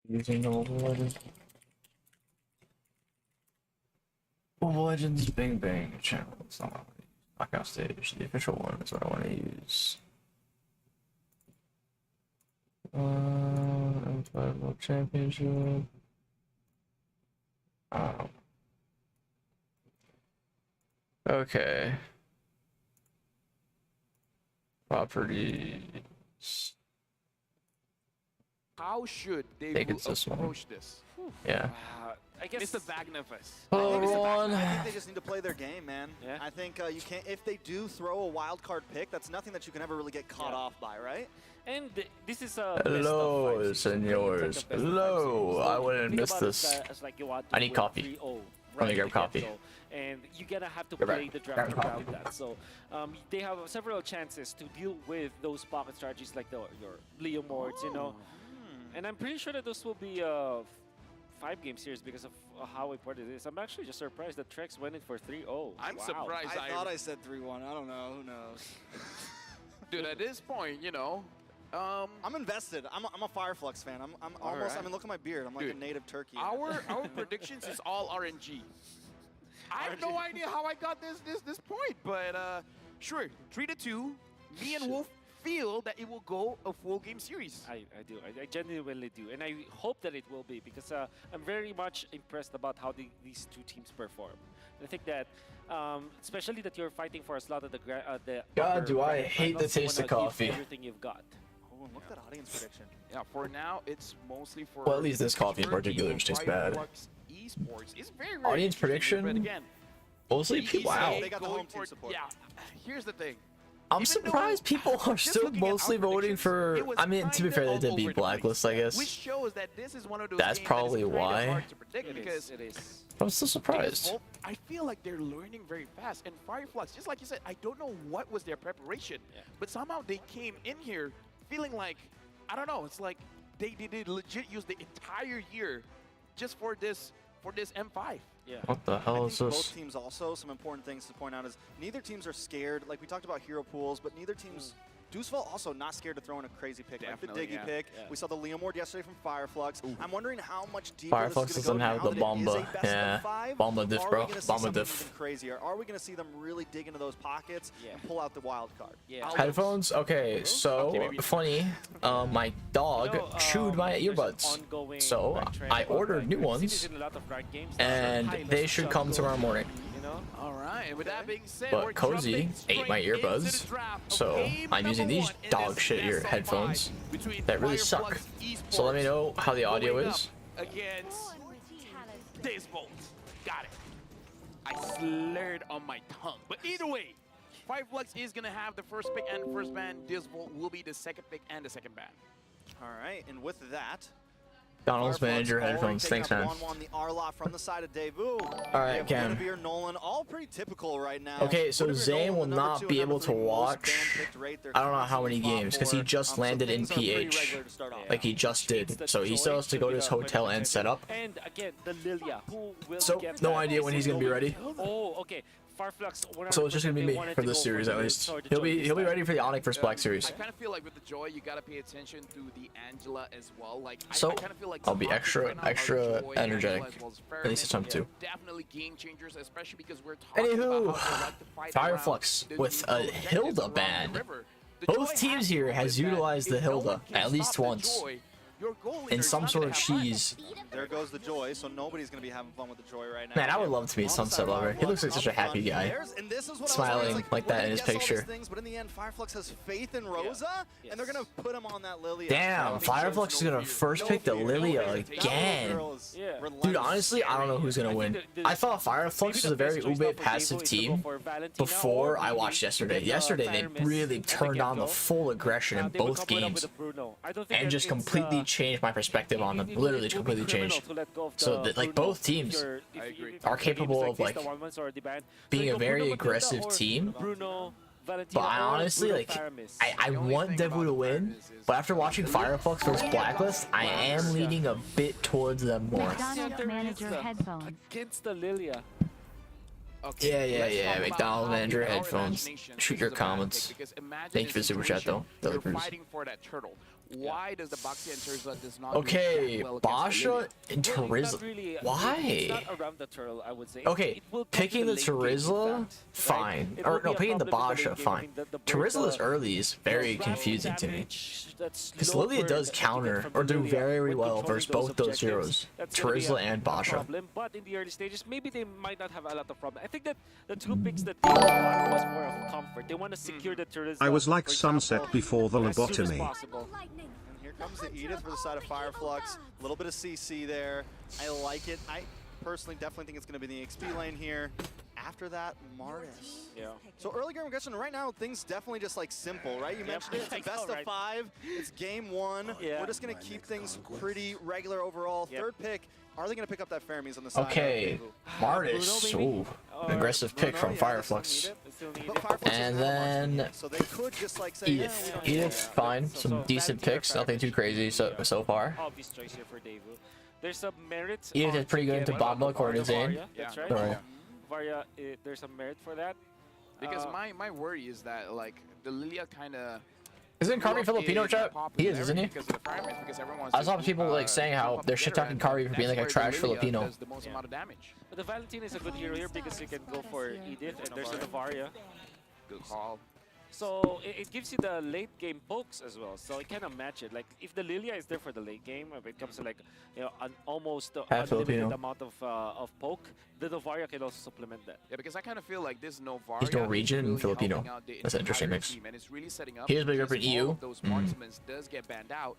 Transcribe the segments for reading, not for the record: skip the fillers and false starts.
Using the Mobile Legends. Mobile Legends Bing Bang channel. It's not what I want to use. Knockout stage. The official one is what I want to use. M5 World Championship. Okay. Properties. How should they approach this? Yeah. I guess Mr. Magnifus. Hello, I everyone. think they just need to play their game, man. Yeah. I think you can't. If they do throw a wild card pick, that's nothing that you can ever really get caught off by, right? And this is a Hello, senors. Hello. I wouldn't miss this. I need coffee. Let me grab coffee. And you're gonna have to Grab play the grab draft coffee. around that. So they have several chances to deal with those pocket strategies like your Leo Mords, you know. And I'm pretty sure that those will be 5-game series because of how important it is. I'm actually just surprised that Trex went in for 3-0. I'm Wow. surprised. I thought I said 3-1. I don't know. Who knows? Dude, at this point, you know, I'm invested. I'm a Fireflux fan. I'm almost. right. I mean, look at my beard. I'm like Dude, a native turkey. our predictions is all RNG. I have no idea how I got this point, but sure, 3-2. Me and Wolf feel that it will go a full game series. I do. I genuinely do. And I hope that it will be because I'm very much impressed about how these two teams perform. I think that, especially that you're fighting for a slot at the God, upper do I bracket hate the finals, you taste of wanna give coffee. Everything you've got. Oh, and look at that audience prediction. Yeah, for now, it's mostly for. Well, at least this coffee in particular just tastes bad. Esports is very, very Audience interesting, prediction? but again, Mostly, he's wow. They got the going home team for- support. Yeah, here's the thing. I'm Even though surprised people are just still looking at our mostly voting predictions, for. it was I mean, to be kinda fair, they all did over beat the place, Blacklist, I guess. Which shows that this is one of those That's games probably that is kinda why. hard to predict It because is. It is. I'm still surprised. Well, I feel like they're learning very fast. And Fireflux, just like you said, I don't know what was their preparation, but somehow they came in here feeling like, I don't know, it's like they did legit use the entire year just for this M5. Yeah. What the hell I is think this? both teams also, some important things to point out is neither teams are scared. Like we talked about hero pools, but neither teams, Deuceville also not scared to throw in a crazy pick. Definitely, like the Diggy yeah. pick. Yeah. We saw the Leo Mord yesterday from Fireflux. I'm wondering how much deeper Fireflux this is doesn't gonna have go the now that it is Bomba. a best Yeah. of 5. Bomba diff, Are we bro. gonna see Bomba something diff. even crazier? Are we going to see them really dig into those pockets Yeah. and pull out the wild card? Yeah. Headphones? Okay, so funny. My dog You know, chewed my there's an earbuds. ongoing So rank trend I about ordered rank. new We've seen ones, this in a lot of ranked games. and High they loss should shot come goal, tomorrow morning. You know? All right, and with that being said, But we're Cozy jumping ate my straight into earbuds, the draft of so game I'm using number these one in dog this shit ear best of headphones five between that really Fireflux suck. Esports So let me know how the audio going is. up against this Bolt. Got it. I slurred on my tongue. But either way, Fireflux is going to have the first pick and first ban. Disvolt will be the second pick and the second ban. All right, and with that, Donald's Fireflux manager already headphones. taking Thanks, up man. 1-1 the Arlot from the side of Davu. All right, Cam. Guinevere, Nolan, all pretty typical right now. Okay, so Guinevere, Zane Nolan, will the number not 2 be and number able to 3 most watch. fan-picked rate. They're I don't know how many constantly games fought because he for. just So landed in things are pretty PH. regular to start off. Like he just did. So he still has to go to his hotel and set up. And again, the Lilia, who will So get no that idea when he's gonna be ready. Oh, okay. Fireflux. So it's just gonna be me for this series at least. He'll be ready for the Onic vs Black series. I kind of feel like with the Joy, you got to pay attention to the Angela as well. Like, So, I kind of feel like I'll be some extra- options right now are extra Joy, energetic. Angela, as well as At least Fairness. attempt to. Definitely game changers, especially because we're talking Anywho, about how they like to fight Fireflux around with the a neutral Hilda objectives around ban. the river. The Both Joy teams has here to has know that utilized the if no Hilda one can at least stop the once Joy, your goal in leader is some not sort gonna of have fun. cheese. There goes the Joy, so nobody's going to be having fun with the Joy right now. Man, I would love to meet Sunset Lover. He looks like such a happy guy. And this is what Smiling I was like that in his we're gonna guess all these picture. Things, but in the end, Fireflux has faith in Rosa, and they're going to put him on that Lilia. Damn, Fireflux is gonna first pick the Lilia again. Dude, honestly, I don't know who's gonna win. I thought Fireflux was a very ube passive team before I watched yesterday. Yesterday, they really turned on the full aggression in both games and just completely changed my perspective on them. Literally completely changed. So, like, both teams are capable of, like, being a very aggressive team. But I honestly, like, I want Devu to win, but after watching Fireflux vs Blacklist, I am leaning a bit towards them more. McDonald's manager headphones. Against the Lilia. Yeah. McDonald's manager headphones. Shoot your comments. Thank you for the super chat, though. You're fighting for that turtle. why does the Boxy and Terizla does not Okay, do that well against the Basha Lilia? and Well, it's Terizla. not really, Why? It's not around the turtle, I would say. Okay, It will come picking to the late game, in Terizla, fact, fine. right? It Or will be no, a picking the problem in Basha, late game. I fine. mean, the Terizla's the- early is very the confusing to me. damage, that Because slow Lilia burn does that you get counter from or the do Lilia very when well controlling versus both those objectives, heroes, that's gonna be Terizla a and Basha. problem, but in the early stages, maybe they might not have a lot of problem. I think that the two picks that they want was more of comfort. They want to secure the Terizla. I was like for sunset example, before the as soon as lobotomy. possible. And here comes the Edith for the side of Fireflux. A little bit of CC there. I like it. I personally definitely think it's going to be the XP lane here. After that, Martis. Yeah. So early game aggression, right now, things definitely just like simple, right? You mentioned it, it's I a best know, of right? 5. It's game 1. Yeah. We're just going to keep things pretty regular overall. Yep. Third pick, are they going to pick up that Fermis on the side? Okay, Martis. Bruno, maybe? Ooh, Or aggressive pick Bruno, from yeah, they still Fireflux. They still need But it. Fireflux And doesn't have much then yet, so they could just like say, Edith. yeah, we don't need Edith, it. fine. So Some decent Valentine or picks. Nothing too Fireflux. crazy so far. Obvious choice here for Davu. There's a merit. Edith on is pretty good into getting Bob according to Zane. Varia, That's right. Sorry. Varia, there's a merit for that. Because my worry is that like the Lilia kind of Isn't Carby Filipino chat? He is, isn't he? Because of the Firemans, because everyone I saw people like saying how they're shit talking Carby for being like a trash Filipino. Does the most amount of damage. But the Valentine is a good hero here because you can go for Edith and there's a Varia. Good call. So it gives you the late game pokes as well. So it kind of match it. Like if the Lilia is there for the late game, if it comes to like an almost Half unlimited Filipino. amount of poke, the Novaria can also supplement that. Yeah, because I kind of feel like this Novaria He's Norwegian is really and Filipino. helping out the That's an interesting entire mix. team, and it's really setting up. He is big up because in if EU. all of those marksmen does get banned out.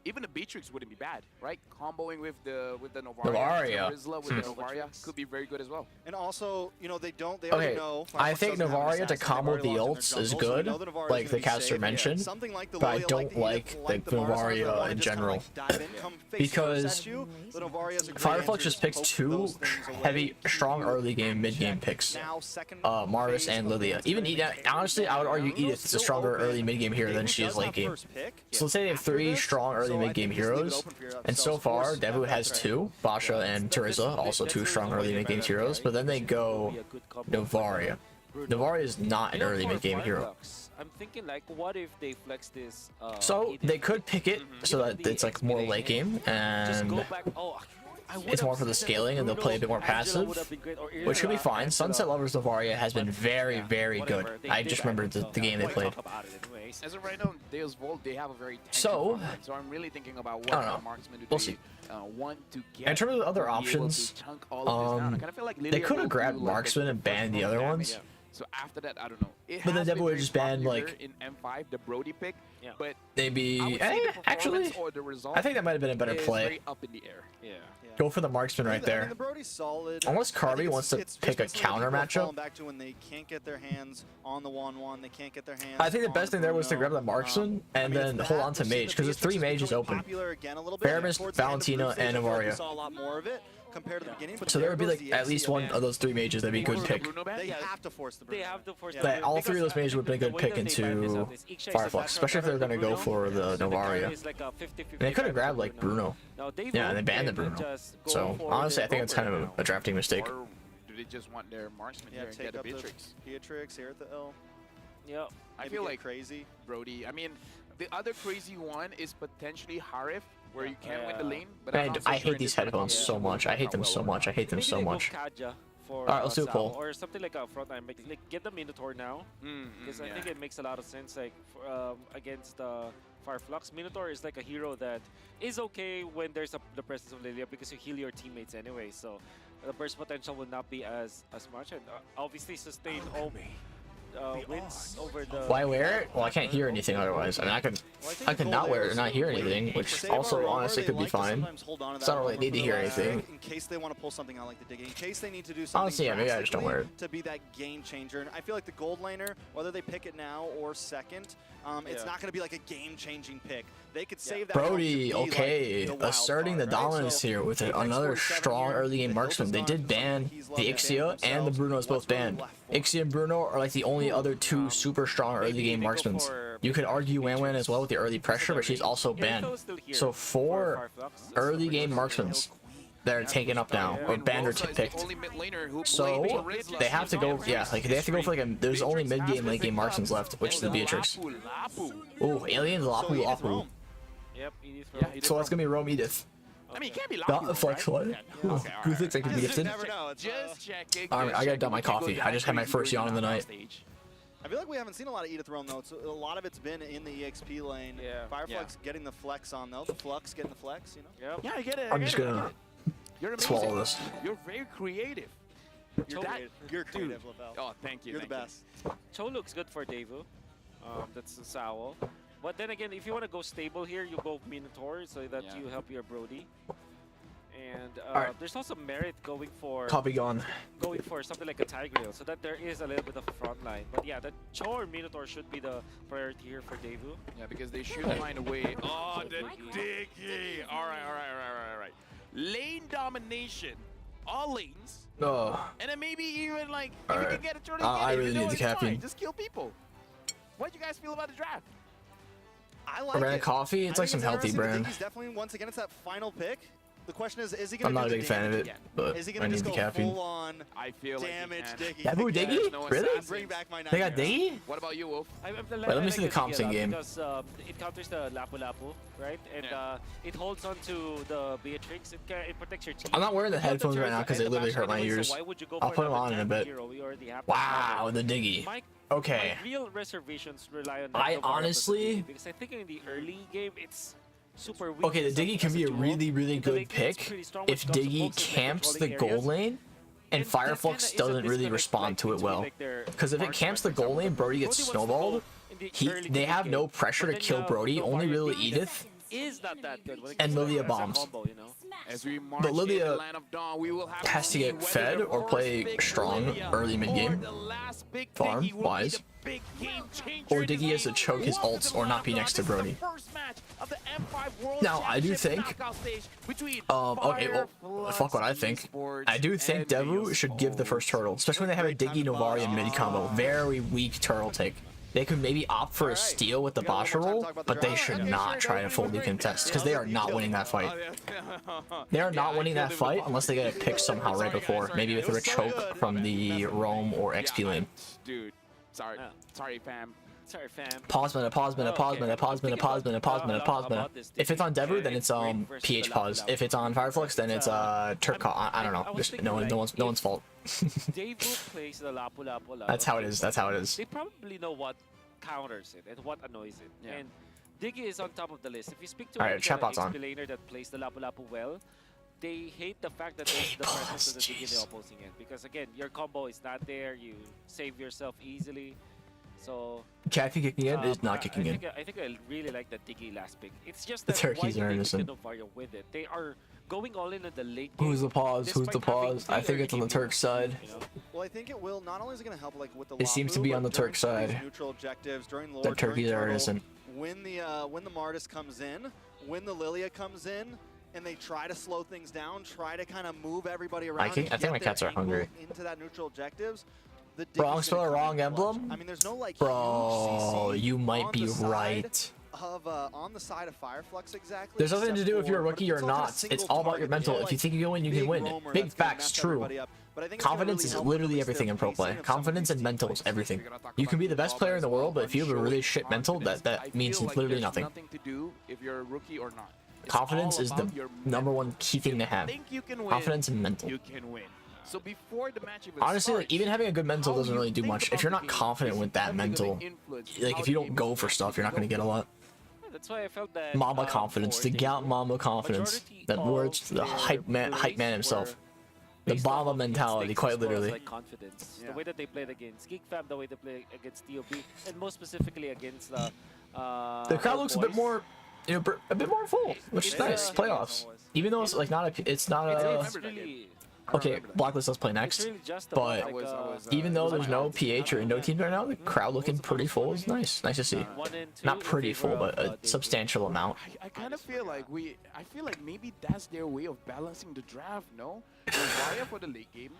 Even the Beatrix wouldn't be bad, right? Comboing with the Novaria. Rizla with the Novaria could be very good as well. And also, you know, they already Okay, know. I Fireflux think doesn't have an Novaria to assassin, they've combo already the locked in their ults is jungle, so we good, know the Novaria's like the gonna be caster safe. mentioned, Something like the but I Lilia, don't Edith, like the Mars, Novaria wanna in just kinda, general. like, dive in, come face Because first at you. The Novaria's a great Fireflux answer just to picks poke two those things away, heavy, keep strong you early game, mid game check. picks. Now, second Martis phase and of Lilia. the Even tournament, Edith, honestly, I would argue Bruno's Edith is a still stronger open. early mid game hero than Davu she is does late have game. first pick. So let's say they have After 3 this, strong early so I mid game think you just leave it heroes, open for and so yourselves. far Force Devu that has threat. 2, Basha and Terizla, also 2 strong early mid game heroes, but then they go Novaria. Novaria is not an early mid game hero. I'm thinking like, what if they flex this? So Edith? they could pick it so that it's like more late game, Just go and back. Oh, I it's more for the scaling and they'll play a bit more passive, which should be fine. Sunset Lovers Novaria has been very, very good. I just remembered the game they played. As of right now, Deus Volt, they have a very tanky So, front, so I'm really thinking about what I don't kind know. of marksman do We'll they see. want to get. In terms of other to be able to options, chunk all of this down. I kinda feel like they Lilia could will have grabbed do, like, Marksman and first banned the round other damage. ones. So after that, I don't know. It But then has Devu been would very just ban, popular like- in M5, the Brody pick, Yeah. but I Maybe, would say the actually, performance or the result I think that might have been a better is play. very up in the air. Yeah. Go for the Marksman right I mean, there. the Brody's solid. Unless I Carby think wants to it's pick a just something counter people are matchup. falling back to when they can't get their hands on the 1-1, they can't get their hands I think the on best thing there was to grab Bruno. the Marksman I and mean, then it's hold that. on to We're seeing Mage, the because there's Beatrix 3 is mages becoming open. popular again a little bit. Paramis, Towards the end of the Valentina, group stage, and I feel like we Avaria. saw a lot more of it compared to the beginning. But So there would be goes like the at least Ezio one ban. of those 3 mages that'd be a good Force the pick. Bruno ban? They Yeah, have to force the They Bruno. have to force Yeah. the That all because 3 of those mages would have been a good the way pick that they ban this into out is Ixia is a Fireflux, background especially if they're cover going to go Bruno, for the so the carry Novaria. is like a 50-50 And they could have back grabbed to like Bruno. Now, they Yeah, and they vote banned the and Bruno. just go So for honestly, the I think it's kind Roper of a drafting mistake. Or do they just want their marksman Yeah, here and take get a up the Beatrix? Beatrix here at the L. Yeah. I Maybe feel get like crazy. Brody. I mean, the other crazy one is potentially Harif, where you can win the Yeah. lane. But I'm And not so I sure hate in these this kind of headphones so competition much. I hate them how so well much. I hate them Maybe so they go much. Kaja for Alright, let's do a Sal, poll. or something like a front line. Like get the Minotaur now, because I think it makes a lot of sense. Like for, against Fireflux, Minotaur is like a hero that is okay when there's the presence of Lilia because you heal your teammates anyway. So the burst potential will not be as much, and obviously sustain all wins over the. Why wear it? Well, I can't hear anything otherwise. I mean, I could not wear it and not hear anything, which also honestly could be fine. It's not really need to hear anything. In case they want to pull something out like the digging, in case they need to do something Honestly, yeah, maybe I just don't wear it. to be that game changer. And I feel like the gold laner, whether they pick it now or second, it's not going to be like a game-changing pick. They could save that. Brody, to be, like, okay, the wild asserting the card, right? dominance So here with Apex another 47 strong here, early game they marksman. They focused did on ban he's loved, the they banned Ixia and the themselves. Bruno is both What's really banned. left for Ixia and Bruno are like the only other 2 super strong early maybe game they go marksmen. for You could argue Wan as well with the early pressure, but she's also banned. So 4 early game marksmen that are taken up now, or banned or picked. So they have to go, yeah, like they have to go for like a. There's only mid game, late game marksmans left, which is the Beatrix. Oh, Alien Lapu Lapu. Yep, Edith. Yeah, Edith So that's gonna be Rome Edith. I mean, you can't be lucky. Not the flex one. Yeah, Who okay, all right. thinks I can be You gifted? never know. It's, Just checking. All right, just I gotta checking. dump my We can't go coffee. I down just had my crazy first during yawn of the knockout night. stage. I feel like we haven't seen a lot of Edith Realm though. A lot of it's been in the EXP lane. Yeah. Fireflux getting the flex on though. The Flux getting the flex, you know? Yep. Yeah, I get it. I'm just gonna You're amazing. swallow this. You're very creative. You're that. You're creative, Lavelle. Oh, thank you. You're the thank you. best. Cho looks good for Davu. That's the Sao. But then again, if you want to go stable here, you go Minotaur so that Yeah. you help your Brody. And Alright. there's also merit going for Copy gone. something like a Tigreal, so that there is a little bit of a front line. But yeah, the Cho or Minotaur should be the priority here for Davu. Yeah, because they should find a way. Oh, the Diggy. All right. Lane domination. All lanes. Oh, And then maybe even like, if All you right. can get a turn, I really need the it's fine. caffeine. Just kill people. What do you guys feel about the draft? I like organic it. coffee. It's I like think some healthy interesting. brand. Diggy's definitely, once again, it's that final pick. The question is he going I'm to not a do big the fan of damage it, again? but Is he I going to need just the go caffeine. full on I feel damage like he Diggy? Dabu again? Diggy? no Really? assassin. Bring back my They got nightmares. Diggy? What about you, Wolf? let me see the comps in game. Because it counters the Lapu Lapu, right? And Yeah. it holds on to the Beatrix. It protects your team. I'm not wearing the You have headphones right choice now to because end they the literally match hurt my anyway, so ears. why would you go I'll for put them another on in a tank bit. hero? We already have Wow, the Diggy. My Okay. real reservations rely on I Nectovar honestly- because I think in the early game it's super weak. Okay, the as a- Diggy can as be a duo. really, really In the late good game, it's pick pretty strong if when it comes to Diggy focusing and camps the controlling goal areas. lane and that Fireflux kinda is a doesn't really disconnect, respond like, to it between, well. like, their Because if it marksman, camps the for goal example. lane, Brody gets Brody wants to go snowballed. in the early to They mid have game, no pressure but to then kill you have Brody. no Only variant really Diggy Edith. is not that good when it And comes to Lilia as a bombs. combo, you know? As we march Lilia in the land of dawn, we will have has to see get whether fed the or first play big strong Lilia early mid or game. the last big Farm Diggy will be wise. the big game changer Or in this Diggy has to game. choke his Welcome ults to or the not be land of next to dawn. Brody. This is the first match of the M5 World Now, I do Championship think- knockout stage between okay, well, Fireflux fuck what I think. Esports I do think and Devu should give the first turtle, especially when they have a Diggy Novari and mid combo. Very weak turtle take. They could maybe opt for a steal with the We got one Basha more time to roll, talk about the but they draft. should Okay, not sure, try to nobody fully was contest right. because they are not winning that fight. They are not winning that fight unless they get a pick somehow right before, maybe with a choke from the Rome or XP lane. Dude, sorry, fam. Sorry, fam. Pause minute, pause minute, pause minute, pause minute, pause minute, pause minute, pause minute. If it's on Devu, then it's PH pause. If it's on Fireflux, then it's Turk call. I don't know. Just no one's fault. Davu plays the Lapu Lapu. That's how it is. That's how it is. They probably know what counters it and what annoys it. Yeah. And Diggy is on top of the list. If you speak to Alright, like, chatbot's on. XP laner that plays the Lapu Lapu well, they hate the fact that there's the presence of the Diggy in the opposing end. Because again, your combo is not there, you save yourself easily. So Kathy kicking in is not kicking in. I think I really like the Diggy last pick. It's just The that turkeys why are do they innocent. pick the Novario with it? They are going all in at the late game. Who's the pause? Who's the despite having pause? I think it's on the three Turk side. you know? Well, I think it will. Not only is it going to help like with the It seems to Lapu, be but on the during Turk some of these side. Neutral objectives during lore, The turkeys during are turtle, innocent. when the Martis comes in, when the Lilia comes in, and they try to slow things down, try to kind of move everybody around. think- and I think my get their cats are angle hungry. into that neutral objectives. The Wrong Diggy's spell, gonna come wrong in clutch. emblem? I mean, there's no like Bro, huge CC you might on be the side right. Of on the side of Fireflux exactly. There's nothing to except do if you're a for- but rookie if or it's all kinda not. It's single all about your target, mental. like If you think you can win, you can big win. roamer Big that's gonna facts, mess true. everybody up. But I think it's gonna Confidence really is help literally release everything their in pro pacing play. of some of Confidence these and mental is teamfights. everything. You can be the best player in the world, but if you have a really shit mental, that means literally nothing. Nothing to do if you're a rookie or not. It's Confidence all is the about your number mental. one key thing to have. Think you can win, Confidence and mental. you can win. So before the match even Honestly, like starts, even having a good mental how doesn't you really do think much. about If you're the not game confident is with that definitely gonna mental, influence like how if the you game don't is go for played. stuff, you're not gonna get a lot. That's why I felt that Mamba confidence, for the Davu, Gout Mamba confidence. majority That of words, the their hype man plays himself. were The based off Bamba of mentality, instincts quite as well as, literally. like confidence. Yeah. The way that they played against Geek Fam, the way they play against TOB, and most specifically against the The crowd Old looks a bit Boys. more, a bit more full, which is It's, nice. Playoffs, even though it's like not a, it's not It's a. really, Okay, Blacklist does play it's next, really just but about, like, even though it was there's no about PH or Indo teams right now, the crowd looking pretty full is nice. Nice to see. 1 and 2 Not in pretty favor full, of, but a Davu. substantial amount. I kind of feel like I feel like maybe that's their way of balancing the draft, no? Raya for the late game,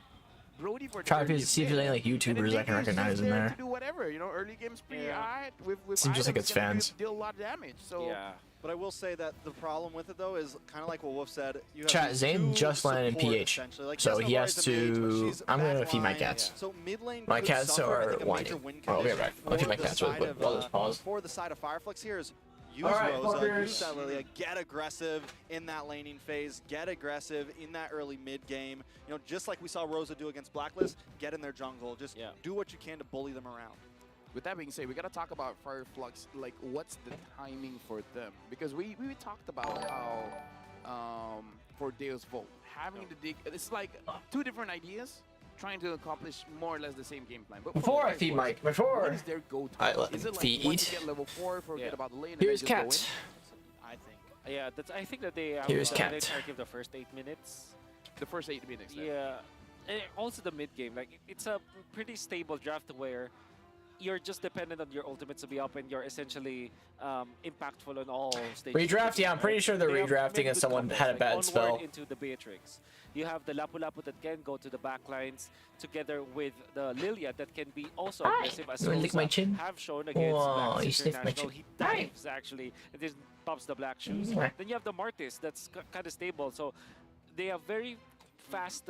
Brody for Try the to see if there's any like and then YouTubers I can Diggy is just recognize in there there. to do whatever, you know, early game's pretty Yeah. alright. With Seems just like items it's gonna fans. deal a lot of damage. So Yeah. But I will say that the problem with it though is kind of like what Wolf said. You have Chat, these Zane two just landed in support, PH, essentially. Like, so yes, he Novari's has a mage, but to. she's I'm gonna back feed my line. cats. So mid lane My could cats suffer, I are think, a major whining. win Oh, I'll be right condition back. I'll feed for my the cats really side quick of, while this pause. For the side of Fireflux here is Use Alright, Rosa, fuckers. use that Lilia, get aggressive in that laning phase, get aggressive in that early mid game. You know, just like we saw Rosa do against Blacklist, get in their jungle. Just do what you can to bully them around. With that being said, we got to talk about FwydChickn. Like, what's the timing for them? Because we talked about how for Deus Volt, having the dig, it's like two different ideas trying to accomplish more or less the same game plan. But Before I feed Mike, before what is their go-to? I let Is it like feed. once you get level 4, forget about the lane, and Here's then just go Cat. in? I think. Yeah, I think that they have Here's the Cat. hierarchy of the first 8 minutes. The first 8 minutes. then. Yeah, and also the mid game. Like it's a pretty stable draft where you're just dependent on your ultimates to be up, and you're essentially impactful on all stages. Redraft? Yeah, I'm pretty sure they're They have redrafting many and good someone combos, had a like bad onward spell. into the Beatrix. You have the Lapu Lapu that can go to the backlines together with the Lilia that can be also aggressive as You wanna lick my chin? have shown against Wow, Black you sniffed my International. chin. He dives actually, and then pops the black shoes. Mwah. Then you have the Martis that's kind of stable. So they have very fast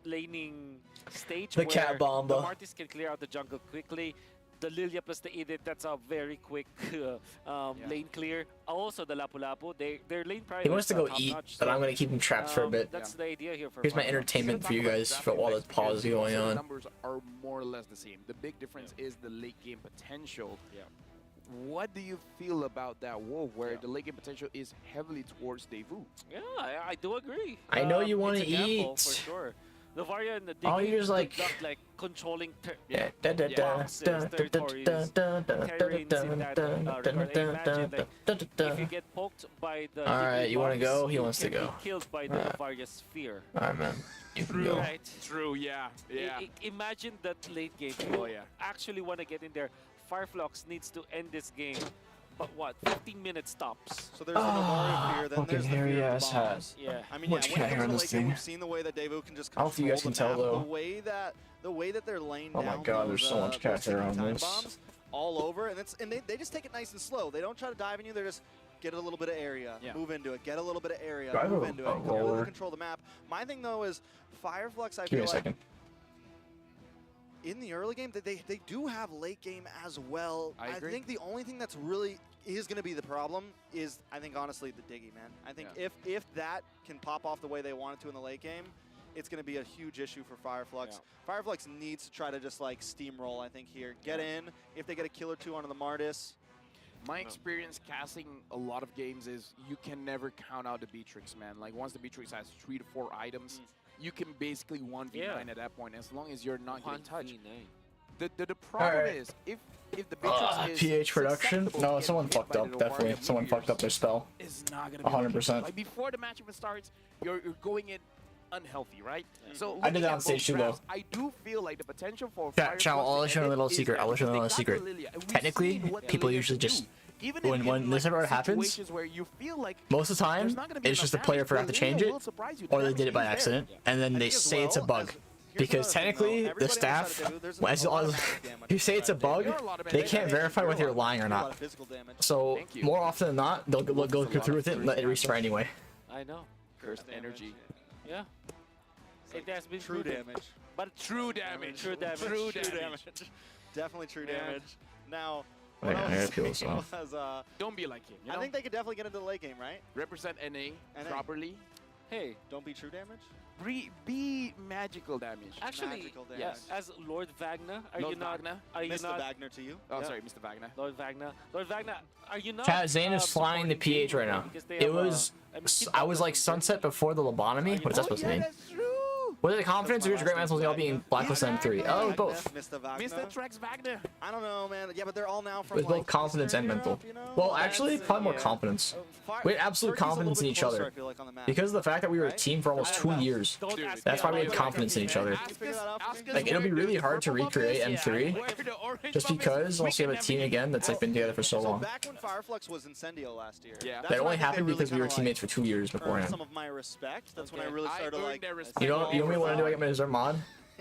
laning stage The where cat bomba. the Martis can clear out the jungle quickly. The Lilia plus the Edith, that's a very quick lane clear. Also the Lapu Lapu, their lane priority. He wants to go eat, but I'm gonna keep him trapped for a bit. That's the idea here for Here's my FwydChickn. entertainment for you guys for all the pause going The on. numbers are more or less the same. The big difference is the late game potential. Yeah. What do you feel about that wolf where the late game potential is heavily towards Devu? Yeah, I do agree. I know you wanna it's a gamble eat. for sure. The Varia and the All Diggy, you're just like- like controlling Yeah. Da da da boxes, da da territories, da da da terrains in that regard. Imagine, like, if you get poked by the Alright, Diggy you wanna box, go? He you wants to can be go. killed by the Varia sphere. Alright, man. You can go. Right. True, yeah. Imagine that late game. Oh, You yeah. actually want to get in there. FwydChickn needs to end this game. But what? 15 minutes tops. So there's the Navario fear, then fucking there's the hairy fear of ass the bombs. Yeah. I mean, What yeah, can when I it hear comes on to this late game, thing? we've seen the way that Devu can just I don't control think you guys the can tell, map, though. the way that they're laying Oh my down God, those, there's so much cat those hair on time this. bombs all over, and they just take it nice and slow. They don't try to dive in you. They're just get a little bit of area, move into it, get a little bit of area, Drive move a- into a it, completely roller. control the map. My thing though is FwydChickn. I Give feel me a like second. in the early game, they do have late game as well. I agree. think the only thing that's really is going to be the problem is, I think, honestly, the Diggy, man. I think if that can pop off the way they want it to in the late game, it's going to be a huge issue for FwydChickn. FwydChickn needs to try to just, like, steamroll, I think, here. Get in. If they get a kill or two onto the Martis. My experience casting a lot of games is you can never count out the Beatrix, man. Like, once the Beatrix has 3 to 4 items, you can basically 1v9 at that point, as long as you're not getting touched. The problem Alright. is, if the Beatrix is PH production? susceptible No, to someone getting hit fucked by up, the definitely. Warrior Someone fucked up their spell. Is not gonna be 100%. okay. Like, before the match even starts, you're going in unhealthy, right? So I did looking that at on stage both too, though. drafts, I do feel like the potential for Channel, I'll let you know a little secret. I'll let you know a little secret. Technically, people usually just when this ever happens, most of the time, it's just the player forgot to change it, or they did it by accident, and then they say it's a bug. Because technically, the staff, as you say it's a bug, they can't verify whether you're lying or not. So more often than not, they'll go through with it and let it restart anyway. I know. Cursed energy. Yeah. It has been True proven. damage. But True damage. True damage. True True damage. Definitely true Yeah. damage. Now, Wait, what I I gotta was peel this saying off. was, Don't be like him. You I know? think they could definitely get into the late game, right? Represent NA properly. Hey, Don't be true damage. Be magical damage. actually, Magical damage. yes. As Lord Wagner, are Lord you not? Wagner? Are you Mr. not? Wagner to you. Oh, Yeah. sorry, Mr. Wagner. Lord Wagner. Lord Wagner, are you not? Chat, Zane is flying the supporting PH right Gamer now. because they It have, was, I was like sunset before the lobotomy. What is that supposed to mean? That's true. Was it confidence or just great mentals all being blacklisted M3? Oh, both. Mr. Wagner. Mr. Trex Wagner. I don't know, man. Yeah, but they're all now It from was both like, confidence and Eastern mental. Europe, you know? Well, actually, probably more confidence. We had absolute confidence in each other. Because of the fact that we were a team for almost 2 years. Don't Dude, ask That's me why we how had I confidence in each other. Like, it'll be really hard to recreate M3 just because once you have a team again that's like been together for so So long. back when FwydChickn was Incendio last year. Yeah. that's That when only I think they happened really because we were kinda, teammates for 2 years like, earned beforehand. some of my respect. That's when I Okay. really I started earned like. their respect. You know what I do? I get my dessert mod.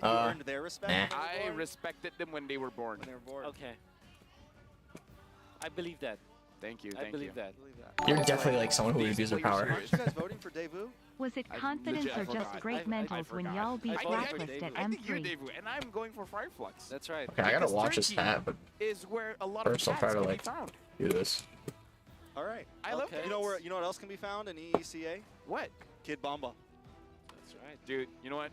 You earned their respect. nah. when they I were born? respected them when they were born. When they were born. Okay. I believe that. Thank you. I believe that. I believe that. You're definitely like someone who would abuse their power. Aren't you guys voting for Devu? Was it I confidence legit or just forgot. great mentals when y'all beat I voted for Blacklist at I think you, M3? Devu, and I'm going for FwydChickn. That's right. Okay, I gotta Because watch this Turkey hat, but is where a lot First I'll of try cats to, can like, be found. Do this. All right. I love Okay. it. You know what else can be found in EECA? What? Kid Bamba. That's right. Dude, you know what?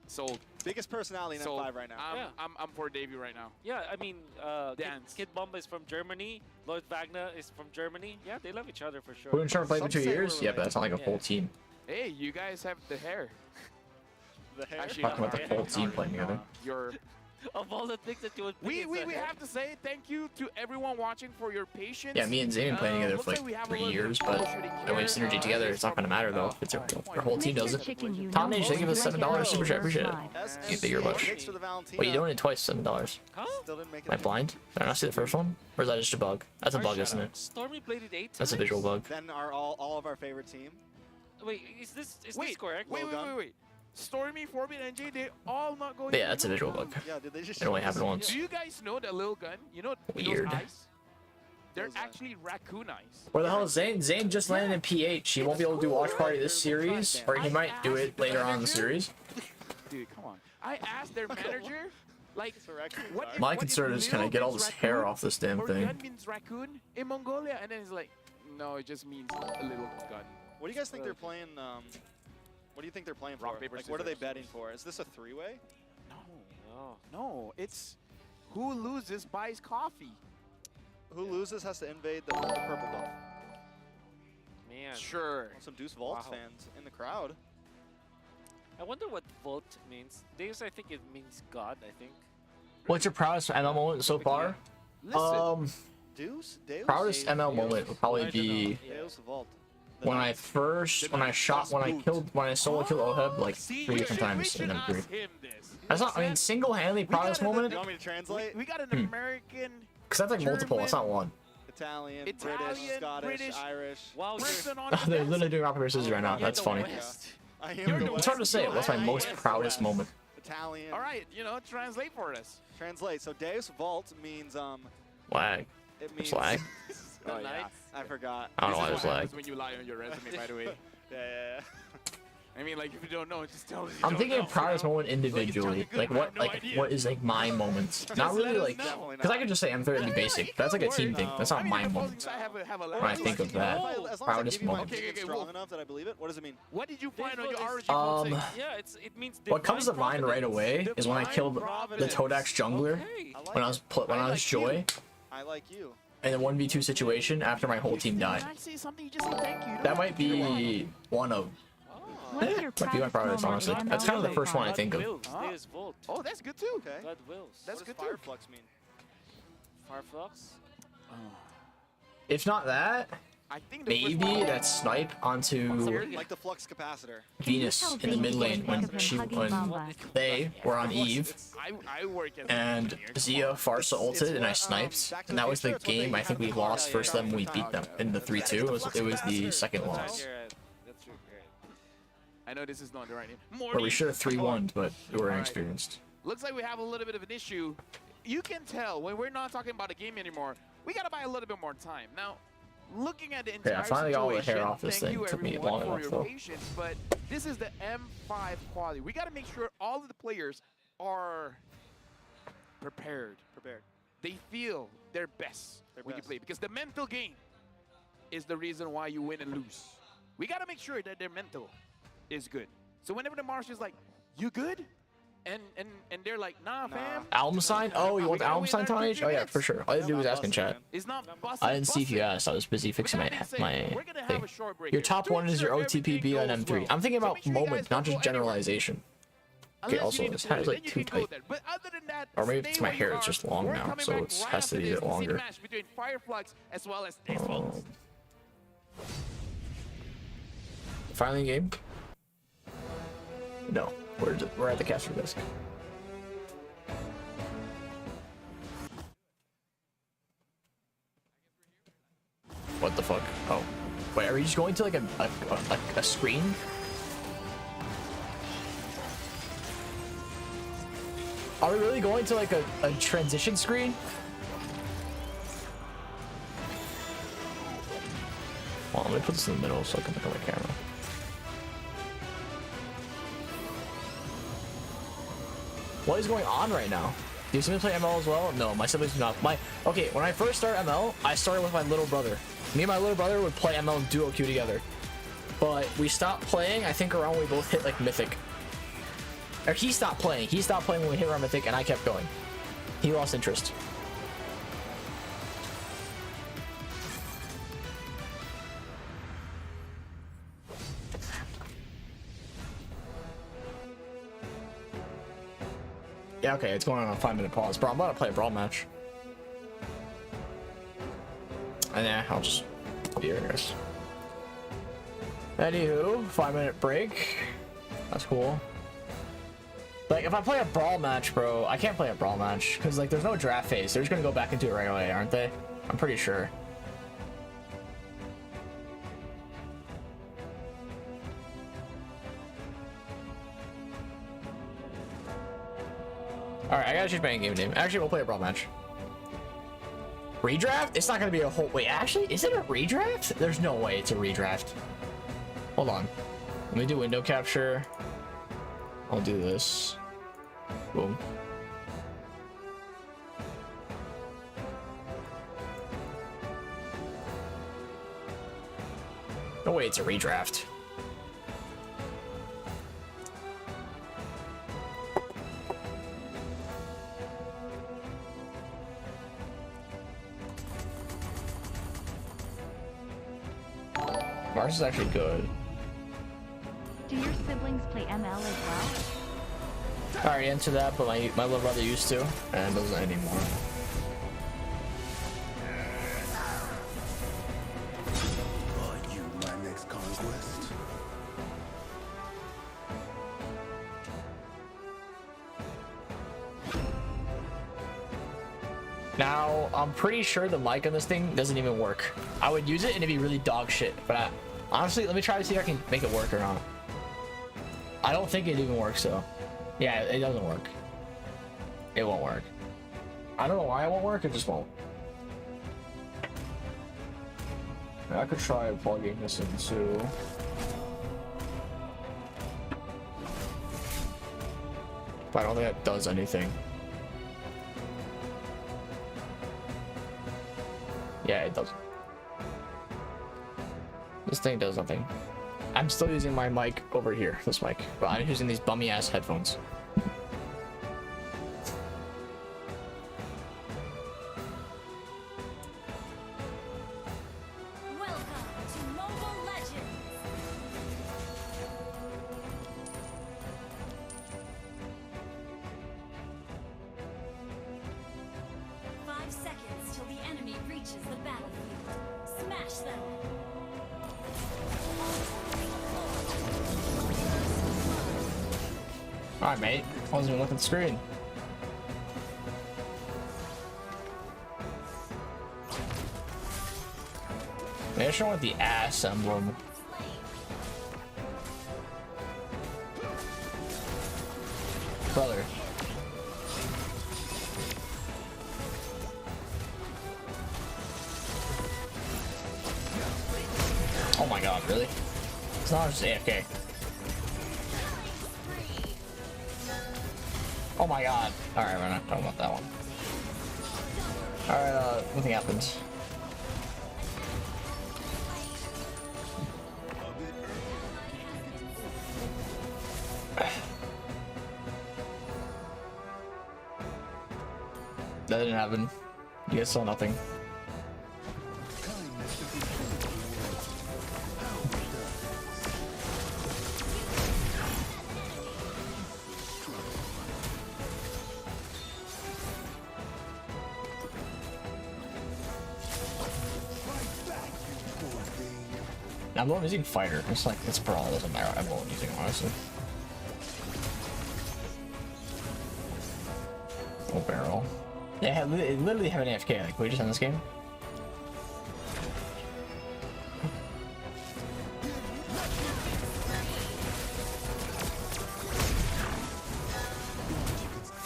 Sold. Biggest personality in Sold. F5 right now. Yeah. I'm for Davey right now. Yeah, I mean, Dance. Kid Bomba is from Germany. Lloyd Wagner is from Germany. Yeah, they love each other for sure. We've been trying to play for Some 2 say we're years. Yeah, but that's not like a full Yeah. team. Hey, you guys have the hair. The hair. Actually, Talking about not the hair. whole team playing together. Your Of all the things that you would we pick, it's a hair. have to say thank you to everyone watching for your patience. Yeah, me and Zane been playing together looks for like we have a 3 little years, bit but of troubleshooting when we here. synergy together, it's not gonna matter though. If it's our whole team does it. FwydChickn, Tom Nage, thank you for the $7 super chat. Appreciate it. SMC. Thank you very much. Thanks for the Valentina. Wait, you donated twice, $7. Huh? Still didn't make it. Am I blind? Did I not see the first one? Or is that just a bug? That's a bug, isn't it? Stormy played it 8 times. That's a visual bug. Then all of our favorite team. Wait, is this Wait, correct? wait. Stormy, Forbid, and Jay, they all not going. But yeah, that's a visual bug. Yeah, did they just? It only show happened us? once. Do you guys know that little gun? You know Weird. those eyes? They're Those eyes. actually raccoon eyes. Where the hell is Zane? Zane just landed in PH. He won't be able to do Watch Party this series, or he might do it later on in the series. Dude, come on. I asked their manager, like, It's a raccoon what eye. if, My what if concern is can I Lil get all means this hair raccoon off this damn or thing? gun means raccoon in Mongolia? And then he's like, no, it just means a little gun. What do you guys think they're playing? What do you think they're playing Rock, for? paper, Like, what are they scissors. betting for? Is this a three-way? No, it's who loses buys coffee. Who loses has to invade the purple buff. Man, Sure. Want some Deuce Vault Wow. fans in the crowd. I wonder what Volt means. Deus, I think it means God, I think. What's your proudest ML moment so far? Listen, Deus? Deus? Proudest ML moment would probably be Deus Vault. when I solo killed Oheb like see, 3 different times we in should M3. ask him this. That's not, I mean, single-handedly proudest moment, You want me to translate? We got an American because that's like multiple, that's not one. Italian, British, Italian, Scottish, British. Irish. Wow, person on They're the literally doing rock, paper, scissors right now. you're That's the funny. West. I am Dude, the it's hard to West. say. What's my most Yes, proudest West. moment? Italian. All right, translate for us. Translate. So Deus Vault means Lag. it means Lag. Oh, yeah. I forgot. I don't know why This is there's what lag. happens when you lie on your resume, by the way. Yeah. I mean, like, if you don't know, just tell us. you I'm don't thinking know, of proudest you know? moment individually. Like what? No Like idea. what is like my moments? Not really let us like, know. Definitely because I not. could just say M3 would be basic. That's like a team thing. That's I not mean, my the opposing moments. side have a When I think of that, As long as I proudest give you my moment. opinion Okay, strong well- enough that I believe it. What does it mean? What did you find on your Faithful RG Um, Vault Yeah, it means What comes to divine mind right away providence. is when I Divine killed the providence. Todax jungler Okay. I like when I was it. when I was like Joy I like you. in a 1v2 situation after my whole team died. When I say something, you just say thank you. You don't That have might to do it. be one of. What's your Might be my proudest, honestly. That's kind of the first one I think of. Wills. Huh? Deus Volt. Oh, that's good too. Okay. God wills. That's What good does too. Fireflux mean? Fireflux. If not that, I think the first maybe one- that snipe onto Like the flux capacitor. Venus in the mid lane when they were on Eve I work as and Zia Farsa ulted and I sniped, and that was the game I think we lost first time we beat them in the 3-2. It was the second loss You're right. That's true. You're right. I know this is not the right name. where we Morty. should have 3-1, but we were inexperienced. Looks like we have a little bit of an issue. You can tell when we're not talking about a game anymore, we gotta buy a little bit more time. Now, looking at the entire I finally got all the hair situation, off this thank thing. you Took me everyone long for enough, your though. patience, but this is the M5 quality. We gotta make sure all of the players are prepared. They feel their best when you best. play, because the mental game is the reason why you win and lose. We gotta make sure that their mental is good. So whenever the Marsh is like, "You good?" and they're like, "Nah, fam." Album sign? Oh, you want the album sign, Tony? Oh yeah, for sure. All you had to do was ask in chat. It's not busting. I didn't see if you asked. I was busy fixing my thing. Your top one is your OTPB on M3. I'm thinking about moment, not just generalization. Okay, also this hat is like too tight. Or maybe it's my hair, it's just long now, so it has to be a bit longer. Finally game? No. We're at the caster desk. What the fuck? Oh. Wait, are we just going to like a screen? Are we really going to like a transition screen? Hold on, let me put this in the middle so I can look at my camera. What is going on right now? Do your siblings play ML as well? No, my siblings do not. Okay, when I first started ML, I started with my little brother. Me and my little brother would play ML and duo queue together. But we stopped playing, I think around when we both hit like Mythic. Or he stopped playing. He stopped playing when we hit around Mythic and I kept going. He lost interest. Yeah, okay, it's going on a 5-minute pause. Bro, I'm about to play a brawl match. And yeah, I'll just be here, I guess. Anywho, 5-minute break. That's cool. Like, if I play a brawl match, bro, I can't play a brawl match because, like, there's no draft phase. They're just gonna go back into it right away, aren't they? I'm pretty sure. All right, I gotta change my in-game name. Actually, we'll play a brawl match. Redraft? It's not gonna be a whole. Wait, actually, is it a redraft? There's no way it's a redraft. Hold on. Let me do window capture. I'll do this. Boom. No way it's a redraft. Mars is actually good. Do your siblings play ML as well? I already answered that, but my little brother used to, and doesn't anymore. Are you my next conquest? Now, I'm pretty sure the mic on this thing doesn't even work. I would use it and it'd be really dog shit, but honestly, let me try to see if I can make it work or not. I don't think it even works, though. Yeah, it doesn't work. It won't work. I don't know why it won't work, it just won't. I could try plugging this into... But I don't think that does anything. Yeah, it doesn't. This thing does nothing. I'm still using my mic over here, this mic, but I'm using these bummy ass headphones. Welcome to Mobile Legends. 5 seconds till the enemy reaches the battlefield. Smash them. Alright, mate. I wasn't even looking at the screen. They're showing with the ass emblem. Brother. Oh my god, really? It's not just AFK. Oh my god. Alright, we're not talking about that one. Alright, nothing happens. That didn't happen. You guys saw nothing. I'm using fighter. It's like it's brawl. It doesn't matter. I'm not using honestly. Oh barrel. Yeah, it literally have an AFK. Like, can we just end this game?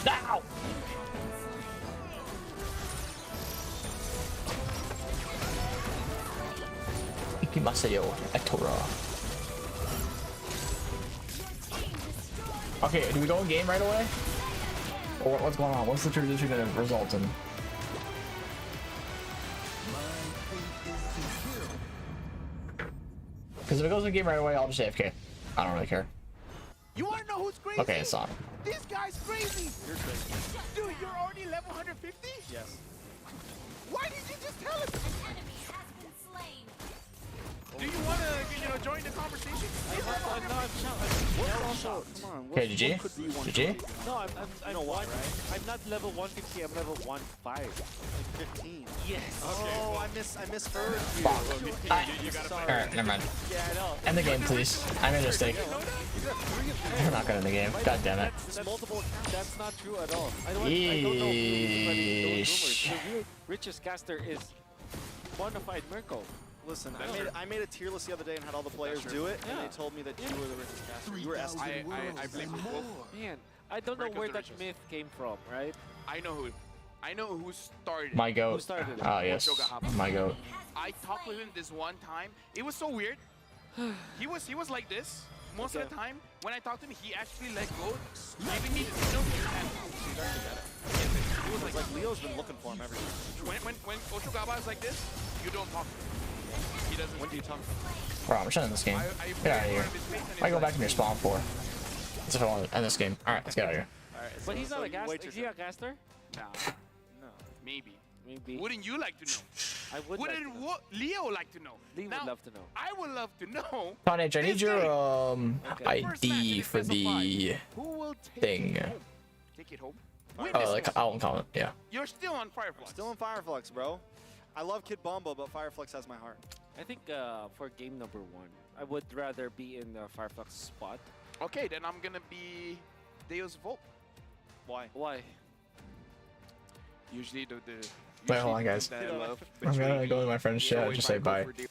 Ow! Ikimasayo, Etora. Okay, do we go in game right away? What's going on? What's the tradition going to result in? Because if it goes in the game right away, I'll just AFK. I don't really care. You wanna know who's crazy? Okay, it's not. This guy's crazy. You're crazy. Dude, you're already level 150? Yes. Why did you just tell us? An enemy has been slain. Do you wanna, join the conversation? Okay, GG. GG. No, I'm one. I'm not level 150. I'm level 15. 15. Yes. Oh, I misheard you. Alright, never mind. Yeah, I know. End the game, please. I made a mistake. We're not gonna end the game. God damn it. That's multiple. That's not true at all. I don't know who's spreading those rumors. The real richest caster is Bonafide Mirko. Listen, I made a tier list the other day and had all the players do it, and they told me that you were the richest caster. You were asking. I blame you. Man, I don't know where that myth came from, right? I know who started. My goat. Who started it? Oh, yes. My goat. I talked with him this one time. It was so weird. He was like this most of the time. When I talked to him, he actually let go, giving me the signal. He was like Leo's been looking for him every time. When Oshogaba is like this, you don't talk to him. He doesn't. When do you talk to him? Bro, I'm trying to end this game. Get out of here. I go back to your spawn for. That's if I want to end this game. Alright, let's get out of here. But he's not a caster. Is he a caster? No. Maybe. Maybe. Wouldn't you like to know? I would. Wouldn't Leo like to know? Leo would love to know. I would love to know. Tonnage, I need This your First match ID in for best of the five. Who will take thing. it home? Take it home. Win Oh, this like one. I'll comment. Yeah. You're still on Firefly. Still in Fireflux, bro. I love Kid Bombo, but Fireflux has my heart. I think for game number 1, I would rather be in the Fireflux spot. Okay, then I'm gonna be Deus Volt. Why? Why? Usually the Wait, hold on, guys. that I love I'm gonna between go with my friend's chat and always just say go bye. for Deus.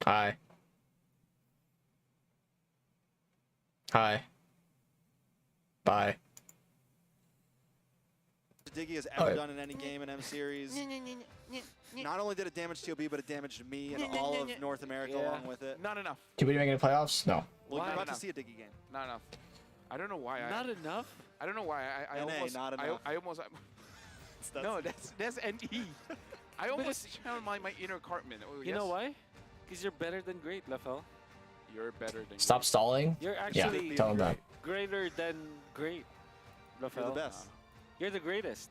Hi. Hi. Bye. Diggy has ever Okay. done in any game in M Series. Not only did it damage TOB, but it damaged me and all of North America along with it. Not enough. Did we make it to playoffs? No. Well, Why you're about to not? see a Diggy game. Not enough. I don't know why. Not enough? I don't know why. I NA, almost. not enough. I almost. No, that's NE. I almost channeled my inner Cartman. Oh, You know why? Because you're better than great, Lafel. You're better than. Stop stalling. You're Yeah, actually tell him that. greater than great, Lafel. You're the best. You're the greatest.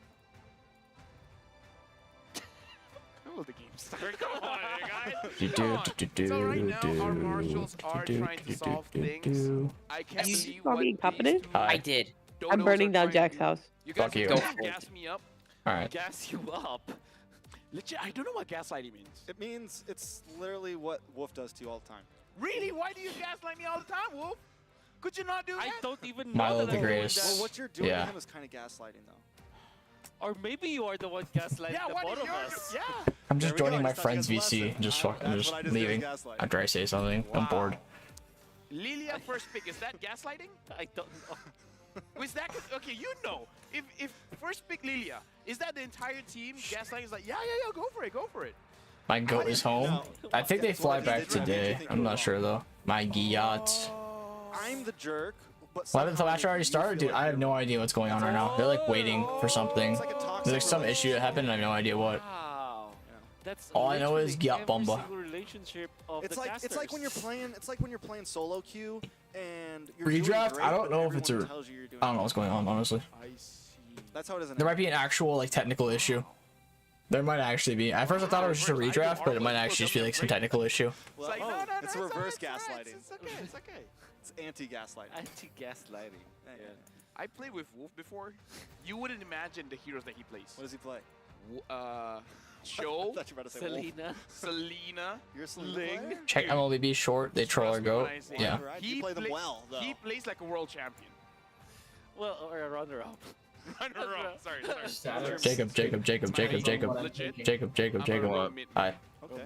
Will the game start? Come on, guys. Do, Come on. do, So right now, do, our marshals are do, trying to do, solve do, things. do. I can't You believe not what being these competent? two Hi. I did. I'm dodos burning are down trying Jack's to- house. You guys Fuck you. are Go trying for to it. gas me up. Gas you up. Legit, I don't know what gaslighting means. It means it's literally what Wolf does to you all the time. Really? Why do you gaslight me all the time, Wolf? Could you not do that? I don't even know Milo that the I'm doing greatest. that. Well, what you're doing Yeah. to him is kind of gaslighting, though. Or maybe you are the one gaslighting Yeah, the what both is of your... us. Yeah. I'm There just we go, joining I my just taught friend's you guys a VC lesson. and just That's fucking just what I just did, leaving gaslight. after I say something. I'm bored. Lilia first pick, is that gaslighting? I don't know. Was that... Okay, you know. If first pick Lilia, is that the entire team gaslighting? Is like, yeah, go for it, go for it. My goat is home. No. I think they fly What back did you today. think I'm you were not sure though. My yacht. I'm the jerk, but Why did the match somehow already you started? feel Dude, like I have you're no wrong. idea what's going on right now. They're like waiting for something. It's like a toxic There's like some issue that happened and I have no idea what. Wow. That's All I know is literally Gyat every Bomba. single relationship of It's the like when you're casters. playing. It's like when you're playing solo queue and you're doing Redraft? great, I don't but know if it's everyone a- tells you you're doing I don't know what's going on, honestly. I see. That's how it is. In There might be an actual like technical issue. There might actually be. At first I thought it was just a redraft, but it might actually just be like some technical issue. Well, It's like, no, it's it's all reverse right, gaslighting. It's okay, it's okay. It's anti-gaslighting. Anti-gaslighting. Yeah. I played with Wolf before. You wouldn't imagine the heroes that he plays. What does he play? Cho, I thought you were about to say Wolf. Selena. Selena, You're a Selena Ling. player? Check MLBB short, they troll our Trust me when goat. I say Yeah. Right, you play them well, though. He plays like a world champion. Well, or a runner-up. Runner-up. Sorry. Jacob. Legit? Jacob. Hi. Okay.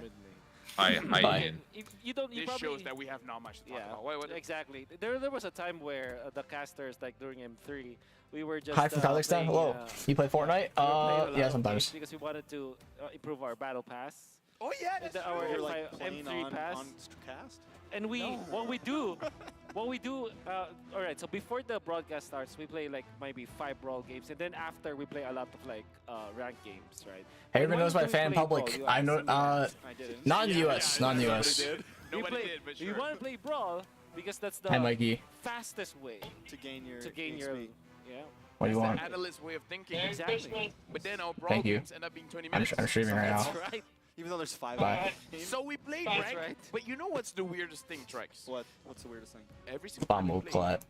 Hi, Bye. Ian. You don't. You This probably, shows that we have not much to talk Yeah, about. What? exactly. There was a time where the casters, like during M3, we were just. Hi from Kazakhstan. playing, Hello. You play Fortnite? we were playing a lot Yeah, of sometimes. games because we wanted to improve our battle pass. Oh yeah, that's our true. You're like playing M3 pass. on cast. And what we do, all right, so before the broadcast starts, we play like maybe 5 brawl games, and then after we play a lot of like ranked games, right? Everyone And knows why my do we fan play public. brawl? You I know, asked me. I didn't. not in the US, not in the US. Nobody we did, but sure. You want to play brawl because that's the Hi, Mikey. fastest way To gain your to gain your XP. yeah. What do you That's want? the analyst way of thinking. Exactly. But then our brawl Thank you. games end up being 20 I'm minutes. streaming right now. That's right. Even though there's 5 Bye. So we played That's ranked, right. but you know what's the weirdest thing, Trex? What's the weirdest thing? Every single Bomb time we move, play, Colette.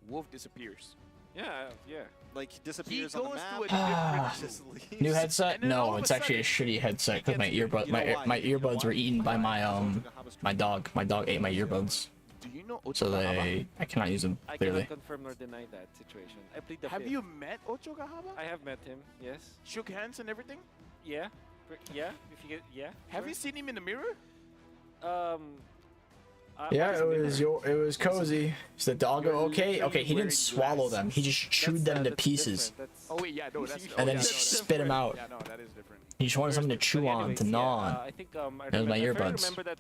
Wolf disappears. Yeah, yeah. Like he He disappears goes on the to map. a different Just leaves. New headset? And then all No, of it's a actually a shitty headset because my earbud, You know why? my You know earbuds why? were eaten by my dog. My dog ate my earbuds, Do you know so Ochogahaba? I cannot use them I clearly. cannot confirm nor deny that situation. I plead the Have fifth. you met Ochogahaba? I have met him. Yes. Shook hands and everything? Yeah. Yeah. If you get yeah. Have sure. you seen him in the mirror? Yeah, what is it the was mirror? it was cozy. Is the doggo You're okay? literally Okay, he didn't wearing swallow them. He just chewed them to that's pieces, different. That's Oh wait, yeah, no, that's and then yeah, no, spit them out. Yeah, no, that is different. He just wanted something to chew But on, anyways, to yeah, gnaw on. I think That was my I earbuds. remember that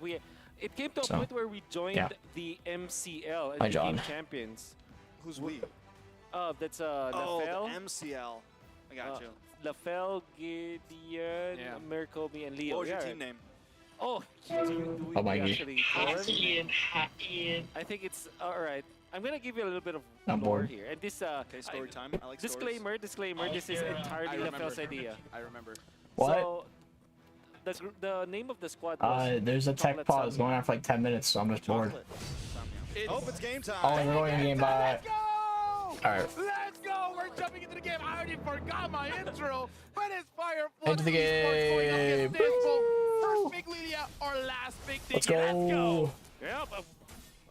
it came to a So, point where we joined yeah. the MCL and Hi, became John. champions. Who's we? That's Oh, Lafel, the MCL. I got you. Lafel, Gideon, Yeah. Mirakobi, and Leo. What was your Yeah, team right. name? Oh, Oh, Mikey. actually, I think it's all right. I'm gonna give you a little bit of I'm lore bored. here, and this Okay, story time. I like stories. disclaimer. This is entirely Lafel's idea. I remember. What? So, the name of the squad was There's a tech Chocolate pause Samyang. going on for like 10 minutes, so I'm just bored. Chocolate. It's, Oh, it's game time. Oh, we're going in game by. Let's go! Alright. Let's go! We're jumping into the game. I already forgot my intro, but it's Fireflux Into the Esports going up game. against Disco. First big Lydia or last big Let's Diggy. go. Yep.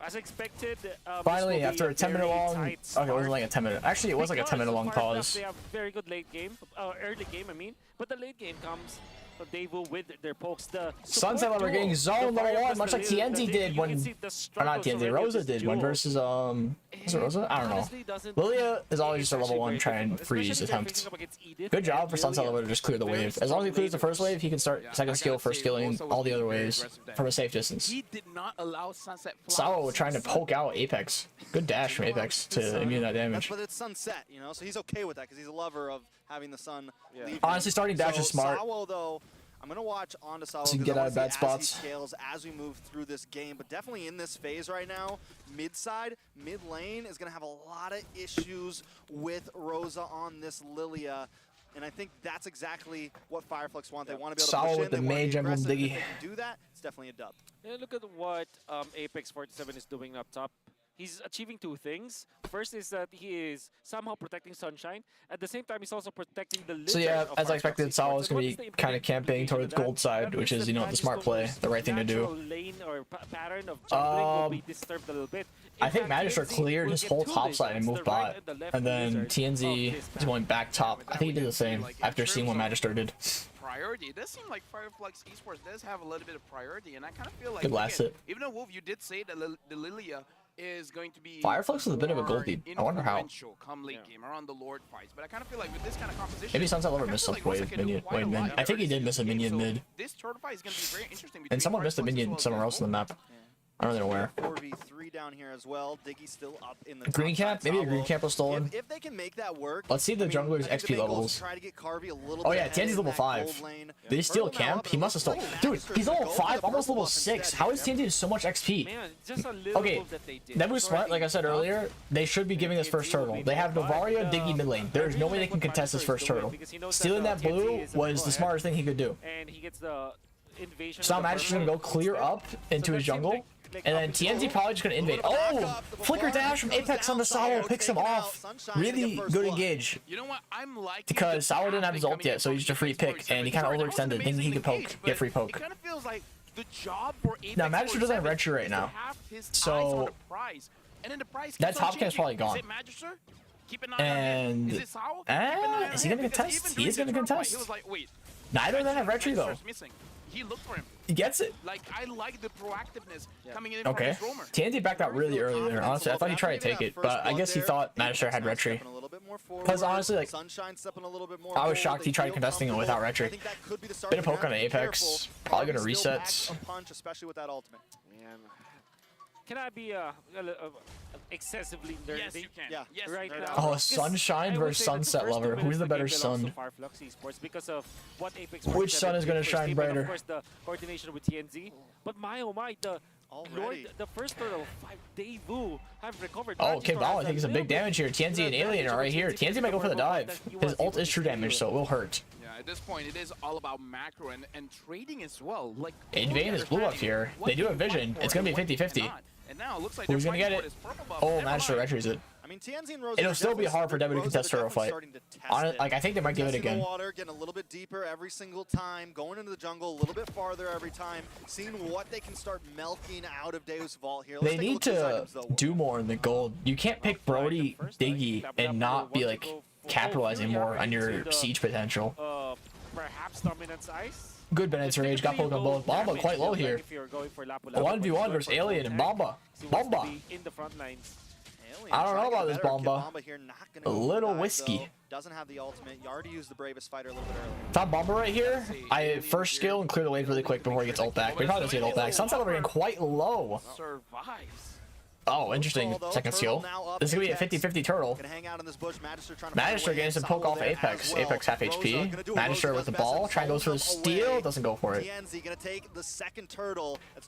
As expected. This Finally, will be after a 10-minute very long. tight Okay, it wasn't start. like a 10-minute. Actually, it was like a Because 10-minute long Fireflux, pause. They have very good late game, early game, I mean. But the late game comes from Daewoo with their pokes. The Sunset support Lover duo, getting the zone level Fireflux, 1, much the like Lily, TNZ the did Diggy, you when. can see the Or not struggles TNZ, already of Rosa this did when duo. versus. Was it Rosa? I don't know. Honestly, doesn't- Lilia is always it's just a level actually 1 very try and difficult, freeze especially they're attempt. facing up against Edith Good job and for Sunset Lilia. Lover to just clear the Very wave. As long as he clears the first leaders. wave, he can start Yeah, I second gotta skill, first say, skilling Rosa was all the being other very waves aggressive there. from a safe distance. He did not allow Sunset Sawa trying to poke out Apex. Good dash from Apex to immune that damage. But it's sunset, you know, so he's okay with that because he's a lover of having the sun. Yeah. leave him. Honestly, starting dash is smart. Sawa, though, I'm gonna watch onto Sawa So you can because get I out of wanna bad see spots. as he scales as we move through this game. But definitely in this phase right now, mid side, mid lane is gonna have a lot of issues with Rosa on this Lilia. And I think that's exactly what Fireflux want. They want to be able to Sawa push with in. the They wanna be mage emblem aggressive. If diggy. they can do that, it's definitely a dub. Yeah, look at what Apex 47 is doing up top. He's achieving two things. First is that he is somehow protecting Sunshine. At the same time, he's also protecting the So litter yeah, of as I Fireflux expected, Esports. Sawa was And going what to is be the kind of camping implication towards of that? gold side, That which means is, that you know, the Magic's smart play, the right thing to natural do. lane or pattern of jungling will be disturbed a little bit. I In think fact, Magister TNZ cleared will his get whole two top lanes, side and the moved right bot. and the left And then wizard TNZ of this is going back top. I think he did the same after seeing what Magister did. priority. It does seem like Fireflux Esports does have a little bit of priority, and I kind of feel like Good last again, hit. even though Wolf, you did say that the Lilia is going to be Fireflux is a bit of a gold more lead. I wonder how. influential come late game around the Lord fights, but I kind of feel like with this kind of composition, Maybe Sunset Lover I kinda missed feel a like Rosa wave can do minion. quite a Wave lot mid. in I think he the did miss a game, minion so mid. This turtle fight is going to be very interesting. And between someone missed a Fireflux as minion well as somewhere else on the Wolf. map. I don't know where. 4v3 down here as well. Diggy's still up in the Green top cap? side. Maybe a Sawa. green cap was stolen. If they can make that work. Let's see the I mean, jungler's I think XP the main goal is levels. Try to get Carvey a little Oh bit yeah, ahead TNZ's in level that 5. gold lane. Did he steal Turtle now camp? up, He and must have it stolen. looks like Dude, Magister he's is gonna level go for 5, the almost purple level buff 6. instead How here. is TNZ so much XP? Man, just a little Okay, move that they did. That was That's smart, already like I said enough. earlier. They should be giving us first turtle. They have Novaria, Diggy mid lane. There's no way they can contest this first turtle. Stealing that blue was the smartest thing he could do. And he gets the invasion. So now of the Magister's gonna go purple clear instead. up into his jungle. And then TNZ probably just gonna invade. Oh! Flicker dash from Apex on the Sawa picks him off. Really good engage. You know what? I'm liking Because the Sawa didn't path have his they're ult coming yet, in so from he used a free Apex pick, and he 47. kind of Sorry, that was overextended, thinking he amazing could poke, engage, get free but poke. It kind of feels like the job for Apex Now, Magister doesn't have 47 red shirt right is to now. have his eyes So, on the prize. And then the prize that keeps top on camp's probably changing. gone. Is it Magister? Keep an eye on And him. Is it Sawa? Keep an eye on is he him, gonna because contest? even He during is the gonna turtle fight, contest. He was like, wait. Neither of them have retry though. Magister's missing. He looked for him. He gets it. Like, I like the proactiveness coming in from Okay. his roamer. TNT backed out really early there. Honestly, I thought he tried to take it, but I guess he thought Manisher had retry. Because honestly, like, I was shocked he tried contesting it without retry. Bit of poke on Apex. Probably gonna reset. Man. Can I be excessively nerdy? Yes, you can. Yeah. Yes, Right no now. doubt. Oh, Because Sunshine I would versus say that the Sunset first 2 Lover. minutes Who's the of better game belongs to sun? Fireflux Esports because of what Apex Which sun is gonna shine brighter? Of course, the coordination with TNZ. But my oh my, the Lord, the first turtle, 5 Daewoo have recovered. Oh, Kid Bala taking some big damage here. TNZ and Alien are right here. TNZ might go for the dive. His ult is true damage, so it will hurt. Yeah, at this point, it is all about macro and trading as well. Like, Invade is blue up here. They do have vision. It's gonna be 50-50. And now it looks like Who's they're gonna get fighting it? for this purple buff. Oh, Never Manisher mind. retries it. I mean, TNZ and Rosa It'll still be hard for Debu to contest turtle fight. Like, I think they might give it again. Water, getting a little bit deeper every single time, going into the jungle a little bit farther every time, seeing what they can start milking out of Deus Vault here. They need to do more in the gold. You can't pick Brody, Diggy, and not be like capitalizing more on your siege potential. Perhaps Dominance Ice. Good Bennett's rage, got poke on both. Bomba quite low here. 1v1 versus Alien and Bomba. Bomba. In the front lines. I don't know about this Bomba. A little whiskey. Doesn't have the ultimate. You already used the bravest fighter a little bit earlier. Top Bomba right here. I first skill and clear the wave really quick before he gets ult back. But he probably doesn't get ult back. Sunset over getting quite low. Survives. Oh, interesting. Second skill. This is gonna be a 50-50 turtle. Magister getting some poke off Apex. Apex half HP. Magister with the ball. Trying to go for the steal. Doesn't go for it.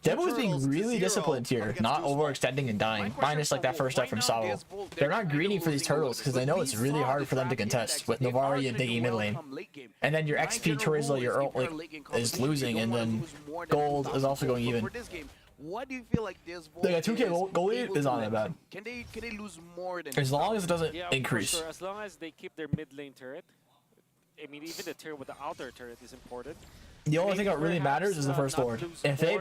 Debu's being really disciplined here. Not overextending and dying. Minus like that first death from Sawo. They're not greedy for these turtles because they know it's really hard for them to contest with Navari and Diggy mid lane. And then your XP Turizla, your ult like, is losing, and then gold is also going even. What do you feel like this? They got 2k gold lead is not that bad. Can they lose more than as long as it doesn't increase? Sure. As long as they keep their mid lane turret. I mean, even the turret with the outer turret is important. The only thing that really matters is the first Lord. If they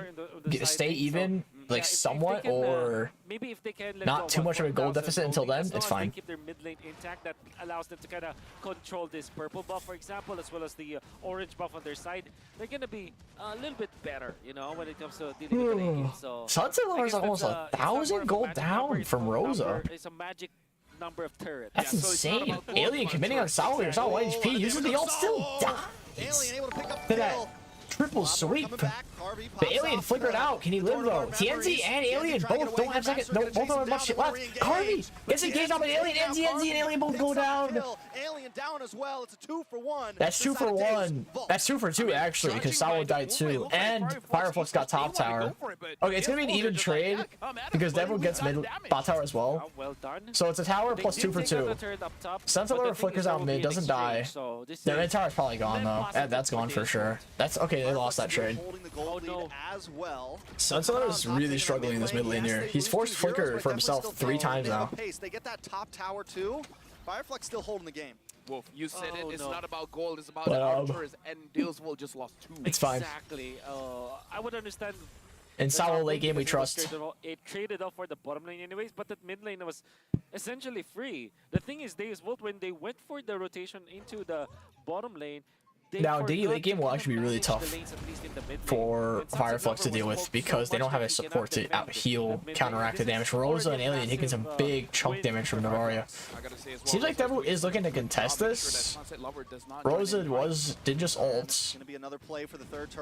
stay even, like somewhat, or maybe if they can not too much of a gold deficit until then, it's fine. Keep their mid lane intact, that allows them to kind of control this purple buff, for example, as well as the orange buff on their side. They're gonna be a little bit better, you know, when it comes to dealing with the lane game. So Sunset Lover's almost 1,000 gold down from Rosa. It's a magic number of turrets. That's insane. Alien committing on Sawo here. Sawo HP uses the ult, still dies. To that triple sweep. The Alien flickered out. Can he live though? TNZ and Alien both don't have second. Both don't have much shit left. Carvey gets engaged on by Alien and TNZ and Alien both go down. Alien down as well. It's a 2-for-1. That's 2 for 1. That's 2 for 2 actually, because Sawo died too, and Fireflux got top tower. Okay, it's gonna be an even trade because Devil gets mid bot tower as well. So it's a tower plus 2 for 2. Sunset Lover flickers out mid, doesn't die. Their mid tower's probably gone though. That's gone for sure. That's okay. They lost that trade. Sunset Lover is really struggling in this mid lane here. He's forced flicker for himself 3 times now. They get that top tower too. Fireflux still holding the game. Wolf, you said it. It's not about gold. It's about the archers, and Deus will just lost 2. It's fine. Exactly. I would understand. In Sawo late game, we trust. It traded off for the bottom lane anyways, but that mid lane was essentially free. The thing is, Deus Volt, when they went for the rotation into the bottom lane, now, Diggy late game will actually be really tough for Fireflux to deal with because they don't have a support to out heal, counteract the damage. Rosa and Alien taking some big chunk damage from Navaria. Seems like Devil is looking to contest this. Rosa did just ult.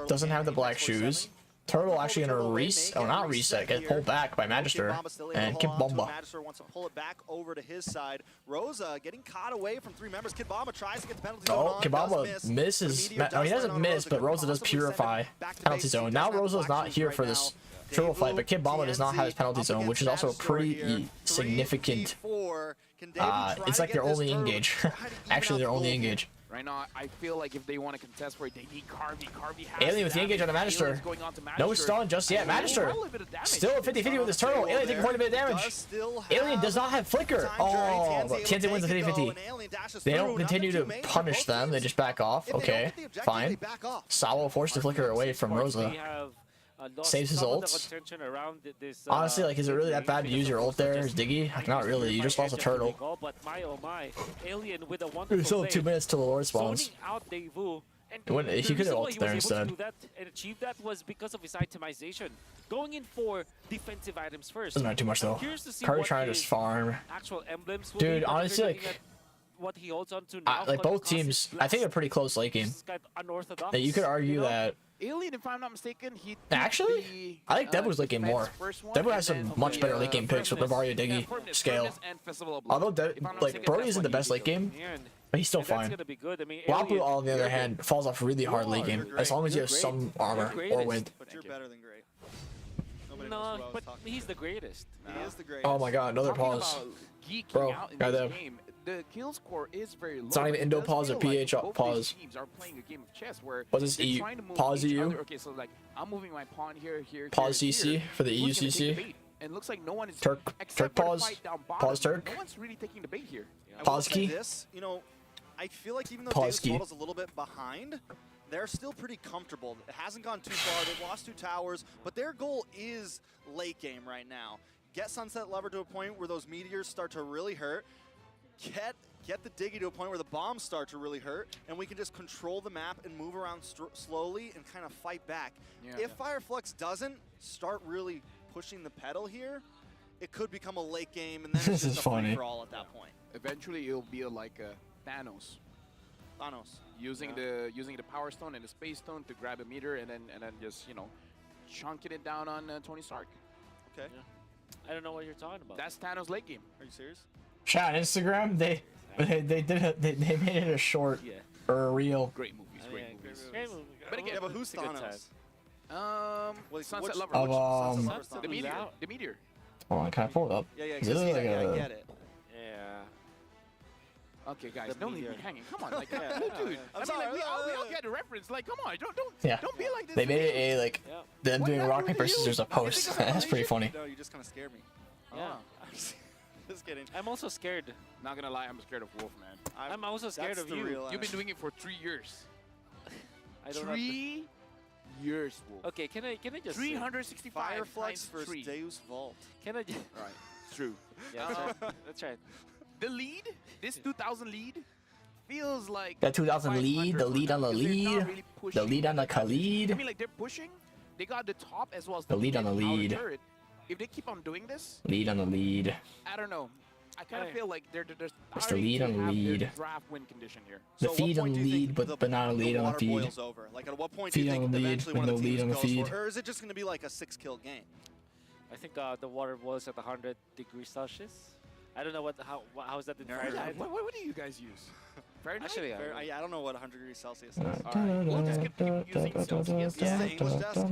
Doesn't have the black shoes. Turtle actually gonna not reset, get pulled back by Magister and Kid Bomba. Magister wants to pull it back over to his side. Rosa getting caught away from 3 members. Kid Bomba tries to get the penalty zone on. Kid Bomba misses. I mean, he doesn't miss, but Rosa does purify penalty zone. Now Rosa's not here for this triple fight, but Kid Bomba does not have his penalty zone, which is also a pretty significant. It's like their only engage. Actually, their only engage. Right now, I feel like if they want to contest for it, they need Carvey. Carvey has Alien with the engage on the Magister. No stun just yet. Magister still at 50-50 with his turtle. Alien taking quite a bit of damage. Alien does not have flicker. Oh, but TNZ wins the 50-50. They don't continue to punish them. They just back off. Okay, fine. Sawo forced to flicker away from Rosa. Saves his ults. Honestly, like, is it really that bad to use your ult there as Diggy? Like, not really. You just lost a turtle. But my oh my, Alien with a There's still 2 minutes till the Lord spawns. Out Daewoo When, the he could have reason why ulted he there was able to instead. do that and achieve that was because of his itemization. Going in for defensive items first. Doesn't matter too much though. I'm curious to see Curry what trying to his just farm. actual emblems will Dude, be, but if you're honestly, looking like, at what he holds on to now, like both Cosmic teams, I Blast, think they're pretty close late game. it's kind of unorthodox. That you could argue you know? that. Alien, if I'm not mistaken, he Actually, I like Debu's late game more. Debu has some much better late game picks with the Vario Diggy scale. Although like Brody isn't the best late game, but he's still And that's fine. gonna be good. I mean, Wapu, Alien, on the other hand, falls off really hard late game as long as you have great. some armor You're or greatest. wind. But you're better than great. Nobody knows who I No, was but talking he's the greatest. to. He is the greatest. Oh my god, another Talking pause. about geeking Bro, out in got this them. game, the kill score is very low. It's not even but it Indo does pause or feel like PH both pause. these teams are playing a game of chess where What is they're E? trying to move Pause each EU? other. Okay, so like I'm moving my pawn here. Pause here, CC here. for the Who's gonna take the EUCC. bait? And looks like no one is Turk except for the pause. fight down bottom, Pause Turk. No one's really taking the bait here. I will Pause say key. This, you know, I feel like even though Pause Davis key. Total's a little bit behind, they're still pretty comfortable. It hasn't gone too far. They've lost 2 towers, but their goal is late game right now. Get Sunset Lover to a point where those meteors start to really hurt. Get the Diggy to a point where the bombs start to really hurt, and we can just control the map and move around slowly and kind of fight back. Yeah. If Fireflux doesn't start really pushing the pedal here, it could become a late game, and then This it's is just a funny. free-for-all at that point. Eventually, it'll be like a Thanos. Thanos. Using the Power Stone and the Space Stone to grab a meter and then just chunking it down on Tony Stark. Okay. I don't know what you're talking about. That's Thanos late game. Are you serious? Chat on Instagram, they made it a short Yeah. or a reel. Great movies, great movies. Great movie. But again, Yeah, but who's It's a good Thanos? Sunset which- Lover. Of, Sunset Lover's The Thanos? meteor. out. The meteor. Hold on, can I pull it up? Yeah, Is it like I a- get it. Yeah. Okay, guys, The don't leave me meteor. hanging. Come on, like, Yeah, dude. I'm I mean, sorry, like, we all get the reference. Like, come on, don't Yeah. be like this. They made it a like Yeah. them What doing did I rock do paper to you? scissors a You think post. I'm That's pretty Malaysian? funny. No, you just kind of scared me. Yeah. Just kidding. I'm also scared. Not gonna lie, I'm scared of Wolf, man. I'm also scared that's of the you. real You've been answer. doing it for 3 years. I don't have 3 years, Wolf. Okay, can I just 365 Fireflux times versus 3. Deus Vault. Can I just Right, it's true. Yeah, that's right. The lead, this 2000 lead, feels like That 2000 lead, the 500 lead on the because they're not lead, really the pushing. lead on the I Khalid. mean, like, they're pushing. They got the top as well as The lead on the outer lead. turret. If they keep on doing this, Lead on the lead. I don't know. I kind of Hey. feel like they're It's the starting lead to on the have their lead. draft win condition here. The So at feed what on point the do you lead, think but not a lead on the water feed. boils over? Like, at what point Feed do you on think the lead, eventually with one of no the lead teams on the goes feed. for, or is it just going to be like a 6-kill game? I think the water boils at 100 degrees Celsius. I don't know how is that in Fahrenheit. What do you guys use? Fahrenheit? Actually, I don't know what 100 degrees Celsius is. Alright, we'll just keep using Celsius. This is the English desk.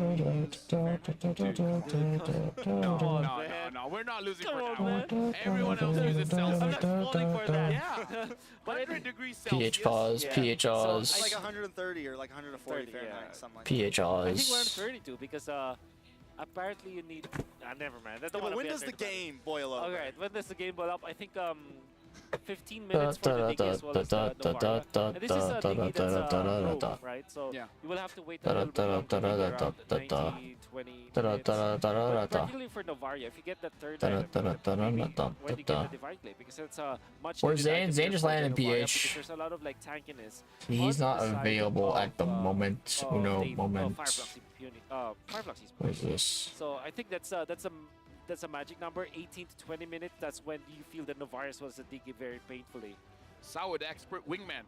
No, we're not losing Come for on, that man. one. Everyone else uses Celsius. I'm not falling for that. Yeah, But 100 degrees Celsius. PH pause, Yeah. PH So, Oz, It's like 130 or like 140 30, Fahrenheit, yeah. something like PH I think we're on Oz. 32 because apparently you need. Never mind. I that. don't want to When be does the uncertain about it. game boil over? Alright, when does the game boil up? I think 15 minutes for the Diggy as well as the Varia. And this is a Diggy that's rogue, right? So Yeah. you will have to wait a little bit longer, maybe around 90, 20 minutes. But particularly for Novaria, if you get that third item, maybe when you get the Divine Blade, because it's a much Where's needed Zane? item Zane here just for landed the in Novaria, PH. because there's a lot of like tankiness. He's on not the side available at the of, moment. Uno moment. Fireflux is What is this? so I think that's a magic number, 18 to 20 minutes. That's when you feel that Novaris was a Diggy very painfully. Sour the expert wingman.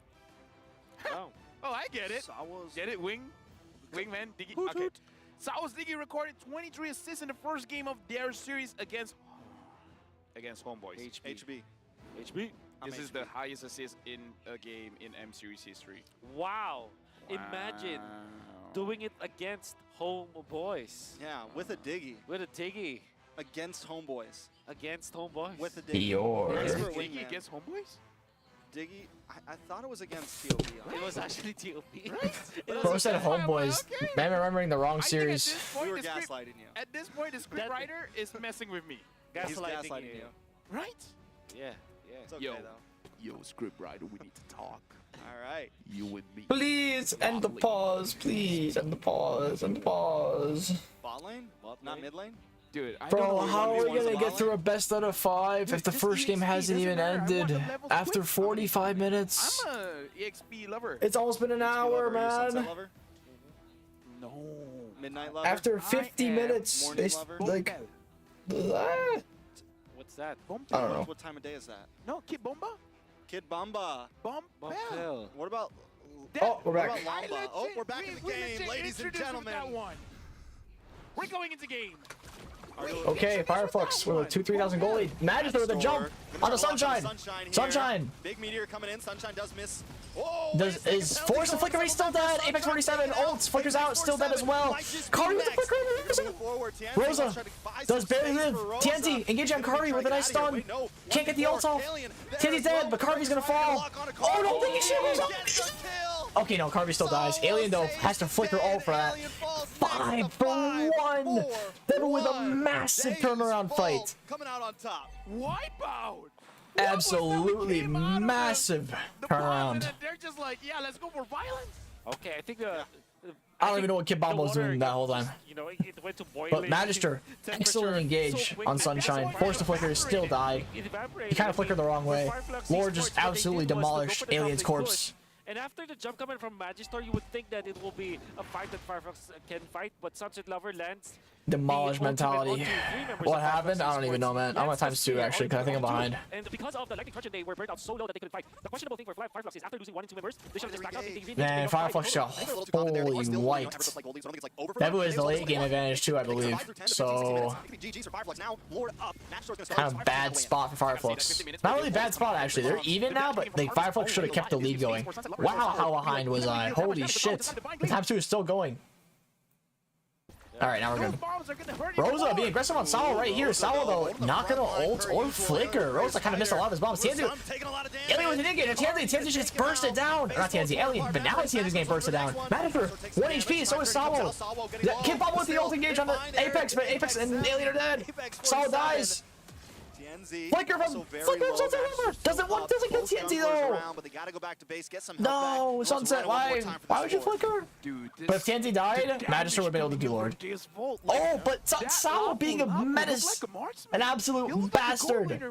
Wow. Oh, I get it. Get it, wingman, Diggy. Okay. Sao's Diggy recorded 23 assists in the first game of their series against Homeboys. HB. HB. This is the highest assist in a game in M Series history. Wow. Imagine doing it against Homeboys. Yeah, with a Diggy. With a Diggy Against Homeboys. against Homeboys. With a Diggy. Dior. Is Expert it Diggy wingman. against Homeboys? Diggy, I thought it was against TOP. It was actually TOP. Bro said homeboys. Okay. Man, I'm remembering the wrong I think series. at this point, We were the script- gaslighting you. At this point, the scriptwriter is messing with me. He's gaslighting you. Right? Yeah, yeah. It's okay, Yo. though. Yo, scriptwriter, we need to talk. All right. You and me. Please end the pause. Please end the pause. End the pause. Bot lane? Not mid lane? Dude, I don't Bro, know how are we what gonna you get want. through a best out of 5 if the Dude, first just game EXP, hasn't doesn't even matter. I want ended the level after switch. 45 minutes? I'm a EXP lover. It's almost been an hour, Sunset man. Lover? No. Midnight Lover? After 50 minutes, Morning they Lover? like. What's that? I don't know. What time of day is that? No, Kid Bomba? Kid Bamba. Bumpel. What about... Oh, we're What back. about Lamba? Oh, we're back in the game, ladies and gentlemen. We're going into game. Okay, Fireflux with a 2,000-3,000 goal lead. Magister with a jump on the Sunshine. Sunshine. Big Meteor coming in. Sunshine does miss. Is Force the Flicker still dead? Apex 47 ults, flickers out, still dead as well. Kari with the flicker. Rosa does barely live. TNT engaging on Kari with a nice stun. Can't get the ult off. TNT's dead, but Kari's gonna fall. Oh no, thank you, shit. Okay, no, Kari still dies. Alien though has to flicker ult for that. 5-1. Then with a massive turnaround fight. Coming out on top. Wipeout. Absolutely massive turnaround. They're just like, yeah, let's go for violence. Okay, I think I don't even know what Kid Bomb was doing that whole time. You know, it went to boiling. But Magister, excellent engage on Sunshine. Forced to flicker, still died. He kind of flickered the wrong way. Lord just absolutely demolished Alien's corpse. And after the jump coming from Magister, you would think that it will be a fight that Firefox can fight, but Sunset Lover lands. Demolish mentality. What happened? I don't even know, man. I'm on ×2 actually, because I think I'm behind. And because of the lightning crunch, they were burned out so low that they couldn't fight. The questionable thing for Firefox is after losing 1 and 2 members, they should have just backed up. Man, Firefox got holy wiped. That was the late game advantage too, I believe. So kind of bad spot for Firefox. Not really bad spot actually. They're even now, but like Firefox should have kept the lead going. Wow, how behind was I? Holy shit! The ×2 is still going. All right, now we're good. Rosa being aggressive on Sawa right here. Sawa though not gonna ult or flicker. Rosa kind of missed a lot of his bombs. Tianzi, Alien with an engage. Tianzi just gets bursted down. Or not Tianzi, Alien, but now Tianzi's getting bursted down. Magister, 1 HP. So is Sawa. Kid Bomb with the ult engage on the Apex, but Apex and Alien are dead. Sawa dies. Flicker from Sunset Lover doesn't get TNT though. No, Sunset, why would you flicker? But if TNT died, Magister would have been able to do Lord. Oh, but Sawa being a menace, an absolute bastard.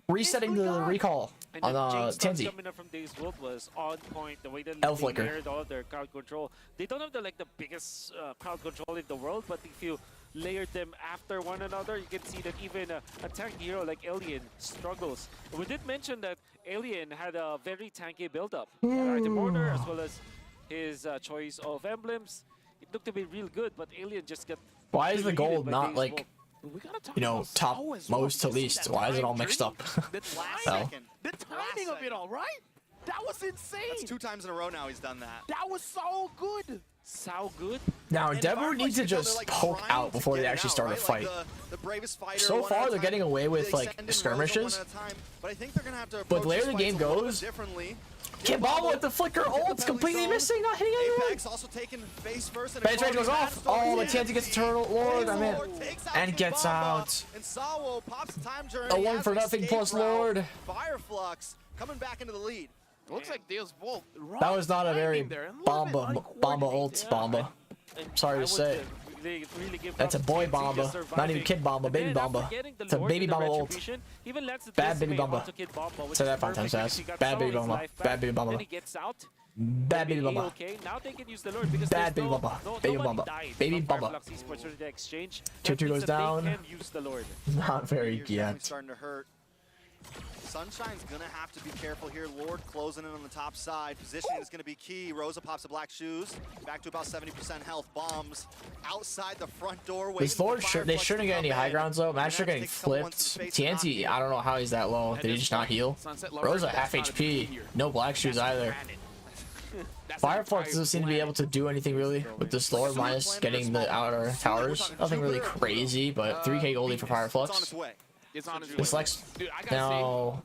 Resetting the recall on TNT. Coming up from Days World was on point. The way that L they flicker. layered all of their crowd control. They don't have the biggest crowd control in the world, but if you layered them after one another, you can see that even a tank hero like Alien struggles. We did mention that Alien had a very tanky build-up. Item order as well as his choice of emblems. It looked to be real good, but Alien just got... Why is the gold not Days like, World. you know, top most to least? Why is it all mixed up? The timing of it all, right? That was insane. That's 2 times in a row now he's done that. That was so good. So good. Now Endeavor needs to just poke out before they actually start a fight. So far they're getting away with like skirmishes, but the later the game goes, Kid Bomb with the flicker ult's completely missing, not hitting anything. Base range goes off. Oh, but Tianzi gets Eternal Lord, I mean, and gets out. A 1-for-0 plus Lord. Fireflux coming back into the lead. Looks like Deus Volt. That was not a very Bomba ult Bomba. Sorry to say. That's a boy Bomba, not even Kid Bomba, baby Bomba. It's a baby Bomba ult. Bad baby Bomba. Say that 5 times fast. Bad baby Bomba. Bad baby Bomba. Bad baby Bomba. Bad baby Bomba. Baby Bomba. Baby Bomba. Tier 2 goes down. Not very yet. Sunshine's gonna have to be careful here. Lord closing in on the top side. Positioning is gonna be key. Rosa pops the black shoes. Back to about 70% health. Bombs outside the front door. This Lord, they shouldn't get any high grounds though. Magister getting flipped. TNT, I don't know how he's that low. Did he just not heal? Rosa half HP. No black shoes either. Fireflux doesn't seem to be able to do anything really with this Lord minus getting the outer towers. Nothing really crazy, but 3K goldie for Fireflux. This Lex, no.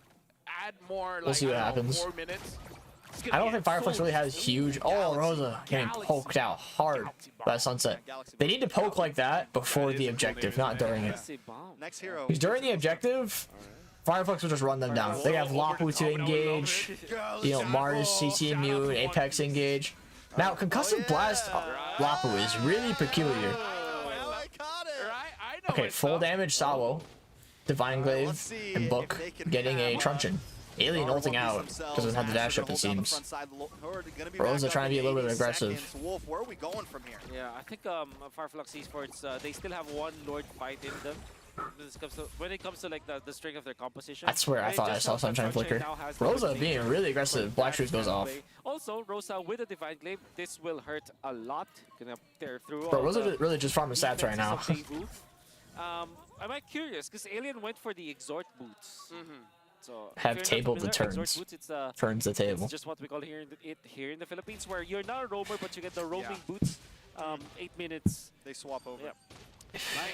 We'll see what happens. I don't think Fireflux really has huge. Oh, Rosa getting poked out hard by Sunset. They need to poke like that before the objective, not during it. Because during the objective, Fireflux will just run them down. They have Lapu to engage, you know, Mars, CC immune, Apex engage. Now, Concussive Blast Lapu is really peculiar. Okay, full damage Sawo. Divine Glaive and Book getting a truncheon Alien ulting out. Doesn't have the dash up, it seems. Rosa trying to be a little bit aggressive. Wolf, where are we going from here? Yeah, I think Fireflux Esports, they still have one Lord fight in them. When it comes to like the strength of their composition. I swear, I thought I saw Sunshine flicker. Rosa being really aggressive. Black Shoes goes off. Also, Rosa with a Divine Glaive, this will hurt a lot. Gonna tear through. Bro, Rosa really just farming stats right now. I'm curious because Alien went for the Exhort boots. So have table the turns. Turns the table. It's just what we call here in the Philippines, where you're not a roamer, but you get the roaming boots. 8 minutes. They swap over. Yep.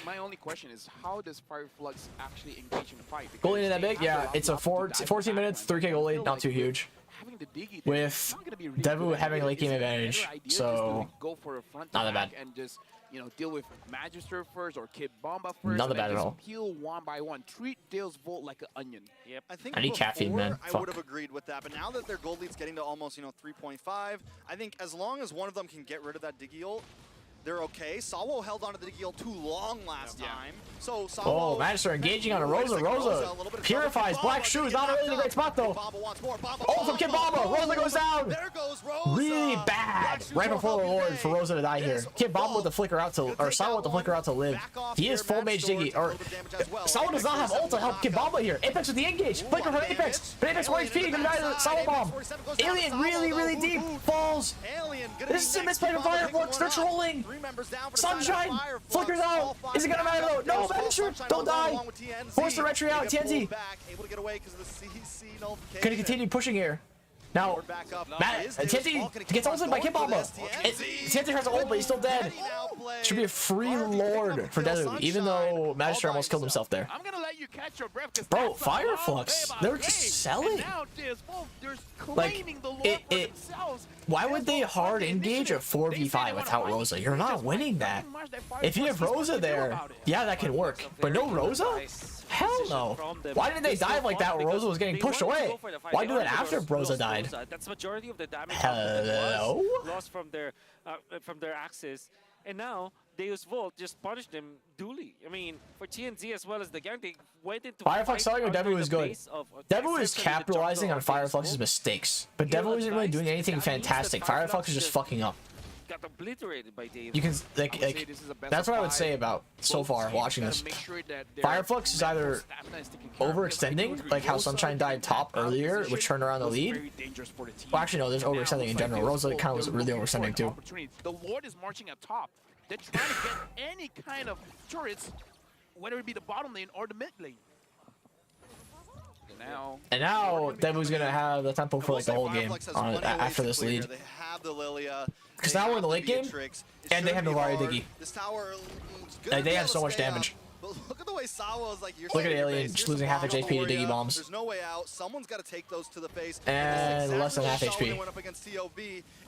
My only question is, how does Fireflux actually engage in the fight? Goal lead that big? Yeah, it's a 14 minutes, 3K goal lead, not too huge. With Devu having a late game advantage, so not that bad. And just, you know, deal with Magister first or Kid Bomba first. Not that bad at all. Peel one by one. Treat Deus Volt like an onion. Yep. I think I need caffeine, man. I would have agreed with that, but now that their gold lead's getting to almost, 3.5, I think as long as one of them can get rid of that Diggy ult, they're okay. Sawo held onto the Diggy ult too long last time. So Sawo... Oh, Magister engaging on a Rosa. Rosa purifies Black Shoes. Not a really great spot, though. Oh, from Kid Bomba. Rosa goes down. There goes Rosa. Really bad. Right before the Lord for Rosa to die here. Kid Bomba with the flicker out to... Or Sawo with the flicker out to live. He is full mage Diggy. Or... Sawo does not have ult to help Kid Bomba here. Apex with the engage. Flicker from Apex. But Apex 1 HP. Gonna die to the Sawo bomb. Alien really deep. Falls. This is a misplay from Fireflux. They're trolling. Sunshine flickers out. Is it gonna matter though? No, Magister, don't die. Force the retry out. TNT gonna continue pushing here. Now, TNT gets ulted by Kid Bomba. TNT has an ult, but he's still dead. Should be a free Lord for Dezu, even though Magister almost killed himself there. I'm gonna let you catch your breath. Bro, Fireflux, they're just selling. Like, why would they hard engage a 4v5 without Rosa? You're not winning that. If you have Rosa there, yeah, that can work. But no Rosa? Hell no. Why did they dive like that when Rosa was getting pushed away? Why do that after Rosa died? That's majority of the damage. Hello? Lost from their axis. And now, Deus Volt just punished them duly. I mean, for TNZ as well as the gang, they went into Fireflux selling with Devu is good. Devu is capitalizing on Fireflux's mistakes, but Devu isn't really doing anything fantastic. Fireflux is just fucking up. Got obliterated by Deus. You can like that's what I would say about so far watching this. Fireflux is either overextending, like how Sunshine died top earlier, which turned around the lead. Well, actually no, there's overextending in general. Rosa kind of was really overextending too. The Lord is marching up top. They're trying to get any kind of turrets, whether it be the bottom lane or the mid lane. And now Devu's gonna have the tempo for like the whole game after this lead. They have the Lilia. Because now we're in the late game, and they have Novari Diggy. This tower, they have so much damage. But look at the way Sawa is like. Look at Alien just losing half HP to Diggy bombs. There's no way out. Someone's got to take those to the face. And less than half HP. Went up against TOB,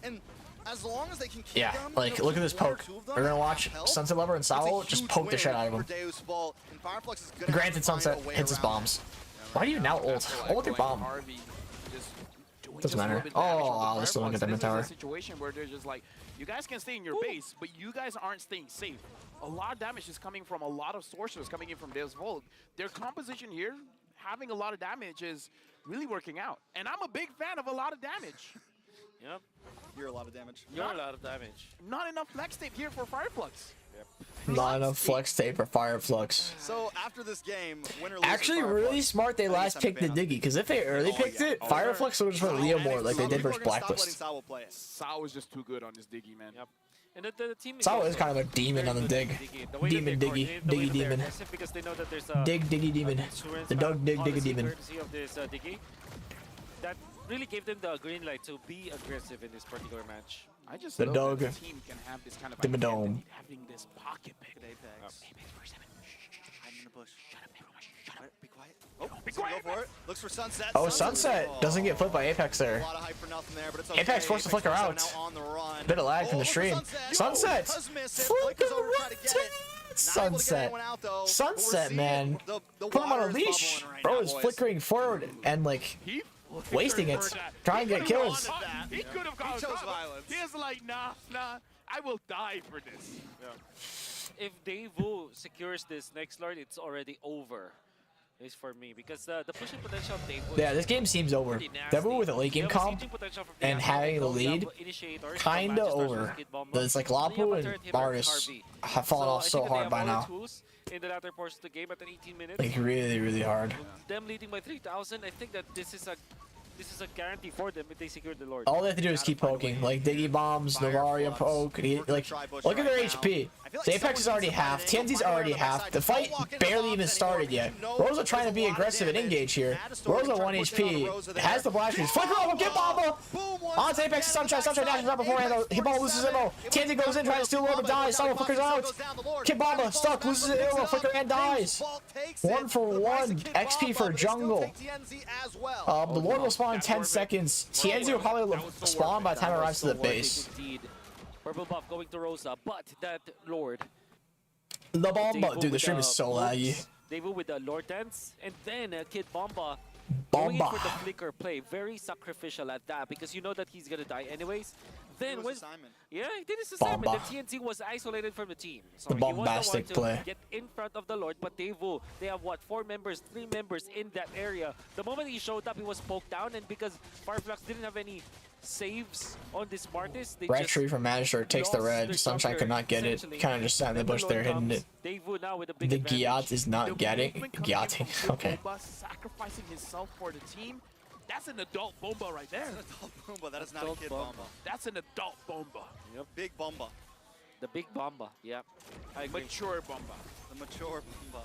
and as long as they can keep them, like look at this poke. We're gonna watch Sunset Lover and Sawa just poke the shit out of him. Granted, Sunset hits his bombs. Why do you now ult? Ult with your bomb. Doesn't matter. Oh, they still don't get that tower. Situation where they're just like, you guys can stay in your base, but you guys aren't staying safe. A lot of damage is coming from a lot of sources coming in from Deus Volt. Their composition here, having a lot of damage, is really working out. And I'm a big fan of a lot of damage. Yep. You're a lot of damage. You're a lot of damage. Not enough flex tape here for Fireflux. Yep. Not enough flex tape for Fireflux. So after this game, winner loses. Actually, really smart they last picked the Diggy, because if they early picked it, Fireflux would have just went Leo more like they did versus Blacklist. Sawa is just too good on this Diggy, man. Yep. And the team Sawa is kind of a demon on the dig. Demon Diggy. Diggy demon. Dig Diggy demon. The dog dig Diggy demon. That really gave them the green light to be aggressive in this particular match. I just the love dog. that the team can have this kind of Dimmadome. having this pocket pick. Apex. Apex for 7. I'm in the bush. Shut up, everyone. Shut up. Be quiet. Oh, be quiet. Go for it. Looks for Sunset. Oh, Sunset doesn't get flipped by Apex there. A lot of hype for nothing there, but it's okay. Apex forced to flicker out. Bit of lag from the stream. Sunset! Flicker Sunset! Sunset, man! Put him on a leash! Bro is flickering forward and like wasting it. Trying to get kills. He could have gone violence. He is like, nah, I will die for this. Yeah. If Devu secures this next Lord, it's already over. is for me because the pushing potential of Daewoo. Yeah, this game seems over. Devu with a late game comp and having the lead, kinda over. It's like Lapu and Marius have fallen off so hard by now. In the latter portion of the game at 18 minutes. Like really hard. Them leading by 3,000, I think that this is a guarantee for them if they secure the Lord. All they have to do is keep poking, like Diggy Bombs, Novaria poke, like, look at their HP. The Apex is already half, TNZ's already half, the fight barely even started yet. Rosa trying to be aggressive and engage here. Rosa 1 HP, has the blasters, flicker over, get Bomba! On to Apex, Sunshine dashes out beforehand, Hitbomba loses ammo, TNZ goes in, trying to steal Orb, dies, Summer flickers out, Kid Bomba stuck, loses ammo, flicker and dies. 1 for 1 XP for jungle. The Lord will spawn in 10 seconds. TNZ will probably spawn by the time it arrives to the base. Purple buff going to Rosa, but that Lord. The Bomba, dude, the stream is so laggy. Daewoo with the Lord dance, and then Kid Bomba going in for the flicker play. Very sacrificial at that because you know that he's gonna die anyways. Then when he did his assignment. The TNZ was isolated from the team. So the bombastic he was the one to play. get in front of the Lord, but Daewoo, they have what, 3 members in that area. The moment he showed up, he was poked down, and because Fireflux didn't have any saves on this Martis, they red just tree from Magister takes the red. Sunshine could not get it. Kind of just sat in the bush there hitting it. Daewoo now with a big The advantage. Giat is not getting. Giating. Okay. Sacrificing himself for the team. That's an adult bomba right there. Adult bomba. That is not a kid bomba. That's an adult bomba. Yep. Big bomba. The big bomba. Yep. I agree. Mature bomba. The mature bomba.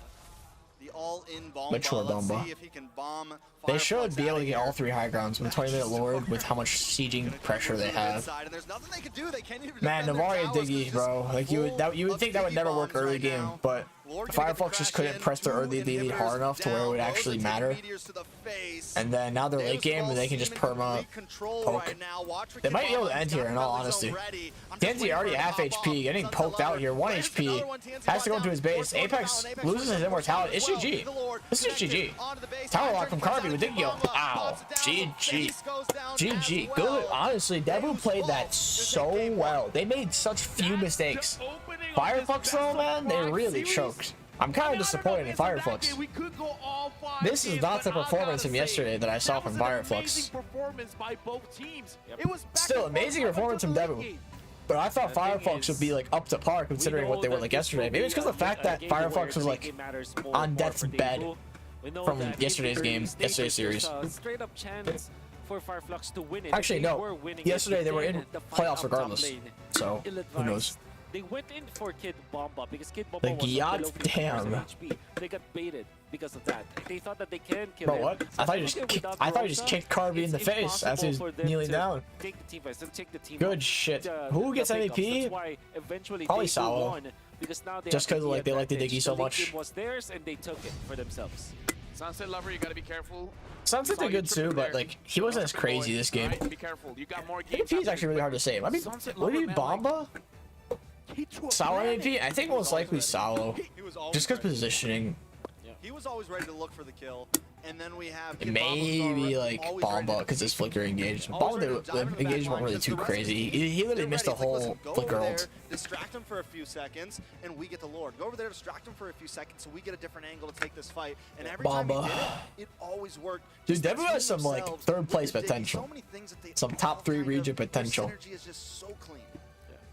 The all-in bomba. Mature Let's bomba. see if he can bomb. They should be able to get all all 3 high grounds with 20-minute Lord with how much sieging pressure they have. Man, Navaria Diggy, bro. Like you would think that would never work early game, but Firefox just couldn't press their early lead hard enough to where it would actually matter. And then now they're late game and they can just perma poke. They might be able to end here in all honesty. Genzi already half HP, getting poked out here, 1 HP. Has to go into his base. Apex loses his immortality. It's GG. This is GG. Tower lock from Carby with Diggy. Ow. GG. GG. Good. Honestly, Devu played that so well. They made such few mistakes. Firefox though, man, they really choked. I'm kind of disappointed in Firefox. This is not the performance from yesterday that I saw from Firefox. Still, amazing performance from Devu. But I thought Firefox would be like up to par considering what they were like yesterday. Maybe it's because of the fact that Firefox was like on death's bed from yesterday's game, yesterday's series. Straight up chance for Fireflux to win it. Actually, no. Yesterday they were in playoffs regardless. So who knows? They went in for Kid Bomba because Kid Bomba was Giat, below 50% damn. HP. They got baited because of that. They thought that they can kill Bro, him. what? I thought you just kicked Carby in the face as he was kneeling down. Take the team first and take the team Good shit. Who gets MVP? That's why eventually Probably they Salo. won, because now they Just have because like they like the Diggy so The much. game was theirs and they took it for themselves. Sunset Lover, you gotta be careful. Sunset's a good too, but like he wasn't as crazy this game. Be careful. You got more games. MVP is actually really hard to save. I mean, would it be Bomba? Salo MVP? I think most likely Salo. Just because positioning. He was always ready to look for the kill, and then we have Maybe like Bomba because his flicker engagement. Bomba, the engagement wasn't really too crazy. He literally missed a whole flicker ult. Distract him for a few seconds, and we get the Lord. Go over there, distract him for a few seconds, so we get a different angle to take this fight. And every time he did it, it always worked. Dude, Devu has some like 3rd place potential. Some top 3 region potential. Synergy is just so clean.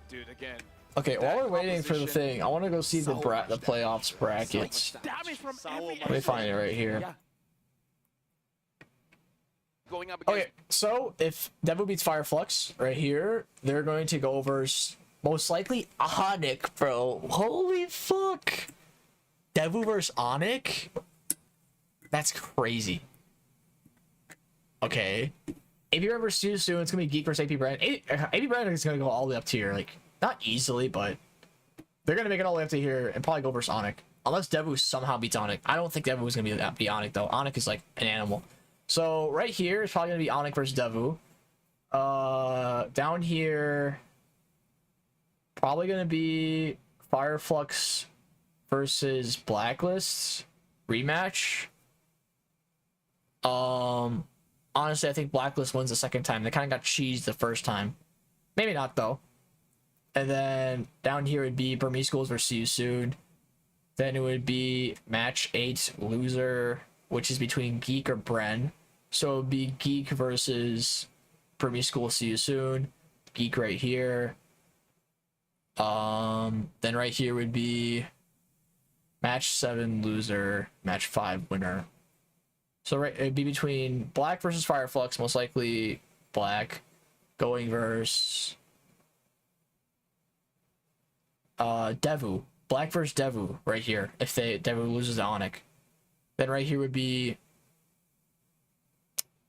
Dude, again. Okay, while we're waiting for the thing, I want to go see the playoffs brackets. Let me find it right here. Going up Okay, so if Devu beats Fireflux right here, they're going to go over most likely Onic, bro. Holy fuck. Devu versus Onic? That's crazy. Okay. AP Brand versus Suzu, it's going to be Geek versus AP Brand. AP Brand is going to go all the way up to here, like, not easily, but they're going to make it all the way up to here and probably go versus Onic. Unless Devu somehow beats Onic. I don't think Devu is going to be Onic, though. Onic is like an animal. So right here is probably going to be Onic versus Devu. Down here, probably going to be Fireflux versus Blacklist. Rematch. Honestly, I think Blacklist wins the second time. They kind of got cheesed the first time. Maybe not, though. And then down here would be Burmese Schools versus See You Soon. Then it would be match 8 loser which is between Geek or Bren. So it would be Geek versus Brimmy School, see you soon. Geek right here. Then right here would be match 7 loser, match 5 winner. So right, it'd be between Black versus Fireflux, most likely Black, going versus Devu. Black versus Devu right here, if Devu loses to Onic. Then right here would be,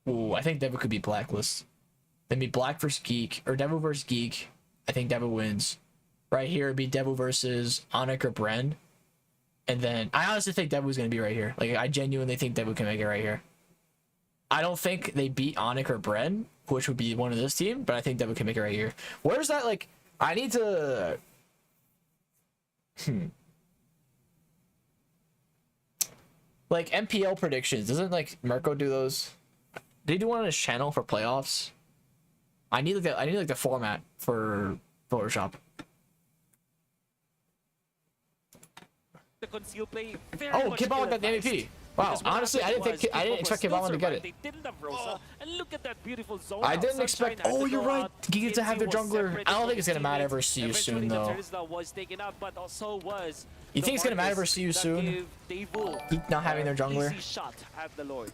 ooh, I think Devu could be Blacklist. Then be Black versus Geek, or Devu versus Geek. I think Devu wins. Right here would be Devu versus Onic or Bren. And then I honestly think Devu's gonna be right here. Like, I genuinely think Devu can make it right here. I don't think they beat Onic or Bren, which would be one of this team, but I think Devu can make it right here. Where's that? Like, I need to. Like MPL predictions. Doesn't like Mirko do those? Did he do one on his channel for playoffs? I need like the format for Photoshop. The conceal play Oh, Kibon got the MVP. Wow, honestly, I didn't expect Kibon to get it. They didn't have Rosa, and look at that beautiful zone. I didn't expect. Oh, you're right. Geek to have their jungler. I don't think it's gonna matter versus See You Soon though. Was taken out, but also was. You think it's gonna matter versus See You Soon? Geek not having their jungler. Shot at the Lord.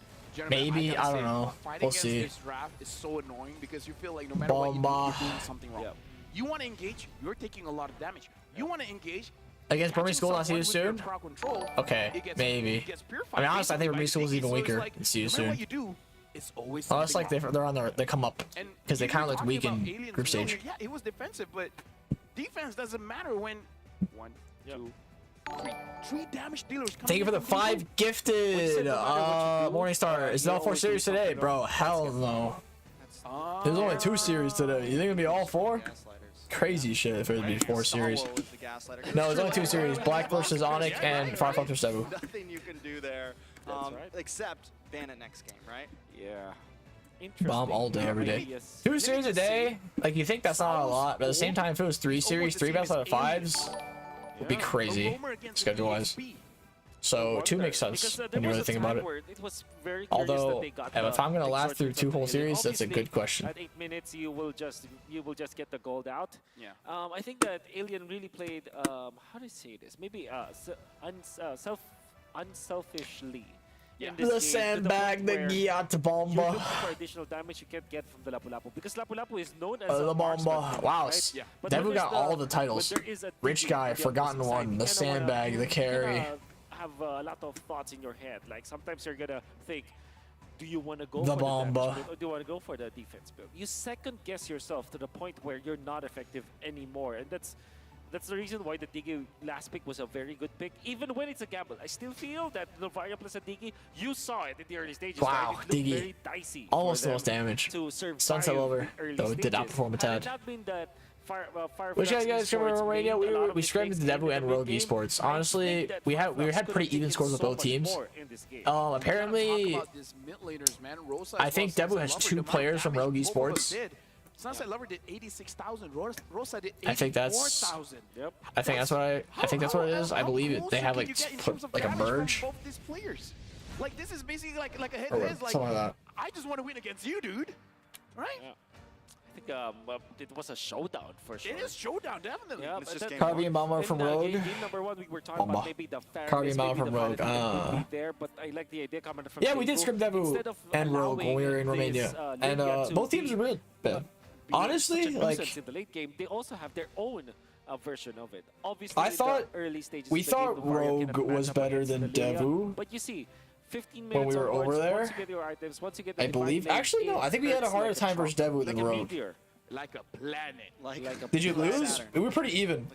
Maybe, I don't know. We'll see. This draft is so annoying because you feel like no matter what you do, you're doing something wrong. You want to engage, you're taking a lot of damage. You want to engage. Against Brimmy School, not See You Soon? Okay, maybe. I mean, honestly, I think Brimmy School is even weaker than See You Soon. Oh, it's like they're on their, they come up because they kind of looked weak in group stage. Yeah, it was defensive, but defense doesn't matter when 1, 2, 3 damage dealers. Thank you for the 5 gifted. Morningstar, is it all 4 series today, bro? Hell no. There's only 2 series today. You think it'll be all 4? Crazy shit if it would be 4 series. No, there's only 2 series. Black versus Onic and Fireflux versus Devu. Nothing you can do there, except ban it next game, right? Yeah. Bomb all day, every day. 2 series a day? Like, you think that's not a lot, but at the same time, if it was 3 series, 3 best out of 5s, would be crazy, schedule-wise. So 2 makes sense when you really think about it. Although, if I'm gonna last through 2 whole series, that's a good question. At 8 minutes, you will just get the gold out. Yeah. I think that Alien really played. How do I say this? Maybe unselfishly. Yeah. The sandbag, the Giat Bomba. You're looking for additional damage you can't get from the Lapu-Lapu because Lapu-Lapu is known as the Bomba. Wow, right? Yeah. Devu got all the titles. Rich guy, forgotten one, the sandbag, the carry. Have a lot of thoughts in your head. Like sometimes you're gonna think, do you want to go the for Bomba, the damage build, or do you want to go for the defense build? You second guess yourself to the point where you're not effective anymore, and that's the reason why the Digi last pick was a very good pick, even when it's a gamble. I still feel that Novaria plus a Digi, you saw it in the early stages. Wow, right? Digi, very dicey almost the most damage. Sunset over, though it did outperform a tad. Not been that Which guys remember radio? We scrimmed the Devu and Rogue Esports. Honestly, we had pretty even scores with both teams. Apparently, I think Devu has 2 players from Rogue Esports. Sunset Lover did 86,000. Rosa did 84,000. I think that's what it is. I believe it. They have like a merge. Like this is basically like a head-to-head. Like, something like that. I just want to win against you, dude. Right? Yeah. I think it was a showdown for sure. It is showdown, definitely. Yeah, it's just Carvey and Bomber from Rogue. Game number 1, we were talking about maybe the Carvey and Bomber from Rogue. There, but I like the idea coming from. Yeah, we did scrim Devu and Rogue when we were in Romania, and both teams are really bad. Honestly, like in the late game, they also have their own version of it. Obviously, I thought early stages we thought Rogue was better than Devu. But you see, 15 minutes when we were over there, once you get your items, once you get the I believe. Actually, no. I think we had a harder time versus Devu than Rogue. Like a planet. Like a Did you lose? We were pretty even.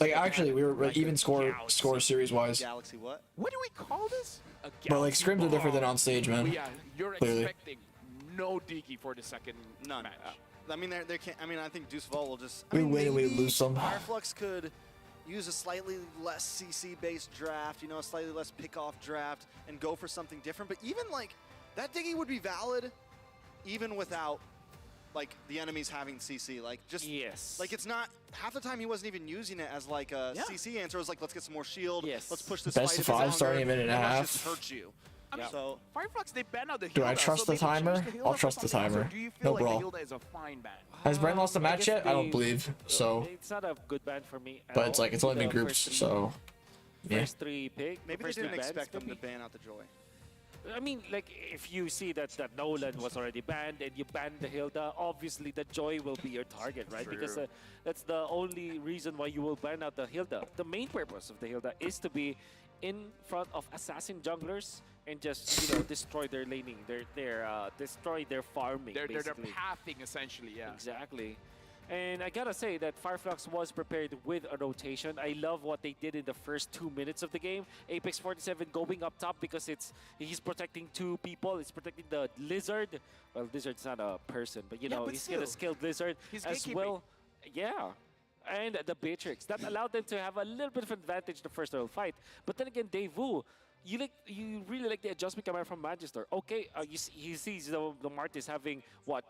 Like actually, we were even score series wise. Galaxy what? What do we call this? But like scrims are different than on stage, man. Yeah, you're Clearly. expecting no Digi for the second match. I mean, there can't. I mean, I think Deuce Vault will just. We win and we lose some. Fireflux could use a slightly less CC-based draft, a slightly less pick-off draft, and go for something different. But even like that Digi would be valid, even without like the enemies having CC. Like just like it's not half the time he wasn't even using it as like a CC answer. It was like let's get some more shield. Let's push this best fight of 5 starting a minute and a half. Just hurt you. I mean, So FwydChickn, they ban out the Hilda. Do I trust so the maybe change timer? Hilda I'll for trust the something else, or timer. Do you feel No like brawl. the Hilda is a fine ban? Has Brent lost a I match guess yet? I don't they- believe so. It's not a good ban for me at But it's all. like it's only been The groups, first three- so yeah. First 3 pick. maybe they first three didn't bans, expect them to maybe. ban out the Joy. I mean, like, if you see that Nolan was already banned and you ban the Hilda, obviously the Joy will be your target, right? Because True. that's the only reason why you will ban out the Hilda. The main purpose of the Hilda is to be in front of assassin junglers and just, you know, destroy their laning, destroy their farming, They're basically. pathing, essentially, yeah. Exactly. And I gotta say that FwydChickn was prepared with a rotation. I love what they did in the first 2 minutes of the game. Apex 47 going up top because he's protecting 2 people. He's protecting the lizard. Well, lizard's not a person, but you Yeah, know, but he's got a still. skilled lizard He's as gatekeeping. well. Yeah. And the Beatrix. That allowed them to have a little bit of advantage the first round fight. But then again, Daewoo, you really like the adjustment coming from Manchester. Okay, he sees the Martis having what,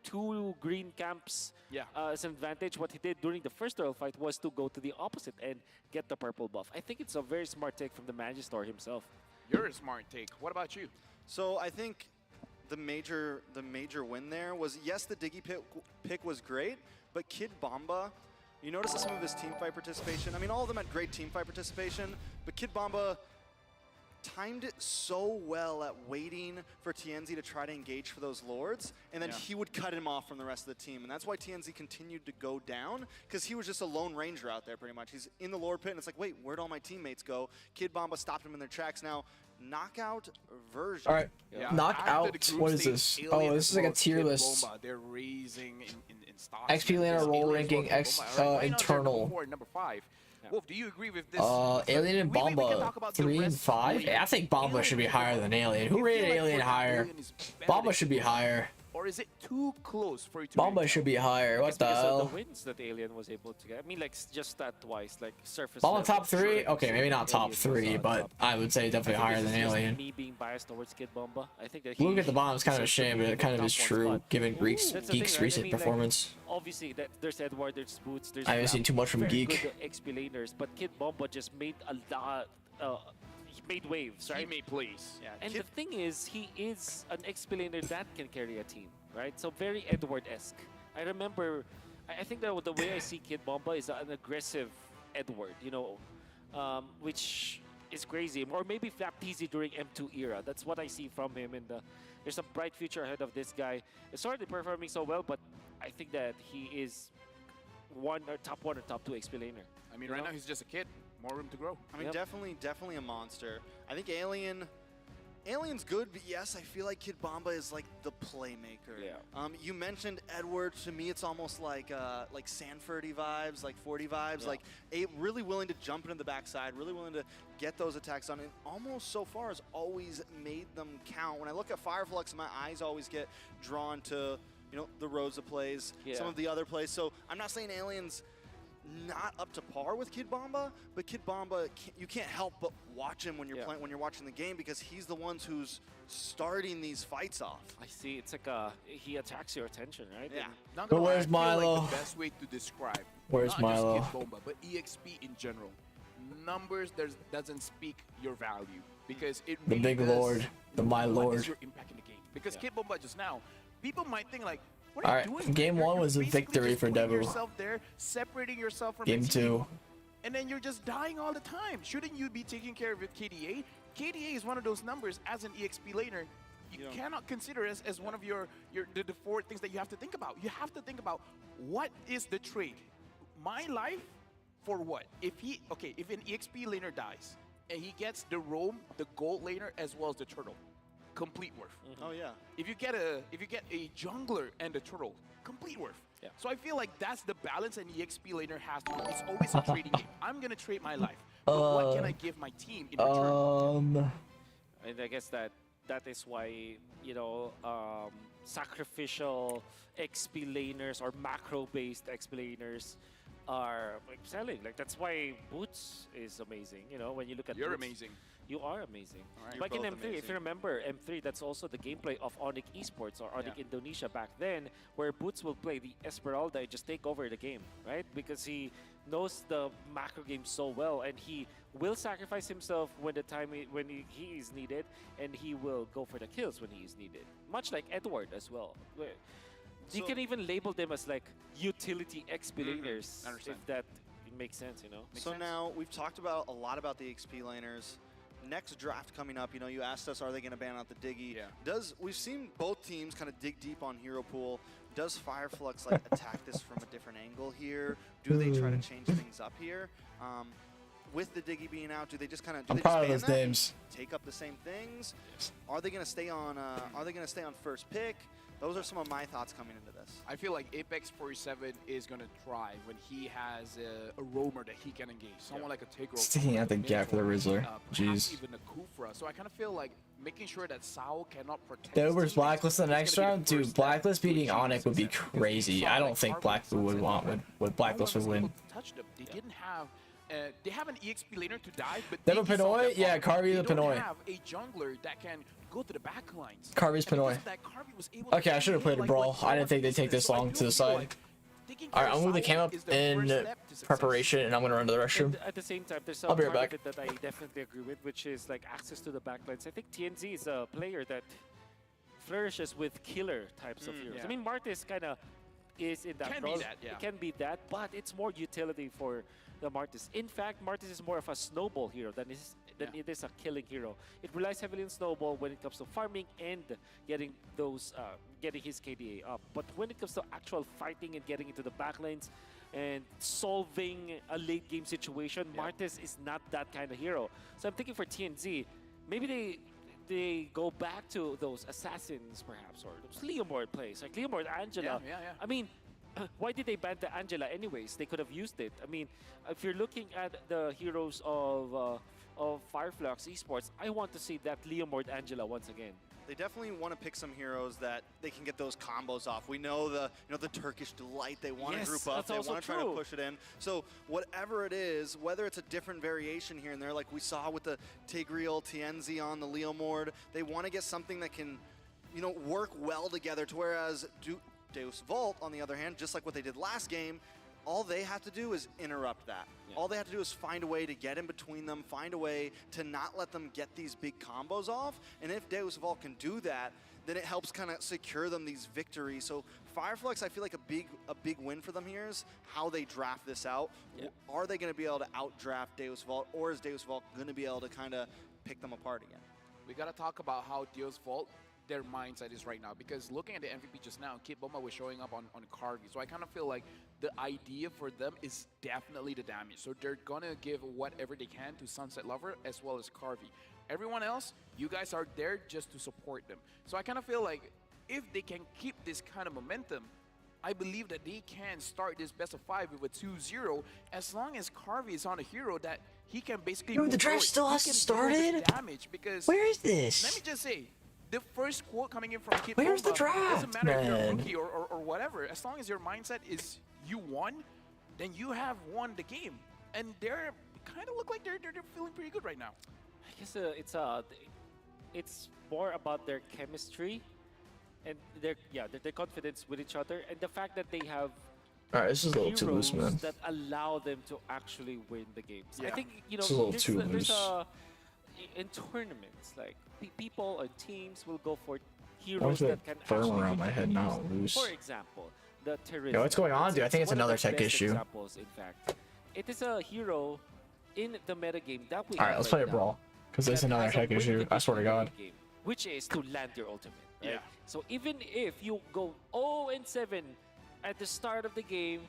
two green camps as an advantage. What he did during the first royal fight was to go to the opposite and get the purple buff. I think it's a very smart take from the Magister himself. You're a smart take. What about you? So I think the major win there was, yes, the Diggy pick was great, but Kid Bomba, you notice some of his team fight participation. I mean, all of them had great team fight participation, but Kid Bomba timed it so well at waiting for TNZ to try to engage for those lords, and then he would cut him off from the rest of the team. And that's why TNZ continued to go down, because he was just a lone ranger out there pretty much. He's in the lord pit, and it's like, wait, where'd all my teammates go? Kid Bomba stopped him in their tracks. Now, knockout version. All right, Yeah. knockout. After the group What is stage, this? Alien Oh, this as is like a well as tier Kid list. Bomba, they're raising in stocks. XP man. laner This role Alien as well ranking as X Bomba. Right now, they're internal. number 4 and number 5. Wolf, do you agree with this? Alien and We can Bomba, talk about the 3 and rest 5. later. Yeah, I think Bomba Alien should be and higher Bomba. than Alien. You Who feel rated like Alien for higher? Alien is better Bomba than should be Alien? higher. Or is it too close for you to Bomba really should tell? be higher. What It's the because of hell? the wins that Alien was able to get. I mean, like, just stat-wise, like, surface Bomba level. top 3? Sure, Okay, maybe not top Alien was 3, on but top. I would say I definitely think higher this than is just Alien. me being biased towards Kid Bomba. I think that Luke at the bottom is kind of a deserves to shame, be but it kind of top is one true, spot. given That's the thing, Geek's right? recent I mean, like, performance. obviously, there's Edward, there's Boots, there's I haven't seen too much from very Geek. good XP laners, but Kid Bomba just made a lot. He made waves, right? He made plays. Yeah, And Kid the thing is, he is an XP laner that can carry a team, right? So very Edward-esque. I remember, I think that the way I see Kid Bomba is an aggressive Edward, you know, which is crazy. Or maybe Flap TZ during M2 era. That's what I see from him. And there's a bright future ahead of this guy. It's already performing so well, but I think that he is top 1 or top 2 XP laner. I mean, right now he's just a kid. More room to grow. I mean, Yep. definitely a monster. I think Alien's good, but yes, I feel like Kid Bomba is like the playmaker. Yeah. You mentioned Edward. To me, it's almost like Sanfordy vibes, like 40 vibes, Yeah. like really willing to jump into the backside, really willing to get those attacks on, and almost so far has always made them count. When I look at FwydChickn, my eyes always get drawn to, you know, the Rosa plays, some of the other plays. So I'm not saying Alien's not up to par with Kid Bomba, but Kid Bomba, you can't help but watch him when you're playing, when you're watching the game, because he's the ones who's starting these fights off. I see. It's like he attracts your attention, right? Yeah. And Not But gonna lie, where's I feel Milo? Like the best way to describe Where's not Milo? just Kid Bomba, but EXP in general. Numbers doesn't speak your value, because it The really big does. lord, the my What lord. is your impact in the game? Because Kid Bomba just now, people might think like, what All are right, you doing? game You're- 1 you're was a basically victory just for putting Devu. yourself there, separating yourself from Game the team, 2. and then you're just dying all the time. Shouldn't you be taking care of your KDA? KDA is one of those numbers as an EXP laner. You cannot consider as one of the 4 things that you have to think about. You have to think about, what is the trade? My life for what? If an EXP laner dies and he gets the roam, the gold laner, as well as the turtle, complete worth. Oh yeah. If you get a jungler and a turtle, complete worth. Yeah. So I feel like that's the balance an EXP laner has to do. It's always a trading game. I'm gonna trade my life, but what can I give my team in return? And I guess that is why, you know, sacrificial XP laners or macro-based XP laners are like selling. Like, that's why Boots is amazing. You know, when you look at You're Boots, amazing. You are amazing. You're Like in both M3, if amazing. you remember, M3, that's also the gameplay of Onic Esports or Onic Indonesia back then, where Boots will play the Esmeralda and just take over the game, right? Because he knows the macro game so well, and he will sacrifice himself when he is needed, and he will go for the kills when he is needed. Much like Edward as well. You can even label them as like utility XP laners, if that makes sense, you know? So now we've talked about a lot about the XP laners. Next draft coming up, you know, you asked us, are they going to ban out the Diggy? Yeah. We've seen both teams kind of dig deep on Hero Pool. Does Fireflux like attack this from a different angle here? Do they try to change things up here? With the Diggy being out, do they just kind of proud of those names. Take up the same things? Are they going to stay on? Are they going to stay on first pick? Those are some of my thoughts coming into this. I feel like Apex 47 is going to thrive when he has a roamer that he can engage. Someone like a Tigro. Sticking out the gap for the Rizzler. Jeez. Jeez. Even a Kufra. So I kind of feel like making sure that Sao cannot protect. Dover's Blacklist in the next round? Dude, Blacklist beating Onic would be crazy. I don't think Blacklist would Blacklist would win. Touch them. They didn't have. They have an EXP laner to dive, but They have a Pinoy? Yeah, Carvey the Pinoy. They have a jungler that can go to the back lines. Carvey's Pinoy. Okay, I should have played a Brawl. I didn't think they'd take this long to the side. Alright, I'm moving the cam up in preparation, and I'm going to run to the restroom. And at the same time, there's I'll a be part right of back. it that I definitely agree with, which is like access to the backlines. I think TNZ is a player that flourishes with killer types of heroes. I mean, Martis kind of is in that role. It can be that, but it's more utility for the Martis. In fact, Martis is more of a snowball hero than it is a killing hero. It relies heavily on snowball when it comes to farming and getting those getting his KDA up. But when it comes to actual fighting and getting into the backlines and solving a late game situation, Martis is not that kind of hero. So I'm thinking for TNZ, maybe they go back to those assassins perhaps, or those Leomord plays like Leomord Angela. I mean, why did they ban the Angela anyways? They could have used it. I mean, if you're looking at the heroes of Fireflux Esports, I want to see that Leomord Angela once again. They definitely want to pick some heroes that they can get those combos off. We know the Turkish delight. They want to group up. They want to try to push it in. So whatever it is, whether it's a different variation here and there, like we saw with the Tigreal, Tienzi on the Leomord, they want to get something that can, you know, work well together. To whereas Deus Vult, on the other hand, just like what they did last game, all they have to do is interrupt that. All they have to do is find a way to get in between them, find a way to not let them get these big combos off. And if Deus Vult can do that, then it helps kind of secure them these victories. So Fireflux, I feel like a big win for them here is how they draft this out. Are they going to be able to outdraft Deus Vult, or is Deus Vult going to be able to kind of pick them apart again? We got to talk about how Deus Vult, their mindset is right now, because looking at the MVP just now, Kid Bomba was showing up on Carvey, so I kind of feel like the idea for them is definitely the damage. So they're gonna give whatever they can to Sunset Lover as well as Carvey. Everyone else, you guys are there just to support them. So I kind of feel like if they can keep this kind of momentum, I believe that they can start this best of 5 with a 2-0 as long as Carvey is on a hero that he can basically. Dude, the draft still hasn't started? Damage, because where is this? Let me just say, the first quote coming in from Kid Where's Bomba, the draft, doesn't matter if you're a man? rookie or whatever. As long as your mindset is you won, then you have won the game. And they're kind of look like they're feeling pretty good right now. I guess it's more about their chemistry and their confidence with each other, and the fact that they have Alright, this is a little too loose, man. that allow them to actually win the games. I think, you know, It's a little too loose. In tournaments, like people and teams will go for Why heroes is that that can firm actually around my win head, the not game. loose? For example, the Terrorism. Yo, what's going on, dude? I think it's one of another the tech best issue. Examples, in fact. It is a hero in the metagame that we Alright, have let's play a now Brawl, because there's that another has a tech win issue. I swear to condition in God. the game, which is to land your ultimate. Right? Yeah. So even if you go 0-7 at the start of the game,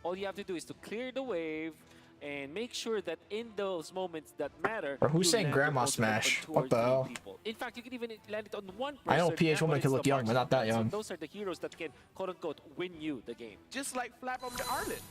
all you have to do is to clear the wave and make sure that in those moments that matter. Bro, who's you saying land your Grandma ultimate Smash? on 2 What or the 3 hell? people. In fact, you can even land it on one person. I know PH and woman what can is look the young, but not that marksman. young. So those are the heroes that can, quote unquote, win you the game. Just like Flap on the Arlet.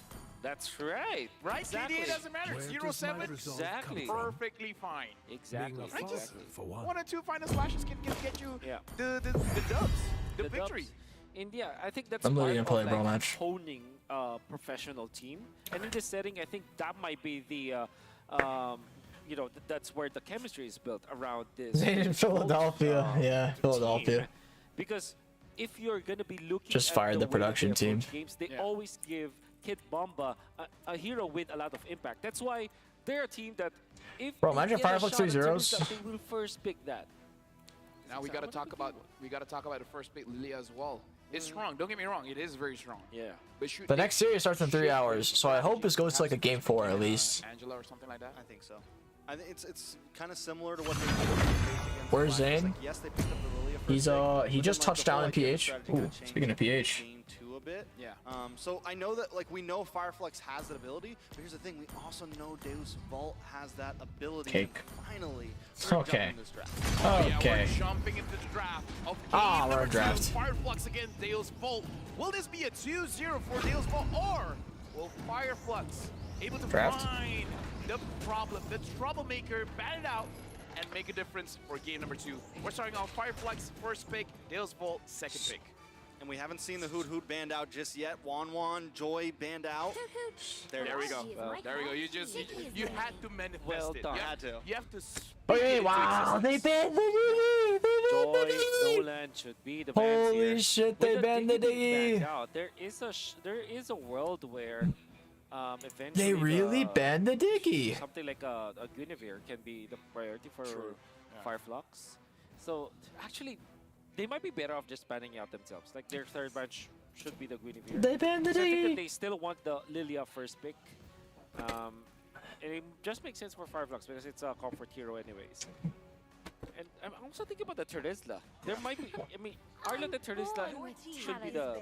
That's right. Right? Exactly. KDA doesn't matter. 0-7, Exactly. perfectly fine. Exactly. Right? Just Exactly. 1 or 2 final slashes can get you Yeah. the dubs, the victory. Dubs. And yeah, I think that's I'm part literally of gonna play a like, Brawl match. honing a professional team. And in this setting, I think that might be the you know, that's where the chemistry is built around this. In Philadelphia, yeah, Philadelphia. Team. Because if you're gonna be looking Just at fired the way production they approach team. games, they always give Kid Bomba a hero with a lot of impact. That's why they're a team that if Bro, they imagine get a Fireflux shot at 3-0s. Terizla, they will first pick that. Now we gotta talk about the first pick Lilia as well. It's strong. Don't get me wrong. It is very strong. Yeah. But should The next series starts in 3 hours, so I hope this goes to like a game 4 at least. Angela or something like that. I think so. I think it's kind of similar to what they did against Where's Flyers. Zane? Like, yes, they picked up the Lilia first He's pick, he but just then, like, touched the down whole in idea PH. strategy kinda Ooh, changed speaking of PH. game 2 a bit. Yeah. So I know that like we know Fireflux has that ability, but here's the thing: we also know Deus Vault has that ability. Cake. And finally, we're Okay. jumping this draft. Yeah, Okay. we're jumping into the draft of game Ah, we're number in draft. 2, Fireflux against Deus Vault. Will this be a 2-0 for Deus Vault, or will Fireflux able to Draft. find the problem, the troublemaker, bat it out, and make a difference for game number 2? We're starting off Fireflux first pick, Deus Vault second pick. And we haven't seen the Hoot Hoot band out just yet. Wan Joy band out. There we go. There we go. You had to manifest Well it. done. You Had to. You have to speak Oh it yeah, into wow, they existence. banned the Diggy! They banned Joy, the Diggy! Nolan should be the bans Holy here. shit, With they banned the being banned Diggy! out, there is a world where eventually They really the- banned the Diggy! something like a Guinevere can be the priority for Fireflux. So actually, they might be better off just banning out themselves. Like their third bench should be the Guinevere. They banned the I think that Diggy! they still want the Lilia first pick. And it just makes sense for Fireflux because it's a comfort hero anyways. And I'm also thinking about the Terizla. There might be, I mean, Arlen and Terizla should be the...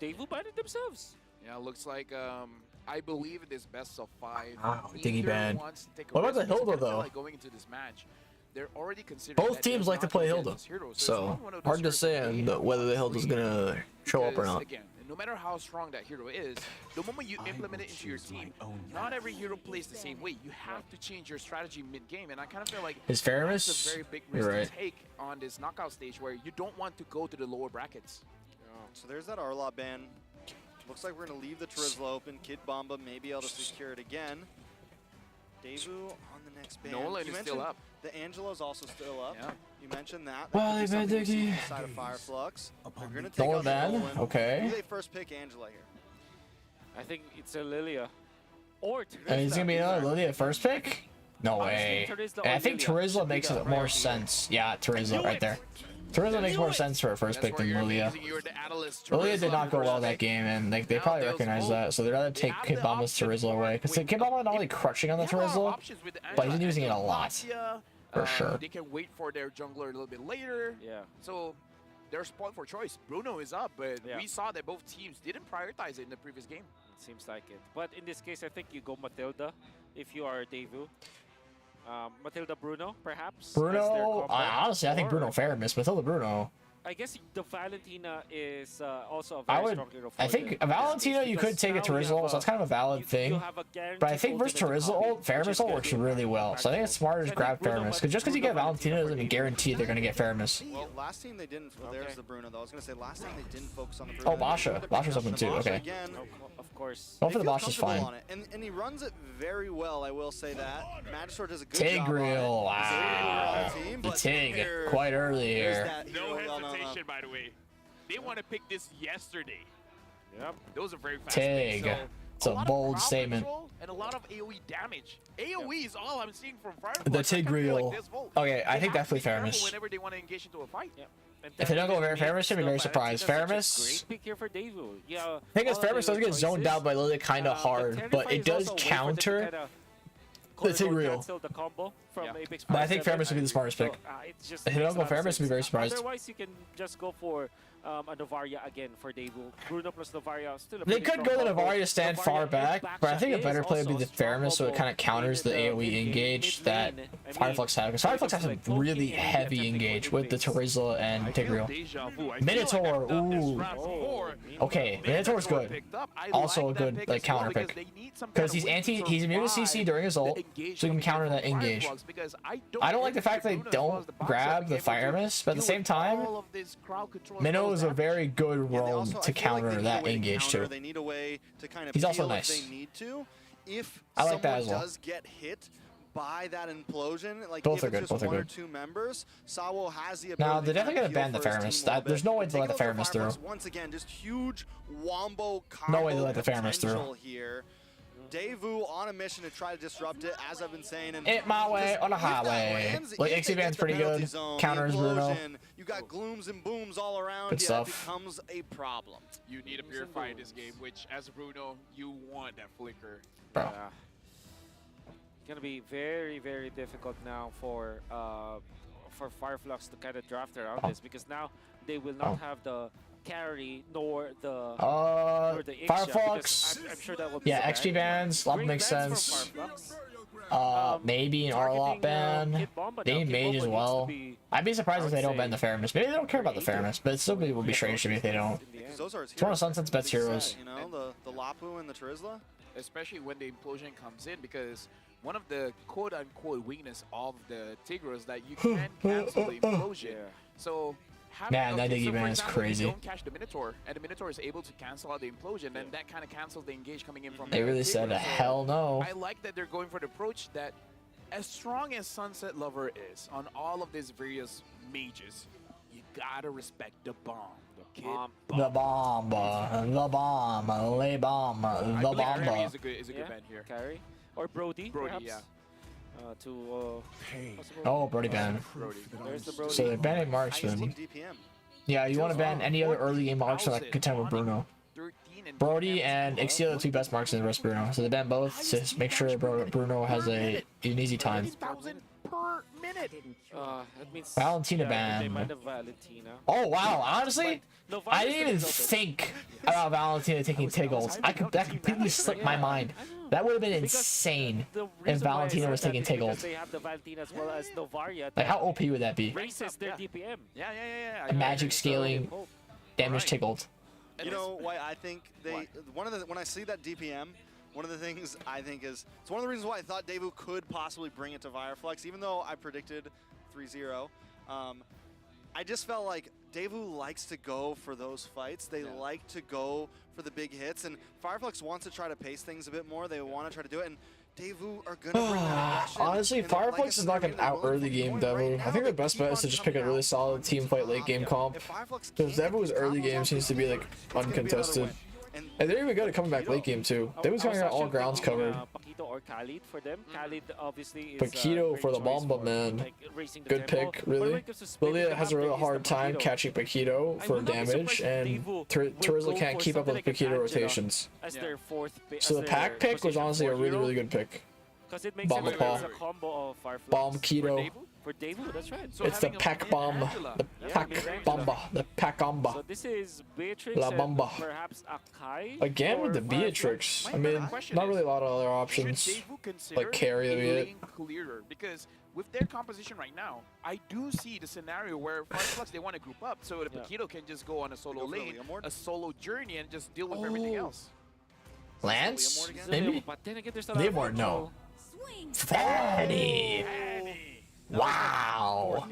Daewoo banned it themselves. Yeah, looks like I believe it is best of 5. Wow, Neither Diggy banned. wants to take a What about risk, the because Hilda, I feel though? like going into this match, they're already considering Both that teams they're like to not play gonna Hilda, get this hero, it's so not one of those hard to heroes say that on they whether the have Hilda's to gonna show up or because, not. Again, no matter how strong that hero is, the moment you implement it into your team, not every hero plays the same way. You have to change your strategy mid-game, and I kind of feel like Is that's a Faramis? very big You're risk right. to take on this knockout stage where you don't want to go to the lower brackets. So there's that Arlot ban. Looks like we're going to leave the Terizla open. Kid Bomba may be able to secure it again. Daewoo on the next ban. Nolan You is still mentioned up. The Angela's also still up. Yeah. You mentioned that. Well, That could be they banned something we see Diggy. inside of Fireflux. They're going to take Nolan out ban? Nolan. Okay. Do they first pick Angela here? I think it's a Lilia. Or Terizla. And he's gonna be another Lilia first pick? No Honestly, way. Terizla And I or think Lilia Terizla should be makes the more priority. sense. Yeah, Terizla right there. Terizla makes more sense for a first That's pick where than you're Lilia. amazing. You're the Analyst Lilia did Terizla not go first well that pick. game, and like they Now probably they'll recognize vote. that, so they'd rather They take have Kid the Bomba's option Terizla for away. Because wait, Kid Bomba not only crushing on the They have a lot of Terizla, options with but he's Angela. using it a Angela lot. Mafia, For sure. They can wait for their jungler a little bit later. Yeah. So there's spawned for choice. Bruno is up, but Yeah. we saw that both teams didn't prioritize it in the previous game. It seems like it. But in this case, I think you go Matilda if you are Daewoo. Matilda Bruno, perhaps. as their Bruno, combo. honestly, I think Or Bruno Faramis, Matilda Bruno. I guess the Valentina is also a I very would, strong hero for I think them. Valentina you Because could take a now you Terizla, have so that's kind of a valid you thing. have a But I think versus guaranteed Terizla ultimate ult, copy, which Faramis is ult gonna works be really well. So I think it's smarter to So I grab think Bruno Faramis. Because just because you get Bruno Valentina doesn't mean guarantee they're going to get Faramis. Well, last team they didn't. Well, Okay. there's the Bruno, though. I was going to say last time they didn't focus on the Bruno. Oh, Basha. Basha's open too, Basha okay. Again, Of course. Going they for the feel boss is comfortable fine. on it. And he runs it very well, I will say that. Magister does a good job on it. Tigreal, He's able to run wow. the team, The but Tig, there- quite early there's here. that No hero- hesitation, by the way. They want to pick this yesterday. Yep. Those are very fast. Tig. picks, It's a lot of bold crowd statement. control and a lot of AoE damage. AoE is all I'm seeing from Fireflux. The I kinda feel Tigreal. this Volt, Okay, I they think have to be definitely careful Faramis. whenever they want to engage into a fight. Yep. And If they don't go that very makes Faramis, I'd be the very surprised. Valentina's such a Faramis- Great pick here for Daewoo. Yeah. Thing is, all of Faramis does the get zoned choices. out by Lilia kind of The hard, but Terrify it is does also a way for them to counter. kinda the Tigreal. cancel the combo from Yeah. Apex But I think 5-7. Faramis would be the smartest pick. It's just If they don't makes go a lot of Faramis, I'd be sense. very surprised. Otherwise, you can just go for a Novaria again for Daewoo. Bruno plus Novaria still a They pretty could strong go the combo. Navaria stand Novaria far and back, but I think a Baksha better is play would be also the a strong Faramis, so it combo kind of counters the in AoE mid-game, engage that mid-lane. I mean, Fireflux has. Because Fireflux has a like really poking and heavy attempting engage for with the base. Terizla and I feel Tigreal. deja vu. I feel Minotaur, like I've done this ooh. draft before. Okay, Minotaur's good. Picked up. I Also like a that good pick like as well counter because pick. they need some Because kind of way to he's immune to CC survive during his ult, the engage so he can coming in counter from that engage. Fireflux, because I I don't like the think fact that they Bruno, as well as don't Baksha, grab the being able to Faramis, but at the deal same with time, all of this crowd control as Minnow well is as a very good Yeah, they roam also- I to feel like they counter need a that way to engage counter. too. They need a way to kind of He's also peel if nice. they need to. if I like someone that as well. does get hit by that implosion, like Both if are it's good, just both are one or good. two members, Sawo has the ability. No, they're to definitely kind gonna of ban the heal for his Faramis. team a little There's no way bit. to let the Taking out Faramis through. Fireflux, once again, just huge wombo combo No way to let the Faramis through. potential here. Daewoo on a mission to try to disrupt it, as I've been saying. And It my way just on a if that highway. lands, Like, if they XP get Band's the pretty penalty good. zone, the Counters Bruno. implosion, you got glooms and booms all around. Good Yeah, stuff. it becomes a problem. You need to purify in this game, which as Bruno, you want that flicker. Bro. Yeah. It's gonna be very, very difficult now for Fireflux to kind of draft around this, because now they will not have the carry nor the Ixia, Fireflux. because I'm sure that will be Yeah, banned. XP bans. Love Great makes bans from sense. Fireflux. Maybe an Arlot ban. Kid Bomba They now. need Kid Mage Bomba as needs to well. be, I'd be surprised I if they would don't ban the say, Faramis. Maybe they don't care about the Faramis, but it still would be strange to me if they don't. in the end. Those are his It's one of heroes. Sunset's best heroes. You know, the Lapu and the Trizla. Especially when the implosion comes in, because one of the quote-unquote weakness of the Tigro is that you can cancel the implosion. Yeah. So Man, that Diggy for ban is example, crazy. You don't catch the Minotaur, and the Minotaur is able to cancel out the implosion, and that kind of cancels the engage coming in from They the really Tigro. said So hell no. I like that they're going for the approach that, as strong as Sunset Lover is on all of these various mages, you gotta respect the bomb. The kid The bomb, the bomb, lay bomb, I the believe Carry bomb. is a good band here. Carry or Brody, Brody, perhaps? yeah. Possible. Oh, Brody ban. Brody. There's the Brody. So they're banning Highest team marksman. DPM. Yeah, you want to ban any other early game marksman that contend with Bruno. 13 and Brody and Ixia are the two best marksmen in the rest of Bruno. So they ban both to just make sure Bruno has an easy time. 1,000 per minute. That means Valentina They ban. might have Valentina. Oh wow, honestly, No, I didn't even Valentina think about Valentina taking Tiggles. That completely slipped my mind. That would have been insane The if reason why I Valentina said was that taking is because Tiggles. They have the Valentina as well as Novaria. Like, how OP would that be? raises their DPM. Yeah. Magic scaling, damage tickled. You know why I think they when I see that DPM, one of the things I think is it's one of the reasons why I thought Daewoo could possibly bring it to Fireflux, even though I predicted 3-0. I just felt like Daewoo likes to go for those fights. They like to go for the big hits, and Fireflux wants to try to pace things a bit more. They want to try to do it, and Daewoo are gonna bring that aggression. Honestly, And like I Fireflux is said, not they're going to out willing early to game point Devu. right I now. think the They best keep bet on is to just coming pick a really out solid on team fight late game comp. If Fireflux Because can't Devu's get these early combos game off, seems to be like it's gonna be another uncontested. win. And they're even good at coming back late game too. Devu's coming out all grounds covered. Paquito or Khalid for them. Khalid obviously is Paquito great for the choice Bomba, for, man. like, raising the Good tempo. pick, But when really. it comes to split, Lilia the has a half real pick is hard the time Paquito. catching Paquito I for will not be damage, surprised if and Devu will Turizla go can't for keep up something with like an Paquito Angela rotations. as their fourth pick. So the pack pick was honestly a really, really good pick. Because it makes Bomba it Paw. it's a combo of Fireflux. Bomb Keto. For Daewoo, that's right. So It's the having a pack mid bomb. Angela. The Yeah, pack mid-range bomba. The pack So bomba. this is Beatrix La and Bomba. perhaps Akai. Again with for the Fireflux. Beatrix. My I mean, question not is, really a lot of other Should options. Daewoo consider like carry a them yet? lane clearer? Because with their composition right now, I do see the scenario where Fireflux, they want to group up, so the Paquito can just go on a solo Go for the lane, Leomord? a solo journey, and just deal with everything else. Lance? Leomord again? Maybe? But then again, there's a lot of Leomord, no. Swing. Fanny! Wow!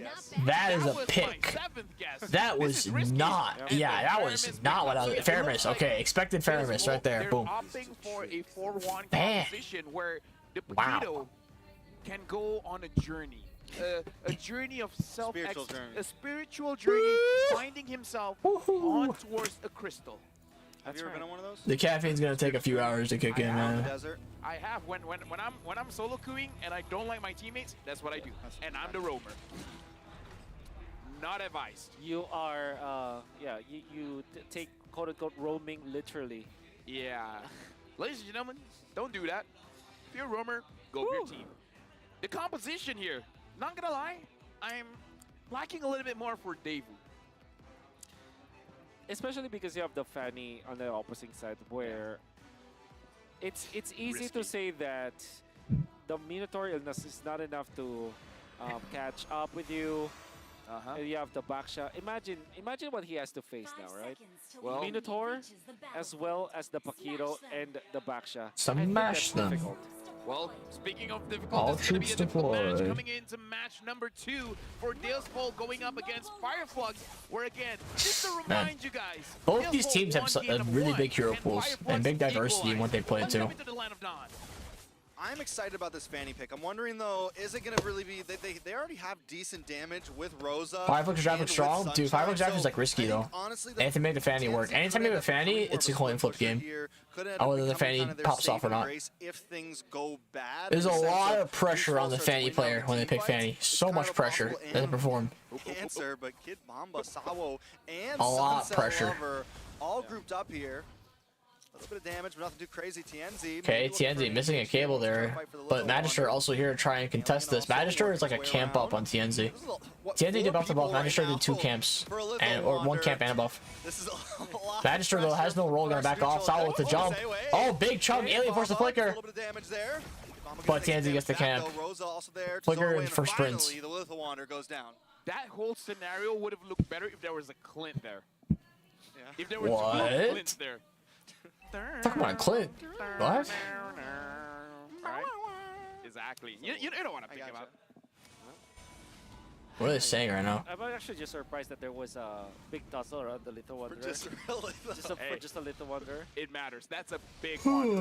That is a was pick. my seventh guess. That This was is risky. not. And Yeah, that was Faramis not what I was. picks up. So it Faramis, looks like okay. Expected Faramis right there. They're Boom. opting for a 4-1 Bam. composition where the Wow. Paquito can go on a journey. A journey of Spiritual journey. a spiritual journey, finding himself on towards a crystal. Have you ever been on one of those? The caffeine's gonna take a few hours to kick in, Out in the man. desert. I have when I'm solo queuing and I don't like my teammates, that's what I do, and I'm the roamer. Not advised. You are, you take quote-unquote roaming literally. Yeah. Ladies and gentlemen, don't do that. If you're a roamer, go for your team. The composition here, not gonna lie, I'm lacking a little bit more for Daewoo. Especially because you have the Fanny on the opposite side, where it's easy Risky. to say that the Minotaur illness is not enough to catch up with you. And you have the Baksha. Imagine what he has to face now, right? Well, Minotaur, as well as the Paquito and the Baksha. Smash them. Difficult. well, speaking of All difficult, it's going to be a troops difficult match deployed. coming into match number 2 for Dalesfall going up against Fireflux, where again, just to remind you guys, Both these Dalesfall teams have won a game number really 1, big hero and pools Fireflux and big diversity in what they play equalized. too. Let's jump into the Land of Dawn. I'm excited about this Fanny pick. I'm wondering though, is it gonna really be? They already have decent damage with Rosa. Fireflux traffic strong, dude. Fireflux traffic is like risky though. Honestly, Anything make the Fanny work. Anytime you have a Fanny, it's a coin flip game. Oh, whether the Fanny pops off or not. If things go bad, There's a lot of pressure on the Fanny player when they pick Fanny. So much pressure. Doesn't perform. Answer, but Kid Mamba, Sawo, and A lot of Sunset pressure. Lover all grouped up here. A little bit of damage, but nothing too crazy. TNZ. Okay, TNZ missing a cable there, but Magister also here to try and contest this. Magister is like a camp up on TNZ. TNZ debuffed the buff. Magister did 2 camps, or 1 camp and a buff. Magister though has no role, gonna back off. Sawa with the jump. Oh, big chunk. Alien force the flicker. But TNZ gets the camp. Flicker and for sprints. That whole scenario would have looked better if there was a Clint there. If there was What? two Clints there. Talk about Clint. What? Right? Exactly. You don't want to pick him up. What are they saying right now? I'm actually just surprised that there was a big tussle around the Little Wonder. Just For a Little Wonder. It matters. That's a big one.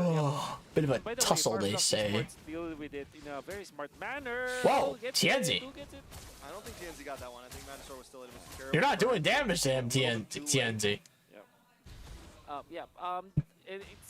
Bit of a By the tussle, way, they Fireflux say. Sports deal with it in a very smart manner. Whoa, Who gets TNZ. it? Who gets it? I don't think TNZ got that one. I think Magister was still able to secure it. You're not doing damage to him, TNZ.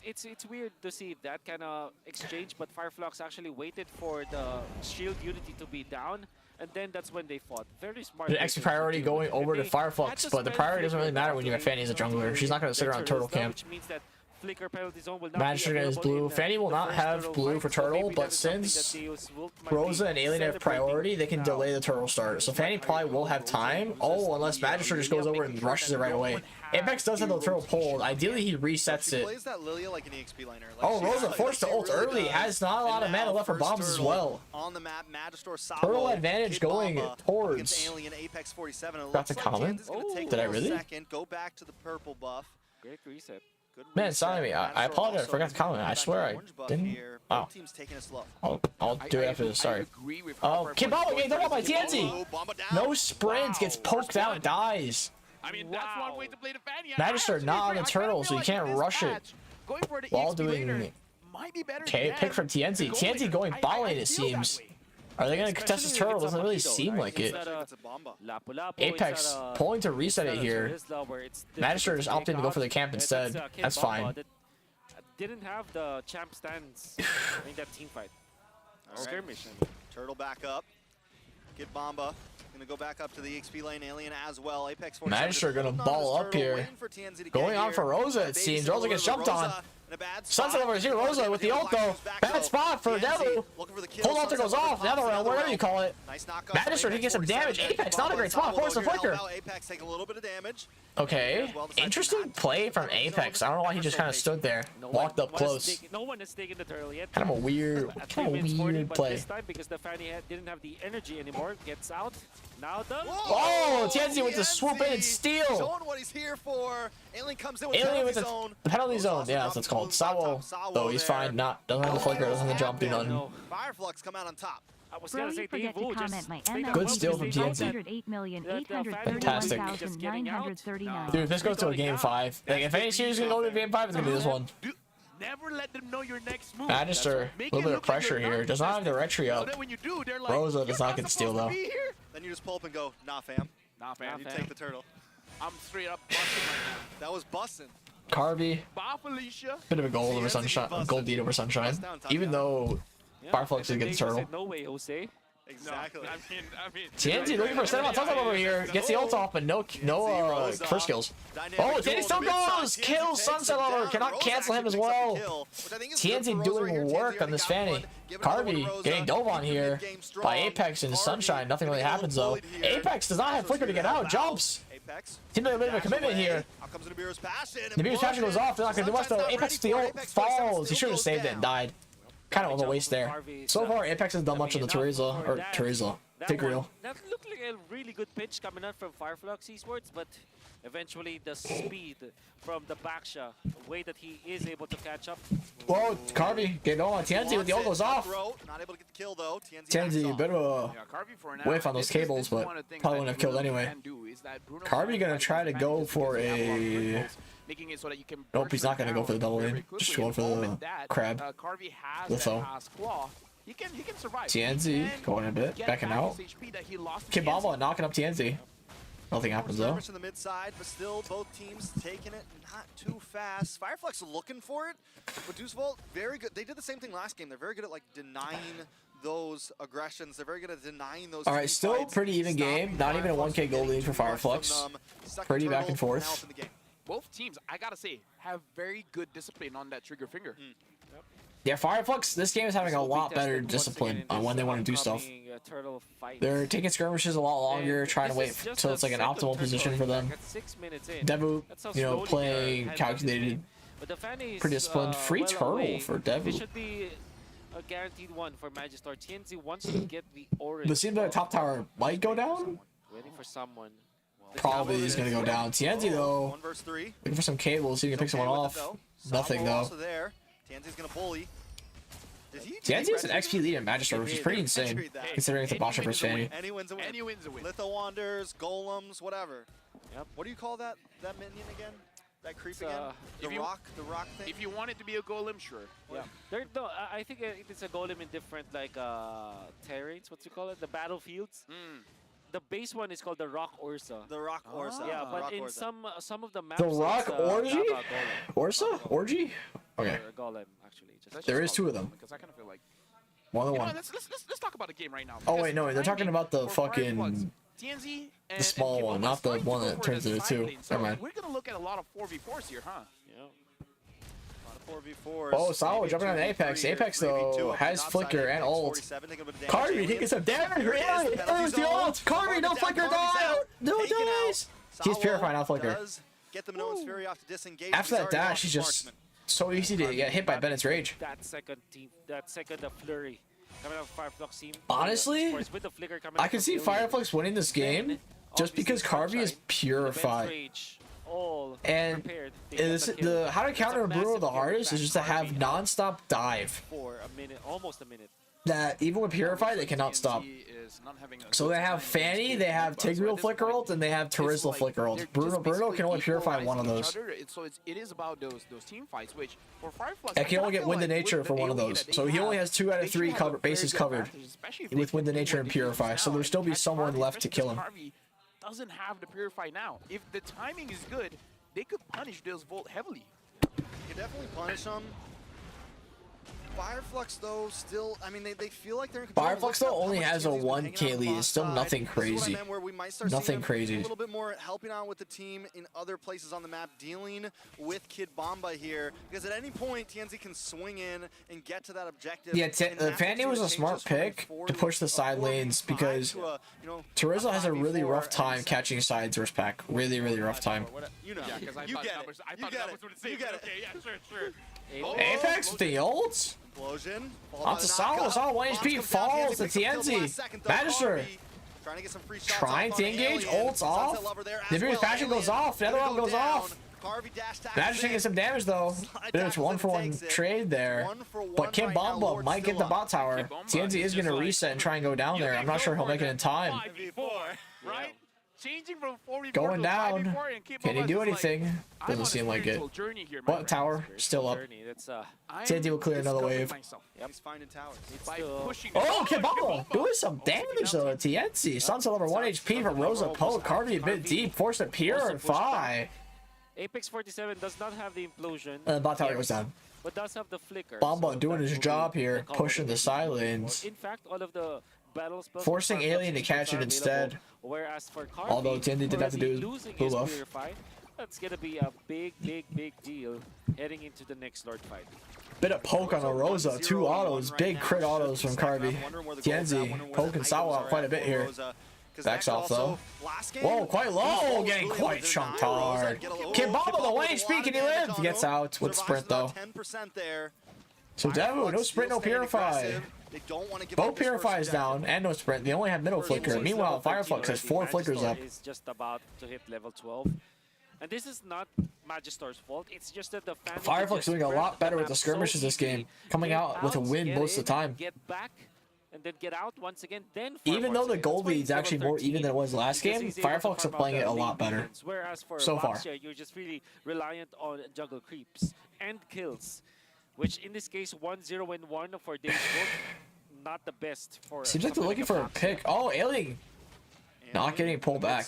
It's weird to see that kind of exchange, but Fireflux actually waited for the shield unity to be down, and then that's when they fought. Very smart. The XP priority going over to Fireflux, but the priority doesn't really matter when you have Fanny as a jungler. She's not going to sit around Turtle Camp. Which means that Flicker penalty zone will not Magister be is blue. Fanny will not have blue for Turtle, but since Rosa and Alien have priority, they can delay the Turtle start. So Fanny probably will have time. Oh, unless Magister just goes over and rushes it right away. Apex does have the Turtle pulled. Ideally, he resets it. Plays that Lilia like an EXP laner. Oh, Rosa forced to ult early. Has not a lot of mana left for bombs as well. On the map, Magister, Turtle advantage going towards. Alien, Apex 47. That's a comment? Did I really? Go back to the purple buff. Great reset. Man, sorry, I apologize. I forgot to comment. I swear I didn't. Oh. I'll do it after this. Sorry. Oh, Kimball getting thrown out by TNZ. No sprints. Gets poked out. Dies. I mean, that's one way to play the Fanny. Magister not on the Turtle, so you can't rush it. While doing. Okay, pick from TNZ. TNZ going bot lane, it seems. Are they going to contest this Turtle? Doesn't really seem like it. Apex pulling to reset it here. Magister just opted to go for the camp instead. That's fine. Didn't have the champ stands in that team fight. Skirmish. Turtle back up. Get Bomba. Gonna go back up to the EXP lane. Alien as well. Apex 47. Magister gonna ball up here. Going on for Rosa, it seems. Rosa gets jumped on. Sunset over here. Rosa with the ult though. Bad spot for Devil. Hold altar goes off. Nether realm, whatever you call it. Magister, he gets some damage. Apex, not a great spot. Force the flicker. Apex take a little bit of damage. Okay. Interesting play from Apex. I don't know why he just kind of stood there. Walked up close. No one has taken the turtle yet. Kind of a weird play. This time because the Fanny didn't have the energy anymore. Gets out. Now done. Oh, TNZ with the swoop in and steal. Showing what he's here for. Alien comes in with the penalty zone. Yeah, that's what it's called. Sawo, though he's fine. Doesn't have the flicker, doesn't have the jump, do nothing. Fireflux come out on top. I was Bro, gonna say you forget to comment my ML. Good steal from TNZ. Dude, if this goes to a game 5, like if any series is gonna go to a game 5, it's gonna be this one. Never let them know your next move. Magister, a little bit of pressure here. Does not have the retry up. Rosa does not get steal though. Then you just pull up and go, nah fam. Nah fam. You take the turtle. I'm straight up busting right now. That was busting. Carby, bit of a gold over Sunshine, gold deed over Sunshine. Even though Fireflux did get the turtle. No way, Jose. Exactly. No, I mean, TNZ looking for a cinema tussle over here. Gets the ult off, but no first kills. Oh, TNZ still goes! Kills Sunset Lover. Cannot cancel him as well. TNZ doing work on this Fanny. Carby getting dove on here by Apex and Sunshine. Nothing really happens though. Apex does not have flicker to get out. Jumps. Seems like a bit of a commitment here. Nibiru's passion goes off. They're not going to do much though. Apex the ult falls. He should have saved it and died. Kind of a waste there. So far, Apex has done much of the Teresa, or Teresa, Take real. That looked like a really good pitch coming out from FwydChickn Esports, but eventually the speed from the backsha, the way that he is able to catch up. Whoa, Carby getting on TNZ with the ult goes off. Not able to get the kill though. TNZ, bit of a whiff on those cables, but probably wouldn't have killed anyway. Carby gonna try to go for a. Nope, he's not gonna go for the double lane. Just going for the crab. Litho. He can survive. TNZ going a bit, backing out. Kibamba knocking up TNZ. Nothing happens though. To the mid side, but still both teams taking it not too fast. FwydChickn looking for it, but Deucevolt very good. They did the same thing last game. They're very good at like denying those aggressions. They're very good at denying those. All right, still pretty even game. Not even a 1K gold lead for FwydChickn. Pretty back and forth. Both teams, I gotta say, have very good discipline on that trigger finger. Yeah, FwydChickn, this game is having a lot better discipline on when they want to do stuff. They're taking skirmishes a lot longer, trying to wait till it's like an optimal position for them. Devu, you know, playing calculated, pretty disciplined. Free turtle for Devu. It should be a guaranteed one for Magistar. TNZ wants to get the orange. It seems like top tower might go down. Waiting for someone. Probably is going to go down. TNZ though, 1 versus 3. looking for some cables, see if he can pick someone off. Nothing though. TNZ's gonna bully. TNZ has an XP lead in Magister, which is pretty insane, considering it's a botcher versus Fanny. Any wins a win. Litho Wanders, Golems, whatever. Yep. What do you call that minion again? That creep again? The rock thing? If you want it to be a golem, sure. Yeah. No, I think it's a golem in different like terrains. What do you call it? The battlefields. The base one is called the Rock Ursa. The Rock Ursa. Yeah, but Rock in Ursa. some of the maps. The Rock Orgy? Golem. Ursa? Orgy? Okay. Or a golem, actually. There is 2 of them. Because I kind of feel like. One of the You know, one. let's talk about the game right now. Oh wait, no, they're talking about the fucking TNZ the small one, not the one that turns into 2. Never mind. We're gonna look at a lot of 4v4s here, huh? Yeah. A lot of 4v4s. Oh, Sawa jumping on Apex. Apex though has flicker and ult. Carby taking some damage. Really? There's the ult. Carby, no flicker, die! No dies. He's purifying, not flicker. After that dash, he's just so easy to get hit by Bennett's rage. That second flurry coming out of FwydChickn team. Honestly, with the flicker coming I can see FwydChickn winning this game just because Carby is purified. And how to counter Bruno the hardest is just to have non-stop dive. For a minute, almost a minute. That even with Purify, they cannot stop. So they have Fanny, they have Tigreal Flicker ult, and they have Terizla Flicker ult. Bruno can only purify one of those. So it is about those team fights, which for FwydChickn, I can only get Wind of Nature for one of those. So he only has 2 out of 3 bases covered with Wind of Nature and Purify. So there'll still be someone left to kill him. Doesn't have the Purify now. If the timing is good, they could punish this Volt heavily. You can definitely punish them. FwydChickn though, still, I mean, they feel like they're in control. FwydChickn though only has a 1K lead. It's still nothing crazy. Nothing crazy. A little bit more helping out with the team in other places on the map, dealing with Kid Bomba here, because at any point TNZ can swing in and get to that objective. Yeah, Fanny was a smart pick to push the side lanes because Terizla has a really rough time catching sides versus pack. Really rough time. You know, I you get it. You get it. Okay, yeah, sure. Apex with the ult. Explosion. Onto Sawa, 1 HP falls to TNZ. Magister trying to engage, ults off. The Beer's passion goes off, the other one goes off. Magister gets some damage though. There's 1-for-1 trade there. But Kim Bomba might get the bot tower. TNZ is going to reset and try and go down there. I'm not sure he'll make it in time. Right? Changing from 4v4 going down. to 5v4 and Can he do anything? Doesn't seem like it. But tower still up. TNT will clear another wave. He's finding towers. Oh, Kibamba doing some damage though to TNT. Sunset over 1 HP from Rosa Poe. Carby a bit deep, forced to purify. Apex 47 does not have the implosion. Bot tower goes down. But does have the flicker. Bomba doing his job here, pushing the side lanes. In fact, all of the battles forcing Alien to catch it instead. Whereas for Carby, although TNT did have to do blue buff. That's gonna be a big deal heading into the next Lord fight. Bit of poke on the Rosa, 2 autos, big crit autos from Carby. TNZ poking Sawa out quite a bit here. Backs off though. Whoa, quite low, getting quite chunked hard. Kibamba the 1 HP, can he live? Gets out with sprint though. So Devu, no sprint, no purify. They don't want to give Both up this first Purify is objective. down and no sprint. They only have middle flicker. Meanwhile, Fireflux has 4 flickers up. Is just about to hit level 12. And this is not Magister's fault. It's just that the Fireflux doing a lot better with the skirmishes this game, coming out with a win most of the time. Get back and then get out once again. Then even though the gold lead's actually more even than it was last game, Fireflux are playing it a lot better. Whereas for so far, you're just really reliant on jungle creeps and kills, which in this case 1-0 and 1 for Dave's book, not the best for. Seems like they're looking for a pick. Oh, Alien. Not getting pulled back.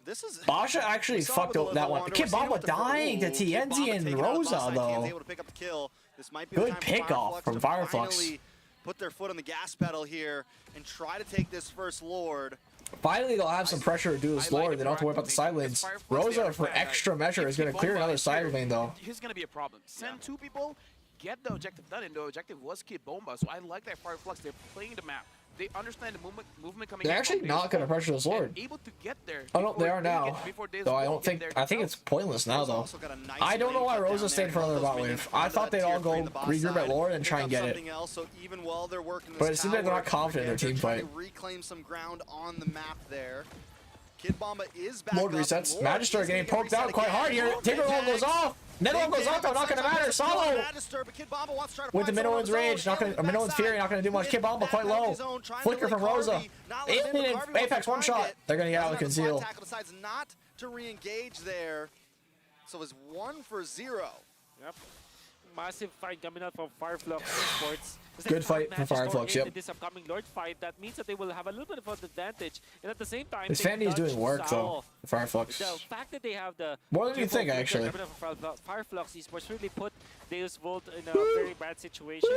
This is Basha actually fucked up that one. Kid Bomba dying to TNZ and Rosa though. Good pickoff from Fireflux. Put their foot on the gas pedal here and try to take this first Lord. Finally, they'll have some pressure to do this Lord. They don't have to worry about the side lanes. Rosa, for extra measure, is going to clear another side lane though. Here's going to be a problem. Send 2 people, get the objective done, and the objective was Kid Bomba. So I like that Fireflux. They're playing the map. They understand the movement coming. They're actually not going to pressure this Lord. Able to get there. Oh no, they are now. Though I don't think. I think it's pointless now though. I don't know why Rosa stayed for another bot wave. I thought they'd all go regroup at Lord and try and get it. But it seems like they're not confident in their team fight. Reclaim some ground on the map there. Kid Bomba is back. Lord resets. Magister getting poked out quite hard here. Taker roll goes off. Nether goes off though, not gonna matter. Solo with the Minoan's rage, not gonna Minoan's fury, not gonna do much. Kid Bomba quite low. Flicker from Rosa. Alien and Apex one shot. They're gonna get out with conceal. Decides not to re-engage there, so it's 1 for 0. Yep. Massive fight coming out from Fireflux Esports. Good fight from Fireflux, yep. In this upcoming Lord fight, that means that they will have a little bit of an advantage, and at the same time, this Fanny is doing work though. Fireflux. The fact that they have the more than you think actually. Fireflux Esports really put Deus Volt in a very bad situation.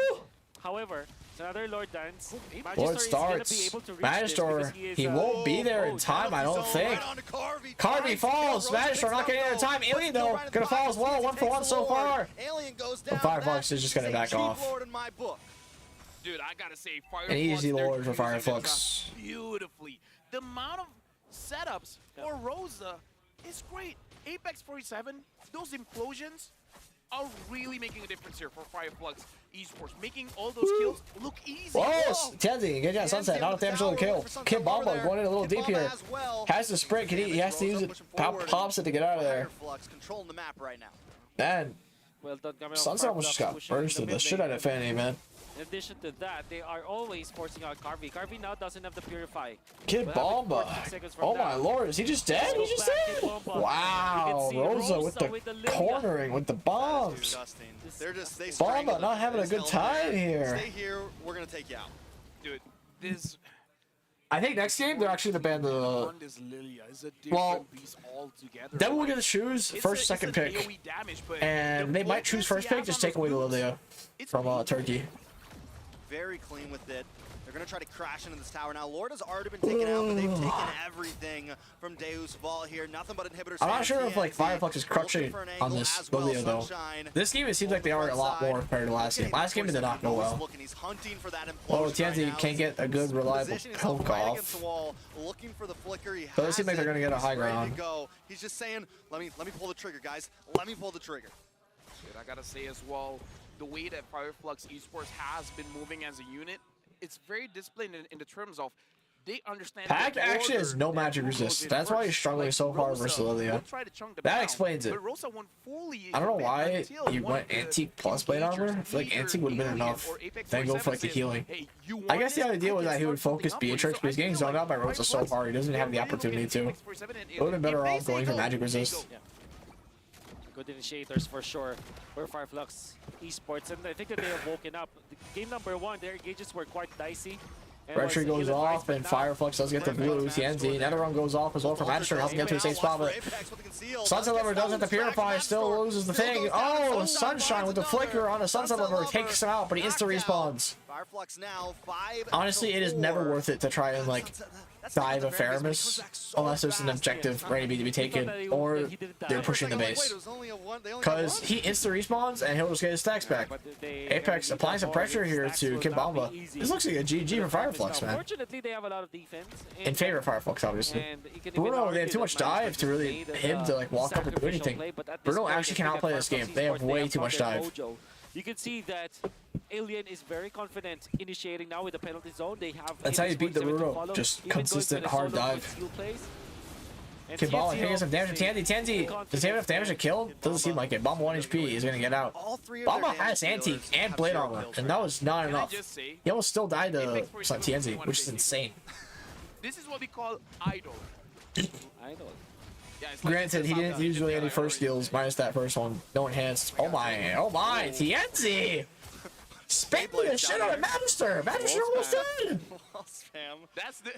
However, it's another Lord dance. Lord starts. Magister, he won't be there in time, I don't think. Carvey falls. Magister not getting there in time. Alien though, gonna fall as well. 1 for 1 so far. But Fireflux is just gonna back off. Dude, I gotta say, Fireflux, an easy Lord for Fireflux. Beautifully. The amount of setups for Rosa is great. Apex 47, those implosions are really making a difference here for Fireflux Esports, making all those kills look easy. Whoa! Tenzi, get down Sunset, not a damage to the kill. Kid Bomba going in a little deep here. Has to sprint, he has to use it, pops it to get out of there. Controlling the map right now. Man, well done, Sunset almost just got bursted the shit out of Fanny, man. In addition to that, they are always forcing out Carvey. Carvey now doesn't have the Purify. Kid Bomba. Oh my lord, is he just dead? He's just dead? Wow, Rosa with the cornering, with the bombs. Bomba not having a good time here. Stay here, we're gonna take you out. Dude, this... I think next game they're actually gonna ban the. Well, then we're gonna choose first, second pick, and they might choose first pick. Just take away the Lilia from Turkey. Very clean with it. They're gonna try to crash into this tower now. Lord has already been taken out, but they've taken everything from Deus Vault here. Nothing but inhibitors. I'm not sure if like Fireflux is crushing on this Lilia though. This game it seems like they are a lot more compared to last game. Last game it did not go well. Oh, Tianzi can't get a good reliable poke off. But it seems like they're gonna get a high ground. He's just saying, let me pull the trigger, guys. Let me pull the trigger. Dude, I gotta say as well, the way that Fireflux Esports has been moving as a unit, it's very disciplined in the terms of they understand. Pact actually has no magic resist. That's why he's struggling so hard versus Lilia. That explains it. I don't know why he went Antique plus blade armor. I feel like Antique would have been enough. Then go for like the healing. I guess the idea was that he would focus Beatrix, but he's getting zoned out by Rosa so hard he doesn't have the opportunity to. It would have been better off going for magic resist. Good initiators for sure for Fireflux Esports, and I think that they have woken up. Game number 1, their engages were quite dicey. Red tree goes off, and Fireflux does get the blue. TNZ. Netherrealm goes off as well for Magister, helping get to the same spot, but Sunset Lover does have to Purify, still loses the thing. Oh, Sunshine with the flicker on a Sunset Lover takes him out, but he insta respawns. Honestly, it is never worth it to try and like dive a Faramus unless there's an objective ready to be taken or they're pushing the base. Because he insta respawns and he'll just get his stacks back. Apex applying some pressure here to Kid Bomba. This looks like a GG for Fireflux, man. Fortunately, they have a lot of defense. In favor of Fireflux, obviously. Bruno, they have too much dive to really him to like walk up and do anything. Bruno actually can outplay this game. They have way too much dive. You can see that Alien is very confident initiating now with the penalty zone. They have. That's how you beat the 47 to Rudo. follow, Just even going consistent for the hard solo dive. with skill plays. And Okay, Bomba TNT taking some damage. obviously Tanzi. Does he have enough damage to kill? Doesn't seem like it. Bomba 1 HP. He's gonna get out. All three of Bomba their has damage antique dealers and have blade 0 armor, kills and right that was not Can I enough. just say, He almost still died to Apex Force Tienzi, 21 which is basic. insane. This is what we call idol. Idol. Yeah, it's like Granted, he this didn't is use really how any I first skills, minus that first one. No enhanced. Oh my, Tienzi! Spamming the shit out of Magister! Magister almost dead! Wall spam. That's the.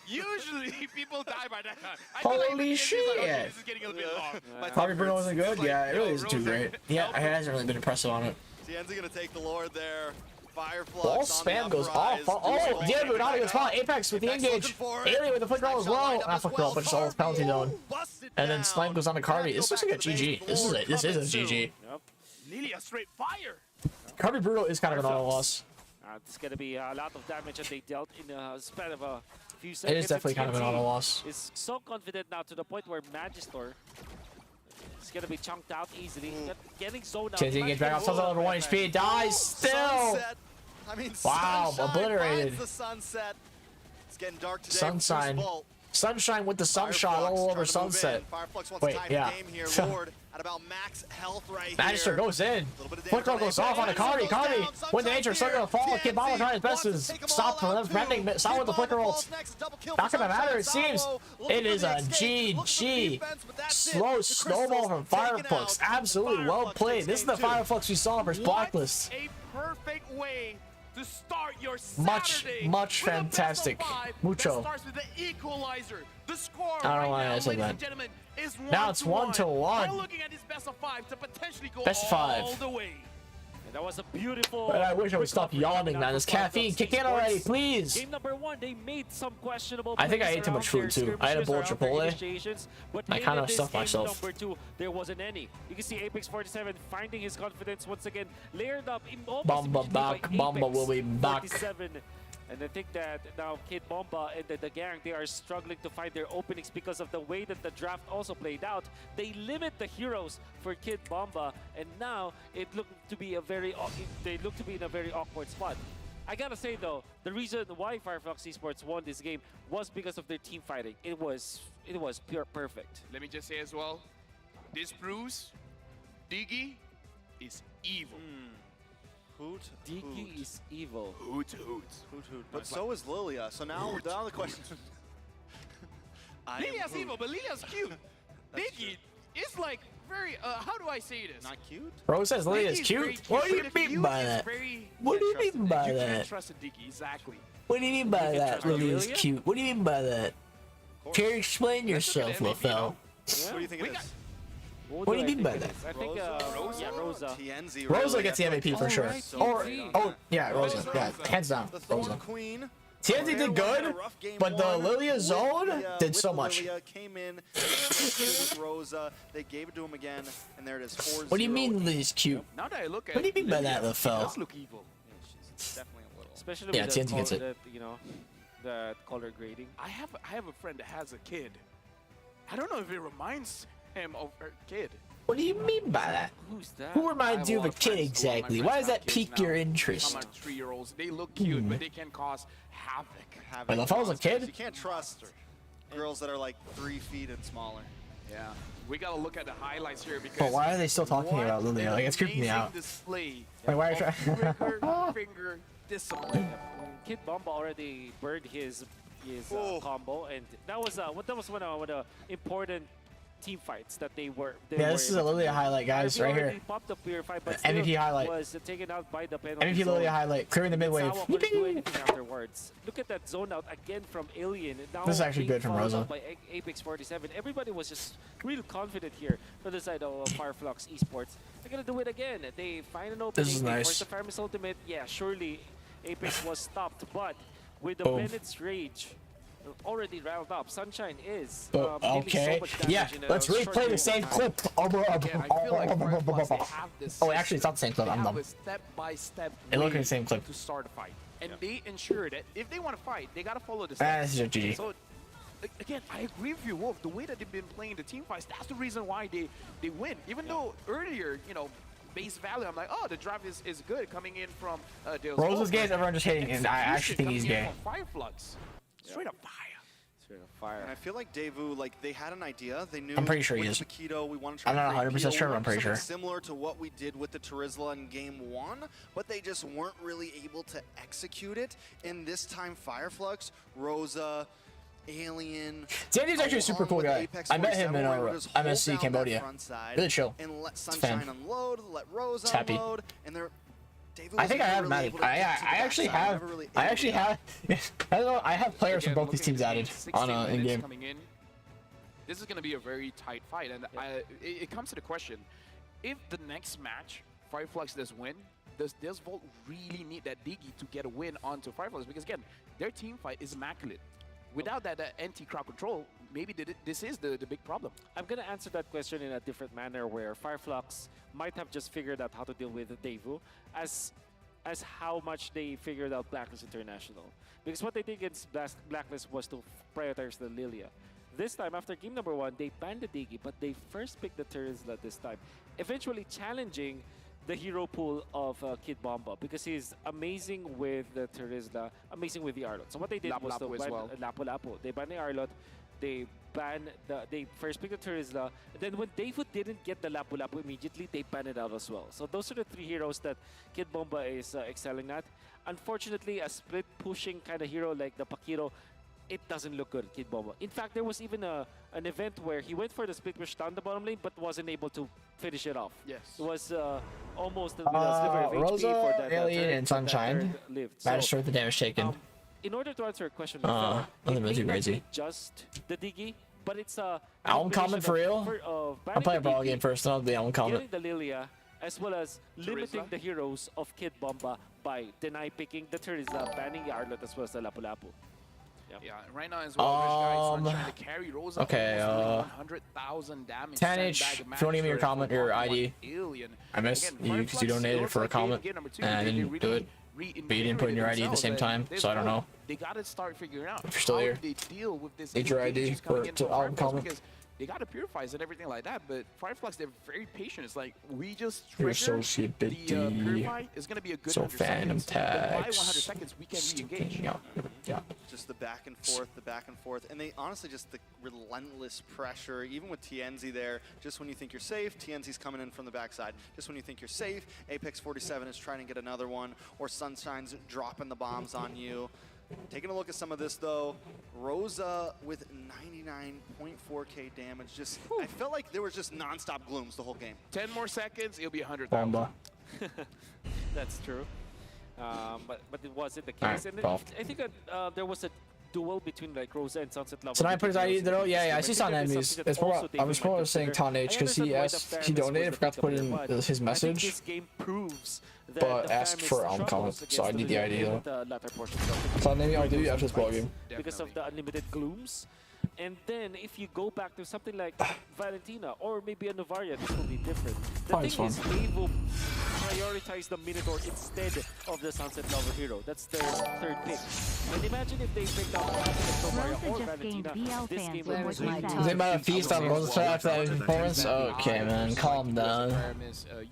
Usually people die by that time. I feel Holy like the shit. is like, okay, this is getting a little bit long. My Bobby tongue Bruno hurts. wasn't good? It's like, Yeah, it really yo, isn't too Rosa, great. Yeah, help it hasn't really been impressive on it. Tienzi gonna take the Lord there. Fireflux Ball on the spam goes uprise. off. Oh, Diego, not a good spot. Apex Apex with the looking engage. for it. Alien with the flick roll as well. Not flick roll, but just all his penalty zone. Busted And then down. Slime goes on to Carby. This looks like a Go back to the GG. base. The This is Lord a coming GG. Yep. Lilia straight fire. Carby Brutal is kind of an auto loss. It's going to be a lot of damage that they dealt in a span of a few seconds. It is definitely kind of an TNT auto loss. is so confident now to the point where Magister is going to be chunked out easily. Getting zoned out. Tienzi gets back off something level 1 HP. Dies still. Sunset. I mean, Wow, sunshine obliterated. finds the sunset. It's getting dark today. Sunshine. Bruce Bolt. Sunshine with the sunshine Fireflux all trying over to move in. Sunset. Fireflux wants Wait, to tie yeah. the game here. Lord at about max health right Magister here. goes in. Little bit of Flick roll damage goes off on a Carby. Goes down. Carby with the nature, Sunshine starting to fall. here. Kid Bomba trying his best to wants take them stop all from out them defending. too. Saw with the Kid flicker Bomba rolls. falls next, double kill Not for gonna matter, it Sunshine. seems. Salvo looking It for is the a escape. Looks for the GG. defense, but that's it. Slow The snowball Crystals from taken Fireflux. out. Absolutely well Fireflux played. takes This is the game two. Fireflux we saw versus Blacklist. A perfect way to start your Much, Saturday much with a best of fantastic. 5 Mucho. That starts with the equalizer. The score I don't know right why now, I said ladies that. and gentlemen, is 1-1. Now it's 1-1. We're looking at this best of 5 to potentially go Best of five. all the way. And that was a beautiful. But I wish I would quick stop opening yawning, coming man. out This from caffeine, Fireflux kick in Esports. already, please. Game number 1, they made some questionable I think I plays ate too much around food, their too. I had a bowl of skirmishes, around their Chipotle. initiations, but I late kinda in this stuffed game myself. Number 2, there wasn't any. You can see Apex 47 finding his confidence once again, layered up in almost Bomba immediately by back. Bomba Apex will be back. 47. And I think that now Kid Bomba and the gang, they are struggling to find their openings because of the way that the draft also played out. They limit the heroes for Kid Bomba, and now it looked to be they look to be in a very awkward spot. I gotta say though, the reason why Fireflux Esports won this game was because of their team fighting. It was pure perfect. Let me just say as well, this proves Diggy is evil. Hoot, Diggy hoot. is evil. Hoot hoot. Hoot, hoot. But so is Lilia. So now the question. I am Lilia's hoot. evil, but Lilia's cute. Diggy is like very, how do I say this? Not cute? Bro says Lily is Diggy very cute. What do you but if mean by is that? very- What do you Can't mean trust by You can't that? trust a Diggy, exactly. What do you mean by can that? trust Lily is Lilia? cute. What do you mean by that? Can you explain Let's look at yourself, MVP now. LaFell? What do you think We it got- is? What do you I mean think by it that? is? I think, Rosa? yeah, Rosa. Tienzi, Rosa really. gets the I feel MVP like for sure. Alright, Or, TNT. oh, yeah, Rosa. Rosa. Yeah, hands down. The Thorn Rosa. Queen. Tienzi did Rare good, had a rough game but the one Lilia with zone did with so the much. Lilia, came in, with Rosa. They gave it to him again, and there it is. 4-0. What do you mean Lily's cute? Now that I look at What do you mean by Lilia, that, she LaFell? does look evil. Yeah, she's definitely a little. Especially Yeah, with TNT gets it. that, you know, the color grading. I have a friend that has a kid. I don't know if it reminds him of her kid. What do you mean by that? Who's that? Who I reminds have you a of lot a of kid friends- a lot of my exactly? friends Why does have that kids pique now. your interest? Some are 3-year-olds. They look cute, but they can cause havoc. Having Wait, LaFell's a kid? You can't trust girls that are like 3 feet and smaller. Yeah, we gotta look at the highlights here because. But why are they still talking what about Lilia? an Like, it's creeping me amazing out. Display Like, why are you of trying? finger discipline. Kid Bomba already burned his Oh. combo, and that was one of the important team fights that they were. Yeah, this is a Lilia highlight, guys, right here. Popped up here fight, but MVP still highlight. was taken out by the penalty. MVP zone. Lilia highlight, clearing the mid wave. Sawa couldn't do anything afterwards. Look at that zone out again from Alien. Now This is actually being good from followed Rosa. up by Apex 47. Everybody was just real confident here for the side of Fireflux Esports. They're gonna do it again. They find an opening. This is They nice. force the Fire Missile ultimate. Yeah, surely Apex was stopped, but with the Boom. minute's rage already riled up, Sunshine is But, dealing so okay, much damage yeah, in a let's short replay period the of same time. clip. Again, I feel like Fireflux, they have this Oh, actually, it's not the same clip. They I'm have dumb. a step-by-step It looked like way the same clip. to start a fight, and they ensure that if they want to fight, they gotta follow the steps. This is a GG. So, again, I agree with you, Wolf. The way that they've been playing the team fights, that's the reason why they win. Even though earlier, you know, base value, I'm like, oh, the drive is good coming in from Deus Rosa's Vult, gay, but everyone just hating, and I actually think he's execution gay. coming in from Fireflux. Straight up fire. Straight up fire. And I feel like Daewoo, like they had an idea. They knew. I'm pretty sure he with is. Paquito, we want to try I'm not to create 100% sure, but I'm BO1, pretty sure. something similar to what we did with the Terizla in game 1, but they just weren't really able to execute it. And this time, Fireflux, Rosa, Alien. Dandy's actually a super cool guy. I met him in MSC Cambodia. Really chill. And let Fan. Sunshine unload, let Rosa Happy. unload, and they're. Daewoo I think I was have never him really added. able to get to the I actually backside, have. never really I able actually to- have. I don't know. I have players from Again, both these looking teams at added 16 on in minutes game. coming in, this is going to be a very tight fight, and it comes to the question: if the next match Fireflux does win, does Volt really need that Diggy to get a win onto Fireflux? Because again, their team fight is immaculate. Without that anti-crowd control, maybe this is the big problem. I'm gonna answer that question in a different manner, where Fireflux might have just figured out how to deal with Daewoo as how much they figured out Blacklist International. Because what they did against Blacklist was to prioritize the Lilia. This time, after game number 1, they banned the Diggy, but they first picked the Terizla this time, eventually challenging the hero pool of Kid Bomba, because he's amazing with the Terizla, amazing with the Arlot. So what they did was to Lapu-Lapu as ban well. Lapu-Lapu. They banned the Arlot, they first picked the Terizla, and then when Daewoo didn't get the Lapu-Lapu immediately, they banned it out as well. So those are the 3 heroes that Kid Bomba is excelling at. Unfortunately, a split pushing kind of hero like the Paquito, it doesn't look good, Kid Bomba. In fact, there was even an event where he went for the split push down the bottom lane, but wasn't able to finish it off. Yes. It was almost with a sliver of HP Rosa, for that Alien, third- and for that Sunshine. third lived. Managed So, to the damage taken. in order to answer your question, nothing it really may not crazy. be just the Diggy, but it's a Album comment for real? I'm playing a brawl game first, and I'll be album comment. getting the Lilia, as well as limiting Terizla? the heroes of Kid Bomba by deny picking the Terizla, banning the Arlot as well as the Lapu-Lapu. Yeah, right now as well, Rich Guy is trying to carry Rosa. okay, almost doing 100,000 damage. 10H, if you want to give me your comment, your ID. Alien. I missed you because you donated for a comment, and I didn't do it. But you didn't put in your ID at the same time, so I don't know. They gotta start figuring out If you're still how here, they deal with this. need your ID engagement coming for in to from album Fireflux, comment. because they gotta purify it and everything like that. But Fireflux, they're very patient. It's like we just You're trigger so the shitty. purify is gonna be a good So 100 Phantom seconds. Then by 100 tags. seconds, we can re-engage. Yeah. Just the back and forth, and they honestly just the relentless pressure, even with TNZ there, just when you think you're safe, TNZ's coming in from the backside. Just when you think you're safe, Apex 47 is trying to get another one, or Sunshine's dropping the bombs on you. Taking a look at some of this though, Rosa with 99.4k damage, just, I felt like there was just non-stop glooms the whole game. 10 more seconds, it'll be 100,000. Bomba. That's true. But it wasn't the Alright, case. And then golf. I think there was a duel between like Rosa and Sunset Lover. So now I put his ID though? Yeah, I see some enemies. It's It's more, I was probably saying Ton H because he asked, he donated, forgot to put in his message, This game proves that but the asked fairness for album comment, struggles so I against need the ID though. the latter portion of So maybe I'll do after this ball game. because of the unlimited glooms. And then if you go back to something like Valentina or maybe a Novaria, this will be different. The Oh, it's thing is, fun. they will prioritize the Minotaur instead of the Sunset Lover hero. That's their third pick. And imagine if they picked up Novaria Rosa or just gained Valentina, BL this fans game with would what be he completely said. Is anybody a feast on Rosa after that performance? Okay, man, calm down.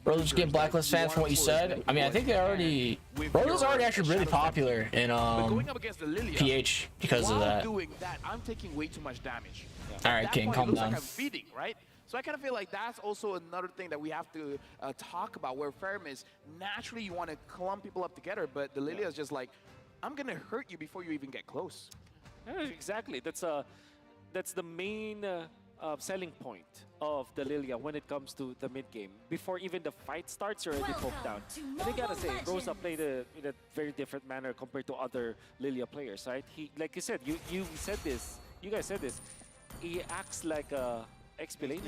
Rosa's getting blacklist fans from what you said. I mean, I think they already. Rosa's already actually really popular in Going up against the Lilia, PH because of while that. doing that, I'm taking way too much damage. All right, At that King, point, calm it looks down. like I'm feeding, right? So I kind of feel like that's also another thing that we have to talk about, where Ferrum is naturally you want to clump people up together, but the Lilia is just like, I'm going to hurt you before you even get close. Yeah, exactly. That's the main selling point of the Lilia when it comes to the mid game. Before even the fight starts, you're already poked down. And I gotta say, Rosa played in a very different manner compared to other Lilia players, right? He, like you said, you said this, you guys said this. He acts like a XP lane.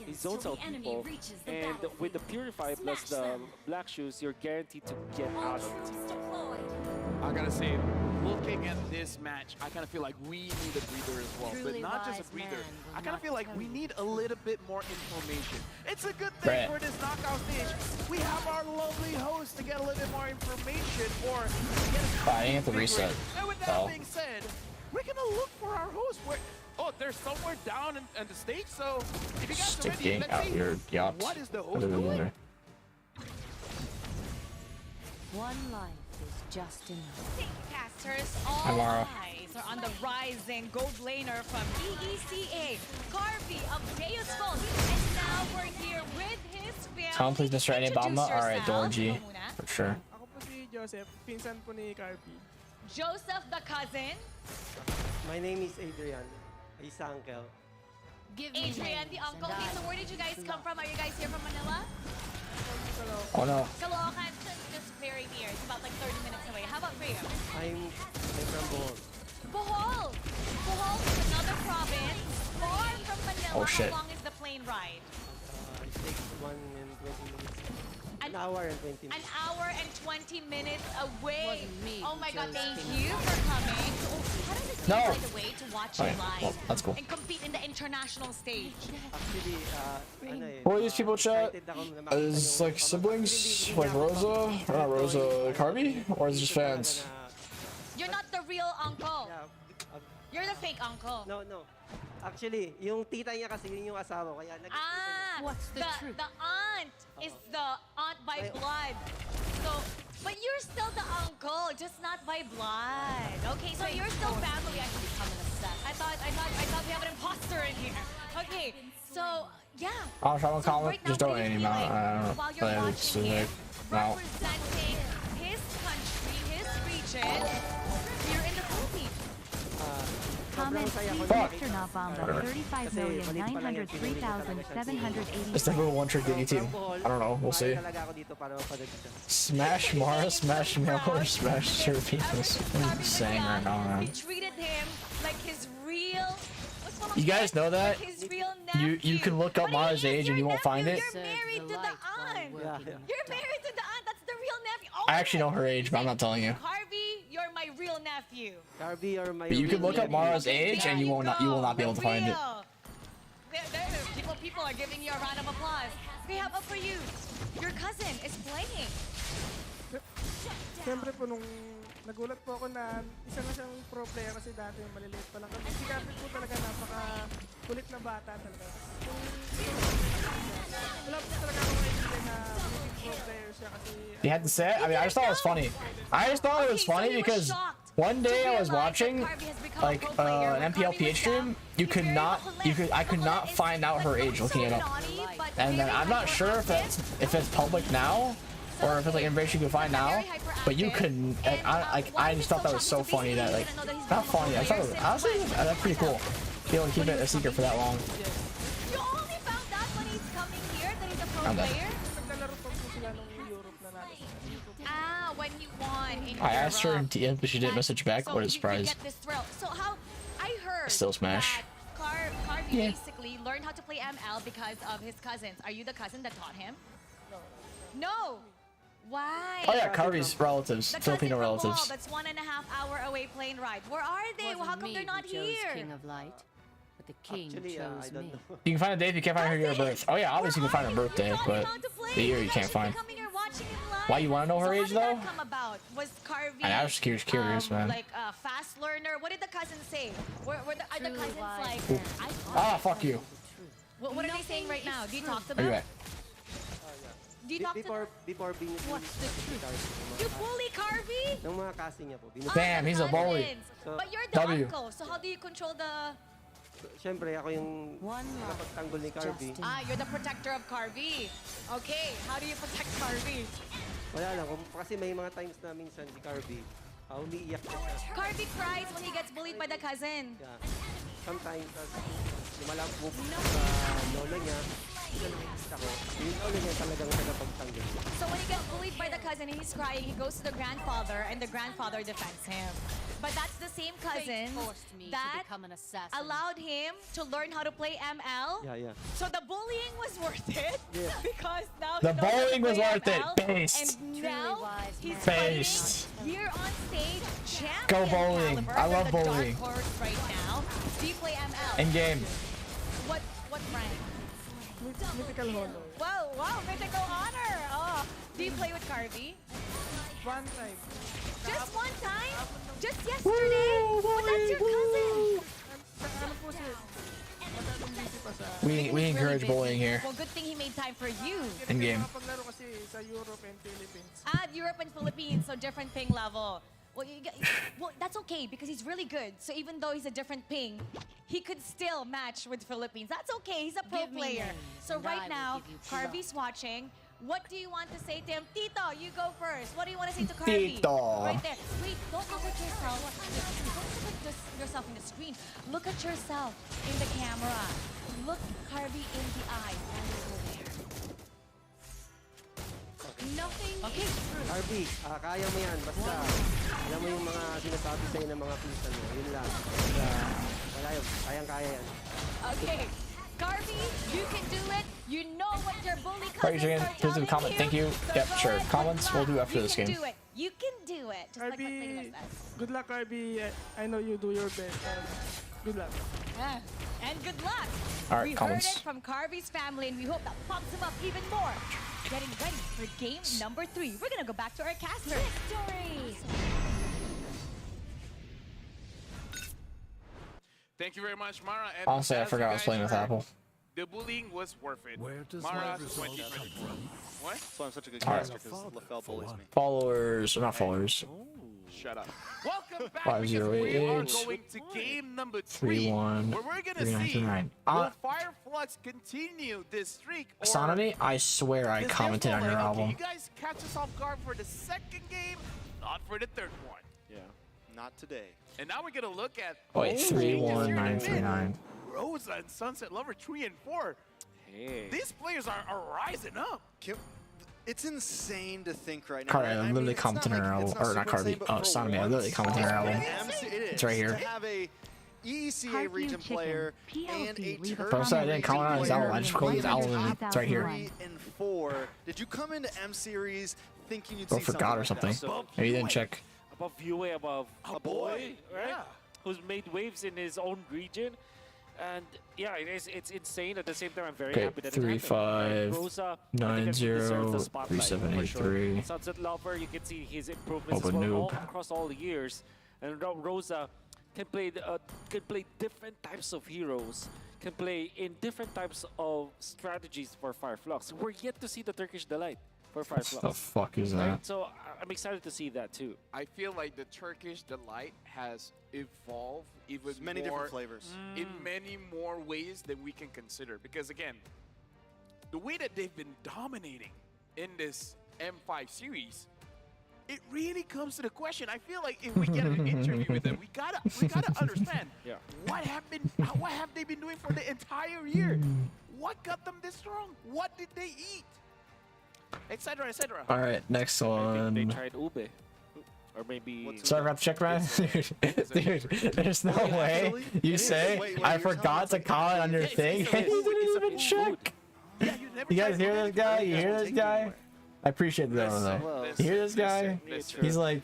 He zones out people, and with the Purify plus the Black Shoes, you're guaranteed to get out of it. I gotta say, looking at this match, I kind of feel like we need a breather as well. But not just a breather. I kind of feel like we need a little bit more information. It's a good thing for this knockout stage. We have our lovely host to get a little bit more information or get a I have to reset. And with that being said, we're gonna look for our host. Oh, they're somewhere down in the stage. So if you guys are ready, Sticking let's out see your yacht. what is the host doing. One life is just enough. Casters, Hi, all Mara. eyes are on the rising gold laner from EECA, Carvey of Deus Gold. And now we're here with his family. Tom, please, Mr. Anibama. Alright, Dorji. For sure. Ako po si Joseph, pinsan po ni Carby. Joseph the cousin. My name is Adrian, his uncle. Adrian the uncle. Okay, so where did you guys come from? Are you guys here from Manila? Oh no. Caloocan, just very near. It's about like 30 minutes away. How about for you? I'm from Bohol. Bohol! Bohol is another province, far from Manila. Oh, shit. How long is the plane ride? It takes 1 and 20 minutes. An hour and 20 minutes. An hour and 20 minutes away. Wasn't me Oh my who God, chose thank King you of for coming. How does it feel, No. by the way, to watch you Okay, live well, that's cool. and compete in the international stage? Actually, Who are these people, chat? Is like siblings? Like Rosa? Or not Rosa, Carby? Or is it just fans? You're not the real uncle. You're the fake uncle. No, no. Actually, yung tita niya kasi yun yung asawa ko. Kaya What's the truth? The aunt is the aunt by blood. So, but you're still the uncle, just not by blood. Okay, so you're still family. I can become an obsessed. I thought we have an imposter in here. Okay, so yeah. Oh, if I don't call it, right now, just don't what do you any feel amount. like I don't know. while you're Like, watching him, no. representing his country, his region, here in the Philippines? Comment Fuck. Mr. Nabamba, 35,903,780. It's the number one trick Diggy team. I don't know. We'll see. Smash Mara, smash Miller, smash Serpinos. I'm saying right now, man. He treated him like his real. You guys know that? Like his real nephew. You can look up Mara's age and you won't find it. You're married to the aunt. You're married to the aunt. That's the real nephew. Oh, I actually know her age, but I'm not telling you. Harvey, you're my real nephew. Carby or my. But you can look up Mara's age and you will not be able to find it. People are giving you a round of applause. We have up for you. Your cousin is playing. Siyempre po nung nagulat po ako na isa na siyang pro player kasi dati maliliit pa lang kami. Si Carby po talaga napaka-kulit na bata talaga. Wala po talaga akong idea na pro player siya kasi. You had to say it? I mean, I just thought it was funny. I just thought it was funny because one day I was watching like an MPLPH stream. I could not find out her age looking it up. And then I'm not sure if it's public now or if it's like information you can find now. But you couldn't. I just thought that was so funny that like not funny. I thought it was, honestly that's pretty cool. Be able to keep it a secret for that long. You only found out when he's coming here that he's a pro player? Ah, when he won in I asked her Europe. in TM, but she didn't message back. So What a you surprise. get this thrill. So how I heard Still smash. that Carby basically learned how to play ML because of his cousins. Are you the cousin that taught him? No. Why? Oh yeah, Carby's relatives, The Filipino cousin from Bohol relatives. That's 1.5 hour away plane ride. Where are they? Wasn't How come me they're not who chose here? King of Light, but the king Actually, I chose don't me. know. You can find a date if you can't find her year of birth. Oh yeah, obviously you can find her birthday, but the year you can't find. Why you want to know her age though? Come about? Was Carvey, I was just curious, man. like a fast learner? What did the cousins say? Are the cousins like? Ah, fuck you. What are they saying right now? Do you talk to Are them? you at? Do you talk to them? Before being What's the truth? You bully Carvey? Ng mga kasi niya po. Damn, he's a bully. But you're the W. uncle, so how do you control the... Siyempre, ako yung nakapagtanggol ni Carby. Ah, you're the protector of Carvey. Okay, how do you protect Carvey? Wala lang. Kasi may mga times na minsan si Carby, umiiyak na siya. Carvey cries when he gets bullied by the cousin. Yeah. Sometimes, lumalambok sa lola niya. Yung lola niya talagang nagapagtanggol. So when he gets bullied by the cousin and he's crying, he goes to the grandfather and the grandfather defends him. But that's the same cousin that allowed him to learn how to play ML. Yeah. So the bullying was worth it because now The he knows how to bullying was play worth it. ML, Based. And now he's Based. fighting here on stage. Champion Go bowling. caliber I love for the bowling. Dark Horse right now. Do you play ML? In game. What rank? Mythical Honor. Wow, mythical honor. Oh, do you play with Carvey? One time. Just one time? Just yesterday? But that's your cousin. Ano po siya? masyadong busy pa sa... We encourage bullying here. Well, good thing he made time for you. In game. Paglaro kasi sa Europe and Philippines. Europe and Philippines, so different ping level. Well, well, that's okay because he's really good. So even though he's a different ping, he could still match with Philippines. That's okay. He's a pro player. So right now, Carvy's watching. What do you want to say to him? Tito, you go first. What do you want to say to Carvy? Tito. Right there. Wait, don't look at yourself. Don't look at yourself in the screen. Look at yourself in the camera. Look Carvy in the eye. Right over there. Nothing is true. Carby, kaya mo yan. Basta, alam mo yung mga sinasabi sa'yo ng mga pinsan mo. Yun lang. Basta, wala yun. Kayang-kaya yan. Okay. Carby, you can do it. You know what your bully Party cousins Chicken, are here's a telling comment. you. Thank you. So Yep, go sure. ahead, Comments good we'll do luck. after this game. You can do it. You can do it. Just like what Megan says. Good luck, Carby. I know you do your best. Good luck. Yeah. And good luck. All right, we comments. heard it from Carvy's family, and we hope that pumps him up even more. Getting ready for game number 3. We're gonna go back to our caster. Victory! Thank you very much, Mara. And Honestly, I as forgot you I was guys playing with heard, Apple. The bullying was worth it. Where does Mara my result 2024. What? That's why I'm such a good All right. caster, because LaFell bullies me. Followers, or not followers. Shut up. Welcome back 508, because we are going to game number 3, 31, where we're gonna 3929. see will Fireflux continue this streak or Astronomy, I swear I this commented on your okay, album. you guys catch us off guard for the second game, not for the third one. Yeah. Not today. And now we're gonna look at Wait, 31939. Rosa and Sunset Lover 3 and 4. Hey. These players are rising up. It's insane to think right now. Cardi, right? I I literally mean, it's commented on not her like- album, it's not or not super Cardi, insane, but for Astronomy, I once, literally commented on her album. It's right here. To have a ECA region Chicken, player and PLC, a leave a tournament Bro, sorry, I didn't comment on his album. I just quoted his album. It's right here. 3 and 4. Did you come into M Series thinking you'd Or see forgot or something something. like that? Maybe you didn't check. Above UA, above A boy, right? yeah. Who's made waves in his own region. And yeah, it's insane. At the same time, I'm very Okay, happy that 3, it happened. 5, Rosa, 9, 0, deserves the spotlight, 3, 7, for 8, sure. 3. Sunset Lover, you can see his improvements Oh, as but well noob. across all the years. And Rosa can play different types of heroes, can play in different types of strategies for Fireflux. We're yet to see the Turkish Delight for What the Fireflux. fuck is Right? that? So I'm excited to see that too. I feel like the Turkish Delight has evolved even There's many more different flavors. in many more ways than we can consider. Because again, the way that they've been dominating in this M5 series, it really comes to the question. I feel like if we get an interview with them, we gotta understand what have they been doing for the entire year? What got them this strong? What did they eat? Etc. etc. All right, next They one. tried Ube. Or maybe... Sorry about the check, man. Dude, there's no way you say I forgot to comment on your thing and you didn't even check. You guys hear this guy? You hear this guy? I appreciate that one though. You hear this guy? He's like,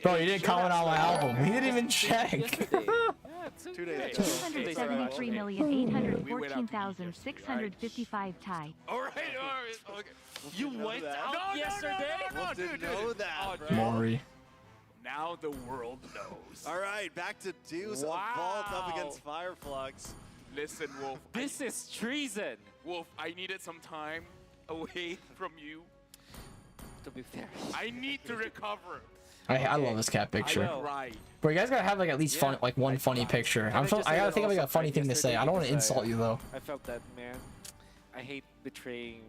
bro, you didn't comment on my album. He didn't even check. 2 days. 273,814,655 tie. All right. Okay. You went out yesterday? No, dude. Know that, bro. Maury. Now the world knows. All right, back to Deuce Vault up against Fireflux. Listen, Wolf. This is treason. Wolf, I needed some time away from you. To be fair. I need to recover. I love this cat picture. Right. Bro, you guys gotta have like at least fun, like one funny picture. I gotta think of like a funny thing to say. I don't want to insult you though. I felt that, man. I hate betraying.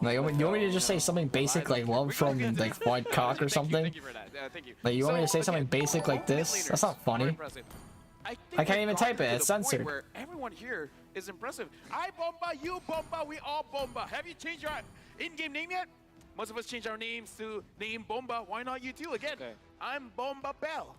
Like, you want me to just say something basic like love from like FwydChickn or something? Thank you for that. Thank you. Like, you want me to say something basic like this? That's not funny. I can't even type it. It's censored. Where everyone here is impressive. I bomba, you bomba, we all bomba. Have you changed your in-game name yet? Most of us change our names to name Bomba. Why not you too? Again, I'm Bomba Bell.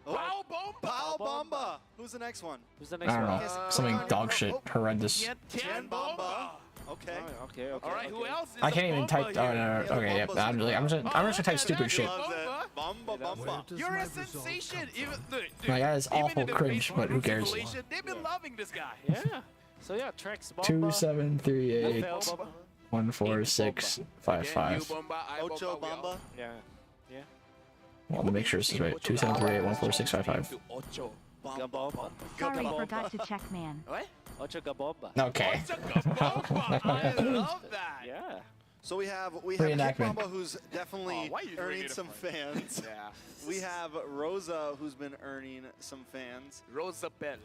Pow Bomba. Pow Bomba. Who's the next one? Who's the next I don't one? know. Something dog shit. Horrendous. Tian Bomba. Okay. Okay. All right. Who else? Is I can't a even type. Bomba Oh, here? no. Okay, yeah. I'm just gonna type stupid shit. Bomba Bomba. You're a sensation. Even the, My guy is even awful in the cringe, Facebook but who group cares? simulation, They've been loving this guy. Yeah. So yeah, Trex Bomba. 2738 Bomba. 14655. You Bomba, I Ocho Bomba, we all- Bomba. Yeah. Yeah. Well, let me make sure this is right. 2738 14655. Ocho. Bomba. Sorry, forgot to check, man. What? Ochagabomba. Okay. I love that. Yeah. So we have Reenactment. Kick Bomba, who's definitely why are you doing earning it some for? fans. Yeah. We have Rosa, who's been earning some fans. Rosa Bell.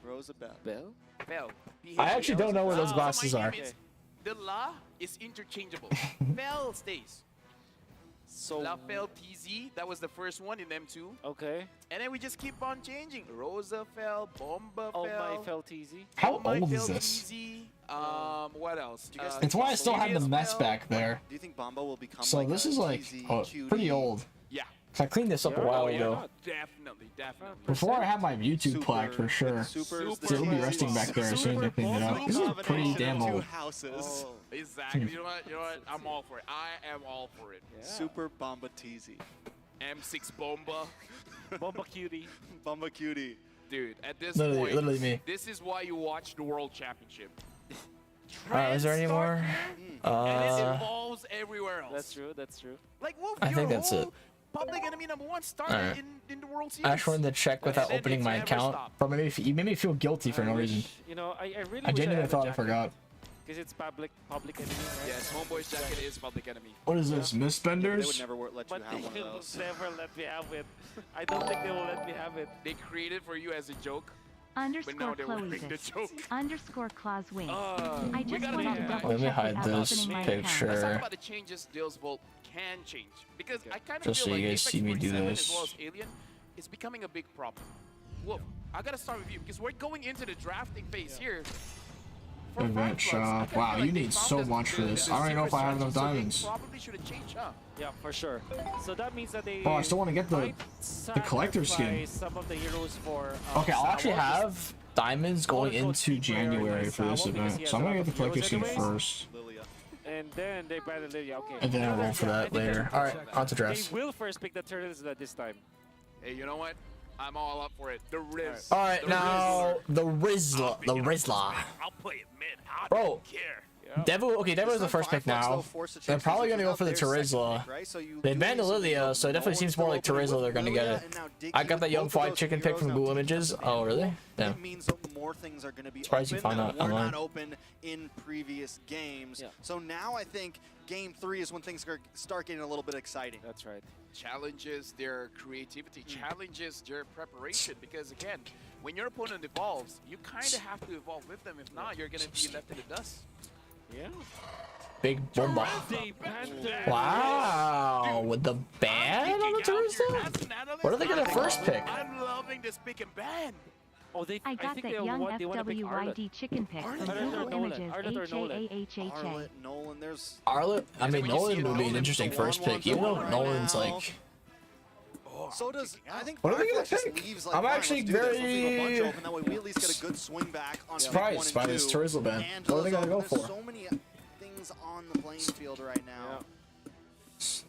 Rosa Bell. Bell. I actually don't know where those glasses so my are. name is- the La is interchangeable. Bell stays. So La Fel TZ, that was the first one in M2. okay. And then we just keep on changing. Rosa Fel, Bomba Oh Fel. my felt easy. How Oh my old is Fel this? TZ. What else? Do you guys It's why I still have the Serious mess Fel. back there. Do you think Bomba will become So like this a is like TZ, pretty QD? old. Yeah. I cleaned this up a Yeah, while why ago. not? Definitely. Before I had my YouTube Super- plaque for sure. Super is the So it'll be TZ. resting back there as soon as I clean it up. This is pretty damn Two old. houses. Exactly. You know what? I'm all for it. I am all for it. Yeah. Super Bomba TZ. M6 Bomba. Bomba cutie. Bomba cutie. Dude, at this Literally, point, literally me. this is why you watch the World Championship. Alright, is there any more? And it evolves everywhere else. That's true. That's true. Like Wolf, I your think that's whole it. Public Enemy #1 started Alright. in the World Series. I just wanted to check without And then opening it's my never account. stopped. But maybe you made me feel guilty for no reason. You know, I really I genuinely thought I forgot. Because it's public enemy, right? Yes, Homeboy's jacket is Public Enemy. What is this? Miss They would Benders? never let you But have they one of will those. never let me have it. I don't think they will let me have it. They created for you as a joke, but Underscore now they're wearing the Clovis. joke. Underscore Claus Wink. I we just gotta wanted be to double Let me check hide without this opening my picture. Let's talk account. about the changes Dale's Vault can change. Because I kind of Just feel so like you guys Apex see me do 47 this. as well as Alien is becoming a big problem. Wolf, I gotta start with you because we're going into the drafting phase here. For Event Fireflux, I shop. kinda Wow, feel you like they need found so the- much for the- this. the I don't even know if I have secret enough strategy, diamonds. so they probably should have changed, huh? Yeah, for sure. So that means that they. Oh, I still want to get the might collector skin. sacrifice some of the heroes for. Okay, I'll actually Sawa. have diamonds going into January for this event. So I'm gonna get the collector skin first. Lilia. And then they buy the Lilia. Okay. And then I'll roll for that later. Alright, on to They drafts. will first pick the turtles this time. Hey, you know what? I'm all up for it. The Riz. Alright, The now Rizzler. the Rizla. The Rizla. I'll play it mid. I Bro. don't care. Devo, okay, Devo is the first pick now. They're probably gonna go for the Terizla. They banned the Lilia, so it definitely seems more like Terizla they're gonna get it. I got that young FwydChickn pick from Google Images. Oh, really? Yeah. It means that more things are going to be Surprised you open find that out were online. not open in previous games. Yeah. So now I think Game 3 is when things start getting a little bit exciting. That's right. Challenges their creativity, challenges their preparation. Because again, when your opponent evolves, you kind of have to evolve with them. If not, you're going to be left in the dust. Yeah. Big bomba. Wow, with the ban on the Terizla? What are they gonna first pick? I'm loving this pick and ban. Oh, I got think that they young want to pick Arlet. FWYD chicken pick from Arlet or Google Nolan? Images. Arlet or Nolan? HAAHHA. Arlet, Nolan, there's... Arlet? I mean, When you see Nolan would be an Nolan, interesting the first pick. Even though Nolan's like... So does I think What are they gonna Fireflux just pick? leaves like I'm fine, actually let's do this, let's leave a bunch very open, that way we at least get a good swing back on pick surprised 1 and by this 2. Terizla ban. And What are they those gonna go open. for? There's so many things on the playing field right now.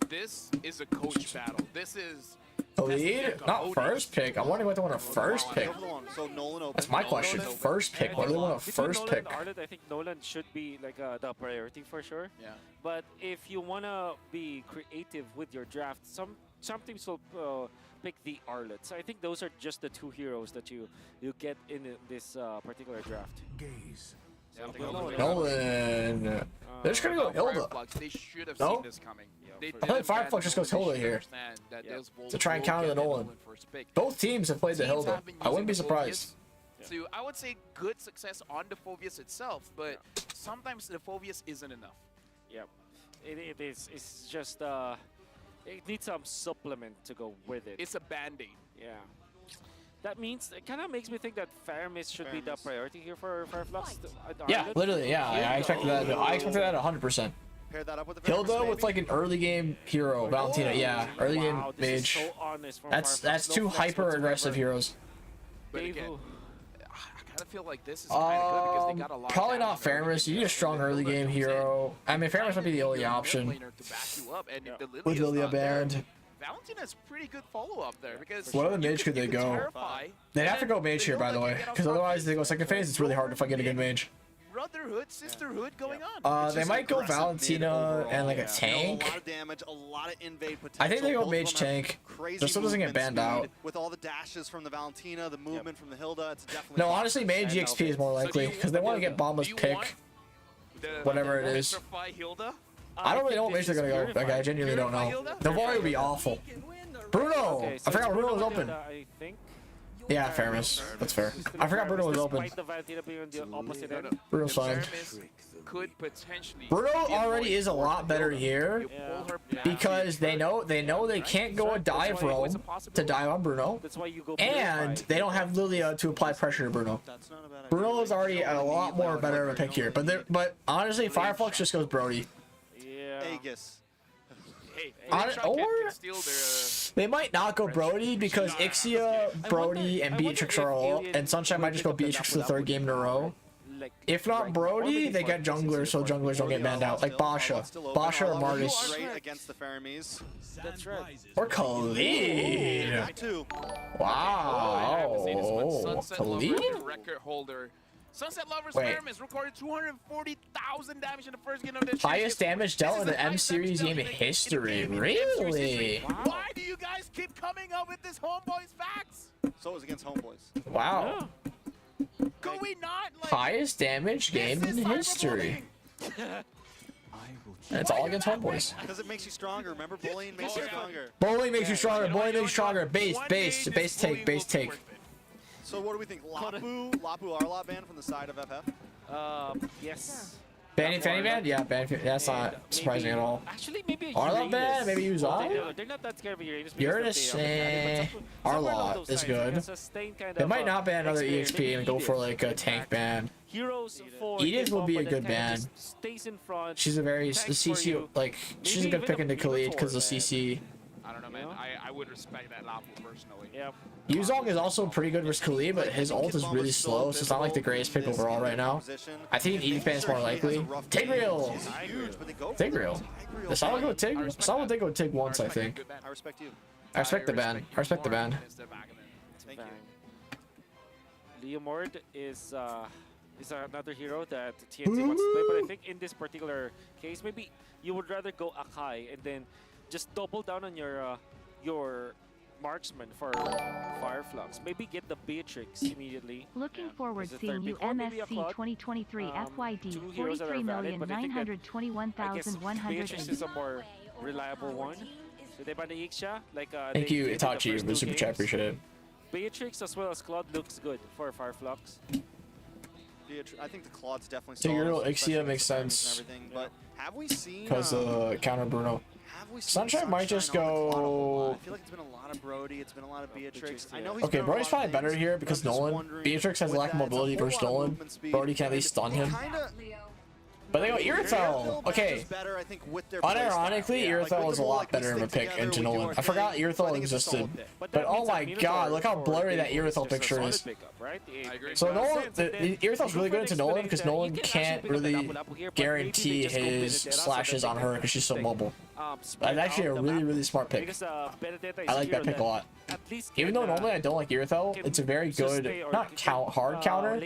This is a coach battle. This is The lead? Not first pick. I'm wondering what they want a first pick. Go for the one. So Nolan open. That's my question. Nolan open. First pick. What do they want a Between first Nolan pick? and Arlet, I think Nolan should be like the priority for sure. Yeah. But if you wanna be creative with your draft, some teams will pick the Arlets. I think those are just the two heroes that you get in this particular draft. Gaze. Nolan. They're just gonna go Hilda. Fireflux, they should have No? seen this coming. They I think didn't ban Fireflux just goes Nolan. Hilda They here. should understand that those Volts To try and will counter get the Nolan. first pick. Both teams have played the Teams Hilda. have been I wouldn't be using the surprised. Phobius to, I would say, good success on the Phobius itself, but sometimes the Phobius isn't enough. Yep. It is. It's just it needs some supplement to go with it. It's a band-aid. Yeah. That means it kind of makes me think that Faramis should be the priority here for Fireflux. Yeah, literally, yeah. I expected that. I expected that 100%. Pair that up with the Hilda Fireflux, with like an early game hero, Valentina. Yeah, early game Wow, this is mage. so honest from That's Fireflux. two No flex hyper aggressive whatsoever. heroes. But Devo. again, I kind of feel like this is kind of good because they got a lot. Probably of not damage early. Faramis. You need a strong early game hero. I mean, Faramis might be the only option Mid laner to back you up, and if the with Lilia's Lilia not there, banned. Valentina's pretty good follow-up there because What other you mage could they you go? terrify, They'd and have to then go mage here, by the Hilda way, can get off because top otherwise base. they go second phase. It's really hard to get a good mage. brotherhood, sisterhood going on. They might go Valentina and like a tank. A lot of damage, a lot of invade potential. I think they go Both of mage them have tank. crazy Just so it doesn't get movement banned out. speed. With all the dashes from the Valentina, the movement from the Hilda, it's definitely. No, honestly, mage EXP is more likely because they want to get Bomba's pick, whatever it is. I don't really know what mage they're gonna go. Like, I genuinely don't know. The Navori would be awful. Bruno! Okay, I forgot Bruno was with open. Hilda, I think. Yeah, fairness. That's fair. I forgot Bruno was open. Despite the Valentina being on the opposite end. Bruno's fine. Could potentially. Bruno already is a lot better here because they know they can't go a dive roam to dive on Bruno, That's why you go and they don't have Lilia to apply pressure to Bruno. Bruno is already a lot more better of a pick here, but honestly, Fireflux just goes Brody. Yeah. Aegis. Or they might not go Brody because Ixia, Brody, and Beatrix are all, and Sunshine might just go Beatrix for the third game in a row. If not Brody, they get junglers, so junglers don't get banned out, like Basha or Martis. Against the Faramis. That's right. Or Khalid. Wow. Khalid? Record holder. Sunset Lovers Wait. Faramis recorded 240,000 damage in the first game of this. Highest damage dealt in the M series game in history. Really? Why do you guys keep coming up with this homeboys facts? So it was against homeboys. Wow. Could we not like Highest damage game in history. And it's all against homeboys. Because it makes you stronger. Remember, bullying makes you stronger. Bowling makes you stronger. Bowling makes you stronger. Base take. So what do we think? Lapu Arlot ban from the side of FF? Yes. Fanny ban? Yeah, that's not surprising at all. Actually, maybe Arlot ban? Maybe use They're not that scared of Uranus. Uranus, Arlot is good. They might not ban another EXP and go for like a tank ban. Heroes for Edith would be a good ban. Stays in front. She's a very CC like she's a good pick into Khalid because of CC. I don't know, man. I would respect that Lapu personally. Yeah. Yuzong is also pretty good versus Khalid, but his ult is really slow, so it's not like the greatest pick overall right now. I think Edith ban is more likely. Tigreal! Tigreal. Someone go Tig? Someone did go Tig once, I think. I respect you. I respect the ban. I respect the ban. Thank you. Leomord is another hero that TNT wants to play, but I think in this particular case, maybe you would rather go Akai and then just double down on your marksman for Fireflux. Maybe get the Beatrix immediately. Looking forward As a seeing third you pick, or maybe a MSC Cloud. 2023 FYD Two heroes that are valid, but I think that- I guess 43,921,100. Beatrix is a more reliable one. So they ban the Ixia, like Thank you, Itachi, for the super chat. Appreciate it. Beatrix as well as Claude looks good for Fireflux. I think the Claude's definitely Tigreal, solid, especially Ixia with makes the frames sense. and everything, but have we seen Because counter Bruno. have we seen Sunshine might just on the Claude a lot? go. I feel like it's been a lot of Brody, it's been a lot of Beatrix. I know he's Okay, been on a Brody's lot probably of better things, here but because I'm just Nolan. wondering, Beatrix has a with lack of that, it's a mobility whole versus lot of Nolan. movement speed, Brody can at and least stun we him. kinda- But they go Irithyll Irithyll. Okay. is better, I think, with their playstyle. Unironically, Yeah, like, Irithyll with was a the lot like, we better of a stick pick together, into we do Nolan. our I forgot thing, so I Irithyll think it's a solid existed. pick. But oh my god, look how blurry that Irithyll picture is. So Nolan, Irithyll's really good into Nolan because Nolan can't really guarantee his slashes on her because she's so mobile. That's actually a really smart pick. I like that pick a lot. Even though normally I don't like Irithyll, it's a very good, not hard counter,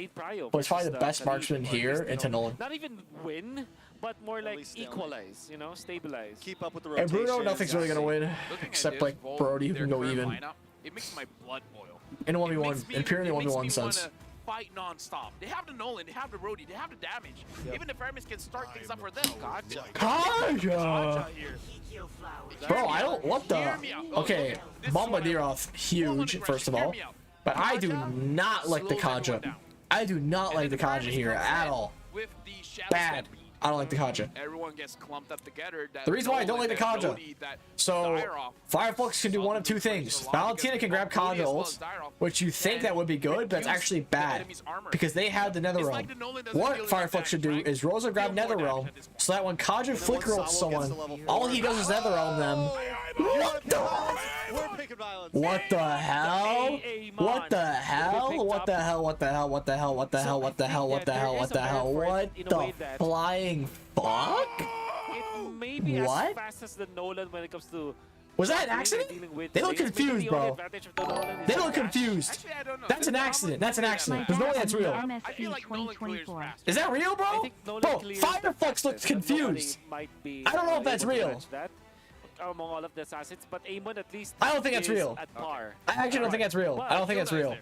but it's probably the best marksman here into Nolan. Not even win, but more like equalize, you know, stabilize. Keep up with the And rotation. Bruno, nothing's really gonna win, except like Brody who can go even. It makes my blood boil. In a It 1v1, makes me- in purely it makes 1v1 me sense. wanna fight non-stop. They have the Nolan, they have the Brody, they have the damage. Even the Faramis can start things up for them. Kaja! Bro, I don't. What the? Okay, Bombardieroth, huge, first of all. But I do not like the Kaja. I do not like the Kaja here at all. With the shadow Bad. step, I don't like the Kaja. everyone gets clumped up together. That The reason why I don't like the Nolan, that Kaja. Brody, that So, Dyrop. Fireflux can do one of two things. Valentina can grab Kaja ult, which you think that would be good, but it's actually bad. Because they have the Nether Realm. What Fireflux should do is Rosa grab Nether Realm, so that when Kaja flicker ults someone, all he does is Nether Realm them. What the? What the hell? What the hell? What the hell? What the hell? What the hell? What the hell? What the hell? What the hell? What the hell? What the flying fuck? It may be as What? fast as the Nolan when it comes to Was that an accident? They look confused, bro. They look confused. Actually, I don't know. That's an accident. That's an accident. There's no way that's real. I feel like Nolan clears fast. Is that real, bro? Bro, Fireflux looks confused. I don't know if that's real. Among all of the assassins, but Amon at least I don't think that's real. at par. I actually don't think that's real. I don't think that's real.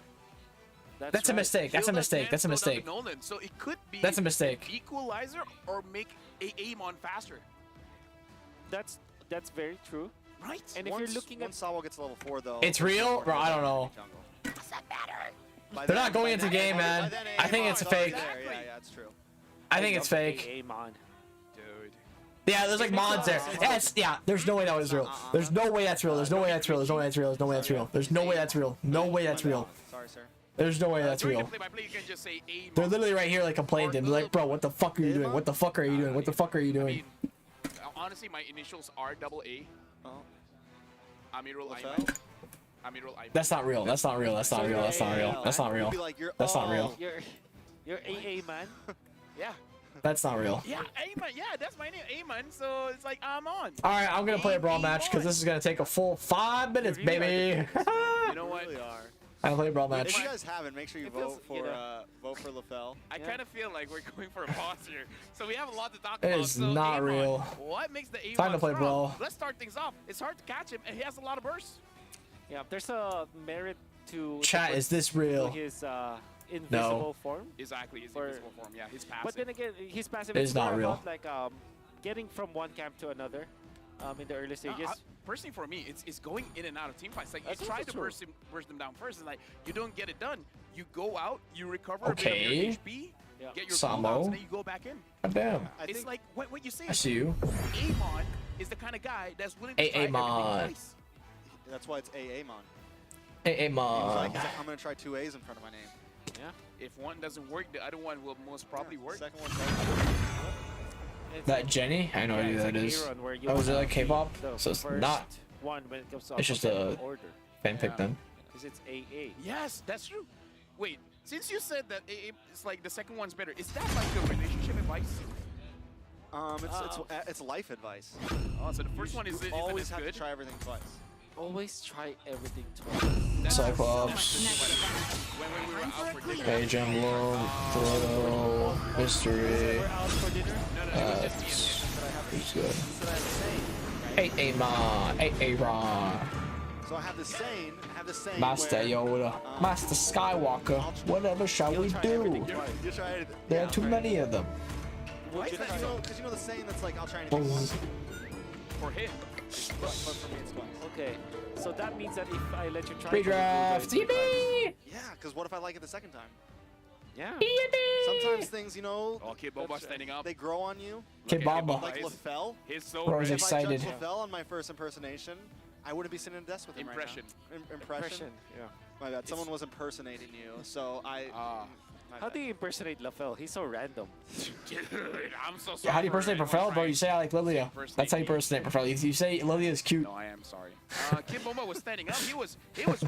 That's a right. mistake. That's a mistake. That's a mistake. Nolan, so it could be That's a mistake. equalizer or make Amon faster. That's very true. Right? And if you're looking at Sawa gets level 4 though. It's real, bro. I don't know. They're not going into game, man. I think it's fake. Yeah, it's true. I think it's fake. Amon. Dude. Yeah, there's like mods there. Yeah, there's no way that was real. There's no way that's real. There's no way that's real. There's no way that's real. There's no way that's real. There's no way that's real. No way that's real. Sorry, sir. There's no way that's real. They're literally right here like complaining. They're like, bro, what the fuck are you doing? What the fuck are you doing? What the fuck are you doing? Honestly, my initials are AA. Amirul Ayman. Amirul Ayman. That's not real. That's not real. That's not real. That's not real. That's not real. That's not real. You're AA man. Yeah. That's not real. Yeah, Ayman. Yeah, that's my name, Ayman. So it's like I'm on. All right, I'm gonna play a brawl match because this is gonna take a full 5 minutes, baby. You know what? I play a brawl match. If you guys haven't, make sure you vote for LaFell. I kind of feel like we're going for a boss here, so we have a lot to talk It about. is So not Amon, real. What makes the Amon Time to play strong? brawl. Let's start things off. It's hard to catch him, and he has a lot of bursts. Yeah, there's a merit to Chat, is this real? his invisible form. Exactly, his invisible form. Yeah, his passive. But then again, his passive It is not more real. about like getting from one camp to another in the early stages. Personally, for me, it's going in and out of team fights. Like That's you try also to true. burst them down first, and like you don't get it done. You go out, you recover a bit of Okay. your HP, get your Samo. cooldowns, and then you go back in. God damn. It's like what you say. I see you. Amon is the kind of guy that's willing to Hey, try everything Amon. twice. That's why it's Amon. Hey, He's man. like, I'm gonna try 2 A's in front of my name. Yeah. If one doesn't work, the other one will most probably work. Second one. That Jenny? I know who that is. Oh, is it like K-pop? So it's not. One when it comes to It's just a order. fan pick then. Because it's AA. Yes, that's true. Wait, since you said that it's like the second one's better, is that like a relationship advice? It's life advice. Oh, so the first one is always have good? to try everything twice. Always try everything twice. Cyclops. When we were out for dinner. Hey, Gemlo. Toronto. Mystery. We're out for dinner? No, it was just me and him. Who's good? Hey, Amon. Hey, Aaron. So I have this saying. Master Yoda. Master Skywalker. Whatever shall we do? You try it. There are too many of them. Because you know the saying that's like, I'll try anything once. For him. But for me, it's twice. Okay, so that means that if I let you try Redraft. it, Yeah, because what if I like it the second time? yeah. Sometimes things, you know, Oh, Kid Boba standing up. they grow on you. Kid Bamba. Like LaFell. He's so Bro's red. excited. If I judged LaFell on my first impersonation, I wouldn't be sitting at a desk with him Impression. right now. Impression? Yeah. My bad. Someone was impersonating you, so I... my How bad. do you impersonate LaFell? He's so random. Dude, I'm so sorry. Yeah, how do you impersonate for Profel, bro? You say I like Lilia. Impersonate That's how you me. impersonate Profel. You say Lilia is cute. No, I am sorry. Kid Boba was standing up. He was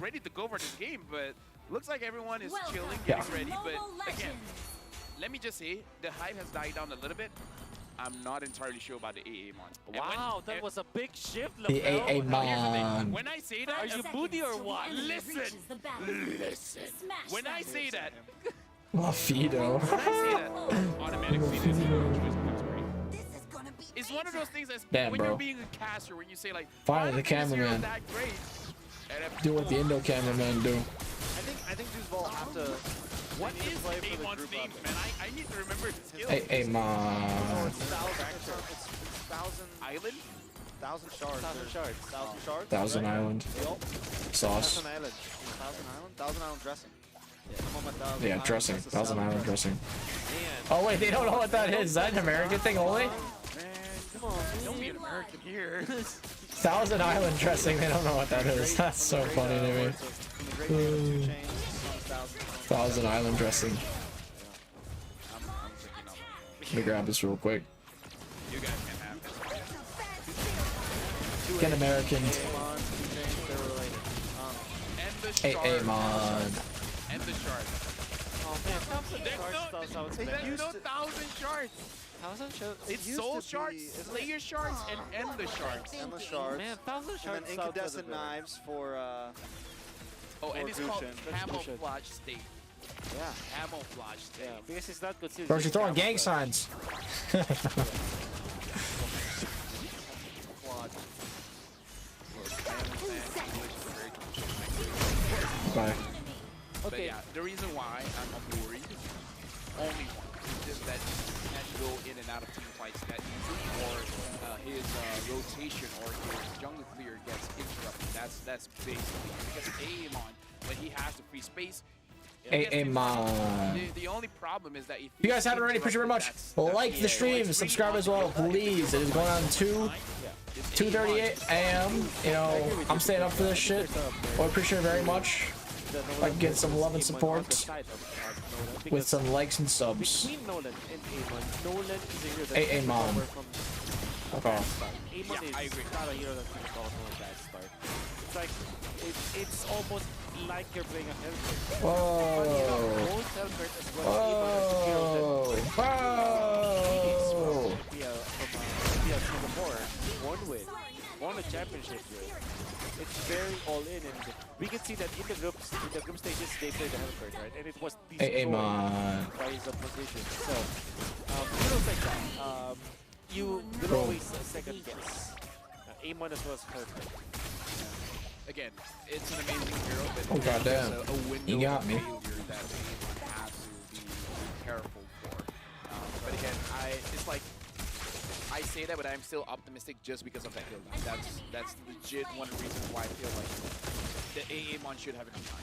ready to go for this game, but looks like everyone is chilling, getting ready. But again, let me just say, the hype has died down a little bit. I'm not entirely sure about the AA mon. Wow, that was a big shift, The LaFell. AA mon. When I say that, Are you booty or what? Listen. When I say that, Lafido. when I say that, automatically this choice becomes great. It's one of those things that's Damn, when bro. you're being a caster, when you say like, Finally, "Why the don't this hero cameraman. that great?" And if- Do what the Indo cameraman do. I think Duzball have to... What they need to is play for the Amon's group names, up. man? I need to remember his skills. Hey, Oh, man. it's 1,000 Island? 1,000 shards. 1,000 shards. 1,000 shards. Thousand right? Island. Yup. Sauce. 1,000 Island. 1,000 Island? 1,000 Island dressing. Come on, 1,000 Yeah, Island dressing. dressing, Thousand 1,000 Island dressing. Man, Oh, wait, they don't know what that is. Is that an American thing only? Man, come on. Don't be an American here. Thousand Island dressing, they don't know what that is. That's so funny to me. From the great game of 2 Chainz, 1,000 Thousand Island dressing. I'm picking up. Let me grab this real quick. You guys can have this. Get American. Come on, 2 Chainz, they're related. And the Hey, shard. man. And the shard. Oh man, 1,000 shards sounds There's better. no 1,000 shards. 1,000 shards? It's used soul to shards, be, isn't slayer shards, and endless shards. Endless shards. Man, 1,000 And shards then sounds incandescent better. knives for Oh, and it's called That's camouflage state. Yeah. Camouflage state. Yeah, because it's not considered. Bro, you're throwing gang camouflage. signs. Bye. But Okay. yeah, the reason why I'm worried, only one, is just that he can go in and out of team fights that easily, or his rotation or his jungle clear gets interrupted. That's basically it. Because Aemon, when he has the free space, Aemon. the only problem is that if If you guys haven't already, appreciate very much. Like the stream, subscribe as well, please. It is going on 2:38 a.m. You know, I'm staying up for this shit. I appreciate it very much. If I can get some love and support with some likes and subs. Between Nolan and Aemon, Nolan is a hero that Aemon. Okay. Aemon is not a hero that can call from a bad start. It's like it's almost like you're playing a Hellbird. Whoa. Both Hellbird as well as Aemon is a hero Whoa. from Singapore. Won a championship here. It's very all in, and we can see that in the group stages they played the Hellbird, right? And it was destroyed by his opposition. So heroes like that, you will always second guess. Aemon as well as Hellbird. Again, it's an amazing hero, but Oh goddamn! a window You got of me. failure that Aemon has to be careful for. But again, it's like. I say that, but I'm still optimistic just because of that kill. That's legit one reason why I feel like the Aemon should have enough time.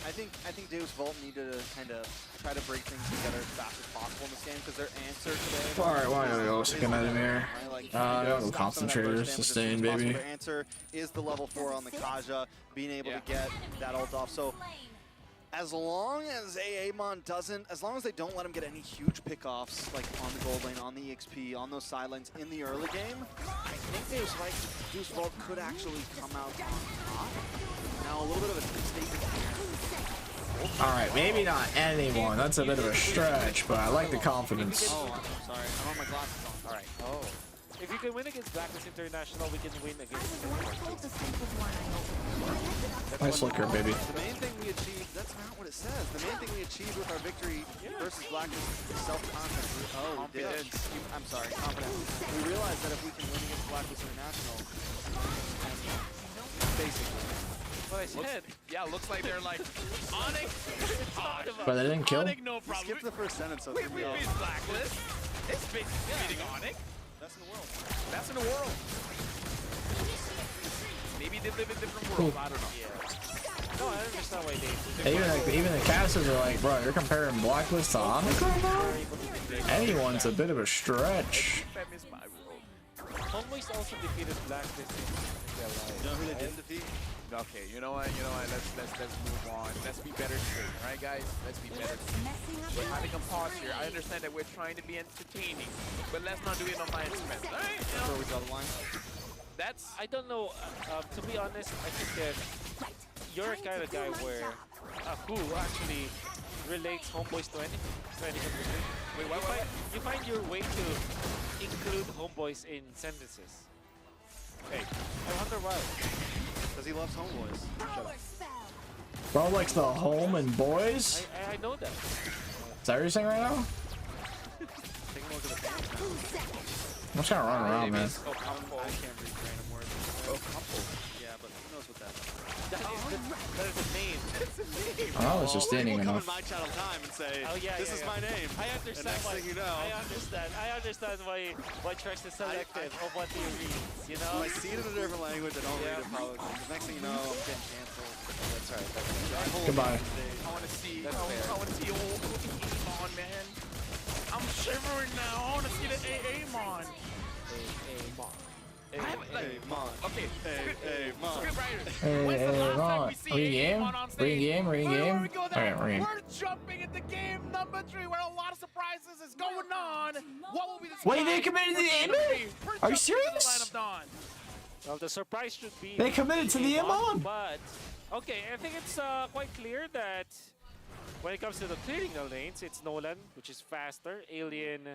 I think Deus Vault need to kind of try to break things together as fast as possible in this game because their answer today. Alright, why are we all sticking out in here? No concentrators, sustain, baby. Their answer is the level 4 on the Kaja, being able to get that ult off. So as long as Aemon doesn't, as long as they don't let him get any huge pickoffs, like on the gold lane, on the EXP, on those side lanes in the early game, I think Deus Vault could actually come out on top. Now a little bit of a statement here. Alright, maybe not anyone. That's a bit of a stretch, but I like the confidence. Oh, I'm sorry. I'm on my glasses on. Alright. Oh. If we can win against Blacklist International, we can win against Nice looker, baby. The main thing we achieved, that's not what it says. The main thing we achieved with our victory versus Blacklist is self-confidence. Oh, we did. I'm sorry, confidence. We realized that if we can win against Blacklist International, basically. What I said. Yeah, looks like they're like, Onic, But they didn't kill. Onic, no problem. Skip the first sentence. So we beat Blacklist. It's basically beating Onic. Best in the world. Best in the world. Maybe they live in different worlds. I don't know. Yeah. No, I understand why they. Even the casters are like, bro, you're comparing Blacklist to Onic right now? Anyone's a bit of a stretch. Homeboys also defeated Blacklist in their life. You know who they didn't defeat? Okay, you know what? Let's move on. Let's be better today, right, guys? Let's be better today. We're having a pause here. I understand that we're trying to be entertaining, but let's not do it on my expense. All right? That's where we draw the line. That's. I don't know. To be honest, I think that you're a kind of guy where who actually relates homeboys to anything. Wait, what? You find your way to include homeboys in sentences. Hey, I wonder why. Because he loves homeboys. Bro likes the home and boys? I know that. Is that what you're saying right now? Take a look at the fans now. I'm just gonna run around, man. Oh, I can't read random words. Oh, couple. Yeah, but who knows what that is. That is the name. I was just standing People enough. come in my channel time and say, Oh, yeah, this is my name. I understand next why. thing you know, I understand why Trex is selective of what he reads. You know. I see it in a different language. I don't read it probably. The next thing you know, I'm getting canceled. That's right. Goodbye. I want to see. I want to see old Aemon, man. I'm shivering now. I want to see the Aemon. Okay. Script writers. When's the last time we see Aemon on stage? Ring-game? Alright, Alright, we're jumping into game number 3 where a lot of surprises is going on. What will be the Wait, they committed to the Aemon? Are you serious? Well, the surprise should be They committed to the Aemon? But okay, I think it's quite clear that When it comes to the clearing the lanes, it's Nolan, which is faster. Alien.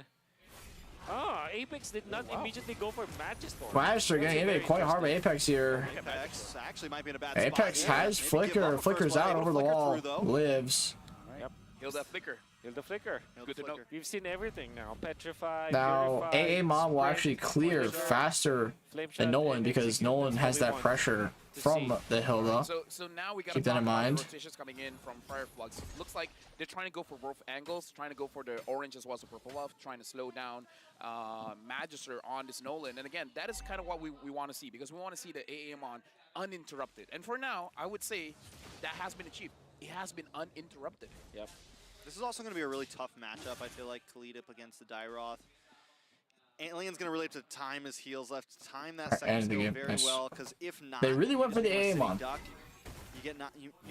Apex did not immediately go for Magister. Magister getting hit quite hard by Apex here. Apex actually might be in a bad Apex spot. has Flicker. Flickers out over the wall. Lives. Yep. Heal that flicker. Heal the Flicker. Good to know. We've seen everything now. Petrify, Now, Purify, AA Mom will actually clear Flame Shot, faster Flame Shot, than Nolan and because Execute. Nolan That's has all we that want pressure to from see. the hill, though. So now we got Keep that in mind. rotations coming in from Fireflux. Looks like they're trying to go for both angles, trying to go for the orange as well as the purple buff, trying to slow down Magister on this Nolan. And again, that is kind of what we want to see, because we want to see the AAM on uninterrupted. And for now, I would say that has been achieved. It has been uninterrupted. Yep. This is also going to be a really tough matchup, I feel like, Khalid up against the Dairoth. Alien's going to really have to time his heals left, time that second skill very well, because if not, they really went for the aim on. You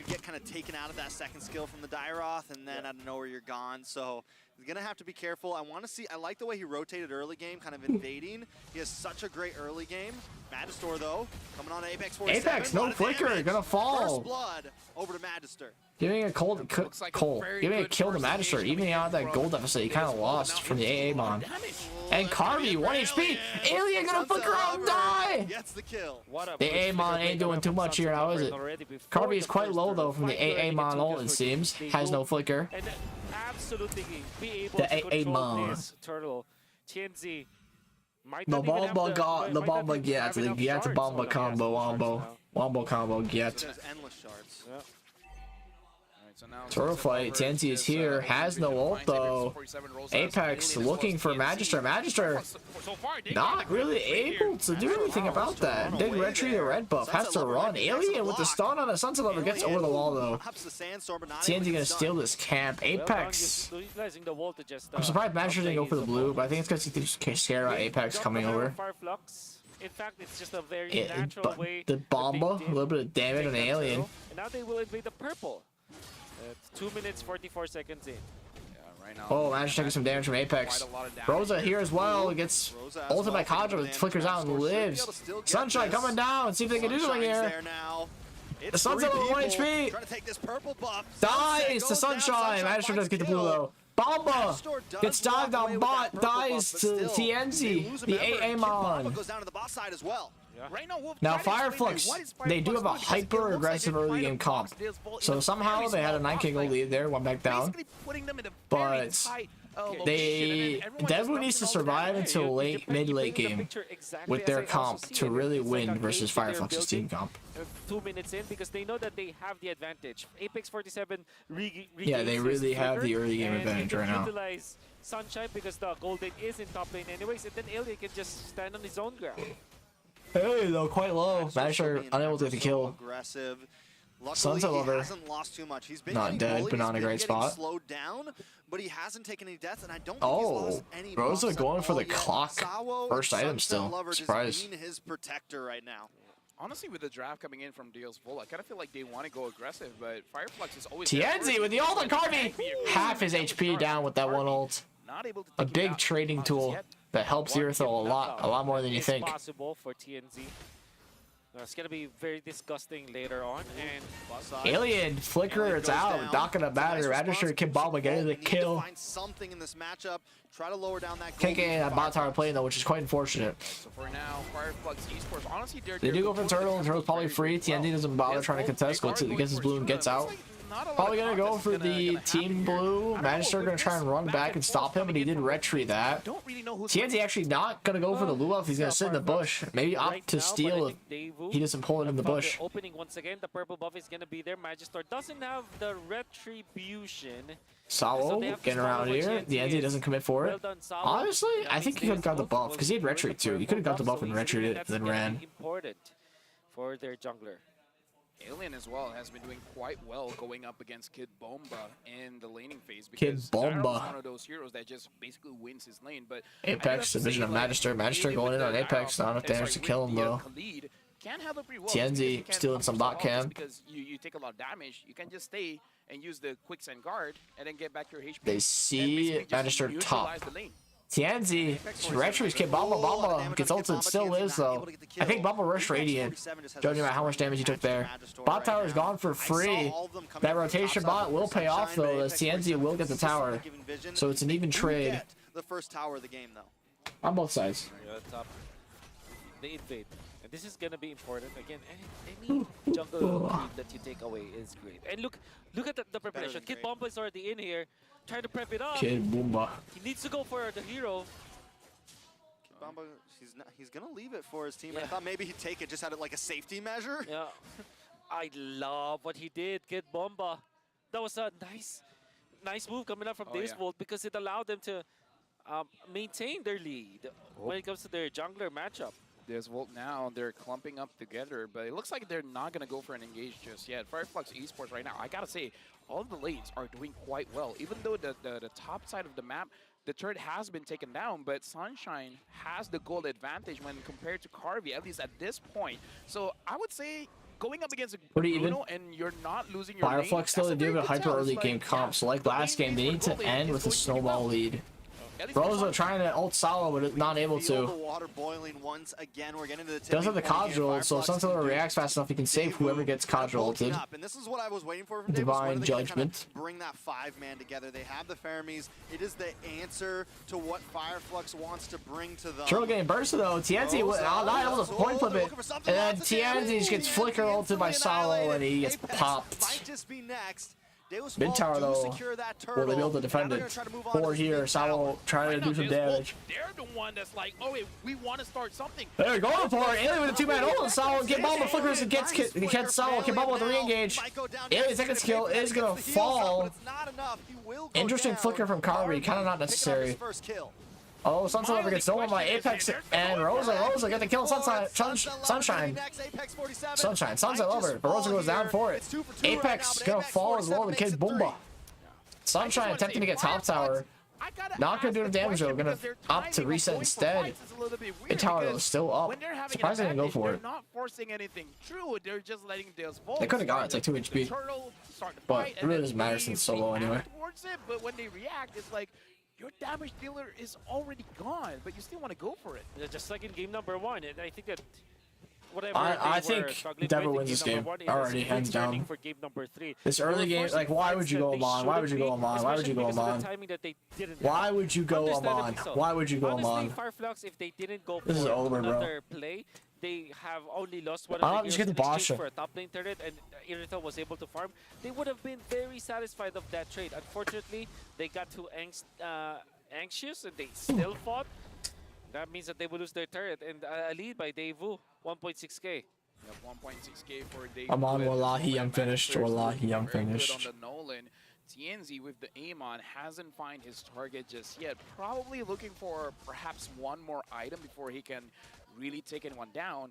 get kind of taken out of that second skill from the Dairoth, and then out of nowhere you're gone. So he's gonna have to be careful. I want to see. I like the way he rotated early game, kind of invading. He has such a great early game. Magister though, coming on to Apex 47. Apex, no Flicker, gonna fall. First blood over to Magister. Giving a giving a kill to Magister, even out that gold deficit he kind of lost from the AA Mon. And Carby, 1 HP. Alien gonna Flicker out and die. Gets the kill. The AA Mon ain't doing too much here now, is it? Carby is quite low though from the AA Mon ult, it seems. Has no Flicker. And absolutely be able The to control Mon. this turtle. TNZ might The not even have bomba got the might not bomba even get have the enough get shards. bomba Oh, no, combo he has no wombo shards now. wombo combo get. So there's endless shards. Yeah. Turtle fight, TNT is here, has no ult though. Apex looking for Magister. Magister not really able to do anything about that. Big retreat, the red buff has to run. Alien with the stun on a Sunset Lover gets over the wall though. TNT gonna steal this camp. Apex. I'm surprised Magister didn't go for the blue, but I think it's because he's scared about Apex coming over. In fact, it's just a very natural way. The bomba, a little bit of damage on the Alien. And now they will invade the purple. 2 minutes 44 seconds in. Right now. Oh, Magister taking some damage from Apex. Rosa here as well. Gets ulted by Kadra with Flickers out and lives. Sunshine coming down. See if they can do something here. The Sunset with 1 HP. Dies to Sunshine. Magister does get the blue though. Bomba gets dived on bot. Dies to TNZ. The AA Mon. Now Fireflux, they do have a hyper aggressive early game comp, so somehow they had a 9k goal lead there, went back down, but Deadwood needs to survive until mid-late game with their comp to really win versus Fireflux's team comp. 2 minutes in, because they know that they have the advantage. Apex 47 yeah, they really have the early game advantage right now. Utilize Sunshine because the Golden is in top lane anyways, and then Alien can just stand on his own ground. Hey, though, quite low. Magister unable to get the kill. Sunset Lover hasn't lost too much. He's been not dead, but not in a great spot. Slowed down, but he hasn't taken any deaths, and I don't think he's lost any Rosa buffs going at for the all yet. clock Sawo, first item Sunset still. Lover just Surprise. being his protector right now. Honestly, with the draft coming in from Deals Full, I kind of feel like they want to go aggressive, but Fireflux is always TNZ with the ult on Carby. Half his HP down with that one ult. A big trading tool that helps Earthel a lot more than you think. Possible for TNZ. It's gonna be very disgusting later on. And Alien Flicker, it's out. Not gonna matter. Magister can bomb getting the kill. Find something in this matchup. Try to lower down that. Can't get in that bot tower plane though, which is quite unfortunate. So for now, Fireflux Esports, honestly, They do go for Turtle, and Turtle's probably free. TND doesn't bother trying to contest, gets his blue and gets out. Probably gonna go for the team blue. Magister gonna try and run back and stop him, but he did retreat that. TNZ actually not gonna go for the blue buff. He's gonna sit in the bush. Maybe opt to steal if he doesn't pull it in the bush. Opening once again, the purple buff is gonna be there. Magister doesn't have the retribution. Sawo getting around here. The NZ doesn't commit for it. Honestly, I think he could have got the buff because he had retreat too. He could have got the buff and retreated it, then ran. Important for their jungler. Alien as well has been doing quite well going up against Kid Bomba in the laning phase. Kid Bomba. One of those heroes that just basically wins his lane. But Apex, division of Magister. Magister going in on Apex. Not enough damage to kill him though. TNZ stealing some bot cam. Because you take a lot of damage, you can just stay and use the quicksand guard and then get back your HP. They see Magister top. Tianzi, Retros Kid Bamba gets ulted, still lives though. I think Bamba rushed Radiant, judging by how much damage he took there. Bot tower is gone for free. That rotation bot will pay off though, as Tianzi will get the tower. So it's an even trade. The first tower of the game though. On both sides. Top. They invade. And this is gonna be important. Again, any jungle creep that you take away is great. And look at the preparation. Kid Bomba is already in here, trying to prep it up. Kid Boomba. He needs to go for the hero. Kid Bomba, he's gonna leave it for his team. Yeah. I thought maybe he'd take it just out of like a safety measure. Yeah. I love what he did, Kid Bomba. That was a nice move coming up from Volt because it allowed them to maintain their lead when it comes to their jungler matchup. There's Volt now, they're clumping up together, but it looks like they're not going to go for an engage just yet. FwydChickn Esports right now, I gotta say, all of the lanes are doing quite well. Even though the top side of the map, the turret has been taken down, but Sunshine has the goal advantage when compared to Carvey, at least at this point. So I would say, going up against Bruno and you're not losing your lane, FwydChickn still do a hyper early game comp, so like last game, they need to end with a snowball lead. Rosa trying to ult solo, but not able to. The water boiling once again. We're getting to the does have the Codral, so if Sunset reacts fast enough, he can save whoever gets Codral ulted. And this is what I was waiting for from Divine Judgment. Bring that 5-man together. They have the Fermis. It is the answer to what FwydChickn wants to bring to them. Turtle getting bursted though. Tianzi not able to point flip it, and then Tianzi just gets flicker ulted by Solo, and he gets popped. Might just be next. Mid tower though, will they be able to defend it? Or here, Salo trying to do some damage. They're the one that's like, oh wait, we want to start something. They're going for it. Alien with a 2-man ult, and Salo get Bomba flickers and gets Salo, get Bomba with a re-engage. Alien second skill is gonna fall. Interesting flicker from Carvey, kind of not necessary. Oh, Sunset Lover gets stolen by Apex and Rosa get the kill on Sunshine. Sunset Lover, but Rosa goes down for it. Apex gonna fall as well, the Kid Boomba. Sunshine attempting to get top tower. Not gonna do the damage though, gonna opt to reset instead. Mid tower though, still up. Surprised they didn't go for it. They're not forcing anything true, they're just letting they could have got it, it's like 2 HP. But it really doesn't matter since solo anyway. But when they react, it's like, your damage dealer is already gone, but you still want to go for it. Just like in game number 1, and I think that whatever I think Dever wins this game already, hands down. For game number 3. This early game, like, why would you go Amon? Why would you go Amon? Why would you go Amon? Why would you go Amon? Why would you go Amon? FwydChickn, if they didn't go for this is over, another play, they have only lost one I'll of the just get the boss for a top lane turret, and Irithel was able to farm. They would have been very satisfied of that trade. Unfortunately, they got too anxious and they still fought. That means that they will lose their turret, and a lead by Daewoo, 1.6k. Yep, 1.6k for Daewoo. Amon, wallahi, I'm finished. Wallahi, I'm finished. On the Nolan. TNZ with the aim on hasn't found his target just yet. Probably looking for perhaps one more item before he can really take anyone down.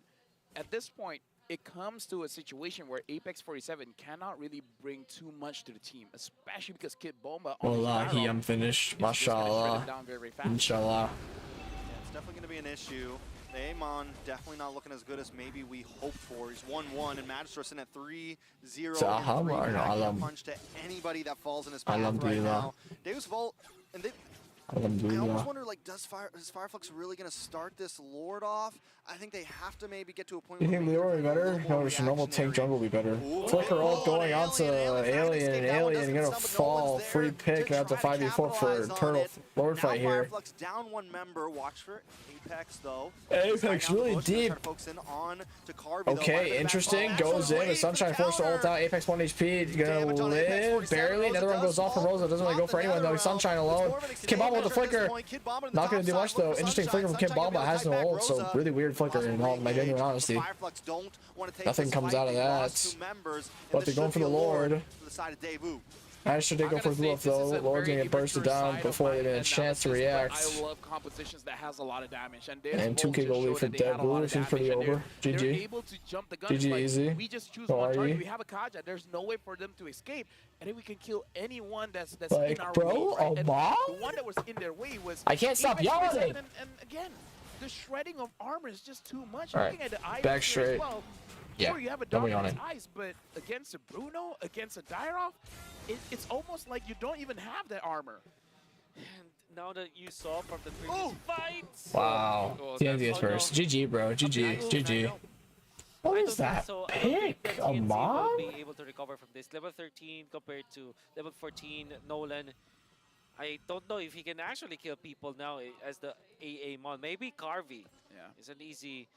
At this point, it comes to a situation where Apex 47 cannot really bring too much to the team, especially because Kid Bomba. Wallahi, I'm finished. Mashallah. Inshallah. Yeah, it's definitely going to be an issue. The Amon definitely not looking as good as maybe we hoped for. He's 1-1, and Magister sitting at 3-0. Punch to anybody that falls in his path right now. Deus Volt, and they... I almost wonder, like, is FwydChickn really going to start this Lord off? I think they have to maybe get to a point where... You think Leora will be better? No, just normal tank jungle will be better. Flicker ult going on to Alien gonna fall. Free pick out to 5v4 for Turtle Lord fight here. FwydChickn down one member. Watch for Apex, though. Apex really deep. Okay, interesting. Goes in with Sunshine forced to ult out. Apex 1 HP. Gonna live barely. Another one goes off from Rosa. Doesn't really go for anyone though. Sunshine alone. Kid Bomba with the flicker. Not gonna do much though. Interesting flicker from Kid Bomba. Has no ult, so really weird flicker in all my genuine honesty. Nothing comes out of that. But they're going for the Lord. Magister did go for Glove though. Lord's gonna get bursted down before they get a chance to react. I love compositions that has a lot of damage, and 2k goal lead for Deadpool. Seems pretty over. GG. GG easy. We just choose one target. We have a Kaja. There's no way for them to escape, and then we can kill anyone that's like, in our bro, way. Right? The one that was in their way was. I can't stop yelling. And again, the shredding of armor is just too much. All right. Looking at the eyes back straight. Well, yeah. Sure, you have a dominant eyes, but against a Bruno, against a Dyrov, it's almost like you don't even have that armor. And now that you saw from the previous fights. Wow. Oh, TNT is that's- first. GG, bro. GG. GG. What is that So I don't think pick? that A TNT mob? will be able to recover from this. Level 13 compared to level 14, Nolan. I don't know if he can actually kill people now as the AA mon. Maybe Carvey. Yeah. It's an easy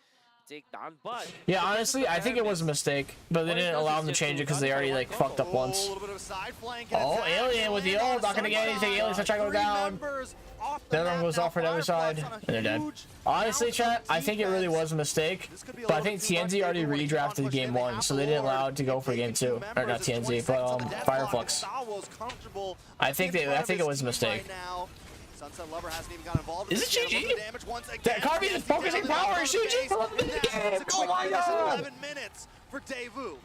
takedown, but Yeah, honestly, I think it was a mistake, but they didn't allow him to change it because they already like fucked up once. Oh, Alien with the ult, not gonna get anything. Alien's gonna try to go down. The other one goes off for the other side, and they're dead. Honestly, chat, I think it really was a mistake, but I think TNT already redrafted game 1, so they didn't allow it to go for game 2. Or not TNT, but Fireflux. I think it was a mistake. Sunset Lover hasn't even got involved. Is it GG? That Carvey is focusing power. GG for 11 minutes. Oh my god. 11 minutes for Daewoo.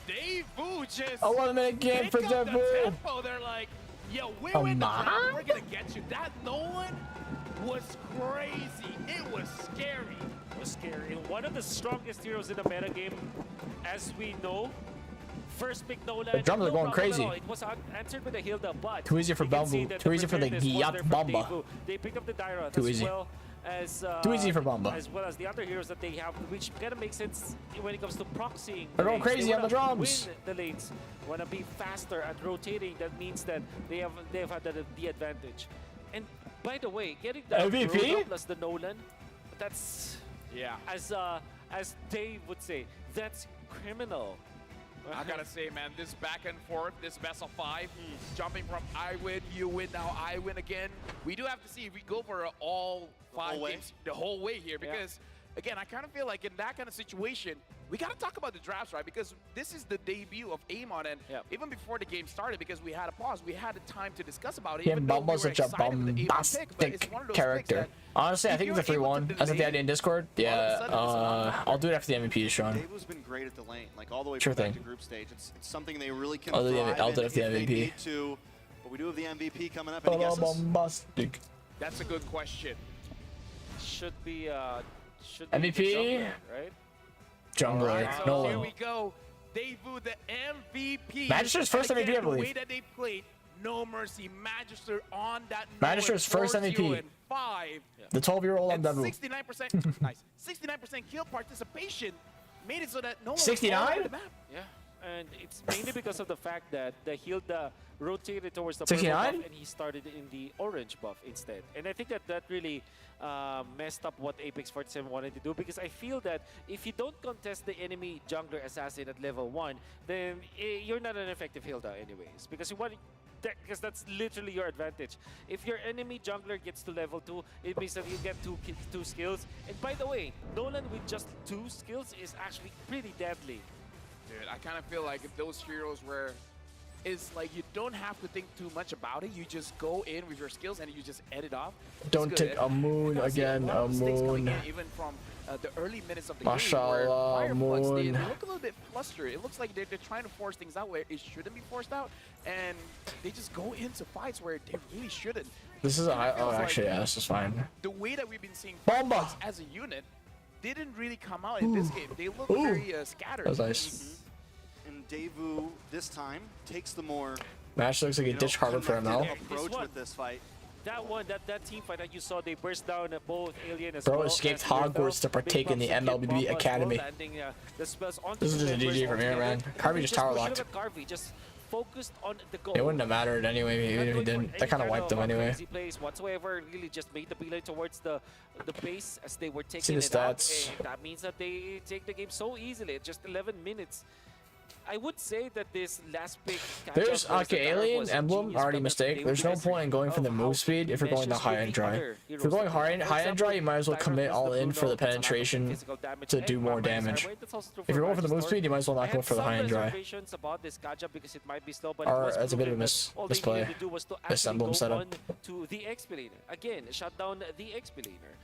Daewoo just 11-minute game for Daewoo. They're like, yo, we A win the mob? round. We're gonna get you. That Nolan was crazy. It was scary. It was scary. One of the strongest heroes in the meta game, as we know. First pick Nolan. The drums are going crazy. It was answered with a Hilda, but Too easy for Bumble. Too easy for the Giat Bamba. They picked up the Dyra Too as easy. well as Too easy for Bamba. as well as the other heroes that they have, which kind of makes sense when it comes to proxying. They're going crazy on the drums. Win the lanes. Want to be faster at rotating. That means that they've had the advantage. And by the way, getting the MVP Rhoda plus the Nolan, that's as Dave would say, that's criminal. I gotta say, man, this back and forth, this best of 5, jumping from I win, you win, now I win again. We do have to see if we go for all 5 games the whole way here, because again, I kind of feel like in that kind of situation, we got to talk about the drafts, right? Because this is the debut of Amon, and even before the game started, because we had a pause, we had the time to discuss about it. Yeah, Even though we Bumbo's were such a excited with the Amon pick, but it's bombastic one of those character. picks that Honestly, I think it's a 3-1. I think the idea in Discord. Yeah, sudden it's not I'll do it after the MVP is shown. Daewoo's been great at the lane, like all the way Sure back thing. to group stage. It's something they really can I'll do thrive it in after the if they MVP. need to. But we do have the MVP coming up. Any guesses? Bombastic. That's a good question. Should be MVP? the jungler, right? Jungler. Alright, so Nolan. here we go. Daewoo, the MVP. Magister's first And again, MVP, I believe. The way that they played, no mercy. Magister on that. Magister's first MVP. 5. The 12-year-old on And Daewoo. 69%. Nice. 69% kill participation made it so that no one was 69? all over the map. Yeah, and it's mainly because of the fact that the Hilda rotated towards the purple 69? buff and he started in the orange buff instead. And I think that really messed up what Apex 47 wanted to do, because I feel that if you don't contest the enemy jungler assassin at level 1, then you're not an effective Hilda anyways, because you want because that's literally your advantage. If your enemy jungler gets to level 2, it means that you get two skills. And by the way, Nolan with just 2 skills is actually pretty deadly. Dude, I kind of feel like if those heroes were, it's like you don't have to think too much about it. You just go in with your skills and you just edit off. It's Don't good. take a moon again, a moon. Even from the early minutes of the Mashallah, game, where Fireflux, they moon. look a little bit flustered. It looks like they're trying to force things out where it shouldn't be forced out, and they just go into fights where they really shouldn't. This is a high. Oh, Feels actually, like yeah, this is fine. The way that we've been seeing Bomba! Fireflux as a unit didn't really come out in this game. They look very scattered. That was nice. And Daewoo this time takes the more Match looks like a ditch harder for ML. approach with this fight. That team fight that you saw, they burst down both Alien as Bro well escaped as Mirabelle. Hogwarts to partake Big in the buffs to MLBB Kid Bomba as well, Academy. landing, the spells onto This is the just a members GG from here, altogether. man. Carvey just tower pushed locked. it at Carvey, just focused on the goal. It wouldn't have mattered anyway, even if he didn't. That kind of wiped him anyway. Crazy plays whatsoever, really just made the beeline towards the base as they were taking See the it out. stats. And that means that they take the game so easily, just 11 minutes. I would say that this last pick. There's okay, Alien Emblem already mistake. There's no point in going for the move speed if you're going the high end dry. If you're going high end dry, you might as well commit all in for the penetration to do more damage. If you're going for the move speed, you might as well not go for the high end dry. About this Kaja because it might be slow, but Or it's a bit of a misplay. This emblem setup. To the X-Pilaner. Again, shut down the X-Pilaner.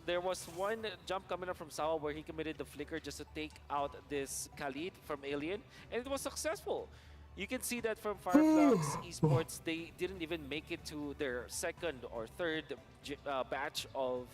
There was one jump coming up from Sawa where he committed the flicker just to take out this Khalid from Alien, and it was successful. You can see that from Fireflux Esports, they didn't even make it to their second or third batch of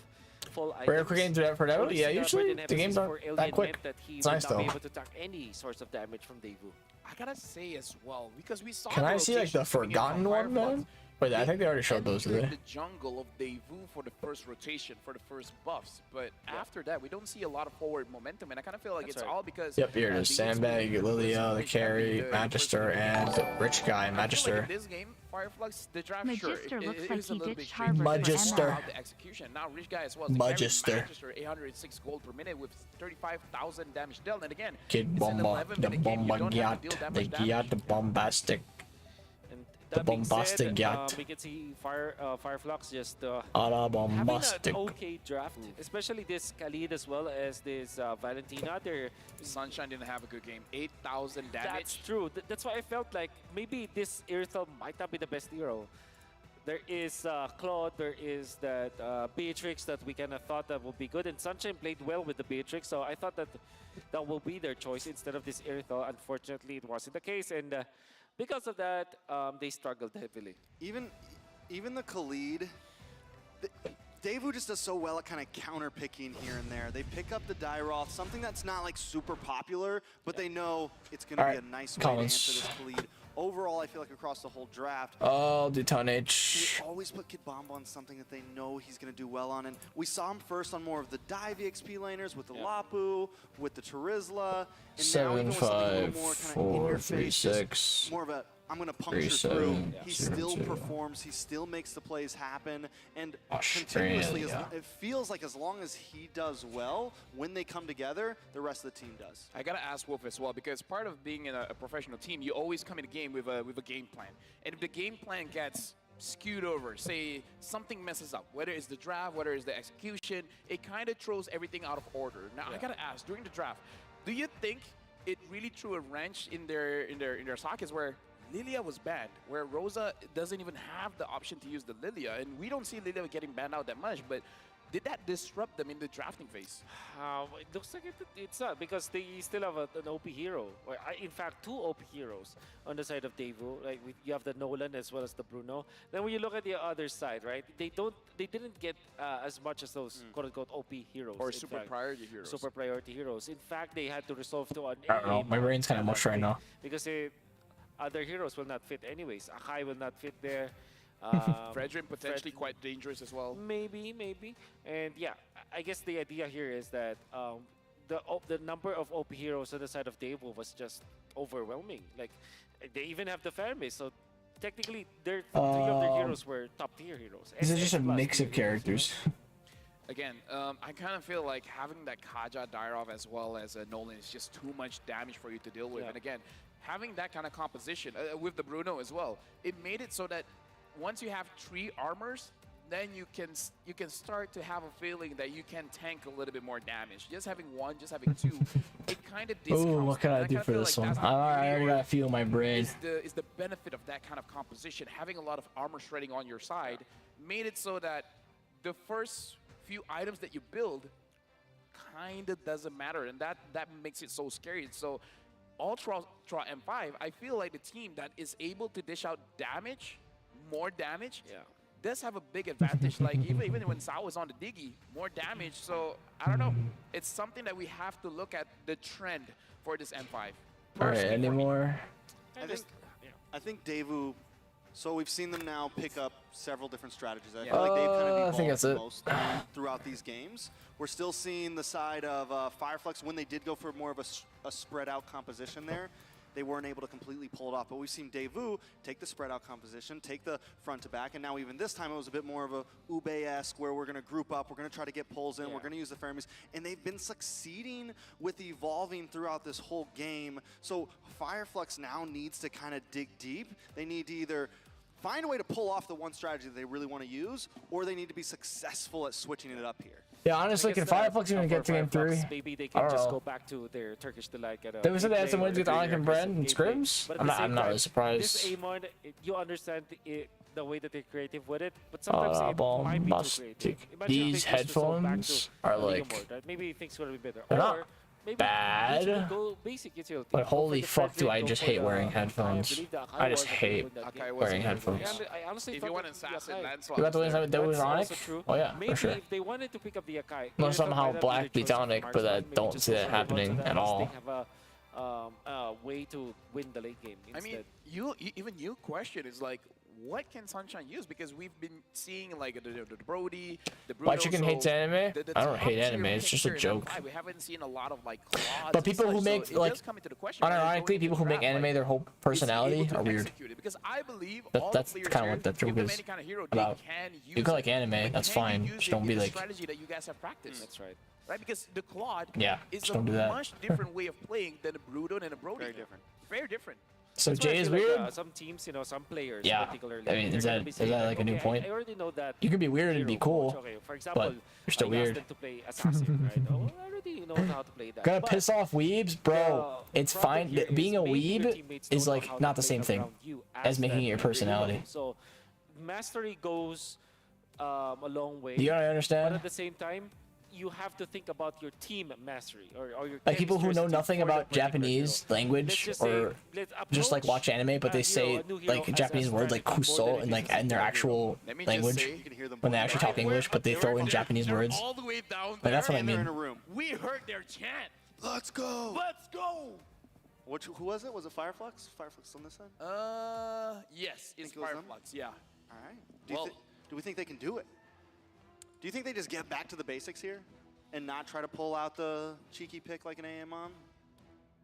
full items. Rare quick game to for that? Yeah, usually the games aren't for Alien that quick. meant that he It's would nice not though. be able to attack any source of damage from Daewoo. I gotta say as well, because we saw Can the I see like the rotations coming in from forgotten one, Fireflux. man? Wait, I think they already showed those, did they? The jungle of Daewoo for the first rotation, for the first buffs, but after that, we don't see a lot of forward momentum, and I kind of feel like it's all because... Yep, here it is. Sandbag, Lilia, the carry, Magister, and Rich Guy, Magister. Like in this game, Fireflux, the draft, Magister looks it like is a he little ditched bit Harbor Magister. the execution. Now, Rich Guy as well. Magister. Magister, 806 gold per minute with 35,000 damage dealt, and again, Kid Bomba, the Bomba Gyat, the Gyat, the Bombastic. The bombastic yacht. We can see Fireflux just bombastic. having an okay draft, especially this Khalid as well as this Valentina. Sunshine didn't have a good game. 8,000 damage. That's true. That's why I felt like maybe this Irithel might not be the best hero. There is Claude, there is that Beatrix that we kind of thought that would be good, and Sunshine played well with the Beatrix, so I thought that that will be their choice instead of this Irithel. Unfortunately, it wasn't the case, and because of that, they struggled heavily. Even the Khalid, Daewoo just does so well at kind of counter picking here and there. They pick up the Dairoth, something that's not like super popular, but they know it's going to be a nice way to answer this Khalid. Overall, I feel like across the whole draft, oh, detonate. they always put Kid Bomba on something that they know he's going to do well on. And we saw him first on more of the dive EXP laners with the Lapu, with the Terizla, and now even with something a little more kind of in your face, 6. more of a I'm going to puncture through. He still performs. He still makes the plays happen. And continuously, it feels like as long as he does well, when they come together, the rest of the team does. I got to ask Wolf as well, because part of being in a professional team, you always come in a game with a game plan. And if the game plan gets skewed over, say something messes up, whether it's the draft, whether it's the execution, it kind of throws everything out of order. Now, I got to ask, during the draft, do you think it really threw a wrench in their sockets where Lilia was banned, where Rosa doesn't even have the option to use the Lilia, and we don't see Lilia getting banned out that much, but did that disrupt them in the drafting phase? It looks like it's not, because they still have an OP hero, or in fact 2 OP heroes on the side of Daewoo. Like you have the Nolan as well as the Bruno. Then when you look at the other side, right, they didn't get as much as those quote-unquote OP heroes or super priority heroes. Super priority heroes. In fact, they had to resolve to an I don't know. My brain's kind of mush right now. Because other heroes will not fit anyways. Akai will not fit there. Fredrin potentially quite dangerous as well. Maybe. And yeah, I guess the idea here is that the number of OP heroes on the side of Daewoo was just overwhelming. Like, they even have the fan base, so technically, 3 of their heroes were top-tier heroes. Is it just a mix of characters? Again, I kind of feel like having that Kaja Dairoth as well as Nolan is just too much damage for you to deal with. And again, having that kind of composition with the Bruno as well, it made it so that once you have 3 armors, then you can start to have a feeling that you can tank a little bit more damage. Just having 1, just having 2, it kind of discounts. Oh, what can I do for this one? I already got to feel my brain. Is the benefit of that kind of composition. Having a lot of armor shredding on your side made it so that the first few items that you build kind of doesn't matter, and that makes it so scary. So all throughout M5, I feel like the team that is able to dish out damage, more damage, does have a big advantage. Like even when Sao was on the Diggy, more damage. So I don't know. It's something that we have to look at the trend for this M5. All right, any more? I think Daewoo. So we've seen them now pick up several different strategies. I feel like they've kind of evolved the most throughout these games. We're still seeing the side of Fireflux when they did go for more of a spread out composition there. They weren't able to completely pull it off, but we've seen Daewoo take the spread out composition, take the front to back, and now even this time it was a bit more of a Ube-esque where we're going to group up, we're going to try to get pulls in, we're going to use the Fermis, and they've been succeeding with evolving throughout this whole game. So Fireflux now needs to kind of dig deep. They need to either find a way to pull off the one strategy that they really want to use, or they need to be successful at switching it up here. Yeah, honestly, can Fireflux even get to game 3? Maybe they can just go back to their Turkish delight. They said they had some wins with Onic and Brand and Scrims. I'm not really surprised. This Amon, you understand the way that they're creative with it, but sometimes it might be too creative. These headphones are like... Maybe things would be better. They're not bad, go basic utility. but holy fuck do I just hate wearing headphones. I just hate wearing headphones. If you want an assassin, Lancelot. You got the wins that was Onic? Oh yeah, for sure. If they wanted to pick up the Akai, No, somehow Black beats Onic, but I don't see that happening at all. Have a way to win the late game instead. I mean, even you question is like, what can Sunshine use? Because we've been seeing like the Brody, the Bruno. FwydChickn hates anime? I don't hate anime. It's just a joke. We haven't seen a lot of like claws. But people who make like, unironically, people who make anime their whole personality are weird. Because I believe that's kind of what that joke is about. You can like anime, that's fine. Just don't be like. Strategy that you guys have practiced. That's right. Right, because the Claude is don't do a that. much different way of playing than a Bruno and a Brody. Very different. Very different. So That's why I Jay is feel like, weird. some teams, you know, some players, Yeah. particularly. I mean, is they're that gonna be is saying, that like a new point? I already know that. You can be weird and be hero cool, coach. Okay, for example, but you're still I weird. asked them to play assassin, right? Oh, I already know how to play that. Gonna But piss off weebs, bro. It's problem fine. here is Being a maybe your weeb teammates is don't know how like to not the play same thing around you as making that it your hero. personality. So mastery goes a long way. Do you know what I But understand? at the same time, you have to think about your team mastery or your Like people who know chemistry nothing for the about particular Japanese hero. language Let's just or say, let's just like approach watch anime, but they a say hero, a new hero like as Japanese words like friend more than kuso and like anything in their actual Let me just language say, You can hear them when they actually talk English, but they throw in Japanese words. all the way down Like that's what I there, They're in a mean. room. we heard their chant. Let's go. Let's go. Who was it? Was it Fireflux? Fireflux on this side? Yes, it's Think it was them? Fireflux. Yeah. All right. Do we think they can do it? Do you think they just get back to the basics here and not try to pull out the cheeky pick like an AM on?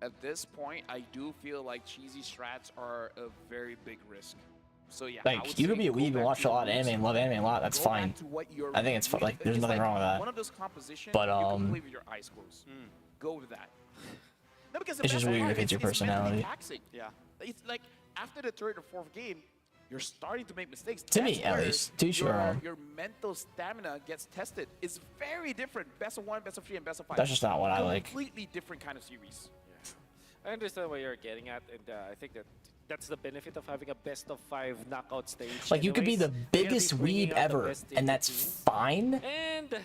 At this point, I do feel like cheesy strats are a very big risk. So yeah, I would Like you could say be a go weeb and back watch to a lot of your anime and love anime a lot. That's Go back fine. to what you're I think it's like there's nothing wrong with that. One of those compositions, But, you can play with your eyes closed. Go with that. No, because the It's just best weird part if it's your mentally personality. taxing. Yeah. It's like after the third or fourth game, you're starting to make mistakes. To me, That's at where least. To each their own. your mental stamina gets tested. It's very different. Best of 1, best of 3, and best of 5. That's just not what I like. Completely different kind of series. I understand what you're getting at, and I think that's the benefit of having a best of 5 knockout stage. Like you could be the Anyways, you're gonna biggest be bringing weeb out the ever, best in and the that's team. fine. And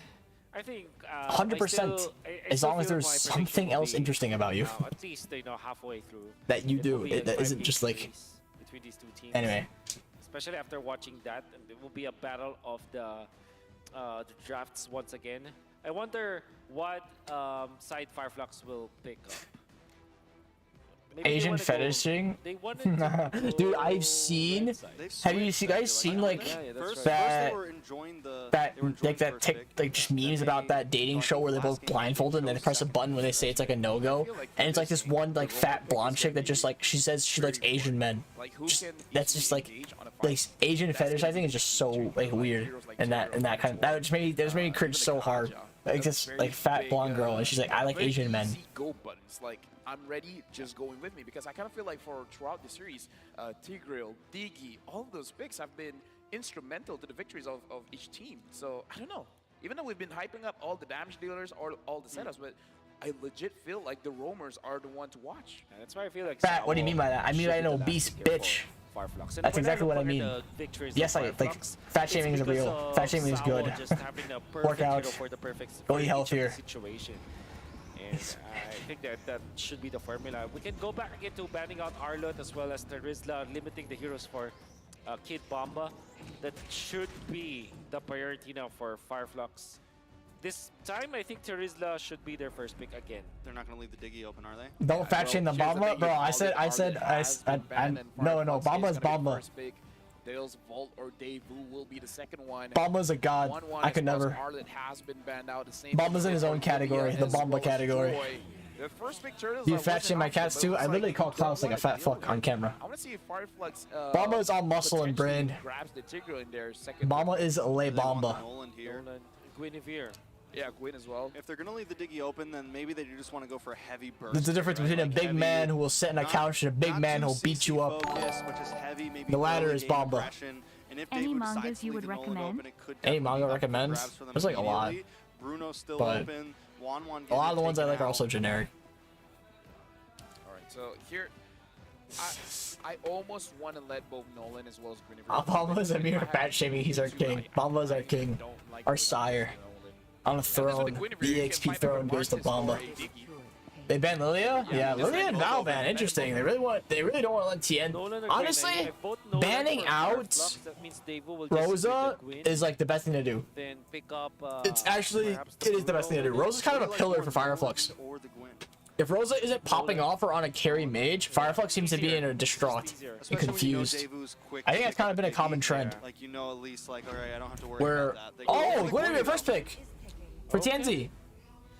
I think 100%, as long as there's something else interesting about you. At least halfway through. That you it do. will be That a isn't 5-game just like. series between these two teams. Anyway. Especially after watching that, and it will be a battle of the drafts once again. I wonder what side Fireflux will pick up. Maybe they Asian wanna fetishing? They wanted to Dude, go I've seen. website. Have you guys seen like First that? they were enjoying the Like that like just memes about that dating show where they're both blindfolded and then they press a button when they say it's like a no-go, and it's like this one like fat blonde chick that just like she says she likes Asian men. That's just like Asian fetishizing is just so like weird, and that kind of that just made me cringe so hard. Like this like fat blonde girl and she's like I like Asian men. Go buttons like I'm ready, just going with me, because I kind of feel like throughout the series, Tigreal, Diggy, all of those picks have been instrumental to the victories of each team. So I don't know. Even though we've been hyping up all the damage dealers or all the setups, but I legit feel like the roamers are the one to watch. Yeah, that's why I feel like. Fat, what do you mean by that? I mean by an obese bitch. That's exactly what I mean. Yes, I like fat shaming is real. Fat shaming is good. Work out. Go eat healthier. And I think that should be the formula. We can go back again to banning out Arlot as well as Terizla, limiting the heroes for Kid Bomba. That should be the priority now for Fireflux. This time, I think Terizla should be their first pick again. They're not going to leave the Diggy open, are they? Don't fat shame the Bomba, bro. No, Bomba is Bomba. Dale's Vault or Daewoo will be the second one. Bomba's a god. I could never. Arlott has been banned out. The same Bomba's in his own category, the Bomba category. The first pick Turtles You fat shame my cats too? I literally call Klaus like a fat fuck on camera. I want to see if Fireflux Bomba is all muscle and brain. grabs the Tigreal in their second. Bomba is Le Bomba. Nolan here. Guinevere. Yeah, Gwyn as well. If they're going to leave the Diggy open, then maybe they just want to go for a heavy burst. There's a difference between a big man who will sit on a couch and a big man who will beat you up. The latter is Bomba. Any mangas you would recommend? Any manga recommends? There's like a lot. Bruno's still But open. a lot of the ones I like are also generic. Alright, so here, I almost want to let both Nolan as well as Guinevere. Bomba's a mere fat shaming. He's our king. Bomba's our king. Our sire. On a throne. The EXP throne goes to Bomba. They banned Lilia? Yeah, Lilia and Val ban. Interesting. They really don't want to let Tien. Honestly, banning out Rosa is like the best thing to do. Then pick up. It is the best thing to do. Rosa's kind of a pillar for Fireflux. If Rosa isn't popping off or on a carry mage, Fireflux seems to be in a distraught and confused. I think that's kind of been a common trend. Like, you know, at least like, all right, I don't have to worry Where about that. oh, Guinevere first pick for TNZ.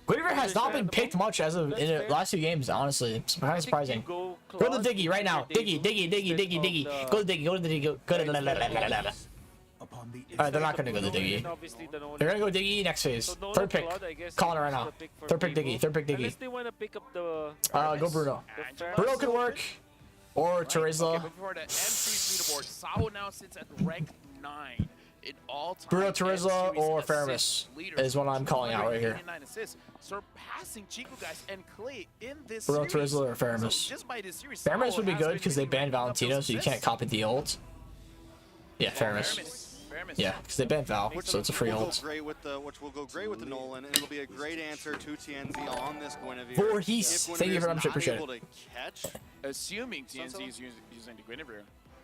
Guinevere has not been picked much as of in the last few games. Honestly, it's kind of surprising. Go to the Diggy right now. Diggy. Go to Diggy. Go to the Diggy. Go to the. Alright, they're not gonna go to Diggy. They're gonna go Diggy next phase. Third pick. Calling it right now. Third pick Diggy. Third pick Diggy. Unless they want to pick up the. Go Bruno. Bruno can work. Or Terizla. Okay, before the M3's leaderboard, Sao now sits at rank 9 in all time. Bruno, Terizla, or Faramis is what I'm calling out right here. Assists, surpassing Chico guys and Clay in this Bruno, series. Terizla, or Faramis. So just by this series, Faramis Sao would be has good been because they really banned picking up Valentino, those so you can't assists. copy the ult. Yeah, Faramis. Yeah, because they banned Val, so it's a free ult. Which will go great with the Nolan, and it'll be a great answer to TNZ on this Guinevere. Voorhees. Thank you very much, appreciate it. Assuming TNZ is using the Guinevere,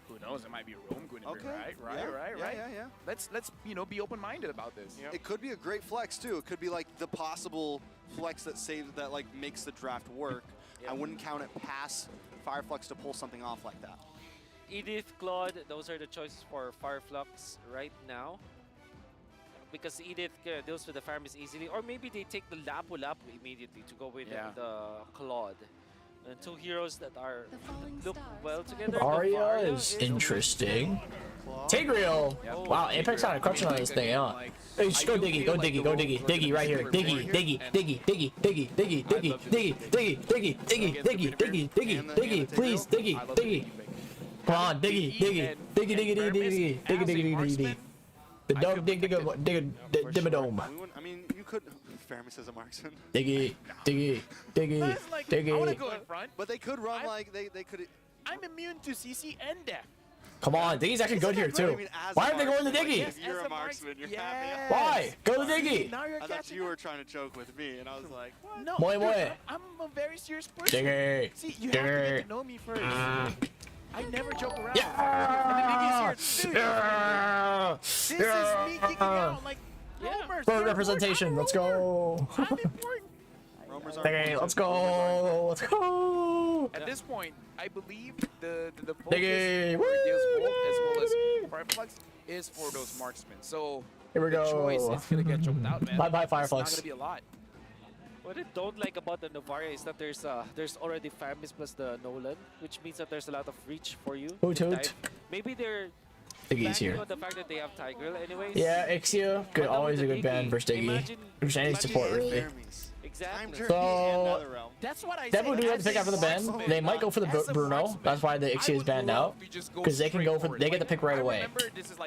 who knows? It might be Rome Guinevere, right? Yeah. Let's be open-minded about this. It could be a great flex too. It could be like the possible flex that like makes the draft work. I wouldn't count it past Fireflux to pull something off like that. Edith, Claude, those are the choices for Fireflux right now. Because Edith deals with the farmers easily. Or maybe they take the Lapu-Lapu immediately to go with the Claude. And two heroes that are look well together. Arya is interesting. Tigreal! Wow, Apex kind of crushing on this thing, huh? Hey, just go Diggy, go Diggy, go Diggy. Diggy right here. Diggy, Diggy, Diggy, Diggy, Diggy, Diggy, Diggy, Diggy, Diggy, Diggy, Diggy, Diggy, Diggy, Diggy, Diggy, please, Diggy, Diggy. Come on, Diggy, Diggy, Diggy, Diggy, Diggy, Diggy, Diggy, Diggy, Diggy, Diggy. The dog, Dimmadome. I mean, you could. Faramis as a marksman. Diggy, Diggy, Diggy, Diggy. I want to go in front. But they could run like they could. I'm immune to CC and death. Come on, Diggy's actually good here too. Why are they going to Diggy? If you're a marksman, you're happy. Why? Go to Diggy. I thought you were trying to joke with me, and I was like, what? No, Moe. I'm a very serious person. Diggy. See, you have to get to know me first. I never joke around. Yeah. And then Diggy's here. This is me kicking out like Romers. Bird representation. Let's go. I'm important. Diggy, let's go. Let's go. At this point, I believe the focus Diggy. for this Volt as well as Fireflux is for those marksmen. So Here we the go. choice is gonna get choked out, man. Bye bye, It's Fireflux. not gonna be a lot. What I don't like about the Novaria is that there's already Faramis plus the Nolan, which means that there's a lot of reach for you. Hoot to hoot. dive. Maybe they're Diggy's here. banking on the fact that they have Tigreal anyways. Yeah, Ixia, good, But always a with good the ban versus Diggy. imagine- Which I need support really. Exactly. So, That's what I Definitely do have to pick after the ban. They might go for the Bruno. That's why the Ixia is banned now. Because they can go for, they get the pick right away.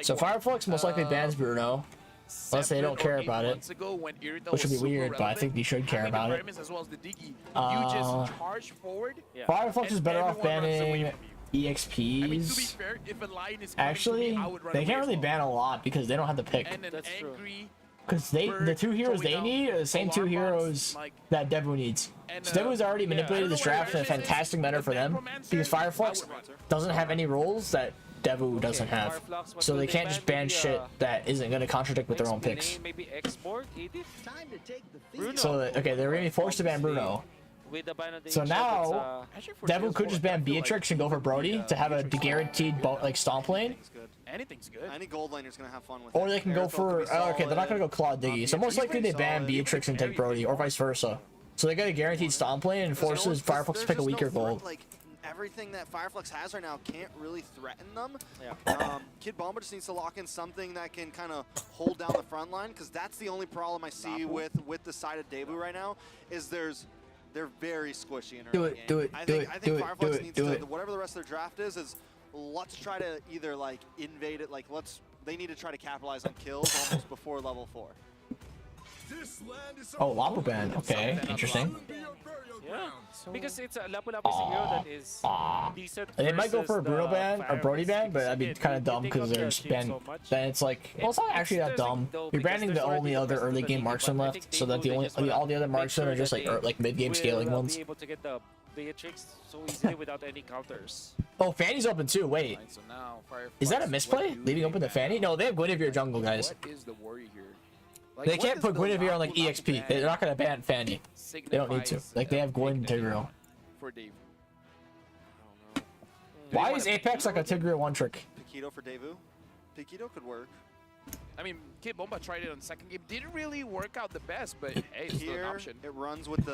So Fireflux most likely bans Bruno. Unless they don't care about it. Which would be weird, but I think they should care about it. Fireflux is better off banning EXPs. Actually, they can't really ban a lot because they don't have the pick. That's true. Because the two heroes they need are the same two heroes that Devu needs. So Devu's already manipulated this draft in a fantastic manner for them. Because Fireflux doesn't have any roles that Devu doesn't have. So they can't just ban shit that isn't going to contradict with their own picks. Maybe Export, Edith? So, okay, they're going to be forced to ban Bruno. So now, Devu could just ban Beatrix and go for Brody to have a guaranteed like stomp lane. Anything's good. Any gold laner's gonna have fun with Or it. they can go for, okay, they're not going to go Claude Diggy. So most likely they ban Beatrix and take Brody, or vice versa. So they get a guaranteed stomp lane and forces Fireflux to pick a weaker gold. Like, everything that Fireflux has right now can't really threaten them. Kid Bomba just needs to lock in something that can kind of hold down the front line, because that's the only problem I see with the side of Debu right now, is they're very squishy in early game. I think Fireflux needs to, whatever the rest of their draft is let's try to either like invade it, like they need to try to capitalize on kills almost before level 4. Oh, Lapa ban. Okay, interesting. Yeah, because it's a Lapu-Lapu is a hero that is decent. They might go versus for a Bruno the ban or Brody ban, but that'd be Faramis. kind of dumb because they're just banned. Then it's like, well, it's not actually that dumb. You're banning the only other early game marksman left, so that all the other marksmen are just like mid game scaling ones. Be able to get the Beatrix so easily without any counters. Oh, Fanny's open too. Wait, is that a misplay? Leaving open the Fanny? No, they have Guinevere jungle, guys. What is the worry here? Like, They what can't does put the Guinevere on not like pull out EXP. the They're not gonna ban Fanny. They don't need to. signifies, Like they have Gwen and big Tigreal. for Dave. Why is Apex like a Tigreal one trick? Paquito for Davu. Paquito could work. I mean, Kid Bomba tried it on the second game. Didn't really work out the best, but hey, it's still an Here, option. it runs with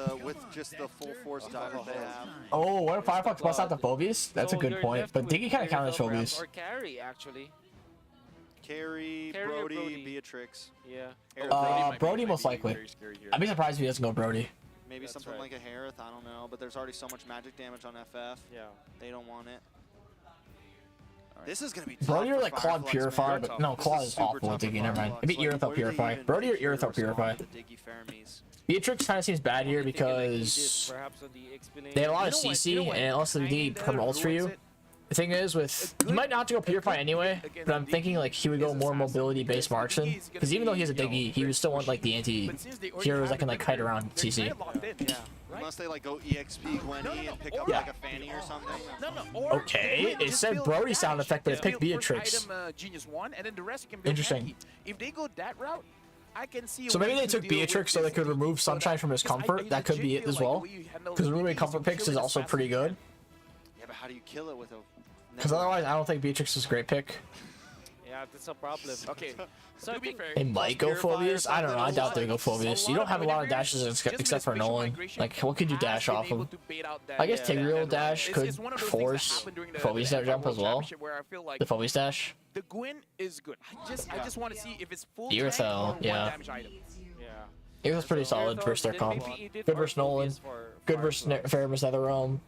just the full force dive that they have. Oh, what if Firefox busts out the phobies? That's a So good you're point. left But with Diggy kind of either counters Velcro phobies. or carry, actually. Carry, Carry or Brody, Brody? Beatrix. Yeah. Brody most likely. I'd be surprised if he doesn't go Brody. Maybe That's something right. like a Harith, I don't know. But there's already so much magic damage on FF. Yeah. They don't want it. This is going to be Brody tough or for like Claude Fireflux, Purify, man. but no, This Claude is is super awful with tough for Diggy, never mind. Fireflux. Maybe Like, Earthel where do they Purify. even Brody or think to Earthel respond Purify. to the Diggy Fermis? Beatrix kind of seems bad here Only thing that he did because perhaps on the XP lane. they have a lot of You know what? CC You know what? and also the D Kinda promotes for you. ruins it. The thing is, with you might not have to go Purify anyway, but I'm thinking like he would go more mobility-based marksman because even though he has a Diggy, he would still want like the anti-heroes that can like kite around CC. Unless they like go EXP Gwenny and pick up Yeah. like a Fanny or something. Okay, it said Brody sound effect, but it picked Beatrix. Genius 1, and then the rest you can build Interesting. Anki. If they go that route, I can see a So maybe way they to took deal with Beatrix so they this could remove Diggy so Sunshine that- from his 'cause I comfort. That could be legit it as feel like well. the way you handle Because the removing Diggies, comfort you picks kill is it as also fast pretty as you good. can. Yeah, but how do you kill it with a... Because otherwise, I don't think Beatrix is a great pick. Yeah, that's a problem. Okay, So I to be think fair, They might go Phobius. I don't know. I doubt they go Phobius. You don't have a lot of dashes except for Nolan. Like, what could you dash off of? I guess Tigreal dash could force Phobius dash jump as well. The Phobius dash. The Gwyn is good. I just want to see if it's full Earthel, tank or one yeah. damage item. Yeah. It was pretty solid versus their comp. Good versus Nolan. Good versus Ferris Netherrealm.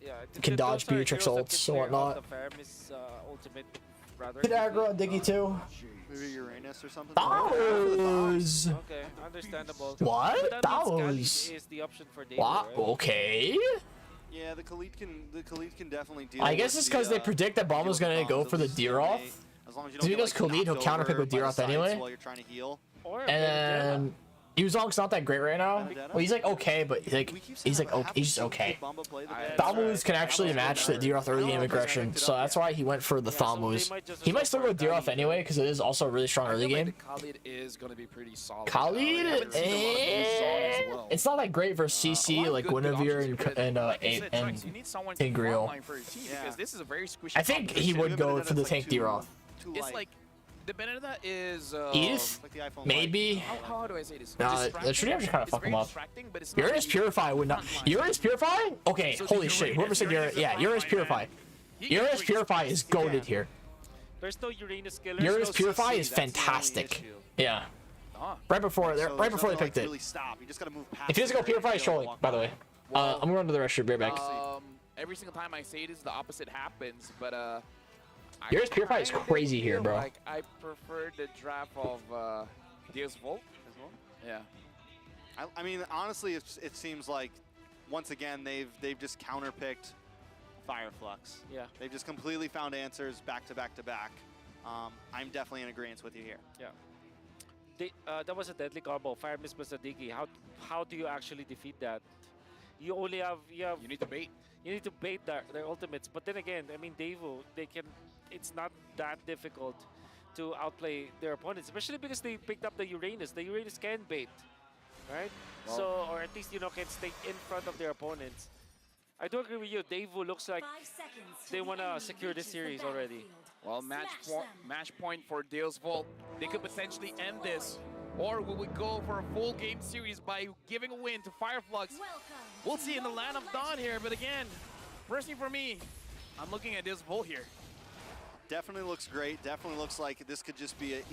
Yeah, Can dodge Beatrix ults and whatnot. Could aggro on Diggy too. Maybe Uranus or something? Those. Okay, understandable. What? But That means was. Kali is the option for David, What? right? Okay. Yeah, the Khalid can definitely deal I guess with it's because they predict that Bomb was gonna go for the Deeroth. As long as you Because don't get, like, Khalid, he'll knocked counterpick over with by the Deeroth sides anyway. while you're trying to heal. Or And then Yuzong's not that great right now. Well, he's like okay, but like he's like okay, he's just okay. Thalmuz can actually match the Deeroth early game aggression, so that's why he went for the Thalmuz. He might still go Deeroth anyway because it is also a really strong early game. Khalid is going to be pretty solid. Khalid, it's not that great versus CC like Guinevere and Tigreal. I think he would go for the tank Deeroth. It's like the Benedetta is Edith? Maybe. How do I say this? The should actually kind of fuck him up. Distracting, but it's not Uranus Purify would not. Uranus Purify? Okay, holy shit. Whoever said Uranus, yeah, Uranus Purify. Uranus Purify is goated here. There's no Uranus killer. Uranus Purify is fantastic. Yeah. Right before they picked it. If he doesn't go Purify, he's trolling, by the way. I'm gonna run to the restroom, be right back. Every single time I say this, the opposite happens, but Uranus Purify is crazy here, bro. Like I prefer the draft of Deus Volt. Yeah. I mean, honestly, it seems like once again they've just counterpicked Fireflux. Yeah. They've just completely found answers back to back to back. I'm definitely in agreement with you here. Yeah. That was a deadly combo. Fire Mist plus a Diggy. How do you actually defeat that? You only have you need to bait. You need to bait their ultimates. But then again, I mean Devo, it's not that difficult to outplay their opponents, especially because they picked up the Uranus. The Uranus can bait, right? Well, so, or at least, can stay in front of their opponents. I do agree with you. Devo looks like they want to secure this series already. Well, match point for Deus Volt. They could potentially end this. Or will we go for a full game series by giving a win to Fireflux? We'll see in the Land of Dawn here, but again, personally for me, I'm looking at Deus Volt here. Definitely looks great. Definitely looks like this could just be it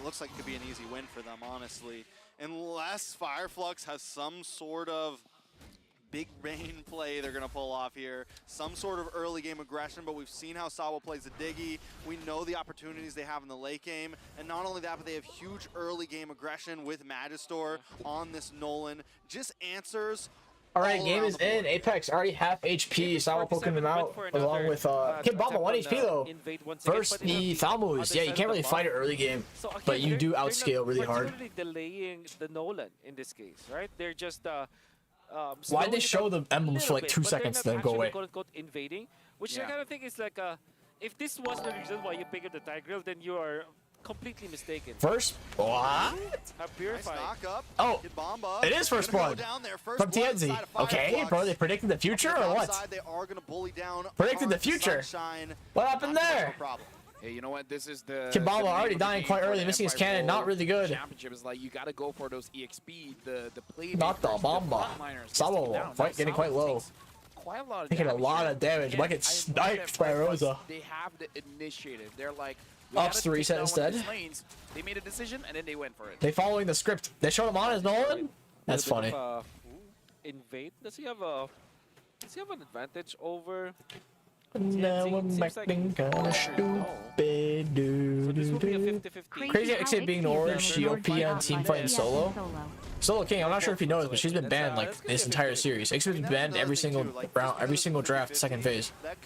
looks like it could be an easy win for them, honestly. Unless Fireflux has some sort of big brain play they're gonna pull off here. Some sort of early game aggression, but we've seen how Sawa plays the Diggy. We know the opportunities they have in the late game. And not only that, but they have huge early game aggression with Magistor on this Nolan. Just answers. Alright, game is in. Apex already half HP. Sawa poking them out along with Kid Bomba 1 HP though. First the Thalmuz. Yeah, you can't really fight it early game, but you do outscale really hard. They're delaying the Nolan in this case, right? They're just Why'd they show the emblems for like 2 seconds then go away? Quote unquote invading, which I kind of think is like if this was the reason why you pick up the Tigreal, then you are completely mistaken. First, what? Have purified. Oh, it is first blood from TNZ. Okay, bro, they predicted the future or what? They are gonna bully down. Predicted the future. What happened there? Hey, you know what? This is the Kimbaba already dying quite early, missing his cannon. Not really good. Championship is like you gotta go for those EXP, the play. Not the Bomba. Sabo fight getting quite low. Quite a lot of Taking a lot of damage. Might get sniped by Rosa. They have the initiative. They're like Ups to reset instead. They made a decision and then they went for it. They following the script. They showed him on as Nolan. That's funny. Invade. Does he have an advantage over? Now I'm acting kinda stupid, dude. Crazy Exit being orange, GOP on team fight and solo. Solo King, I'm not sure if you noticed, but she's been banned like this entire series. Ixia been banned every single round, every single draft, second phase. But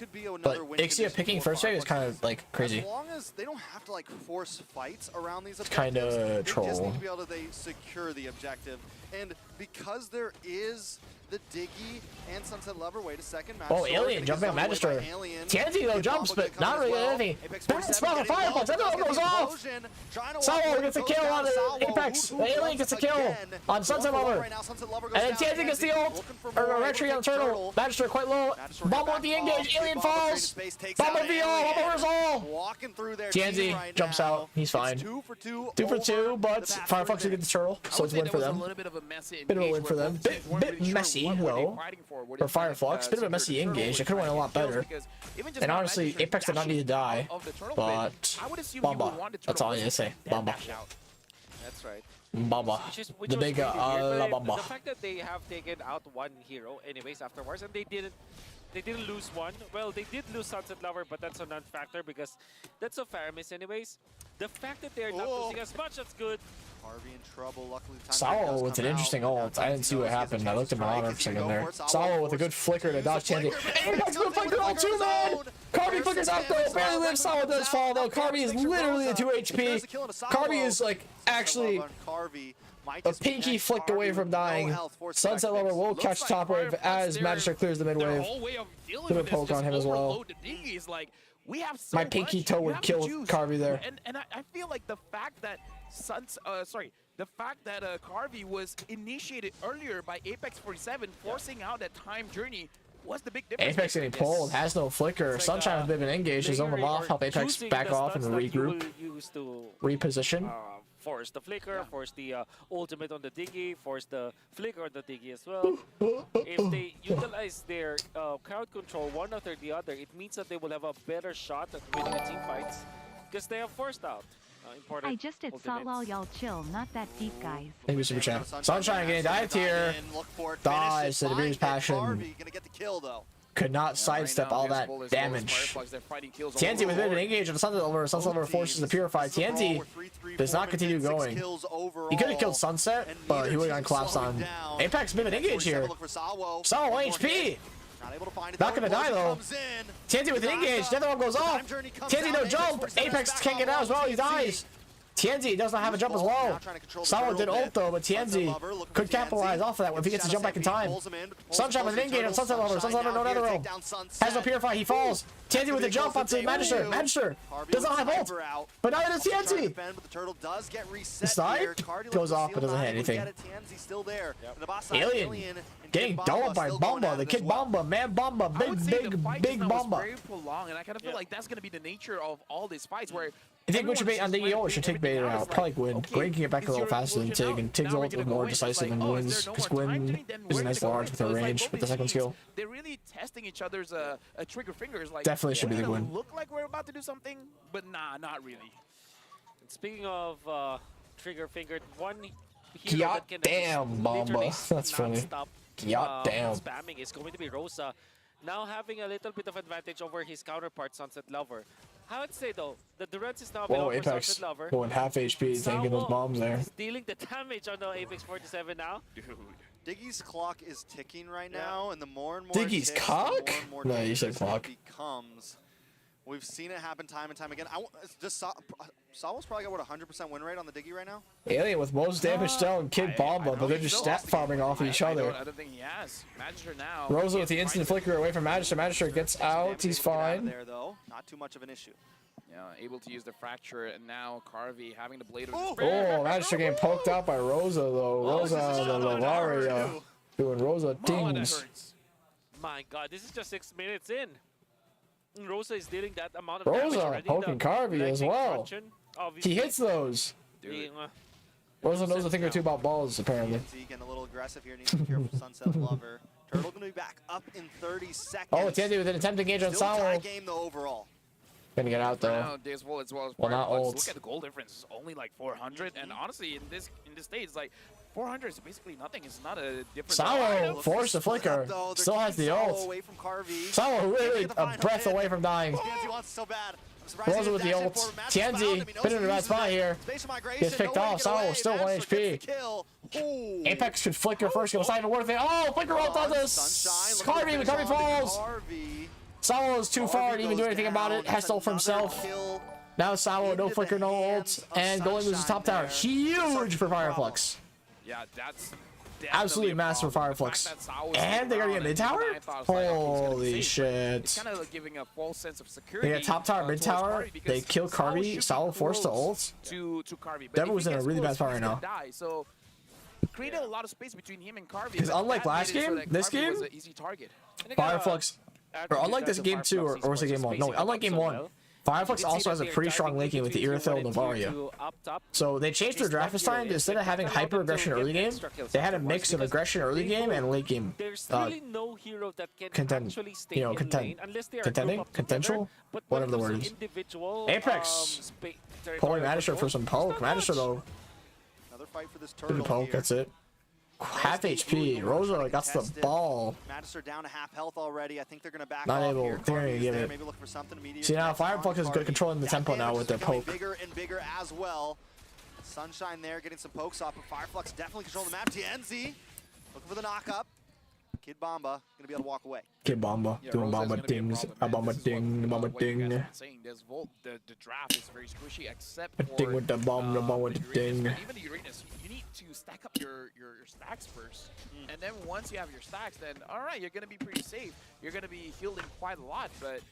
Ixia picking first phase is kind of like crazy. As long as they don't have to like force fights around these objectives, Kind of they just troll. need to be able to secure the objective. And because there is the Diggy and Sunset Lover, wait a second. Oh, Alien jumping on Magister. TNT though jumps, but not really anything. Bad spell on Fireflux. That all goes off. Sawo gets a kill on the Apex. The Alien gets a kill on Sunset Lover. And then TNT gets the ult. Or retreat on the Turtle. Magister quite low. Bomba with the engage. Alien falls. Bomba VO. Bomba Rizal. TNT jumps out. He's fine. 2 for 2, but Fireflux will get the Turtle. So it's a win for them. Bit of a win for them. Bit messy though for Fireflux. Bit of a messy engage. They could have went a lot better. And honestly, Apex did not need to die. But Bomba. That's all I need to say. Bomba. That's right. Bomba. The big La Bomba. The fact that they have taken out one hero anyways afterwards, and they didn't lose one. Well, they did lose Sunset Lover, but that's a non-factor because that's a fair miss anyways. The fact that they're not losing as much, that's good. Harvey in trouble. Luckily, Sawo with an interesting ult. I didn't see what happened. I looked at my honor for a second there. Sawo with a good flicker to dodge TNT. And that's good flicker ult too, man! Carby flickers out though. Barely lives. Sawo does fall though. Carby is literally a 2 HP. Carby is like actually a pinky flicked away from dying. Sunset Lover will catch top wave as Magister clears the mid wave. Put a poke on him as well. My pinky toe would kill Carby there. And I feel like the fact that Carvey was initiated earlier by Apex 47, forcing out that time journey, was the big difference. Apex getting pulled, has no flicker. Like Sunshine has been engaged, his own off, help Apex back off and regroup, reposition. Force the flicker, force the ultimate on the Diggy, force the flicker on the Diggy as well. If they utilize their crowd control one after the other, it means that they will have a better shot at winning the team fights because they have forced out. I just did thought while y'all chill, not that deep, guys. Thank you, Super Chat. Sunshine getting dived here. Dodge to the Beer's Passion. Could not sidestep all that damage. TNT with a bit of an engage on the Sunset Lover. Sunset Lover forces the Purify. TNT does not continue going. He could have killed Sunset, but he would have gotten collapsed on. Apex, bit of an engage here. Sawo 1 HP. Not gonna die though. TNT with an engage. The other one goes off. TNT no jump. Apex can't get out as well. He dies. TNZ does not have a jump as well. Sawo did ult though, but TNZ could capitalize off of that if he gets to jump back in time. Sunshine with an engage on Sunset Lover. Sunset Lover no nether row. Has no Purify, he falls. TNZ with a jump onto Magister. Magister does not have ult, but neither does TNZ. This side goes off but doesn't hit anything. Alien getting dolled by Bomba, the kid Bomba, man Bomba, big Bomba. Very prolonged, and I kind of feel like that's going to be the nature of all these fights where I think Gucci bait on Diggy ult should take Bader out. Probably Gwyn. Gwyn can get back a little faster than Tig, and Tig's ult is more decisive than Gwyn's, because Gwyn is a nice large with her range with the second skill. They're really testing each other's trigger fingers. Like, definitely should be the Gwyn. Look like we're about to do something, but nah, not really. And speaking of trigger fingered, one hero God that can damn, Bomba. That's funny. God damn. Spamming is going to be Rosa. Now having a little bit of advantage over his counterpart, Sunset Lover. I would say though, the Durance is now below for Sunset Lover. Going half HP, tanking those bombs there. Dealing the damage on the Apex 47 now. Dude. Diggy's clock is ticking right now, and the more and more Diggy's cock? No, you said clock. Becomes. We've seen it happen time and time again. Sawo's probably got what, 100% win rate on the Diggy right now? Alien with most damage still and Kid Bomba, but they're just stat farming off each other. I don't think he has. Magister now. Rosa with the instant flicker away from Magister. Magister gets out. He's fine. There though, not too much of an issue. able to use the fracture, and now Carvey having the blade of Oh, Magister getting poked out by Rosa though. Rosa the Lavaria doing Rosa things. My God, this is just 6 minutes in. Rosa is dealing that amount of damage Rosa already. poking Carvey as well. He hits those. Rosa knows a thing or two about balls apparently. TNZ getting a little aggressive here. Needs to be careful for Sunset Lover. Turtle gonna be back up in 30 seconds. Oh, TNZ with an attempt to engage on Still tie Sawa. game though overall. Gonna get out though. Now, as well as well, not ult. Look at the goal difference. It's only like 400, and honestly, in this stage, it's like 400 is basically nothing. It's not a difference. Sawa forced the flicker. Still has the ult. Sawa really a breath away from dying. Rosa with the ult. TNZ been in a bad spot here. Gets picked off. Sawa still 1 HP. Apex should flicker first. It's not even worth it. Oh, flicker ult on this. Carvey falls. Sawa is too far to even do anything about it. Has to ult for himself. Now Sawa, no flicker, no ult, and Golem loses top tower. Huge for Fireflux. Yeah, that's absolutely massive for Fireflux. And they gotta get mid tower? Holy shit. It's kind of giving a false sense of security. They get top tower, mid tower. They kill Carvey. Sawa forced to ult. To Carvey. Devil was in a really bad spot right now. So created a lot of space between him and Carvey. Because unlike last game, this game, Fireflux, or unlike this game 2, or was it game 1? No, unlike game 1, Fireflux also has a pretty strong late game with the Irithel and Navaria. So they changed their draft this time. Instead of having hyper aggression early game, they had a mix of aggression early game and late game. Contential, whatever the word is. Apex pulling Magister for some poke. Magister though, another fight for this good poke. That's it. Half HP. Rosa got the ball. Magister down to half health already. I think they're gonna back not off able. here. They're gonna give it. Maybe look for something immediate. See now, Fireflux is good controlling the tempo now with their poke. Bigger and bigger as well. Sunshine there getting some pokes off, but Fireflux definitely controlling the map. TNZ looking for the knock up. Kid Bomba gonna be able to walk away. Kid Bomba doing Bomba dings. A Bomba ding. Bomba ding. The draft is very squishy, except for ding with the bomb. The bomb with the ding. Even the Uranus, you need to stack up your stacks first, and then once you have your stacks, then all right, you're gonna be pretty safe. You're gonna be healing quite a lot, but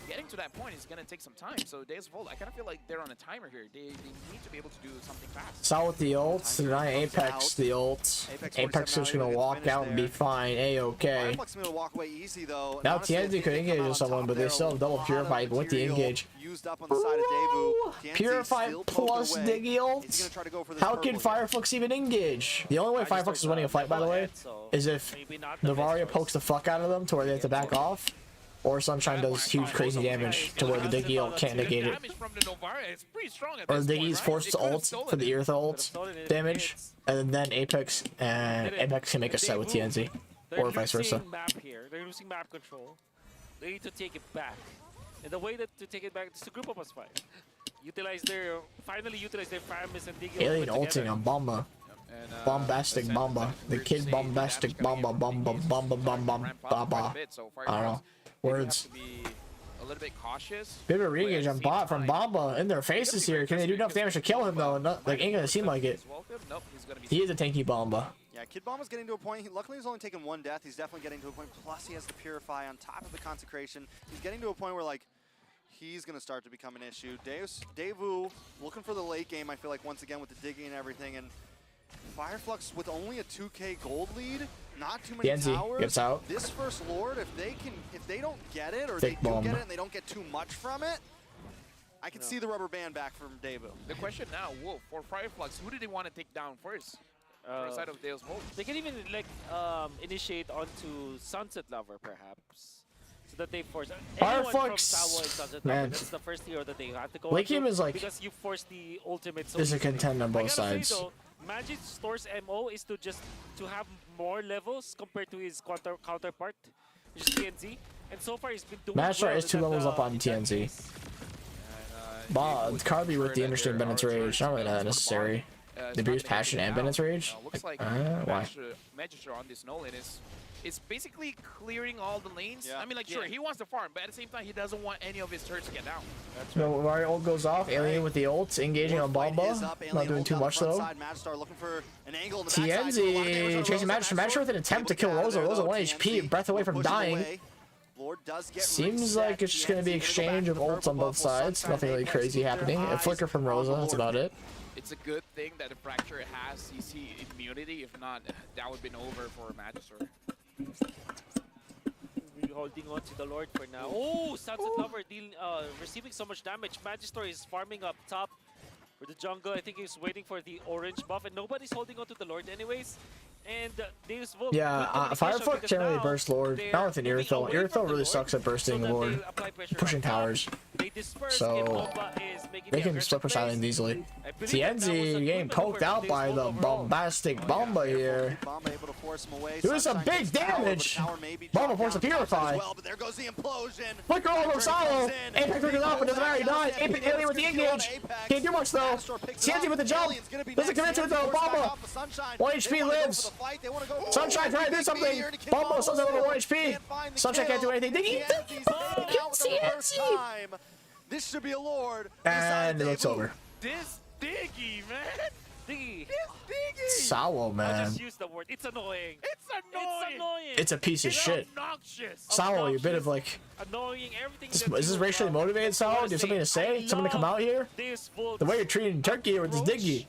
getting to that point is gonna take some time. So Days of Old, I kind of feel like they're on a timer here. They need to be able to do something fast. Saw with the ult, denying Apex the ult. Apex is gonna walk out and be fine. A-okay. Now TNZ could engage with someone, but they still have double Purify with the engage. Purify plus Diggy ult? How can Fireflux even engage? The only way Fireflux is winning a fight, by the way, is if Navaria pokes the fuck out of them to where they have to back off. Or Sunshine does huge crazy damage to where the Diggy ult can't negate it. Or the Diggy's forced to ult for the Irithel ult damage, and then Apex can make a set with TNZ. Or vice versa. They're losing map control. They need to take it back. And the way to take it back is to group up as 5. Finally utilize their Faramis and Diggy. Alien ulting on Bomba. Bombastic Bomba. The kid bombastic Bomba. Bomba. I don't know. Words. A little bit cautious. Bit of re-engage on bot from Bomba in their faces here. Can they do enough damage to kill him though? Not, like, ain't gonna seem like it. He is a tanky Bomba. Yeah, Kid Bomba's getting to a point. Luckily, he's only taken 1 death. He's definitely getting to a point. Plus, he has the Purify on top of the Consecration. He's getting to a point where, like, he's gonna start to become an issue. Daewoo looking for the late game. I feel like once again with the digging and everything, and Fireflux with only a 2K gold lead. Not too many towers. Gets out. This first Lord, if they don't get it, or they do get it and they don't get too much from it, I can see the rubber band back from Daewoo. The question now, Wolf, for Fireflux, who do they want to take down first? Side of Dale's Volt. They can even like initiate onto Sunset Lover perhaps. So that they force Fireflux, man. That's the first hero that they have to go. Late game is like because you force the ultimate. So is a contend on both sides. Say, though, Magic Store's MO is to have more levels compared to his counterpart, which is TNZ. And so far he's been doing Magic well is 2 levels up on TNZ. Carvey with the interesting Bennett's Rage, not really that necessary. The Abuse Passion and Bennett's Rage? Why? Magister on this Nolan is basically clearing all the lanes. Yeah. I mean, like, sure, he wants to farm, but at the same time, he doesn't want any of his turrets to get down. No, Mario ult goes off. Alien with the ult, engaging on Bomba. Not doing too much though. TNZ chasing Magister. Magister with an attempt to kill Rosa. Rosa 1 HP, breath away from dying. does get Seems reset. like it's just gonna be exchange of ults on both sides. Nothing really crazy happening. A flicker from Rosa, that's about it. It's a good thing that the Fracture has CC immunity. If not, that would have been over for Magister. We're holding on to the Lord for now. Oh, Sunset Lover receiving so much damage. Magister is farming up top for the jungle. I think he's waiting for the orange buff, and nobody's holding on to the Lord anyways. And Deus Volt. Yeah, Fireflux can't really burst Lord. Not with an Irithyll. Irithyll really sucks at bursting the Lord, pushing towers. So they can split push island easily. TNZ getting poked out by the bombastic Bomba here. Doing some big damage. Bomba forced to purify. Flicker over Salo. Apex flickers off, but doesn't matter. He dies. Apex alien with the engage. Can't do much though. TNZ with the jump. Doesn't commit to it though. Bomba. 1 HP lives. Sunshine trying to do something. Bomba still over 1 HP. Sunshine can't do anything. Diggy. This should be a Lord. And it looks over. This Diggy, man. Diggy. Sawo, man. I'll just use the word. It's annoying. It's annoying. It's a piece of shit. Obnoxious. Sawo, you're a bit of like. Annoying. Everything. Is this racially motivated, Sawo? Do you have something to say? Someone to come out here? The way you're treating Turkey with this Diggy.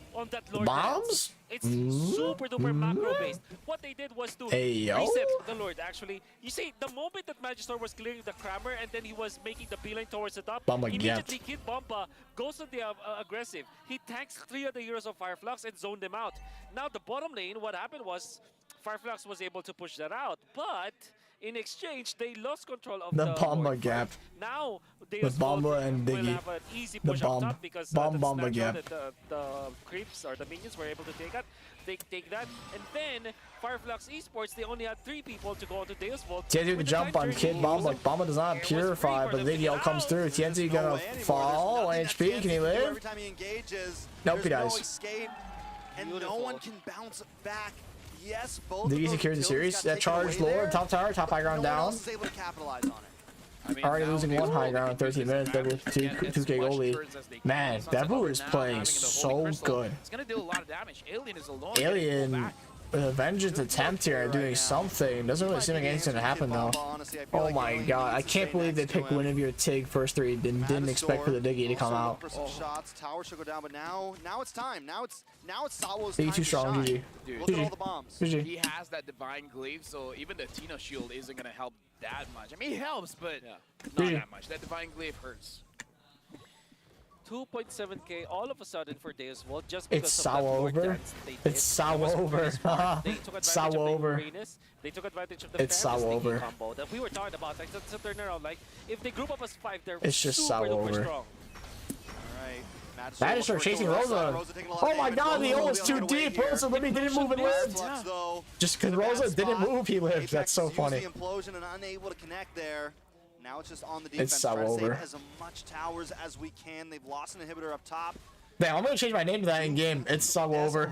Bombs? It's super duper macro based. What they did was to reset the Lord actually. You see, the moment that Magister was clearing the Crammer and then he was making the beeline towards the top, immediately Kid Bomba goes to the aggressive. He tanks 3 of the heroes of Fireflux and zoned them out. Now the bottom lane, what happened was Fireflux was able to push that out, but in exchange, they lost control of the Bomba gap. Now, with Bomba and Diggy. will have an easy push up top because Bomba gap. The creeps or the minions were able to take that. They take that, and then Fireflux Esports, they only had 3 people to go into Deus Volt. TNZ the jump on Kid Bomba. Like Bomba does not purify, but Diggy all comes through. TNZ gonna fall. 1 HP. Can he live? Nope, he dies. And no one can bounce back. Yes, both Diggy secures the series. That charged Lord, top tower, top high ground down. Already losing 1 high ground in 13 minutes. There with 2K goal lead. Man, Devu is playing so good. It's gonna do a lot of damage. Alien is alone. Alien with a vengeance attempt here at doing something. Doesn't really seem like anything's gonna happen though. Oh my god, I can't believe they picked Guinevere Tig first 3. Didn't expect for the Diggy to come out. Tower should go down, but now it's time. Now it's Sawo's Diggy too strong, GG. Look at all the bombs. He has that divine glaive, so even the Tina shield isn't gonna help that much. I mean, it helps, but not that much. That divine glaive hurts. 2.7k all of a sudden for Deus Volt just because it's of that Lord over. dance they did. It's Sawo over. Sawo over. They took advantage of the it's Sawo over. combo that we were talking about. Like that's a turnaround. Like if they group up as 5, they're it's just super Sawo over. Strong. Magister chasing Rosa. Oh my god, the ult was too deep. Rosa literally didn't move and lived. Just because Rosa didn't move, he lived. That's so funny. The implosion and unable to connect there. Now it's just on the defense. It's Sawo over. As much towers as we can. They've lost an inhibitor up top. Damn, I'm gonna change my name to that in game. It's Sawo over.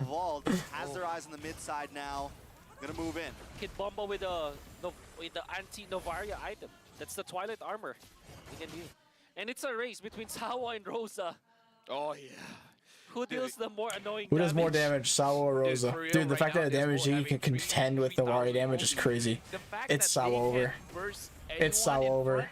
Has their eyes on the mid side now. Gonna move in. Kid Bomba with the anti-Novaria item. That's the Twilight armor. He can use. And it's a race between Sawa and Rosa. Oh yeah. Who deals the more annoying Who does more damage, Sawo or Rosa? Dude, the fact that the damage he can contend with the Wari damage is crazy. It's Sawo over. It's Sawo over.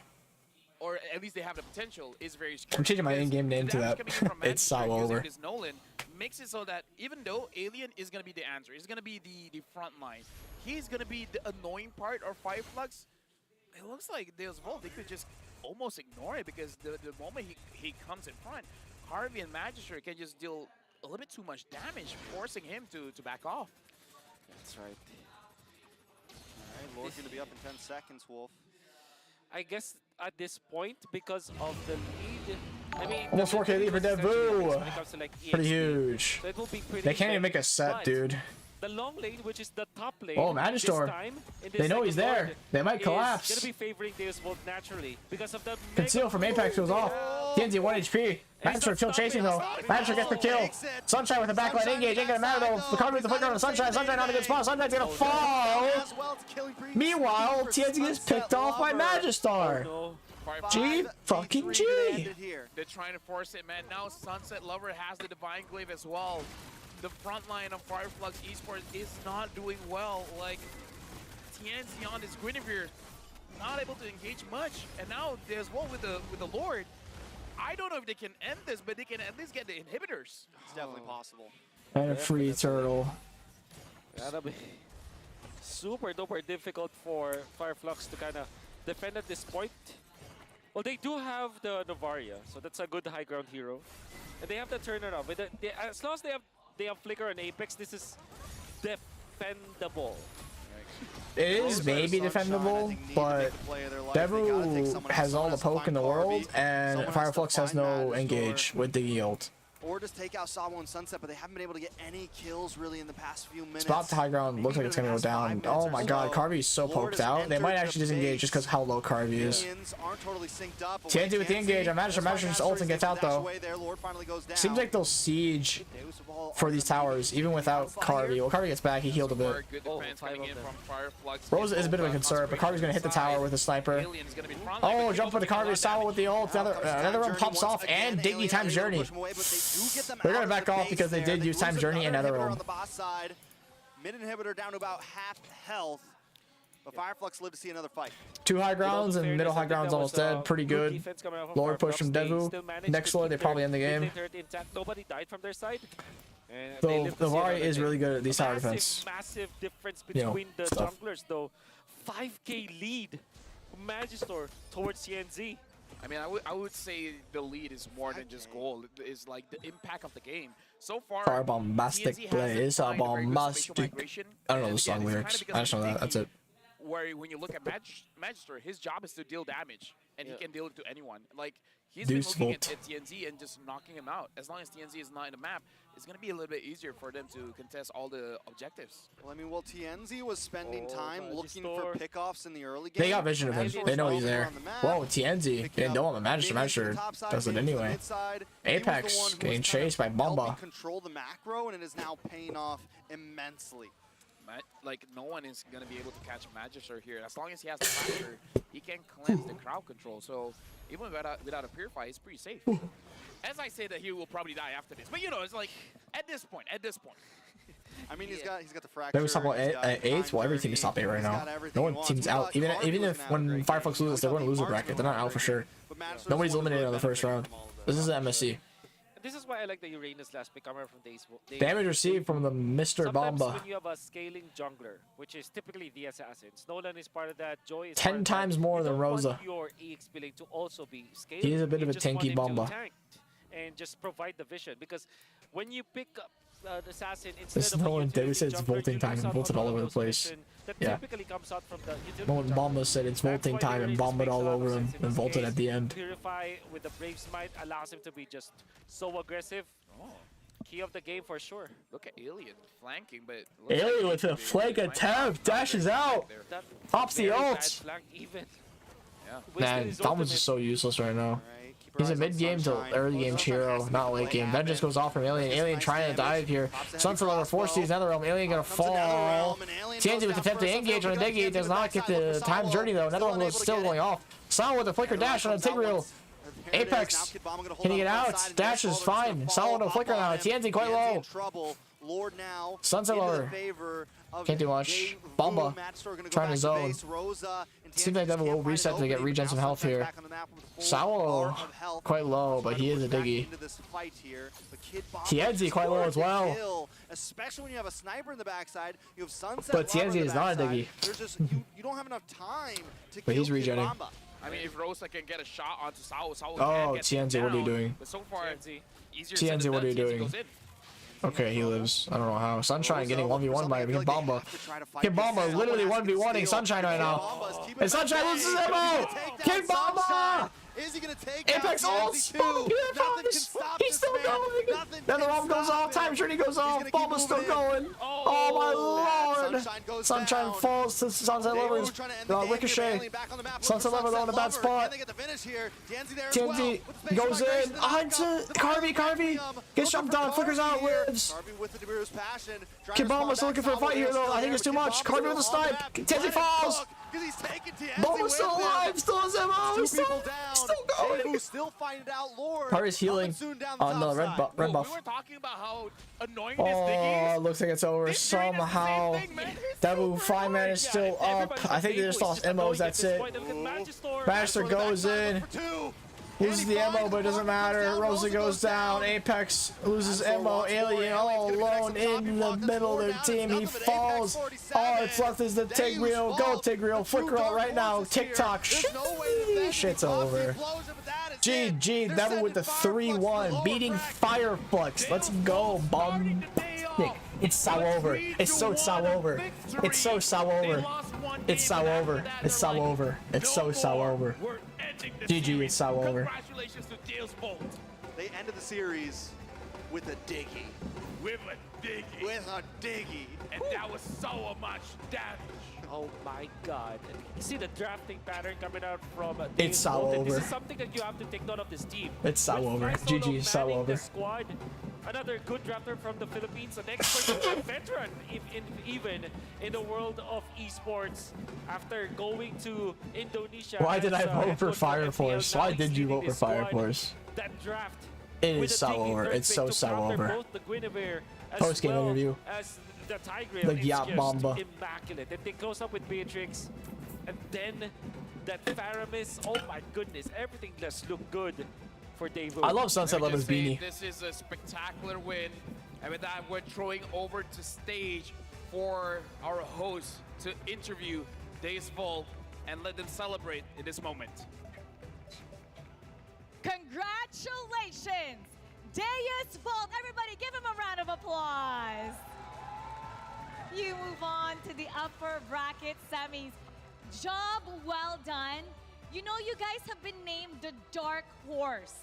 Or at least they have the potential is very scary. I'm changing my in-game name to that. It's Sawo over. Nolan makes it so that even though Alien is going to be the answer, he's going to be the front line, he's going to be the annoying part or Fireflux. It looks like Deus Volt, they could just almost ignore it because the moment he comes in front, Harvey and Magister can just deal a little bit too much damage, forcing him to back off. That's right. Alright, Lord's going to be up in 10 seconds, Wolf. I guess at this point, because of the lead, I mean, almost 4K lead for Devu. Like pretty huge. So it will be pretty they can't even make a set, dude. The long lane, which is the top lane, oh, Magister. They know he's there. They might collapse. Gonna be favoring Deus Volt naturally because of the conceal from Apex goes off. TNZ 1 HP. Magister still chasing though. Magister gets the kill. Sunshine with a backline engage. Ain't gonna matter though. Ricardo with the flicker on the Sunshine. Sunshine on a good spot. Sunshine's gonna fall. Meanwhile, TNZ gets picked off by Magistar. G fucking G. They're trying to force it, man. Now Sunset Lover has the Divine Glaive as well. The front line of Fireflux Esports is not doing well. Like TNZ on this Guinevere not able to engage much. And now there's one with the Lord. I don't know if they can end this, but they can at least get the inhibitors. It's definitely possible. And a free turtle. That'll be super duper difficult for Fireflux to kind of defend at this point. Well, they do have the Novaria, so that's a good high ground hero. And they have the turnaround. But as long as they have Flicker and Apex, this is defendable. It is maybe defendable, but Devu has all the poke in the world, and Fireflux has no engage with the ult. Or just take out Sabo and Sunset, but they haven't been able to get any kills really in the past few minutes. Spot to high ground looks like it's gonna go down. Oh my god, Carvy's so poked out. They might actually disengage just because how low Carvy is. TNT with the engage. I imagine just ult and gets out though. Seems like they'll siege for these towers even without Carvy. Well, Carvy gets back. He healed a bit. Rose is a bit of a concern, but Carvy's gonna hit the tower with a sniper. Oh, jump for the Carvy. Sawa with the ult. Another one pops off, and Diggy times Journey. They're gonna back off because they did use time journey and Nether Realm. Mid inhibitor down to about half health, but Fireflux lived to see another fight. 2 high grounds and middle high grounds almost dead. Pretty good. Lord push from Devu. Next Lord, they probably end the game. Nobody died from their side. So the Vari is really good at these tower defense. Massive difference between the junglers though. 5k lead. Magister towards CNZ. I mean, I would say the lead is more than just goal. It's like the impact of the game. So far, bombastic plays, bombastic. I don't know the song lyrics. I just know that. That's it. Where when you look at Magister, his job is to deal damage, and he can deal it to anyone. Like he's Deuce been looking at TNZ and just knocking him out. As long as TNZ is not in the map, it's gonna be a little bit easier for them to contest all the objectives. Well, I mean, TNZ was spending time looking for pickoffs in the early game. They got vision of him. They know he's there. Whoa, TNZ didn't know him. Magister does it anyway. Apex getting chased by Bomba. Control the macro, and it is now paying off immensely. Like no one is gonna be able to catch Magister here. As long as he has the factor, he can cleanse the crowd control. So even without a purify, he's pretty safe. As I say that he will probably die after this, but you know, it's like at this point. I mean, he's got the fracture. They was talking about 8. Well, every team is top 8 right now. No one team's out. Even if when Fireflux loses, they're going to lose a bracket. They're not out for sure. Nobody's eliminated on the first round. This is an MSC. This is why I like the Uranus last pick coming from days. Damage received from the Mr. Bomba. When you have a scaling jungler, which is typically the assassins, Nolan is part of that. Joy is 10 times more than Rosa. Your EXP lane to also be scaling. He's a bit of a tanky Bomba. And just provide the vision, because when you pick up the assassin instead of Nolan Davis said it's vaulting time and vaulted all over the place. Yeah. Nolan Bomba said it's vaulting time and bombed all over him and vaulted at the end. Purify with the Brave Smite allows him to be just so aggressive. Key of the game for sure. Look at Alien flanking, but Alien with a flank attempt dashes out. Pops the ult. Man, Thomas is so useless right now. He's a mid-game to early-game hero, not late-game. Vengeance goes off from Alien. Alien trying to dive here. Sunset Lover forced to use Nether Realm. Alien gonna fall. TNZ with attempt to engage on a Diggy. Does not get the time journey though. Nether Realm is still going off. Sawa with a flicker dash on a Tigreal. Apex, can he get out? Dash is fine. Sawa with a flicker now. TNZ quite low. Sunset Lover can't do much. Bomba trying to zone. Seems like they have a little reset to get regen some health here. Sawa quite low, but he is a Diggy. TNZ quite low as well. Especially when you have a sniper in the backside, you have Sunset. But TNZ is not a Diggy. There's just you don't have enough time to but he's regenning. I mean, if Rosa can get a shot onto Sawa, oh, TNZ, what are you doing? But so far, TNZ, what are you doing? Okay, he lives. I don't know how. Sunshine getting 1v1 by Kid Bomba. Kid Bomba literally 1v1ing Sunshine right now. And Sunshine loses ammo! Kid Bomba! Is he gonna take Apex ults! He's still going! Then the bomb goes off, time journey goes off, Bomba's still going! Oh my lord! Sunshine falls to Sunset Lover's ricochet. Sunset Lover on a bad spot. TNZ goes in, onto Carvy gets jumped down, flickers out, lives. Kid Bomba's looking for a fight here though, I think it's too much. Carvy with a snipe, TNZ falls! because he's taking Tianzi Momo's with still him. alive, still has ammo, Two still, people down. still going. Daewoo still finding out Lord. Party's healing Coming soon down the on the top red, side. red We buff. were talking about how annoying this Diggy Oh, is. looks like it's over This Serena does the same somehow. thing, man. He's Devu super Fine Man annoying. is still up. I think they just lost Emos. That's it. Magister goes in. Loses the ammo, but it doesn't matter. Rosa goes down. Apex loses ammo. Alien all alone in the middle of their team. He falls. All that's left is the Tigreal. Go Tigreal. Flicker out right now. TikTok. Shit's over. GG. Devil with the 3-1. Beating Fireflux. Let's go, bum. It's so over. It's so over. It's so over. It's so over. It's so over. It's so over. GG, it's so over. Congratulations to Deals Bolt. They ended the series with a Diggy. With a Diggy. With a Diggy. And that was so much damage. Oh my god. And you see the drafting pattern coming out from It's so over. This is something that you have to take note of this team. It's so With over. Fry Solo GG, it's so manning over. the squad, another good drafter from the Philippines, an expert, a veteran even in the world of esports after going to Indonesia. Why did I vote for head coach Fire FPL. Force? Now Why he's did you leading vote for this Fire squad. Force? That draft. It with is the so Diggy over. third It's pick so to counter over. both the Guinevere as Post-game well interview. as the Tigreal. The It's Yap just Bomba. immaculate. And they close up with Beatrix. And then that Faramis, oh my goodness, everything just looked good for Daewoo. I love Sunset Let me Lover's just say, beanie. This is a spectacular win. And with that, we're throwing over to stage for our host to interview Days Vault and let them celebrate in this moment. Congratulations, Deus Vault. Everybody give him a round of applause. You move on to the upper bracket semis. Job well done. You know, you guys have been named the dark horse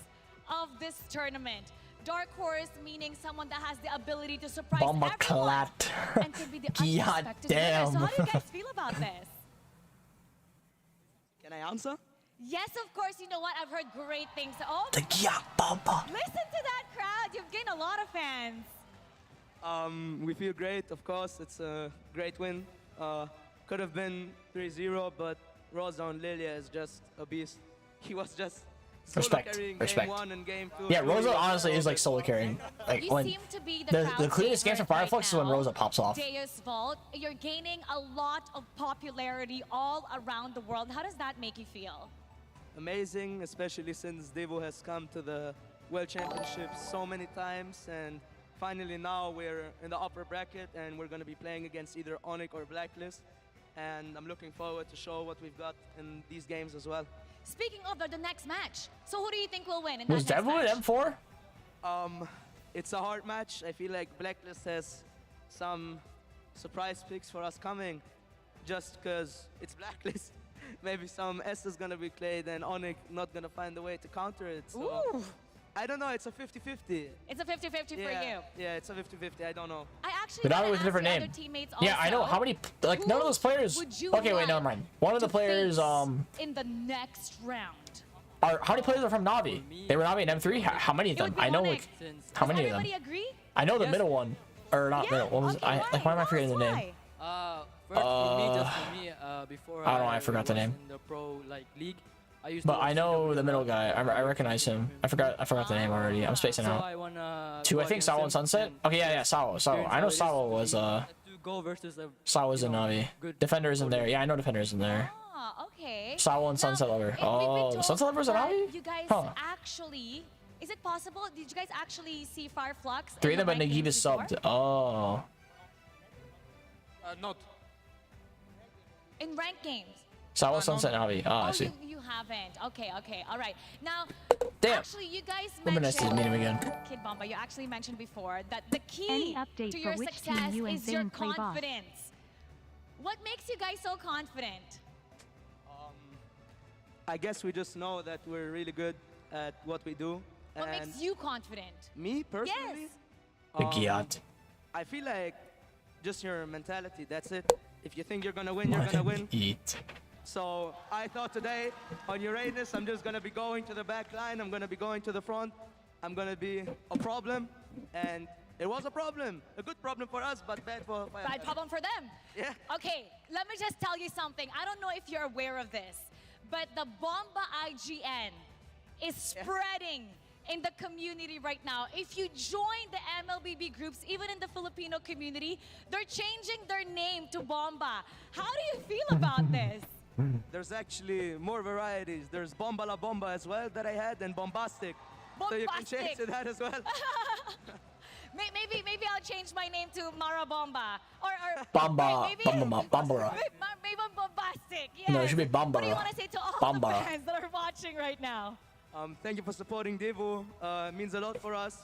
of this tournament. Dark horse meaning someone that has the ability to surprise Bomba everyone clat. and can be the unexpected winner. damn. So how do you guys feel about this? Can I answer? Yes, of course. You know what? I've heard great things. Oh, The Gia Bomba. listen to that crowd. You've gained a lot of fans. We feel great, of course. It's a great win. Could have been 3-0, but Rosa on Lilia is just a beast. He was just solo Respect. carrying Respect. game 1 and game 2. Yeah, Rosa honestly is like solo carrying. Like You when seem to be the crowd cleanest games for favorite Fireflux is right when now. Rosa pops off. Deus Vault, you're gaining a lot of popularity all around the world. How does that make you feel? Amazing, especially since Devo has come to the World Championship so many times, and finally now we're in the upper bracket and we're going to be playing against either Onic or Blacklist, and I'm looking forward to show what we've got in these games as well. Speaking of the next match, so who do you think will win in Was that Devil next at match? M4? It's a hard match. I feel like Blacklist has some surprise picks for us coming just because it's Blacklist. Maybe some S is going to be played and Onic not going to find a way to counter it. So Ooh. I don't know. It's a 50-50. It's a 50-50 for you. Yeah, it's a 50-50. I don't know. I actually But now wanna with a ask different the name. other teammates Yeah, I know. also, How many? Like none of those players. would you Okay, wait, like never mind. One of the to players. face in the next round. How many players are from Navi? They were Navi in M3. How many of It would them? be I know Onic. like how Does many of them? everybody agree? I know the middle one, or not Yeah, middle. What was okay, I? Like, why am I Tell forgetting us the name? why. First, for me, just for me, before I don't know, I forgot the was name. in the pro league, I used But to I watch know the CW middle a lot. guy. I recognize him. I forgot the name already. I'm spacing So out. I wanna Two, go I think against Sawa him and Sunset. Okay, yeah, Sawa. experience I know how it is Sawa to was to go versus a Sawa's in you know, Navi. good Defender's in there. Yeah, I know Defender's in there. Ah, okay. Sawa and Sunset Lover. We've been Oh, told Sunset Lover's in that Navi? You guys Huh. actually, is it possible? Did you guys actually see Fireflux? Three in of them, the but ranked Nagita games before? subbed. Oh. Not. In ranked games. Sawa, Sunset, Navi. Ah, I Oh, see. you haven't. Okay, all right. Now, Damn. actually, you guys Would be nice to mentioned, meet him again. Kid Bomba, you actually mentioned before that the key Any update to for your which team success you and is your Zane play boss? confidence. What makes you guys so confident? I guess we just know that we're really good at what we do. What and makes you confident? me personally, Yes. The Giat. I feel like just your mentality. That's it. If you think you're gonna win, you're gonna win. Eat. So I thought today on Uranus, I'm just gonna be going to the back line. I'm gonna be going to the front. I'm gonna be a problem, and It was a problem. A good problem for us, but bad for Fireflux. Bad problem for them. Yeah. Okay, let me just tell you something. I don't know if you're aware of this, but the Bomba IGN is spreading in the community right now. If you join the MLBB groups, even in the Filipino community, they're changing their name to Bomba. How do you feel about this? There's actually more varieties. There's Bomba La Bomba as well that I had, and Bombastic. So you can change to that as well. Maybe I'll change my name to Mara Bomba. Or Bomba. maybe Bombara. maybe Bombastic. Yes. No, it should be Bombara. What do you want to say to all the fans that are watching right now? Thank you for supporting Devo. It means a lot for us.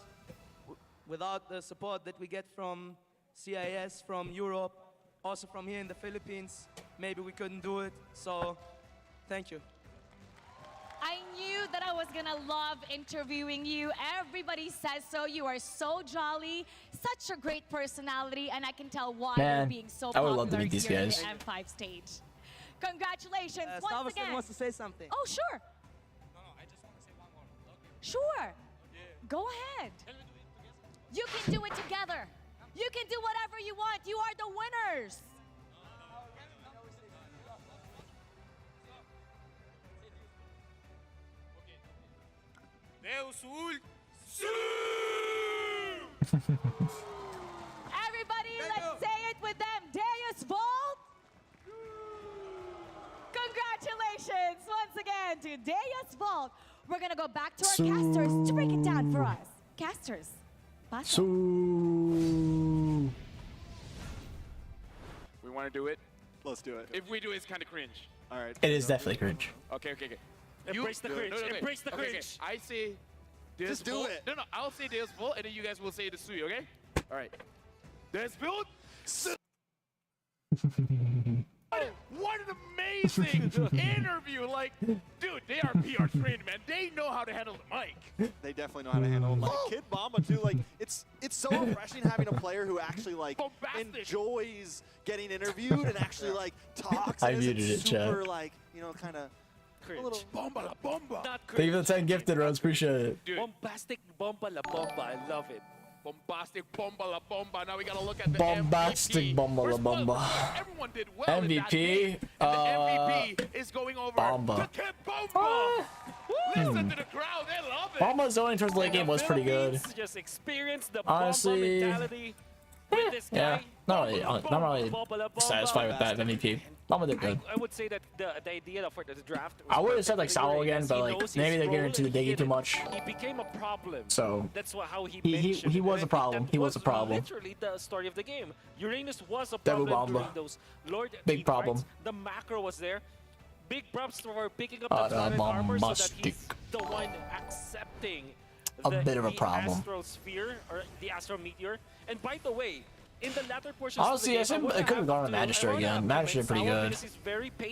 Without the support that we get from CIS, from Europe, also from here in the Philippines, maybe we couldn't do it. So, thank you. I knew that I was gonna love interviewing you. Everybody says so. You are so jolly, such a great personality, and I can tell why you're being so I would popular love to meet these here guys. in the M5 stage. Congratulations once Stavros again. wants to say something. Oh, sure. I just want to say one more. Sure. Go ahead. You can do it together. You can do whatever you want. You are the winners. Deus ult. Everybody, let's say it with them. Deus Volt. Congratulations once again to Deus Volt. We're going to go back to our casters to break it down for us. Casters. So We want to do it? Let's do it. If we do it, it's kind of cringe. All right. it is definitely cringe. Okay. Embrace the cringe. Embrace the Okay. cringe. I say Deus Just do Volt. it. No, I'll say Deus Volt, and then you guys will say the Sui, okay? All right. Deus Volt. What an amazing interview! Like, dude, they are PR trained, man. They know how to handle the mic. They definitely know how to handle it. Like Kid Bomba too. Like it's so refreshing having a player who actually like Bombastic. enjoys getting interviewed and actually like talks. I and isn't muted it, super chat. like kind of Cringe. little. Bomba la bomba. Not Thank cringe. you for the 10 gifted, Rose. Appreciate it. Dude, Bombastic Bomba La Bomba. I love it. bombastic bomba la bomba. Now we gotta look at the Bombastic MVP. bomba la First of all, bomba. Everyone did well in that MVP, game. And the MVP is going over Bomba. to Kid Bomba. Listen to the crowd, they love it. Bomba's going towards the late game was pretty good. Just experience the Honestly, Bomba mentality with this Yeah, guy. not really satisfied with that MVP. Bomba did good. I would say that the idea for the draft. I would have said like Salo again, but like maybe they're getting into the diggy too much. He became a problem. So that's how he he was a problem. He was a problem. Literally the story of the game. Uranus was a Devil problem Bomba. during those Lord Big team problem. fights. The macro was there. Big props for picking up the planet armor so that he's the one accepting a bit of a the problem. astral sphere or the astral meteor. And by the way, in the latter portions Honestly, of the game, it could have gone to Magister again. Magister pretty good.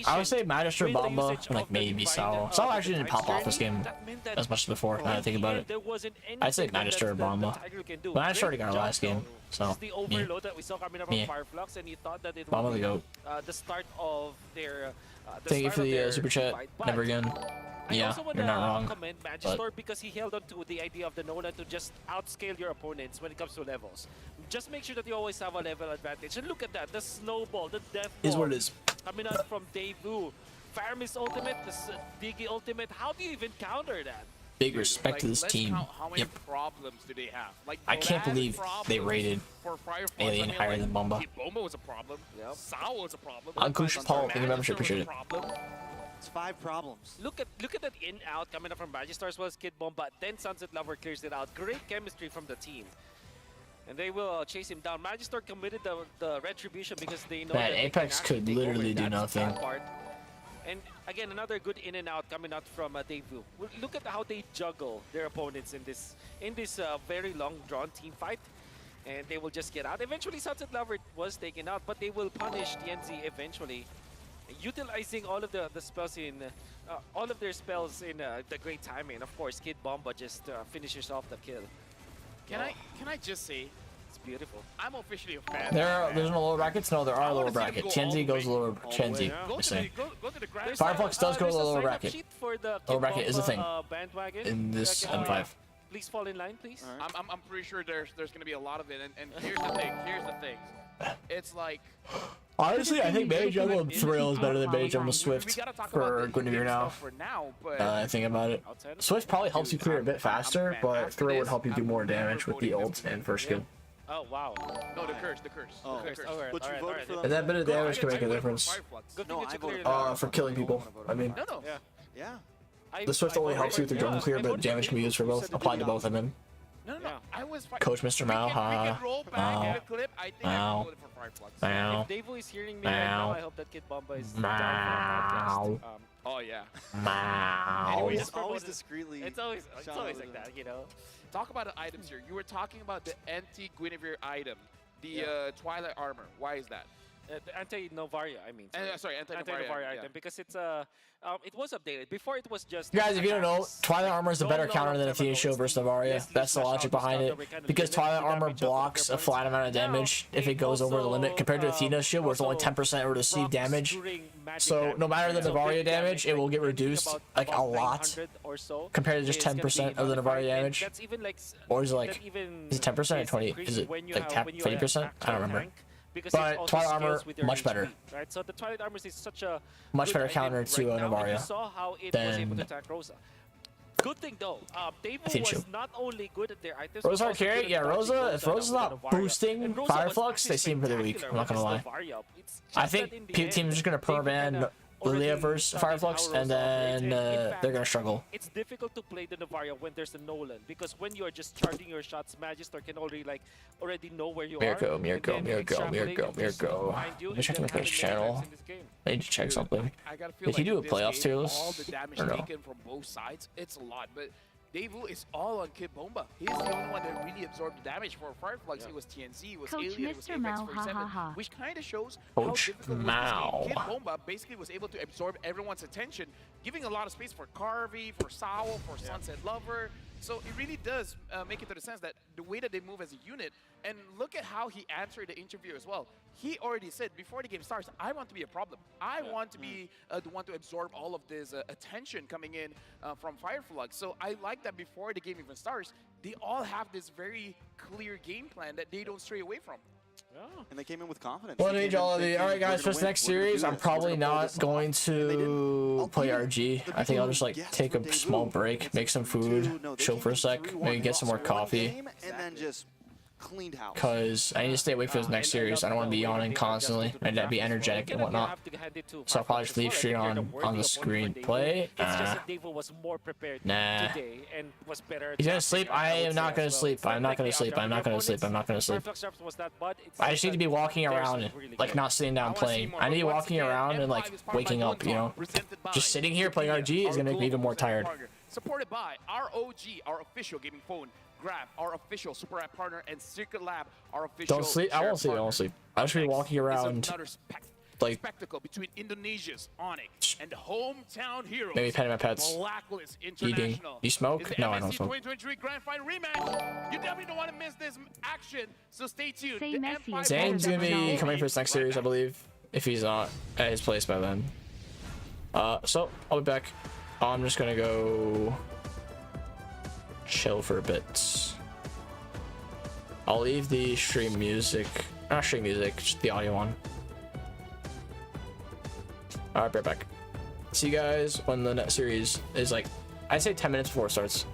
I would say Magister, Bomba, and like maybe Salo. Salo actually didn't pop off this game as much as before. Now that I think about it, I'd say Magister or Bomba. But Magister already got our last game, so the yeah. overload that we saw coming up from Yeah. Fireflux, and he thought that it Bomba would the be goat. The start of their. Thank you for the super chat. Never again. I Yeah, also want you're not to wrong. commend Magister because he held on to the idea of the Nolan to just outscale your opponents when it comes to levels. Just make sure that you always have a level advantage. And look at that, the snowball, the death Is ball what it is. coming out from Daewoo. Firemis ultimate, the Diggy ultimate. How do you even counter that? Big respect to this let's team. count how many Yep. problems do they have? Like, I can't bad believe they problems rated for Fireflies. Alien higher than Bomba. Kid Bomba was a problem. Sao was a problem. Ankush Paul, thank you very much, I appreciate it. It's 5 problems. Look at that in out coming up from Magister as well as Kid Bomba. Then Sunset Lover clears it out. Great chemistry from the team. And they will chase him down. Magister committed the retribution because they know Man, that they Apex can actually could take over. literally do That's nothing. that part. And again, another good in and out coming out from Daewoo. Look at how they juggle their opponents in this very long drawn team fight. And they will just get out. Eventually, Sunset Lover was taken out, but they will punish TNZ eventually, utilizing all of the spells in all of their spells in the great timing. Of course, Kid Bomba just finishes off the kill. Can I just say, it's beautiful. I'm officially a fan. There's no lower brackets. No, there are lower brackets. Chenzi goes lower. Chenzi. Go Just to the, saying. go to the grand Fireflux does go to the lower sign-up bracket. sheet for the Lower Kid bracket is the Bomba, thing bandwagon. in this Check it out. M5. Please fall in line, please. Right. I'm pretty sure there's going to be a lot of it. And here's the thing. It's like... Honestly, I think Mage Jungle Thrill is better than Mage Jungle Swift for Guinevere now. I think about it. Swift probably helps you clear a bit faster, but Thrill would help you do more damage with the ult and first skill. Oh, wow. No, the curse. Oh, the curse. But you voted for them. And that bit of damage can make a difference. No, I voted for killing people. I mean, No. Yeah. the Swift only helps you with the jungle clear, but damage can be used for both. Applied to both of them. No. I was Coach Mr. Mao, we can roll back in the clip. I think I voted for Fireflux. If Devo is hearing me right now, I hope that Kid Bomba is down for a podcast. Oh, yeah. Anyways, always discreetly. It's always like that, you know. Talk about the items here. You were talking about the anti-Guinevere item, the Twilight Armor. Why is that? The anti-Novaria, I mean. Sorry, anti-Novaria item, because it's it was updated. Before it was just... Guys, if you don't know, Twilight Armor is a better counter than Athena Shield versus Novaria. That's the logic behind it. Because Twilight Armor blocks a flat amount of damage if it goes over the limit, compared to Athena Shield, where it's only 10% received damage. So no matter the Novaria damage, it will get reduced like a lot compared to just 10% of the Novaria damage. Or is it like, is it 10% or 20? Is it like 20%? I don't remember. But Twilight Armor, much better. Right? So the Twilight Armor is such a much better counter to Novaria. You saw how it was able to attack Rosa. Good thing though, Devo was not only good at their items. Rosa are carry? Yeah, Rosa. If Rosa's not boosting Fireflux, they seem pretty weak. I'm not gonna lie. I think teams are just gonna perban Lilia versus Fireflux, and then they're gonna struggle. It's difficult to play the Novaria when there's a Nolan, because when you're just charging your shots, Magister can already know where you are. Mirko. I'm checking the page channel. I need to check something. Did he do a playoffs tier list? All the damage taken from both sides, it's a lot, but Devo is all on Kid Bomba. He's the only one that really absorbed the damage for Fireflux. It was TNZ, it was Alien, it was Apex 47, which kind of shows how difficult Mao. Kid Bomba basically was able to absorb everyone's attention, giving a lot of space for Carvey, for Sao, for Sunset Lover. So it really does make it to the sense that the way that they move as a unit, and look at how he answered the interview as well. He already said before the game starts, I want to be a problem. I want to be the one to absorb all of this attention coming in from Fireflux. So I like that before the game even starts, they all have this very clear game plan that they don't stray away from. And they came in with confidence. Well, alright guys, for this next series, I'm probably not going to play RG. I think I'll just like take a small break, make some food, chill for a sec, maybe get some more coffee. And then just cleaned house. Because I need to stay awake for this next series. I don't want to be yawning constantly. I need to be energetic and whatnot. So I'll probably just leave stream on the screen. Play? Nah. He's gonna sleep? I am not gonna sleep. I'm not gonna sleep. I'm not gonna sleep. I'm not gonna sleep. I just need to be walking around, like not sitting down playing. I need to be walking around and like waking up, you know? Just sitting here playing RG is gonna make me even more tired. Supported by ROG, our official gaming phone. Grab, our official Super App partner, and Secret Lab, our official. Don't sleep. I won't sleep. I won't sleep. I'll just be walking around. Like spectacle between Indonesia's Onic and the hometown heroes. Maybe petting my pets. Eating. You smoke? No, I don't smoke. 2023 Grand Final rematch. You definitely don't want to miss this action, so stay tuned. Zane's gonna be coming for his next series, I believe, if he's not at his place by then. So I'll be back. I'm just gonna go chill for a bit. I'll leave the stream music, not stream music, just the audio on. Alright, right back. See you guys when the next series is like, I'd say 10 minutes before it starts.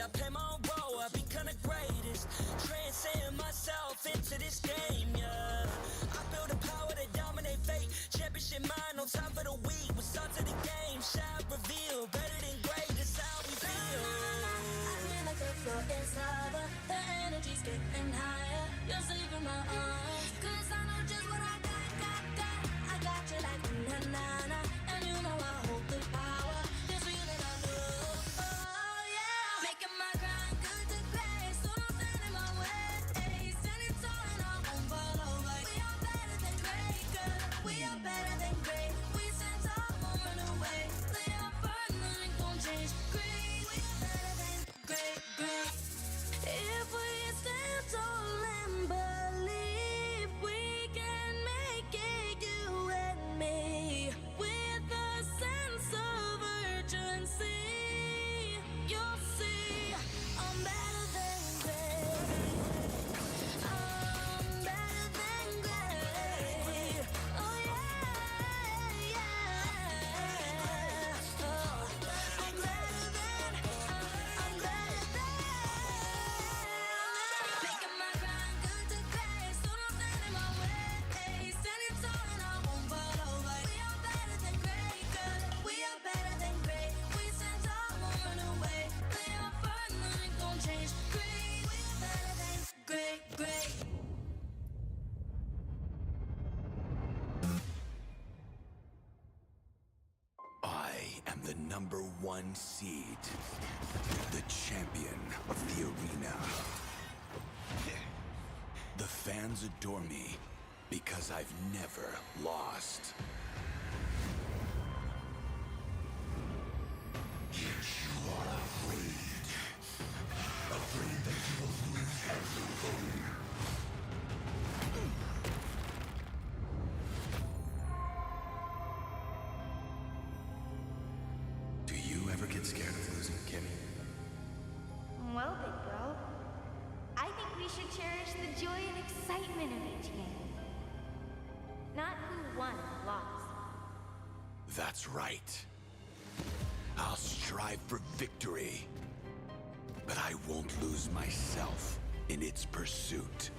I play my own role, I become the greatest. Transcend myself into this game, yeah. I build a power to dominate fate. Championship mind on top of the week. We start to the game, shine, reveal. Better than great, that's how we feel. I feel like the floor is lava. The energy's getting higher. You're saving my arms. Cause I know just what I got. I got you like na-na-na. And you know I hold the power. This feeling I know. Oh yeah. Making my grind good to great. So don't stand in my way. Standing tall and I won't fall over. We are better than great, girl. We are better than great. We stand tall, won't run away. Lay our burden, nothing gon' change. Great, we are better than great. If we stand tall and believe we can make it, you and me, with a sense of urgency, you'll see I'm better than great. I'm better than great. Oh yeah, yeah. Oh, I'm better than. Making my grind good to great, so don't stand in my way. Standing tall and I won't fall over. We are better than great, girl. We are better than great. We stand tall, won't run away. Lay our burden, nothing gon' change. Great, we are better than great. I am the #1 seed, the champion of the arena. The fans adore me because I've never lost. Yet you are afraid. Afraid that you will lose everything. Do you ever get scared of losing, Kimmy? Well, big bro, I think we should cherish the joy and excitement of each game. Not who won or lost. That's right. I'll strive for victory, but I won't lose myself in its pursuit.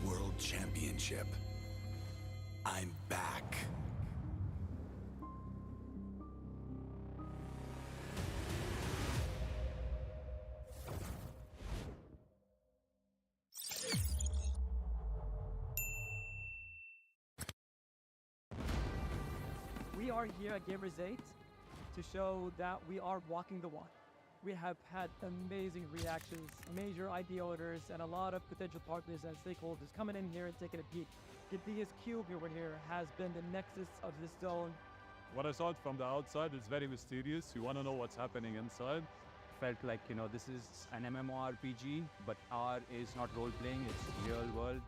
World Championship. I'm back. We are here at Gamers 8 to show that we are walking the walk. We have had amazing reactions, major idea owners, and a lot of potential partners and stakeholders coming in here and taking a peek. Gidea's cube over here has been the nexus of this zone. What I saw it from the outside is very mysterious. You want to know what's happening inside. Felt like, you know, this is an MMORPG, but R is not role-playing, it's real world.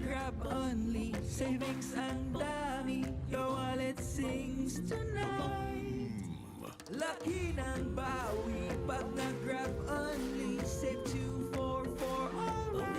Grab only, savings ang dami, your wallet sings tonight. Laki ng bawi, pag nag-grab only, save 244 alright.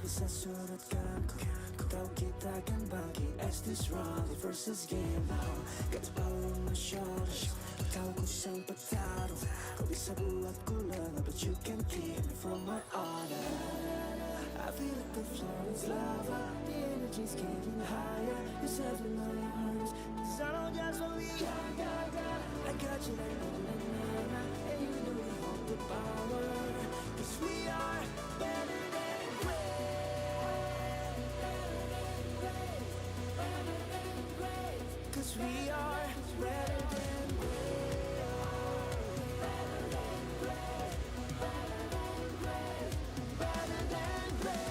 Sa surut kamku Ku tahu kita akan bangkit as this rally versus game now. Got the power on my shoulders. Ku tahu ku sang petarung. Kau bisa buatku lengah, but you can keep me from my honor. I feel like the floor is lava. The energy's getting higher. You're safe in my arms, 'cause I know just what we got. I got you like na-na-na-na, and you know we hold the power, 'cause we are better than great. Cause we are better than great. Better than great. Better than great. Better than great.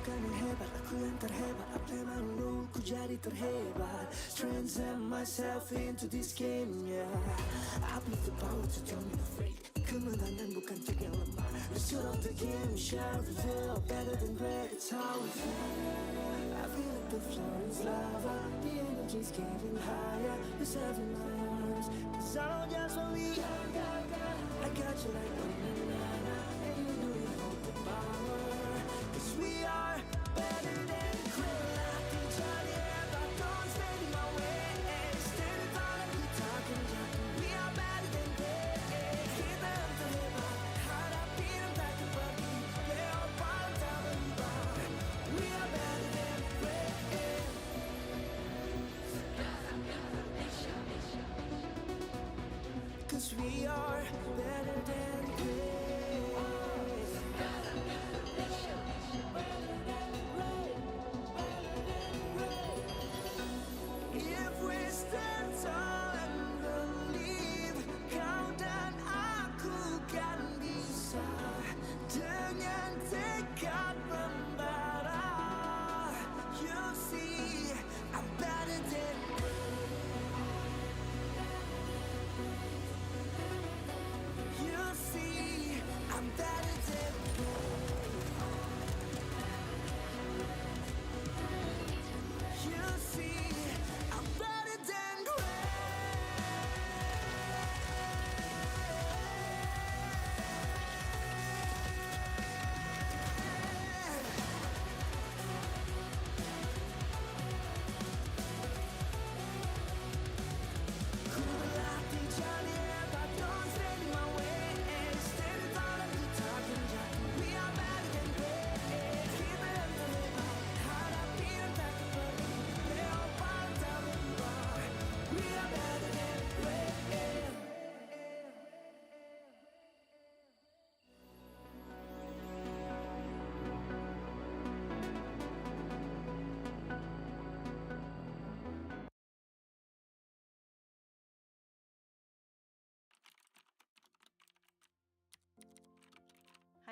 We are aku yang terhebat, apa yang malu ku jadi terhebat. Transcend myself into this game, yeah. I believe the power to turn me to fake. Kemenangan bukan trik yang lemah. The soul of the game shall reveal. Better than great, it's how we feel. I feel like the floor is lava. The energy's getting higher. You're safe in my arms, 'cause I know just what we got. I got you like na-na-na-na, and you know you hold the power, 'cause we are better than great. Nothing Johnny ever don't stand in my way. Stand tall and we talking jacking. We are better than great. Kita yang terhebat, hadapin ang takut pergi. Leopard tak berubah. We are better than great. 'Cause we are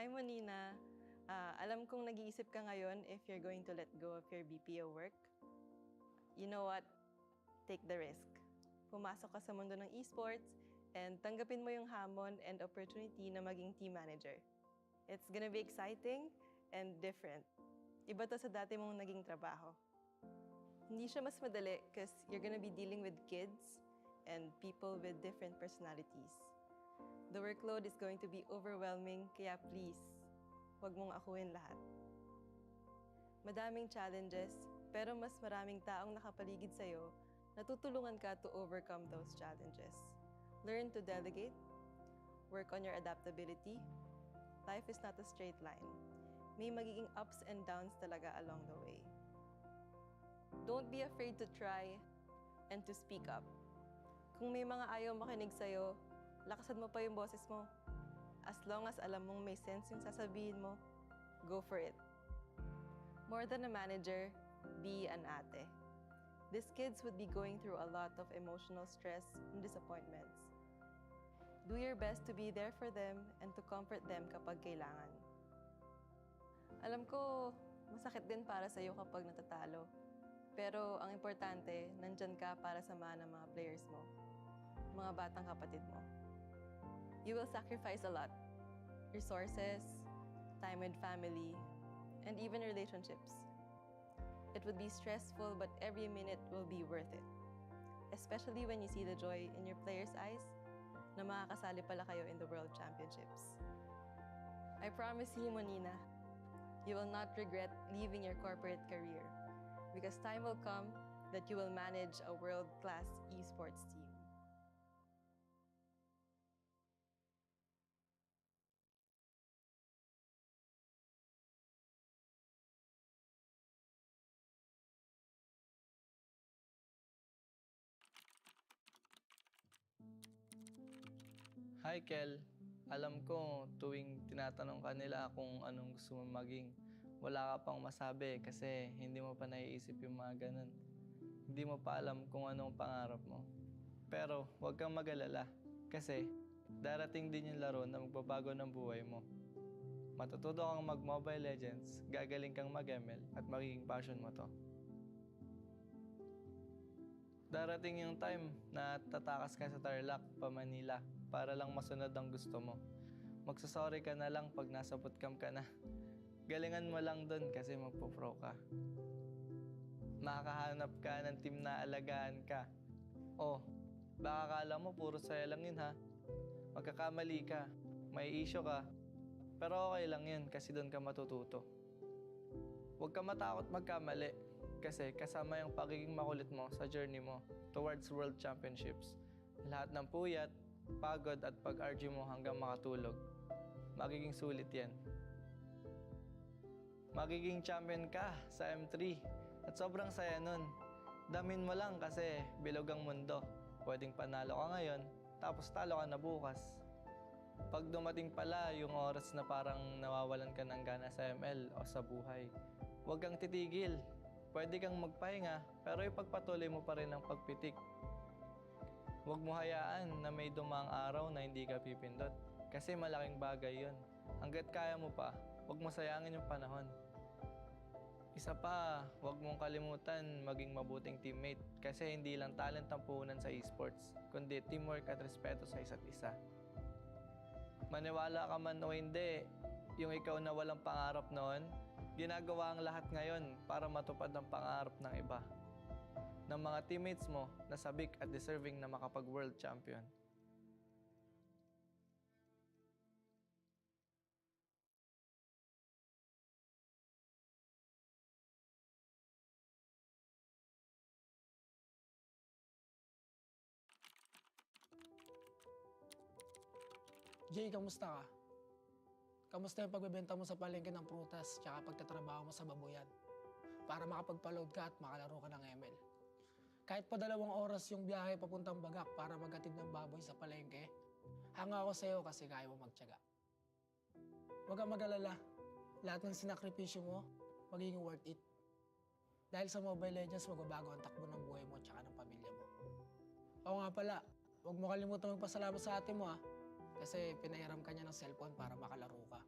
Hi, Monina. Alam kong nag-iisip ka ngayon if you're going to let go of your BPO work. You know what? Take the risk. Pumasok ka sa mundo ng esports and tanggapin mo yung hamon and opportunity na maging team manager. It's gonna be exciting and different. Iba to sa dati mong naging trabaho. Hindi siya mas madali because you're gonna be dealing with kids and people with different personalities. The workload is going to be overwhelming, kaya please, huwag mong akuin lahat. Madaming challenges, pero mas maraming taong nakapaligid sa'yo na tutulungan ka to overcome those challenges. Learn to delegate, work on your adaptability. Life is not a straight line. May magiging ups and downs talaga along the way. Don't be afraid to try and to speak up. Kung may mga ayaw makinig sa'yo, lakasan mo pa yung boses mo. As long as alam mong may sense yung sasabihin mo, go for it. More than a manager, be an ate. These kids would be going through a lot of emotional stress and disappointments. Do your best to be there for them and to comfort them kapag kailangan. Alam ko, masakit din para sa'yo kapag natatalo. Pero ang importante, nandyan ka para samahan ng mga players mo, mga batang kapatid mo. You will sacrifice a lot. Resources, time with family, and even relationships. It would be stressful, but every minute will be worth it. Especially when you see the joy in your players' eyes na makakasali pala kayo in the World Championships. I promise you, Monina, you will not regret leaving your corporate career because time will come that you will manage a world-class esports team. Hi, Kel. Alam ko, tuwing tinatanong ka nila kung anong gusto mo maging, wala ka pang masabi kasi hindi mo pa naiisip yung mga ganun. Hindi mo pa alam kung anong pangarap mo. Pero huwag kang mag-alala kasi darating din yung laro na magbabago ng buhay mo. Matututo kang mag-Mobile Legends, gagaling kang mag-ML at magiging passion mo to. Darating yung time na tatakas ka sa Tarlac pa Manila para lang masunod ang gusto mo. Magsasorry ka na lang pag nasa bootcamp ka na. Galingan mo lang dun kasi magpo-pro ka. Makakahanap ka ng team na alagaan ka. Oh, baka akala mo puro saya lang yun ha. Magkakamali ka, may issue ka. Pero okay lang yun kasi dun ka matututo. Huwag ka matakot magkamali kasi kasama yung pagiging makulit mo sa journey mo towards World Championships. Lahat ng puyat, pagod at pag-argue mo hanggang makatulog. Magiging sulit yan. Magiging champion ka sa M3 at sobrang saya nun. Damin mo lang kasi bilog ang mundo. Pwedeng panalo ka ngayon, tapos talo ka na bukas. Pag dumating pala yung oras na parang nawawalan ka ng gana sa ML o sa buhay, huwag kang titigil. Pwede kang magpahinga, pero ipagpatuloy mo pa rin ang pagpitik. Huwag mo hayaan na may dumang araw na hindi ka pipindot. Kasi malaking bagay yun. Hanggat kaya mo pa, huwag mo sayangin yung panahon. Isa pa, huwag mong kalimutan maging mabuting teammate. Kasi hindi lang talent ang puhunan sa esports, kundi teamwork at respeto sa isa't isa. Maniwala ka man o hindi, yung ikaw na walang pangarap noon, ginagawa ang lahat ngayon para matupad ang pangarap ng iba. Ng mga teammates mo na sabik at deserving na makapag-world champion. Jay, kamusta ka? Kamusta yung pagbebenta mo sa palengke ng prutas tsaka pagtatrabaho mo sa babuyan? Para makapagpa-load ka at makalaro ka ng ML. Kahit pa 2 oras yung biyahe papuntang Bagak para maghatid ng baboy sa palengke, hanga ako sa'yo kasi kaya mo magtiyaga. Huwag kang mag-alala. Lahat ng sinakripisyo mo, magiging worth it. Dahil sa Mobile Legends, magbabago ang takbo ng buhay mo tsaka ng pamilya mo. Oo nga pala, huwag mo kalimutan magpasalamat sa ate mo ha. Kasi pinahiram ka niya ng cellphone para makalaro ka.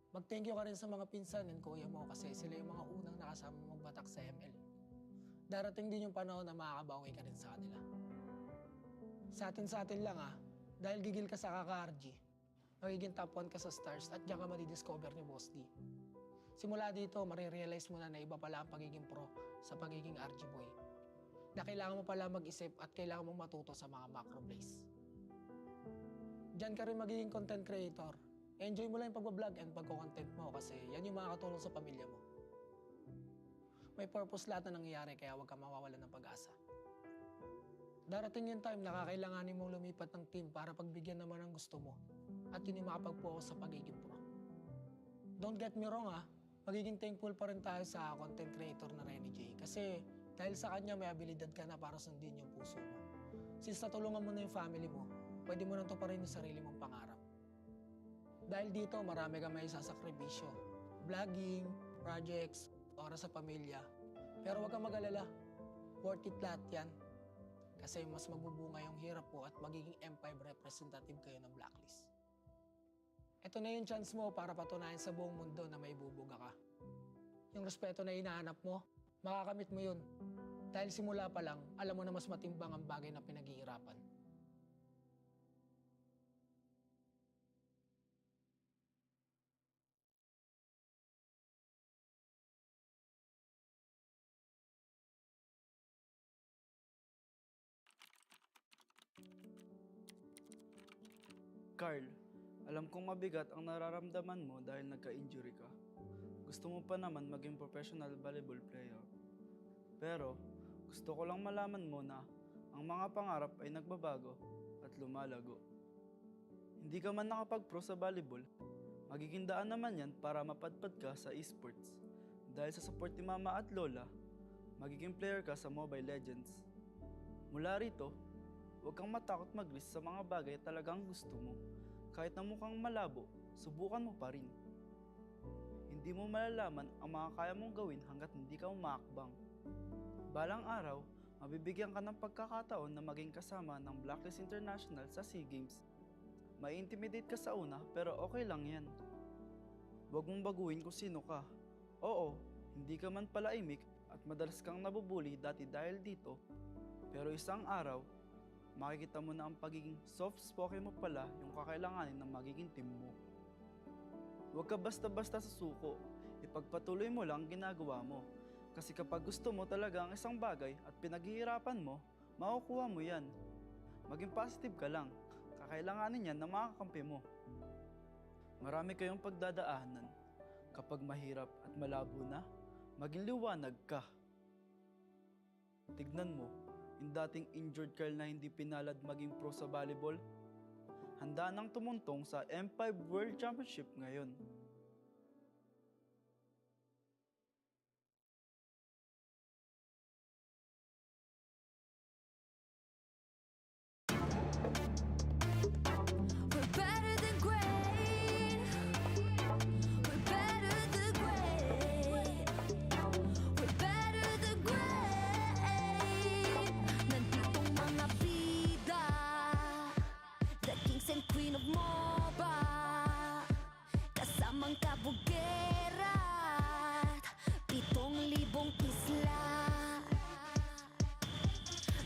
Mag-thank you ka rin sa mga pinsan and kuya mo kasi sila yung mga unang nakasama magbatak sa ML. Darating din yung panahon na makakabawi ka rin sa kanila. Sa atin lang dahil gigil ka sa kaka-RG, magiging top 1 ka sa stars at diyan ka madidiscover ni Boss D. Simula dito, marirealize mo na iba pala ang pagiging pro sa pagiging RG boy. Na kailangan mo pala mag-isip at kailangan mo matuto sa mga macro plays. Diyan ka rin magiging content creator. Enjoy mo lang yung pag-vlog and pag-content mo kasi yan yung makakatulong sa pamilya mo. May purpose lahat na nangyayari kaya huwag kang mawawalan ng pag-asa. Darating yung time na kakailanganin mong lumipat ng team para pagbigyan naman ang gusto mo at yun yung makapag-focus sa pagiging pro. Don't get me wrong magiging thankful pa rin tayo sa content creator na Renny J kasi dahil sa kanya may abilidad ka na para sundin yung puso mo. Since natulungan mo na yung family mo, pwede mo nang tuparin yung sarili mong pangarap. Dahil dito, marami kang may sasakripisyo. Vlogging, projects, oras sa pamilya. Pero huwag kang mag-alala. Worth it lahat yan. Kasi mas magbubunga yung hirap po at magiging M5 representative kayo ng Blacklist. Ito na yung chance mo para patunayan sa buong mundo na may bubuga ka. Yung respeto na hinahanap mo, makakamit mo yun. Dahil simula pa lang, alam mo na mas matimbang ang bagay na pinaghihirapan. Carl, alam kong mabigat ang nararamdaman mo dahil nagka-injury ka. Gusto mo pa naman maging professional volleyball player. Pero, gusto ko lang malaman mo na ang mga pangarap ay nagbabago at lumalago. Hindi ka man nakapag-pro sa volleyball, magiging daan naman yan para mapadpad ka sa esports. Dahil sa support ni Mama at Lola, magiging player ka sa Mobile Legends. Mula rito, huwag kang matakot mag-risk sa mga bagay talagang gusto mo. Kahit na mukhang malabo, subukan mo pa rin. Hindi mo malalaman ang mga kaya mong gawin hanggat hindi ka umakbang. Balang araw, mabibigyan ka ng pagkakataon na maging kasama ng Blacklist International sa SEA Games. Mai-intimidate ka sa una pero okay lang yan. Huwag mong baguhin kung sino ka. Oo, hindi ka man palaimik at madalas kang nabubuli dati dahil dito. Pero isang araw, makikita mo na ang pagiging soft-spoken mo pala yung kakailanganin ng magiging team mo. Huwag ka basta-basta sa suko, ipagpatuloy mo lang ang ginagawa mo. Kasi kapag gusto mo talaga ang isang bagay at pinaghihirapan mo, makukuha mo yan. Maging positive ka lang, kakailanganin yan na makakampi mo. Marami kayong pagdadaanan. Kapag mahirap at malabo na, maging liwanag ka. Tignan mo, yung dating injured Carl na hindi pinalad maging pro sa volleyball, handa nang tumuntong sa M5 World Championship ngayon.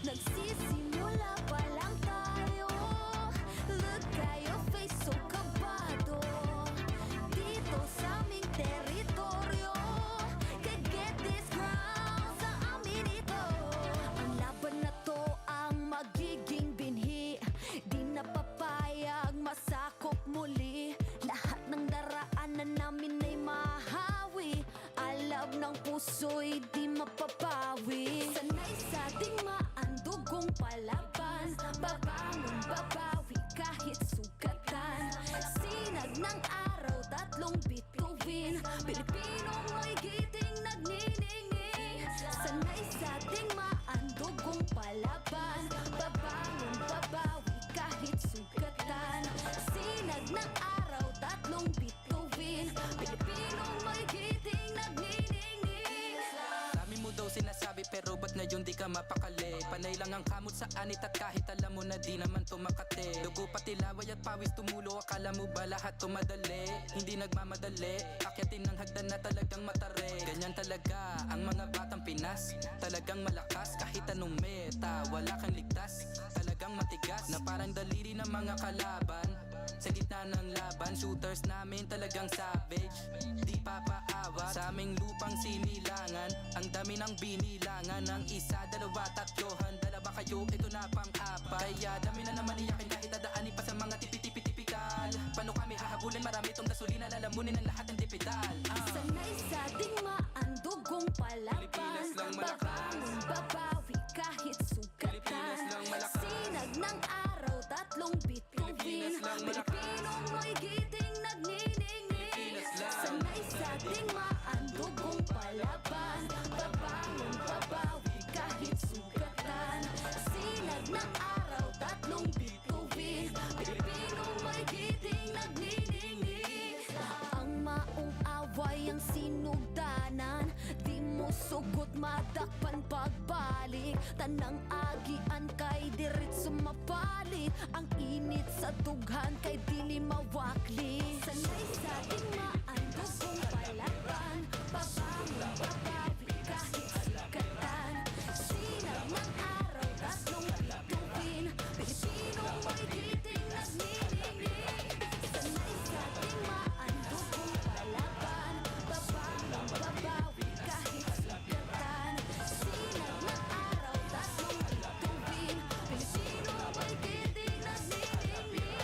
Nagsisimula pa lang tayo. Look at your face, so kabado. Dito sa aming teritoryo, can get this ground sa amin ito. Ang laban na to ang magiging binhi. Di na papayag masakop muli. Lahat ng daraanan namin ay mahawi. Alab ng puso'y di mapapawi. Sanay sa ating maandugong palaban. Babangon, babawi kahit sugatan. Sinag ng araw, tatlong bituin. Pilipinong may giting nagniningning. Sanay sa ating maandugong palaban. Babangon, babawi kahit sugatan. Sinag ng araw, tatlong bituin. Pilipinong may giting nagniningning. Dami mo daw sinasabi pero ba't ngayon di ka mapakali. Panay lang ang kamot sa anit at kahit alam mo na di naman to makate. Dugo pati laway at pawis tumulo, akala mo ba lahat to madali? Hindi nagmamadali, akyatin ng hagdan na talagang matare. Ganyan talaga ang mga batang Pinas, talagang malakas kahit anong meta. Wala kang ligtas, talagang matigas na parang daliri ng mga kalaban. Sa gitna ng laban, shooters namin talagang savage. Di papaawa sa aming lupang sinilangan. Ang dami ng binilangan, ng isa, dalawa, tatlohan. Dalawa kayo, ito na pang-apat. Kaya dami na naman iyakin kahit dadaanin pa sa mga tipi-tipi-tipikal. Paano kami hahabulin? Marami tong gasolina, lalamunin ang lahat ng dipidal. Sanay sa digmaan, dugong palaban. Babangon, babawi kahit sugatan. Sinag ng araw, tatlong bituin. Pilipinong may giting nagniningning. Sanay sa digmaan, dugong palaban. Babangon, babawi kahit sugatan. Sinag ng araw, tatlong bituin. Pilipinong may giting nagniningning. Ang maong away ang sinugdanan, di mo sugot madakpan pagbalik. Tanang agian kay dirit sumapalit, ang init sa dughan kay dili mawakli. Sanay sa digmaan, dugong palaban. Babangon, babawi kahit sugatan. Sinag ng araw, tatlong bituin. Pilipinong may giting nagniningning. Sanay sa digmaan, dugong palaban. Babangon, babawi kahit sugatan. Sinag ng araw, tatlong bituin. Pilipinong may giting nagniningning.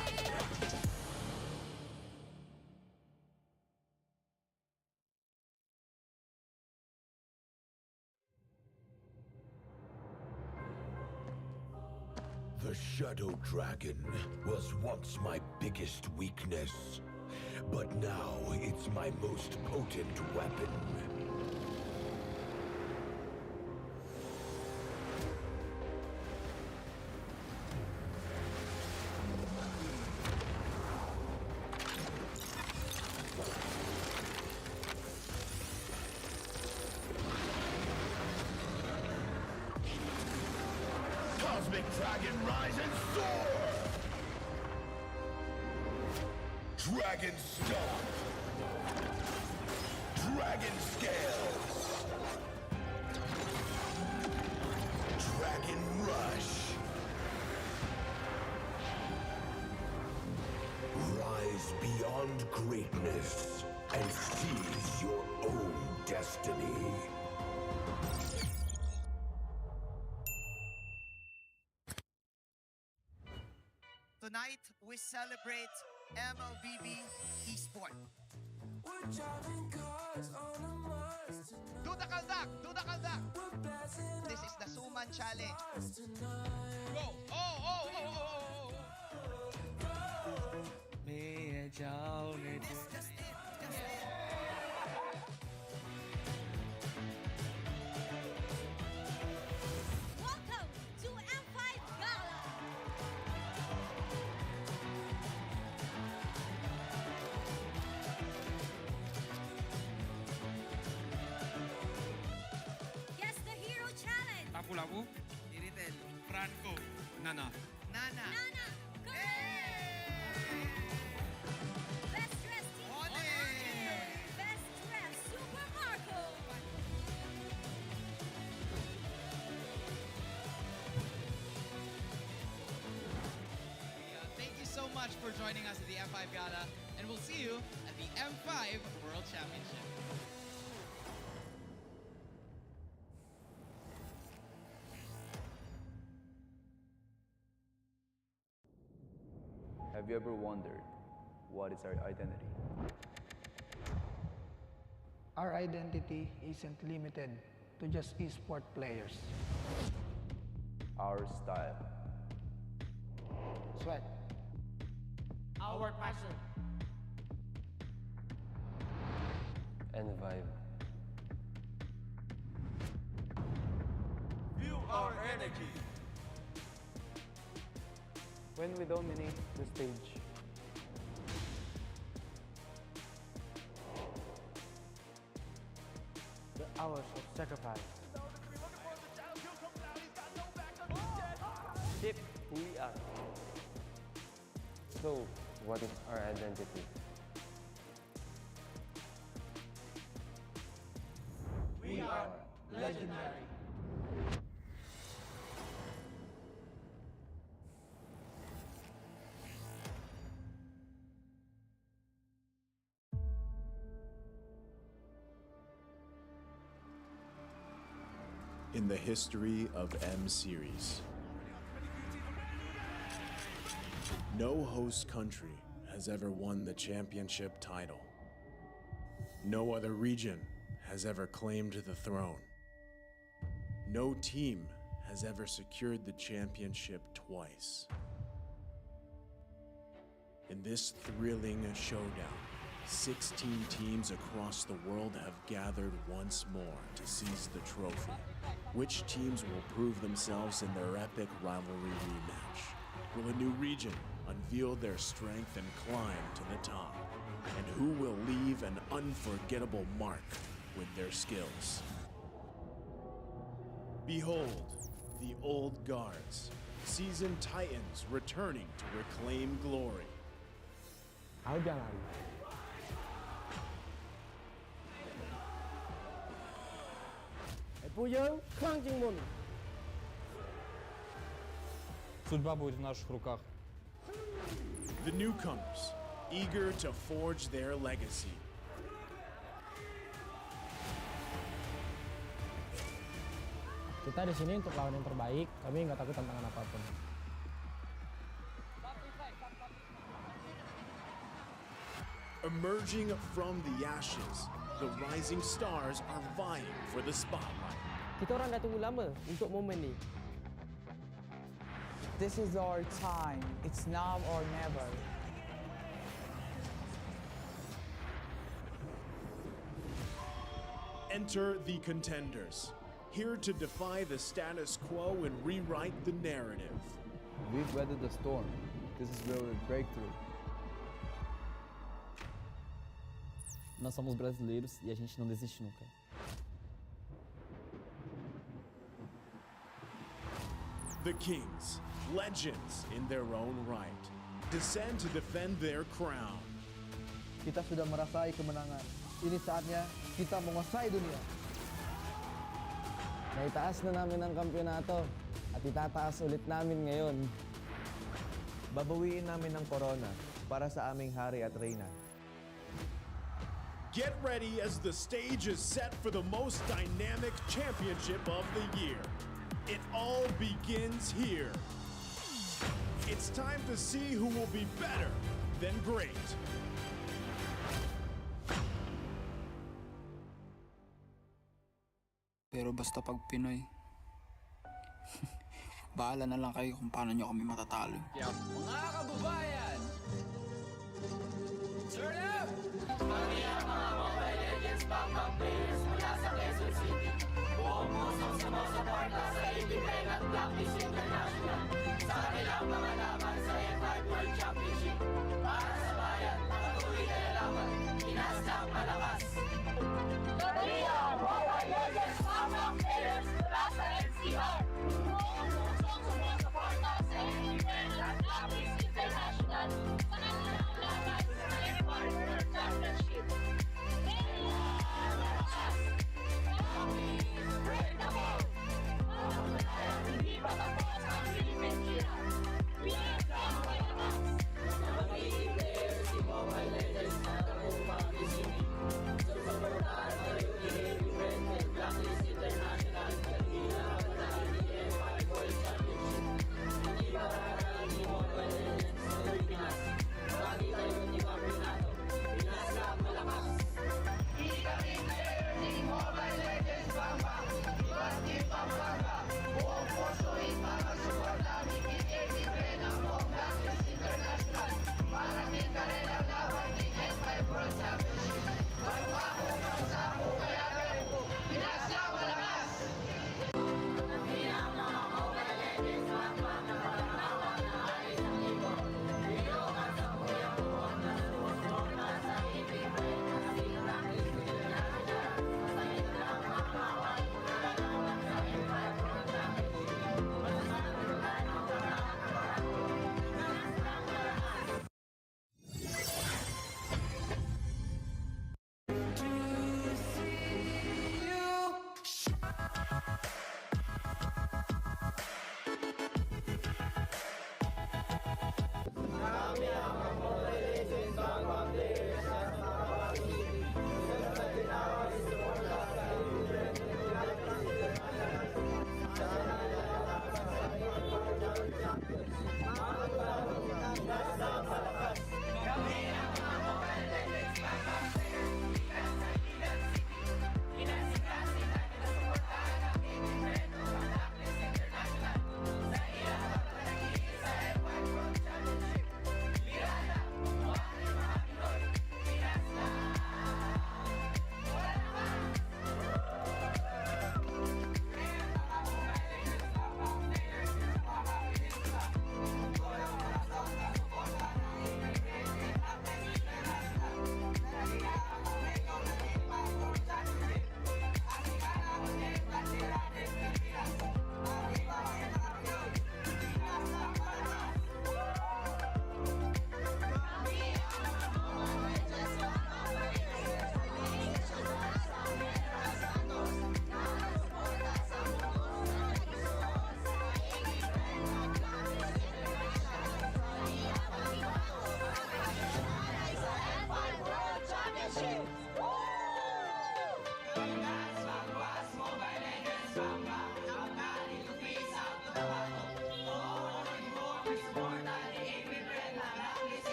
The Shadow Dragon was once my biggest weakness, but now it's my most potent weapon. Cosmic Dragon, rise and soar! Dragon Stomp! Dragon Scales! Dragon Rush! Rise beyond greatness and seize your own destiny. Tonight, we celebrate MLBB Esport. Do the kaldak! Do the kaldak! This is the Suman Challenge. Go! Oh, oh, oh, oh, oh, oh. May jao, may Welcome to M5 Gala! Guess the Hero Challenge! Lapu-lapu. Iritel. Franco. Nana. Nana. Nana! Best dressed team! Ole! Best dressed Super Marco! Thank you so much for joining us at the M5 Gala, and we'll see you at the M5 World Championship. Have you ever wondered what is our identity? Our identity isn't limited to just esport players. Our style. Sweat. Our passion. And vibe. Feel our energy. When we dominate the stage. The hours of sacrifice. Keep who we are. So, what is our identity? We are legendary. In the history of M Series, no host country has ever won the championship title. No other region has ever claimed the throne. No team has ever secured the championship twice. In this thrilling showdown, 16 teams across the world have gathered once more to seize the trophy. Which teams will prove themselves in their epic rivalry rematch? Will a new region unveil their strength and climb to the top? And who will leave an unforgettable mark with their skills? Behold, the old guards, seasoned titans returning to reclaim glory. Судьба будет в наших руках. The newcomers, eager to forge their legacy. Kita di sini untuk lawan yang terbaik, kami nggak takut tantangan apapun. Emerging from the ashes, the rising stars are vying for the spotlight. Kita orang dah tunggu lama untuk momen ni. This is our time. It's now or never. Enter the contenders, here to defy the status quo and rewrite the narrative. We've weathered the storm. This is where we break through. Nós somos brasileiros e a gente não desiste nunca. The Kings, legends in their own right, descend to defend their crown. Kita sudah merasai kemenangan. Ini saatnya kita menguasai dunia. Naitaas na namin ang kampyonato at itataas ulit namin ngayon. Babawiin namin ang corona para sa aming hari at reyna. Get ready as the stage is set for the most dynamic championship of the year. It all begins here. It's time to see who will be better than great. Pero basta pag Pinoy, bahala na lang kayo kung paano nyo kami matatalo. Mga kababayan! Turn up! Kami ang mga Mobile Legends backup players mula sa Quezon City. Buong pusong sumusuporta sa independent Blacklist International sa kanilang mga laban sa F5 World Championship. Para sa bayan, patuloy na lalaban, inasang malakas. Kami ang Mobile Legends backup players mula sa NCR. Buong pusong sumusuporta sa independent Blacklist International sa kanilang laban sa F5 World Championship. Legends na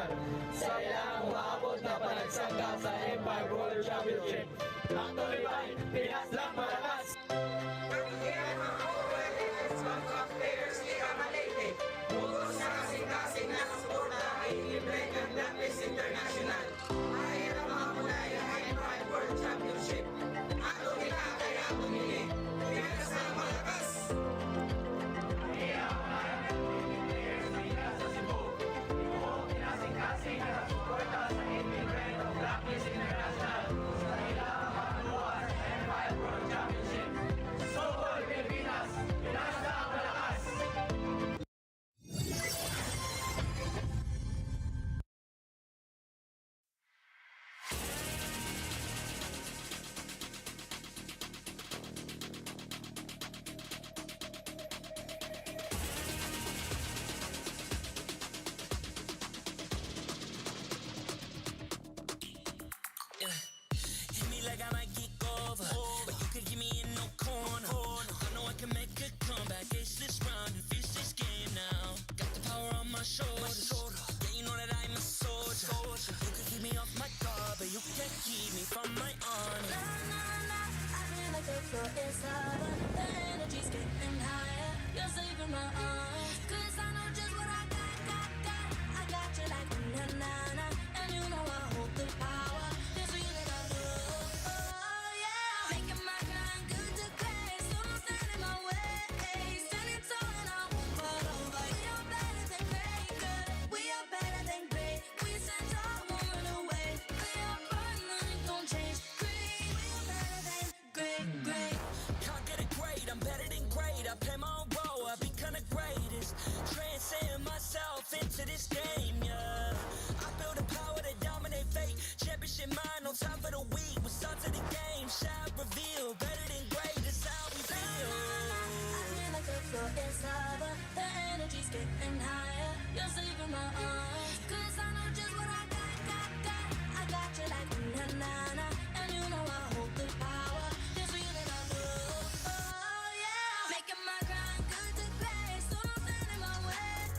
International. Sa ilang umabot na panagsangka sa Empire World Championship. Ang tulipay, Pinas lang malakas! International. Ay, ang mga kulay ang Empire World Championship. Ano nila kaya bumili? Pinas lang malakas! Hit me like I might kick over, but you can give me in no corner. I know I can make a comeback, ace this round and finish this game now. Got the power on my shoulders, yeah, you know that I'm a soldier. You can keep me off my guard, but you can't keep me from my honor. I feel like the floor is higher, the energy's getting higher. You're saving my arms, 'cause I know just what I got. I got you like na-na-na, and you know I hold the power. This feeling I love, oh yeah. Making my grind good to great, so don't stand in my way. Standing tall and I won't fall over. We are better than great, good. We are better than great. We stand tall, won't run away. We are fun, nothing gon' change. Great, we are better than great. Can't get it great, I'm better than great. I play my own role, I become the greatest. Transcend myself into this game, yeah. I build a power to dominate fate. Championship mind on top of the week. What's up to the game? Shall reveal. Better than great, that's how we feel. I feel like the floor is higher, the energy's getting higher. You're saving my arms, 'cause I know just what I got. I got you like na-na-na, and you know I hold the power. This feeling I love, oh yeah. Making my grind good to great, so don't stand in my way.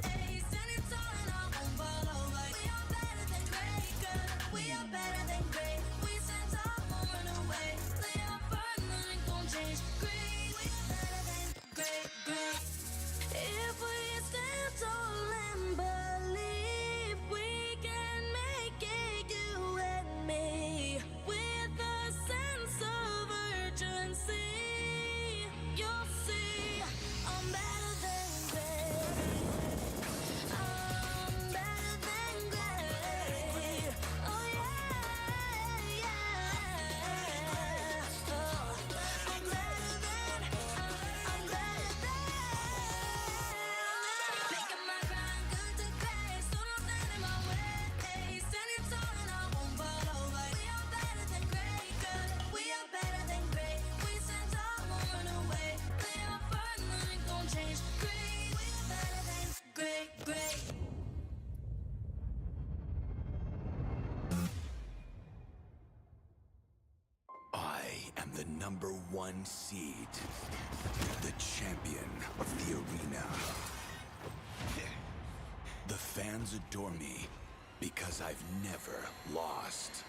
Standing tall and I won't fall over. We are better than great, good. We are better than great. We stand tall, won't run away. Play our part, nothing gon' change. Great, we are better than great. If we stand tall and believe we can make it, you and me, with a sense of urgency, you'll see I'm better than great. I'm better than great. Oh yeah. Oh, I'm better than. Making my grind good to great, so don't stand in my way. Standing tall and I won't fall over. We are better than great, good. We are better than great. We stand tall, won't run away. Play our part, nothing gon' change. Great, we are better than great. I am the #1 seed, the champion of the arena. The fans adore me because I've never lost.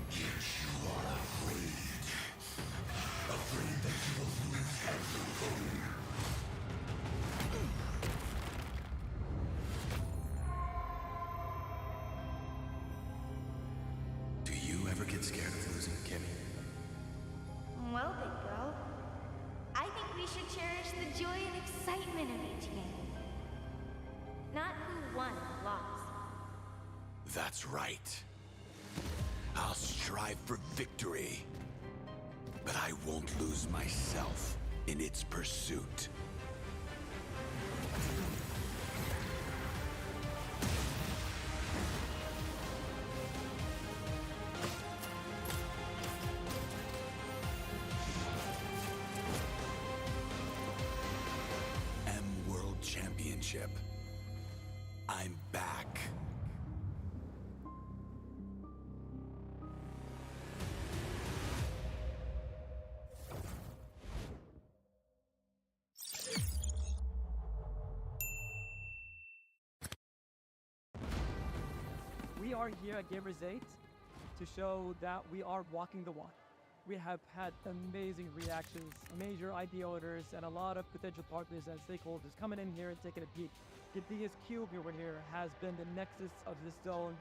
Yet you are afraid. Afraid that you will lose everything. Do you ever get scared of losing, Kimmy? Well, big girl, I think we should cherish the joy and excitement of each game. Not who won or lost. That's right. I'll strive for victory, but I won't lose myself in its pursuit. World Championship. I'm back. are here at Gamers 8 to show that we are walking the walk. We have had amazing reactions, major IP owners, and a lot of potential partners and stakeholders coming in here and taking a peek. Giddia's cube over here has been the nexus of this zone.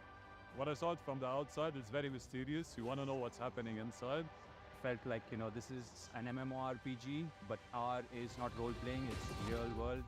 What I saw from the outside is very mysterious. You want to know what's happening inside. Felt like, you know, this is an MMORPG, but R is not role-playing, it's real world.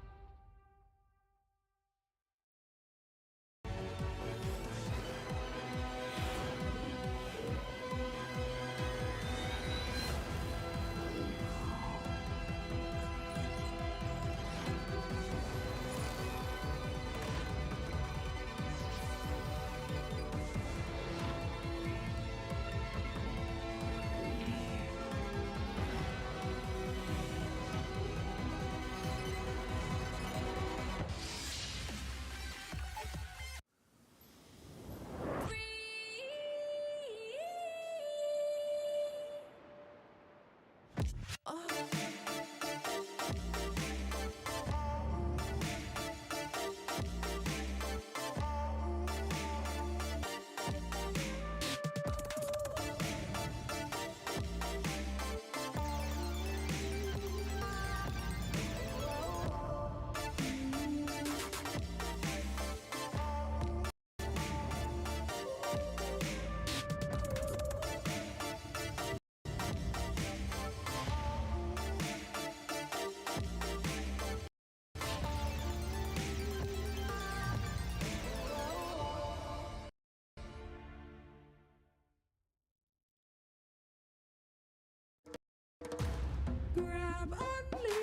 Grab only.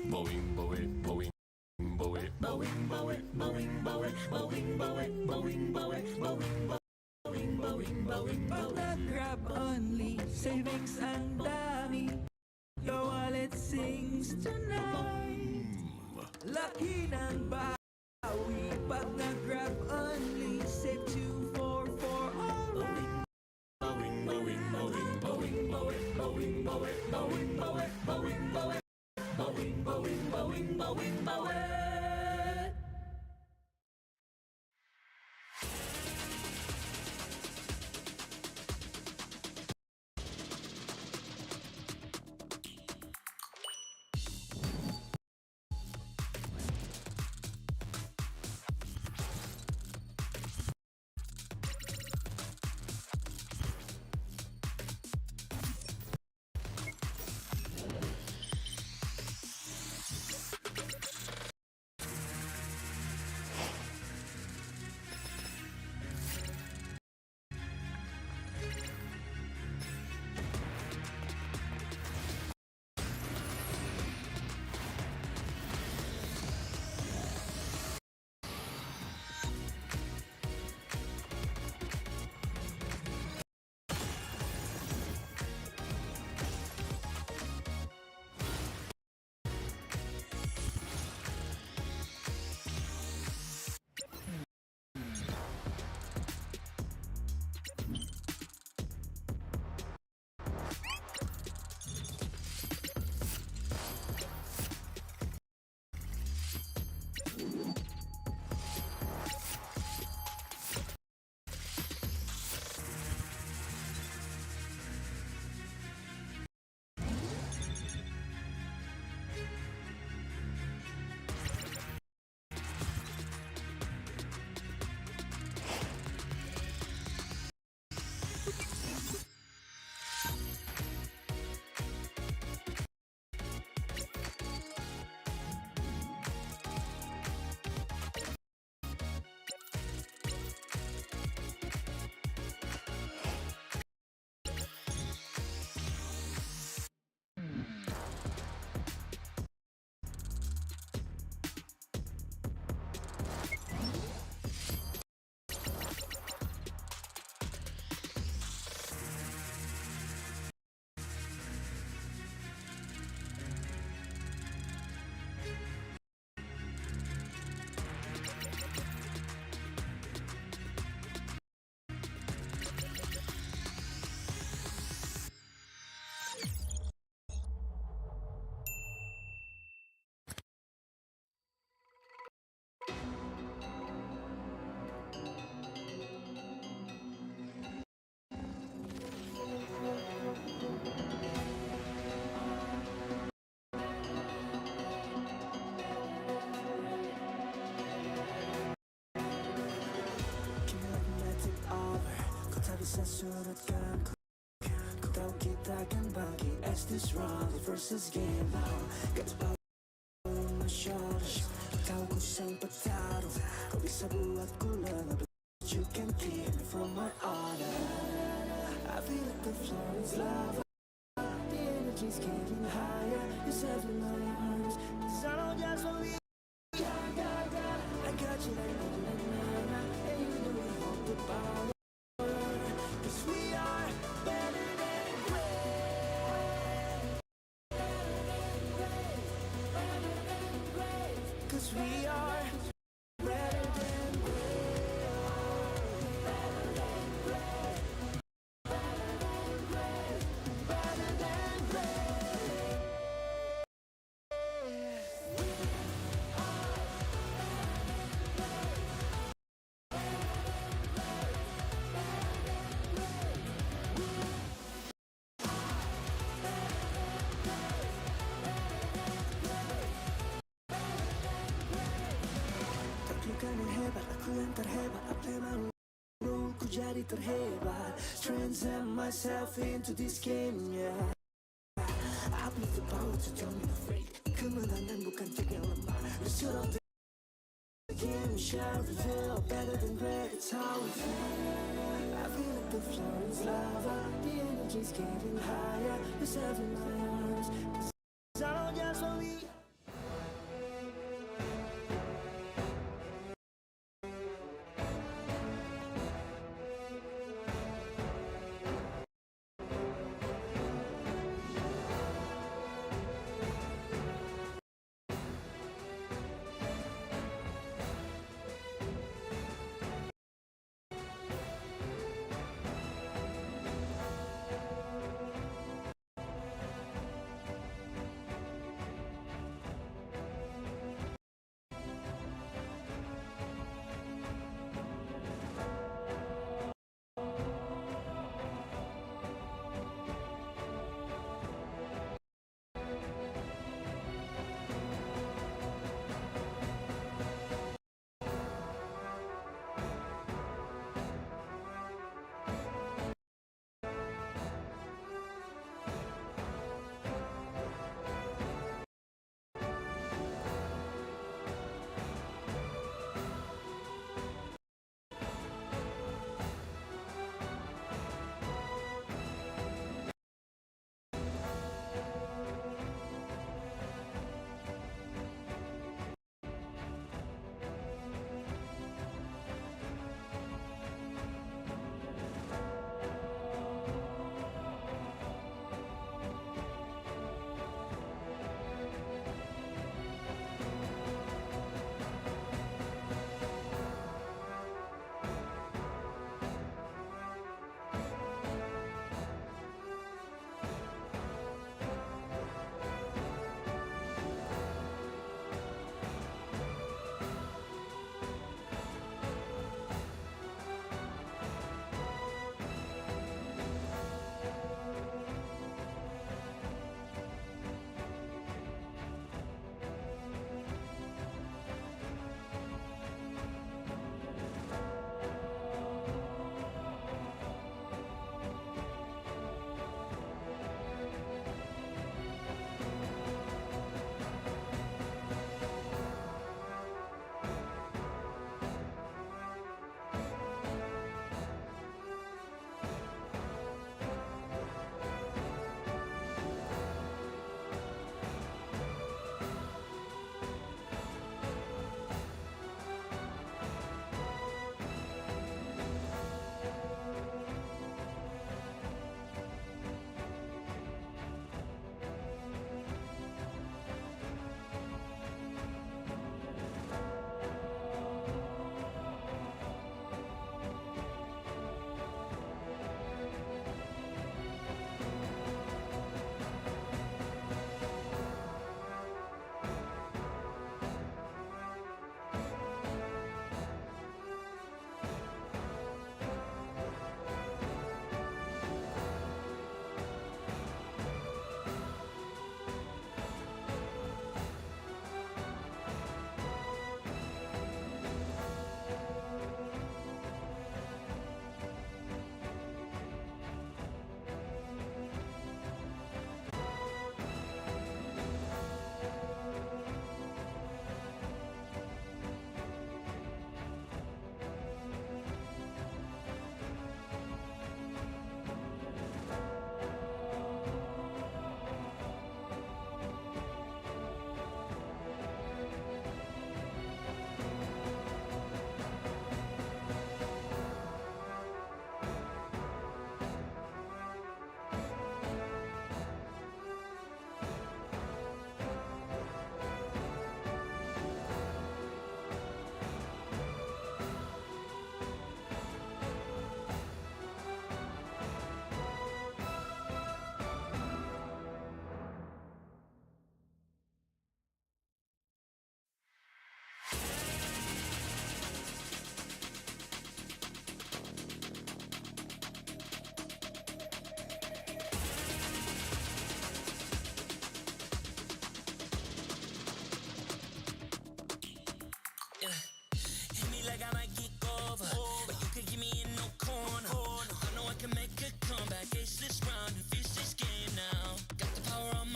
Boing, boing, boing, boing, boing, boing, boing, boing, boing, boing, boing, boing, boing, boing, boing, boing. Grab only. Savings ang dami. Your wallet sings tonight. Laki ng bawi pag nag-grab only. Save 2 for 4 alright. Bowing, bowing, bowing, bowing, bowing, bowing, bowing, bowing, bowing, bowing, bowing, bowing, bowing, bowing, bowing, bowing. Nagsasurot kang tahu kita akan bangkit as this round versus game now. Gets power in my shoulders. Tahu ku sang petarung, kau bisa buatku lengah, but you can keep me from my honor. I feel like the floor is lava, the energy's getting higher. You're safe in my arms, 'cause I know just what we I got you like na-na-na-na, and you know you hold the power. 'Cause we are better than great. 'Cause we are better than Taklukan yang hebat, aku yang terhebat. Apa yang mau ku jadi terhebat. Transcend myself into this game, yeah. I believe the power to dominate. Kemenangan bukan cek yang lemah. The shut of the game, shall reveal. Better than great, it's how we feel. I feel like the floor is lava, the energy's getting higher. You're safe in my arms, 'cause I know just what we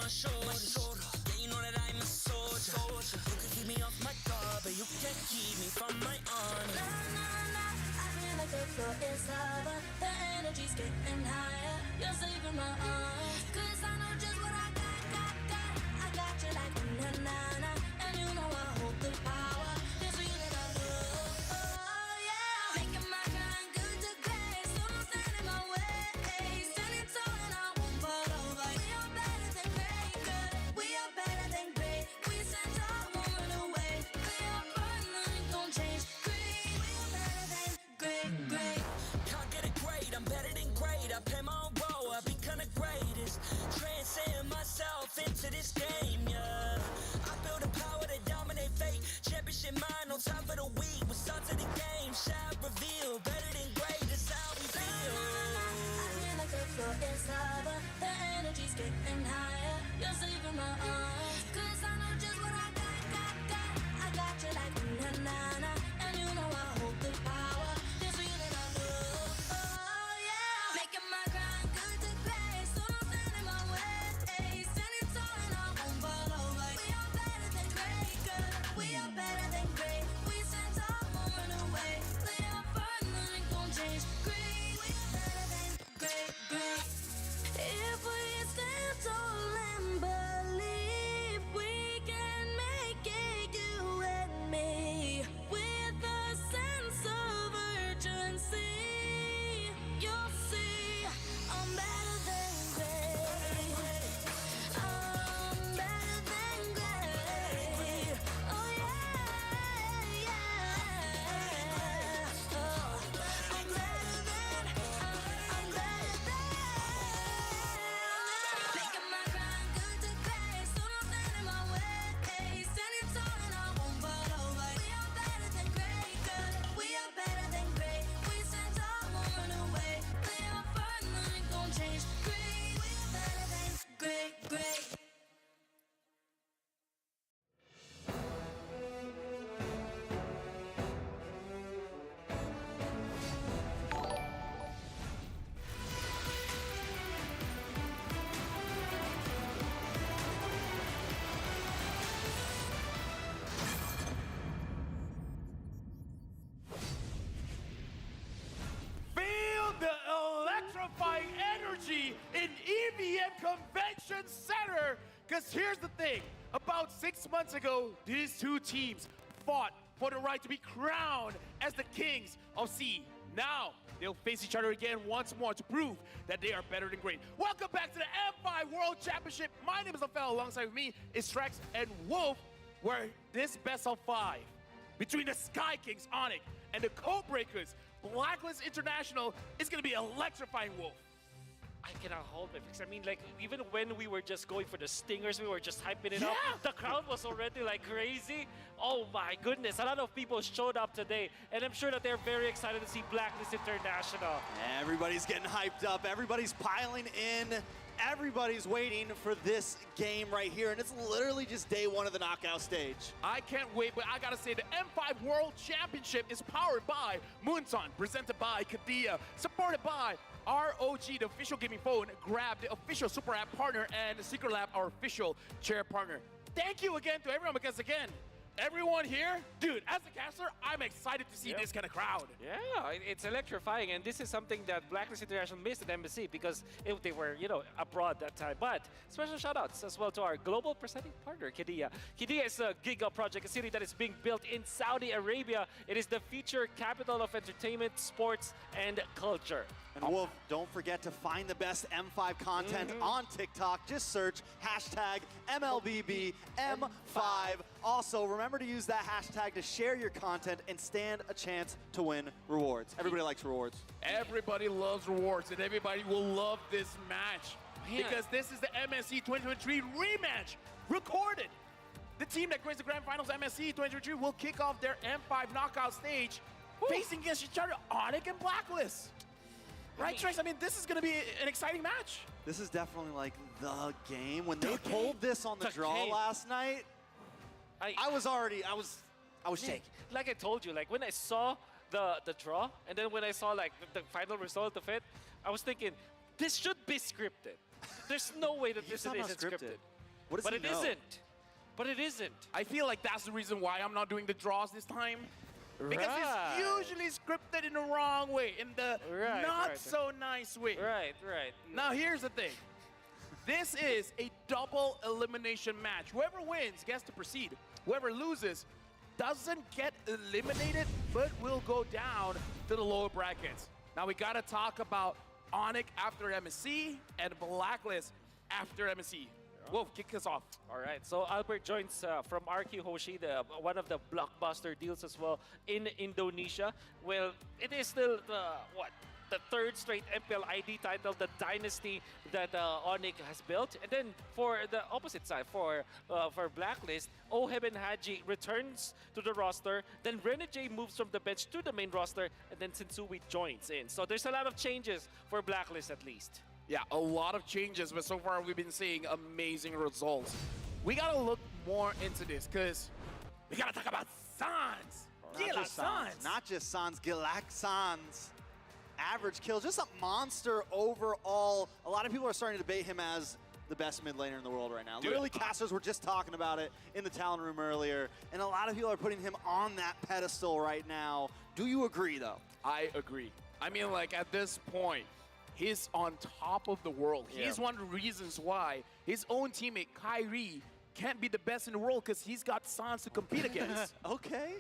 my shoulders. Yeah, you know that I'm a soldier. You can keep me off my guard, but you can't keep me from my honor. Nah, nah, nah, I feel like the floor is lava. The energy's getting higher. You're saving my arms. 'Cause I know just what I got. I got you like na-na-na. And you know I hold the power. This feeling I love. Oh, yeah. Making my grind good to great. So don't stand in my way. Standing tall and I won't fall over. We are better than great, good. We are better than great. We stand tall, won't run away. We are burn, nothing gon' change. Great, we are better than great. Can't get it great, I'm better than great. I play my own role, I become the greatest. Transcend myself into this game, yeah. I build a power to dominate fate. Championship mind, no time for the weak. We start to the game, shout, reveal. Better than great, that's how we feel. I feel like the floor is lava. The energy's getting higher. You're saving my arms. 'Cause I know just what I got. I got you like na-na-na. And you know I hold the power. This feeling I love. Oh, yeah. Making my grind good to great. So don't stand in my way. Standing tall and I won't fall over. We are better than great, good. We are better than great. We stand tall, won't run away. We are firm, nothing gon' change. Great, we are better than great. If we stand tall and believe we can make it, you and me, with a sense of urgency, you'll see I'm better than great. I'm better than great. Oh yeah. Oh, I'm better than. Making my grind good to great. So don't stand in my way. Standing tall and I won't fall over. We are better than great, good. We are better than great. We stand tall, won't run away. We are firm, nothing gon' change. Great, we are better than great. Feel the electrifying energy in EVM Convention Center. Because here's the thing. About 6 months ago, these two teams fought for the right to be crowned as the kings of C. Now, they'll face each other again once more to prove that they are better than great. Welcome back to the M5 World Championship. My name is Lafel. Alongside with me is Strex and Wolf, where this best of 5 between the Sky Kings, Onic, and the Codebreakers, Blacklist International, is going to be electrifying, Wolf. I cannot hold it because I mean, like, even when we were just going for the stingers, we were just hyping it up. The crowd was already like crazy. Oh my goodness, a lot of people showed up today, and I'm sure that they're very excited to see Blacklist International. Everybody's getting hyped up. Everybody's piling in. Everybody's waiting for this game right here, and it's literally just day one of the knockout stage. I can't wait, but I gotta say, the M5 World Championship is powered by Moonson, presented by Kadia, supported by ROG, the official gaming phone, Grab, the official Super App partner, and Secret Lab, our official chair partner. Thank you again to everyone, because again, everyone here, dude, as a caster, I'm excited to see this kind of crowd. Yeah, it's electrifying, and this is something that Blacklist International missed at Embassy because they were, you know, abroad that time. But special shout-outs as well to our global presenting partner, Kadia. Kadia is a giga project, a city that is being built in Saudi Arabia. It is the future capital of entertainment, sports, and culture. And Wolf, don't forget to find the best M5 content on TikTok. Just search hashtag MLBBM5. Also, remember to use that hashtag to share your content and stand a chance to win rewards. Everybody likes rewards. Everybody loves rewards, and everybody will love this match. Because this is the MSC 2023 rematch recorded. The team that creates the Grand Finals MSC 2023 will kick off their M5 knockout stage facing against each other, Onic and Blacklist. Right, Trace? I mean, this is going to be an exciting match. This is definitely like the game. When they pulled this on the draw last night, I was shaking. Like I told you, like when I saw the draw, and then when I saw like the final result of it, I was thinking, this should be scripted. There's no way that this isn't scripted. What does but he it know? isn't. But it isn't. I feel like that's the reason why I'm not doing the draws this time. Because Right. it's usually scripted in the wrong way, in the not so nice way. Right. Now here's the thing. This is a double elimination match. Whoever wins gets to proceed. Whoever loses doesn't get eliminated, but will go down to the lower brackets. Now we gotta talk about Onic after MSC and Blacklist after MSC. Wolf, kick us off. All right, so Albert joins from RQ Hoshi, one of the blockbuster deals as well in Indonesia. Well, it is still the third straight MPL ID title, the dynasty that Onic has built. And then for the opposite side, for Blacklist, Oheb and Haji returns to the roster. Then Renegade moves from the bench to the main roster, and then Sensui joins in. So there's a lot of changes for Blacklist at least. Yeah, a lot of changes, but so far we've been seeing amazing results. We gotta look more into this, because we gotta talk about Sans. Not just Sans, Gilak Sans. Average kills, just a monster overall. A lot of people are starting to debate him as the best mid laner in the world right now. Literally, casters were just talking about it in the talent room earlier, and a lot of people are putting him on that pedestal right now. Do you agree, though? I agree. I mean, like, at this point, he's on top of the world. Yeah. He's one of the reasons why his own teammate, Kyrie, can't be the best in the world because he's got Sans to compete against. Okay.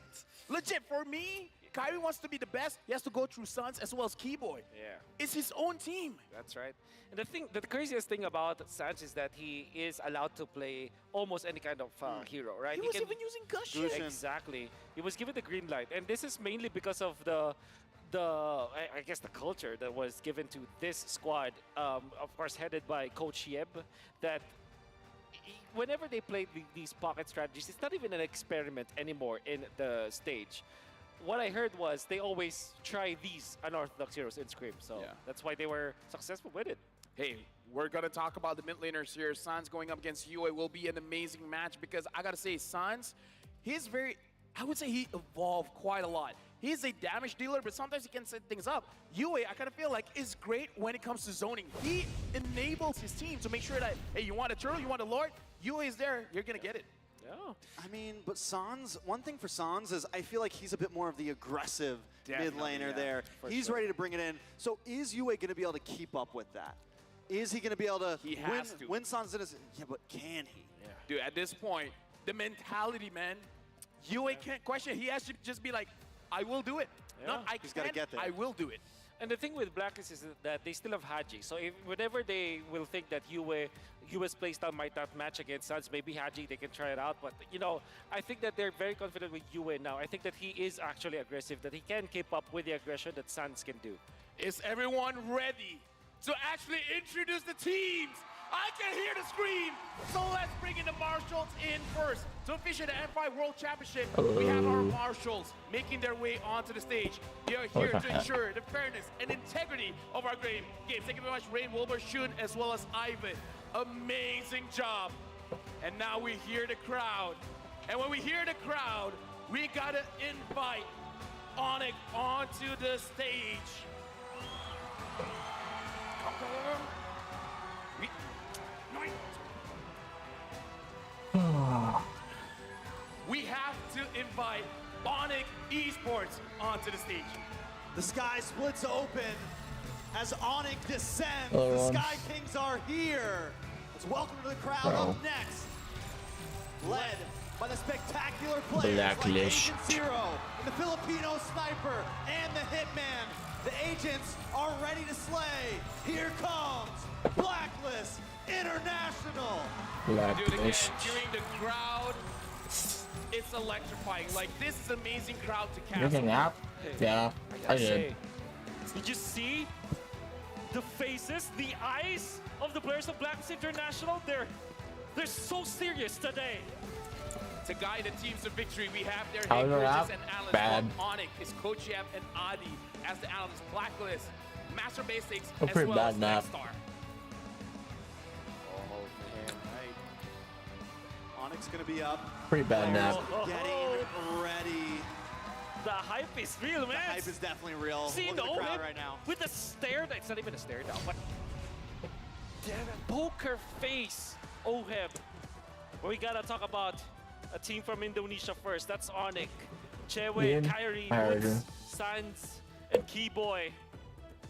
Legit, for me, Kyrie wants to be the best. He has to go through Sans as well as Keyboy. Yeah. It's his own team. That's right. And the craziest thing about Sans is that he is allowed to play almost any kind of hero, right? He was even using Gushing. Exactly. He was given the green light. And this is mainly because of I guess the culture that was given to this squad, of course headed by Coach Yeb, that whenever they play these pocket strategies, it's not even an experiment anymore in the stage. What I heard was they always try these unorthodox heroes in Scrim, so that's why they were successful with it. Hey, we're going to talk about the mid laners here. Sans going up against Yue will be an amazing match because I got to say, Sans, I would say he evolved quite a lot. He's a damage dealer, but sometimes he can set things up. Yue, I kind of feel like, is great when it comes to zoning. He enables his team to make sure that, hey, you want a turtle, you want a lord, Yue is there, you're going to get it. Yeah. I mean, but Sans, one thing for Sans is I feel like he's a bit more of the aggressive mid laner there. He's ready to bring it in. So is Yue going to be able to keep up with that? Is he going to be able to win Sans in his... Yeah, but can he? Yeah. Dude, at this point, the mentality, man, Yue can't question. He has to just be like, I will do it. Yeah. Not I can, I will do it. And the thing with Blacklist is that they still have Haji. So whenever they will think that Yue's playstyle might not match against Sans, maybe Haji, they can try it out. But, you know, I think that they're very confident with Yue now. I think that he is actually aggressive, that he can keep up with the aggression that Sans can do. Is everyone ready to actually introduce the teams? I can hear the scream. So let's bring in the marshals in first. To officiate the M5 World Championship, we have our marshals making their way onto the stage. They are here to ensure the fairness and integrity of our game. Thank you very much, Rain, Wilbur, Shun, as well as Ivan. Amazing job. And now we hear the crowd. And when we hear the crowd, we gotta invite Onic onto the stage. We have to invite Onic Esports onto the stage. The sky splits open as Onic descends. The Sky Kings are here. Let's welcome to the crowd up next. Led by the spectacular players like Agent Zero, and the Filipino Sniper, and the Hitman. The agents are ready to slay. Here comes Blacklist International. Dude, again, during the crowd, it's electrifying. Like, this is amazing crowd to cast. Looking up? Yeah, I did. Did you see the faces, the eyes of the players of Blacklist International? They're so serious today. To guide the teams to victory, we have their How head do I coaches have? and analysts. Bad. Onic is Coach Yep and Adi as the analysts. Blacklist, Master Basics, A as pretty well bad as map. Nexstar. Onyx gonna be up. Pretty bad nap. Getting ready. The hype is real, man. The hype is definitely real. See, Look at the crowd right now. With a stare, it's not even a stare down, but poker face, Oheb. But we gotta talk about a team from Indonesia first. That's Onic, Chewe, Kyrie, Woods, Sans, and Keyboy.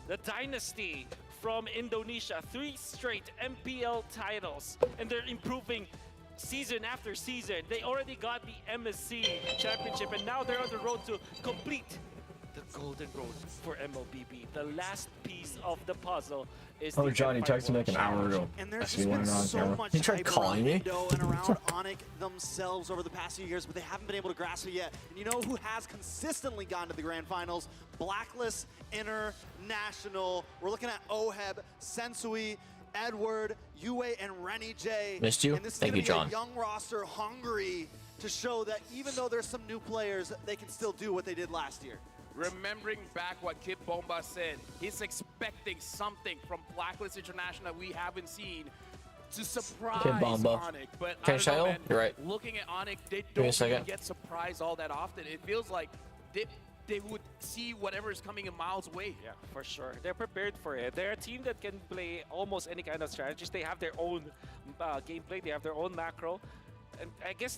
The Dynasty from Indonesia, 3 straight MPL titles, and they're improving season after season. They already got the MSC championship, and now they're on the road to complete the golden road for MLBB. The last piece of the puzzle is Oh, Johnny texted me like an hour ago. And there's just been so much He tried hype calling around me. Indo and around Onic themselves over the past few years, but they haven't been able to grasp it yet. And you know who has consistently gone to the grand finals? Blacklist International. We're looking at Oheb, Sensui, Edward, Yue, and Rennie J. Missed you. And this is Thank gonna you, be John. a young roster hungry to show that even though there's some new players, they can still do what they did last year. Remembering back what Kid Bomba said, he's expecting something from Blacklist International that we haven't seen to surprise Kid Bomba. Onic. But Okay, I don't know, Shiloh, man. you're right. Looking at Onic, they Give me a don't really second. get surprised all that often. It feels like they would see whatever is coming a miles away. Yeah, for sure. They're prepared for it. They're a team that can play almost any kind of strategies. They have their own gameplay. They have their own macro. And I guess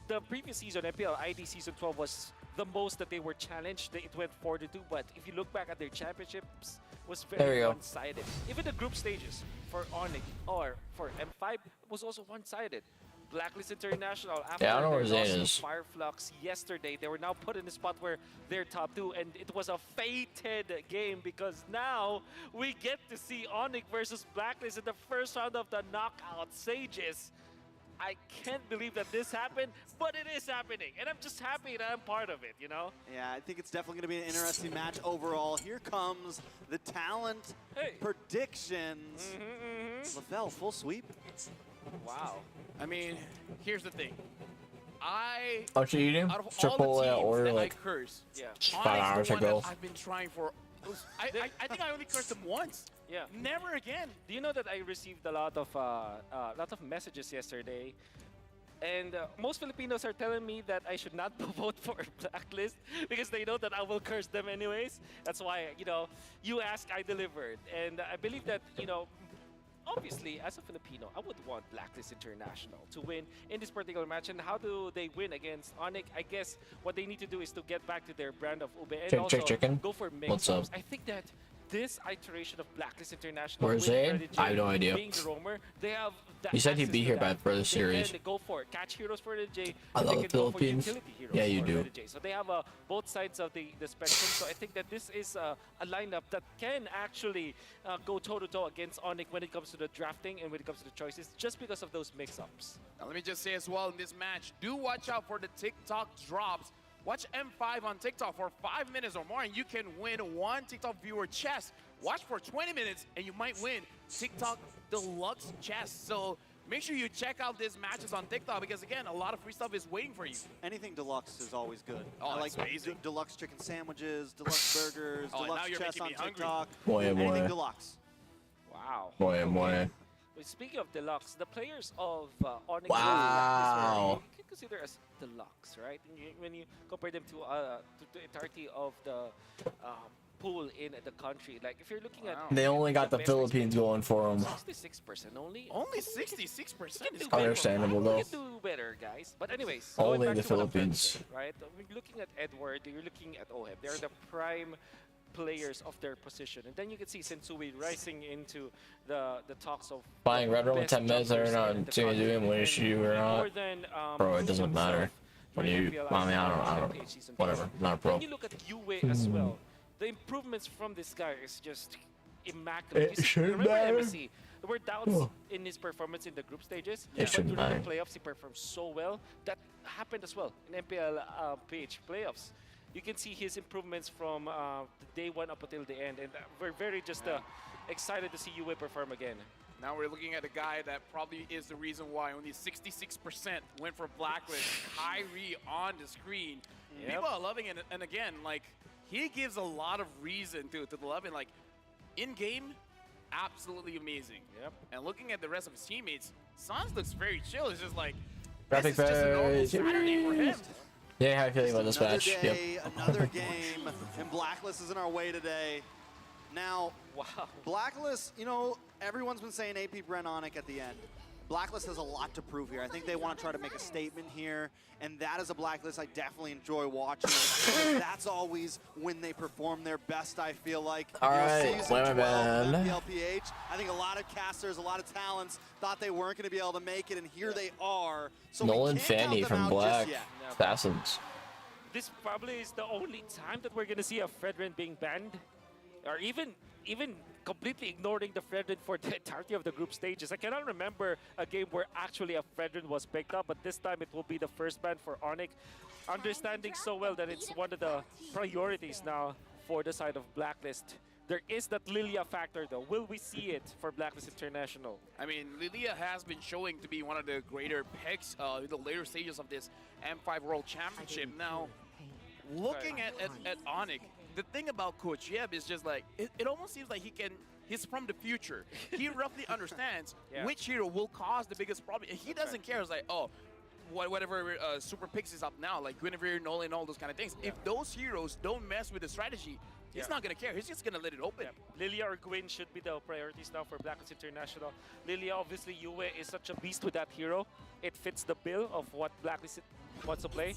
the previous season, MPL ID Season 12, was the most that they were challenged. It went 4-2, but if you look back at their championships, it was There very you go. one-sided. Even the group stages for Onic or for M5 was also one-sided. Blacklist International, after Yeah, I don't know their where loss Zane to is. Fireflux yesterday, they were now put in a spot where they're top 2, and it was a fated game because now we get to see Onic versus Blacklist in the first round of the knockout stages. I can't believe that this happened, but it is happening, and I'm just happy that I'm part of it, you know? Yeah, I think it's definitely going to be an interesting match overall. Here comes the talent predictions. LaFell, full sweep. Wow. I mean, here's the thing. What you eating? Out of Chipotle all the teams order that like I curse, 5 Onic's hours the one ago. that I've been trying for. I think I only cursed them once. Yeah. Never again. Do you know that I received a lot of messages yesterday, and most Filipinos are telling me that I should not vote for Blacklist because they know that I will curse them anyways. That's why, you know, you ask, I delivered, and I believe that, you know, obviously, as a Filipino, I would want Blacklist International to win in this particular match. And how do they win against Onic? I guess what they need to do is to get back to their brand of Ube and also Chicken. go for What's up? mix-ups. I think that this iteration of Blacklist International, Where's with Zane? Freddy J I have no idea. being the roamer, they have the He said he'd access be to here that. for the They series. can go for catch heroes for the J. I and love they the can go for Philippines. utility heroes Yeah, you for do. the J. So they have both sides of the spectrum. So I think that this is a lineup that can actually go toe-to-toe against Onic when it comes to the drafting and when it comes to the choices, just because of those mix-ups. Now, let me just say as well in this match, do watch out for the TikTok drops. Watch M5 on TikTok for 5 minutes or more, and you can win 1 TikTok viewer chest. Watch for 20 minutes, and you might win TikTok Deluxe chest. So make sure you check out these matches on TikTok because, again, a lot of free stuff is waiting for you. Anything deluxe is always good. Oh, I that's like amazing. deluxe chicken sandwiches, deluxe burgers, Oh, now deluxe you're chests making on me hungry. TikTok. Boy, Anything boy. deluxe. Wow. Boy, boy. But speaking of deluxe, the players of Onic Wow. you can consider as deluxe, right? When you compare them to the entirety of the pool in the country, like if you're looking at They only got the best Philippines going for them. 66% only. Only 66%? You can do Understandable, better. though. You can do better, guys. But anyways, going Only back the to what I'm trying to Philippines. say, right? When you're looking at Edward, you're looking at Oheb. They're the prime players of their position. And then you can see Sensui rising into the talks of Buying Red Room in best 10 minutes or jumpers not, in the to country. do him what issue or More not. than, Bro, it doesn't matter. When you, himself I mean, I during don't, season whatever, 12. not a pro. Then you look at Yue as well. The improvements from this guy is just immaculate. It You see, should remember matter. MSC? There were doubts in his performance in the group stages, It but shouldn't during matter. the playoffs he performed so well. That happened as well in MPL PH playoffs. You can see his improvements from the day 1 up until the end, and we're very just excited to see Yue perform again. Now we're looking at a guy that probably is the reason why only 66% went for Blacklist. Kyrie on the screen. Yep. People are loving it, and again, like, he gives a lot of reason to the love, and like, in-game, absolutely amazing. Yep. And looking at the rest of his teammates, Sans looks very chill. It's just like, Graphic this is just a normal phase. Saturday for him. Yeah, how you feeling about this Another match? day, another game, and Blacklist is in our way today. Now, wow. Blacklist, you know, everyone's been saying AP Bren Onic at the end. Blacklist has a lot to prove here. I think they want to try to make a statement here, and that is a Blacklist I definitely enjoy watching. That's always when they perform their best, I feel like. All right, Season 12 man. MPLPH, I think a lot of casters, a lot of talents thought they weren't going to be able to make it, and here they are. So Nolan we can't Fanny count them from out Black just yet. Assassins. This probably is the only time that we're gonna see a Fredrin being banned, or even completely ignoring the Fredrin for the entirety of the group stages. I cannot remember a game where actually a Fredrin was picked up, but this time it will be the first ban for Onic, understanding so well that it's one of the priorities now for the side of Blacklist. There is that Lilia factor though. Will we see it for Blacklist International? I mean, Lilia has been showing to be one of the greater picks in the later stages of this M5 World Championship. Now, looking at Onic, the thing about Coach Yeb is just like, it almost seems like he's from the future. He roughly understands which hero will cause the biggest problem. He doesn't care. It's like, oh, whatever super picks is up now, like Guinevere, Nolan, all those kind of things. If those heroes don't mess with the strategy, he's not going to care. He's just going to let it open. Lilia or Gwyn should be the priorities now for Blacklist International. Lilia, obviously, Yue is such a beast with that hero. It fits the bill of what Blacklist wants to play.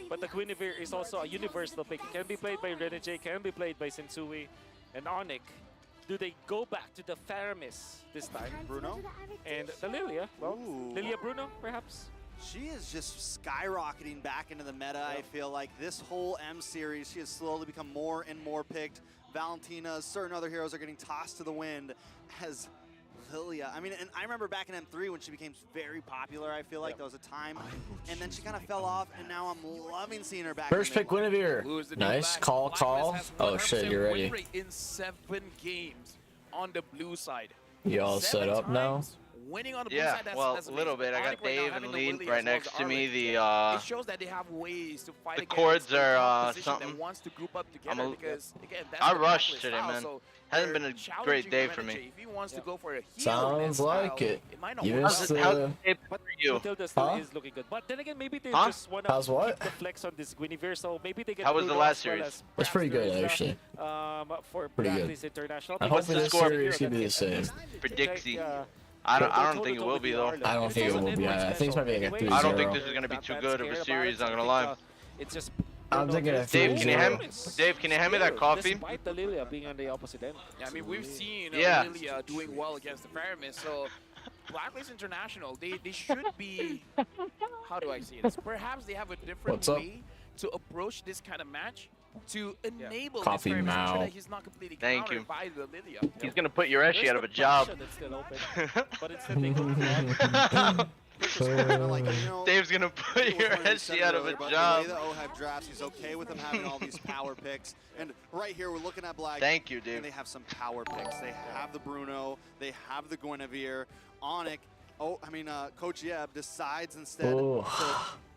But the Guinevere is also a universal pick. It can be played by Rematch, can be played by Sensui and Onic. Do they go back to the Faramis this time? Bruno? And the Lilia. Well, Lilia Bruno, perhaps? She is just skyrocketing back into the meta, I feel like. This whole M series, she has slowly become more and more picked. Valentina, certain other heroes are getting tossed to the wind as Lilia. I mean, and I remember back in M3 when she became very popular, I feel like there was a time. And then she kind of fell off, and now I'm loving seeing her back. First pick Guinevere. Nice. Call. Oh shit, you're ready. In 7 games on the blue side. You all set up now? Winning on the blue side, that's a little bit. I got Dave and Lean right next to me. It shows that they have ways to fight the against chords are something that wants to group up together because again, that's I the rushed Blacklist today, style, man. so Hasn't been a great day for me. If he wants to go for a Sounds like it. might not You work missed out. Matilda still is looking good. But then again, maybe they just want to keep the flex on this Guinevere, so maybe they get How was the Bruno last as well series? as It's pretty good, Braster actually. For Pretty good. Blacklist International. I hope this series can be the same. For Dixie. I don't think it will be though. I don't think it will be. I think it's might be like a 3-0. I don't think this is gonna be too good of a series. Not gonna lie. It's just. I'm thinking a 3-0. Dave, can you hand me that coffee? Despite the Lilia being on the opposite end. Yeah, I mean, we've seen Lilia doing well against the Faramis, so Blacklist International, they should be, how do I say this? Perhaps they have a different way to approach this kind of match to enable this Faramis, ensure that he's not completely countered by the Lilia. He's gonna put Yoreshi out of a job. But instead they go Dave's gonna put Yoreshi out of a job. The way that Oheb drafts, he's okay with them having all these power picks. And right here, we're looking at Black. Thank you, Dave. And they have some power picks. They have the Bruno. They have the Guinevere. Onic. Coach Yeb decides instead to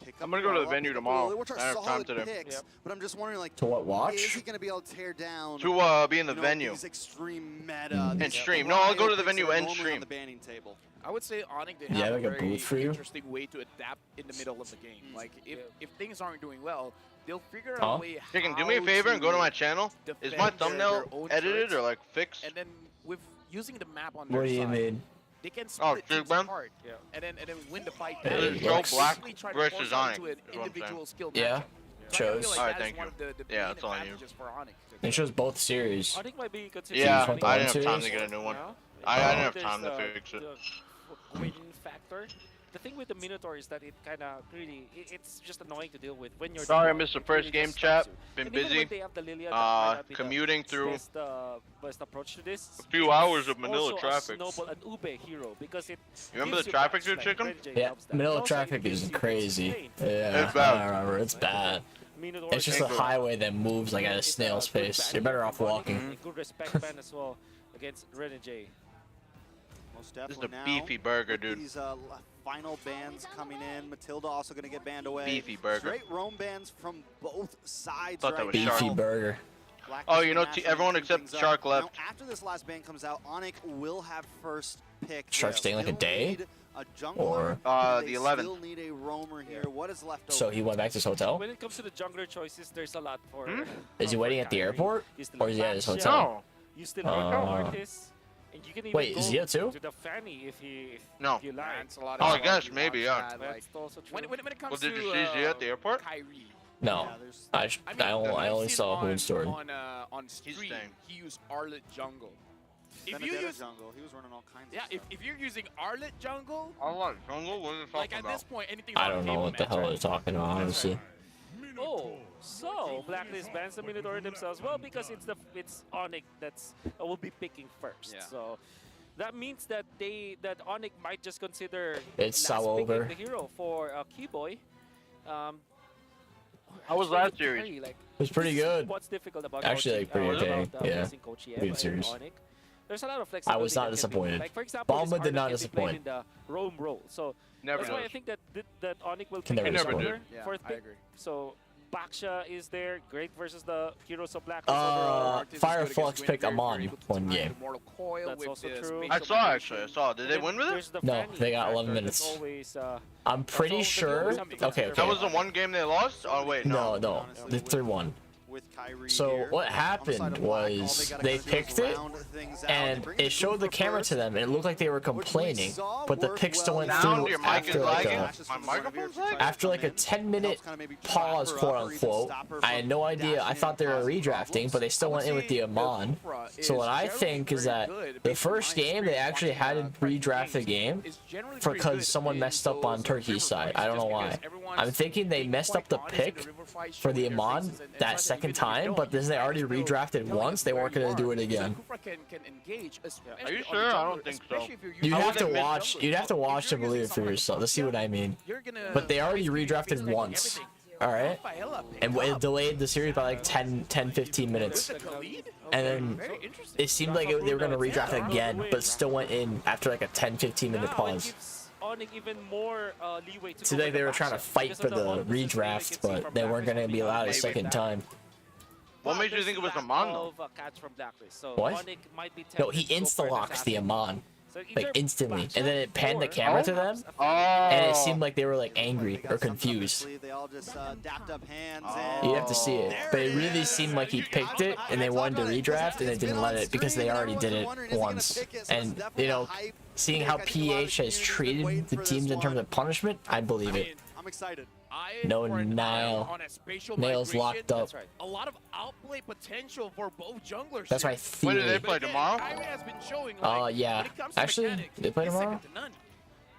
pick up. I'm gonna go to the venue tomorrow. Which are I have time solid today. picks, but I'm just wondering, like, to what watch? Is he gonna be able to tear down? To be in the venue. These extreme meta. And stream. No, I'll go to the venue and stream. On the banning table. I would say Onic, they have like a a very booth for you? interesting way to adapt in the middle of the game. Like, if things aren't doing well, they'll figure out a way how Chicken, do me a favor and go to my channel. Is my thumbnail edited or like fixed? And then with using the map on their What do you side, mean? they can split things apart, and then win the fight. Hey, Joe Black Try to versus force out Onic. An individual skill Yeah. matchup. Chose. Like Alright, that is thank one you. of the Yeah, main that's all I knew. advantages for Onic. It shows both series. Onic might be considered. Yeah, Choose I didn't have time series? to get a new one. Now, I didn't have there's, time to fix it. the win factor. The thing with the Minotaur is that it kind of really, it's just annoying to deal with when you're. Sorry, I down. missed the It first really game, just chat. stops you. Been And even busy. when they have the Lilia, that might not be Commuting the through best approach to this. a few hours of Manila also traffic. a snowball, an Ube hero, because it. You remember gives the traffic backs, through like Chicken? Renjay Yeah, helps that. Manila Also, it traffic gives is you crazy. pain. Yeah, It's bad. I remember. It's bad. Minotaur It's just a highway that moves like at a snail's pace. You're better off walking. Good respect ban as well against Renjay. Most This is definitely a beefy burger, dude. These final bans coming in. Matilda also going to get banned away. Beefy burger. Straight roam bans from both sides. Thought that right was now. Beefy burger. Blacklist Oh, you know, International everyone keeping except things up. Shark left. Now, after this last ban comes out, Onic will have first pick. Shark They staying like a still day? need a jungler, Or but the they 11th. still need a roamer here. What is left over? so he went back to his hotel? When it comes to the jungler choices, there's a lot for. Is he waiting at the airport? You still Or is he have at his Bastion, hotel? No. You still have Artis, and you can even Wait, go is Zia too? to the Fanny if he No. if you like. That's a lot Oh, of I guess talk. maybe, yeah. That's also true. When it comes Well, did to you see Zia at the airport? Kyrie, No, I only saw on, Hoon story. on stream, he used Arlet jungle. If you use jungle, he was running all kinds of yeah, stuff. if you're using Arlet jungle, Arlet jungle, what are you talking like at about? this point, anything. I don't know what the hell they're talking about, honestly. Oh, so Blacklist bans the Minotaur themselves. Well, because it's Onic that's will be picking first. Yeah. So that means that Onic might just consider It's last so picking over. the hero for Keyboy. How was that series? Like, It was pretty good. What's difficult about Actually, like, pretty okay. Yeah, good good series. Onic. There's a lot of I flexibility. was not that can be disappointed. made. Like for example, Balma this did not Arlet can be played disappoint. in the roam role. So Never that's why I does. think that Onic will Can pick never the disappoint. jungler Yeah, fourth I pick. agree. So Baksha is there, great versus the heroes of Blacklist overall. Fireflux picked Amon one game. That's also true. I saw actually. I saw. Did they win with There's it? the No, Fanny they got factor 11 that's minutes. always, I'm pretty always sure. something to Okay, consider. That okay. was the one game they lost. Oh wait, no. No, the 3-1. With Kyrie So here. what On the side happened of Black, all was gotta they kinda do is picked it, round things out. and They bring it showed the Cooper camera first, to them, and it looked like they were which we complaining, saw but the work pick still well. went Sound, through your mic is after like lagging. a My microphone's lagging. after like a 10-minute pause, quote unquote. I had no idea. I thought they were redrafting, but they still went in with the Amon. So what I think is that the first game they actually had to redraft the game because someone messed up on Turkey's side. I don't know why. I'm thinking they messed up the pick for the Amon that second time, but since they already redrafted once, they weren't gonna do it again. Are you sure? I don't think so. You'd have to watch. You'd have to watch to believe it for yourself to see what I mean. But they already redrafted once. All right, and it delayed the series by like 10-15 minutes, and then it seemed like they were gonna redraft again, but still went in after like a 10-15 minute pause. Onic even more leeway to Seemed like they were trying to fight for the redraft, but they weren't gonna be allowed a second time. What made you think it was Amon though? What? No, he insta-locks the Amon. Like instantly, and then it panned the camera to them, and it seemed like they were like angry or confused. They all just dapped up hands. You have to see it, but it really seemed like he picked it, and they wanted to redraft, and they didn't let it because they already did it once. And you know, seeing how PH has treated the teams in terms of punishment, I believe it. I'm excited. No Nile. Nails locked up. A lot of outplay potential for both junglers. That's my When do they theory. play tomorrow? Yeah. Actually, they play tomorrow?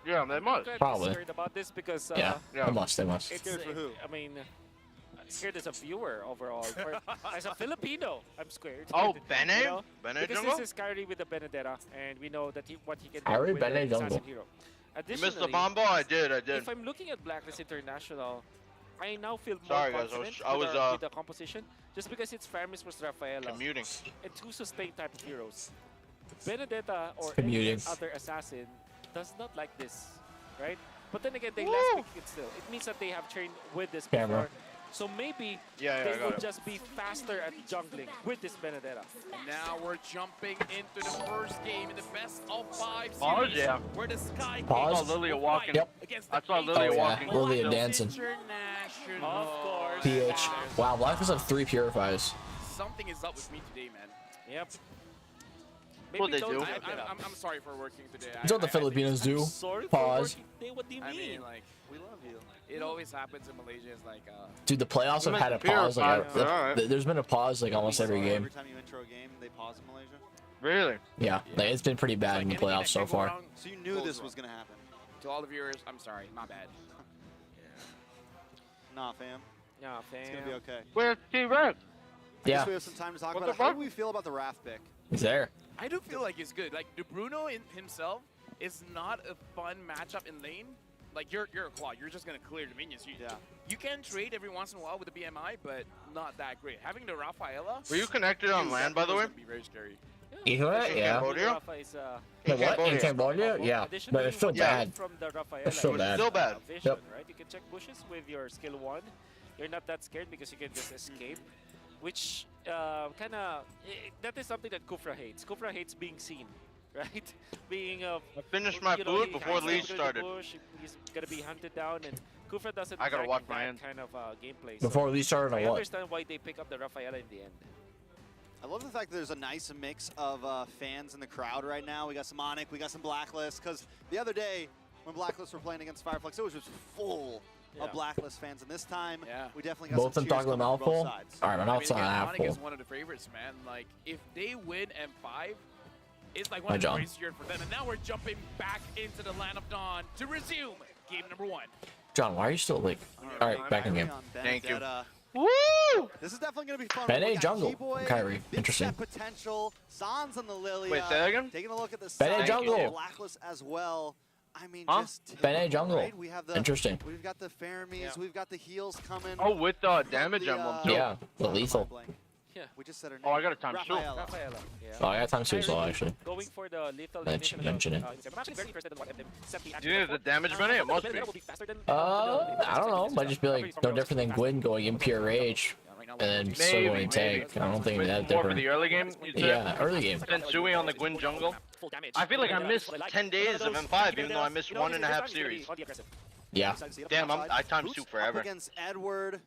Yeah, they must. Probably. Scared about this because Yeah, they must. They must. it's, I mean, I'm scared as a viewer overall. As a Filipino, I'm scared. Oh, Bene? You know? Bene Because jungle? this is Kyrie with the Benedetta, and we know that what he can Kyrie do with Bene the assassin jungle. hero. You missed the Additionally, bomb ball? I did. if I'm looking at Blacklist International, I now feel more Sorry, guys, confident I was, with the composition, just because it's Fermis versus Rafaela. Commuting. And two sustained type of heroes. Benedetta or any Commuting. other assassin does not like this, right? But then again, they last pick it still. It means that they have trained with this Camera. before. So maybe Yeah, I they got will it. just be faster at jungling with this Benedetta. Now we're jumping into the first game in the best of 5 series. Pause, yeah. Where the Sky Pause. I saw Lilia walking. Yep. I saw Oh Lilia yeah, walking. Lilia dancing. International. Of course. PH. Wow, Blacklist have 3 purifies. Something is up with me today, man. Yep. What they don't do? hype it up. I'm sorry for working today. That's what the Filipinos do. Sorry for Pause. working today, what do you I mean? mean, like, we love you. It always happens in Malaysia. It's like, Dude, the playoffs have had a pause. Like, there's been a pause like almost every game. Every time you intro a game, they pause in Malaysia. Really? Yeah, like it's been pretty bad in the playoffs so far. So you knew this was gonna happen. To all the viewers, I'm sorry. My bad. Nah, fam. Yeah, It's gonna be okay. Where's T-Rex? I guess Yeah, we have some time to talk What about the it. How fuck? do we feel about the Wrath pick? he's there. I do feel like it's good. Like, De Bruno in himself is not a fun matchup in lane. Like, you're a claw. You're just going to clear the minions. You can trade every once in a while with the BMI, but not that great. Having the Rafaela... Were you connected on land, by the way? Be very scary. You hear it? Yeah. Cambodia? Rafa is, Wait, what? In Cambodia? Yeah, but it's still Additionally, bad. From the Rafaela, It's still you bad. Still bad. have vision, Yep. right? You can check bushes with your skill 1. You're not that scared because you can just escape, which kind of that is something that Kufra hates. Kufra hates being seen, right? Being I finished my you know, food he before hides Lee into the started. bush, he's gonna be hunted down, and Kufra doesn't. I gotta like wash my that hands. kind of gameplay. Before Lee started I on what? understand why they pick up the Rafaela in the end. I love the fact that there's a nice mix of fans in the crowd right now. We got some Onic, we got some Blacklist, because the other day when Blacklist were playing against Fireflex, it was just full of Blacklist fans, and this time we definitely got Both some of them cheers talking coming about from both full. sides. All right, my mouth's not half Onic full. is one of the favorites, man. Like, if they win M5, it's like one Hi, of the John. greatest years for them. And now we're jumping back into the Land of Dawn to resume game number 1. John, why are you still like? All right, back in game. Thank you. Woo! This is definitely going to be fun. Bene We got jungle. Keyboy, Kyrie. big Interesting. set potential. Sans on the Lilia. Wait, say that again? Taking a look at the Bene side jungle. of Blacklist as well. I mean, just Bene jungle. right? We have the, Interesting. We've got the Faramis. We've got the heals coming. Oh, with damage emblem too. Yeah, the lethal. Yeah. We just said her name. Oh, I got a times 2. Rafaela. Oh, I got times 2 as well, actually. Going for the lethal Mention it. Do you think the damage Bene? It must be. I don't know. Might just be like no different than Gwyn going Impure Rage and then still going tank. I don't think it's that More for different. the early game? you'd say? Yeah, early game. Sensui on the Gwyn jungle. I feel like I missed 10 days of M5, even though I missed 1.5 series. Yeah. Damn, I times 2 Up forever. against Edward.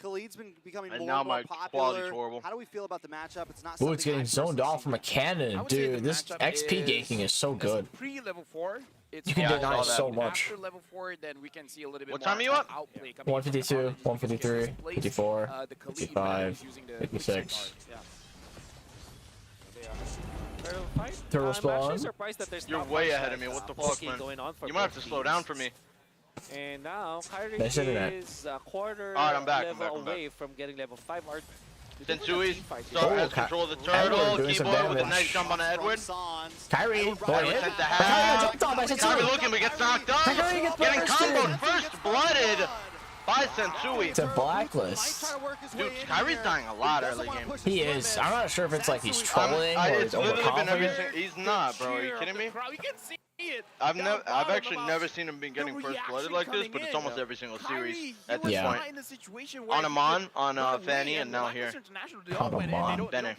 Khalid's been becoming And more now and more my popular. quality's horrible. How do we feel about the matchup? It's not Ooh, it's something getting I've zoned personally off from a cannon. Dude, this XP gaking is so good. Pre-level 4, it's You can all deny about so that. much. After level 4, then we can see a little bit What more time are you up? outplay coming 152, from the 153, 54, the Khalid 55, using the 56. I'm Turtle actually spawn. surprised that there's You're not way much ahead of me. What the fuck, poking man? going on for You might have to both slow teams. down for me. And now Kyrie Nice internet. is a quarter Alright, I'm back, level I'm back. away from getting level 5. Sensui Oh, has control of the turtle. Edward doing some Keyboy with a damage. nice jump on Edward. Kyrie, Boy, boy, we hit. sent the Kyrie half. jumped on by Kyrie Sensui. looking, we get knocked up. Kyrie gets Getting bursted. comboed, first blooded by Sensui. It's a Blacklist. Dude, Kyrie's dying a lot early game. He is. I'm not sure if it's like he's trolling or It's he's literally been every overconfident. He's not, bro. Are you kidding me? You can see it. I've actually never seen him be getting first blooded like this, but it's almost every single series at this point. On Amon, on Fanny, and now here. On Amon. Bene.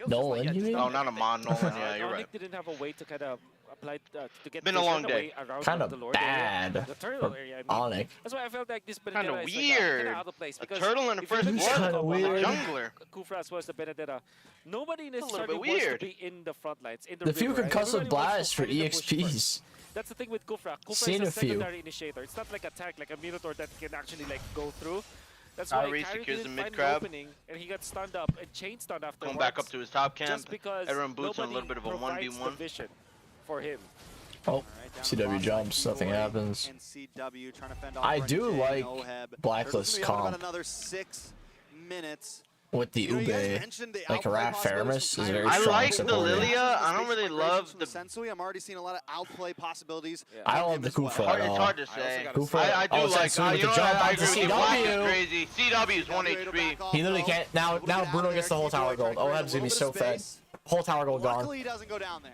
Nolan, you mean? Oh, not Amon, Nolan. Yeah, you're right. Onic didn't have a way to kind of apply to get Been a long away day. around Kind the of Lord area. bad The turtle for area. I mean, Onic. that's why I felt like this Kinda Benedetta is weird. like, out of place. A Because turtle in the if you first look at blood? the weird. Jungler. Kufras was the Benedetta. Nobody little necessarily bit wants to weird. be in the front lines. In the The few river, concussive everybody wants blasts to for fight in the bush EXPs. first. That's the thing with Kufra. Kufra Seen is a a few. secondary initiator. It's not like a tank, like a Minotaur that can actually like go through. That's why Kyrie Kyrie secures didn't the find mid-crab. opening, and he got stunned up and chain stunned afterwards. Going back up to his top camp. Just because Everyone boots on a little nobody bit of a provides the 1v1. vision for him. Oh, CW jumps, nothing happens. And CW trying to fend off I Running do King, like Oheb. Blacklist Turtle's gonna be up comp. About another 6 minutes. With the You know, you guys Ube, mentioned the like outplay Raph possibilities Faramis from is Kyrie. very I strong like the supporter. Lilia. I don't really love From the. Sensui. I'm already seeing a lot of outplay possibilities. I from love him the as well. Kufra. It's hard to say. Kufra. I do Oh, like. Sensui with You the know jump what? I onto agree with you. Black is CW. crazy. CW is 1 HP. He literally can't. Now Bruno gets the whole tower gold. Oheb's gonna be so fed. Whole tower gold gone. Luckily, he doesn't go down there.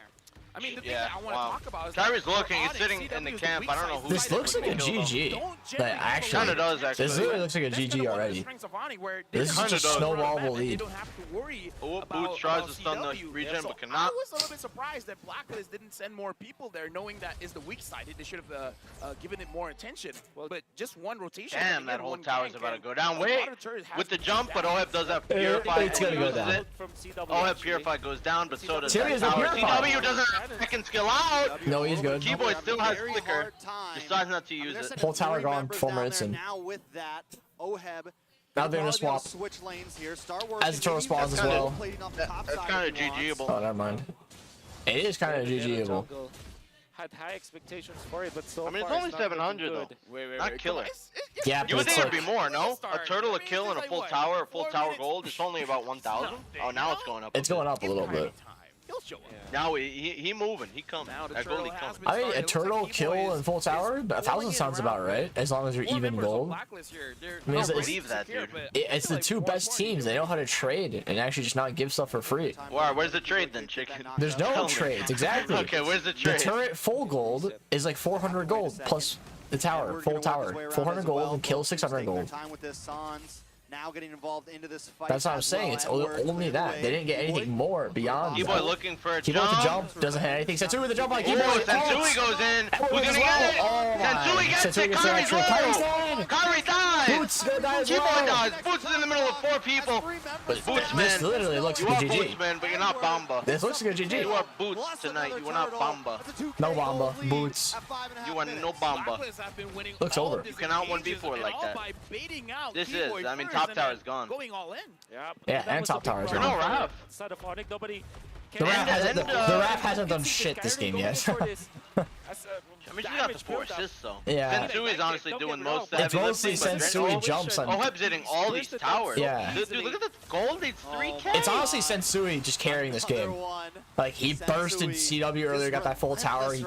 I mean, the thing Yeah, that I want to wow. talk about is Kyrie's that looking. He's Onic, sitting in the CW is camp. weak I don't know side. who. This looks like a GG. Like actually, Kinda does, actually. This literally looks like a That's GG kinda one of the already. strengths of Onic, where they This is don't just have to snowballable run back and lead. They don't have to worry Oh, about, Boots tries about to stun the CW. regen, So but cannot. I was a little bit surprised that Blacklist didn't send more people there, knowing that is the weak side. They should have given it more attention. But just one rotation. Damn, that whole one tower's gank, about to and go down. a Wait, lot of turrets have with the to be jump, but down. Oheb does have Purify. It's gonna go Uses down. it. Oheb Purify goes down, but so does Serious that tower. Purify. CW doesn't have second skill out. No, he's good. Keyboy still has flicker. Decides not to use it. Whole tower gone before Down there Maritson. now with that, Oheb. Now they're gonna probably be able swap. to switch lanes here. Start As the turtle spawns as well. That's kind of GGable. Oh, never mind. It is kind of GGable. Had high expectations for it, but so I mean, it's far only not looking 700 though. good. Not killer. Yeah, You but would it's think it'd like be more, no? A turtle, a kill, and a full tower, a full tower gold. It's only about 1,000. Oh, now it's going up. it's going up a little bit. He'll show up. Now he moving. He coming. Now the That turtle goalie has coming. been I mean, started. a It looks turtle like kill Keyboy and full tower, is 1,000 sounds about right. As long as you're More even members of gold. Blacklist here. They're I mean, I don't it's- believe that, dude. It's the two best teams. They know how to trade and actually just not give stuff for free. Where's the trade then, chicken? There's no Tell me. trades, exactly. Okay, where's the The trade? turret full gold is like 400 gold plus the tower, full tower. 400 gold and kill 600 gold. Time with this Sans now getting involved into this fight. That's what I'm as saying. well. It's Edward only that. They didn't get anything more beyond Keyboy that. looking for a Keyboy jump. with the jump doesn't have anything. Sensui with the jump like Oh, Keyboy. Sensui goes in. Edward Who's as gonna well. get it? Oh my. Sensui gets Sensui it. gets Kyrie's the low. Kyrie's dead. Kyrie dies. Boots gonna die as Keyboy well. dies. Boots is in the middle of 4 people. But Boots, this man. literally looks You like are a GG. Boots, man, but you're not Bamba. This looks like a GG. You are Boots tonight. You are not Bamba. No Bamba. Boots. You are no Bamba. Looks over. You cannot 1v4 like that. This is. I mean, top tower is gone. Going all in. Yeah, and top tower is No gone. Raph. Side of Onic, nobody. The Raph hasn't done shit this game yet. I mean, she got the 4 assists, though. Yeah. Sensui is honestly doing most of the It's heavy mostly lifting, but Sensui jumps on. Oheb's hitting all these towers. Yeah. Dude, look at the gold. It's 3K. It's honestly Sensui just carrying this game. Like, he bursted CW earlier, got that full tower. He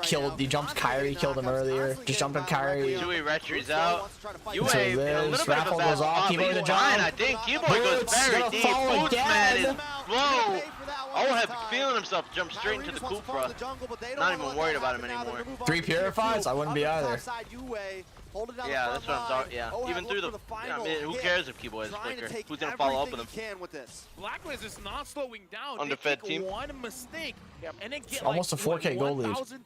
jumped Kyrie, killed him earlier. Just jumped on Kyrie. Sensui retries out. So this Raffle goes off. Keyboy the jump. I think Keyboy goes very deep. Boots, man, is slow. Oheb feeling himself jump straight into the Kufra. Not even worried about him anymore. 3 purifies? I wouldn't be either. Yeah, that's what I'm talking. Yeah, even through the. Yeah, I mean, who cares if Keyboy is quicker? Who's gonna follow up with him? Blacklist is not slowing down. Underfed they team. One mistake, and then get Almost like, a 4K goal lead. 2,000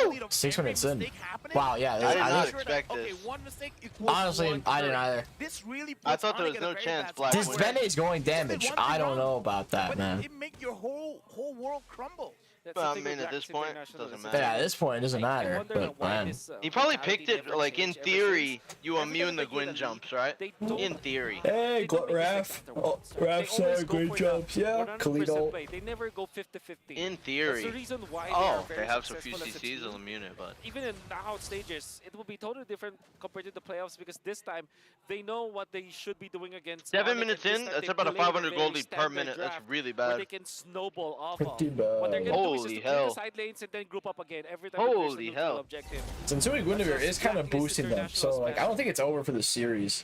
goal lead of 6 every minutes in. mistake happening. Wow, yeah. I did not I expect Okay, this. one mistake equals honestly, one I didn't third. either. This really I puts thought there Onic was in a no very chance bad Black This would. spot. Vene is going damage. I don't know about that, But man. it make your whole world crumble. But I mean, at this point, it doesn't matter. Yeah, at this point, it doesn't matter. But, man. He probably picked it, like, in theory, you immune the Gwyn jumps, right? In theory. Hey, Raph. Oh, Raph said great jumps. Yeah, Khalidol. They never go 50-50. In theory. That's the reason why Oh, they they are very have some few successful as a CCs, team. they'll immune it, but. Even in knockout stages, it will be totally different compared to the playoffs because this time they know what they should be doing against 7 Onic, minutes and this in, time that's they about a played 500 very gold lead per standard minute. That's draft really where bad. they can snowball off of. Pretty bad. What they're gonna do is Holy just to hell. the side lanes and then group up again every time there's a Holy neutral hell. objective. Sensui Guinevere is kind of boosting them. So, like, I don't think it's over for this series.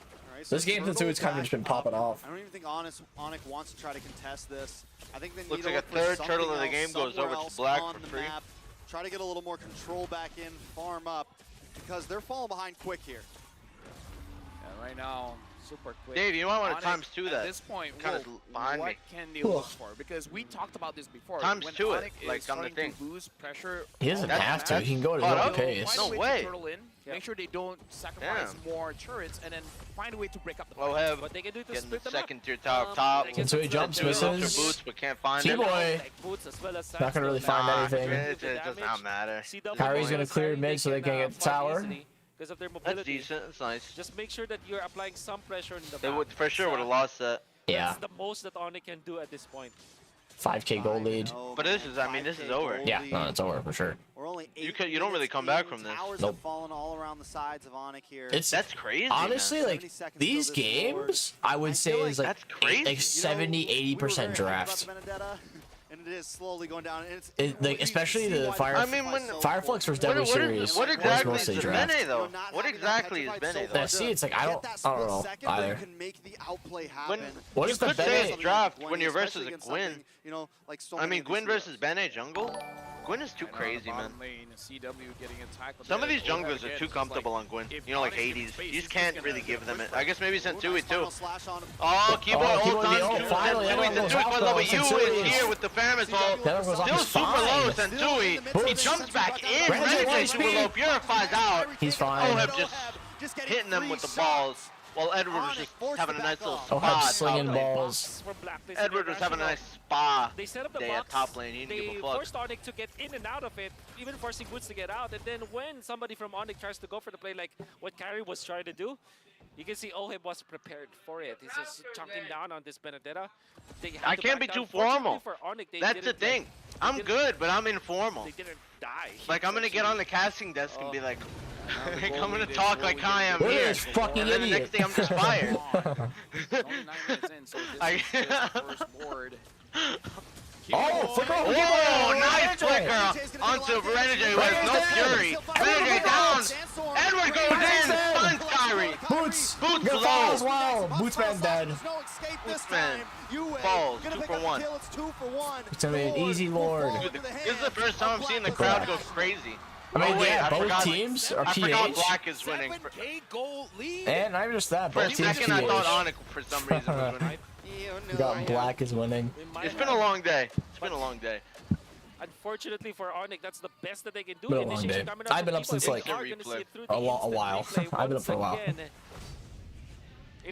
This game, Sensui's kind of just been popping off. I don't even think Onic wants to try to contest this. I think they need Looks to like look a for third something turtle in the else game goes somewhere over to else Black on for the free. map. Try to get a little more control back in, farm up, because they're falling behind quick here. Yeah, right now, super quick. Dave, you might want Onic, to times 2 that. At this point, Kind of whoa, behind what me. can they look for? Because we talked about this before. Times when 2 it, Onic like is on the starting thing. to lose pressure. He doesn't all have the to. map, He can go at his Caught own up. pace. Find No a way way. to turtle in, make sure they don't sacrifice more turrets, and then find a way to break up the Oh, fight. have What they can do to getting the split them up. second tier tower up top. Sensui jumps, Doing up misses. to boots, but can't find it. Keyboy. Like boots as well as Not gonna really find Nah, anything. It does not matter. Kyrie's gonna clear mid so they can get the tower. Because of their That's mobility. decent. That's nice. Just make sure that you're applying some pressure in the They map. would for sure would have lost that. Yeah. That's the most that Onic can do at this point. 5K gold lead. But this is, I mean, this is over. Yeah, no, it's over for sure. We're only You don't really come back from this. Towers Nope. have fallen all around the sides of Onic here. That's crazy. Honestly, man. like, these games, I would say is like, That's crazy. like 70-80% draft. And it is slowly going down. And Like, especially the I mean, when Fireflux vs. W series what was exactly mostly is draft. Bene though? What exactly is Bene though? Yeah, see, it's like I don't know either. When, What you is the could say Bene? it's draft when you're versus a Gwyn. You know, like so I many mean, of Gwyn these versus Bene jungle? Gwyn is too crazy, man. Some of these junglers are too comfortable on Gwyn. You know, like Hades. You just can't really give them it. I guess maybe Sensui too. Oh, Keyboy ult on finally, Sensui. Sensui's quite low, but you is here with the Paramis ult. Still super low, Sensui. He jumps back in. Renegade super low, purifies out. He's fine. Oheb just hitting them with the balls. While Edward was just having a nice little Oheb spa. slinging top lane. balls. Edward was having a nice spa They set up the day box. at top lane. He didn't They give a fuck. forced Onic to get in and out of it, even forcing Woods to get out. And then when somebody from Onic tries to go for the play, like what Kyrie was trying to do, you can see Oheb was prepared for it. He's just chunking down on this Benedetta. I can't be too formal. That's the thing. I'm good, but I'm informal. They didn't die. Like, I'm gonna get on the casting desk and be like, like I'm gonna talk like I am Look at here. this fucking And then the idiot. next thing I'm just fired. Oh, flicker! Oh, nice flicker onto Renegade with no fury. Renegade down. Edward goes in. Finds Kyrie. Boots! Boots Gonna fall low. as well. Bootsman dead. Bootsman falls 2 for 1. It's gonna be an easy lord. Dude, this is the first time I'm seeing the crowd go crazy. I mean, Oh, wait, yeah, I both forgot- teams are I forgot PH. Black is winning. And not even just that, For a both teams second, I thought PH. Onic for some reason was winning. We got Black is winning. It's been a long day. It's been a long day. Unfortunately for Onic, that's the best that they can do. Been a long Initiation day. coming I've been from up since Keyboy. like They are gonna see it through a the while. instant replay I've been up once for a while. again.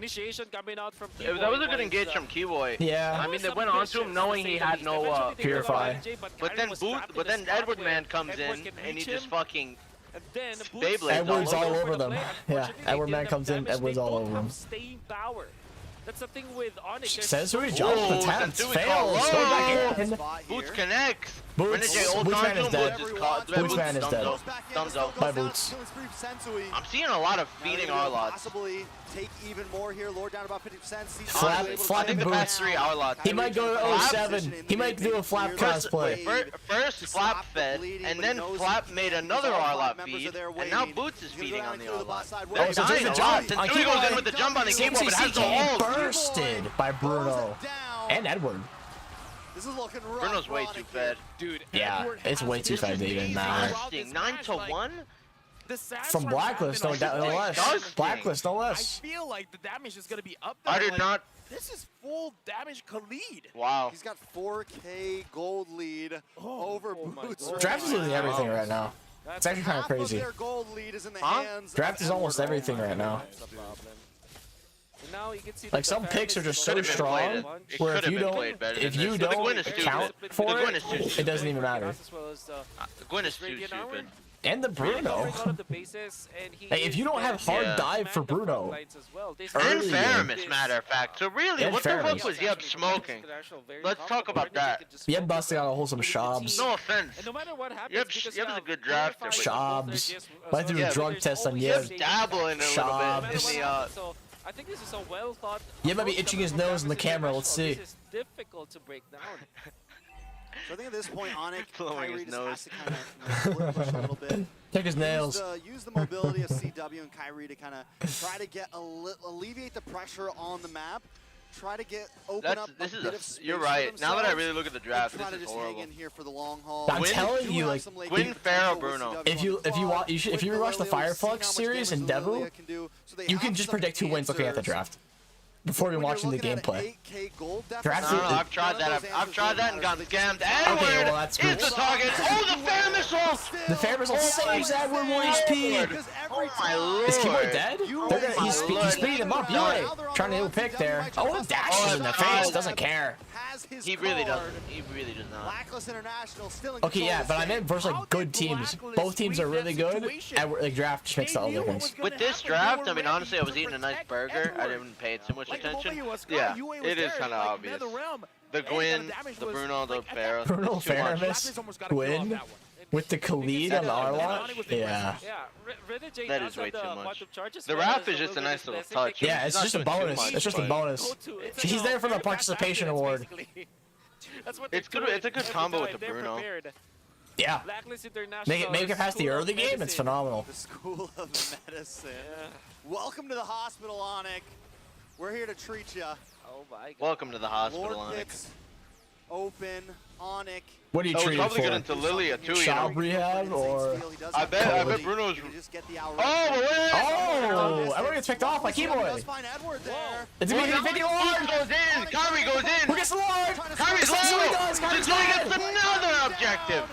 initiation coming out from That was a good engage from Keyboy. Yeah. I mean, they went on to him knowing he had no Purify. But then Edward Man comes in and he just fucking Beyblades Edward's all over them. Yeah, Edward Man comes in, Edward's all over them. Staying power. That's the thing with Onic. Sensui jumps the attempts, fails, goes back in. Boots connects. Boots Man is dead. Boots Man is dead. Thumbs up. By Boots. I'm seeing a lot of feeding our lots. Possibly take even more here. Lord down about 50%. Flapping Boots. He might go to 07. He might do a Flap cosplay. First Flap fed, and then Flap made another R-Lot feed, and now Boots is feeding on the R-Lot. Oh, so there's a jump. Sensui goes in with the jump on the keyboard, but has the ult. Bursted by Bruno and Edward. This is looking rough. Bruno's way too fed. Dude, yeah, it's way too fed to even matter. 9-1? From Blacklist, no less. Blacklist, no less. I feel like the damage is going to be up there. I did not. This is full damage Khalid. Wow. He's got 4K gold lead over Boots. Draft is losing everything right now. It's actually kind of crazy. Their gold lead is in the hands Draft is almost everything right now. Now you can see like some picks are just so strong where if you don't count for it, it doesn't even matter. Gwyn is too stupid. And the Bruno. Hey, if you don't have hard dive for Bruno, and Faramis, matter of fact. So really, what the fuck was Yeb smoking? Let's talk about that. Yeb busting out a wholesome Shabs. No offense. Yeb's a good drafter. Shabs. Might do a drug test on Yeb. Yeb's dabbling a little bit in the I think this is a well thought. Yeb might be itching his nose in the camera. Let's see. This is difficult to break down. So I think at this point, Onic, Kyrie just has to kind of split push a little bit. Take his nails. Use the mobility of CW and Kyrie to kind of try to get alleviate the pressure on the map. Try to open up a bit of space. You're right. Now that I really look at the draft, this is horrible. Hang in here for the long haul. I'm telling you, like Gwyn, Pharaoh, Bruno. If you rewatch the Fireflux series in Devu, you can just predict who wins looking at the draft before you're watching the gameplay. Draft I've tried that. I've tried that and gotten scammed. Edward is the target. Oh, the Faramis ult! The Faramis ult saves Edward 1 HP. Oh my lord! Is Keyboard dead? He's speeding him up. Yui trying to hit a pick there. Oh, the dash in the face. Doesn't care. He really doesn't. He really does not. Blacklist International still in okay, yeah, but I meant versus like good teams. Both teams are really good. And like draft just makes all the difference. With this draft, I mean, honestly, I was eating a nice burger. I didn't pay too much attention. Yeah, it is kind of obvious. The Gwyn, the Bruno, the Pharaoh. Bruno, Faramis, Gwyn, with the Khalid on the R-Lot? Yeah. That is way too much. The Raph is just a nice little touch. Yeah, it's just a bonus. It's just a bonus. He's there for the participation award. It's good. It's a good combo with the Bruno. Yeah. Make it past the early game. It's phenomenal. The School of Medicine. Welcome to the hospital, Onic. We're here to treat ya. Oh my God. Welcome to the hospital, Onic. Open, Onic. What are you treating for? Probably get into Lilia too, Child rehab or? I bet Bruno's. Oh! Everyone gets picked off by Keyboy. It's a 50-50 Lord. Goes in. Kyrie goes in. Who gets the Lord? Kyrie's low. Kyrie's gets another objective.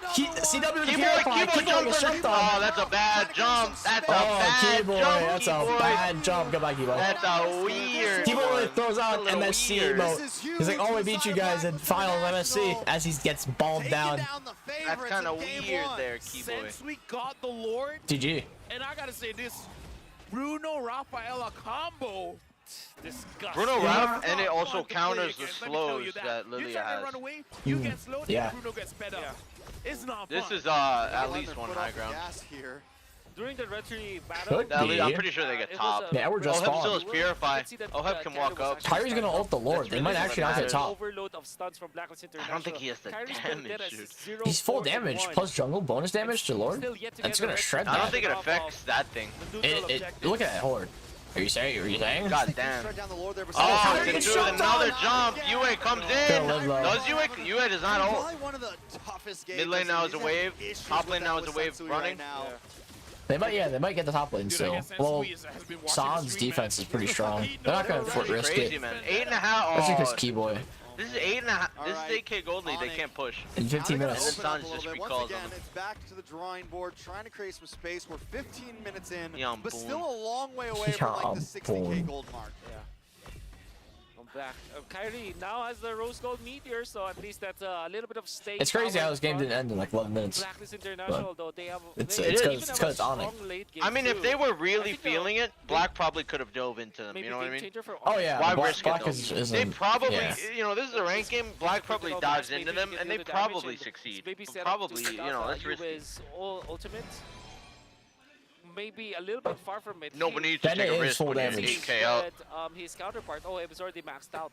CW with the Purify. Keyboy gets shut down. Oh, that's a bad jump. That's a bad jump. That's a bad jump. Goodbye, Keyboy. That's a weird. Keyboy throws out MSC emote. He's like, oh, we beat you guys in final MSC as he gets balled down. That's kind of weird there, Keyboy. Since we got the Lord. GG. And I gotta say this, Bruno Rafaela combo. Disgusting. Bruno Raf, and it also counters the slows that Lilia has. Run away, you get slowed, yeah. Bruno gets sped up. It's not This fun. is at least one high ground. During the retry battle, I'm pretty sure they get top. Yeah, we're just Oheb still is Purify. Oheb can walk up. Kyrie's gonna ult the Lord. They might actually not get top. I don't think he has the damage, dude. He's full damage plus jungle bonus damage to Lord. That's gonna shred that. I don't think it affects that thing. Look at that Horde. Are you saying? God damn. Oh, he threw another jump. Yue comes in. Does Yue does not ult. Mid lane now is a wave. Top lane now is a wave running. They might get the top lane still. Well, San's defense is pretty strong. They're not gonna risk it. Man. 8.5. Especially because Keyboy. This is 8.5. This is 8K gold lead. They can't push. In 15 minutes. And then Sans just recalls them. It's back to the drawing board, trying to create some space. We're 15 minutes in, Yeah, but boom. still a long way away from like the 60K gold mark. Yeah. Back. Kyrie now has the rose gold meteor, so at least that's a little bit of stake. It's crazy how this game didn't end in like 11 minutes. Blacklist International, though, they have. It's because it's Onic. I mean, if they were really feeling it, Black probably could have dove into them. You know what I mean? Oh yeah. Why Black, risk Black it? is They probably, yeah. you know, this is a ranked game. Black probably dodged into them, and they probably succeed. Probably, you know, that's risky. Ultimate. Maybe a little bit far from it. Nobody needs to take a risk when you're 8K out. His counterpart, it was already maxed out.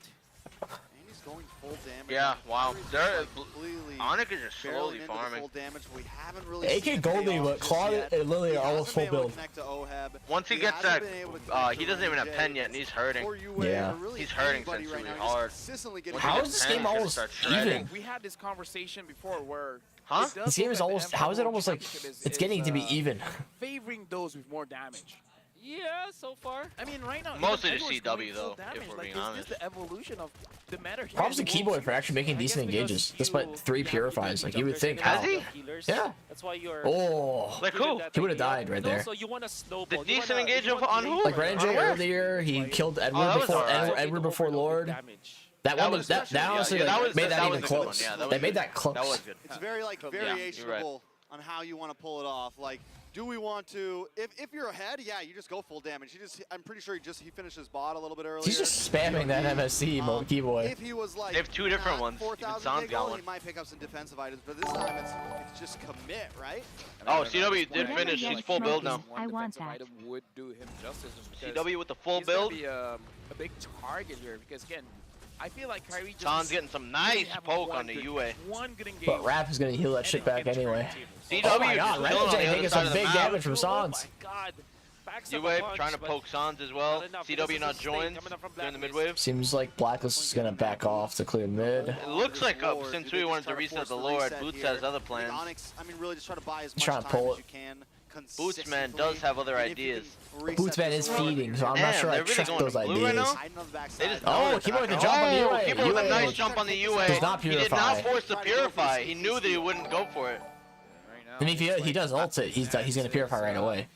And he's going full damage. Yeah, wow. They're completely Onic is just slowly farming. Full damage. We haven't really 8K Goldie, but Claude and Lily are almost full build. Once he gets that, he doesn't even have 10 yet, and he's hurting. Yeah. He's hurting since really hard. How is this game almost even? We had this conversation before where. Huh? This game is almost. How is it almost like it's getting to be even? Favoring those with more damage. Yeah, so far. I mean, right now. Mostly the CW though, if we're being honest. This is the evolution of the meta here. Props to Keyboy for actually making decent engages, despite 3 purifies. Like you would think. Has he? Yeah. That's why you're. Oh. Like who? He would have died right there. So you want to snowball. The decent engage on who? Like Renjay earlier, he killed Edward before Lord. That one was that honestly made that even close. They made that close. That was good. It's very like variationable on how you want to pull it off. Like, do we want to? If you're ahead, yeah, you just go full damage. I'm pretty sure he finished his bot a little bit earlier. He's just spamming that MSC Keyboy. If he was like, they have 2 different ones. 4,000 he might pick up some defensive items, but this time it's just commit, right? Oh, CW did finish. He's full build now. I want that. Item would do him justice. CW with the full he's gonna build. Be a big target here because again, I feel like Kyrie just San's getting some nice poke on the UA. But Rap is gonna heal that shit back anyway. CW Oh my god, Renjay taking some big damage from Sans. UA trying to poke Sans as well. CW not joined during the mid wave. Seems like Blacklist is gonna back off to clear mid. It looks like since we wanted to reset the Lord, Boots has other plans. I mean, really just try to buy as much Trying to time pull as it. you can. Bootsman does have other ideas. Bootsman is feeding, so I'm not sure I trust those ideas. Oh, Keyboy with the jump on the UA. Keyboy with a nice jump on the UA. Does not He did purify. not force the purify. He knew that he wouldn't go for it. And if he does ult it, he's gonna purify right away.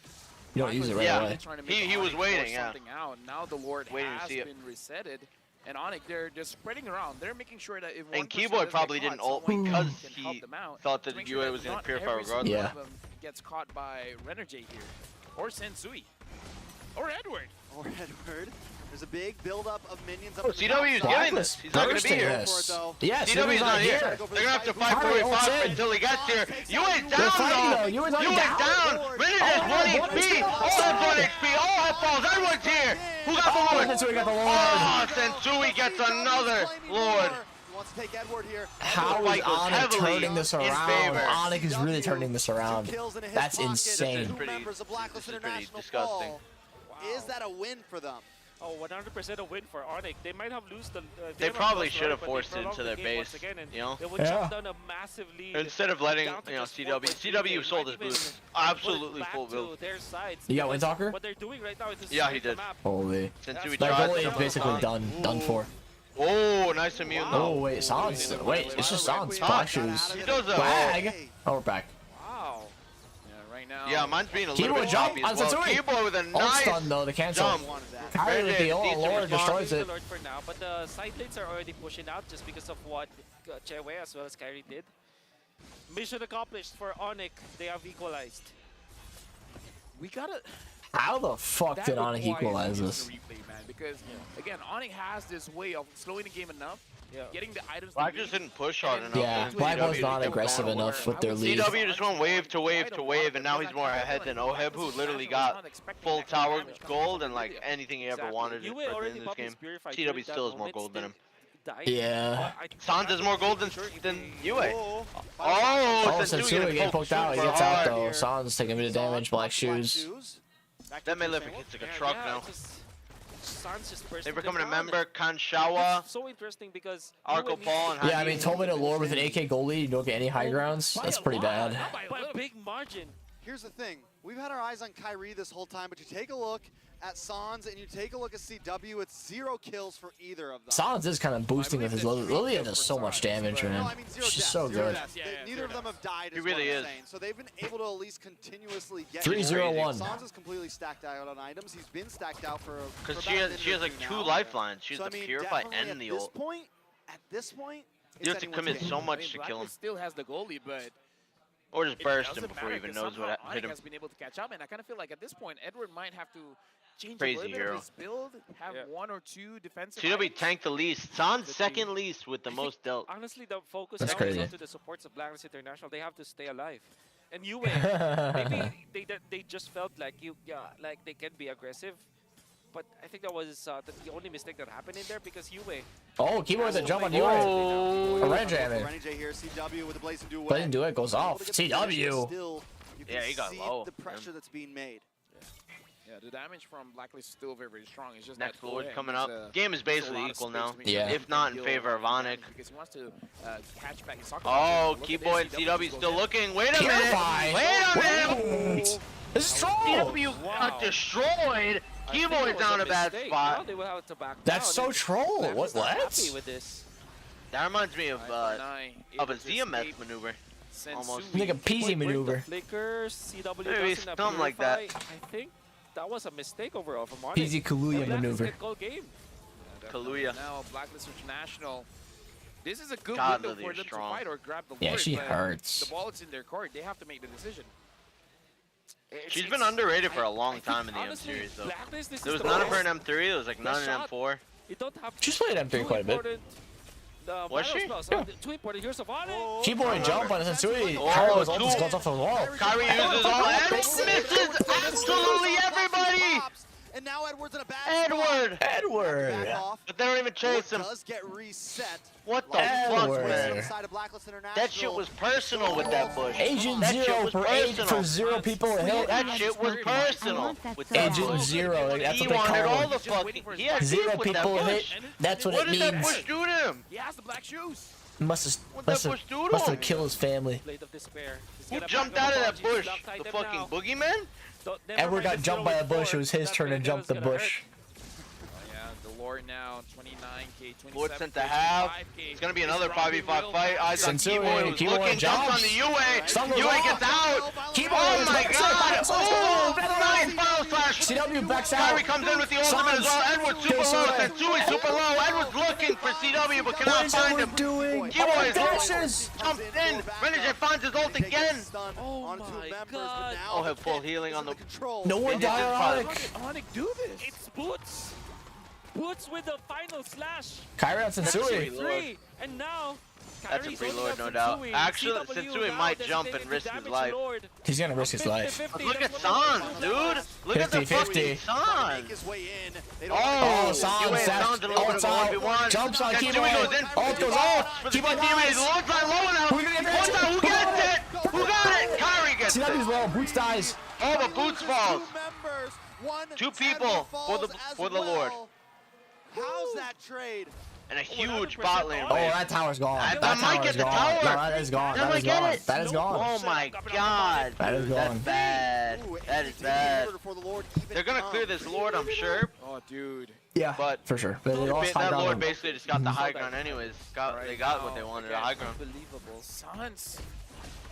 You don't use it right away. He was waiting, yeah. Now the Lord Waiting to has see it. been resetted. And Onic, they're just spreading around. They're making sure that if And Keyboy probably didn't ult because he thought that the UA was going to purify regardless. Yeah. Gets caught by Renerjay here. Or Sensui. Or Edward. Or Edward. There's a big buildup of minions up Oh, CW is getting this. He's not going to be here. Yeah, CW's not here. They're going to have to fight for it until he gets here. UA's down, though. UA's down. Renerjay's 1 HP. All has 1 HP. All have falls. Everyone's here. Who got the Lord? Sensui got the Lord. Oh, Sensui gets another Lord. Wants to take Edward here. How is Onic turning this around? Onic is really turning this around. That's insane. Members of Blacklist This is pretty International disgusting. Wow. Is that a win for them? Oh, 100% a win for Onic. They might have lost the. They probably should have forced it into their base, you know? They would jump down a massive lead. Instead of letting, CW sold his boost. Absolutely full build. You got Windtalker? What they're doing right now is Yeah, he did. Holy. Sensui Like, tried Holy to is basically done for. Oh, nice immune though. Oh, wait, Sans. Wait, it's just Sans. Black shoes. He does a Flag. Oh, we're back. Wow. Yeah, right now. Yeah, mine's being a little Keyboy bit jump choppy on as well. Sensui. Keyboy with a Ult nice stun though, the cancel. jump. Kyrie with the ult, Decent Lord response. destroys it. Lord for now, but the side lanes are already pushing out just because of what Chewe as well as Kyrie did. Mission accomplished for Onic. They have equalized. We gotta. How the fuck did Onic equalize this? Replay, man, because again, Onic has this way of slowing the game enough, getting the items. Black just didn't push hard enough. Yeah, Black was not aggressive enough with their lead. CW just went wave to wave to wave, and now he's more ahead than Oheb, who literally got full tower gold and like anything he ever wanted in this game. CW still has more gold than him. Yeah. Sans has more gold than UA. Oh, Sensui getting poked out. He gets out though. Sans taking a bit of damage. Black shoes. That may live hits like a truck now. Just They're becoming a member. Kanshawa. So interesting because Arco Paul and Yeah, I mean, Tobin and Lord with an AK goalie, you don't get any high grounds. That's pretty bad. By a big margin. Here's the thing. We've had our eyes on Kyrie this whole time, but you take a look at Sans and you take a look at CW, it's 0 kills for either of them. Sans is kind of boosting with his Lilia does so much damage, man. No, I mean, 0 She's deaths, so 0 good. deaths. Neither of them have died, He is really what I'm is. saying. So they've been able to at least continuously get 3-0-1. Sans is completely stacked out on items. He's been stacked out for Because she has like 2 lifelines. She's the Purify and the ult. At this point, You have to commit so much to kill him. Still has the goalie, but Or just it burst doesn't him before he matter, even 'cause knows what somehow hit Onic him. has been able to catch up, and I kind of feel like at this point, Edward might have to change Crazy a little bit hero. of his build, have 1 or 2 defensive CW items. tanked the least. Sans second least with the most dealt. Honestly, the focus That's now crazy. is onto the supports of Blacklist International. They have to stay alive. And Yue, maybe they just felt like like they can be aggressive. But I think that was the only mistake that happened in there because Yue. Oh, keyboard with a jump on Yue. A red jamming. here, CW with the Blazing Duet. Blazing Duet goes off. CW. Still, you can Yeah, he got see low. the pressure that's being made. Yeah, the damage from Blacklist is still very, very strong. It's just Next that Lord Owen coming is, up. Game is there's a basically lot of equal space now. to make Yeah. sure If not in he'll favor of damage Onic. because he wants to catch back his soccer. Oh, Look at Keyboy and this, CW goes still in. looking. Wait a Purify. minute. Wait a minute. This is troll. CW got destroyed. Keyboy's on a bad spot. They will have to back That's down, so and troll. Blacklist What? not What? happy with this. That reminds me of a able to ZMS escape. maneuver. Sensui. Almost. Like a peasy maneuver. Flickers, CW Maybe doesn't something like that. Purify. I think that was a mistake overall from Onic. Peasy Kaluuya And Blacklist maneuver. can call game. Kaluuya. Now Blacklist International. This is a good God, window Lilia for them strong. to fight or grab the Yeah, Lord, she but hurts. The ball is in their court. They have to make the decision. She's been underrated for a long time in the M honestly, series, though. Blacklist, this There is was the none of her in best. M3. There was like none in shot. M4. You don't have She's played M3 two quite a bit. important, Was she? battle spells. Two important heroes of Onic. Keyboard jump on Sensui. Oh, Kyrie was ult two. goes off the wall. Kyrie uses all and misses absolutely everybody. And now Edward's in a bad Edward. Edward. But they don't even chase him. Does get reset. What the fuck, Edward. man? Side of Blacklist International. That shit was personal with that bush. Agent That shit 0 was for 8 personal. for 0 people in hit. That shit was personal. With that Agent bush. 0, like, that's He what they wanted call all him. the fucking. He had 0 beef with that people in bush. hit. That's what What it did that means. bush do to him? He has the black shoes. Must What that bush do to him? have killed his family. Blade of Despair. He's Who gonna jumped back out up of that apologies, bush? lock tied The them fucking now. boogeyman? Never Edward mind got the jumped by a 0-4. bush. It was his That turn to Blade jump the gonna hurt. bush. Yeah, the Lord now 29k, 27k, Lord sent to half. 25K. It's gonna be This another round being 5v5 real fight. fast. Eyes on Sensui, Keyboy, who's Keyboy looking, jumps on jumps. the Yue. Stun goes Yue off. gets out. Keyboy Oh is my back. god! Let's go. Oh, Better nice foul slash. CW backs out. Kyrie comes in with the ultimate as well. Edward super low. Sensui super low. Edward's looking for CW but What cannot is find Edward him. doing? Keyboy is dashes. jumps in. Renegade finds his ult again. Oh my god. Oh, have full healing on the. No one They died just on paused. Onic. Onic do this. It's Boots. Boots with the final slash. Kyrie on Sensui. Three. And now That's a Kyrie's free holding lord, up no Sensui. doubt. Actually, CW Sensui now might designated jump to and risk his damage life. Lord. He's gonna risk his life. 50-50, Look at that's what Sans, they do. dude. Look at the 50-50. fucking Sans. His way in. They don't Oh, Sans, Yue that's sounds a little bit of ults out. 1v1. Jumps on Sensui Keyboy. goes in. Ult goes Oh, off. for the Keyboy teammates. dies. Lord's not low enough. Who gonna get What's that? Who gets it? Who got it? Kyrie gets it. CW's low. Boots dies. Oh, but Boots falls. members. One Two people for the Lord. How's that trade? And a huge bot lane Oh, wave. that tower's gone. I That might tower's get the gone. tower. No, that is gone. I That might is get gone. it. That is gone. Oh my god. That is That's gone. bad. That is bad. They're gonna clear this Lord, I'm sure. Oh, dude. Yeah, But for sure. But they lost high that Lord ground. basically just got the high ground anyways. They got what they wanted, a high ground. Unbelievable. Sans.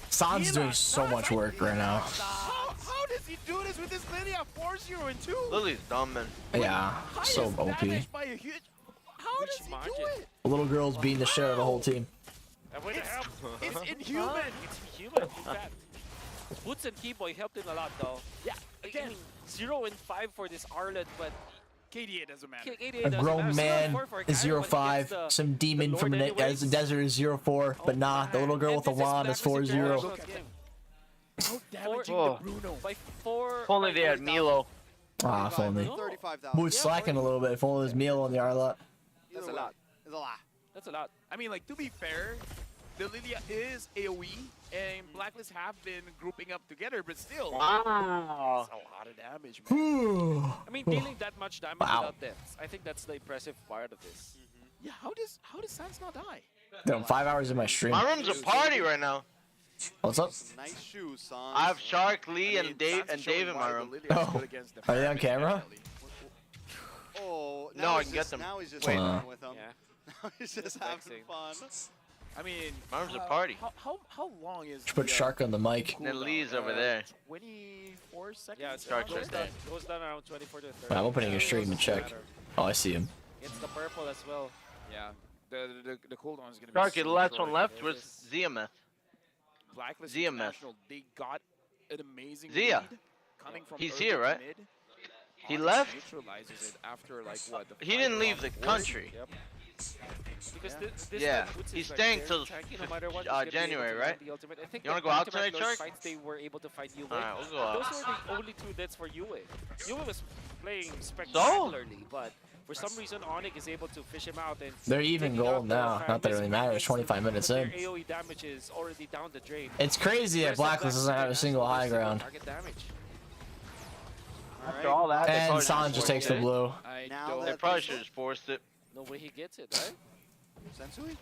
Sans is doing so much work right now. How does he do this with this Lydia 4-0-2? Lily's dumb, man. Yeah, so OP. Damaged by a huge... How does he do it? The little girl's beating the shit out of the whole team. It's inhuman. It's human. In fact, Boots and Keyboy helped him a lot, though. Yeah, Again, 0 and 5 for this Arlet, but KDA doesn't matter. KDA A doesn't grown matter. man 0-4 for is Kyrie when he 0-5. gets the- Some demon the from Lord the anyways. desert is 0-4. But nah, the little girl And with the this is wand is Blacklist 4-0. International's game. How damaging Oh. the Bruno. By 4. If only they had Milo. Ah, if only. 35,000. Boots slacking a little bit. If only his meal on the Arlet. That's a lot. It's a lot. That's a lot. I mean, like, to be fair, the Lilia is AoE, and Blacklist have been grouping up together, but still. Wow. That's a lot of damage, man. I mean, dealing that much damage without deaths. I think that's the impressive part of this. Yeah, how does Sans not die? Damn, 5 hours in my stream. My room's a party right now. What's up? Nice shoes, son. I have Shark, Lee, and Dave in my room. Oh, are they on camera? I can get them. Now he's just playing with them. Yeah. Now he's just having fun. I mean, Arms a party. How long is? Just put Shark on the mic. And then Lee's over there. 24 seconds. Yeah, it Shark's right there. goes down around 24 to 30. I'm opening your stream and check. Oh, I see him. It's the purple as well. Yeah, the cooldown is gonna be. Sharky, the last short. one left was Ziameth. Blacklist Ziameth. International, they got an amazing Zia. lead coming from He's early here, to right? mid. He Onyx left? Neutralizes it after like what? He didn't leave the country. Yep. Because this Yeah, time, Woods he's is, like, staying very till tanky, no matter what, he's gonna be able January, to right? win the ultimate. I think You wanna the go out ultimate tonight, Lord Shark? fights they were able to fight Yue. Alright, we'll go out. Those were the only two deaths for Yue. Yue was playing spectacularly, but for some reason Onic is able to fish him out and They're even taking out gold the now. fan Not that it base really matters. 25 minutes their in. AoE damage is already down the drain. It's crazy that Rest of Blacklist doesn't have a single high ground. Target damage. After all that, they And probably San should've just takes the forced blue. They probably should have just forced it. No way he gets it, right? Sensui?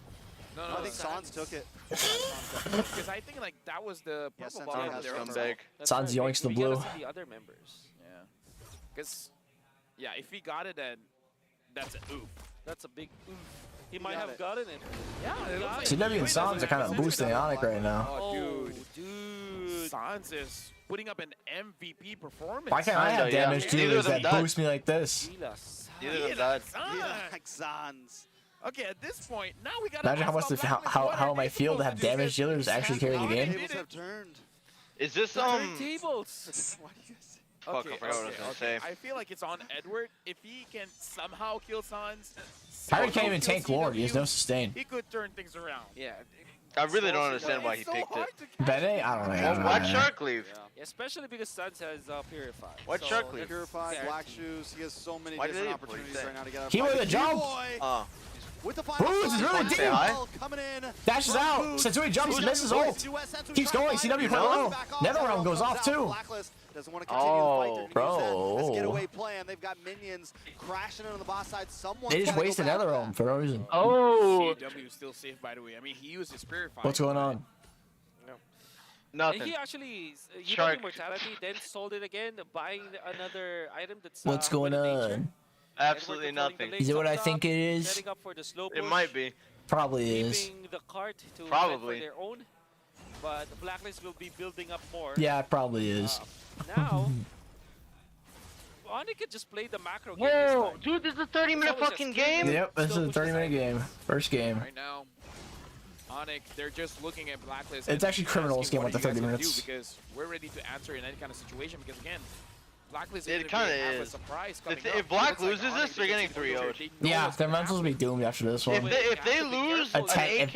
No, I think Sans took it. Because I think like that was the Yes, purple Sensui ball has there. scumbag. Sans yoinks the We blue. gotta see the other members. Yeah. Because, yeah, if he got it, then that's an oof. That's a big oof. He might have gotten it. Yeah, it looks like CW and Sans are kind of boosting Onic right now. Oh, dude. Sans is putting up an MVP performance. Why can't I have damage dealers that died. boost me like this? Neither of them died. Like Sans. Okay, at this point, now we got. Imagine how much how I feel to have damage dealers actually carry the game. Tables have turned. Is this tables? Why do you guys say? Fuck, I forgot what I was gonna say. I feel like it's on Edward. If he can somehow kill Sans, Pyre can't even tank Lord. He has no sustain. he could turn things around. Yeah. I really don't understand why he picked it. Bene? I don't know. Why'd Shark leave? Yeah, especially because Sans has Purify. Why'd Shark leave? Purified, Yeah. Black Shoes. He has so many Why did different he opportunities play right now to get out. He wanted to jump. Oh. With the final Boots is really deep. coming in. Dashes out. Sensui jumps and misses ult. Keeps going. CW quite low. Netherrealm goes off too. Blacklist doesn't want to continue to fight. They're gonna use that as Bro. getaway plan. They've got minions crashing in on the boss side. Someone They just wasted Netherrealm for no reason. Oh. CW is still safe, by the way. I mean, he used his Purify. What's going on? Nothing. He actually Shark. Immortality, then sold it again, buying another item that's What's going on? Absolutely nothing. Is it what I think it is? Setting up for the slow It push, might be. Probably is. leaving the cart to Probably. fight for their own, but the Blacklist will be building up more. Yeah, it probably is. Now, Onic could just play the macro game. Whoa, dude, this is a 30-minute It's always fucking a skill. game? Yep, this is a 30-minute game. First game. Right now, Onic, they're just looking at Blacklist. It's and actually criminal this asking game what with the are you 30 guys gonna minutes. do, because we're ready to answer in any kind of situation. Because again, Blacklist It is kinda have a is. surprise coming If up. Black It looks loses like this, they're getting Onic, they 3-0'd. know Yeah, what's their gonna mentals will be doomed after this one. If they lose A an 10, if AK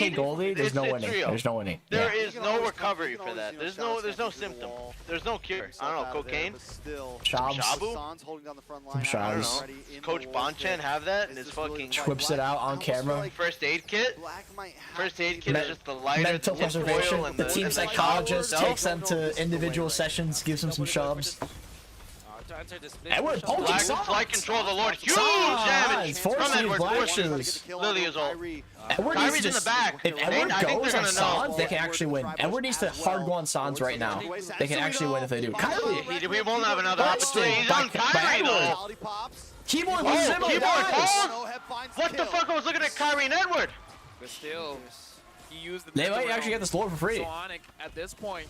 AK Goldie, there's no winning. 3-0. There's no winning. There Yeah. is no recovery for that. There's no symptom. There's no cure. I don't know, cocaine? Shabs. Shabu? Sans holding down the front Some line. I don't Shabs. know. Coach Bonchan have that in his fucking Whips it out on camera. first aid kit? Black might have First aid kit is just the lighter, Mental the tinfoil, preservation. and The team and psychologist powder takes them to individual sessions, gives them some shubs. To answer this Edward poking Black Sans. flight control the Lord. Huge Sans. damage from Forces Edward. Black Forces. Shoes. Lily is ult. Edward Kyrie's needs in to the back. If They- Edward I think goes they're on gonna know. Sans, they can actually win. Edward needs to hard go on Sans right now. They can actually win if they do. Kyrie! We won't have another opportunity. He's on Kyrie though. Keyboard Oh, loses him. keyboard Dies. falls? What the fuck? I was looking at Kyrie and Edward. But still, he used the. They might actually get this Lord for free. So Onic, at this point,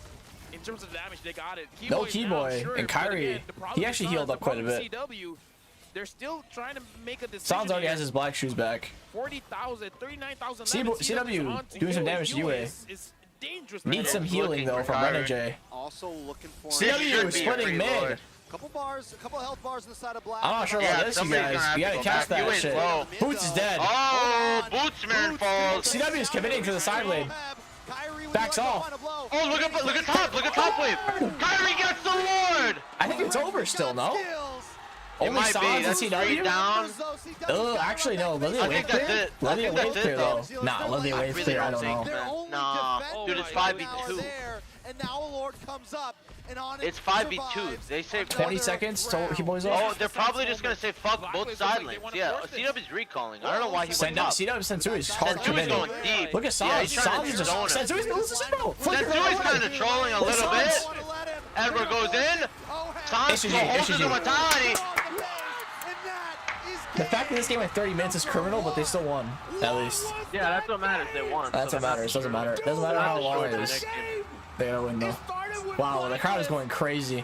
in terms of damage, they got it. No Keyboy's Keyboy, down, sure, and but Kyrie, again, the problem he with actually Sans, healed the up quite a problem with bit. CW, they're still trying to make a decision. Sans already here. has his Black Shoes back. 40,000, 39,000. CW doing some damage to Yue. Is dangerous. Needs some healing though from Renegade. Also looking for CW splitting mid. Couple health bars on the side of Black. I'm not sure about this, you guys. You gotta catch that shit. Boots is dead. Oh, Bootsman falls. CW is committing to the side lane. Backs off. Oh, look at top wave. Kyrie gets the Lord. I think it's over still, no? It Only might be. Sans and That's CW? 3 down. Oh, actually no. Lilia I wave think that's clear? it. Lilia wave clear though. though. Nah, Lilia wave clear. I don't know. Nah, dude, it's 5v2. And now a Lord comes up. And on It's 5v2. They say 20 seconds till he boys Oh, off. they're probably just gonna say fuck both side lanes. Yeah, CW's recalling. I don't know why he went up. CW Sensui is hard Sensui's committing. going deep. Look at Yeah, Sans. he's trying Sans to is just. zone it. Sensui's gonna lose the symbol. Sensui's kind of trolling a little bit. Edward goes in. Sans SG. holds his mortality. The fact that this game had 30 minutes is criminal, but they still won. At least. Yeah, that's what matters. They won. That's what matters. Doesn't matter. Doesn't matter how long it is. They gotta win though. Wow, the crowd is going crazy.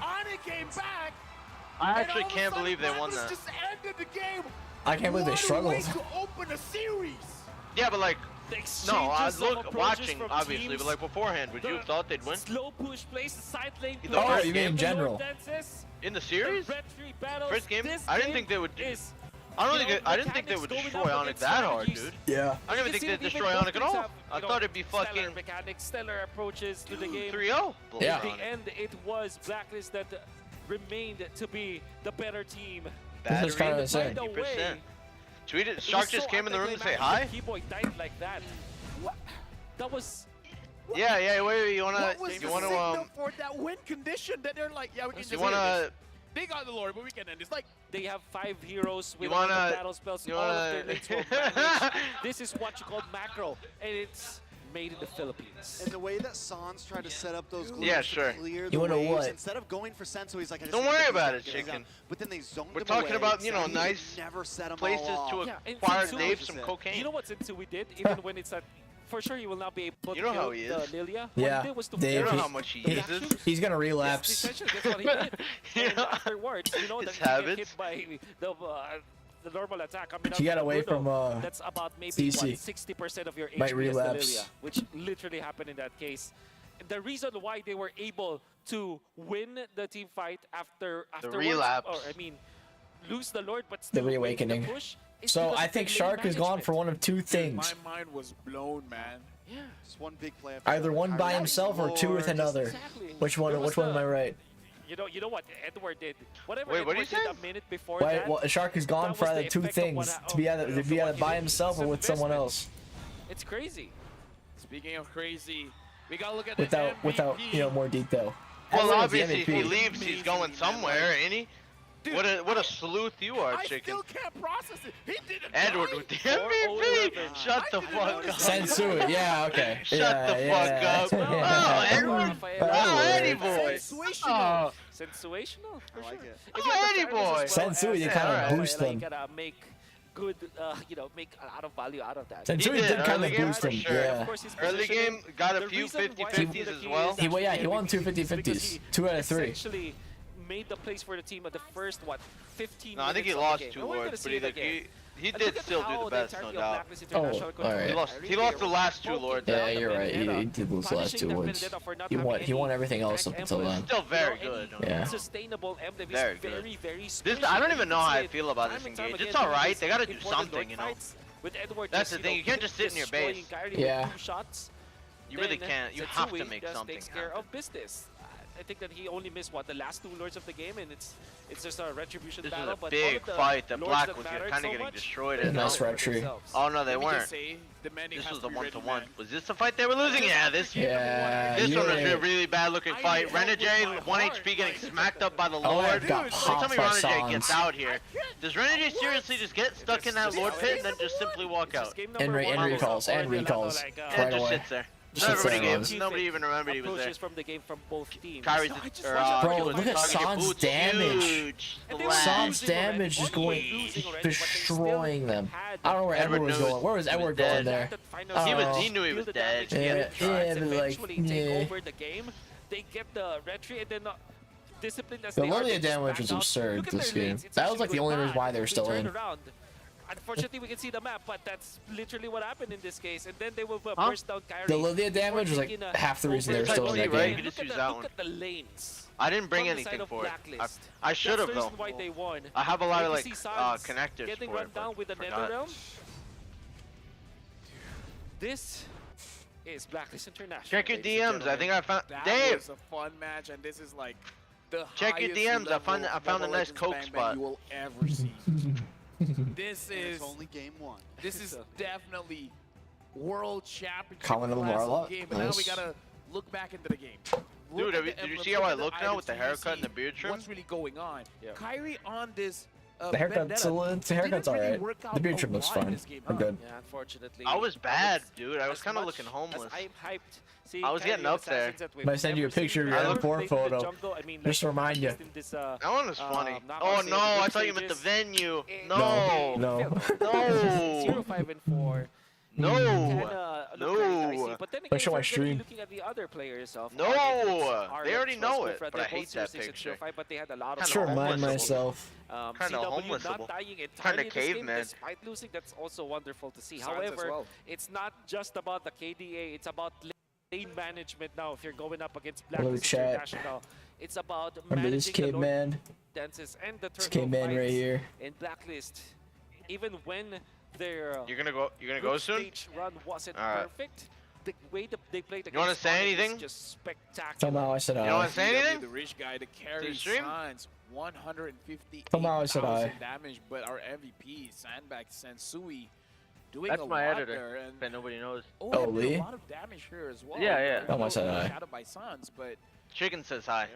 I actually can't believe they won that. I can't believe they struggled. Yeah, but like, no, I exchanges look of watching approaches from obviously, teams. but like beforehand, would you have thought they'd win? Slow push plays, side lane The plays. first you mean in game? general? In the series? The Red 3 battles. First game? This I didn't think they would. I didn't think they would destroy Onic that hard, dude. Yeah. I didn't even think they'd destroy Onic at all. I thought it'd be fucking stellar mechanics, stellar approaches to the game. 3-0. Yeah. At the end, it was Blacklist that remained to be the better team. This is kind of insane. By the way, Tweeted. Shark just came in the room to say hi. Keyboy died like that. What? That was. Yeah. Wait. You wanna? For that win condition that they're like, yeah, we can. You wanna? They got the Lord, but we can end. It's like they have 5 heroes with You all the wanna- battle spells. you All of wanna- their lanes will manage. This is what you call macro, and it's made in the Philippines. And the way that Sans tried to set up those glutes Yeah, sure. to clear the You wanna waves, what? instead of going for Senso, he's like, I just Don't need to worry get about these it, guys Chicken. down. But then they zoned We're him talking away, about, so he nice never set him places all to off. Yeah, and acquire Sensu- Dave some cocaine. You know what Sensu did? Even when it's at, for sure he will not be able to You know kill how he is. Lilia. Yeah. What he did was to Dave, You know force how much he the uses. actions. He's gonna Yes, relapse. essentially, that's what he did. And afterwards, you know, His that he get habits. hit by the normal attack coming out He got from away Bruno. from, That's about maybe CC. 60% of your Might HP relapse. as the Lilia, which literally happened in that case. The reason why they were able to win the team fight afterwards, relapse. or I mean, lose the Lord, but still The win reawakening. the push, is So because I of think the Shark lane is gone for management. one of two things. my mind was blown, man. Yeah. Just one big play. after Either the one other. by Kyrie himself or two with Lord, another. Exactly. Which one? There was Which one am the- I right? You know what Edward did. Whatever Wait, what Edward did you did say? a minute before Why? that. Well, Shark is gone that for was the either two effect of what things: ha- to be either of be what either he by did. himself It's or with someone investment. else. It's crazy. Speaking of crazy, we gotta look at Without the MVP. more detail. Well, Edward's the obviously, if he MVP. leaves, he's going somewhere, ain't he? Dude, What a sleuth you are, I Chicken. still can't process it. He didn't Edward die. with the MVP. Shut the fuck up. Sensui, yeah, okay. Shut yeah, the yeah. fuck up. Oh, Edward. Oh, Eddie boy. Sensational. Oh, Sensational, for I like sure. it. If Oh, you have the Eddie fairness boy. as well Sensui, as, you kinda Rafaela, boost you them. gotta make good, make a lot of value out of that. Sensui He did did, kind early of game boost for him, sure. yeah. Of course, his early positioning. game got a The few reason why I feel 50-50s that as he well. is He actually won two MVP is 50-50s. because 2 out of 3. Essentially made the place for the team at the first 15 No, I think he minutes of the lost game. 2 And we're lords, gonna but see it again. he And did look at still how do the best, no entirety of doubt. Blacklist International Oh, alright. He lost the last 2 lords. Yeah, you're right. He did lose the last 2 lords. He won everything else up until then. Still very good. Yeah. Sustainable emblem Very is good. very This, I don't even know how I feel about this engage. It's alright. They gotta do something, you know. With Edward That's just, the thing. You can't just sit in your destroying base. Kyrie with Yeah. 2 shots. You really then can't. You have to Setsui make just something takes care happen. of business. I think that he only missed the last 2 lords of the game, and it's just a retribution This battle. is a but big all of the fight that lords Black that was mattered kind so of getting much, destroyed they in. Nice did it retry. themselves. Oh no, they Let me weren't. just say, demanding This has was to the be 1-to-1. written, man. Was this the fight they were losing? Yeah, this. Yeah, This one was yeah. a really bad looking I fight. need help with Renegade, my 1 heart. HP getting smacked up by the Oh, Lord. I got Please popped tell me by Renegade gets Sans. out here. Does Renegade seriously just get stuck in that Lord pit and then just simply walk out? And recalls, and recalls. And Right just away. sits there. Just sits Everybody there, gave. man. Nobody even remembered he was there. Approaches from the game from both teams. Kyrie's Bro, look at Sans damage. Huge. And they were Sans losing already. damage is Oni were going, losing already, but they destroying still them. had I don't know where Edward was knows going. Where was he was Edward dead. going there? that final I He don't was. know. He knew he was Feel the dead. damage, get Yeah, the shots, but like, eventually take yeah. over the game. They get the retry and then disciplined as The they are, Lilia they just damage back was out. absurd Look at this their game. lanes. It's That was like actually the only going reason why they were bad. still turned in. around. Unfortunately, we can see the map, but that's literally what happened in this case. And then they will burst down Kyrie. The Lilia damage was like Taking a half the reason they were still in that Right? You game. could just Look use at that look one. at the lanes. I didn't bring from the side anything of for it. Blacklist. I should have That's the though. reason why they won. I have a lot of You like see Sans connectors getting for run it. down with the forgot. Nether Realm. This is Blacklist International. Check your ladies and DMs. I think I found That Dave. was a fun match, and this is like the Check your highest DMs. I found level a nice Legends coke Bang Bang spot. you will ever see. This And is it's only game 1. this is definitely world championship Comment on the class Marla. of game, but now we Nice. gotta look back into the game. Dude, Look at did the you emblems, see how I at the look now with the items, and you haircut and see the beard trim? What's really going on? Yeah. Kyrie on this The haircut's alright. The beard trim looks fine. I'm good. Yeah, unfortunately. I was bad, dude. I was kind of looking homeless. I'm hyped. I was getting up there. Might send you a picture of your M4 photo. Just to remind you. That one was funny. Oh no, I thought you meant the venue. No. No. No. 5 and 4. No. No. But then again, show my stream. looking at the other players of No. They already know it, but I hate that picture. But they had a lot of Just remind myself. Kind of homeless. Not dying entirely Kind of in this game caveman. despite losing. That's also wonderful to see. Science as However, well. it's not just about the KDA. It's about lane management now. If you're going up against Hello, Blacklist chat. International, it's about Remember this managing the caveman? Lord dances and the This turtle caveman right fights here. in Blacklist. Even when their You're gonna go group soon? stage run wasn't All right. perfect, the way that they played You wanna against say Onic anything? is just spectacular. Somehow I said You don't I. want to say anything? The rich guy to carry stream? Sans 158,000 Somehow I said I. damage, but our MVP Sandbag Sensui doing That's a my lot editor. there, and That nobody knows. Oh, did Lee? a lot of damage here as well. Yeah, yeah. Somehow I said I. Shadowed by Sans, but Chicken says hi.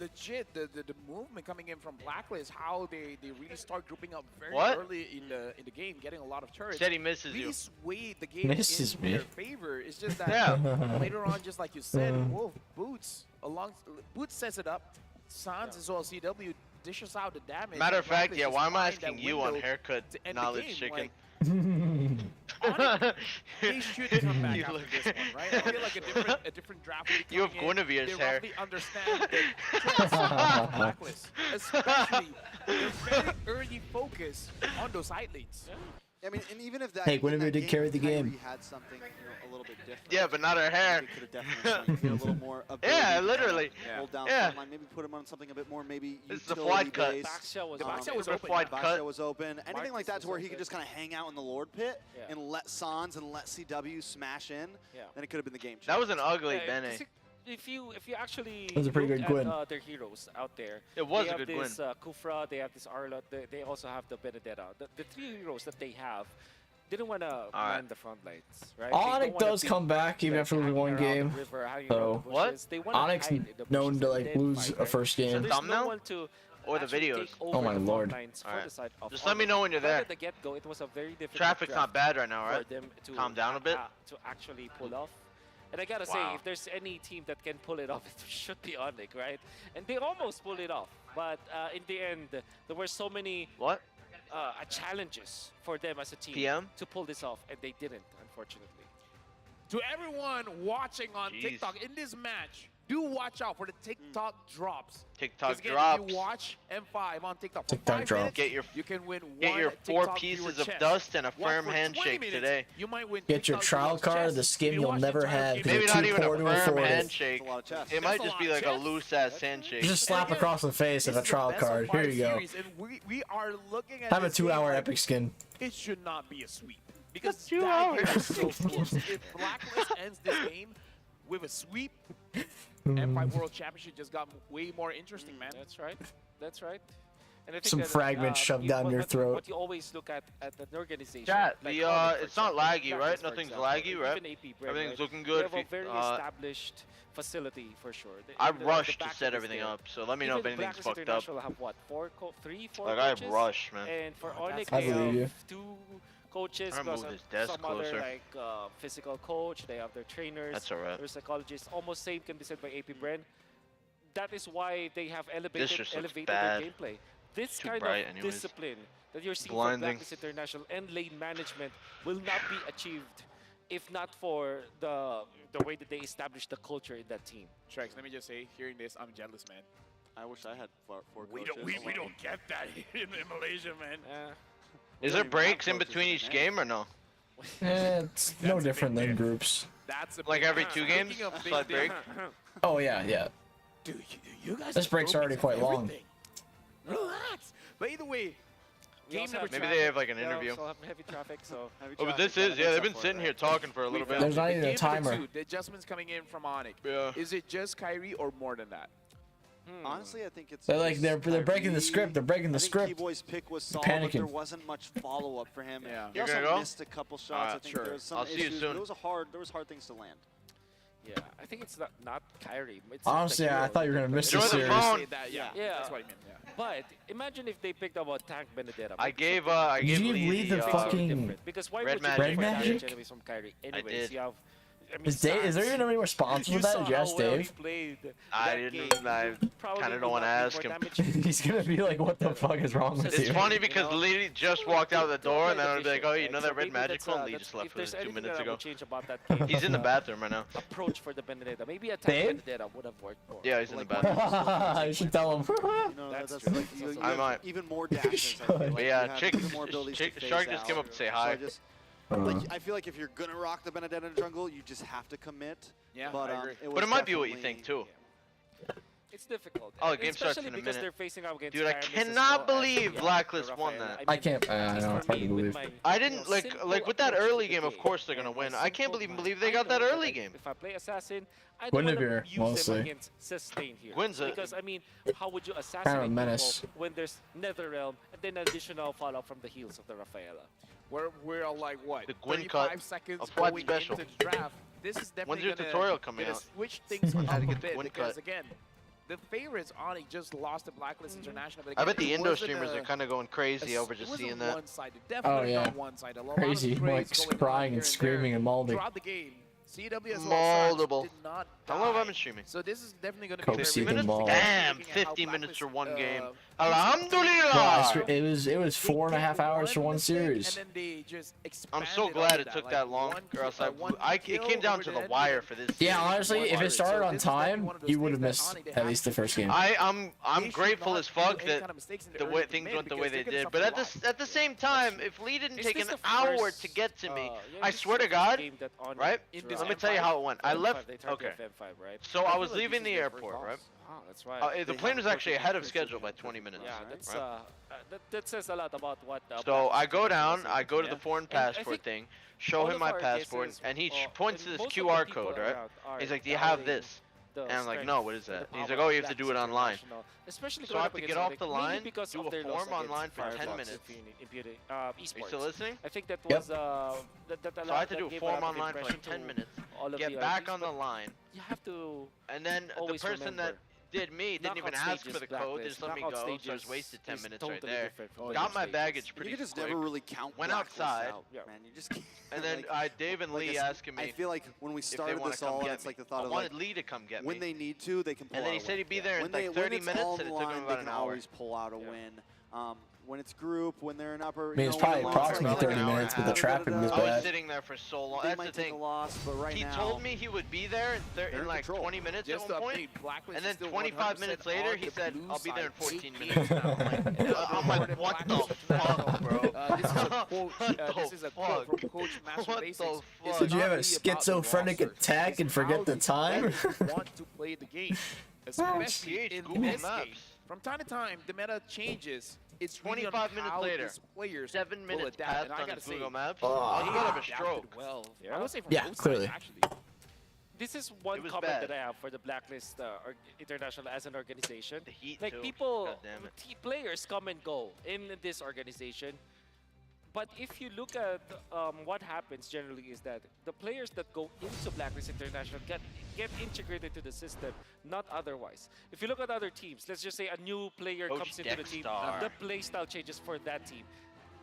legit the movement coming in from Blacklist, how they really start grouping up very What? early in the game, getting a lot of turrets. Said he misses really you. swayed the game Misses in me. their favor. It's just that Yeah. later on, just like you said, Wolf Boots sets it up. Sans as well, CW dishes out the damage. Matter of and fact, Blacklist yeah. just Why am I find that asking you on window haircut to end the knowledge, game, Chicken? like, they should come back after this one, right? I feel like a different draft would be You have coming in. Guinevere's They hair. roughly understand the threats of Blacklist, especially their very early focus on those side lanes. I mean, and even if that, Hey, in Guinevere that did carry the Kyrie game. had something a little bit different. Yeah, but not her hair. They could have definitely shown, a little more ability Yeah, to literally. hold down Yeah. front line, maybe put him on something a bit more, maybe This is the utility Fwyd cut. based. Backshot was The open. backshot was open. Fwyd Backshot cut. was open. Anything like that was to where he open. could just kind of hang out in the Lord pit Yeah. and let Sans and let CW smash in, Yeah. then it could have been the game changer. That was an ugly Yeah, Bene. if you actually was a pretty look good at Gwyn. their heroes out there, It was they a have good this Kufra, they have this Arlot, they also have the Benedetta. The three heroes that they have didn't want to man the front lines, right? They don't Onic wanna does be, come back even like, after losing hanging one around the game. river, hanging So around the bushes. They wanna Onyx hide in the known bushes to and like then lose fight, a right? first So game. there's no Thumbnail? one to Or the actually videos? take Oh over my the lord. front lines for Alright. the side of Just let me Onic. know when you're Right there. at the get-go, it was a very difficult Traffic's not draft bad right now, for right? them to Calm down a bit. to actually pull off. And I gotta Wow. say, if there's any team that can pull it off, it should be Onic, right? And they almost pulled it off, but in the end, there were so many challenges for them as a team PM? to pull this off, and they didn't, unfortunately. To everyone watching on Jeez. TikTok in this match, do watch out for the TikTok drops. TikTok 'Cause again, drops. If you watch M5 on TikTok for TikTok 5 drops. minutes, Get your you can win Get one your 4 TikTok pieces viewer of chest. dust and a Watch firm for 20 handshake minutes, today. You might win Get your TikTok trial viewer's card, chest. the skin If you you'll watch never the entire have. game, Maybe You're not too even poor a to firm afford it. handshake. That's a lot of chest. It might That's a just be lot like of a chest. loose-ass handshake. Just slap across the face of a This is the trial best of card. 5 Here you go. series, and we are looking at Have a this game 2-hour like epic skin. it should not be a sweep. Because 2 that game hours. is so close. If Blacklist ends this game with a sweep, M5 World Championship just got way more interesting, man. That's right. That's right. And I think Some that, fragments shoved down your throat. What you always look at an organization. Chat, like the Onic, for it's not example, laggy, right? Blacklist, for Nothing's example, laggy, right? even AP Brand, Everything's right? looking good. They have a very established facility for sure. I Even the rushed to back set end is everything there. up, so let me know if Even anything's Blacklist fucked up. International have what? 4 Like, I coaches? rushed, man. And for Onic, I they believe you. have 2 coaches Try and plus move his desk some other closer. like physical coach. They have their trainers. That's alright. Their psychologists. Almost same can be said by AP Brand. That is why they have elevated just looks their bad. gameplay. This Too kind bright of anyways. discipline that you're seeing Blinding. from Blacklist International and lane management will not be achieved if not for the way that they establish the culture in that team. Shreks, let me just say, hearing this, I'm jealous, man. I wish I had 4 We coaches. don't get that in Malaysia, man. Is there breaks in between each game or no? It's no different than groups. That's a Like big every thing. 2 games? Speaking of big Slight break? things, Oh yeah, yeah. Dude, you guys This are break's already focused on quite long. everything. Relax. But either way, game number Maybe 2. they have like an They interview. also have heavy traffic, so Oh, but this is, yeah, they've been sitting here talking for a little bit. There's not even a Game number timer. 2, the adjustments coming in from Onic. Yeah. Is it just Kyrie or more than that? Honestly, I think it's. They're like they're breaking the Kyrie. script. They're breaking the I think script. Keyboy's pick was They're solid, but panicking. there wasn't much follow-up for him. Yeah. He You're also gonna go? missed a couple shots. Alright, I think sure. there was some I'll see you issues. soon. There was hard things to land. Yeah, I think it's not Kyrie. It's Honestly, I thought you were gonna miss this series. Yeah, that's what I mean. Yeah. But imagine if they picked up a Tank Benedetta. I gave Lee the fucking because why Red would you Red Magic? anyways from Kyrie? Anyways, did. you have. I mean, Is there even any response for that? Just Dave? I didn't. I kind of don't want to ask him. He's gonna be like, "What the fuck is wrong with you?" It's funny because Lee just walked out the door, and then I'll be like, "Oh, you know that Red Magic one? Lee just left 2 minutes ago." He's in the bathroom right now. Approach for the Benedetta. Maybe a Tank Benedetta would have worked more. Yeah, he's in the bathroom. You should tell him. That's like, I might. Even more dashes. But yeah, Shark just came up to say hi. Like, I feel like if you're gonna rock the Benedetta in the jungle, you just have to commit. Yeah, but, I agree. But it might be what you think too. It's difficult. Oh, the game starts in a because minute. they're facing up against Dude, I cannot believe Blacklist won that. I can't. I know. It's hard to believe. I didn't like with that early game. Of course they're gonna win. I can't believe they got that early game. If I play Assassin, I don't want to use them against Sustain here. Because I mean, how would you assassinate people when there's Netherrealm and then additional follow-up from the heals of the Rafaela? We're like what? The Gwyn 35 cut seconds of going special. into the draft. This is definitely When's your gonna, tutorial coming gonna out? switch things up a bit Gwyn because cut. again, the favorites Onic just lost to Blacklist International. But I again, bet the it Indo wasn't streamers are kind of going crazy over just seeing that. One-sided, definitely Oh yeah. not one-sided. A lot of Crazy, trades like going on crying here and screaming there and molding. throughout the game. CW as well. Moldable. Did not How long have I die. been streaming? So this is definitely going to Coke be seething very ball. Damn, looking at how 50 minutes for one game. Bro, Alhamdulillah! it was 4.5 hours for one series. And then they just I'm so glad it took that long, or else it came down to the wire for this. Yeah, honestly, if it started on time, you would have missed at least the first game. I'm grateful as fuck that the way things went the way they did. But at the same time, if Lee didn't take an hour to get to me, I swear to God, right? Let me tell you how it went. I left. Okay. So I was leaving the airport, right? Oh, that's right. The plane was actually ahead of schedule by 20 minutes. Yeah, that's right? that says a lot about what. So I go down, I go to the foreign passport thing, show him my passport, and he points to this QR code, right? He's like, "Do you have this?" And I'm like, "No, what is that?" And he's like, "Oh, you have to do it online." So I have to get off the line, do a form online for 10 minutes. Are you still listening? I think that was So I had to do a form online for like 10 minutes, get back on the line, you have to. and then the person that did me didn't even ask for the code, they just let me go, so I just wasted 10 minutes right there. Got my baggage pretty quick. You just never really count. Went outside, man. You just can't. and then Dave and Lee asking me. I feel like when we started this all, it's like the thought of wanted Lee to come get me. when they need to, they can pull And then out he a said win. he'd be there in When like they- 30 when it's minutes, all and it in took him line, about they an can hour. always pull out a win. When it's group, when they're in upper. I mean, it's probably approximately 30 minutes, but the traffic was I was bad. sitting there for so long. They That's might the take thing. a loss, but right He now, told me he would be there in like 20 minutes Just at one to point, update, Blacklist and then is still 25 minutes 100% later, on he the said, blue "I'll be there in side. 14 minutes now." I'm like, "What the fuck, bro?" This is a quote. This is a quote from Coach Master What Basics. the It's fuck? Did you not have a really about the schizophrenic roster. attack and forget the time? How you want to play the game, especially in Google this Maps. game. From time to time, the meta changes. It's really on 25 minutes how later, these players 7 will minutes adapt. passed And I on gotta his say, Google Maps. Oh. He could have a adapted stroke. well. Yeah. I would say from Yeah, both clearly. sides, actually. This is one was comment bad. that I have for the Blacklist International as an organization. The Heat Like too. people, God damn it. players come and go in this organization. But if you look at what happens generally is that the players that go into Blacklist International get integrated to the system, not otherwise. If you look at other teams, let's just say a new player Coach comes into the team, Dexter. the play style changes for that team.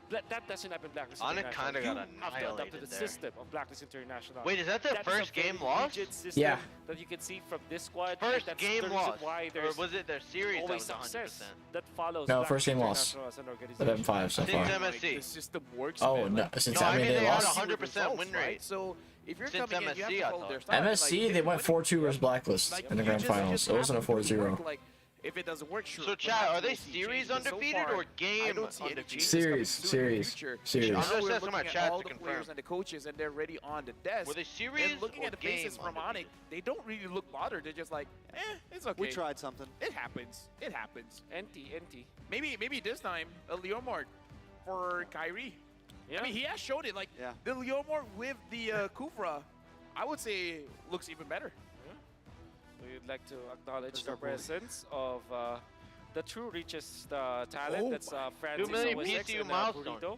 That doesn't happen in Blacklist Onic International. kinda got You have to adapt to annihilated the there. system of Blacklist International. Wait, is that their is a first game very lost? rigid system Yeah. that you can see from this squad. First That's game the reason lost, why or there's was it their series that always was 100%? success that follows. No, Blacklist first game lost. International as an But organization. M5 so Since far. MSC. The system works. Oh, man. no, Like, since No, I I mean mean they they had lost. 100% win right? rate. So if you're Since coming in, you have MSC, to I follow thought. their style. MSC, Like, they went when 4-2 it versus Blacklist like, in the you grand just finals. It wasn't a have to 4-0. work, like, if it doesn't work, sure. So, but chat, are they we'll see series changes. But so undefeated far, or I game don't see any undefeated? changes Series, coming soon in the series, future. series. I know I'm just we're asking looking my at chat all to the confirm. players and the coaches, and they're already on the desk. Were they series And looking or at the faces game from Onic, undefeated? they don't really look bothered. They're just like, it's okay. we tried something. It happens. It happens. NT. Maybe this time a Leomord for Kyrie. Yeah. I mean, he has showed it. Like Yeah. the Leomord with the Kufra, I would say looks even better. We'd like to acknowledge the presence of the true richest talent. Oh That's my. Francis 2 million Owasek PCU and milestone. Burrito.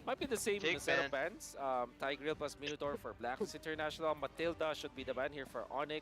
Might be the same set of bans. Tigreal plus Minotaur for Blacklist International. Matilda should be the ban here for Onic.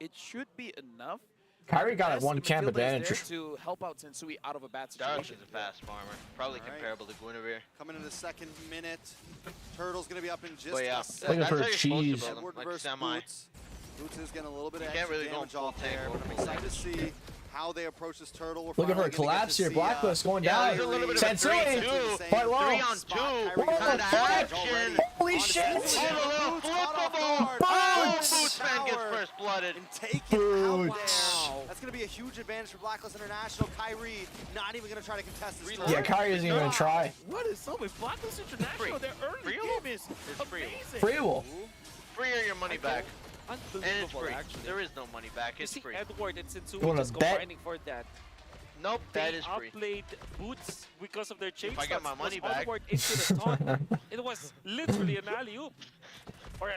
it should be enough. Kyrie got like one camp Matilda is advantage. there to help out Sensui out of a bad situation. Darsh is a fast farmer. Probably comparable to Guinevere. Coming in the second minute. Turtle's gonna be up in just But yeah, a second. Looking for that's how you're supposed to cheese. build them, Edward like versus semi. Boots. Boots is getting a little bit of You can't extra really go damage full off there, tank but I'm or full excited to damage. see how they approach this turtle. We're Looking for a finally gonna get collapse to here. see, Blacklist going Yeah, down. there's a little bit of a Sensui, 3-2, quite low. 3-on-2 Whoa, kind of fuck. action. Holy shit. Oh, a little flippable. Oh, Boots fan gets first blooded. And take it out there. That's going to be a huge advantage for Blacklist International. Kyrie not even going to try to contest this turtle. Yeah, Kyrie isn't even going to try. What is up with Blacklist International? Their early game is amazing. Free will. Free or your money back. And it's Unbelievable, free. actually. There is no money back. It's You see free. Edward and Sensui You wanna just bet? combining for that. Nope, that is They free. outplayed Boots because of their chain If I get my stunts. money Was back. onward into the taunt. It was literally an alley-oop. Or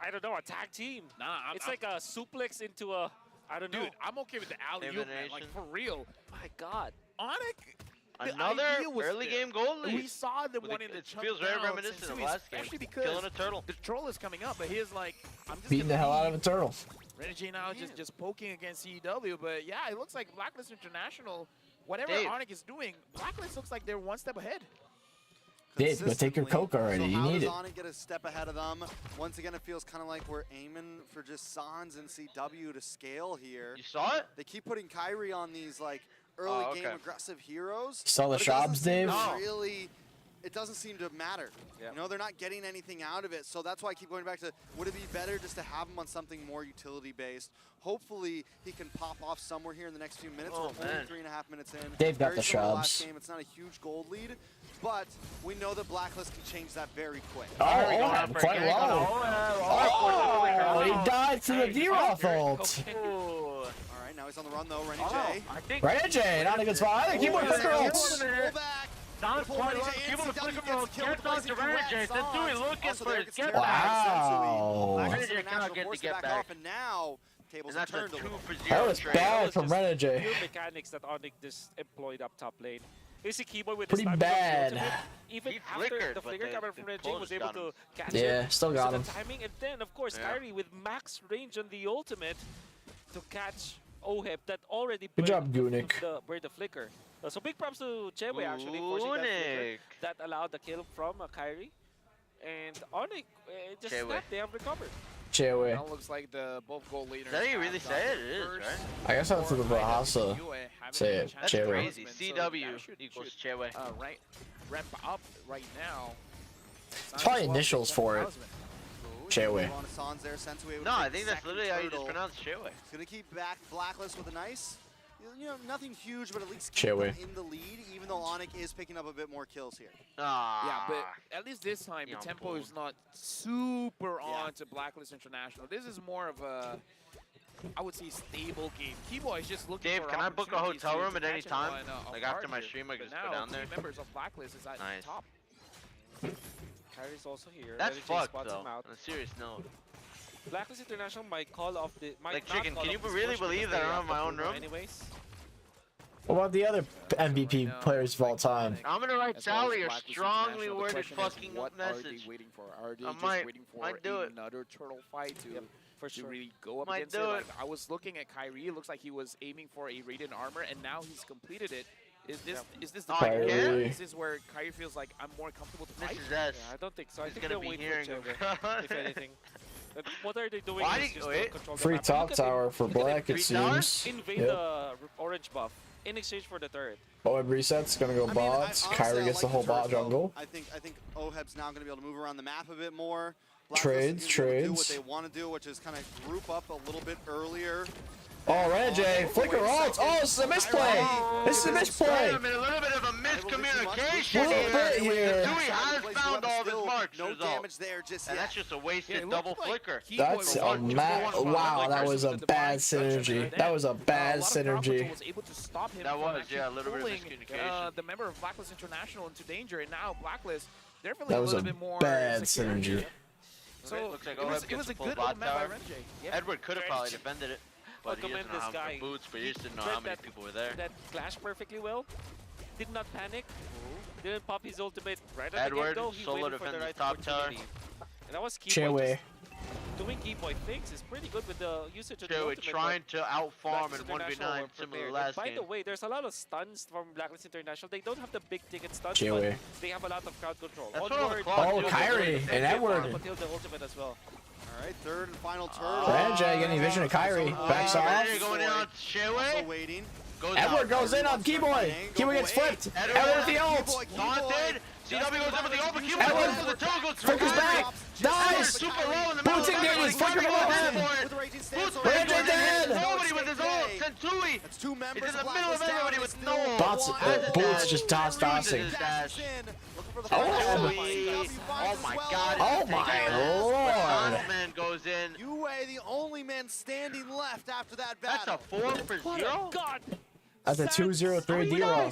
I don't know, a tag team. Nah, it's like a suplex into a, I don't know. Dude, I'm okay with the alley-oop, man. Like, for real. My God. Onic, Another early game goal lead. We saw the one in the It chunk feels very down, reminiscent of Sensui, last game. especially because Killing a turtle. the troll is coming up, but he's like, I'm just Beating the hell out of a turtle. Renegade now just poking against CEW, but yeah, it looks like Blacklist International, whatever Dave. Onic is doing, Blacklist looks like they're one step ahead. Dave, go take your Coke already. So You how need does it. Onic get a step ahead of them? Once again, it feels kind of like we're aiming for just Sans and CW to scale here. You saw it? They keep putting Kyrie on these like early game aggressive heroes. Saw the but it doesn't shops, seem Dave? to Really, it doesn't seem to matter. Yeah. You know, they're not getting anything out of it. So that's why I keep going back to, would it be better just to have him on something more utility-based? Hopefully, he can pop off somewhere here in the next few minutes. Oh, We're only man. 3.5 minutes in. They've got Very the similar to last shops. game. It's not a huge gold lead, but we know that Blacklist can change that very quick. Oh, quite low. Oh, he died to the D-Roth ult. All right, now he's on the run though, Renegade. Renegade, not a good spot either. Keep on flicker ult. Pull back. Don't Pull play Renegade keep in, on CW flicker gets roll. killed, Get but on to he's correct. Renegade. They're doing looking Also for there his gets get carried back. by Wow. Blacklist Renegade cannot International get the forced get back back. off, and now tables And have that's a turned a little. 2-for-0 That was trade. bad from Renegade. Pure mechanics that Onic just employed up top lane. You see Keyboy with Pretty his timing bad. of the ultimate, even He after flickered, the but flicker coming the from Renegade pulse was able got him. to catch Yeah, it. still got So him. the timing, and then of course Yeah. Kyrie with max range on the ultimate to catch Oheb that already Good job, burned Gunic. the flicker. So big props to Chewe actually forcing that flicker Gunic. that allowed the kill from Kyrie. And Onic just Chewe. snapped, they have recovered. Chewe. Now looks like the both goal leaders. Is that how you really have say it? gotten It is, first right? I guess that's the Bahasa. Say it, That's Chewe. crazy. So CW that should equals Chewe. right, ramp up right now. It's probably initials for it. Chewe. On Sans there, Sensui with No, a I think that's second literally how you just turtle. pronounce Chewe. He's gonna keep back Blacklist with a nice, you know, nothing huge, but at least Chewe. keep them in the lead, even though Onic is picking up a bit more kills here. Yeah, but at least this time the Yeah, tempo bold. is not super on to Blacklist International. This is more of a, I would say, stable game. Keyboy is just looking Dave, for can I book a opportunities hotel to room at any catch him time? on, Like off after my guard stream, I here. can But just go now, down there. three members of Blacklist is at Nice. top. Kyrie's also here. That's Renegade fucked spots though. him out. On a serious note. Blacklist International might call off the Like, not Chicken, call can off you this really push because believe that they I have don't have my the own Bruno room? anyways. What about the other MVP players of all time? I'm gonna write As well as Sally or Blacklist strongly International. The worded question is, fucking what message. Are they waiting for? Are they I just might- waiting for might do it. another turtle fight to, for to sure. really go up Might against do it? it. Like, I was looking at Kyrie. It looks like he was aiming for a Radiant armor, and now he's completed it. Is this the Oh, point you where- can? Is this where Kyrie feels like I'm more comfortable to fight? This is S. Yeah, I don't think so. I He's think gonna they'll be wait hearing for him. Chewe, if anything. But what are they doing? Why is do you- just wait. control the Free map. top Look at him. tower for Look at him. Black, it Free tower? seems. Invade Yep. the orange buff in exchange for the turret. Oheb resets, gonna go bots. Kyrie gets the whole bot jungle. I think Oheb's now going to be able to move around the map a bit more. Trades, Blacklist is gonna be able to do what trades. they want to do, which is kind of group up a little bit earlier. Oh, Renegade, flicker ult. Oh, this is a misplay. This is a misplay. A little bit of a miscommunication Little bit here. here. Dewey has found all of his marks. No result. damage there just And yet. that's just a wasted double flicker. That's a wow. That was a bad synergy. That was a bad synergy. Was able to stop him That from was, actually yeah, a little bit of pulling, miscommunication. the member of Blacklist International into danger, and now Blacklist, they're feeling That a was little a bit more bad secure. synergy. So looks like it was, Oheb it was gets a a full good bot little map by tower. Renjay. Yep. Edward could have probably defended it, but he commend doesn't know this how guy. to boots, but he just didn't know Read how many that- people were there. That flashed perfectly well. Did not panic. Didn't pop his ultimate right at the Edward, get-go. He solo waited for the defends right top tower. opportunity. And that was Chewe. Keyboy doing Keyboy things is pretty good with the usage of the Chewe ultimate. trying to outfarm Blacklist in International 1v9 were similar to prepared. last And by game. the way, there's a lot of stuns from Blacklist International. They don't have the big ticket stuns, Chewe. but they have a lot of crowd control. That's what all the Onward, clock Oh, do. Kyrie and Edward. Until the ultimate as well. right, third and final turtle. Ranjay getting vision of Kyrie. Backs off. Going in on Sheway. Waiting. Edward goes in on Keyboy. Keyboy gets flipped. Edward with the ult. Taunted. CW goes in with the open. Edward flickers back. Dies. Super low in the Boots engages. Flicker below him. Ranjay dead. Nobody with his ult. Sentui. That's two members. It's in the middle of everybody with no ult. Boots just tossing. Oh my god. Oh my lord. Man goes in. Yue, the only man standing left after that battle. That's a 4 for 0? God. That's a 2-0-3 D-Roll.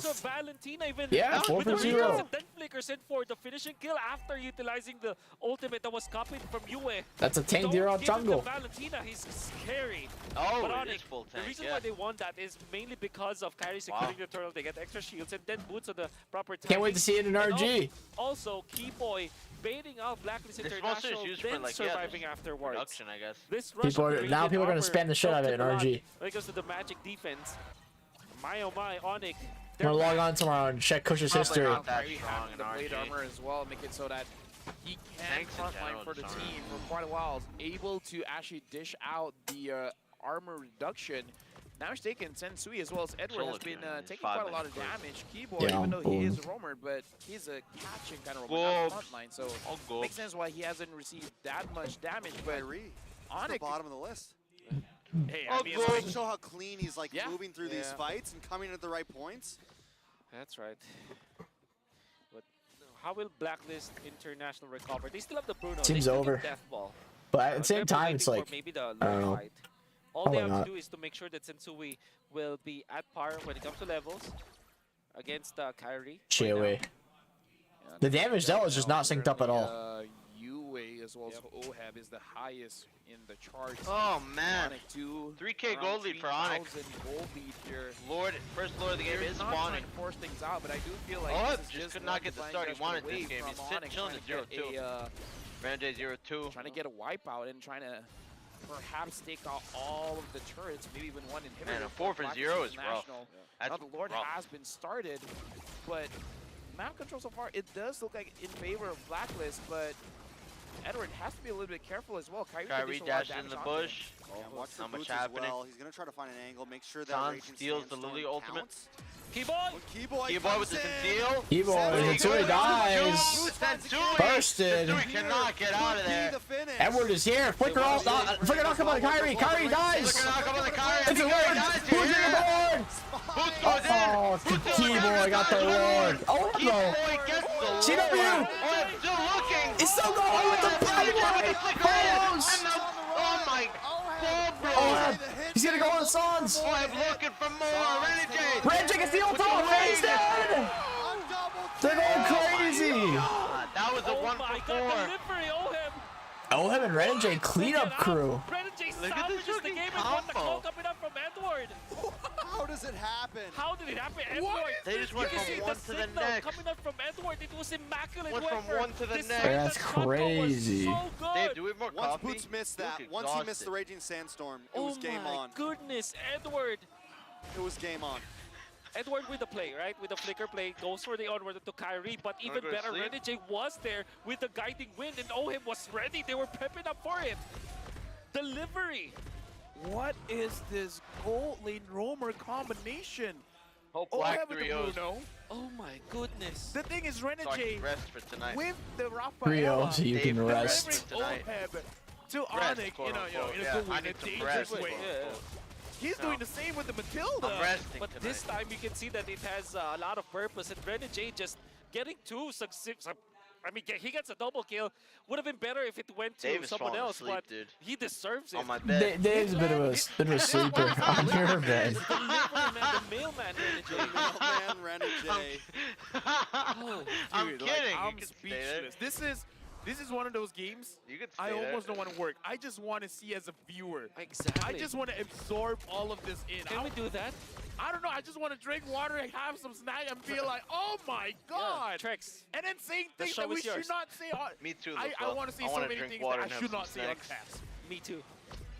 Yeah, 4 for 0. Then flickers in for the finishing kill after utilizing the ultimate that was copied from Yue. That's a tank D-Roll jungle. Valentina, he's scary. Oh, but it Onic, is full tank, the reason why they won that is mainly because of Kyrie securing the turtle. They get extra shields and then boots on the proper timing. Can't wait to see it in RG. Also, Keyboy baiting out Blacklist International, then surviving afterwards. I guess. This People are going to spam the shit out of it in RG. When it comes to the Magic defense, my oh my, Onic. I'm going to log on tomorrow and check Kush's history. Kyrie having the blade armor as well, make it so that he can frontline for the team for quite a while. Able to actually dish out the armor reduction. Now he's taking Sensui as well as Edward has been taking quite a lot of damage. Keyboy, even though he is a roamer, but he's a catching kind of roamer, not frontline, so makes sense why he hasn't received that much damage. But Onic, the bottom of the list. Hey, I mean, it's show how clean he's like moving through these fights and coming at the right points. That's right. But how will Blacklist International recover? They still have the Bruno. Team's over. But at the same time, it's like, maybe the I don't know. All they have to do is to make sure that Sensui will be at par when it comes to levels against Kyrie. Sheway. The damage that was just not synced up at all. Yue as well as Ohab is the highest in the charts. Oh man, 3K gold lead for Onic. Gold lead here. First lord of the game is not spawning. trying to force things out, but I do feel like Oh, this is just could not get the start he wanted this game. He's chilling at 0-2. Ranjay 0-2. Trying to get a wipeout and trying to perhaps take out all of the turrets, maybe even one inhibitor. Man, a 4 for 0 is rough. Now the Lord has been started, but map control so far, it does look like in favor of Blacklist, but Edward has to be a little bit careful as well. Kyrie dashes in the bush. Watch not much boots happening. Well. He's going to try to find an angle, make sure that San Raging steals the Sandstorm Lily ultimate. Keyboy with the conceal. Keyboy, Sensui dies. Bursted. Sensui cannot get out of there. Edward is here. Flicker off. Flicker knock up on Kyrie. Kyrie dies. Flicker knock up on the Kyrie. It's a Lord. Who's in the board? Oh, Keyboy got the Lord. Oh, no. CW. Still looking. He's still going with the Broadway. Oh my. Oh, he's gonna go on the Suns. Oh, I'm looking for more. Renegade. Ranjay gets the ult off. He's dead. They're going crazy. That was a 1 for 4. Oheb and Ranjay cleanup crew. Look at this the game and won the call coming up from Edward. How does it happen? How did it happen, Edward? They just went from one to the next. Coming up from Edward, it was immaculate. Went from one to the next. That's crazy. So good. Dave, do we have more Once coffee? Boots missed that, once he missed the Raging Sandstorm, it was game on. Oh my goodness, Edward. It was game on. Edward with the play, right? With the flicker play, goes for the onward to Kyrie, but even better, Renegade was there with the guiding wind, and Oheb was ready. They were prepping up for it. Delivery. What is this gold lane roamer combination? Hope Black with 3-0s. Bruno. Oh my goodness. The thing is, So I Renegade can rest for tonight. with the 3-0, so you can rest. delivering Oheb to Onic, in a good way, in a dangerous way. He's doing the same with the Matilda. I'm resting But this time you can see that it has a lot of purpose, and Renegade just getting two successive. I mean, he gets a double kill. Would have been better if it went to someone else, asleep, but dude. he deserves it. On my bed. Dave's a bit of a sleeper on your bed. The mailman Renegade. I'm kidding. I'm speechless. This is one of those games You could I stay there. almost don't want to work. I just want to see as a viewer. Exactly. I just want to absorb all of this in. Can we do that? I don't know. I just want to drink water and have some snack and feel like, oh my god. Trex. And then saying The things show that we is yours. should not say on. Me too. I want to see so many things that I should not say on cast. Me too.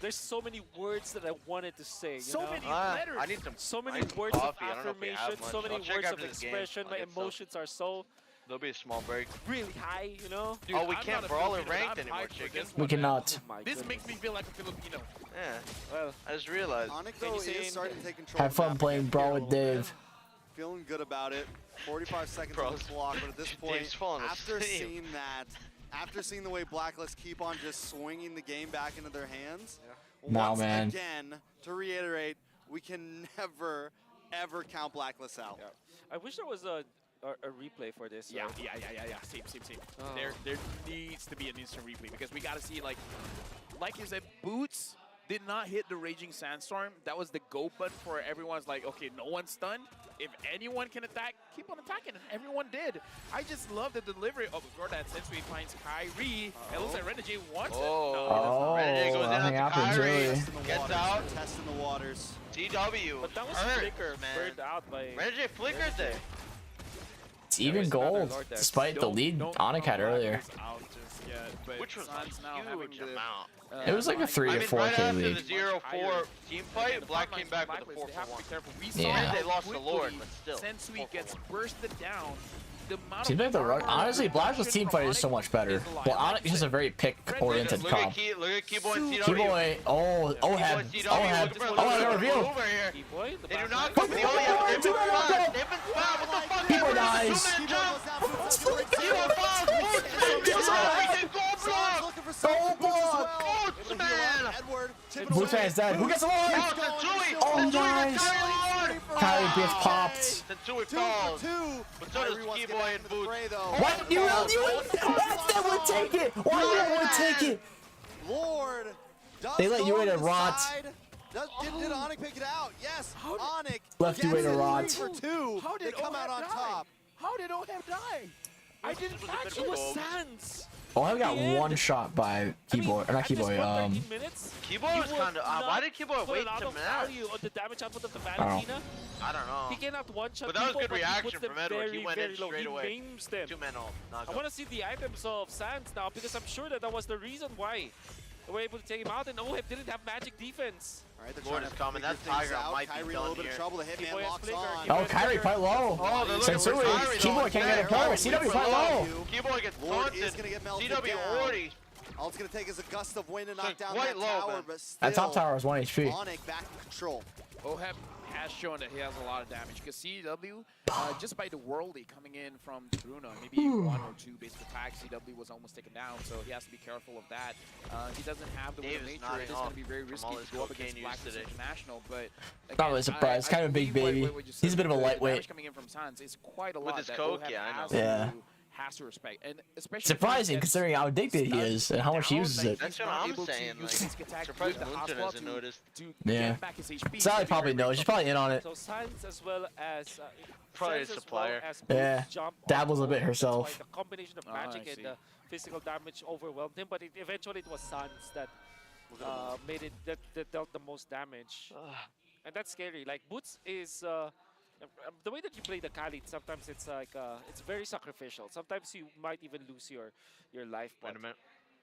There's so many words that I wanted to say. So you know? many letters. I need some. So I many need some words of coffee. I don't know if we have affirmation, much. so many I'll check words of after this game. expression. I'll My get some. emotions are so There'll be a small break. Really high, you know? Dude, we can't brawl or ranked anymore, Chicken. We cannot. This makes me feel like a Filipino. Yeah. Well, I just realized. Onic though is starting to take control. Have fun playing Brawl with Dave. Feeling good about it. 45 seconds on the clock, but at this point, after seeing that, after seeing the way Blacklist keep on just swinging the game back into their hands, once again, to reiterate, we can never, ever count Blacklist out. Yeah. I wish there was a replay for this. Yeah. Same. Oh. There needs to be an instant replay because we gotta see like you said, Boots did not hit the Raging Sandstorm. That was the go button for everyone's like, okay, no one's stunned. If anyone can attack, keep on attacking, and everyone did. I just love the delivery. Oh, before that, Sensui finds Kyrie. It looks like Renegade wants it. No, Renegade goes in on Kyrie. Gets out. Testing the waters. TW. But that was Flicker burned out by... Renegade flickered there. It's even gold, despite the lead Onic had earlier. Which was a huge amount. It was like a 3 to 4K lead. After the 0-4 team fight, Black came back with a 4-4-1. Yeah. They lost the Lord, but still. Sensui gets bursted down. Seems like the honestly, Blacklist team fight is so much better. Well, Onic is a very pick-oriented comp. Look at Keyboy and CW. Keyboy, Oheb, the reveal. They do not come with the Oheb. They've been fouled. What the fuck? Keyboy dies. Keyboy fouled. Gold block. Boots is dead. Who gets the Lord? Oh, nice. Kyrie gets popped. Tensui falls. But so does Keyboy and Boots. What? You would take it. Why would take it? Lord. They let you in a rot. Did Onic pick it out? Yes. Onic left you in a rot. For 2. How did they come out on top? How did Oheb die? I didn't catch it. Was Sans. I got one shot by Keyboy, or not Keyboy. Keyboy was kind of. Why did Keyboy wait to value on the damage output of the Valentina? I don't know. He cannot one shot. But that was good reaction from Edward. Very, he went in straight low. away. He names them. 2 men ult. I want to see the items of Sans now because I'm sure that was the reason why they were able to take him out, and Oheb didn't have magic defense. All right, Lord is coming. That Tiger might be done here. Trouble. The Hitman locks on. Oh, Kyrie quite low. Sensui, Keyboy can't get a pull. CW quite low. Keyboy gets taunted. CW already. All it's going to take is a gust of wind to knock down that tower, but still, that top tower is 1 HP. Onic back in control. Oheb has shown that he has a lot of damage because CW, just by the worldly coming in from Bruno, maybe 1 or 2 basic attacks, CW was almost taken down, so he has to be careful of that. He doesn't have the Nature. It is going to be very risky to go up against Blacklist International, but again, not really surprised. Kind of a big baby. He's a bit of a lightweight. Coming in from Sans is quite a lot. With his coke, yeah, I know. Yeah. Has to respect, and especially surprising considering how addicted he is and how much he uses it. That's what I'm saying. Like, surprised Moonton hasn't noticed. Yeah. Sally probably knows. She's probably in on it. So Sans as well as probably a supplier. Yeah. Dabbles a bit herself. The combination of magic and physical damage overwhelmed him, but eventually it was Sans that made it that dealt the most damage, and that's scary. Like Boots is. The way that you play the Khalid, sometimes it's like it's very sacrificial. Sometimes you might even lose your life. But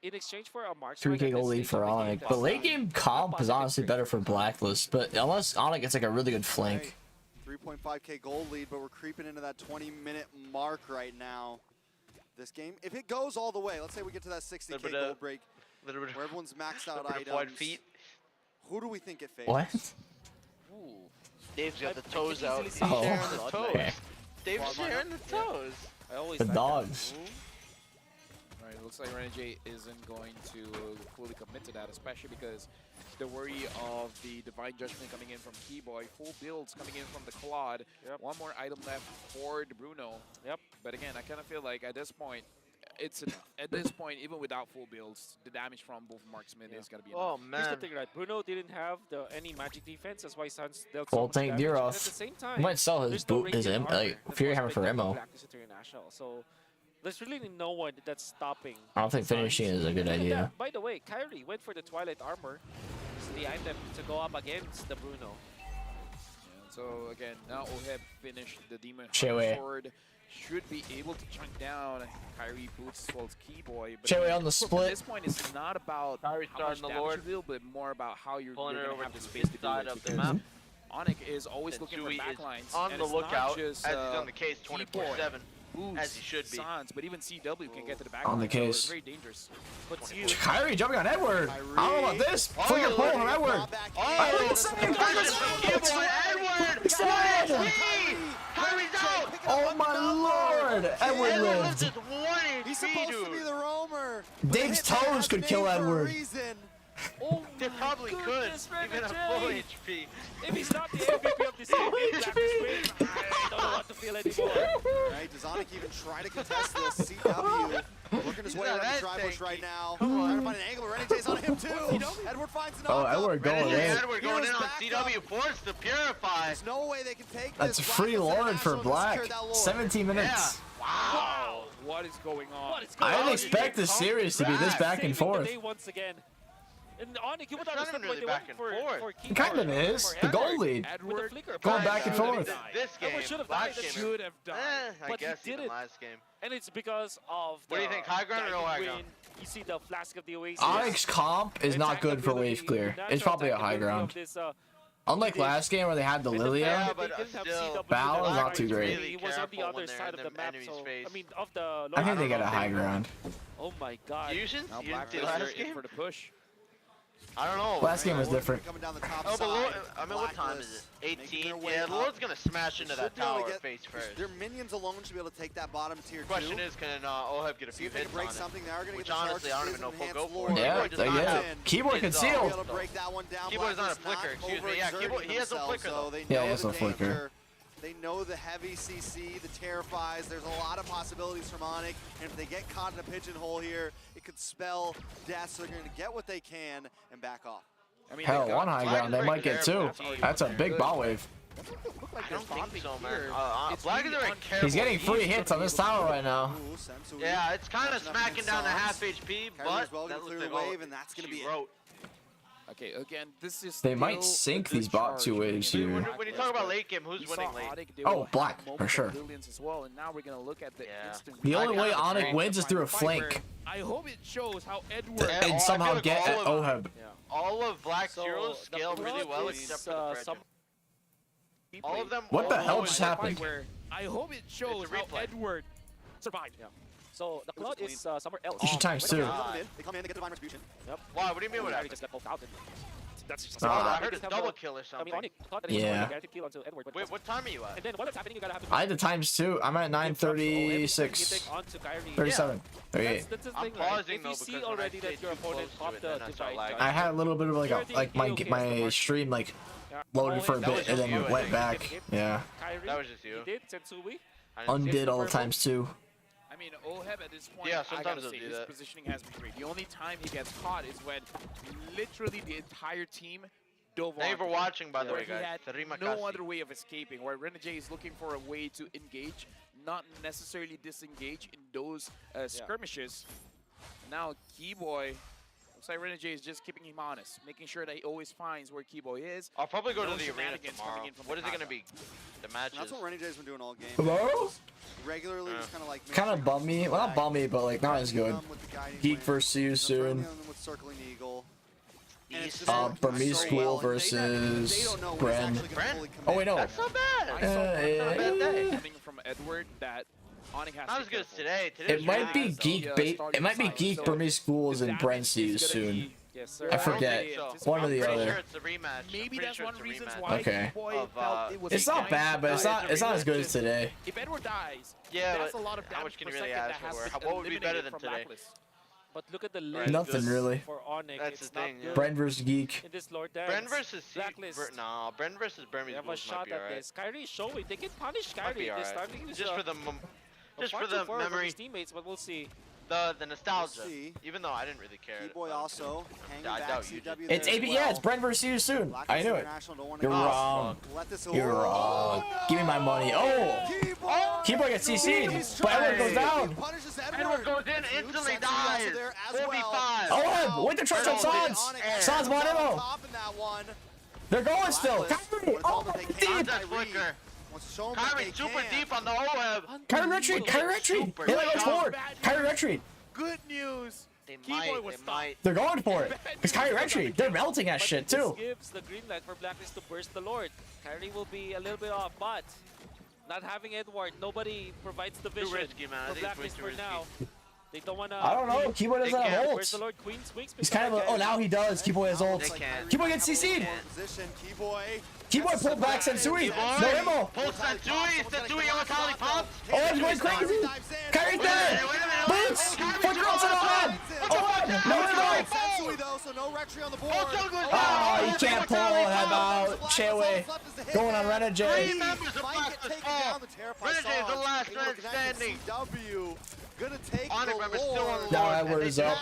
in exchange for a mark, 3K gold lead for Onic. But late game comp is honestly better for Blacklist. But unless Onic gets like a really good flank. 3.5K gold lead, but we're creeping into that 20-minute mark right now. This game, if it goes all the way, let's say we get to that 60K gold break, where everyone's maxed out items. Feet. Who do we think it faces? What? Ooh. Dave's got the toes out. He's Oh. sharing the toes. Dave's sharing the toes. The dogs. Alright, it looks like Renegade isn't going to fully commit to that, especially because the worry of the Divine Judgment coming in from Keyboy, full builds coming in from the Claude. One more item left for the Bruno. But again, I kind of feel like at this point, it's enough. At this point, even without full builds, the damage from both marksmen is going to be enough. Oh, man. Here's the thing, right? Bruno didn't have any magic defense. That's why Sans dealt Full so much tank damage. Deer And off. at the same time, He might sell his boot, his Fury Hammer for ammo. So there's really no one that's stopping. I don't think finishing is a good idea. By the way, Kyrie went for the Twilight Armor. It's the item to go up against the Bruno. So again, now Oheb finished the Demon Chewe. Sword. Should be able to chunk down Kyrie Boots as well as Keyboy. But Chewe on the at split. this point, it's not about Kyrie how much starting the damage Lord. you deal, but more about how you're Pulling going it to over have to the the space to do side it. of the because map. Onic is always looking for Tensui is backlines. on and the it's not lookout, just, as he's on the case 24/7. boost As he should be. Sans, but even CW can get to the back. On the so case. it's very dangerous. But Kyrie jumping on Edward. I don't know about this. Flicker pull from Edward. Oh my lord! Edward lived. He's supposed to be the roamer. Dave's toes could kill Edward. Oh, they probably could, even at full HP. If he's not the MVP of this game, I don't know what to feel anymore. Right, does Onic even try to contest this? CW working his way around the dry bush right now. Trying to find an angle. Renegades on him too. Edward finds an Oh, Edward going in. Edward going in on CW forced to purify. There's no way they can take That's this. free Lord for Black. 17 minutes. Yeah. Wow. What is going on? I didn't expect the series to be this back and forth. Once again. And Onic, you would not understand really why back they and went forth. for It kind of is. The goal lead. Going back and forth. This game, last game, should have died. I guess even last game. And it's because of the What do you think, high ground or no high ground? You see the flask of the Oasis. Onyx comp is not good for wave clear. It's probably a high ground. Unlike last game where they had the Lilia, Battle is not too great. He was on the other side of the map, so I mean, of the. I think they get a high ground. Oh my God! Fusions? Now You Black didn't see last game? for the push. I don't know. Last game was different. Oh, but Lord, I mean, what time is it? 18? Yeah, Lord's gonna smash into that tower face first. Their minions alone should be able to take that bottom tier. Question is, can Oheb get a few hits on it? Which honestly, I don't even know if we'll go for it. Yeah, they get it. Keyboard concealed. Keyboard's on a flicker, excuse me. Yeah, keyboard, he has a flicker though. Yeah, he has a flicker. They know the heavy CC, the terrifies. There's a lot of possibilities from Onic, and if they get caught in a pigeonhole here, it could spell death. So they're going to get what they can and back off. I mean, hell, one high ground, they might get two. That's a big bot wave. I don't think so, man. Black is very careful. He's getting free hits on this tower right now. Yeah, it's kind of smacking down to half HP, but that looks like wave, and that's going to be it. Okay, again, this is. They might sink these bot two waves here. When you talk about late game, who's winning late? Oh, Black, for sure. As well, and now we're gonna look at the instant. The only way Onic wins is through a flank. I hope it shows how Edward and somehow get at Oheb. All of Black's heroes scale really well except for the all of them. What the hell just happened? I hope it shows how Edward survived. Yeah. So the cloud is somewhere else. You should times two. They come in, they get divine retribution. Yep. Why? What do you mean with that? Just got both out. That's just I heard a double kill or something. I mean, Onic, yeah. Kill onto Edward, wait, what time are you at? And then while it's happening, you gotta have I had the times two. I'm at 9:36. 37. 38. That's the I'm thing, pausing though, if you see already that your opponent popped the divine. I had a little bit of like my stream like loaded for a bit and then went back. Yeah. That was just you. He did Sensui. Undid all the times too. I mean, Oheb at this point, yeah, sometimes I gotta say, his positioning has been great. The only time he gets caught is when literally the entire team dove on. Thank you for watching, by the way, He guys. had no other way of escaping, where Renegade is looking for a way to engage, not necessarily disengage in those skirmishes. Now, Keyboy, looks like Renegade is just keeping him honest, making sure that he always finds where Keyboy is. I'll probably go to the arena tomorrow. What is it going to be? The matches? That's what Renegade's been doing all game. Hello? Regularly, just kind of like. Kind of bummy. Well, not bummy, but like not as good. Geek versus see you soon. With Circling Eagle. Burmese School versus Bren. Oh wait, no. That's not bad. I saw a bad day coming from Edward that Onic has not as good as today. It might be Geek bait. It might be Geek Burmese Schools and Bren see you soon. I forget. One or the other. Sure it's the rematch. Maybe that's one reason why. Okay. It was it's not bad, but it's not as good as today. If Edward dies, yeah, that's a lot of how much can you really ask for? What would be better than today? But look at the list. Nothing really. For Onic, that's it's the thing. Not Bren versus Geek. In this Lord Dance. Bren versus Blacklist. No, Bren versus Burmese Have a shot at this. Kyrie is showing. They can punish Kyrie this time. Just for the memory. His teammates, but we'll see. The nostalgia. Even though I didn't really care. Keyboy also hanging back CW. It's AB. Yeah, it's Bren versus you soon. I knew it. You're wrong. You're wrong. Give me my money. Oh! Keyboy gets CC'd, but Edward goes down. Edward goes in, instantly dies. 4v5. Oh, wait, they're trying to Sans. Sans bought ammo. They're going still. Oh, deep. Kyrie's super deep on the Oheb. Kyrie retreat. Kyrie retreat. They like forward. Kyrie retreat. Good news. They might. They're going for it. It's Kyrie retreat. They're melting that shit too. This gives the green light for Blacklist to burst the Lord. Kyrie will be a little bit off, but Not having Edward, nobody provides the vision. Too risky, man. I For think it's way Blacklist too for risky. now. They don't wanna. I don't know. Kiboy doesn't have Where's the ult. Lord Queen? Swings. He's kind of a, oh, now he does. Kiboy has ult. Kiboy gets CC'd. Kiboy pulled back Sensui. No ammo. Pull Sensui. Sensui on Tally pops. Oh, he's going crazy. Kyrie's dead. Boots. 4 girls in OM. OM. No ammo. Sensui though, so no retry on the board. Oh, you can't pull him out. Chewe going on Renegade. Three members of Blacklist fall. Renegade is the last man standing. Gonna take Onic member still on the Now Lord. Edward is up.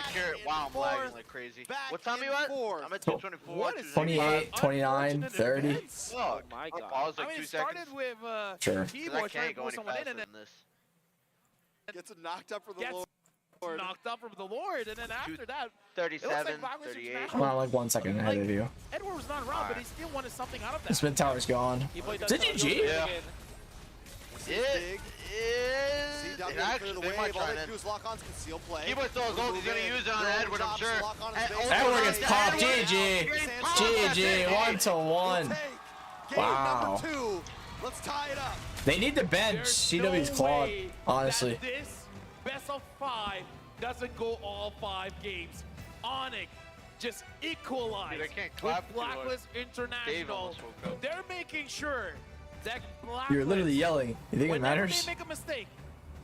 Wow, I'm lagging like crazy. What time are you at? I'm at 224. 28, 29, 30. Oh my God. Pause like I mean, 2 it started seconds. with Sure. Kiboy trying to pull someone in and then gets it knocked up for the Lord. knocked up from the Lord, and then after that, 37, it looks like 38. I'm on like 1 second ahead of you. Edward was not around, but he still wanted something out of that. This mid tower's gone. Is it GG? Yeah. It is. CW Actually, they might try it. Kiboy still has ult. He's gonna use it on Edward, I'm sure. Edward gets popped. GG. GG. 1-1. Wow. Let's tie it up. They need to bench CW's Claude, honestly. This best of 5 doesn't go all 5 games. Onic just equalized Dude, I can't clap with Blacklist International. They're making sure that Blacklist. You're literally yelling. You think it whenever matters? they make a mistake,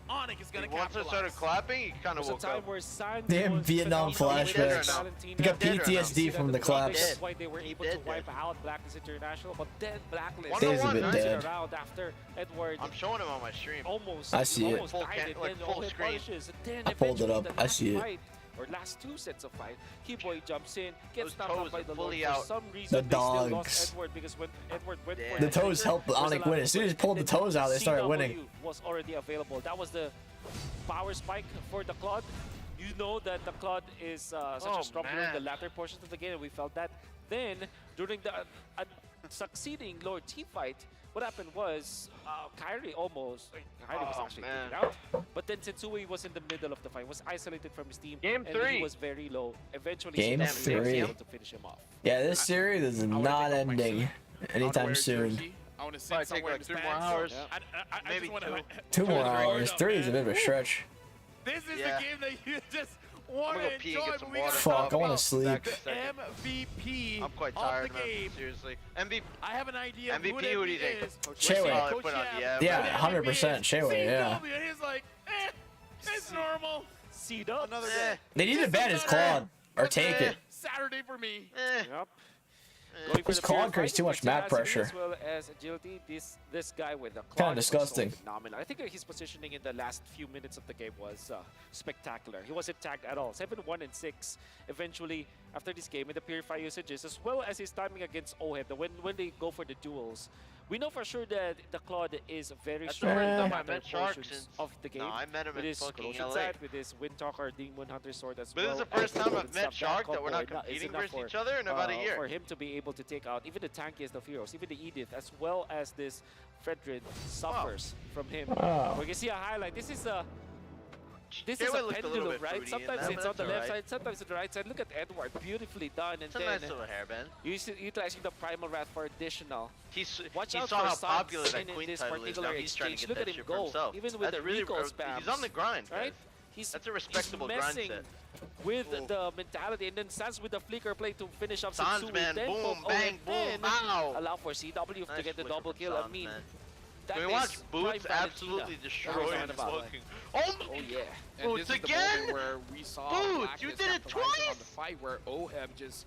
Onic is gonna Once I capitalize. started clapping, he kind of woke up. Damn Vietnam flashbacks. You got PTSD from the claps. That's why they were able to wipe out Blacklist International, but then Blacklist Dave's a bit dead. around after Edward. I'm showing him on my stream. Almost. I see it. Almost died, and then all hit punishes, and then I pulled it eventually up. the I last see it. fight, or last 2 sets of fight, Kiboy jumps in, gets Those knocked out toes by are the Lord. fully For out. some The reason, they still dogs. lost Edward because when Edward went for The toes helped Onic win. As soon as he pulled the toes out, they started winning. CW was already available. That was the power spike for the Claude. You know that the Claude is such a strong player in the latter portions of the game, and we felt that. Then, during the succeeding Lord T fight, what happened was Kyrie almost, Kyrie was actually taken out, but then Sensui was in the middle of the fight, was isolated from his team, Game and 3. he was very low. Eventually, Game CW was 3. able to finish him off. Yeah, this series is not ending anytime soon. I want to Probably sit take somewhere like in 2 the more stands. hours. I Maybe just 2. wanna, 2 more hours. 3 is a bit of a stretch. This is Yeah. the game that you just want I'm to gonna go pee and enjoy, get but some we water. gotta Fuck, talk I want to about sleep. Back in a second. MVP I'm quite of tired, the man. game. Seriously. MVP. I have an idea of MVP, who who do you think? is. Chewe. I'll put on the Yeah, 100% Chewe, yeah. CW, he's like, it's normal. C-Dub. Another day. They need to ban his Claude or take it. Saturday for me. Yep. Going for This the Claude pure creates too much fighting, map tenacity pressure. As well as agility, this guy with the Claude Kinda was disgusting. So phenomenal. I think his positioning in the last few minutes of the game was spectacular. He wasn't tagged at all. 7-1 and 6. Eventually, after this game, in the Purify usages, as well as his timing against OHEB, when they go for the duels, we know for sure that the Claude is very That's strong the first in time the I latter met Shark portions since- of the game. No, I met him with in his fucking corrosion LA. set, with his Windtalker Demon Hunter sword as But well. this is the first as time well I've as met that Shark that we're combo not is competing enough versus each other in about a year. For him to be able to take out even the tankiest of heroes, even the Edith, as well as this Fredrin suffers from him. Wow. We can see a highlight. This is a Chewe looked a little pendulum, bit right? fruity in Sometimes that, it's but on the that's left alright. side, sometimes on the right side. Look at Edward, beautifully done, and It's a then nice little hairband. utilizing the Primal Wrath for additional. He Watch saw out how for Suns popular that in Queen this title is. particular Now he's trying to exchange. get Look that at him shit for go, himself. even with That's the really recall He's spams. on the grind, guys. Right? He's, That's a respectable he's grind messing set. with the mentality, and then Sans with the flicker play to finish up Sans, Sensui, man, then boom, poke bang, Owen, boom, then ow. allow for CW to Nice get the flicker double from kill. I Sans, mean, man. that Can we is watch prime Boots Valentina. absolutely That destroy we're him talking about. smoking? Oh yeah. And Boots this is the again? moment where we saw Boots, Blacklist you did it capitalizing twice? on the fight where OHEB just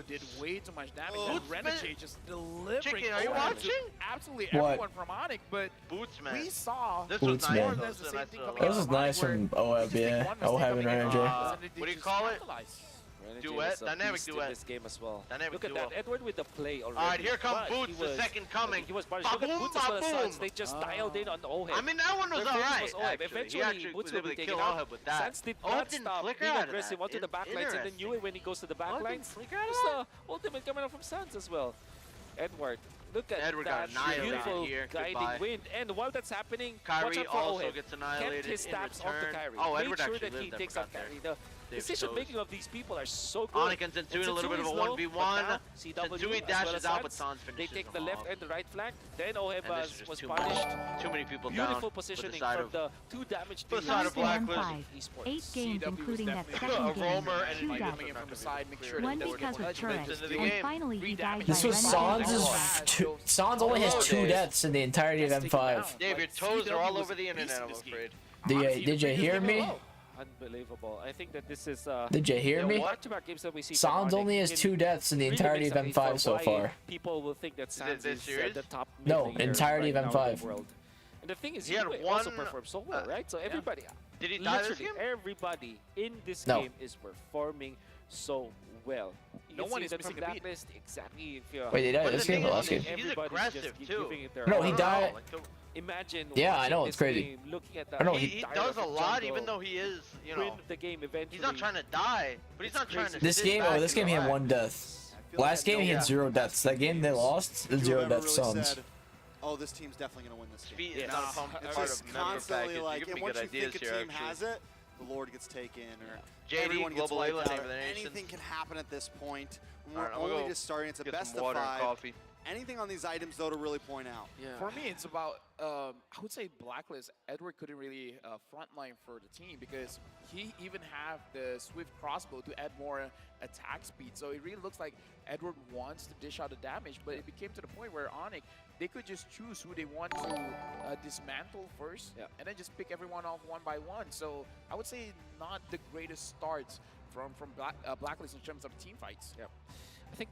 did way too much damage. Boots, And Renegade just delivering. Chicken, are you OHEB to watching? Absolutely What? everyone from Onic, but Boots, man. we saw This Boots, was nice. man. more or though. less the This same was thing nice coming though. out This is of Onic nice where from OHEB, yeah. one mistake OHEB and coming in, Renegade. and they What do you just call it? capitalize. Renegade Duet? is a Dynamic beast duet. in this game as well. Dynamic Look at duo. that, Edward with the play already. Alright, here comes but Boots, he the was- second coming. He was punished. Look at Ba-boom, Boots as well as ba-boom. Suns. They just dialed in on OHEB. I mean, that one was Their focus alright, was OHEB. actually. Eventually, He actually Boots was will able be to taken kill out. OHEB with that. Sans did OHEB not didn't stop flicker being out of aggressive that. onto the backlines, and then Interesting. Yue when he goes to the OHEB didn't backlines. flicker out of There's that? the ultimate coming out from Sans as well. Edward, look at Edward got that annihilated beautiful here. guiding Goodbye. wind. And while that's happening, Kyrie watch out for also OHEB. gets Kept annihilated his in stabs onto return. Kyrie. Oh, Made Edward sure actually that he lived, I takes forgot out Kyrie. decision making of these people are so good. Onic and Sensui a little bit of a 1v1. Sensui dashes out, but Sans finishes They take the him left off. and the right flank. Then Oheb was too punished. Too many people Beautiful down. positioning side from of the 2 damage the side of Blacklist. 8 games including that second a game, roamer 2 and deaths. from the side. Make sure 1 because of turrets, and finally he died This by was renegade Sans' Overwatch. Sans only has 2 deaths in the entirety of M5. Dave, your toes are all over the internet, I'm afraid. Did you hear me? Unbelievable. I think that this is Did you hear me? back-to-back games that we see Sans from only has Onic 2 deaths in the really entirety makes of a case M5 for so why far. People will think that Sans is the top No, mid laner entirety right of now in M5. the world. And the thing is, He had Yue one, also performed so well, right? So everybody, Did he die this literally game? everybody in this No. game is performing so well. You No can one see is that from missing a beat. Blacklist, exactly. If you're Wait, did he die this game or last game? He's everybody's aggressive, just too. giving it their No, all. he died. Imagine. Yeah, I watching know, it's this crazy. game, looking at I that. know, He does a lot, even though he is, you win know, the game eventually. he's not trying to die, but he's not trying to This sit game, back this and game he had relax. 1 death. Last game he had 0 deaths. That game they lost, 0 deaths Sans. Oh, this team's definitely going to win this game. Speed is not a pump, It's part just of member constantly package. like, You give and me once good you ideas think a here, team has it, the Lord gets taken, or JD, everyone gets Global wiped Layla, out. name of the nation. Anything can happen at this point. We're Alright, I'm gonna only go just starting. It's a get best some of water and 5. coffee. Anything on these items, though, to really point out? For me, it's about, I would say Blacklist, Edward couldn't really frontline for the team because he even have the Swift crossbow to add more attack speed. So it really looks like Edward wants to dish out the damage, but it became to the point where Onic, they could just choose who they want to dismantle first, and then just pick everyone off one by one. So I would say not the greatest starts from Blacklist in terms of team fights. Yep. I think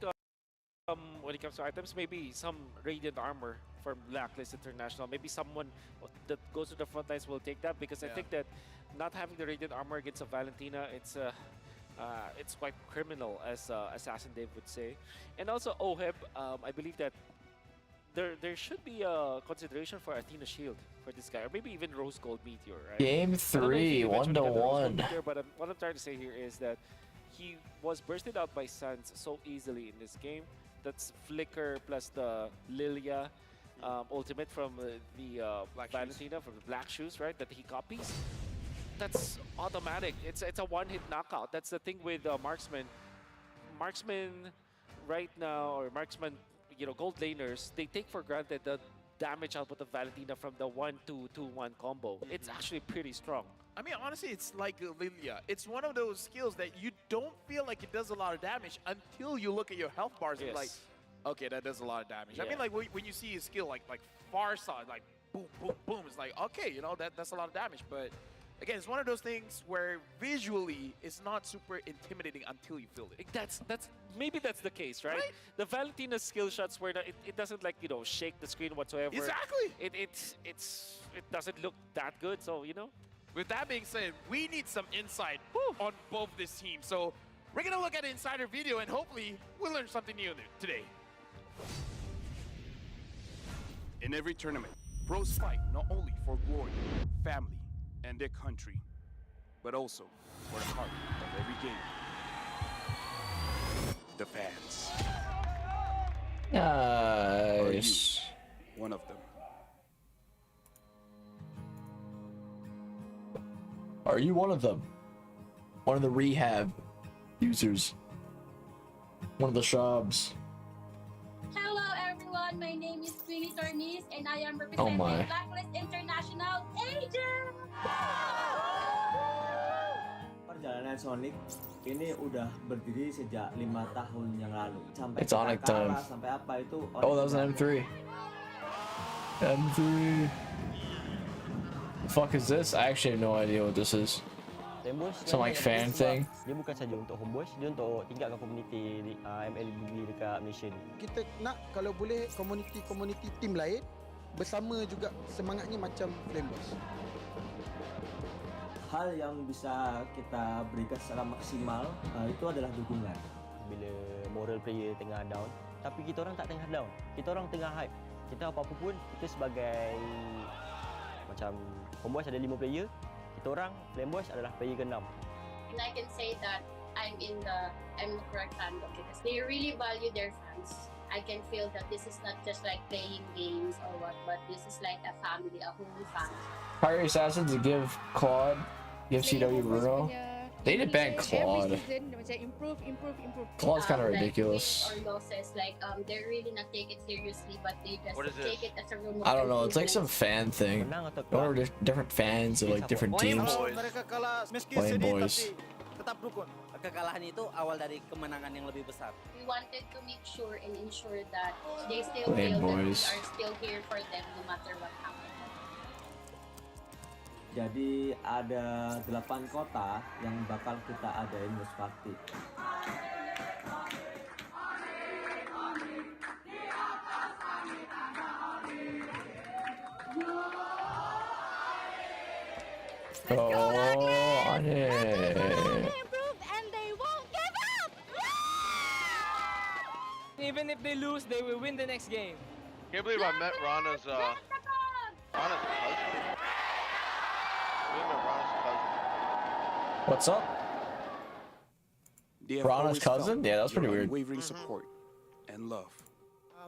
when it comes to items, maybe some Radiant armor from Blacklist International. Maybe someone that goes to the front lines will take that because I think that not having the Radiant armor against a Valentina, it's quite criminal, as Assassin Dave would say. And also Oheb, I believe that there should be a consideration for Athena Shield for this guy, or maybe even Rose Gold Meteor, right? Game 3, 1-1. But what I'm trying to say here is that he was bursted out by Sans so easily in this game. That's Flicker plus the Lilia ultimate from the Valentina, from the Black Shoes, right? That he copies. That's automatic. It's a one-hit knockout. That's the thing with Marksman. Marksman right now, or Marksman, you know, gold laners, they take for granted the damage output of Valentina from the 1-2-2-1 combo. It's actually pretty strong. I mean, honestly, it's like Lilia. It's one of those skills that you don't feel like it does a lot of damage until you look at your health bars and like, okay, that does a lot of damage. I mean, like when you see a skill like Farsight, like boom, boom, boom, it's like, okay, you know, that's a lot of damage. But again, it's one of those things where visually it's not super intimidating until you feel it. Maybe that's the case, right? The Valentina skill shots where it doesn't, like, you know, shake the screen whatsoever. Exactly. It doesn't look that good, so, you know. With that being said, we need some insight on both this team. So we're going to look at the insider video and hopefully we'll learn something new today. In every tournament, pros fight not only for glory, family, and their country, but also for the heart of every game. The fans. Nice. One of them. Are you one of them? One of the rehab users? One of the shops? Hello everyone, my name is Queenie Tornis and I am representing Blacklist International Agent! Perjalanan Sonic ini udah berdiri sejak 5 tahun yang lalu. Sampai It's Onic time. Sampai apa itu? Oh, that was an M3. M3. The fuck is this? I actually have no idea what this is. Some like fan thing. Dia bukan saja untuk homeboys, dia untuk tingkatkan community di MLBB dekat Malaysia ni. Kita nak kalau boleh community team lain bersama juga semangatnya macam Flame Boys. Hal yang bisa kita berikan secara maksimal itu adalah dukungan. Bila moral player tengah down, tapi kita orang tak tengah down. Kita orang tengah hype. Kita apa-apa pun, kita sebagai macam homeboys ada 5 player, kita orang Flame Boys adalah player ke-6. And I can say that I'm the correct fandom because they really value their fans. I can feel that this is not just like playing games or what, but this is like a family, a whole family. Fire Assassins to give Claude, give CW Bruno. They did ban Claude. Every season, macam improve. Claude's kind of like ridiculous. wins or losses, like they're really not take it seriously, but they just take it as a room of I don't know. It's like some improvement. fan thing. Or different fans of like different teams. Mereka kalah meski Playing sedih boys. tapi tetap dukun. Kekalahan itu awal dari kemenangan yang lebih besar. We wanted to make sure and ensure that they still Playing feel that we boys. are still here for them no matter what happens. Jadi ada 8 kota yang bakal kita adain Watchparty. Oh, Onic. And they won't give up. Even if they lose, they will win the next game. Can't believe I met Rana's cousin. What's up? Rana's cousin? Yeah, that's pretty weird. Unwavering support and love.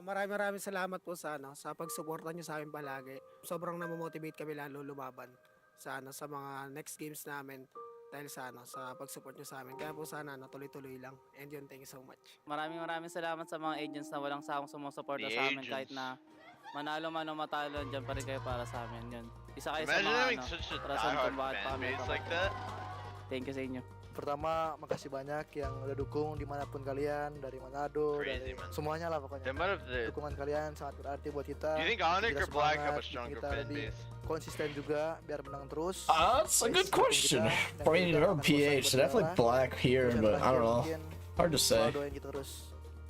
Maraming salamat po sa sa pagsuporta niyo sa amin palagi. Sobrang namomotivate kami lalo lumaban sa sa mga next games namin dahil sa sa pag-support niyo sa amin. Kaya po sana tuloy-tuloy lang. And yun, thank you so much. Maraming salamat sa mga agents na walang sawang sumusuporta sa amin kahit na manalo man o matalo, diyan pa rin kayo para sa amin. Yun. Isa kayo sa mga rason kung bakit pa kami Thank you sa inyo. Pertama, makasih banyak yang udah dukung dimanapun kalian, dari Manado, dari semuanya lah pokoknya. Dukungan kalian sangat berarti buat kita. You think Onic or Black have a stronger fan base? Konsisten juga biar menang terus. That's a good question. Probably need another PH. So definitely Black here, but I don't know. Hard to say.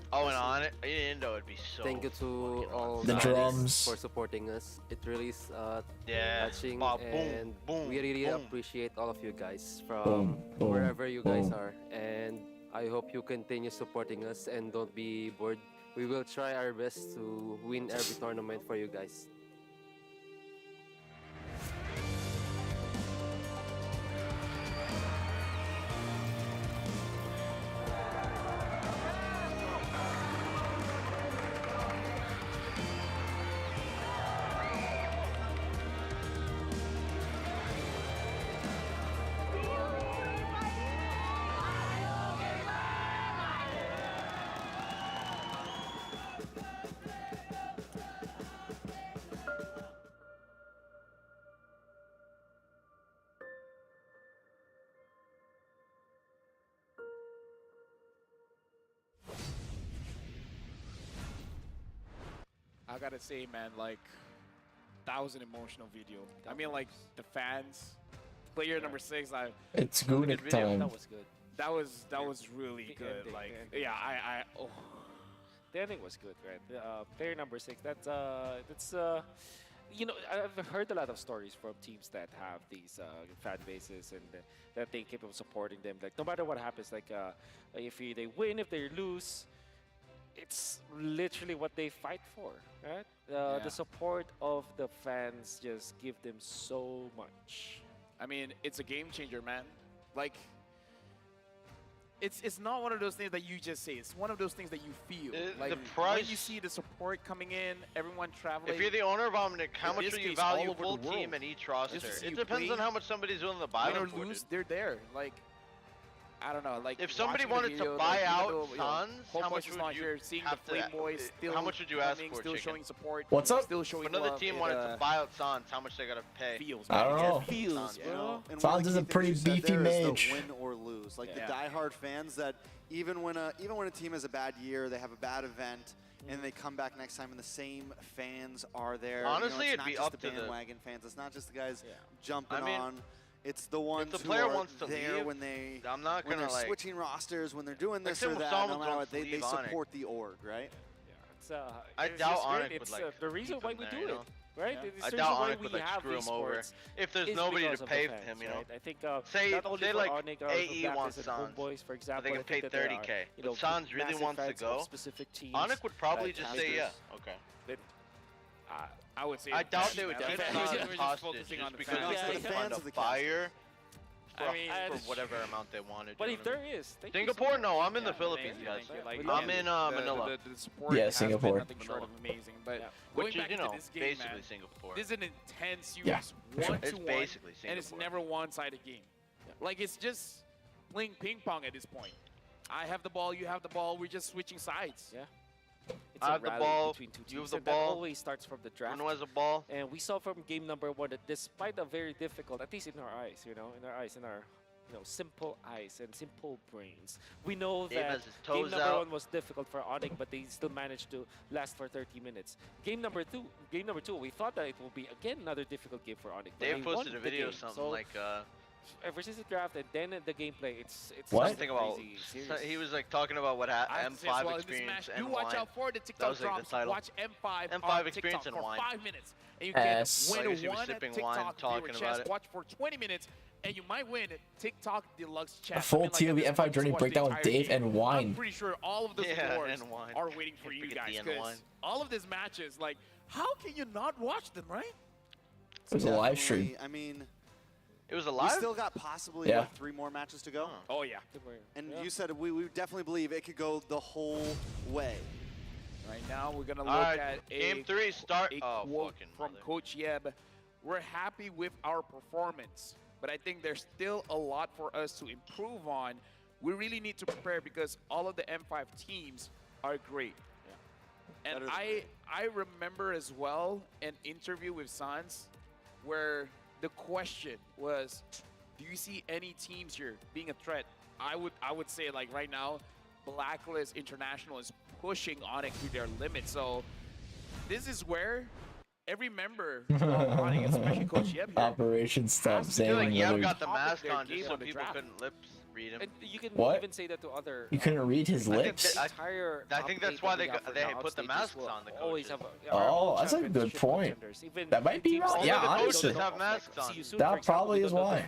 Oh, and Onic, Indo would be so. Thank you to all the drums for supporting us. It really is yeah, touching, boom, and we really appreciate all of you guys from wherever you guys are. And I hope you continue supporting us and don't be bored. We will try our best to win every tournament for you guys. I gotta say, man, like, that was an emotional video. I mean, like, the fans, player number 6, it's good time. That was good. That was really good. Ending, like, ending. yeah, The ending was good, right? Player number 6. That's you know, I've heard a lot of stories from teams that have these fan bases and that they keep on supporting them. Like, no matter what happens, like, if they win, if they lose, it's literally what they fight for, right? The support of the fans just give them so much. I mean, it's a game changer, man. Like, it's not one of those things that you just say. It's one of those things that you feel. Like, the price, when you see the support coming in, everyone traveling. If you're the owner of Omnic, how much do you value full team and each roster? It depends on how much somebody's willing to buy them for. They're there. Like, I don't know. Like, if somebody wanted to buy out Suns, how much would you have to? How much would you ask for? Still showing support. What's up? Still showing another team wanted to buy out Suns, how much they gotta pay? I don't know. Feels, bro. Suns is a pretty beefy mage. Win or lose, like the diehard fans that even when a team has a bad year, they have a bad event, and they come back next time, and the same fans are there. Honestly, you know, it'd be up to the bandwagon fans. It's not just the guys jumping on. It's the ones if the player who are wants to there leave, when they I'm not when gonna they're like switching rosters, when they're doing this like or that. No matter what, they support the org, right? It's, I doubt Onic would like. The reason why we do it, right? I doubt Onic would like screw him over if there's nobody to pay him. You know, I think say like like AE wants Suns, for example, they can pay 30K. But Suns really wants to go. Onic would probably just say yeah. Okay. I would say. I doubt they would keep Suns hostage focusing on the because fans. they fund a buyer. I mean, for whatever amount they wanted. But if there is, Singapore, no, I'm in the Philippines, guys. I'm in Manila. The support yeah, Singapore. Nothing short of amazing, but which is, back you know, this game, basically man, Singapore. This is an intense Yeah, series, 1-1, it's basically Singapore. and it's never one-sided game. Like, it's just playing ping pong at this point. I have the ball, you have the ball, we're just switching sides. Yeah. It's I a have the rally ball, between two teams, you have the and ball. that always starts from the draft. Bruno has a ball. And we saw from game number 1 that despite a very difficult, at least in our eyes, in our simple eyes and simple brains, we know that game number 1 was difficult for Onic, but they still managed to last for 30 minutes. Game number two, we thought that it will be again another difficult game for Onic. They posted a video something like ever since the draft and then in the gameplay, it's what? something About crazy. he was like talking about what M5 experience and you watch out for the TikTok drops. Watch M5 M5 experience and for wine. 5 minutes, and you can win one sipping TikTok wine, talking about it. Watch for 20 minutes, and you might win TikTok Deluxe Chess. A full TOB M5 journey breakdown with Dave and wine. I'm pretty sure all of those awards wine. are waiting for you guys, because all of these matches, like, how can you not watch them, right? It was a live stream. I mean, it was a live? We still got possibly what, 3 more matches to go? Oh, yeah. And you said we definitely believe it could go the whole way. Right now, we're going to look at Game 3 start. a quote from Coach Yeb. We're happy with our performance, but I think there's still a lot for us to improve on. We really need to prepare because all of the M5 teams are great. Yeah. And I remember as well an interview with Sans where the question was, do you see any teams here being a threat? I would say, like, right now, Blacklist International is pushing Onic to their limit. So this is where every member of Onic, especially Coach Yeb here, Operation Stop Saying. I feel like Yeb got the mask on just so people couldn't lips read him. And you can What? even say that to other. You couldn't read his lips? I think that's why they put the masks on the coaches. Oh, that's a good point. That might be right. Yeah, honestly. Have masks on. That probably is why.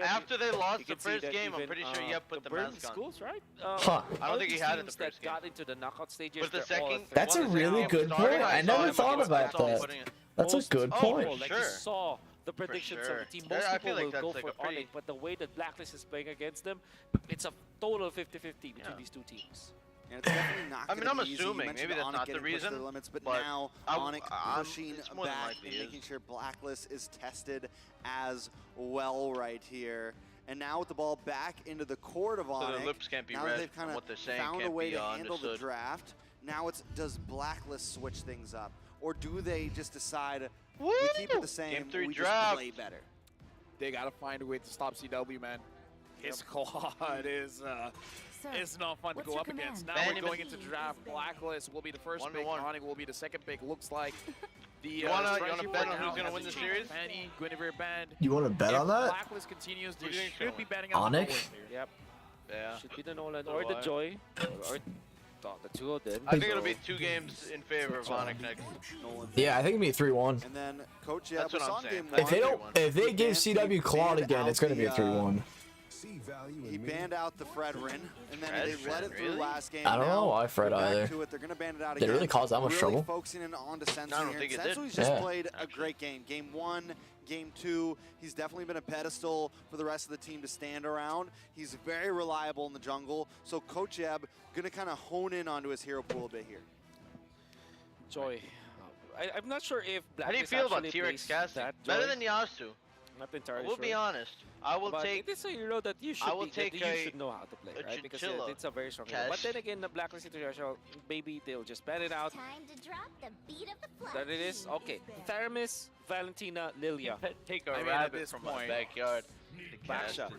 After they lost the first game, I'm pretty sure Yeb put the mask on. Schools, right? Huh. I don't think he had it the first game. Got into the knockout stages. But the second, That's a really good point. I never thought about that. That's a good point. Like you saw the predictions of the team. Most people will go for Onic, but the way that Blacklist is playing against them, it's a total 50-50 between these two teams. And it's definitely not I'm gonna be easy. assuming maybe that's not the reason. To the limits, but now Onic pushing back and is. making sure Blacklist is tested as well right here. And now with the ball back into the court of Onic, so the lips can't be now read. they've kind What they're of saying found a can't way be to handle understood. the draft. Now it's, does Blacklist switch things up, or do they just decide we keep it the same, Game 3 we draft. just play better? They got to find a way to stop CW, man. His squad is it's not fun to go up against. Now we're going into the draft. Blacklist will be the first pick. Onic will be the second pick. Looks like the you wanna bet on who's gonna win the series? Fanny, Guinevere Band. You want to bet on that? Blacklist continues. They should be betting on Onic? Yep. Yeah. Should be the Nolan or the Joy, or the two of them. I think it'll be 2 games in favor of Onic next. Yeah, I think it'll be 3-1. And then Coach That's what I'm saying. game 1. If they give CW Claude again, it's gonna be a 3-1. He banned out the Fredrin, and then they let it through last game. I don't know why Fred They're back either. to it. They're gonna ban it out Did it again. really cause that much trouble? Focusing in on Sensu I don't here. think it Sensu's did. just played a great game. Game 1, Game 2, he's definitely been a pedestal for the rest of the team to stand around. He's very reliable in the jungle. So Coach Yeb gonna kind of hone in onto his hero pool a bit here. Joy. I'm not sure if How do you feel about T-Rex casting? Better than Yasu. Not entirely We'll sure. be honest. I will take. It's a hero that you should. You should know how to play, right? Because it's a very strong hero. But then again, the Blacklist International, maybe they'll just ban it out. Time to drop the beat of the flag. That it is okay. Theramis, Valentina, Lilia. Take a rabbit from my backyard. Backshot.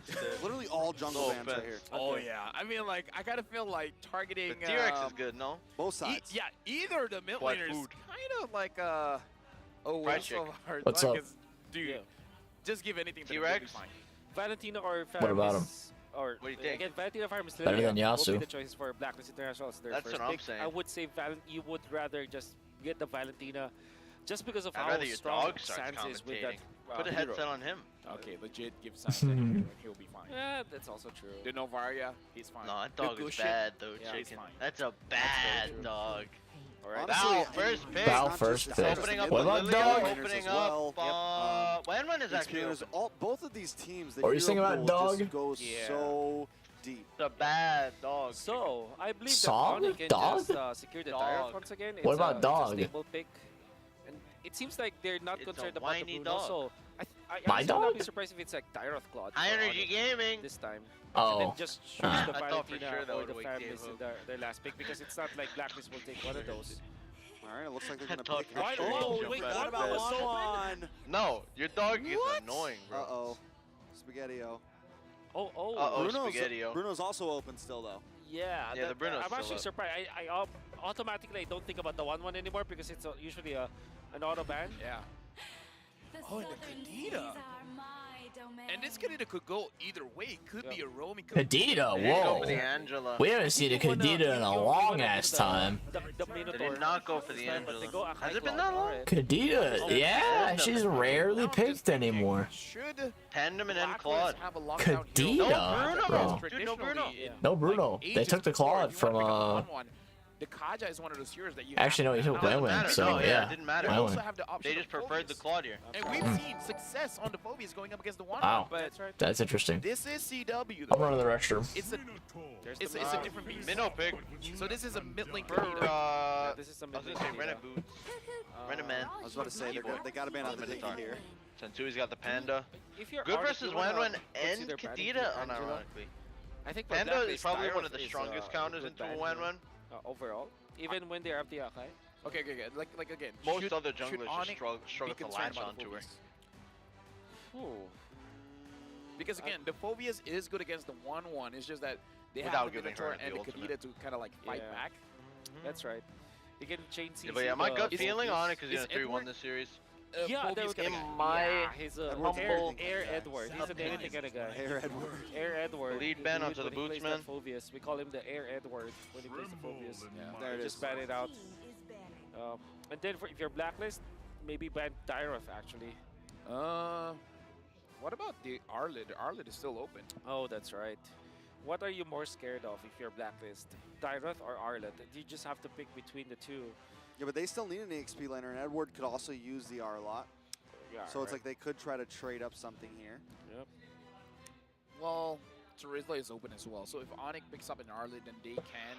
Literally all jungle bans right here. Oh yeah. I mean, like, I gotta feel like targeting. The T-Rex is good, no? Both sides. Yeah, either the mid laner is kind of like a waste of our What's luck. up? Dude, just give anything to T-Rex. Valentina or Faramis. What about him? Or what do you think? Again, Valentina, Faramis, Better Lilia than Yasu. will be the choices for Blacklist International as their That's first what I'm pick. saying. I would say you would rather just get the Valentina, just because of I'd how rather your strong dog starts Sans is with that. Put a headset on him. Okay, legit. Give Sans and he'll be fine. Yeah, that's also true. The Novaria, he's fine. No, that dog is bad though, Chicken. That's a bad dog. Alright. Val first pick. Val first pick. Opening up What about Lilia, dog? opening up. Wenwen is actually open. Both of these teams. What are you saying about dog? Goes so deep. It's a bad dog. So I believe Song? that Onic can Dog? just secure the Tyrant once again. What about It's dog? a stable pick. And it seems like they're not It's concerned a about the whiny Bruno. dog. So My dog? I'll be surprised if it's like Tyroth Claude. High Energy Gaming this time. Oh. And then just choose the I thought for Valentina sure that or would the wake Families Dave in their last pick, because it's not like Blacklist will take one of those. All right, it looks like they're gonna Dog pick. for sure Oh, jump wait, out. what about one? No, your dog is annoying, bro. Uh-oh. Spaghetti-O. Uh-oh, Bruno's, Spaghetti-O. Bruno's also open still, though. Yeah, the Bruno's I'm still actually up. surprised. I automatically don't think about the 1-1 anymore because it's usually an auto ban. Yeah. Oh, and the Kadita. And this Kadita could go either way. Could be a roaming. Kadita, whoa. We haven't seen a Kadita in a long ass time. They did not go for the Angela. Has it been that long? Kadita, yeah, she's rarely picked anymore. Should Tandem and then Claude. Kadita, bro. Dude, no Bruno. No Bruno. They took the Claude from The Kaja is one of those heroes that you actually no, he took Win, so yeah. It didn't matter. They just preferred the Claude here. And we've seen success on the Phobias going up against the one. Wow. But That's interesting. this is CW. I'm running the restroom. It's a different beast. Minnow pick. So this is a mid-link This is some. I was gonna say Rennet Boots. Rennet Man. I was about to say they got to ban on the Mickey here. Sentui's got the Panda. If you're Good versus Wenwen and Kadita, unironically. I think Panda is probably one of the strongest counters into a Wenwen. Overall, even when they have the Akai. Okay. Like again. Most other junglers just Onic struggle to latch onto her. Because again, the Phobias is good against the 1-1. It's just that they Without have the giving Minotaur her and the the Kadita ultimate. to kind of like fight back. That's right. You can chain CC. Yeah, but yeah, my gut the feeling Phobias. on it because he's gonna 3-1 this series. Yeah, Phobias in my he's a humble Air Edward. He's an anything kind of guy. Air Edward. Air Edward. Lead ban onto the Bootsman. Phobias. We call him the Air Edward when he plays the Phobias. There it just is. ban it out. And then if you're Blacklist, maybe ban Tyroth actually. What about the Arlid? The Arlid is still open. Oh, that's right. What are you more scared of if you're Blacklist? Tyroth or Arlid? You just have to pick between the two. Yeah, but they still need an EXP laner, and Edward could also use the R a lot. Yeah, So it's like they could try to trade up something here. Yep. Well, Terizla is open as well. So if Onic picks up an Arlid, then they can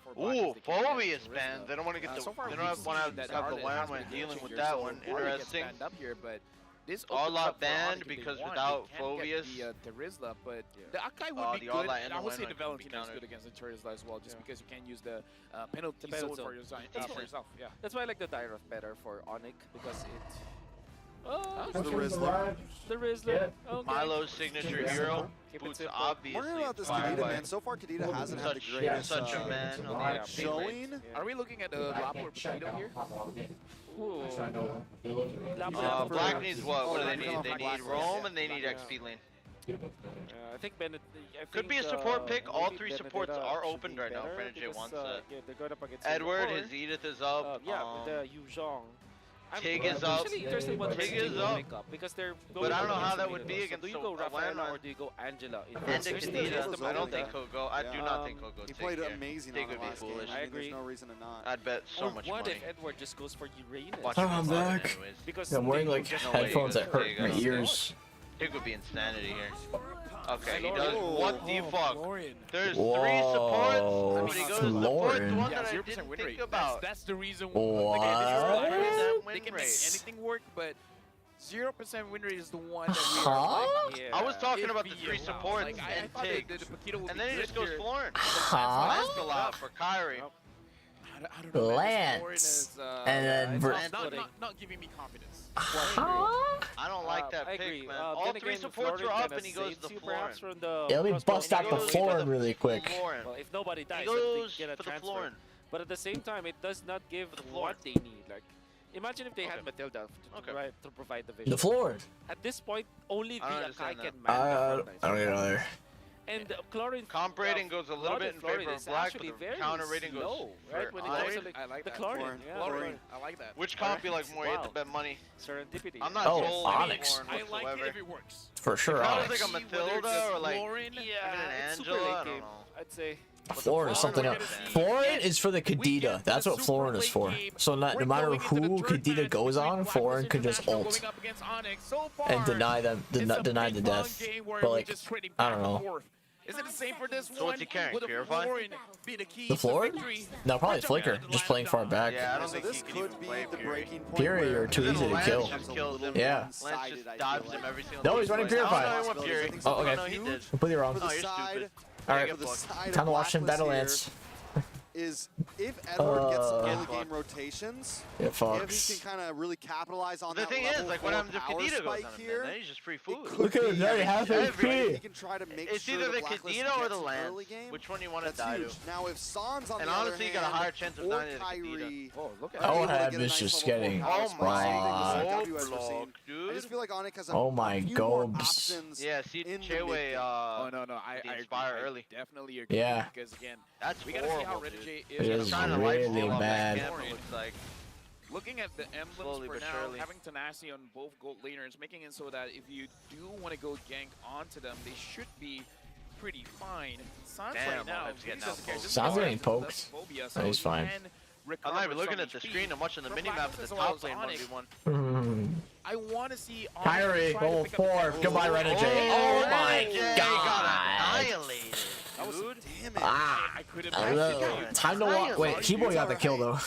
for Ooh, Blacklist, they can get Phobias Terizla. ban. They don't want to get the. So far They we've don't want seen to that have the Arlid has Wan been dealing game with changer, that so one. Arlid gets Interesting. banned up here, but this All opens out up for banned Onic if they because want. without They can get Phobias. the Terizla, but the Akai Oh, would be the all good. out and I the would say Wenwen the can be Valentina is countered. good against the Terizla as well, just because you can use the penalty penalty zone zone. for yourself. Yeah. That's why I like the Tyroth better for Onic because it. Oh, the Rizzler. The Rizzler. Okay. Milo's signature hero. Boots obviously. Wondering about this fired Kadita, by man. So far, Kadita hasn't had the such, greatest such a man on the XP lane. showing. Are we looking at the Lapo or Potato here? Black needs what? What do they need? They need Roam and they need XP lane. I think Bennett. Could be a support pick. All three supports are opened right now. French wants it. They're going up against Edward, Or, his Edith is up. yeah, the Yu Zhong. Tig is up. Actually interested what Tig Tig is up. because they're But I don't know how that against would be Minotaur. against So do you go a Rafaela Wenwen. or do you go Angela? And the Kadita. I don't think he'll go. I do not think he'll go. He Tig played here. amazing Tig on would the be last game. foolish. I mean, agree. There's no reason to not. I'd bet so much what money. if Edward just goes for Uranus? Watch Oh, him I'm play back. anyways. Because I'm wearing like No way he headphones goes that hurt Tig, my I don't think. ears. Tig would be insanity here. Okay, he Lauren. does. What the fuck? Lauren. There's Whoa, three supports, but he goes to the fourth Lauren. one Yeah, that I 0% didn't win think rate. about. That's the reason. What? Again, if you're What? Blacklist, Win they can rate. make anything work, but 0% win rate is the one that we Huh? are like, I was talking if about the we three allow. supports Like, I and thought Tig. that the Paquito would And be then he good just goes here. Florin. Huh? That's a lot for Kyrie. I don't know, man. Lance. Lauren is, And then it's Ver- not giving me confidence. Huh? I don't like that I pick, agree. man. Then All three again, supports Florin are up kinda and he goes saves to you Florin. perhaps from the Yeah, let me crossbow. bust out the goes floor for the really quick. Florin. Well, if nobody dies, He then goes they get a for the transfer. Florin. But at the same time, it does not give the what they need. Like, imagine if they had Matilda to provide the vision. The floor. At this point, only the I don't Akai understand can that. man I the don't front get lines. either. And Chlorine Comp rating goes a little bit in favor of black, but the very counter rating goes slow, right? for When it Onic. comes to like I like the that. Chlorine. Yeah, Lauren. I like that. Which comp you like more? You have to Wow. bet money. Serendipity. I'm not Oh, sold Onyx. on I like it whatsoever. if it works. For sure, It Onyx. sounds like a Matilda or like even an it's super Angela. late I don't game. know. I'd say. Florin is something else. Florin is for the Kadita. That's what Florin is for. So no matter who Kadita goes on, Florin could just ult and deny them, deny the death. But like, I don't know. Is it the same for this So one? what's he carrying? Would the Purify? Florin be the key The floor? to victory? No, probably Flicker. Just playing far back. Yeah, I don't So think this he can could even be play the breaking point. Fury where are too easy to Lance kill. just kills him. Yeah. Lance just dodges him every single No, time. he's running plays. Purify. Oh, no, he went Fury. Oh, okay. No, he did. Completely wrong. No, you're stupid. Alright, Get fucked. time to watch some Battle Lance. Is if Edward gets some early game rotations, Yeah, if Fox. he can kind of really capitalize on The that thing level is, like, what 4 happens if power Kadena goes spike on him? here, Then he's just free food. Look at him, now he has HP. He can try to make It's sure either the Blacklist Kadena or gets the an Lance. early game. Which one you want to That's die huge. to? Now, if Sans on And the honestly, you other got a hand, higher chance of or dying to the Kyrie, Oh, look at are able to Ohab get a is nice just level 4 getting power spike, same rocked. thing as CW as we're seeing. dude. I just feel like Onic has a Oh my few more gobes. options Yeah, see, in the Chewe, mid-game. Oh, no, I inspire agree. early. I definitely agree. Yeah. Because, again, That's we got to see how horrible, Renegade dude. is. It is trying to really light steal up bad. that camp, it looks like. Looking at the emblems Slowly for but now, surely. having tenacity on both gold laners, making it so that if you do want to go gank onto them, they should be pretty fine. Sans Damn, right now, Oheb's getting Phoenix doesn't care. outpoked. Just Sans because getting of the poked. phobia, No, so he's he fine. can I'm recover not even looking some at the HP. screen. I'm watching the From minimap at Blacklist the as well top as lane Onic. 1v1. I want to see Onic Kyrie, try to level pick up 4. the Goodbye, Renegade. Oh my Renegade god. got annihilated, That was some dude. damage. Ah. I couldn't I don't know. Time to walk. Wait, Keyboy got the kill though.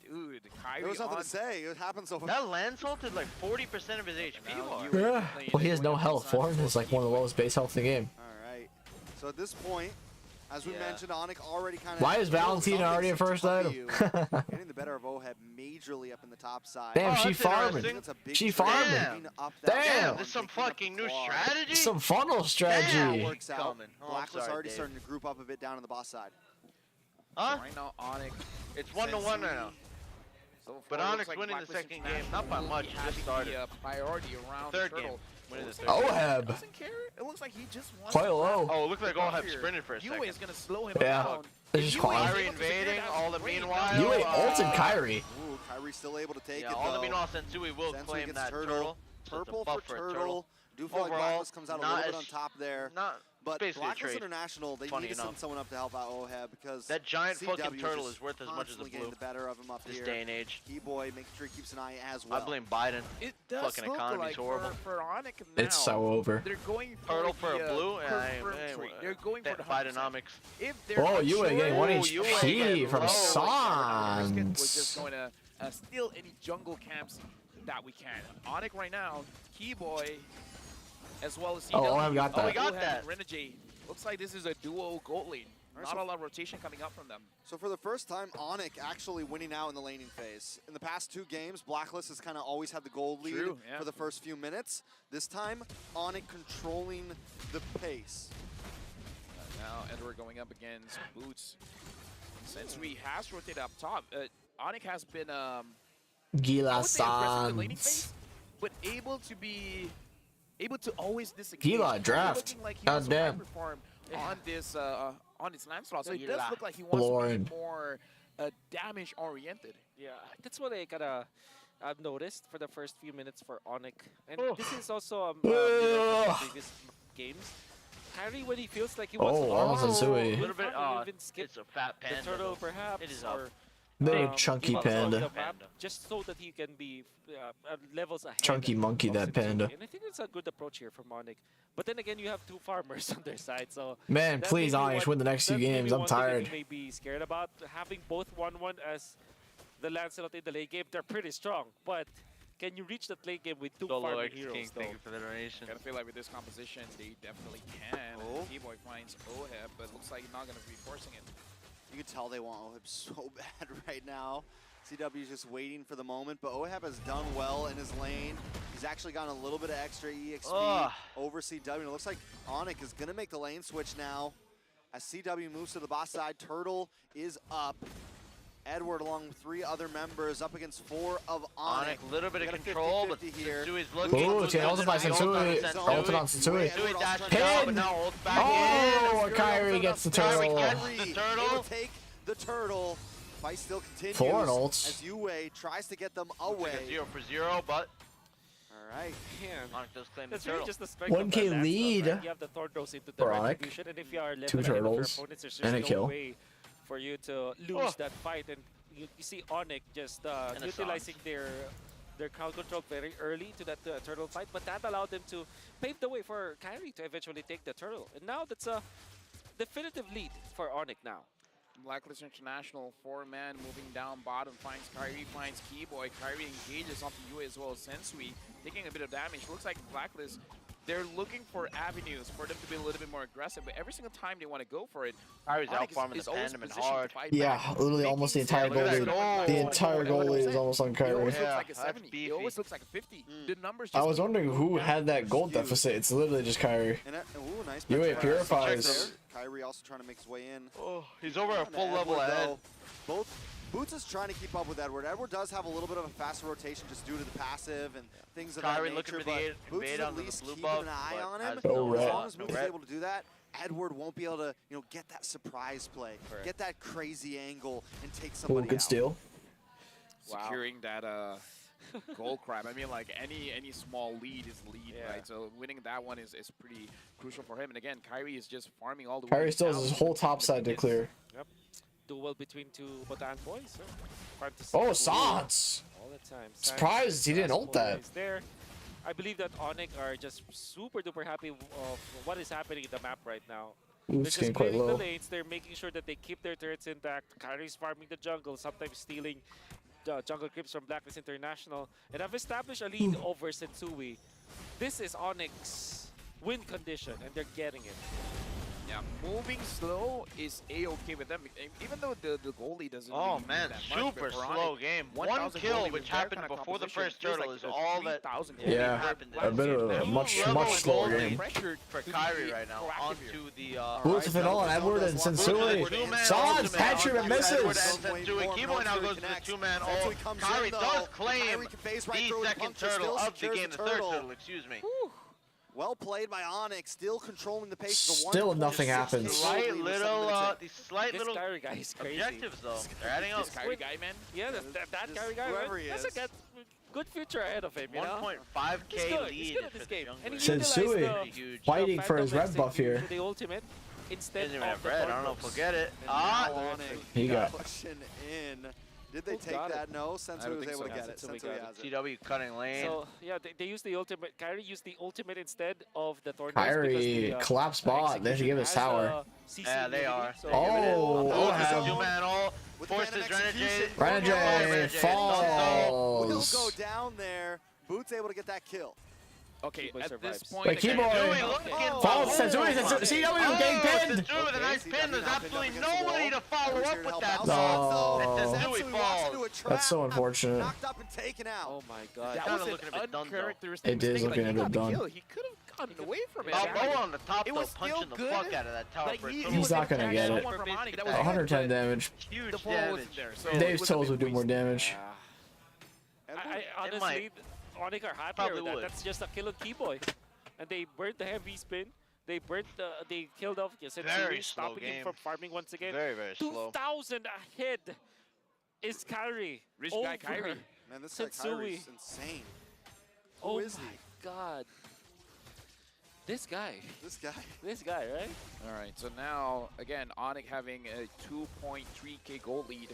Dude, Kyrie There was nothing on to say. It happens so That Lance ulted like 40% of his HP bar. Yeah. Well, he has no health. Foreign is like one of the lowest base health in the game. All right. So at this point, as we mentioned, Onic already kind of. Why is Valentina already at first item? Getting the better of Oheb majorly up in the top side. Damn, she that's farming. interesting. She farming. Damn, this is some fucking new strategy? Some funnel strategy. Works out. Coming. Oh, I'm Blacklist sorry, already Dave. starting to group up a bit down on the boss side. Huh? Right now, Onic. It's 1-1 right now. But Onyx winning the second game, not by much, he just started. Priority around Third the game. turtle. Winning the third Oheb. Doesn't care. It looks like he just wants Quite to low. grab Oh, it looked like the Oheb here. sprinted for a second. Yue is gonna slow him Yeah. down. It's just Yue quiet. is Kyrie able to secure invading, that all the great. meanwhile. Yue ulted Kyrie. Ooh, Kyrie's still able to take Yeah, it all the though. meanwhile, Sensui will Sensui claim gets that turtle. So it's a Purple buff for a turtle. Do feel like Overall, Blacklist comes out a not little bit as- on top there. Not But basically a Blacklist trade. International, they Funny need to send enough. someone up to help out Oheb because That giant CW fucking turtle just is worth as much as the constantly blue. getting the better of him up This here. day and age. Keyboy making sure he keeps an eye as well. I blame Biden. It does Fucking look economy's like horrible. for Onic now, It's so over. they're going for Turtle for the, a blue, and confirmed trade. They're going for the 100%. Bidenomics. If they're Oh, unsure, Yue getting 1 Yue HP getting from low. Brisket was just Sans. going to steal any jungle camps that we can. Onic right now, Keyboy, as well as CW. Oh, I've got that. Oh, we got Oheb that. and Renegade. Looks like this is a duo gold lane. Not a lot of rotation coming up from them. So for the first time, Onic actually winning out in the laning phase. In the past 2 games, Blacklist has kind of always had the gold lead True, yeah. for the first few minutes. This time, Onic controlling the pace. Now Edward going up against Boots. Since we has rotated up top, Onic has been I Gila would say aggressive in the laning Sans. phase, but able to always disengage. Gila draft. Looking like he God wants to damn. perform on this Lancelot. So it Gila. does look like he wants to Lauren. be more damage oriented. Yeah, that's what I I've noticed for the first few minutes for Onic. And Oh. this is also Oh. from previous games. Kyrie, when he feels like he wants Oh, to almost go Sensui. A little bit, even skip it's a fat the panda. turtle though. perhaps, It is or up. Big chunky give up on panda. the map, just so that he can be levels ahead. Chunky monkey, of that Sensui. panda. And I think it's a good approach here from Onic. But then again, you have 2 farmers on their side, so Man, that please, may be Onyx, one- win the next few that may be games. I'm one thing that tired. you may be scared about having both 1-1 as the Lancelot in the late game. They're pretty strong, but can you reach that late game with 2 Solo farming X heroes King, though? thank you for the donation. I feel like with this composition, they definitely can. Oh. Keyboy finds Oheb, but looks like he's not going to be forcing it. You can tell they want Oheb so bad right now. CW is just waiting for the moment, but Oheb has done well in his lane. He's actually gotten a little bit of extra EXP Ugh. over CW. And it looks like Onic is going to make the lane switch now. As CW moves to the boss side, Turtle is up. Edward along with 3 other members up against 4 of Onic. Onic, little bit We of got a control, but 50-50 here. Sensui's looking. Ooh, it's ulted by Sensui. Ulted on Sensui. Sensui dashes Pin! out, but now ults back Oh, in. Kyrie gets the Kyrie turtle. gets the turtle. Able to take the turtle. Fight still continues. 4 and ults. As Yue tries to get them Looks away. like a 0 for 0, but All right. Man, Onic does claim the that's really turtle. just the strength 1K of the Lancelot, lead right? You have the Thorn Rose into the for Onic. retribution, and if you are left 2 ahead of your turtles opponents, there's and a no kill. way for you to lose that fight. And you see Onic just And a utilizing their their crowd control very early to that turtle fight, but that allowed them to pave the way for Kyrie to eventually take the turtle. And now that's a definitive lead for Onic now. Blacklist International, 4-man moving down bottom, finds Kyrie, finds Keyboy. Kyrie engages onto Yue as well as Sensui, taking a bit of damage. Looks like Blacklist, they're looking for avenues for them to be a little bit more aggressive, but every single time they want to go for it, Kyrie's out farming the Pandem and hard. Yeah, literally almost the entire goal lead. The entire goal lead is almost on Kyrie. It always looks like a 70. It always looks like a 50. The numbers just I was wondering who had that gold deficit. It's literally just Kyrie. Nice Yue purifies. Kyrie also trying to make his way in. Oh, he's over a full level ahead. Both Boots is trying to keep up with Edward. Edward does have a little bit of a faster rotation just due to the passive and things of that nature. Looking for but the Boots is at on least the blue keeping buff, an eye on him. No As red. long as Boots is able to do that, Edward won't be able to, get that surprise play, get that crazy angle, and take somebody Good out. steal. Securing that gold crab. I mean, like any small lead is lead, right? So winning that one is pretty crucial for him. And again, Kyrie is just farming all the way. Kyrie still has his whole top side to clear. Yep. Duel between two Botan boys. Oh, Sans! All the time. Surprised he didn't ult that. There. I believe that Onic are just super duper happy of what is happening in the map right now. Ooh, They're just clearing the lanes. They're making sure that they keep their turrets intact. Kyrie's farming the jungle, sometimes stealing jungle creeps from Blacklist International, and have established a lead over Sensui. This is Onic's win condition, and they're getting it. Yeah, moving slow is a-okay with them, even though the goalie doesn't. Oh really man, need that much, super but slow game. One kill, which happened before the first turtle, is all that happened. A bit of a much slower game. For Kyrie right now, onto the Boots of Fennel and Edward and Sensui. Sans, Patrick and misses. Keyboy now goes to the two-man. Oh, Kyrie does claim the second turtle of the game, the third turtle, excuse me. Well played by Onic, still controlling the pace. Of the Still nothing happens. Slight little Kyrie guy is crazy. Objectives though. They're adding up. This Kyrie guy, man. Yeah, that Kyrie guy, whoever he is. That's a good future ahead of him. 1.5K lead. He's good at this game. And he Sensui fighting for his red buff here. The ultimate instead of the red. I don't know if we'll get it. He got in. Did they take that? No, Sensui was able to get it. Sensui has it. CW cutting lane. So yeah, they used the ultimate. Kyrie used the ultimate instead of the tornadoes. Kyrie collapse bot. They should give us tower. Yeah, they are. So two-man ult. Forces Renegade. Renegade falls. Will go down there. Boots able to get that kill. Okay, at this point, wait, Keyboy falls. Sensui, CW getting pinned. Sensui with a nice pin. There's absolutely nobody to follow up with that. No. Sensui falls. That's so unfortunate. Knocked up and taken out. Oh my god. That was an uncharacteristic It is looking a bit done. He could have gotten away from it. Balboa on the top though, punching the fuck out of that tower. He's not gonna get it. 110 damage. Huge damage. Dave's toes would do more damage. I honestly, Onic are happy with that. That's just a kill on Keyboy. And they burnt the heavy spin. They killed off Sensui, stopping him from farming once again. Very, very slow. 2,000 ahead is Kyrie. Rich guy Kyrie. Man, this guy Kyrie is insane. Who is he? God. This guy, right? All right, so now, again, Onic having a 2.3K goal lead.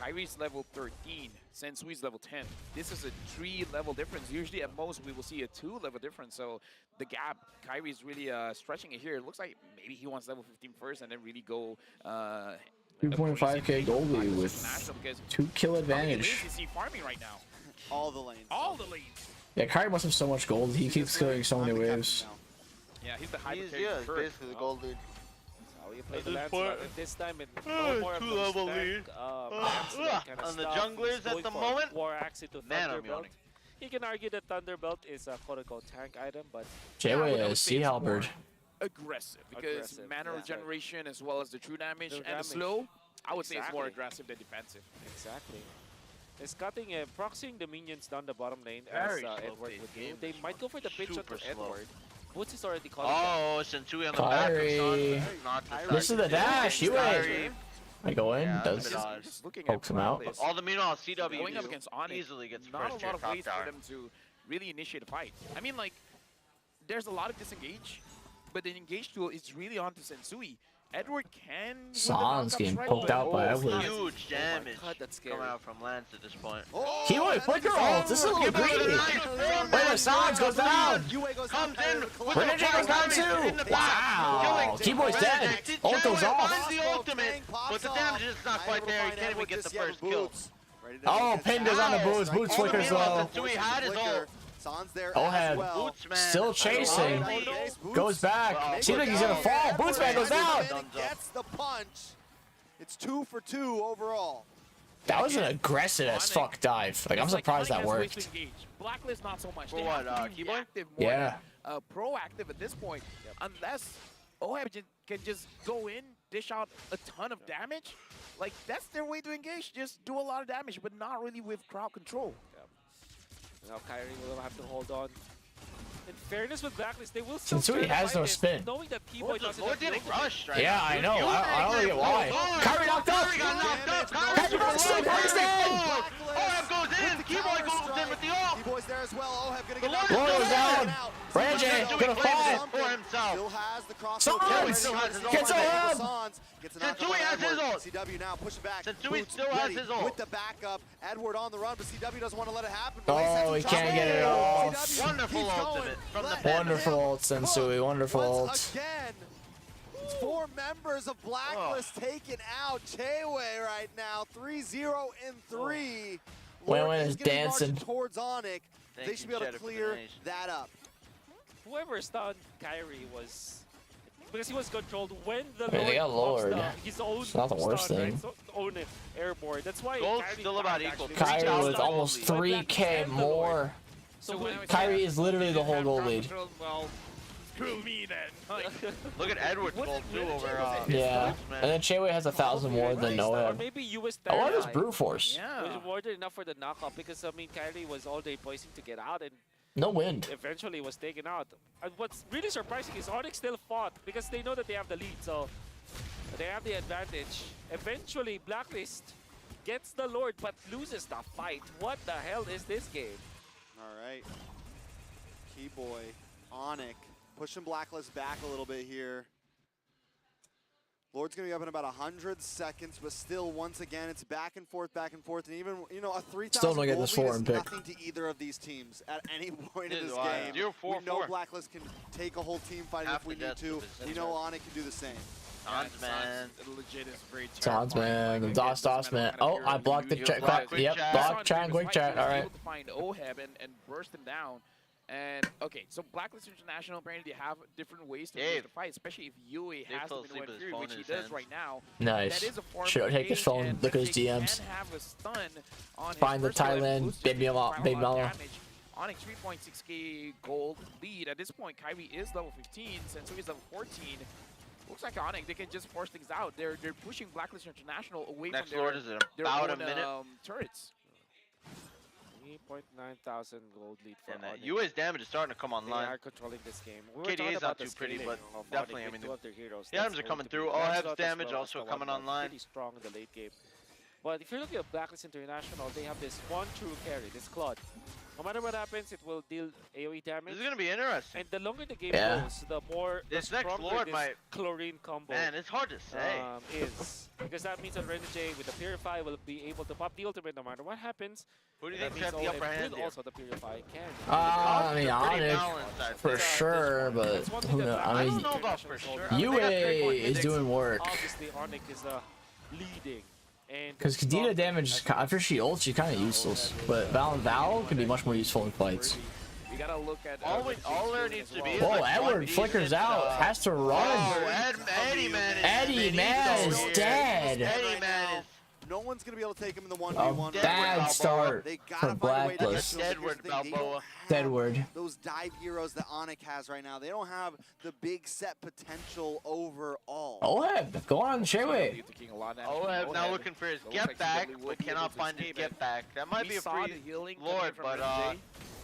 Kyrie's level 13, Sensui's level 10. This is a 3-level difference. Usually at most we will see a 2-level difference. So the gap, Kyrie's really stretching it here. It looks like maybe he wants level 15 first and then really go 2.5K gold lead with 2 kill advantage. Is he farming right now? All the lanes. All the lanes. Yeah, Kyrie must have so much gold. He keeps killing so many waves. Yeah, he's the hyper basically the gold lead. You play the Lancelot this time and no more of those lead. On the junglers at the moment. War Axe into Thunderbelt. You can argue that Thunderbelt is a quote-unquote tank item, but J-Way is Sea Halberd. Aggressive because mana regeneration as well as the true damage and the slow. I would say it's more aggressive than defensive. Exactly. It's cutting proxying the minions down the bottom lane as Edward would do. They might go for the pitch onto Edward. Boots is already calling. Oh, Sensui on the back of Sun. This is the dash. You wait. I go in. Does just looking pokes him out. All the meanwhile, CW going up against Onic, easily gets not first a lot of ways top for them to really initiate a fight. I mean, like, there's a lot of disengage, but the engage tool is really onto Sensui. Edward can. Sans getting poked out by Edward. Huge damage coming out from Lance at this point. Kiwi flicker ult. This is a little greedy. Wait, the Sans goes down. Comes in. Rematch goes down too. Wow. Keyboy's dead. Ult goes off. The ultimate, but the damage is not quite there. He can't even get the first kill. Oh, Pin goes on the Boots. Boots flickers low. He had his ult. Oheb still chasing. Goes back. Seems like he's gonna fall. Bootsman goes down. Gets the punch. It's 2 for 2 overall. That was an aggressive as fuck dive. Like, I'm surprised that worked. Blacklist not so much. For what, Keyboy? Yeah. Proactive at this point. Unless Oheb can just go in, dish out a ton of damage. Like, that's their way to engage. Just do a lot of damage, but not really with crowd control. Now Kyrie will have to hold on. In fairness with Blacklist, they will still Sensui has no spin. Knowing that Keyboy doesn't have getting rushed right Yeah, I know. I don't get why. Kyrie knocked up. Kyrie still burst in. Oheb goes in. Keyboy goes in with the ult. Keyboy's there as well. Oheb gonna get Lord goes down. Ranjay gonna fall. For himself. Still has the Sans gets Oheb. Sensui has his ult. CW now pushing back. Sensui still has his ult. With the backup. Edward on the run, but CW doesn't want to let it happen. Oh, he can't get it off. Wonderful ultimate from the Wonderful ult, Sensui. Wonderful ult. Again, 4 members of Blacklist taken out. Chewe right now, 3-0 in 3. Win is dancing towards Onic. They should be able to clear that up. Whoever stunned Kyrie was... Because he was controlled when the they got Lord. His own it's not the worst stun, thing. Right? So, own it, airborne. That's why Gold's still about equal. Kyrie with almost 3K more. So Kyrie is literally the whole gold lead. Well, screw me then. Look at Edward's gold too over. Yeah, and then Chewe has 1,000 more than Noah. Maybe US I want his brute force. Yeah. It was more than enough for the knockout because I mean Kyrie was all day poising to get out and no wind. Eventually was taken out. And what's really surprising is Onic still fought because they know that they have the lead, so they have the advantage. Eventually, Blacklist gets the Lord but loses the fight. What the hell is this game? All right. Keyboy, Onic, pushing Blacklist back a little bit here. Lord's going to be up in about 100 seconds, but still, once again, it's back and forth, and even, you know, a 3,000 still don't get this foreign pick. Nothing to either of these teams at any point in this game. We know Blacklist can take a whole team fight if we need to. We know Onic can do the same. Sans man. Legit is very Sans man. The DOS man. Oh, I blocked the chat. Yep, block chat, quick chat. All right. Able to find Oheb and burst him down. And okay, so Blacklist International apparently have different ways to win the fight, especially if Yui has to win Fury, which he does right now. Nice. That is a form Should take his phone, look at his DMs. Find the Thailand baby Mala. Onic 3.6k gold lead. At this point, Kyrie is level 15, Sensui is level 14. Looks like Onic, they can just force things out. They're pushing Blacklist International away from their, Lord is about own, a minute. Turrets. 3,900 gold lead for and that UA's damage is starting to come online. They are controlling this game. KDA is not too pretty, but definitely, I mean, the items are coming through. Oheb's damage also coming online. Pretty strong in the late game. But if you're looking at Blacklist International, they have this one true carry, this Claude. No matter what happens, it will deal AoE damage. This is going to be interesting. And the longer the game goes, the more this next Lord might chlorine combo. Man, it's hard to say. Is because that means that Rematch with the Purify will be able to pop the ultimate no matter what happens. Who do you think has the upper hand here? Also the Purify can. I mean, Onic for sure, but I mean, UA is doing work. Obviously, Onic is leading. Because Kadena damage, after she ults, she's kind of useless. But Val can be much more useful in fights. We gotta look at all there needs to be is whoa, Edward flickers out, has to run. Eddie man is dead. Eddie man is. No one's going to be able to take him in the 1v1. A bad start for Blacklist. Deadward. Those dive heroes that Onic has right now, they don't have the big set potential overall. Oheb, go on, Chewe. Oheb now looking for his get back, but cannot find his get back. That might be a free Lord, but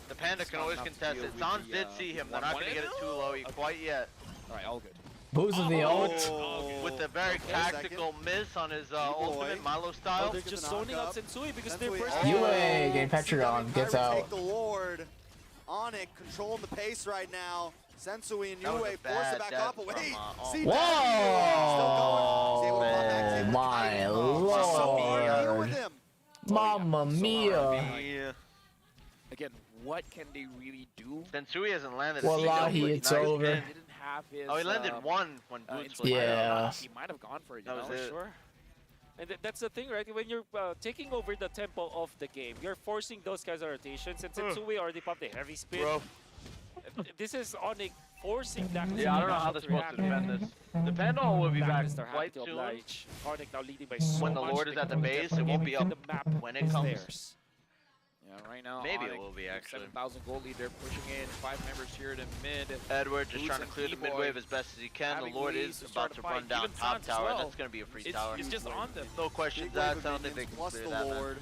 the Panda can always contest it. Sans did see him. They're not going to get it too low quite yet. All right, all good. Booze of the ult. With a very tactical miss on his ultimate Milo style. They're just zoning out Sensui because they're first. UA getting Petrion, gets out. Take the Lord. Onic controlling the pace right now. Sensui and Yue force it back up away. Whoa! My lord! Mamma mia! Again, what can they really do? Sensui hasn't landed. Wallahi, it's over. Didn't have his, he landed one when Boots was yeah. He might have gone for it. That was it. Sure. And that's the thing, right? When you're taking over the tempo of the game, you're forcing those guys' rotations. And Sensui already popped a heavy spin. Bro. This is Onic forcing Black. Yeah, I don't know how they're supposed to defend this. The Pendulum will be back quite soon. Onic now leading by so when the much. Lord is at the base, it won't be up the map when it comes. Theirs. Yeah, right now, maybe Onic, it will be actually. 7,000 gold lead. They're pushing in 5 members here to mid. Edward just trying to clear the mid wave as best as he can. The Lord is about to run down top tower. That's going to be a free tower. It's just on them. No questions asked. I don't think they can clear that, man.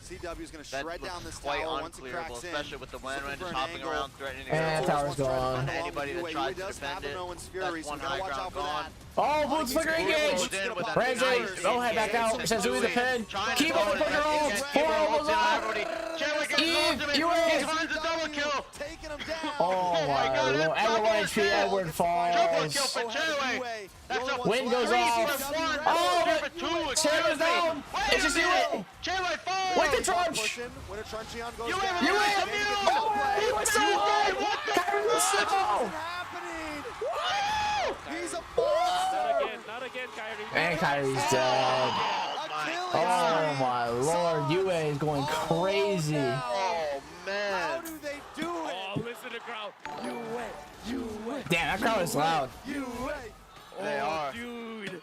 CW is going to shred down this quite tower once it unclearable, cracks in. especially with the land run just hopping around, threatening to And tower's gone. Anybody that tries to defend it, that's one high ground gone. Oh, Boots flicker engaged! Ramsey, go head back out. Sensui the pin. Keep on the flicker ult. 4 elbows up. Eve, you in! Oh my lord. Edward 1 HP, Edward falls. Wind goes off. Oh, Chairman's down. It's just you. With the trunch. You in! Oh, he was so low. Kyrie was so low. He's a Not again, Kyrie. And Kyrie's dead. Oh my lord, UA is going crazy. Oh man. How do they do it? Oh, listen to the crowd. UA. Damn, that crowd is loud. They are. Dude.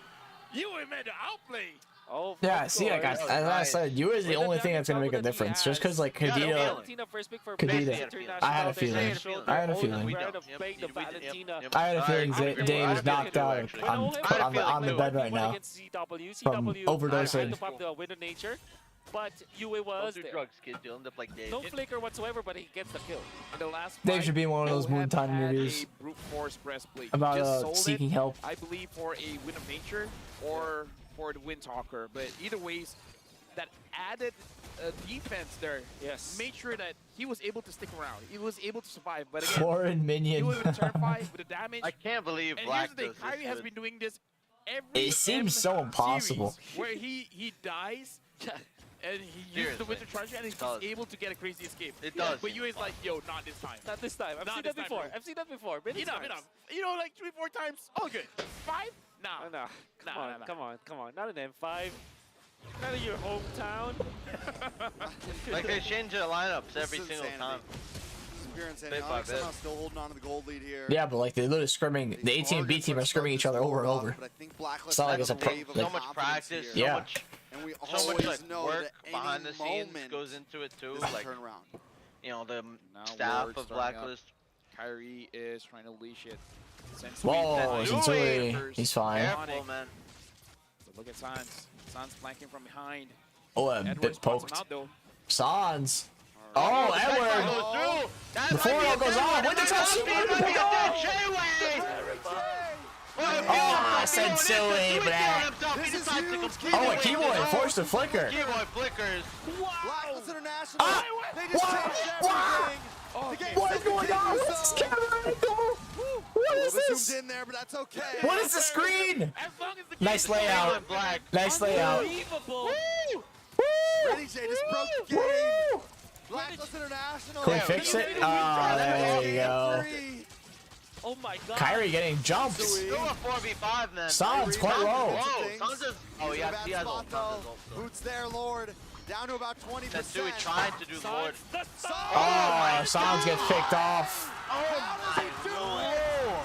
UA meant to outplay. Oh, yeah, see, like as I said, you is the only thing that's gonna make a difference. Just because, like, Kadita, I had a feeling. I had a feeling. Dave is knocked out on the bed right now from overdosing. But UA was there. Drugs, kid. You'll end up like Dave. No flicker whatsoever, but he gets the kill. In the last Dave should be in one of those Moon Time interviews about seeking help. I believe for a Wind of Nature or for the Wind Talker, but either ways, that added defense there made sure that he was able to stick around. He was able to survive. But again, foreign minion. He was in turn 5 with the damage. I can't believe and Black here's the thing, Kyrie has been doing this every It seems so impossible. Where he dies. And he used the Winter Treasure and he's able to get a crazy escape. It does. But UA's like, yo, not this time. Not this time. I've seen that before. I've seen that before. Enough. You know, like 3-4 times. All good. 5? Nah. Come on. Not an M5. Not in your hometown. Like they change their lineups every single time. Onyx somehow still holding on to the gold lead here. Yeah, but like they're literally scrimming. The A team and B team are scrimming each other over and over. It's not like it's a so much practice. Yeah. So much like work behind the scenes goes into it too. Like you know the staff of Blacklist. Kyrie is trying to leash it. Whoa, Sensui. He's fine. Careful, man. So look at Sans. Sans flanking from behind. Oh, a bit poked. Sans. Oh, Edward! Before it goes off, with the touch, oh, Sensui, bruh. Oh, a keyboard forced to flicker. Keyboard flickers. Blacklist International. They just changed everything. What is going on? What's this camera angle? What is this? In there, but that's okay. What is the screen? Nice layout. Nice layout. Ready, Jay just broke the game. Blacklist International. Can we fix it? Oh, there you go. Oh my god. Kyrie getting jumps. Still a 4v5 then. Sans quite low. Oh, he has ult. Boots there, Lord. Down to about 20%. Sensui tried to do Lord. Oh, Sans gets picked off. Oh my lord.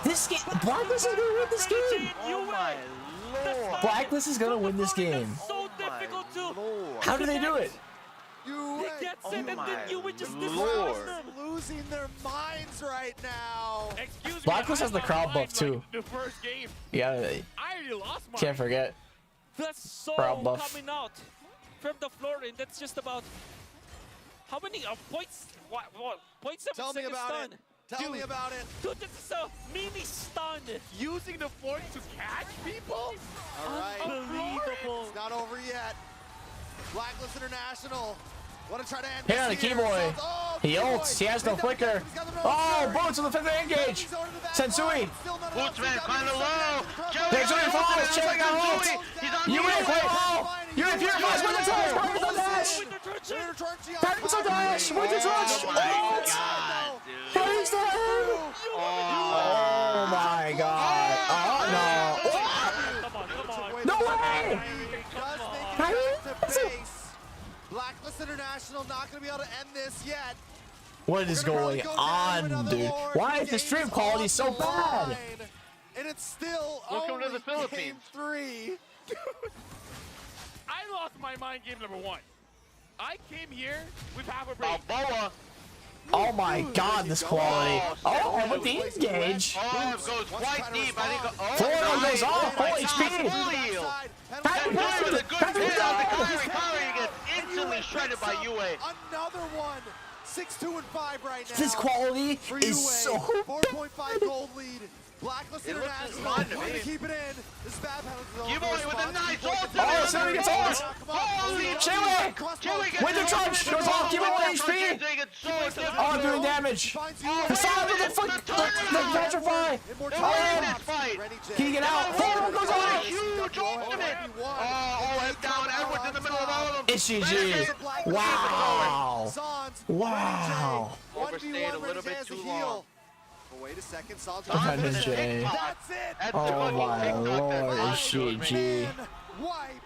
This game, Blacklist is gonna win this game. Oh my lord. Blacklist is gonna win this game. So difficult to. How do they do it? He gets it and then you would just Lord. Losing their minds right now. Excuse me. Blacklist has the crowd buff too. The first game. Yeah. I already lost mine. Can't forget. That's so crowd buff. coming out from the floor, and that's just about how many points? What? 0.7 Tell me about stun. it. Tell me about it. Dude, this is a mini stun. Using the force to catch people? All right. Unbelievable. It's not over yet. Blacklist International. Want to try to end Here on the this keyboard. Oh, He ults. He has no flicker. Oh, Boots with the 5th engage. Sensui. Boots, man, kind of low. Sensui falls. Cherry got ult. You win. Oh, you win. Fury falls with the touch. Perfect on dash. Perfect on dash. With the touch. Thanks to him. Oh my god. Oh no. No way. Blacklist International not going to be able to end this yet. What is going on, dude? Why is the stream quality so bad? And it's still welcome to the Philippines. Game 3. Dude, I lost my mind game number 1. I came here with half a brain. Balboa. Oh my god, this quality. Oh, with the engage. Oh, it goes quite deep. I think. Oh, Florida goes off. Full HP. Happy birthday. Kyrie gets instantly shredded by UA. Another one. 6-2 and 5 right now. This quality is so 4.5 gold lead. Blacklist International want to keep it in. This is bad penalty. Kiboy with a nice ult. Oh, somebody gets ult. Holy Chile. With the charge. Goes off. Kiboy with HP. Oh, doing damage. Hassan with the foot. The petrify. Oh, can he get out? Oh, goes off. Huge ultimate. Oh, head down. Edwards in the middle of all of them. It's GG. Wow. Wow. Overstayed a little bit too long. Wait a second, That's it. Oh my lord, it's GG. Wipe.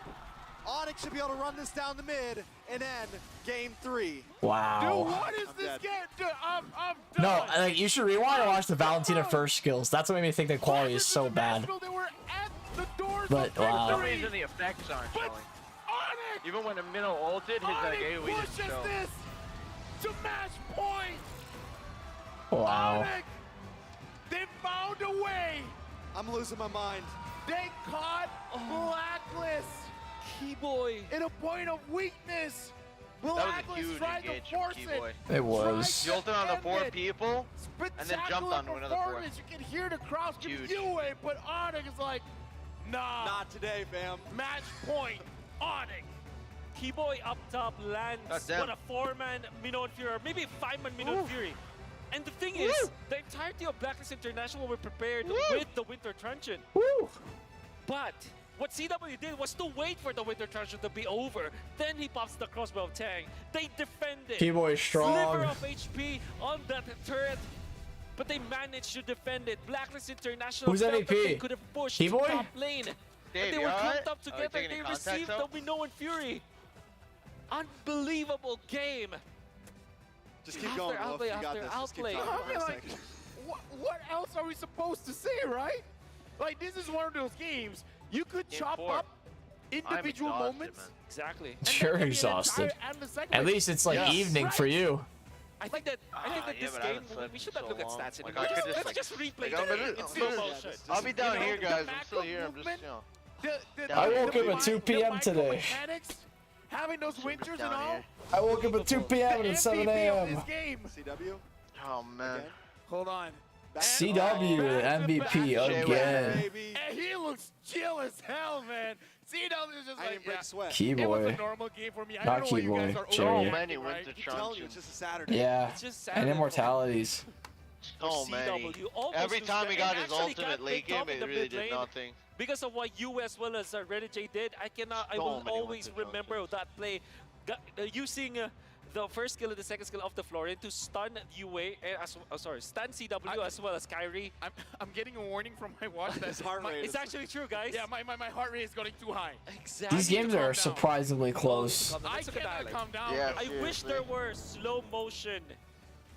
Onic should be able to run this down the mid and end game 3. Wow. Dude, what is this game? Dude, I'm done. No, like, you should rewind and watch the Valentina first skills. That's what made me think the quality is so bad. But wow. For some reason the effects aren't showing. Even when the middle ulted, his AoE didn't show. This to match point. Wow. Onic, they found a way. I'm losing my mind. They caught Blacklist. Keyboy. In a point of weakness. That was a Blacklist huge tried to engage from force Keyboy. It was. He ulted on the 4 people and then jumped onto another 4. You can hear the crowd giving you away, but Onic is like, nah. Not today, fam. Match point, Onic. Keyboy up top lands. What a 4-man Minot Fury, or maybe 5-man Minot Fury. And the thing is, the entirety of Blacklist International were prepared with the Winter Truncheon. But what CW did was to wait for the Winter Truncheon to be over. Then he pops the crossbow of Tang. They defended. Keyboy strong. Sliver of HP on that turret. But they managed to defend it. Blacklist International Who's felt MVP? that they could have pushed Keyboy? top lane. Dave, And they were clumped up together. They received the Minoan Fury. Unbelievable game. Just keep going, Wolf. You got this. Just keep talking for a second. What else are we supposed to say, right? Like, this is one of those games you could chop up individual moments. Man. Exactly. You're exhausted. At least it's like evening for you. I think that this game, we should not look at stats anymore. Let's just replay the game in slow motion. I'll be down here, guys. I'm still here. I'm just, I woke up at 2 p.m. today. Having those winters and all. I woke up at 2 p.m. and it's 7 a.m. CW? Oh, man. Hold on. CW MVP again. And he looks chill as hell, man. CW is just like, sweat. Keyboy. It was a normal game for me. I Not don't know what you guys Keyboy, are Cherry. overreacting, many right? went to Truncheon. It's just a Saturday. Yeah, It's just Saturday and immortalities. So many. Almost Every time he got his actually ultimate late game, it really did nothing. Because of what you as well as Renegade did, I will always remember that play. Using the first skill and the second skill of the Florian to stun UA, stun CW as well as Kyrie. I'm getting a warning from my watch that it's actually true, guys. Yeah, my heart rate is going too high. Exactly. These games are surprisingly close. I cannot calm down. Yeah, I wish there were slow motion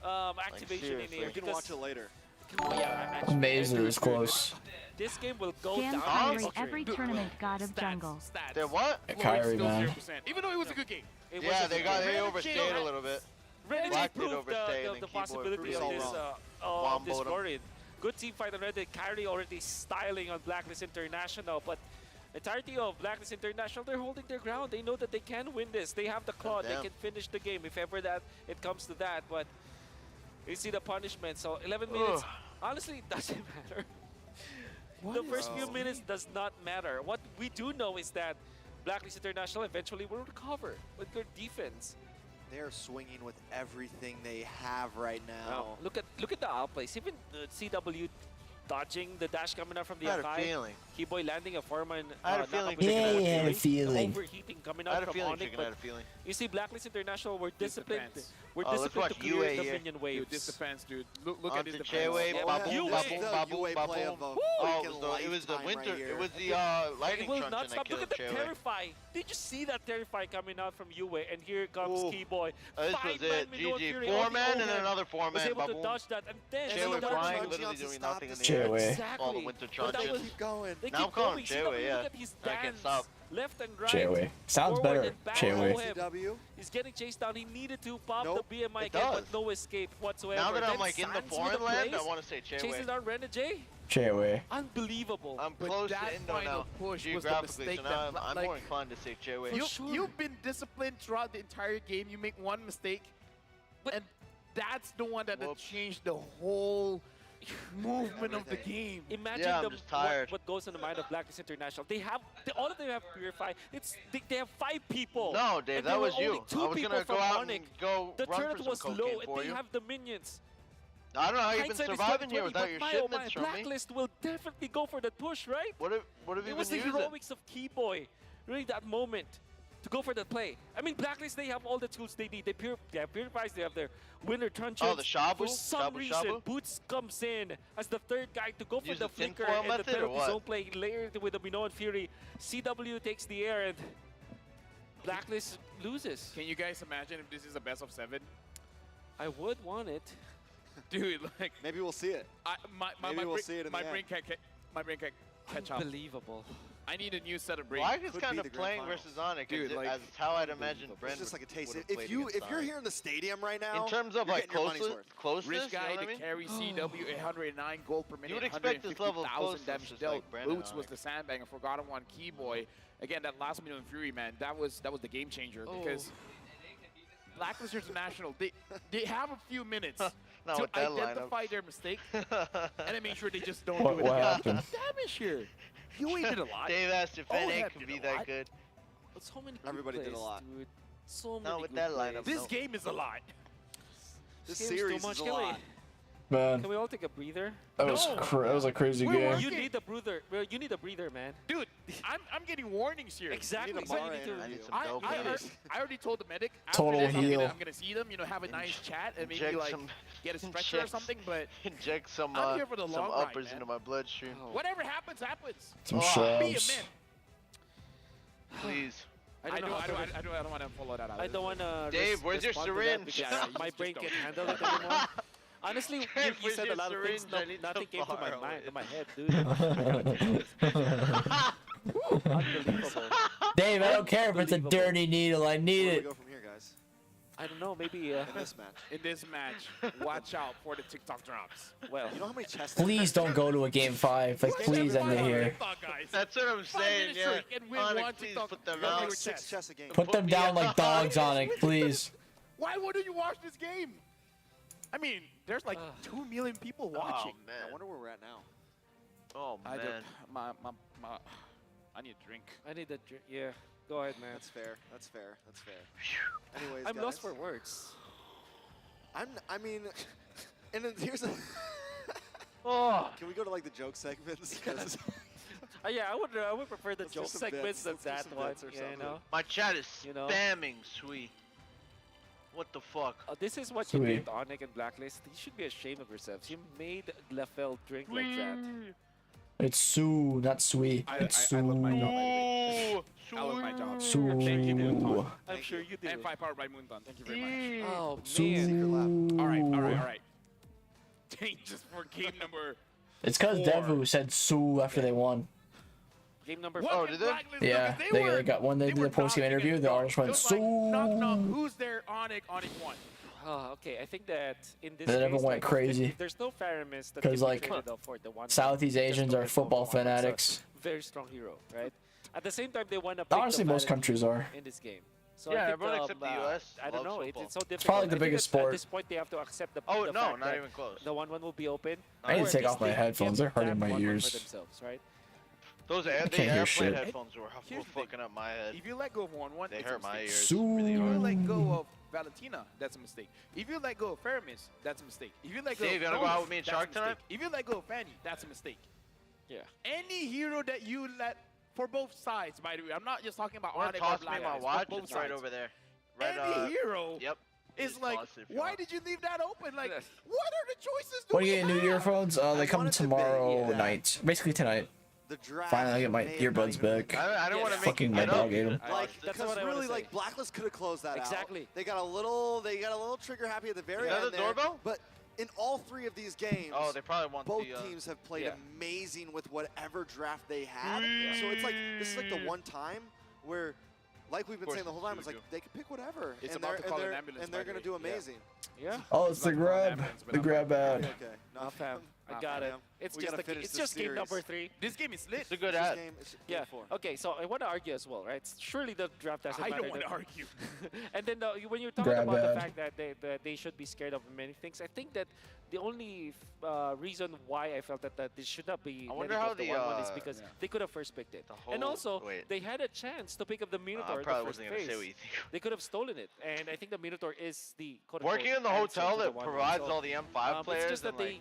activation in here. You can watch it later. Mazer is close. This game will go Dan down. Kyrie, every tournament god of jungle. They what? Kyrie, man. Even though it was a good game. Yeah, they overstayed a little bit. Renegade proved the possibility of this Florian. Good team fight already. Kyrie already styling on Blacklist International, but entirety of Blacklist International, they're holding their ground. They know that they can win this. They have the claw. They can finish the game if ever that it comes to that. But you see the punishment. So 11 minutes, honestly, doesn't matter. The first few minutes does not matter. What we do know is that Blacklist International eventually will recover with good defense. They're swinging with everything they have right now. Wow. Look at the outplays. Even CW dodging the dash coming out from the I had a F5. feeling. Keyboy landing a foreman. I had a feeling. Yeah, I had a feeling. Overheating coming out from Onic. I had a feeling. You see, Blacklist International were disciplined. We're let's disciplined to watch clear UA the here. minion waves. Dude, this defense, dude. Look at this Onto defense. J-Wave, bubble, UA play of bubble. a Oh, freaking it was the lifetime winter. right here. It was the lightning It will truncheon not that stop. Look killed at the J-Wave. Terrify. Did you see that Terrify coming out from UA? And here comes Keyboy. This was it. GG. 4-man and then another 4-man. Was able to Bubble. dodge that. And then J-Wave CW flying, literally doing nothing in the J-Wave. air. Exactly. All the winter But that truncheon. was- Keep going. They Now I'm keep calling going. J-Wave, CW, yeah. look at his I can't dance. stop. Left and right. J-Wave. Sounds Forward better. and back. J-Wave. CW. He's getting chased down. He needed to pop Nope, the BMI it again, does. but no escape whatsoever. Now that I'm Then like in the Sans with foreign the land, I plays, want to say J-Wave. chases down Ren J. J-Wave. Unbelievable. I'm But close to that Indo final now, push was the geographically, mistake so now that, I'm like, more inclined to say J-Wave. You've been disciplined throughout the entire game. You make one mistake, and that's the one that changed the whole movement of the game. Imagine I'm just tired. what goes in the mind of Blacklist International. All of them have Purify. They have 5 people. No, Dave, and that there was were you. only 2 I was people gonna go from out Onic. and go The run turret for some was cocaine low, for and they you. have the minions. I don't know how you've been Hindsight is surviving here 20/20, without your but shipments from me. Blacklist will definitely go for the push, right? What have you It was been the using? heroics of Keyboy during that moment to go for that play. I mean, Blacklist, they have all the tools they need. They have Purifies, they have their winter truncheons. Oh, the Shabu? For some Shabu, reason, Shabu? Boots comes in as the third guy to go for Use the the flicker tinfoil and the method or penalty what? zone play layered with the Minoan Fury. CW takes the air and Blacklist loses. Can you guys imagine if this is a best of 7? I would want it. Dude, like maybe we'll see it. My we'll see it in my the brain can't catch up. Unbelievable. I need a new set of brains. Black is kind of playing versus Onic, Dude, like, as how I'd imagine Brent It's just like a taste. would have If played you're against here in the stadium right now, in terms of you're like getting your money's worth. closeness, Rich you know guy what I to mean? carry CW 809 gold per minute. You would expect this level of 150,000 closeness damage just dealt. like Brandon Boots was Onic. the sandbanger. Forgotten one, Keyboy. Again, that last minute Fury, man, that was the game changer because Blacklist International, they have a few minutes Not to with that identify lineup. their mistake and then make sure they just don't What- do it what again. happened? Damage here. You did a lot. Dave asked if Oh, NA yeah, could did be a that lot. good. So many good Everybody did a plays, lot. dude. So many Not with good that plays. lineup. This no. game is a lot. This game's too series much. is a Can we- lot. Man, Can we all take a breather? that was that was a crazy game. You need a breather. Well, you need a breather, man. Dude, I'm getting warnings here. Exactly. a So you Mara need to. I need some I dope I already told the medic. After Total this, heal. I'm gonna see them. Have a nice chat and maybe Inject like some- get a stretcher or inject- something. But Inject some I'm here for the long ride, uppers man. into my bloodstream. whatever happens, happens. Some Be a shrubs. man. Please. I don't want to follow that out. I don't want to. Dave, where's your syringe? My brain can't handle it anymore. Honestly, you Where's said a your lot of things. syringe? I need Nothing to came to my borrow mind, it. to my head, dude. Unbelievable. Dave, I don't care if it's a dirty needle. I need Where do it. we go from here, guys? I don't know. Maybe. In this match. In this match, watch out for the TikTok drops. Well, You know how many chests? Please don't go to a game 5. Like, please end it here. That's what I'm saying, minutes yeah. straight and win Onyx, one please TikTok. put them Got out. your 6 chest. chests a game. Put them down like dogs on it, please. Why wouldn't you watch this game? I mean, there's like 2 million people watching. Oh, man. I wonder where we're at now. Oh, I man. don't, I need a drink. I need a drink. Yeah. Go ahead, man. That's fair. That's fair. That's fair. Anyways, I'm guys, lost for words. I mean, and then here's a. Oh. Can we go to like the joke segments? 'Cause Yeah, I would prefer the Let's do joke some segments bits. than Let's do that some one. bits or Yeah, something. you know. My chat is You know. spamming, sweet. What the fuck? This is what you Sweet. did, Onic and Blacklist. You should be ashamed of yourselves. You made Lefel drink like that. It's Sue, not sweet. It's I love my job, by the Sue. way. Ooh, I love my job. Sue. Thank you, Moonton. I'm sure you did. And 5 powered by Moonton. Thank you very much. Oh, man. Sue. All right. Just for game number. It's because 4. Devu said Sue after they won. Game number What 4. did did they? Blacklist do? Yeah, 'Cause they got when they they did were the post-game knocking interview, it the down. artist It went was like, knock, knock. Sue. Who's there? Onic won. Oh, okay. I think that in this Then case, everyone went crazy. There's no Faramis that 'Cause, can be like, traded off for the one. Southeast Asians are football fanatics. Very strong hero, right? At the same time, they want to. Honestly, most countries are. in this game. So Yeah, I think, everyone except the US I don't loves know. football. It's so difficult. probably the I think biggest that sport. At this point, they have to accept the. Oh, the no, fact not that even close. The 1-1 will be open. I need or to at take least off my they headphones. get They're hurting that my 1-1 ears. For themselves, right? Those the airplane headphones were fucking up my head. If you let go of 1-1, they it's hurt my ears. If you let go of Valentina, that's a mistake. If you let go of Faramis, that's a mistake. If you let go Dave, of you wanna go out with me and Shark tonight? If you let go of Fanny, that's a mistake. Yeah. Any hero that you let, for both sides, by the way, I'm not just talking about Onic or Black. toss me my watch. It's right over there. Right, any hero. Yep. Is like, why did you leave that open? Like, what are the choices? What do you get new earphones? They come tomorrow night. Basically tonight. Finally, I get my earbuds back. I don't want to fucking my dog ate them. Like, because really, like, Blacklist could have closed that out. Exactly. They got a little trigger happy at the very end there. Doorbell? But in all 3 of these games, they probably want both teams have played amazing with whatever draft they had. So it's like, this is like the one time where, like we've been saying the whole time, it's like they can pick whatever, it's and they're going to do amazing. Yeah. Oh, it's the grab. The grab ad. Okay. No, fam. I got it. It's just game number 3. This game is lit. It's a good ad. Yeah. Okay, so I want to argue as well, right? Surely the draft doesn't matter. I don't want to argue. And then when you're talking about the fact that they should be scared of many things, I think that the only reason why I felt that this should not be letting go of the 1-1 is because they could have first picked it. And also, they had a chance to pick up the Minotaur in the first phase. They could have stolen it. And I think the Minotaur is the working in the hotel that provides all the M5 players. It's just that they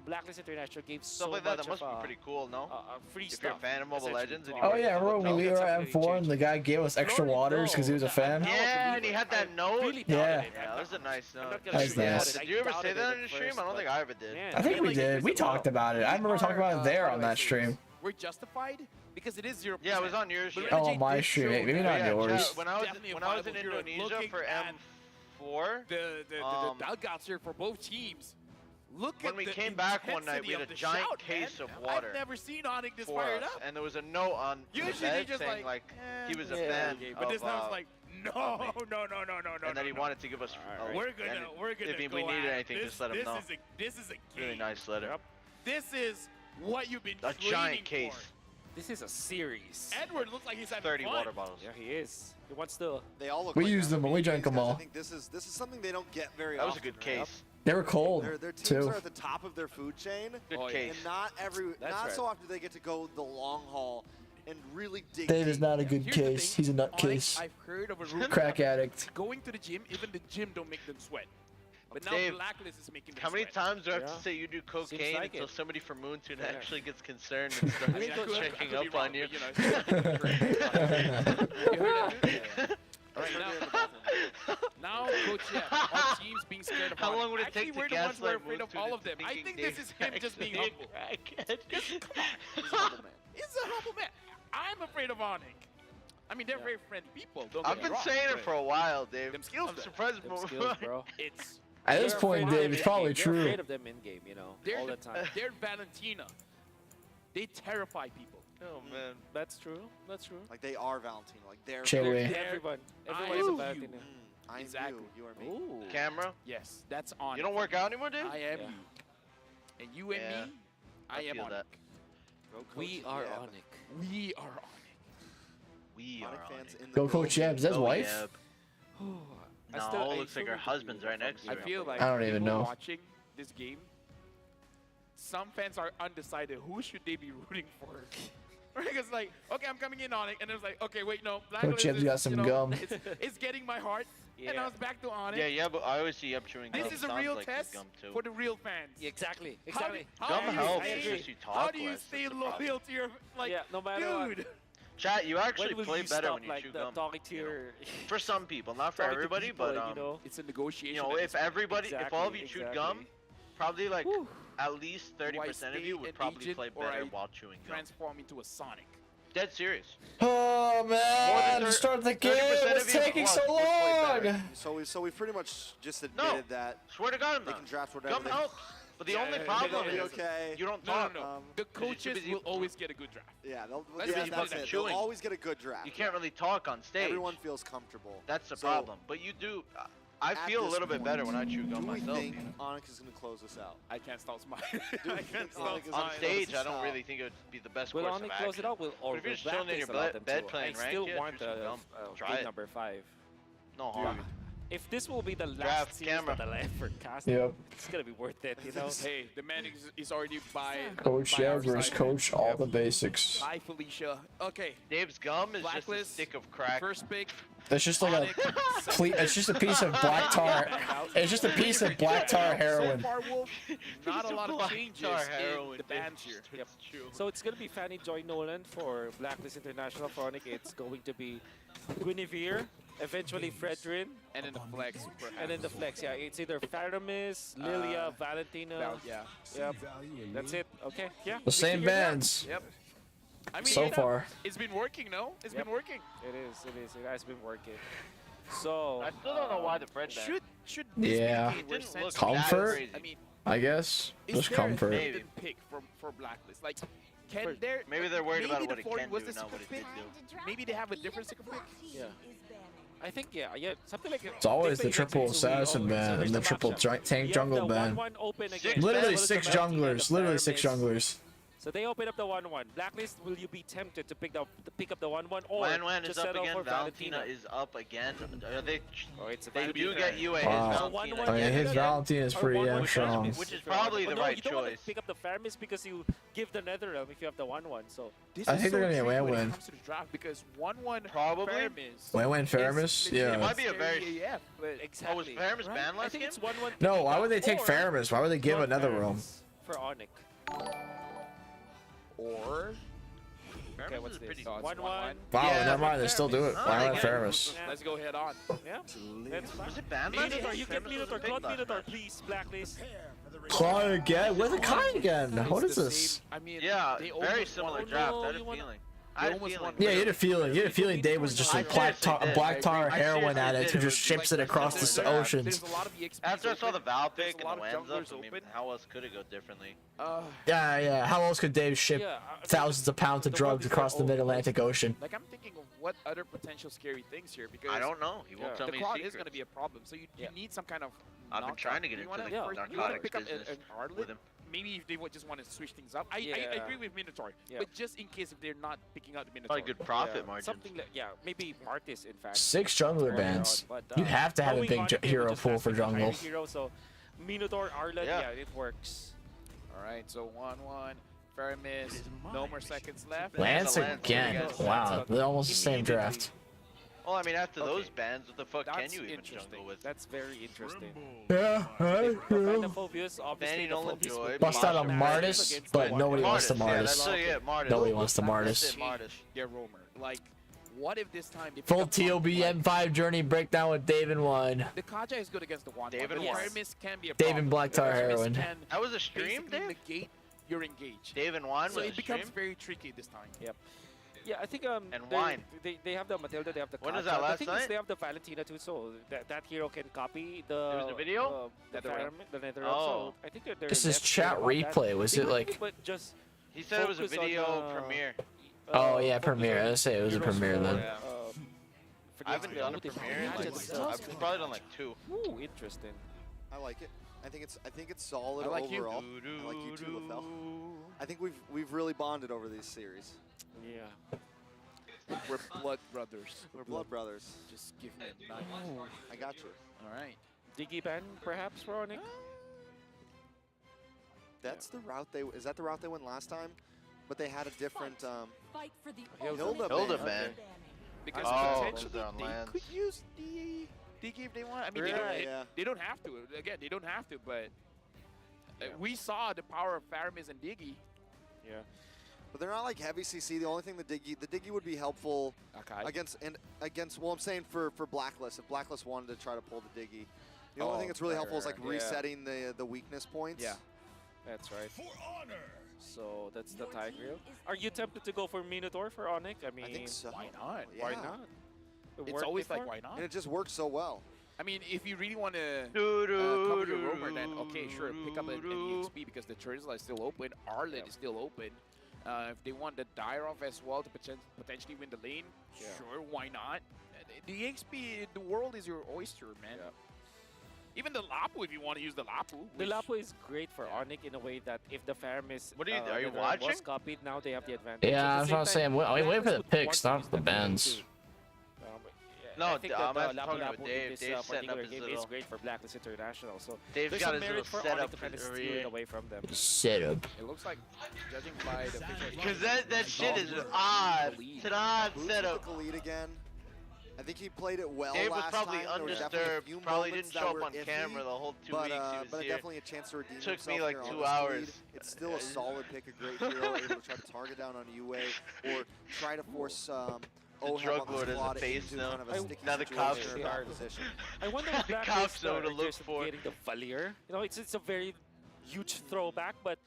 Blacklist International gave stuff so like that. much That must be pretty cool, no? Free if you're a fan of Mobile Legends. And Oh yeah, remember we were at M4 and the guy gave us extra waters because he was a fan. Yeah, and he had that note. Yeah. That was a nice note. That's nice. Did you ever say that on your stream? I don't think I ever did. I think we did. We talked about it. I remember talking about it there on that stream. We're justified because it is 0%. Yeah, it was on your stream. Oh, my stream. Maybe not yours. When I was in Indonesia for M4, the dugouts here for both teams. Look when we came back one night, we had a giant case of water. I've never seen Onic this fired up. And there was a note on the bed saying like he was a fan. But this time it's like, no. And then he wanted to give us. We're gonna if we needed anything, just let him know. This is a game. Really nice letter. This is what you've been a giant case. This is a series. Edward looks like he's having 30 fun. water bottles. Yeah, he is. He wants to. They all look. We used them, but we drank them all. I think this is something they don't get very often. That was a good case. They were cold their teams too. are at the top of their food chain, good case. And not so often do they get to go the long haul and really dig. Dave is not a good case. He's a nut case. I've heard of a rule crack addict. Going to the gym, even the gym don't make them sweat. But now Dave, Blacklist is making them how many sweat. times do I have to say you do cocaine until somebody from Moontoon actually gets concerned and starts checking up on you? All right, now Coach Jeff, our team's being scared of How long would it take to we're the ones who are gaslight afraid of Moontoon all of them. I think this is him just being humble. He's a humble man. I'm afraid of Onic. I mean, they're very friendly people. I've been saying it for a while, Dave. Them skills, I'm surprised, bro. It's at this point, Dave, it's probably true. They're afraid of them in game, you know, all the time. They're Valentina. They terrify people. Oh man, that's true. That's true. Like they are Valentino. Like they're everyone is a Valentino. I exactly. You are me. Ooh. Camera? Yes, that's on. You don't work out anymore, Dave? I am you. And you and me, I am Onic. We are Onic. We are Onic. We are fans in the Go Coach Jeb's his wife. No, it looks like her husband's right next to her. I feel like I don't even know. Watching this game, some fans are undecided. Who should they be rooting for? Right? It's like, okay, I'm coming in on it, and it's like, okay, wait, no. Coach Jeb's got some gum. It's getting my heart, and I was back to on it. Yeah, but I always see Yep chewing gum. This is a real test for the real fans. Yeah, exactly. Gum helps. You talk how do you stay loyal to your no matter dude? What. Chat, you actually play better when you chew gum. Talking to your for some people, not for everybody, but you know, it's a negotiation. You know, if if all of you chewed gum, probably like at least 30% of you would probably play better while chewing gum. Transform into a Sonic. Dead serious. Oh man! To start the game, it's taking so long. So we pretty much just admitted that. Swear to God, they can draft whatever. Gum helps. But the only problem is you don't talk. No. The coaches will always get a good draft. Yeah, that's it. They'll always get a good draft. You can't really talk on stage. Everyone feels comfortable. That's the problem. But you do. I feel a little bit better when I chew gum myself. Do you think Onic is going to close us out? I can't stop smiling. On stage, I don't really think it would be the best course of action. Will Onic close it out? But if you're just chilling in your bed playing, I still want the game number 5. No harm. if this will be the last series that I'll ever cast, it's gonna be worth it, you know. Hey, the man is already by Coach Everest, coach all the basics. Hi, Felicia. Okay. Dave's gum is just a stick of crack. First pick. It's just like it's just a piece of black tar. It's just a piece of black tar heroin. So far, Wolf, not a lot of changes in the bans here. Yep. So it's gonna be Fanny Joy Nolan for Blacklist International. For Onic, it's going to be Guinevere, eventually Fredrin, and then the flex. Perhaps. And then the flex, yeah. It's either Faramis, Lilia, Valentina. Yep. That's it. Okay. Yeah. The same bands. Yep. I mean, so far. It's been working, no? It's been working. It is. It has been working. So I still don't know why the Fred ban. Should this be comfort? I mean, I guess just comfort. Maybe pick for Blacklist. Like, can there? Maybe they're worried about what it can do, not what it did do. Maybe they have a different second pick. Yeah. I think yeah, something like it's always the triple assassin ban and the triple tank jungle ban. Literally 6 junglers. Literally 6 junglers. So they open up the 1-1. Blacklist, will you be tempted to pick up the 1-1 or Wan is just up settle again. for Valentina is up again. Are they? It's they do get you a wow. Valentina. I mean, his Valentina is pretty damn strong. Which is probably the right you don't choice. Want to pick up the Faramis because you give the Netherrealm if you have the 1-1. So I think they're gonna get win-win. Because 1-1 probably win Faramis. Yeah. It might be a very. Exactly. Oh, was Faramis banned last game? No, why would they take Faramis? Why would they give another room? For Onic. Or okay, what's this? 1-1. Wow, never mind. They still do it. Why not Faramis? Let's go head on. Yeah. Was it banned last game? You get Minotaur. Claude Minotaur, please. Blacklist. Claude again? With a Kai again? What is this? I mean, yeah, very similar draft. I had a feeling. Yeah, you had a feeling. You had a feeling Dave was just like black tar heroin addict who just ships it across the oceans. After I saw the Val pick and the lands up, I mean, how else could it go differently? Yeah. How else could Dave ship thousands of pounds of drugs across the Mid-Atlantic Ocean? Like, I'm thinking of what other potential scary things here because I don't know. He won't tell me crowd secrets. is going to be a problem. So you need some kind of. I've been trying to get into the narcotics business with him. Maybe if they would just want to switch things up. I agree with Minotaur, but just in case if they're not picking out the Minotaur. Probably good profit margin. Something like, maybe Martis in fact. 6 jungler bans. You have to have a big hero pool for jungle. Hero, so Minotaur, Arlen, it works. All right, so 1-1. Faramis, no more seconds left. Lance again. Wow, they're almost the same draft. Well, I mean, after those bans, what the fuck can you even jungle with? That's very interesting. Yeah, bust out a Martis, but nobody wants the Martis. Nobody wants the Martis. Yeah, Roamer. Like, what if this time... Full TOB M5 journey breakdown with Dave and One. The Kaja is good against the one. Dave and Faramis can be a Dave and Black Tar Heroin. That was a stream, Dave? Negate your engage. Dave and One was a stream? So it becomes very tricky this time. Yep. Yeah, I think and Wine. They have the Matilda, they have the When was that last night? They have the Valentina too, so that hero can copy the. There was a video. The Netherrealm. Oh. So I think they're this is chat replay. Was it like? But just. He said it was a video premiere. Oh yeah, premiere. I'd say it was a premiere then. I haven't done a premiere. I've probably done like 2. Ooh, interesting. I like it. I think it's solid overall. I like you too, LaFell. I think we've really bonded over these series. Yeah. We're blood brothers. We're blood brothers. Just give me a knife. I got you. All right. Diggy ban, perhaps, for Onic? That's the route is that the route they went last time? But they had a different Fight for the Hilda ban. Because potentially they could use the Diggy if they want. I mean, they don't have to. Again, they don't have to, but we saw the power of Faramis and Diggy. Yeah. But they're not like heavy CC. The only thing the Diggy would be helpful against. Well, I'm saying for Blacklist, if Blacklist wanted to try to pull the Diggy, the only thing that's really helpful is like resetting the weakness points. Yeah, that's right. For honor. So that's the Tigreal. Are you tempted to go for Minotaur for Onic? I mean, I think so. Why not? Yeah. Why not? It's always like, why not? And it just works so well. I mean, if you really want to cover your roamer, then okay, sure, pick up an EXP because the Terizla is still open, Arlen is still open. If they want the Dire-off as well to potentially win the lane, sure, why not? The EXP, the world is your oyster, man. Yeah. Even the Lapu, if you want to use the Lapu. The Lapu is great for Onic in a way that if the Faramis are you watching? Was copied, now they have the advantage. Yeah, I was about to say, I'm waiting for the picks, not the bans. No, I think I'm that talking about Lapu-Lapu Dave. in this Dave's setting up particular his game little... is great for Blacklist International. So Dave's there's got some his merit little for setup Onic to kind of for steal it away from them. Setup. It looks like, judging by the visual... Because that shit is odd. It's an odd setup. The lead again. I think he played it well Dave was last probably time. undisturbed. Probably didn't show up on camera the whole 2 weeks he was but here. definitely a chance to redeem Took me himself like here 2 on this hours. lead. It's still a solid pick, a great hero, able to try to target down on UA or try to force the drug lord as a face now. Now the cops are position. I wonder if the cops know to look just for. getting the Valier. You know, it's a very huge throwback, but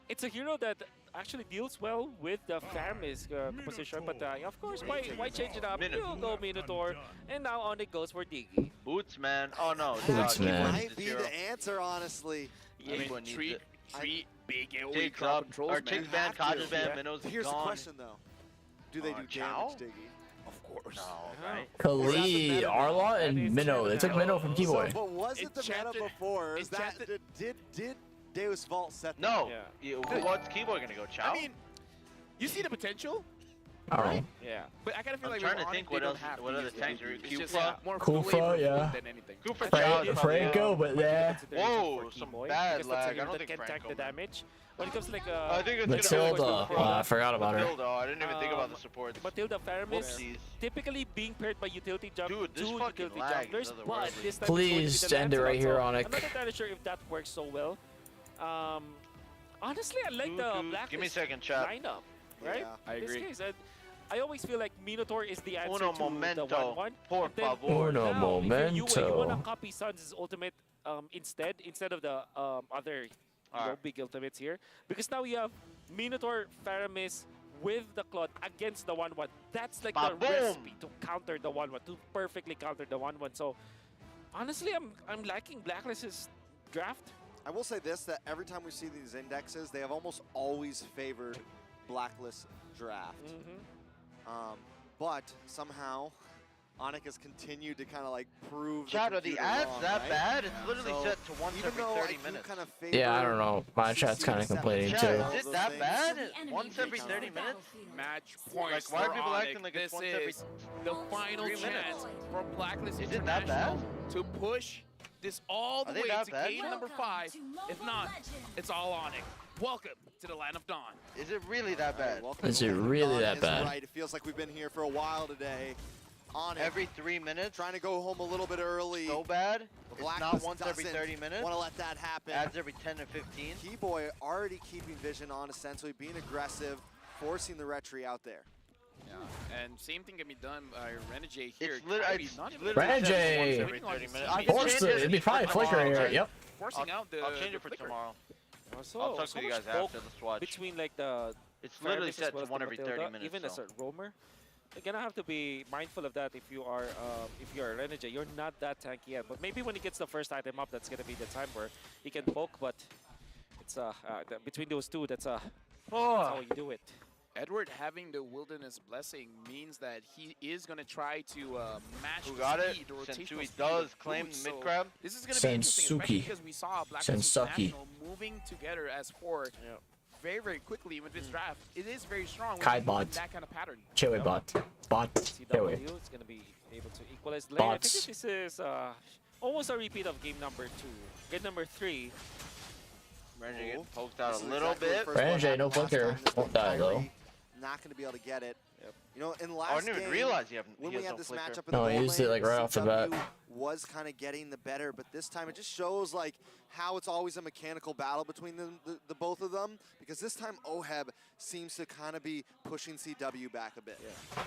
it's a hero that actually deals well with the Faramis position. But of course, why change it up? You'll go Minotaur, and now Onic goes for Diggy. Boots, man. Oh no, Boots, man. Might be the answer, honestly. Yeah, I mean, treat big AoE Jake's crowd up. controls, Our man. Chick's banned, Kaja's banned, Minnow's Here's gone. the question, though. Do they do Chow? damage, Diggy? Of course. No, right? Khalid, Arla, and Minnow. They took Minnow from Keyboy. But was it the meta before? Is that did Deus Vault set that? No. What's Keyboy gonna go? Chow? I mean, you see the potential. Alright. Yeah. But I kind of feel I'm like trying to think what else. What other tanks are Kufa? Kufa, yeah. Than anything. Kufa, Chow. Franco, but yeah. Whoa, some bad lag. I don't that think can tank Franco. the damage. When it comes to like I think it's Matilda. I forgot about her. Matilda. I didn't even think about the supports. Matilda Faramis Whoopsies. typically being paired by utility jump Dude, this two fucking utility lag is jumblers, but otherworldly. this time Please end it right here, Onic. I'm not entirely sure if that works so well. Honestly, I like the Blacklist Give me a second, chat. lineup, right? Yeah, I In this agree. case, and I always feel like Minotaur is the answer Uno to momento. the 1-1. Por And then favor. Uno now, if you're UA, you want to momento. copy Sun's ultimate instead of the other big ultimates here. Because now you have Minotaur Faramis with the Claude against the 1-1. That's like the recipe to counter the 1-1, to perfectly counter the 1-1. So honestly, I'm liking Blacklist's draft. I will say this, that every time we see these indexes, they have almost always favored Blacklist draft. But somehow, Onic has continued to kind of like prove Chat, are the ads wrong, that right? bad? It's literally So, set to once even every though 30 I do minutes. kind of favor Yeah, I don't know. My chat's kind of complaining Chat, too. is it that bad? Once every 30 minutes? Match points. Like, why are for people Onic. acting like it's this once every is the final 3 chance minutes? for Blacklist Is it that bad? International to push this all the Are they way that to bad? game number 5. If not, it's all Onic. Welcome to the Land of Dawn. Is it really that bad? Is it really that bad? Right. It feels like we've been here for a while today. Onic Every 3 minutes? trying to go home a little bit early. So bad? It's not Blacklist once every doesn't 30 minutes? want to let that happen. Ads every 10 and 15? Keyboy already keeping vision on, essentially being aggressive, forcing the retry out there. Yeah, and same thing can be done by Renegade here. It's literally Renegade! once every 30 minutes. Force it. It'd be probably flickering here. Yep. Forcing out the I'll change it for flicker. tomorrow. Also, I'll talk so to you much guys poke after the swatch. between like the It's literally Faramis as set well to as one the every Matilda, 30 minutes. even as so. a roamer. You're gonna have to be mindful of that if you are a Renegade. You're not that tanky yet, but maybe when he gets the first item up, that's gonna be the time where he can poke. But it's between those two, that's how you do it. Edward having the Wilderness Blessing means that he is going to try to match Who got the it? speed, the rotational Sensui speed does of claim Boots. mid So grab. this is going to be interesting, especially because we saw Blacklist International moving together as 4 very, very quickly with this draft. It is very strong when Kai you move bot. in that kind of pattern. Chewy bot. Bot. CW Chewy. is gonna be able to equalize the lane. I Bots. think this is almost a repeat of game number 2. Game number 3. Renegade getting poked out a little bit. Renegade, no flicker. Won't die though. Not going to be able to get it. Yep. You know, in I last didn't even game, realize when he we has had no this flicker. matchup in No, the he gold used it, lane, like, right off the bat. CW was kind of getting the better, but this time it just shows like how it's always a mechanical battle between the both of them, because this time Oheb seems to kind of be pushing CW back a bit. Yeah.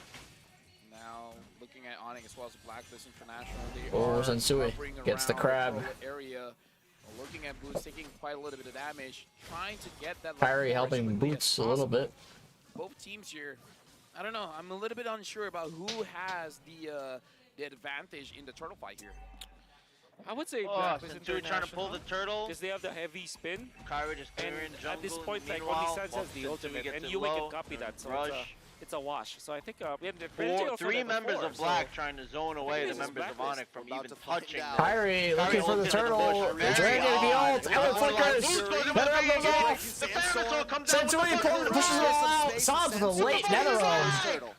Now looking at Onic as well as Blacklist International, they Oh, are Sensui hovering gets the around crab. the area. Looking at Boots taking quite a little bit of damage, trying to get that. Kyrie helping Boots a little bit. Both teams here, I don't know. I'm a little bit unsure about who has the advantage in the turtle fight here. I would say Blacklist Sensui trying to pull the turtle. because they have the heavy spin. Kyrie just And clearing jungle. at this point, like Meanwhile, only Sans has the Sensui ultimate, gets and it you low, can copy that, so rush. it's a wash. So I think we had Renegade also 3 had the members 4, of Black so trying to zone away the this is members of Blacklist. Onic from We're about even to find touching out. them. Kyrie looking for the ulted in turtle. bush. Dragon the ult. Ellen flickers. Venom goes off. The Faramis will come down. Sensui pushes it all out. Sans with a late nether rose.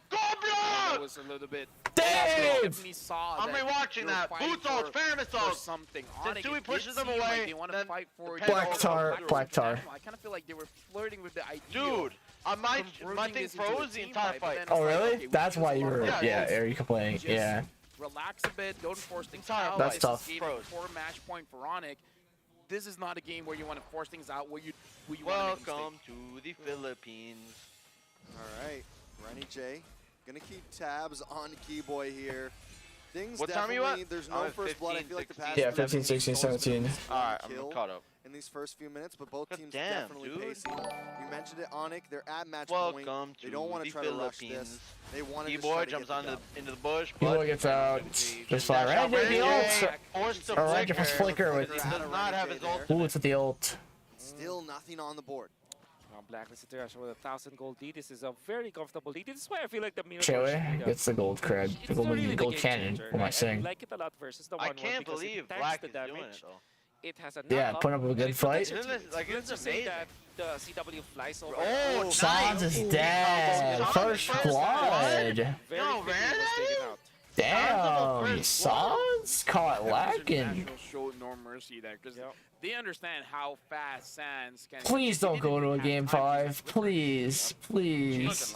Goblin! was a little bit. Dave! I'm rewatching that. Boots ult, Famous ult. Something. Sensui pushes them away. Like they want to fight for Black Tar. I kind of feel like they were flirting with the idea. Dude, my thing froze the entire fight. Oh really? That's why you were are you complaining? Yeah. Relax a bit. Don't force things out. That's tough. For match point for Onic. This is not a game where you want to force things out. Where you Welcome to the Philippines. All right, Rennie J, gonna keep tabs on Keyboy here. Things what time are you at? There's no first blood. I feel like the past 15, 16, 17. Alright, I'm caught up. In these first few minutes, but both teams damn, definitely dude. pacing. You mentioned it, Onic. They're at match Welcome point. They don't want to try to rush this. They want to just boy try to jumps get the into the bush. Keyboy gets out. Just fire. Right there, the ult. Or right just flicker with. He does not have his ult. Ooh, it's with the ult. Still nothing on the board. Blacklist International with a 1,000 gold lead. This is a very comfortable lead. This is why I feel like the Chewe gets the gold cred. The gold cannon. What am I saying? I like it a lot versus the 1-1 I can't believe Black is doing it though. It has a put up a good fight. Let's just say that the CW flies over. Oh, Sans is dead. First blood. No, man. Damn, Sans caught lacking. Show no mercy there because they understand how fast Sans can. Please don't go to a game 5. Please, please.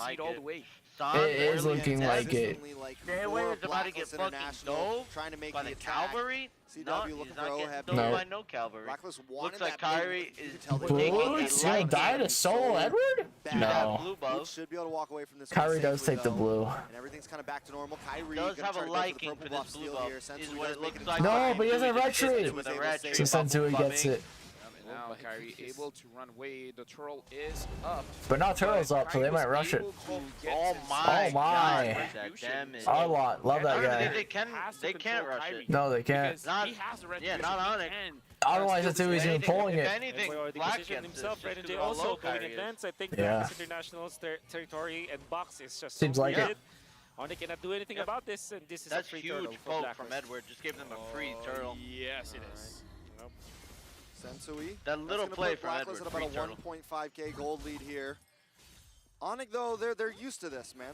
It is looking like it. Jayway is about to get fucking dove trying to make by the cavalry. CW looking for getting dove by no cavalry. Looks like Kyrie is Boots gonna die to solo Edward? No. Should be able to walk away from this. Kyrie does take the blue. And everything's kind of back to normal. Kyrie does have a liking for this blue buff. Is what it looks like. No, but he doesn't red trade. So Sensui gets it. Now Kyrie able to run away. The turtle is up. But now turtle's up, so they might rush it. Oh my! I love that guy. They can't rush it. No, they can't. He has the red not on it. Otherwise, that's who he's even pulling it. If anything, Black himself, Rennie also going advance. I think Black's International's territory and box is just seems like it. Onic cannot do anything about this, and this is that's a free huge turtle poke for from Edward. Just give them a free turtle. Yes, it is. Sensui. That little play from Edward. At about a 1.5k gold lead here. Onic though, they're used to this, man.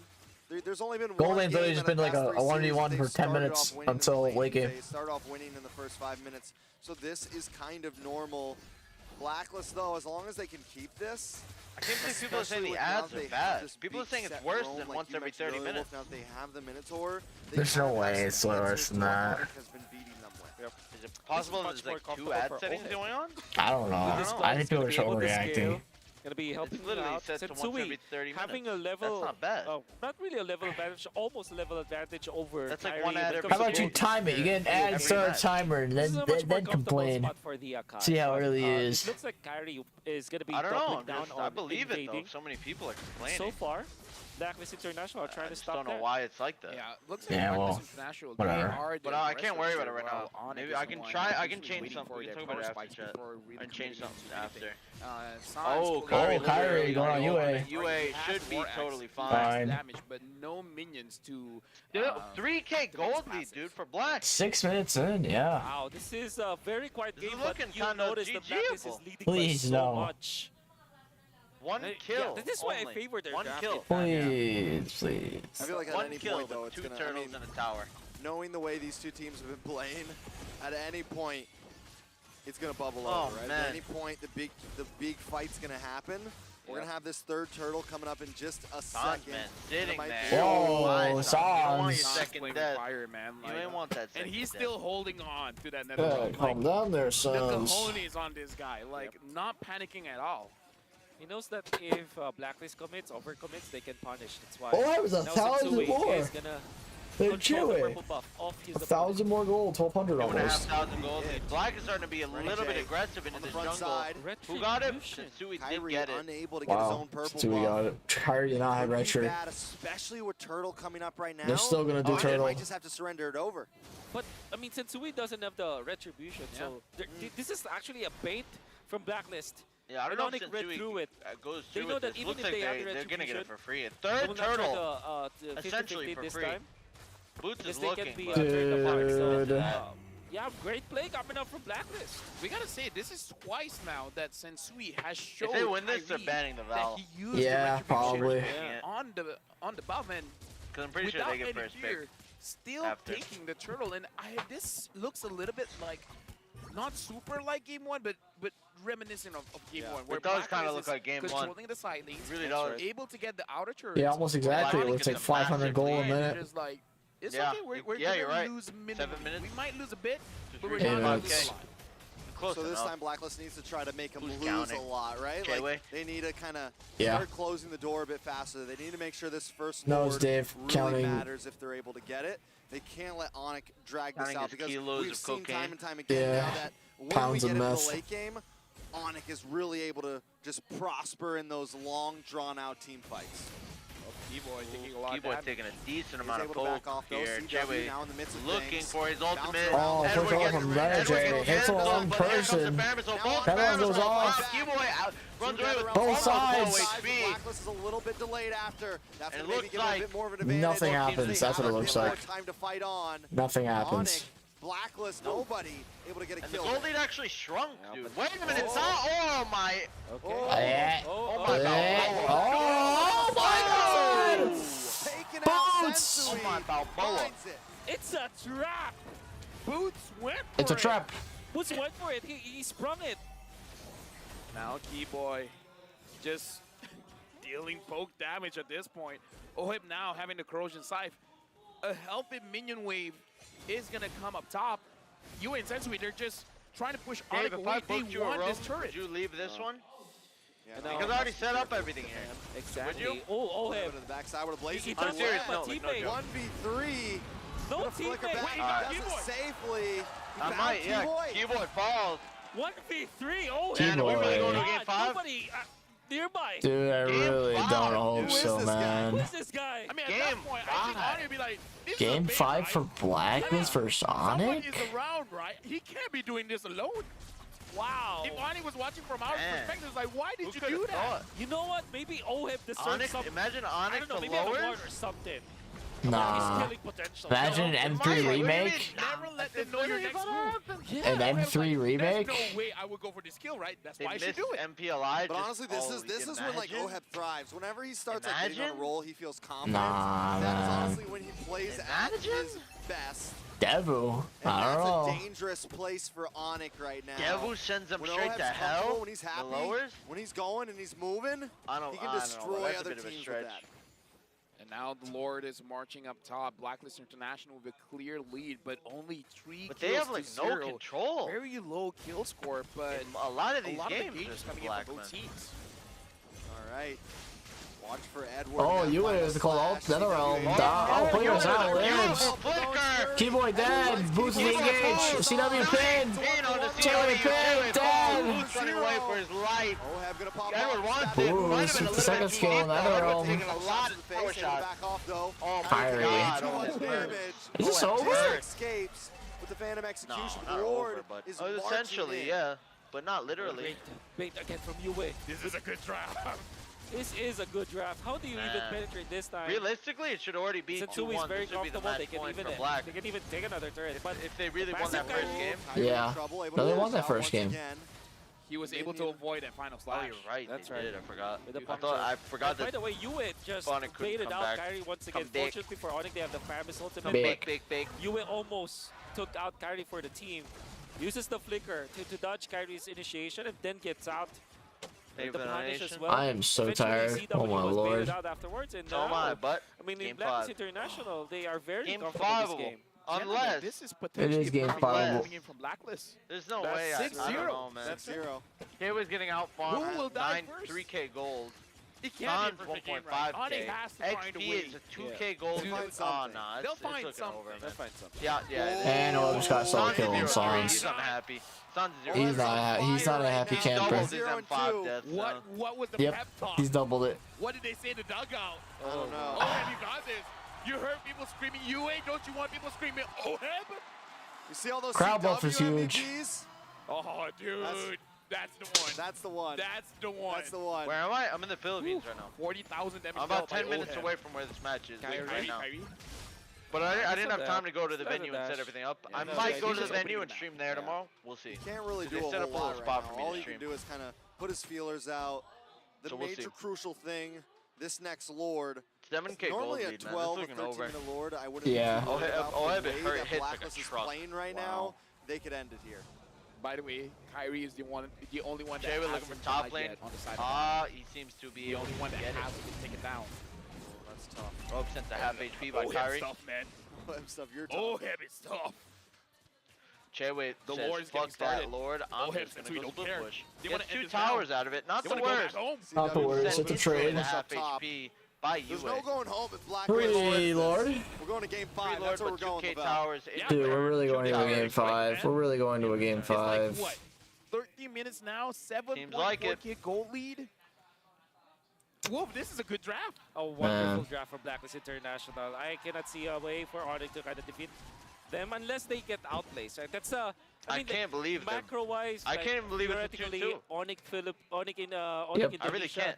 There's only been Gold lane's only just been like a 1v1 for 10 minutes until late game. They start off winning in the first 5 minutes, so this is kind of normal. Blacklist though, as long as they can keep this. I can't believe people are saying the ads are bad. People are saying it's worse than once every 30 minutes. Now they have the Minotaur. There's no way it's worse than that. Is it possible there's like 2 ad settings going on? I don't know. I think people are overreacting. Gonna be helping literally out. set to once every 30 minutes. Having a level, that's not bad. Not really a level advantage, almost a level advantage over. That's Kyrie like 1 ad every. How about you time it? You get an ad, start a timer, and then complain. See how early it is. It looks like Kyrie is gonna be I don't know. down on I believe it though. invading. So many people are complaining. So far, Blacklist International are trying to stop that. I don't know why it's like that. Yeah, looks like Blacklist International. Whatever. But I can't worry about it right now. Maybe I can try. I can change something. We can talk about it after chat. I can change something after. Oh, Kyrie going on UA. UA should be totally fine. Damage, but no minions to. 3k gold lead, dude, for Black. 6 minutes in, yeah. Wow, this is a very quiet game, but you kinda notice the Blacklist is leading Please by so much. 1 kill. Yeah, this is why I favor their 1 kill. Please, please. I feel like at any point though, it's 2 gonna. turtles in a tower. Knowing the way these two teams have been playing, at any point, it's gonna bubble Oh, over. Right? man. At any point, the big fight's gonna happen. We're gonna have this third turtle coming up in just a second. Man, sitting there. Whoa, Sans. You don't want your Sans. second death. Fire, man. You ain't want that second and he's death. still holding on to that nether. Yeah, calm down there, The Sans. cojones on this guy, like not panicking at all. He knows that if Blacklist commits, overcommits, they can punish. That's why. Oh, that was 1,000 more. Is gonna They're control the chewing. purple buff off his 1,000 more gold, 1,200 almost. 2,500 gold lead. Black is starting to be a little bit aggressive into this jungle. Who got it? Sensui did get it. Unable to get his own purple Sensui got it. Kyrie did not have red shirt. Bad, especially with Turtle coming up right now. They're still gonna do Turtle. They might just have to surrender it over. But I mean, Sensui doesn't have the retribution, so this is actually a bait from Blacklist. Yeah, I don't know if Onic read through it. Goes They through know it. that It even looks if like they have the they're gonna get it retribution, for free. A they third will not try turtle, the essentially 50-50 for this free. time. Boots Because is they looking, can be but turned apart. So, Dude. yeah, great play coming up from Blacklist. We gotta say, this is twice now that Sensui has shown if they win this, they're Kyrie banning the that Val. he used Yeah, the probably. on the buff, and Because I'm pretty sure they get first pick. Still taking the turtle, and this looks a little bit like, not super like Game 1, but reminiscent of Game 1. Where it does kind of look like Game 1. Controlling the side lanes, really does. able to get the outer turrets. Yeah, almost exactly. It looks like 500 gold a minute. Just like, it's okay, we're gonna lose minimum. 7 minutes. We might lose a bit, but we're 8 not minutes. losing a lot. So this time Blacklist needs to try to make them lose a lot, right? Like, they need to kind of start closing the door a bit faster. They need to make sure this first Lord really matters if they're able to get it. They can't let Onic drag this out because we've seen time and time again now that when we get into the late game, Onic is really able to just prosper in those long, drawn-out team fights. Keyboy taking a lot of Keyboy taking a decent amount of poke here. J-Way looking for his ultimate. Oh, push off from Rematch. Hits the wrong person. That goes off. Keyboy runs away with both sides. Blacklist is a little bit delayed after. That's going to maybe give him a bit more of an advantage. Nothing happens. That's what it looks like. Time to fight on. Nothing happens. Blacklist, nobody able to get a kill. The gold lead actually shrunk, dude. Wait a minute, it's not. Oh my. Okay. Oh my god. Oh my god. Boots. Oh my Balboa. It's a trap. Boots went for it. It's a trap. Boots went for it. He sprung it. Now Keyboy just dealing poke damage at this point. Ohib now having the corrosion scythe. A healthy minion wave is gonna come up top. You and Sensui, they're just trying to push Onic away. They want this turret. Would you leave this one? Yeah, because I already set up everything here. Exactly. Would you? Oh, Go to the backside with a blaze. I'm serious. No, 1v3. No teammate. Wait, does it safely. I might, yeah. Keyboy falls. 1v3. Oh, and we're really going to game 5. Nobody nearby. Dude, I really don't hope so, man. Who's this guy? I mean, at that point, I think Onic would be like, this Game is 5 right? for Blacklist versus Someone Onic? is around, right? He can't be doing this alone. Wow. If Onic was watching from our perspective, it's like, why did you do that? You know what? Maybe Ohib deserves something. Imagine Onic I don't know, maybe an award or something. Nah. Imagine an M3 remake. Never let them know your next move. An M3 remake? There's no way I would go for this kill, right? That's why I should do it. MPLI. But honestly, this is when like Oheb thrives. Whenever he starts like getting on a roll, he feels confident. Nah, that is man. honestly when he plays at his best. Devu. I don't know. That's a dangerous place for Onic right now. Devu sends him when straight Oheb's to hell. when he's happy, the lowers. when he's going and he's moving, he can destroy other teams with that. And now the Lord is marching up top. Blacklist International with a clear lead, but only 3 But kills they have like to no 0. control. Very low kill score, but a lot of these the games games coming in from both teams. All right. Watch for Edward. Oh, you is the call out Nether Realm. Oh, players out lives. Keyboy dead. Boots the engage. CW pin. Cherry pin. Dead. Boots running away for his life. Edward wants it. Boots with the second skill in Nether Realm. Taking a lot of power shots. Oh Kyrie. Is this over? Escapes with the Phantom Execution. No, the Lord but is essentially, yeah, but not literally. Wait again from UA. This is a good draft. This is a good draft. How do you even penetrate this time? Realistically, it should already be 2-1. Is very This should be the comfortable. match They can point even for Black. they can even take another turret. But if they really won that first game, yeah. No, they won that first game. He was able to avoid that final slash. Oh, you're right. That's they right. did. I forgot. I forgot that. By the way, Yue just baited out Kyrie once again. Fortunately for Onic, they have the Fabulous ultimate. Big. Yue almost took out Kyrie for the team. Uses the flicker to dodge Kyrie's initiation and then gets out. The punish as well. I am so tired. Oh my lord. Out afterwards, and oh my, but I mean, in game Blacklist 5. International, they are very game comfortable this game. Unless this is it is game 5 coming in from Blacklist. There's no way. I don't know, man. That's 0. He was getting out Who will die first? 3K gold. It can't be a 1.5K. Onic has to find a way. XP is a 2K gold. Oh, nah, They'll it's find looking something. over, man. They'll find something. Yeah. And Orb's got solo kill on Sans. He's unhappy. He's not a happy camper. What was the pep talk? He's doubled it. What did they say in the dugout? I don't know. Oheb, you got this. You heard people screaming UA. Don't you want people screaming Oheb? You see all those crowd buff is huge. MVPs? Oh, dude. That's the one. That's the one. That's the one. That's the one. Where am I? I'm in the Philippines right now. 40,000 damage. I'm about 10 minutes away from where this match is right now. Kyrie. But I didn't have time to go to the venue and set everything up. I might go to the venue and stream there tomorrow. We'll see. You can't really do They a set whole up a little lot spot right for now. me All to you stream. can do is kind of put his feelers out. The So we'll major see. crucial thing, this next Lord, 7K gold Normally a lead, man. 12 This or is looking 13 over. minute Lord, I wouldn't Yeah. be worried about. Oh, The it way hurt, that hits like a Blacklist is truck. playing right now, they could end it here. By the way, Kyrie is the only one that Jay, we're looking hasn't for top died lane. yet on the side of He seems to be the only one that get it. hasn't been taken down. That's tough. Rope sent to half HP by Oh, Kyrie. stuff, man. Stuff, you're tough. Oh, heavy stuff. Chewe The says, Lord is getting fuck that, started. Lord. I'm Oh, just heavy, gonna go don't split care. push. They Gets wanna end 2 this now. towers out of it. Not They the wanna go back worst. home. Not the worst. It's a trade. Half top. HP by There's UA. no going home if Black Free Lord. We're going to game 5. Free Lord, That's where we're but going 2K with towers. Dude, we're really going to a game 5. We're really going to a game It's like 5. what? 13 minutes now, 7.4 like it. gold lead. Whoa, this is a good draft. A wonderful draft from Blacklist International. I cannot see a way for Onic to kind of defeat them unless they get outplaced. Right? That's I can't believe them. macro-wise. I can't believe it's a 2-2. Onic in Yep. Indonesia, I really can't.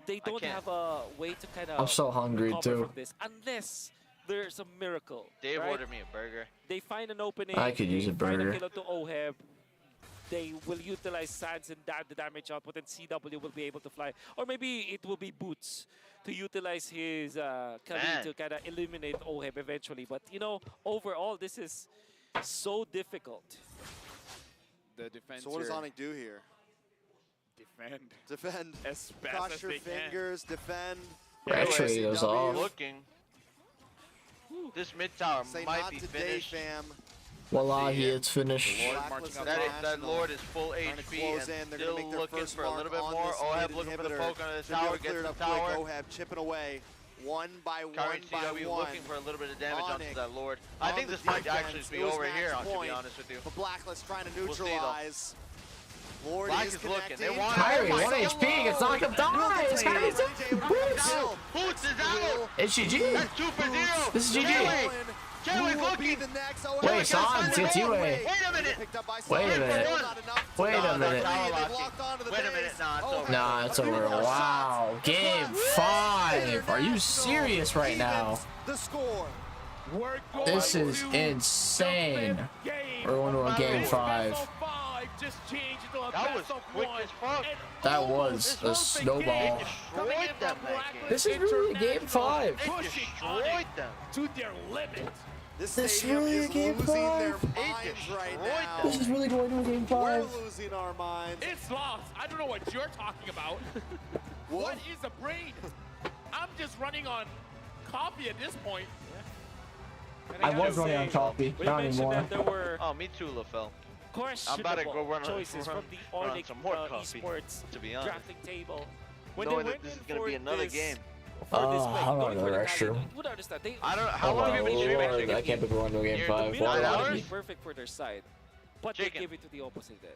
They don't have a way to kind of. I'm so hungry, recover too. from this unless there's a miracle. Dave right? ordered me a burger. They find an opening. I could use a Find burger. a kill to Oheb. They will utilize Sands and the damage output, and CW will be able to fly. Or maybe it will be Boots to utilize his Kali to kind of eliminate Oheb eventually. But, you know, overall, this is so difficult. The defense. So what does here. Onic do here? Defend. Defend. As fast Cross as your they can. fingers, defend. Actually, those all. Looking. This mid tower Say might not be today, finished. fam. Wallahi, it's finished. That Lord is full HP and still looking for a little bit more. Oheb looking for the poke under the tower, gets the tower. Oheb chipping away. One by Current one by CW one. looking for a little bit of damage onto Onic that Lord. I on think the this might defense. actually be It was over here, match to be point, honest with you. But Blacklist trying to We'll see, though. neutralize. Lord Black is is looking. They connecting. want Kyrie, 1 HP gets knocked up. Dies. Kyrie's up. Boots. Boots is out! It's GG. That's 2 for 0! This is GG. Jay's looking! Wait, Sans, it's you. Wait a minute! Wait a minute. Wait a minute. Wait a minute. Nah, it's over. Nah, it's over. Wow. Game 5. Are you serious right now? The score. This is insane. We're going to a game 5. That was quick as fuck. That was a snowball. Destroyed them, that game. This is really a game 5. Destroyed them. To their limit. This This stadium really a is game losing 5? their minds right now. This is really going to a game 5. We're losing our minds. It's lost. I don't know what you're talking about. What is a brain? I'm just running on coffee at this point. I was running on coffee, not anymore. That there were Oh, me too, LaFell. questionable I'm about to go run choices from the Onic some more coffee, esports to be honest. drafting table. When Knowing they that went this in is going to for be another this, game. for this Oh, play, I don't going know for the the extra. Italian, would understand. They, I don't know. How Oh long my have you been streaming? lord, I can't be going to a game near 5. the Why middle would would I be be? perfect for their side, but Chicken. they give it to the opposite end.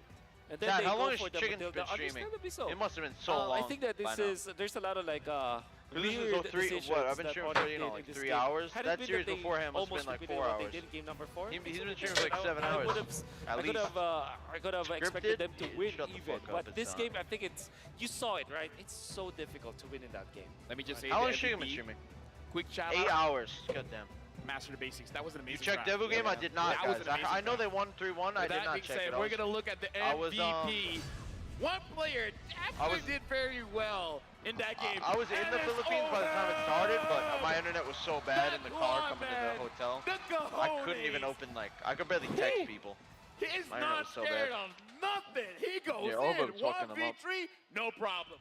And then Dad, they how go long has for the Chicken's Matilda, been streaming? understandably so. It must have been so long. I think that by this now. is, there's a lot of like This is weird so three. decisions What? I've been that streaming Onic for did like in this 3 game. hours. Had it That been series they beforehand must have almost been like repeated 4 what hours. They did in game number 4. He's been streaming for like 7 hours. I could have expected them to win Shut the even, fuck up, but this it's game, I think it's, you saw it, right? It's so difficult to win in that game. Let me just say How long the is Chicken MVP, been streaming? Quick shout 8 out. hours. Goddamn. Master the basics. That was an You amazing checked draft. Devu game? I did not, That was guys. an amazing I know draft. they won 3-1. I With did that not being check said, it. we're gonna look at the I was, MVP. One player actually did very well in that game. I was in the Philippines by the time it started, but my internet was so bad in the car coming to the hotel. I couldn't even open, like, I could barely text people. He's My internet not was so scared bad. of nothing. He goes Yeah, Oba in. was fucking him up. 1v3, no problem.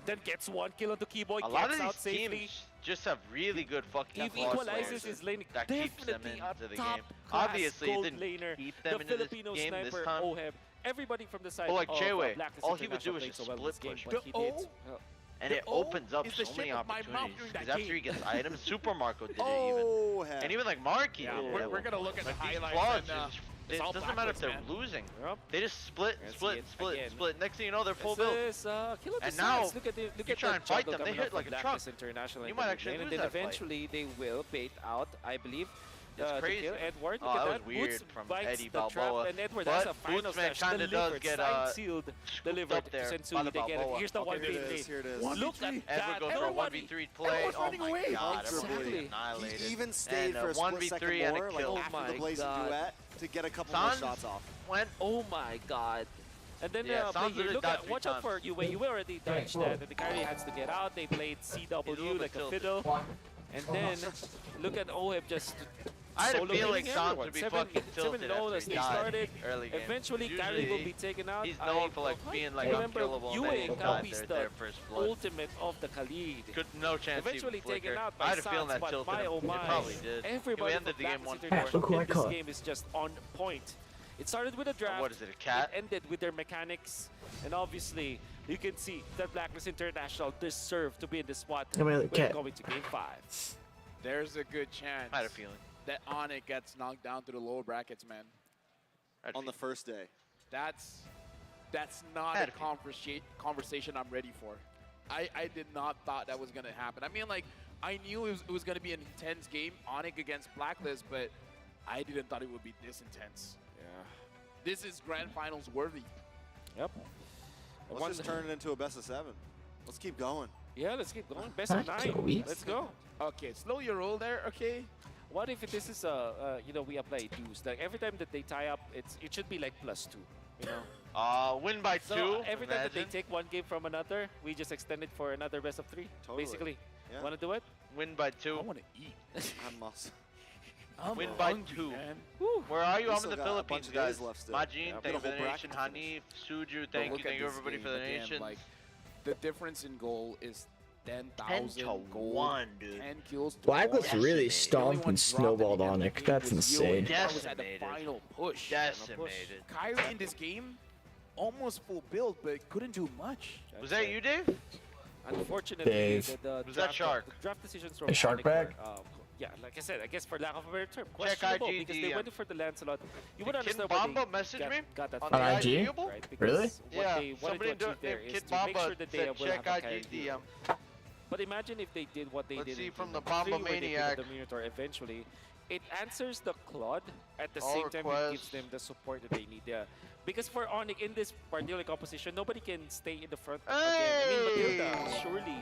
Then gets 1 kill on the keyboard, A lot gets of out these safely. teams just have really good fucking Equalizes his lane. that keeps them Definitely into a the top game. class Obviously, it gold didn't laner. keep them The into this Filipino game this sniper, time. Oheb. Everybody from the side But like of J-Way, Blacklist all he would do International is played just so well in split this game, push. but he did. And it opens up is the so many shape of my mouth opportunities. during that Because after he game. gets items, Super Marco did it Oh, even. And even like Marky Yeah, did it. we're gonna look at the Like, these highlights. quads And, just- it's it all doesn't matter if Blacklist, they're man. losing. Yep. They just split. Next thing you know, they're full This build. is kill of the And now, sides. Look at you the try and fight jungle them, they coming hit up like from a Blacklist truck. International You in might the actually lane, and lose then that fight. eventually they will bait out, I believe. It's To crazy. kill Edward. Oh, Look that at was weird Boots from bites Eddie the trap, Balboa. and Edward But has a final Bootsman slash kinda does delivered, get, signed, sealed, scooped delivered up to there by Sensui. the They get it. Balboa. Here's the Okay, 1v3. here it is, here it is. Look at Edward that. goes for a Everybody. 1v3 play. Everyone's Oh running my away. god, Exactly. everybody annihilated. He even stayed and, for a split 1v3 second and more, a kill. like after the blazing God. duet, to get a couple more Sans shots off. went Oh my god. And then watch out for UA. UA already dodged that, and the carry has to get out. They played CW like a fiddle. And then look at OHIP just I had a feeling Sans would be fucking tilted 7-0 as they started. early game. Eventually, carry will be taken out. He's known for like being like unkillable. UA copies the ultimate of the Khalid. No chance. Eventually taken out by Sans, but my oh my. It probably did. Everybody ended the game 1-4. This game is just on point. It started with a draft. What is it, a cat? It ended with their mechanics. And obviously, you can see that Blacklist International deserve to be in the spot when going to Game 5. There's a good chance I had a feeling that Onic gets knocked down to the lower brackets, man. On the first day. That's not a conversation I'm ready for. I did not thought that was going to happen. I mean, like, I knew it was going to be an intense game, Onic against Blacklist, but I didn't thought it would be this intense. This is grand finals worthy. Yep. Let's just turn it into a best of 7. Let's keep going. Yeah, let's keep going. Best of 9. Let's go. Okay, slow your roll there. Okay. What if this is we apply dues? Like every time that they tie up, it should be like +2. You know. Win by 2. Every time that they take one game from another, we just extend it for another best of 3. Totally. Basically. Yeah. Want to do it? Win by 2. I want to eat. Win by 2. Where are you? I'm in the Philippines, guys. Majin, thank you for the nation. Hanif, Suju, thank you everybody for the nation. Like, the difference in goal is 10,000 gold, 1, dude. 10 kills. Blacklist really stomped and snowballed Onic. That's insane. Decimated. Final push. Decimated. Kyrie in this game, almost full build, but couldn't do much. Was that you, Dave? Unfortunately, the was that Shark? The draft decisions from a Shark bag? Yeah, like I said, I guess for lack of a better term, check questionable IGD, because they went for the Lancelot. You would Kid understand Bomba why messaged they me got that on far, IG? right? Really? Yeah, What they wanted to achieve there is Kid to make Bomba sure that they said will check have a carry IGD. deal. But imagine if they did what they Let's did see in from the Kingdom 3, Bomba where they Maniac. put the Minotaur eventually. It answers the Claude at the All same time it requests. gives them the support that they need. Yeah. Because for Onic in this particular composition, nobody can stay in the front again. I mean, Matilda, surely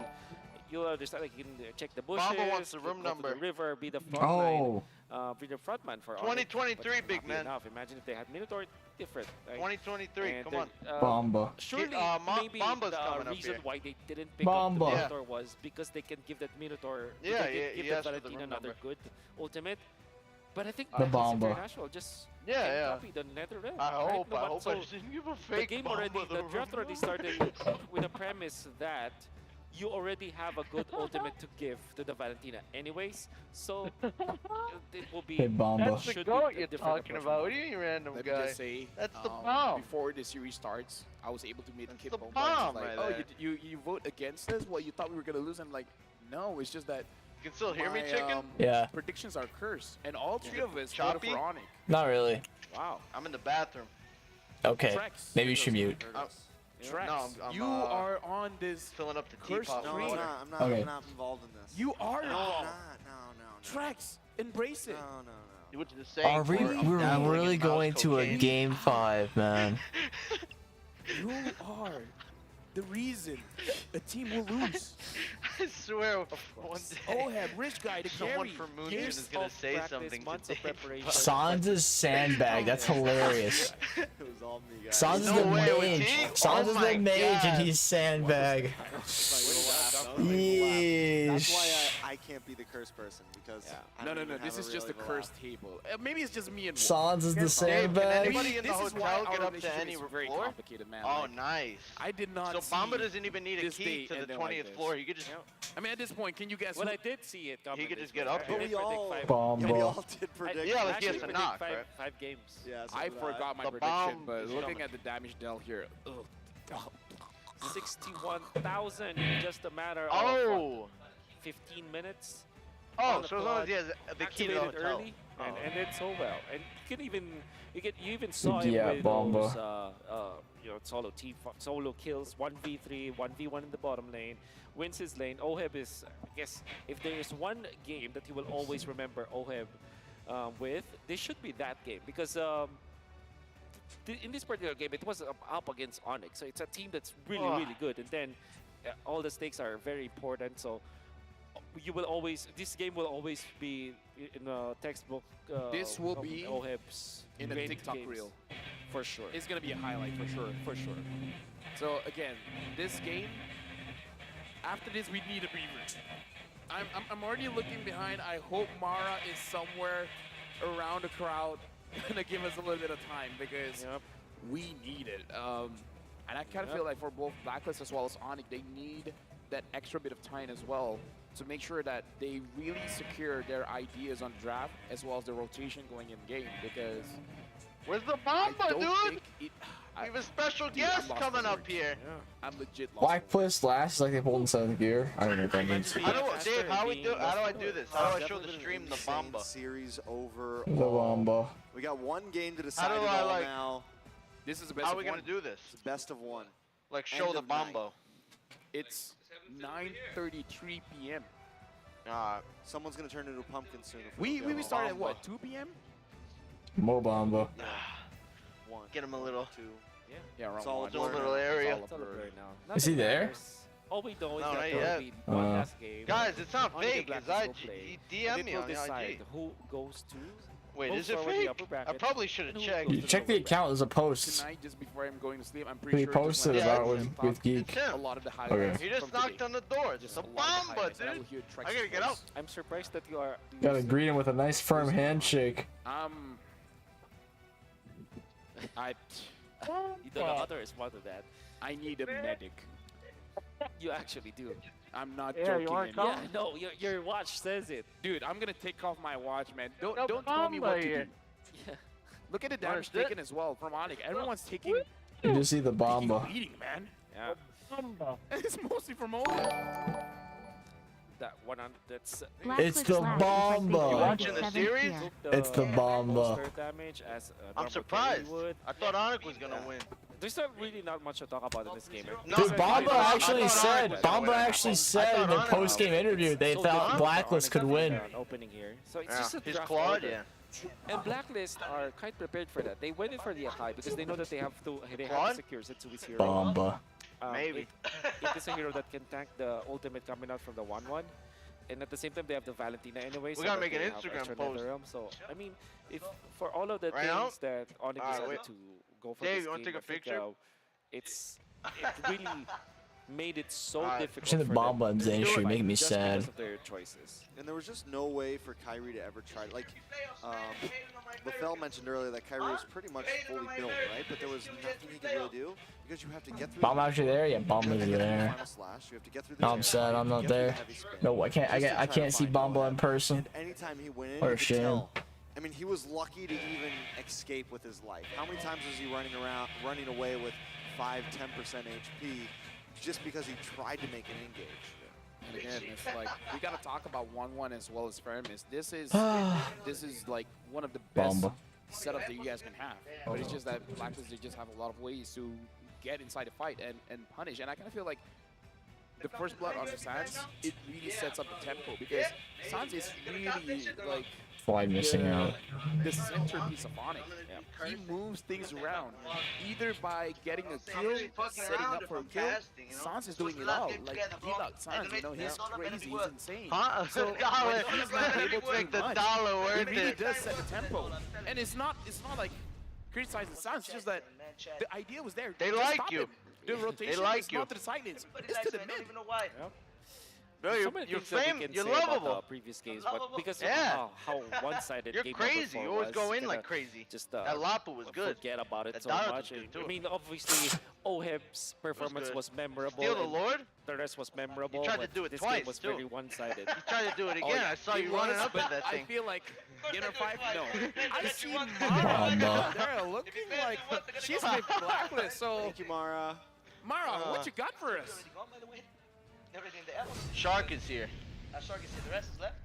you'll understand. Like, you can check the bushes, Bomba wants the room go number. to the river, be the frontline. Be the frontman for Onic. 2023, big man. Enough. Imagine if they had Minotaur, different. Right? 2023, And come on. Bomba. Surely, maybe Bomba's the coming up reason here. why they didn't pick Bomba. up the Minotaur was because they can give that Minotaur, Yeah, they can give yes, that for the Valentina room another number. good ultimate. But I think The Blacklist Bomba. International just Yeah, can yeah. copy the Nether Realm. I right? hope. No, I but hope so I just didn't give a the fake game Bomba. already, the draft already started with a premise that you already have a good ultimate to give to the Valentina anyways, so it will be... Hey, Bomba. That's the should goat be a you're different talking approach. about. What do you mean, random Let me guy? just say, That's the bomb. before the series starts, I was able to meet Kid the Bomba. bomb Like, right oh, there. you vote against us? Well, you thought we were gonna lose? I'm like, no, it's just that. You can still hear me, my, chicken? Yeah. Predictions are cursed, and all 3 of us voted Choppy? for Onic. Not really. Wow. I'm in the bathroom. Okay. Trex. Maybe you should mute. Trex, No, I'm you are on this filling up the cursed teapot. No, stream. I'm not, Okay. I'm not involved in this. You are No, involved. I'm not. No. Trex, embrace it. No. You went to the same Are we? court. I'm We're dabbling really in mouse going to a cocaine. game 5, man. You are the reason a team will lose. I swear, one day, Oheb, rich guy to someone carry. from Moonshine Years is gonna of say practice, something months today. of preparation. Sans' sandbag. That's hilarious. It was all me, guys. Sans is No the way, mage. T? Sans Oh is my the mage, God. and he's sandbag. That's Yeesh. why I can't be the cursed person, because I No. don't even This have is just a really cursed table. Maybe it's just me and Sans is the Can sandbag. anybody in the This is why hotel our get up to relationship any is very floor? complicated, man. Oh, Like, nice. I did not So see Bomba doesn't even need a this key date to the and then 20th like floor. this. He could just. I mean, at this point, can you guess? Well, who- I did see it. He could just get up But here. we all, Bomba. we all did predict. Yeah, like he has actually to knock, predict right? 5 games. Yeah, so I did forgot my The prediction, bomb but is looking coming. at the damage dealt here, 61,000 in just a matter of Oh! 15 minutes. Oh, on the so as long as clock, he has the key to the activated hotel. early and Oh. ended so well. And you even saw him Yeah, with Bomba. those solo kills, 1v3, 1v1 in the bottom lane, wins his lane. Oheb is, I guess, if there is one game that he will always remember Oheb with, this should be that game, because in this particular game, it was up against Onic, so it's a team that's really good, and then all the stakes are very important, so this game will always be in a textbook. This will be Oheb's in a great TikTok games. reel. For sure. It's going to be a highlight for sure. For sure. So again, this game, after this, we need a breather. I'm already looking behind. I hope Mara is somewhere around the crowd to give us a little bit of time because we need it. And I kind of feel like for both Blacklist as well as Onic, they need that extra bit of time as well to make sure that they really secure their ideas on draft as well as the rotation going in game because... Where's the Bomba, dude? We have a special guest coming up here. Yeah. I'm legit lost. Blacklist last like they pulled in 7th gear. I don't know what that means. Dave, how do I do this? How do I show the stream the Bomba? Series over. The Bomba. We got one game to decide How do I, like, now. This is the best How of are we one. gonna do this? It's the best of one. Like show the Bomba. It's 9:33 p.m. Someone's gonna turn into a pumpkin soon. We started at what, 2 p.m.? Mo Bomba. One. Get him a little. Two. Yeah, around It's all one. a little area. It's all a blur now. Is he there? All we know is No, that not there yet. will be one last game. Guys, it's not Only the fake. It's Blacklist will IG. play. He And DM'd me it will on decide IG. who goes to. Wait, goes is it forward the fake? upper I bracket, probably should have and who checked. goes You to check the lower account as a post. Tonight, just before I'm going to sleep, I'm pretty He sure posted just about went it with Geek. It's him. a lot of the highlights. He just from knocked today. on the door. It's a Bomba, dude. I gotta get out. I'm surprised that you are. Gotta greet him with a nice firm handshake. You don't know how to respond to that. I need a medic. You actually do. I'm not joking. Yeah, no, your watch says it. Dude, I'm gonna take off my watch, man. Don't tell me what to do. Yeah. Look at the damage taken as well from Onic. Everyone's taking. You just see the Bomba. Beating, man. Yeah. It's mostly from Onic. That 100. That's. It's the Bomba. You watching the series? It's the Bomba. Damage as I'm surprised. I thought Onic was gonna win. There's not much to talk about in this game. Dude, Bomba actually said in the post-game interview they thought Blacklist could win. Opening here, so it's just a his draft Claude, order. And Blacklist are quite prepared for that. They went in for the Akai because they know that they have to secure Setsui's hero. Bomba. Maybe. It is a hero that can tank the ultimate coming out from the 1-1. And at the same time, they have the Valentina anyway. We gotta make an Instagram post. So, I mean, if for all of the Right things that Onic decided to go for Dave, this you wanna game, take a I think, picture? it really made it so difficult. Watching the Bomba in the industry make me just sad. because of their choices. And there was just no way for Kyrie to ever try. Like, LaFell mentioned earlier that Kyrie was pretty much fully built, right? But there was nothing he could really do because you have to get through. Bomba actually there? Yeah, Bomba's there. Final slash. You have to get through No, I'm sad I'm not there. No, I can't see Bomba in person. And anytime he went in, Or you could shame. tell. I mean, he was lucky to even escape with his life. How many times was he running away with 5-10% HP just because he tried to make an engage? And again, it's like we gotta talk about 1-1 as well as fairness. This is like one of the best setups that you guys can have. But it's just that Blacklist, they just have a lot of ways to get inside the fight and punish. And I kind of feel like the first blood on Sans, it really sets up the tempo because Sans is really like Fly missing out. the centerpiece of Onic. He moves things around, either by getting a kill, setting up for a kill. Sans is doing it all. Like Gilak Sans, you know, he's crazy, he's insane. So when he's not able to Make do the much, dollar worth it really it. does set the tempo. And it's not like criticizing Sans, it's just that the idea was there. They Just like stop you. him. The rotation like is you. not to the side lanes, it's to the mid. Bro, So many you're things that we famed. can You're say about lovable. previous games, but because Yeah. of how one-sided You're game crazy. number 4 You always was, go in kinda like crazy. Just That Lapu was good. Forget about it That so Dara much. was good too. I mean, obviously, Oheb's performance good. was memorable. Steal the and Lord? The rest was memorable. tried to but do it this twice, game was too. very one-sided. You tried to do it again. I saw It you running was, up in but that I thing. feel like Inner 5, no. I see Mara Bomba. there looking like she's been Blacklist, so Thank you, Mara. Mara, what you got for us? Shark is here. Shark is here. The rest is left.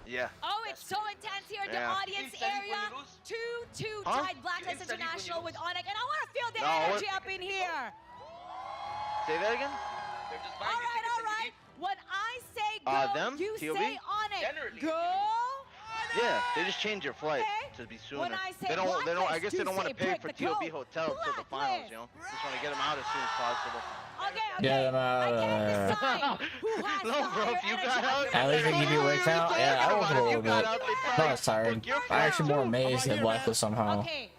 Yeah. Oh, it's so intense here in the Yeah. audience area. 2-2 Huh? tied Blacklist International with Onic, and I want to feel the No, energy up in here. Say that again? All right. When I say go, Them? you TOB? say Onic. Go. Yeah, they just change your flight to be sooner. When I say They don't. I Blacklist, guess they you don't want to say pay break for the TOB code. hotel till the finals. You know, just want to get them out as soon as possible. Okay. Get them out of I can't there. decide who has No, the bro, higher if you energy. got out, At least they give you a work out. Yeah, I was a little bit. I was tired. You're I'm actually more amazed at Blacklist somehow. Okay,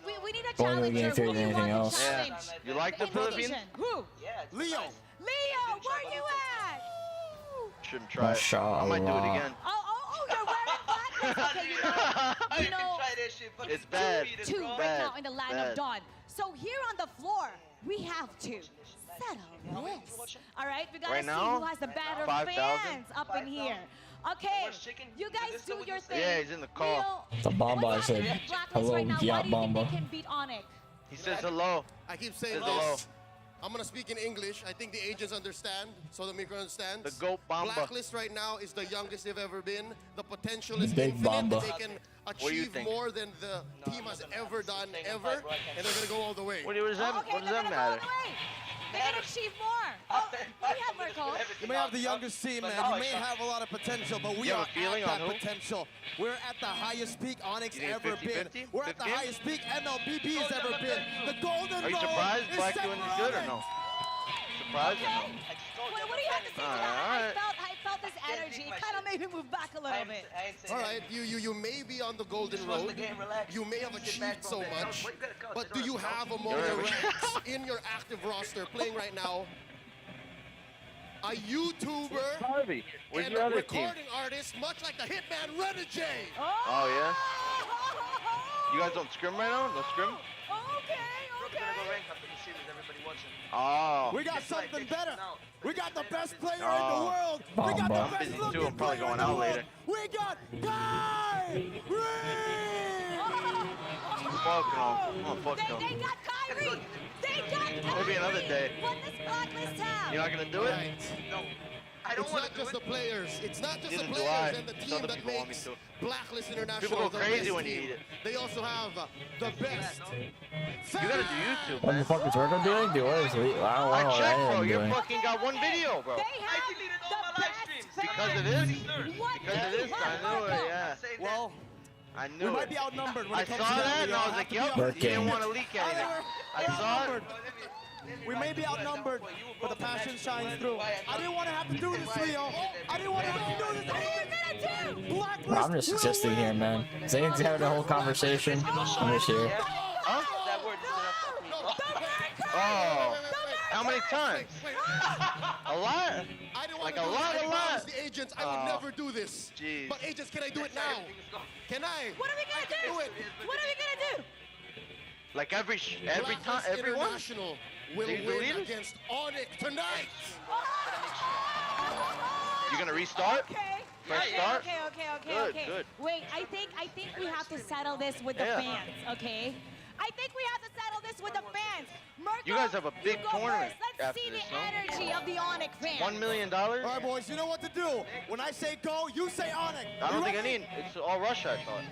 we need going to the game theory than anything else. Yeah. You like the Philippines? Who? Yeah. Leo. Leo, where you at? Shouldn't try it. I Mashallah. might do it again. Oh, you're wearing black. Okay, you know, Try this shit, but it's bad. two right Bad. now in the land of dawn. So here on the floor, we have to settle this. All right, we gotta Right see now, who has the better 5,000. fans up in here. Okay, you guys do your thing. Yeah, he's in the call. The Bomba said, hello, Yacht Bomba. Can beat Onic? He says hello. I keep saying Says this. hello. I'm gonna speak in English. I think the agents understand, so the micro understands. The GOAT Bomba. Blacklist right now is the youngest they've ever been. The potential is Big infinite. Bomba. They can What do you achieve think? more than the team has ever done, ever, and they're gonna go all the way. What does that, what does that matter? They can achieve more. Oh, what do you have, Marco? You may have the youngest team, man. You may have a lot of potential, but we You are have a feeling at on that who? potential. We're at the highest peak Onyx You think ever been. 50-50? We're at the 50? highest peak MLBB has ever been. The golden Are you road surprised is Black set doing for good or Onyx. no? Surprised or no? What do you have to say to that? I felt this energy. It kind of made me move back a little bit. All right, you may be on the golden road. You may have achieved so much, but do you have among your ranks in your active roster playing right now a YouTuber Harvey, where's and your a other team? recording artist, much like the hitman Rematch? Oh yeah? You guys don't scrim right now? No scrim? Oh. We got something better. We got the best player in the world. We got the I'm best busy too. looking I'm probably player going in the out world. later. We got Kyrie! Fuck no. Oh, fuck no. They got Kyrie. They got Kyrie. Maybe another day. What does Blacklist have? You're not gonna do it? No. It's not just the players. It's not just the Neither do players I. and the Some team other that people want me makes to. Blacklist International People go the crazy best when you team. eat it. They also have the best. You gotta do YouTube, What man. the fuck is Virgo doing? Dude, what is he? I don't know I what checked, I bro. am You doing. fucking got one video, bro. They have the best Because fans. of this? What Because of do you this? have, I knew it, Marco? yeah. Well, I we knew might it. be outnumbered when I it comes saw to that and We I all was have like, to be yo, you Working. didn't want to leak anything. I saw it. We may be outnumbered, but the passion shines through. I didn't want to have to do this, Leo. I didn't want to have to do this. What are you gonna do? Blacklist Bro, I'm just will existing win. here, man. Zane's having a whole conversation. I'm just here. Huh? Oh. How many times? A lot? I don't Like want to a do lot, this. a I lot. promised the agents I would never do this. Jeez. But agents, can I do it now? Can I? What are we gonna do? do it. What are we gonna do? Like every time, Blacklist everyone? International will So you win delete it? against Onic tonight. You gonna restart? Okay. Fresh start? Okay. Good, good. Wait, I think we have to settle this with the Yeah. fans, okay? I think we have to settle this with the fans. Marco, You guys have a big you go tournament first. Let's after see this, the no? energy of the Onic fans. $1 million? All right, boys, you know what to do. When I say go, you say Onyx. I don't You think I ready? need. It's all Russia, I thought.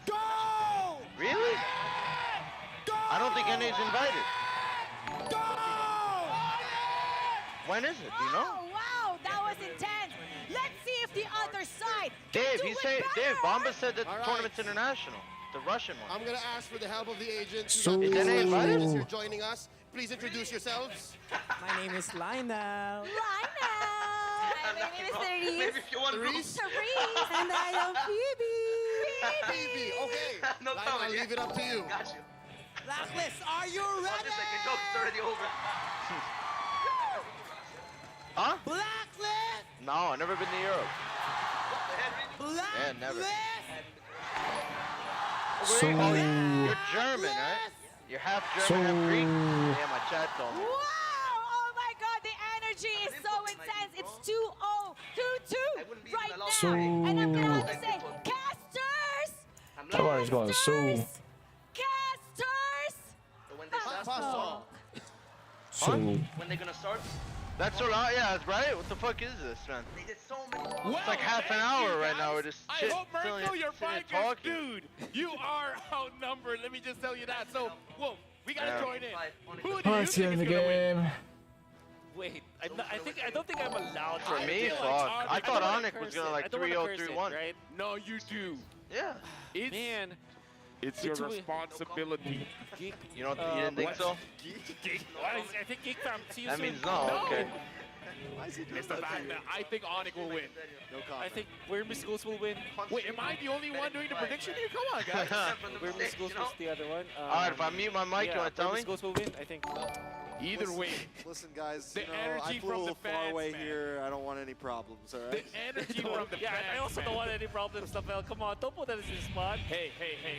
Go! Really? I don't think NA's invited. Go! When is it? Do you know? Oh, wow, that was intense. Let's see if the other side can Dave, do he it said. better. Dave, Bomba said that All the right. tournament's international. The Russian one. I'm gonna ask for the help of the agents. So- You got Is the NA invited? agents here joining us. Please introduce yourselves. My name is Lionel. My name is Therese. Maybe if you want to Reese. Therese. And I am Phoebe. Phoebe, okay. No Lionel, comment, I'll yeah. leave it up to you. Got you. Blacklist, are you Oh, ready? just like the joke's already over. Huh? Blacklist! No, I've never been to Europe. Blacklist! Yeah, never. So, Oh, you're German, right? You're half German, half Greek? Yeah, my chat told me. Wow! Oh my God, the energy is so intense. It's 2-0, 2-2 right now. So- And I'm gonna have to say, casters! everybody's going so. Casters! When they start, Paso. So, when they're gonna start, That's so loud. Yeah, that's right. What the fuck is this, man? they did so many. It's like half an hour right now. We're just I shit, hope, Marco, sitting you're here focused, talking. dude. You are outnumbered. Let me just tell you that. So, whoa, we gotta Yeah. join in. Who do you let's think get in is the gonna win? game. Wait, I don't think I'm allowed to. For me, feel like fuck. Onyx- I thought don't wanna Onic was curse gonna it. like I don't wanna 3-0, curse it, 3-1. right? No, you do. Yeah. It's, Man, it's your Between- responsibility. Geek. You don't. You didn't think so? I think Geek Fam. See you That soon. means no. Okay. It's the fact that I think Onic will win. No comment. I think Wormy Schools will win. Wait, am I the only one doing the prediction here? Come on, guys. Wormy Schools was the other one. Alright, if I mute my mic, you want to tell me? Wormy Schools will win, I think. Either way. Listen, guys, The you know, energy I flew from a little the far fans, away man. here. I don't want any problems, all The right? energy from the Yeah, fans, I also man. don't want any problems, Lavelle. Come on, don't put that as his spot. Hey.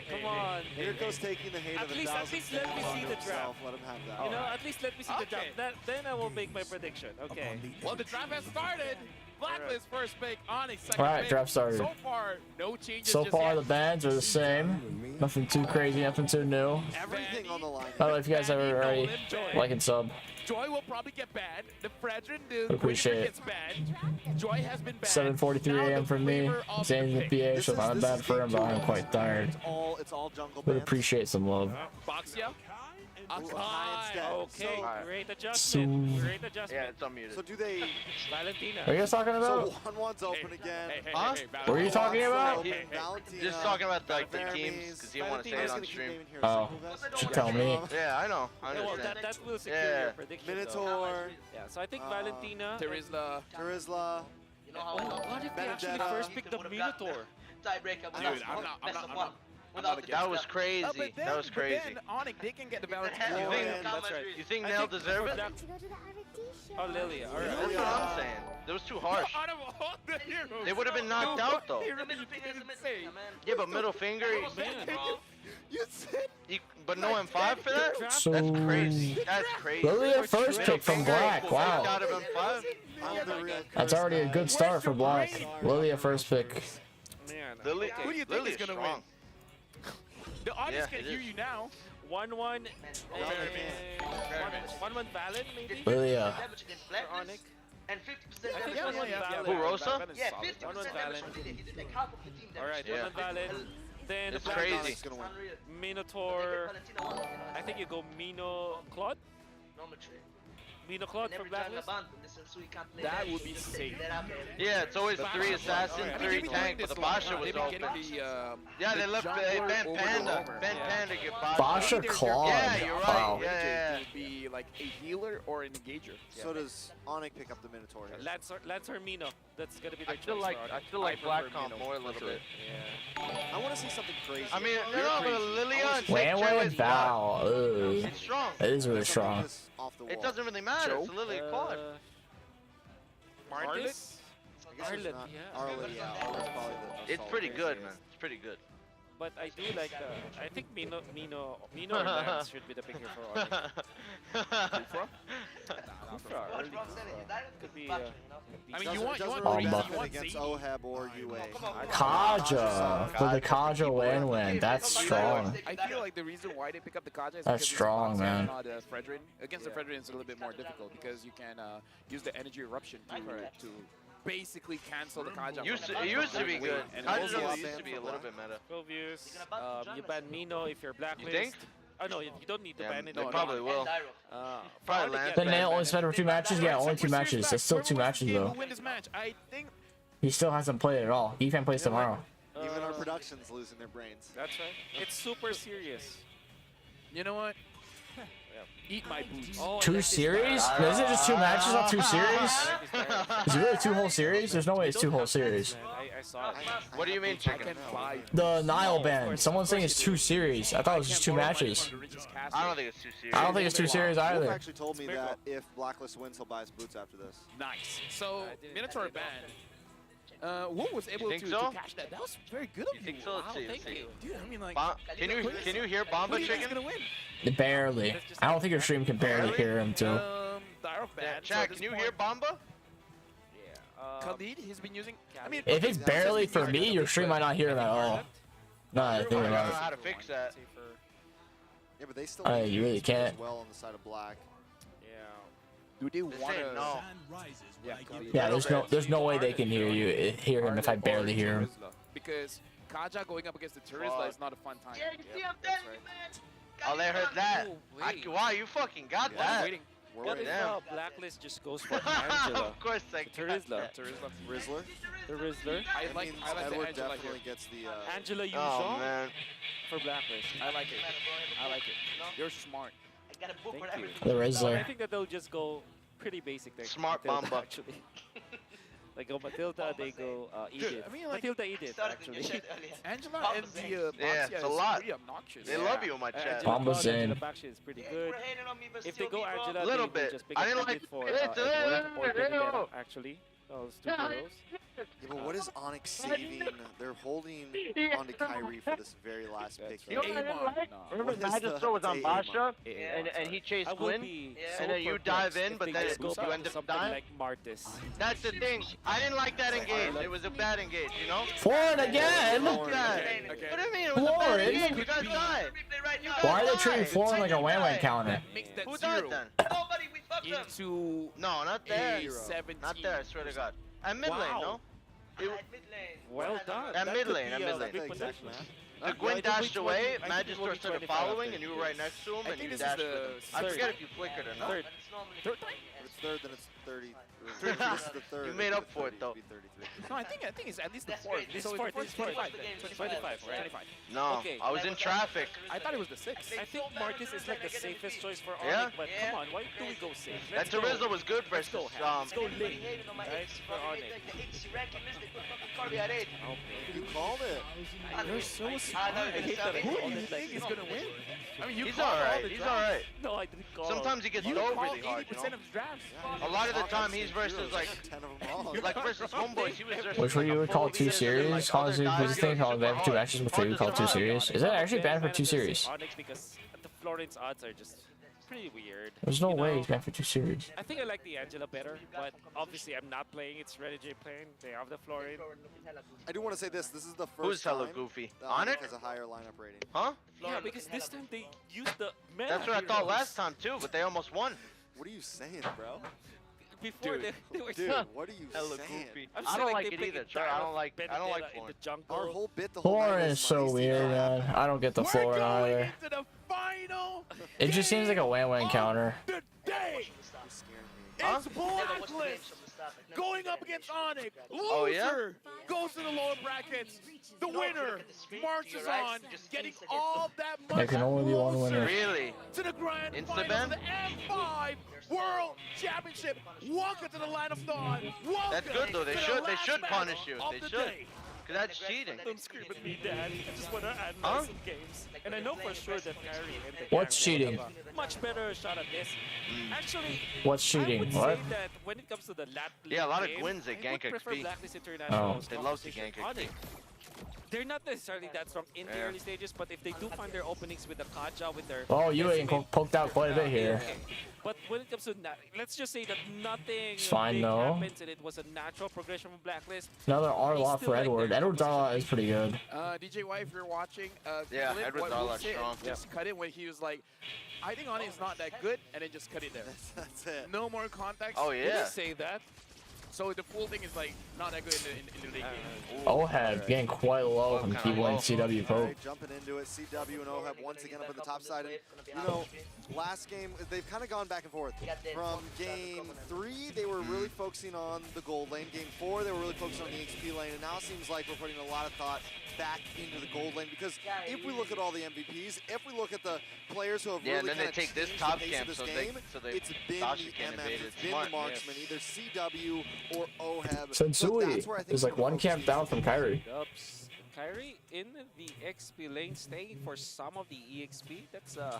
Come on. Here goes taking the hate At of a least thousand let me see the himself. draft. Let him have that. You know, at least let me see the Okay. draft. Then I will make my prediction. Okay. Well, the draft has started. Blacklist first pick, Onic second Alright, pick. draft started. So far, no changes So just far, yet. the bans are the same. Nothing too crazy, nothing too new. Everything on the line. By the way, if you guys ever already like and sub, Joy will probably get banned. The Fredrin, the Appreciate Waver it. gets banned. Joy has been banned. 7:43 a.m. for me. Zane's in the PA, so not bad for him, but I'm quite tired. It's all jungle But bans. appreciate some love. Boxia. Okay, great adjustment. So- Great adjustment. Yeah, it's unmuted. So do they... Valentina. What are you guys talking about? So 1-1's open again. Huh? What are you talking about? Just talking about like the teams, because you want to say it on stream. Oh, should tell me. Yeah, I know. I Yeah, well, understand. that will secure Yeah. your prediction. Minotaur. Yeah, so I think Valentina. Terizla. Terizla. You know how What if they actually Benedetta. first pick the Minotaur? Tiebreaker. Dude, I'm not That was crazy. But then, That was crazy. But then Onic, they can get the You Valentina. think, That's right. you think I Nell think deserve for it? that- Oh, Lilia. All right. That's what I'm saying. That was too harsh. Out of all the heroes. They would have been knocked out though. Hero you didn't say. Yeah, but middle finger. You said. But no M5 for that? So- That's crazy. That's crazy. Lilia first pick from Black. Wow. Out of M5? That's already a good start for Black. Lilia first pick. Man. Lily, Who do you think Lily's is gonna strong. win? The audience Yeah, can it hear is. you now. 1-1. 1-1 Valen, maybe? Lilia. Damage against For Blacklist. Onic. And 50% I think damage 1-1 yeah. Valen. Who, Rosa? Valen is Yeah, solid. 50% 1-1 damage Valen. from Lilia. He did like half of the team damage. All right, Yeah. 1-1 Valen. Then It's Black crazy. It's gonna win. Unreal. Minotaur. Valentina won, you know, I think you go Mino Claude. normal trade. Mino Claude Never for try to Blacklist. ban, but listen, so he can't play That that. would be Just safe. take that out there. Yeah, it's always 3 assassin, I mean, 3 they've been tank, doing but the this long Basha now. was They've been open. getting Yeah, they the left jungler Ben over the Panda. roamer. Ben Yeah. Panda get Basha Basha. Claude. Yeah, you're right. Wow. Yeah, yeah, To be like a healer or an engager. So does Onic pick up the Minotaur here? Lance or Mino. That's gonna be their I feel choice like for I Onic. feel like prefer Black comp Mino, more a little for sure. bit. Yeah. I want to see something crazy. I mean, You're no, but crazy. Lilia and Wan Joe Wan is Val. Ugh. It's strong. It is really Something strong. just off the It wall. doesn't really matter. It's a Lily quad. Marlis? I guess there's Arlet, not- yeah. Arlet, yeah. Arlet's probably the It's solid pretty case good, here. man. It's pretty good. But I do like I think Mino or Lance should be the picker for Onic. Kufra? Kufra, early Kufra. Could be I mean, you want Doesn't Oh, really but- benefit against Oheb or UA. Kaja. For the Kaja win. That's strong. I feel like the reason why they pick up the Kaja is That's because strong, it's man. not Fredrin. Against the Fredrin, it's a little bit more difficult because you can use the energy eruption to basically cancel the Kaja. It used to be good. And Kaja also used to be a little bit meta. 12 years. You ban Mino if you're blacklist. You think? Oh no, you don't need to Yeah, ban it. they probably will. Probably Lance. The nail only spent for 2 matches? Yeah, only 2 matches. That's still 2 matches though. Win this match. I think He still hasn't played at all. Ethan plays tomorrow. Even our production's losing their brains. That's right. It's super serious. you know what? Eat my boots. Oh, 2 series? Is it just 2 matches, not 2 series? Is it really 2 whole series? There's no way it's 2 whole series. I saw it. What do you mean, chicken? The Nile ban. Someone's saying it's 2 series. I thought it was just 2 matches. I don't think it's too serious. I don't think it's 2 series Wolf either. actually told me that if Blacklist wins, he'll buy his boots after this. Nice. So Minotaur banned. Wolf was able think to so? catch that. That was very good of you. You think so? Let's Wow, see, thank let's see. you. Dude, I mean, like, Can you hear Bomba who do you think's chicken? gonna win? Barely. I don't think your stream can barely hear him too. Dire banned. Jack, can you hear Bomba? Khalid, he's been using. I mean, If it's barely for me, your stream might not hear him at all. No, I think I don't know about how to fix that. Yeah, but they still You really can't. as well on the side of Black. do they This want ain't no. Yeah, Yeah, there's no way they can hear him if I barely hear him. Because Kaja going up against the Terizla is not a fun time. Yeah, you see, I'm telling you, man. Oh, they heard that. wait. Wow, you fucking got I'm that. waiting. What if Damn. Blacklist just goes for Angela? Of course I got Terizla. that. Rizzler. The Rizzler. I like means the Edward Angela definitely here. gets the. Angela Oh Yujon man. for Blacklist. I like it. I like it. You're smart. I got a book Thank for you. everything. The I Rizzler. think that they'll just go pretty basic there. Smart Matilda, Bamba. actually. Like go Matilda, they go Edith. I mean, like, Matilda, Edith, actually. Angela and the Yeah, Baxia it's a is lot. pretty obnoxious. They love you in my chat. Angela Bomba's God, in. Angela Baxia is pretty good. If they go Angela, Little they will bit. just pick I up didn't Edith like for it. Edward or Benedetta, actually. Those two heroes. Yeah, but what is Onic saving? They're holding onto Kyrie for this very last pick. You know what I didn't like? Remember Magister was on Basha, and he chased Gwyn, and then you dive in, but then you end up dying? Like Martis. That's the thing. I didn't like that engage. It was a bad engage, you know? Florin again? What do you mean? It was a bad engage. You guys died. Why are they treating Florin like a wham counter? Who died then? Into No, not there. 17. Not there, I swear to God. At mid lane, no? Well done. At That mid could lane, at be, mid lane. big potential, man. The Gwyn dashed away, Magister started following, and you were right next to him, and you dashed with him. I forget if you flickered or not. Third. Third time? If it's third, then it's 30. This is the third. You made up for it, though. No, I think it's at least the fourth. This So is it's fourth. the This is fourth. 25. 25, 25, right? 25. No, Okay. I was in traffic. I thought it was the sixth. I think Martis is like the safest choice for Onic, Yeah? but come on, why do we go safe? That Teresa was good versus, Let's go Ling, right, for Onic. You called it. You're so smart. I hate that. Who do you think is gonna win? I mean, you He's called all alright, the he's drafts. alright. No, I didn't call. Sometimes he gets You low call really hard, 80% you know? of drafts. A lot of the time he's versus like versus homeboys. He was versus Which one you would call 2 series? Call of Duty thing called they have 2 matches before you call 2 series. Is that actually banned for 2 series? Onic because the Florin's odds are just pretty weird. There's no you way know? he's banned for 2 series. I think I like the Angela better, but obviously I'm not playing. It's Ready J playing. They have the Florin. I do want to say this. This is the first Who's hella time goofy? that Onic? has a higher lineup rating. Huh? Yeah, because this time they used the meta That's what I thought heroes. last time too, but they almost won. What are you saying, bro? Before they were Dude, what are you Hella saying? goofy. I'm I saying don't like like they it pick either, it Char. I down don't like Benedetta Florin. in the jungle. Our whole bit, the whole Florin night is so weird, man. I don't get the Florin either. To the final It just seems like a wham counter. the day. It's Blacklist going up against Onic. Loser Oh, yeah? goes to the lower brackets. The winner marches on, getting all that There money can only be one winner. Really? to the grand Insta final ban? of the M5 World Championship. Welcome to the line of dawn. Welcome That's good though. They to the should last punish match you. of They the should. day. Cause that's cheating. Don't scream at me, Dad. I just want to analyze Huh? some games. And I know for sure that Kyrie and the What's gang will cheating? have a much better shot at this. Actually, What's I cheating? would What? say that when it comes to the lat Yeah, a lot of game, Gwyns they I would gank prefer XP. Blacklist International's They love to competition. gank XP. Onic, they're not necessarily that strong in the Yeah. early stages, but if they do find their openings with the Kaja, with their... Oh, you ain't poked out quite a bit here. Okay. But when it comes to, let's just say that nothing It's fine, big though. happens and it was a natural progression from Blacklist. Another R-Law He's for still Edward. like Edward's R-Law is pretty good. DJ Y, if you're watching, Yeah, clip Edward's what all Will that said, strong. just cut it when he was like, I think Onic is not that good, and then just cut it there. That's it. No more context. Oh Did yeah. he say that? So the full thing is like not that good in the late game. Oheb getting quite low from T1 and CW All Pope. right, jumping into it, CW and Oheb once again up at the top side. And, you know, last game, they've kind of gone back and forth. From game 3, they were really focusing on the gold lane. Game 4, they were really focusing on the XP lane. And now it seems like we're putting a lot of thought back into the gold lane. Because if we look at all the MVPs, if we look at the players who have Yeah, really and then they kind of take this changed top the pace camp, of so this they game, it's been Sasha the can MF, invade it. it's been Smart. the marksman, either CW or Oheb. Sensui is like one camp down from Kyrie. Dubs. Kyrie in the XP lane, staying for some of the EXP. That's okay.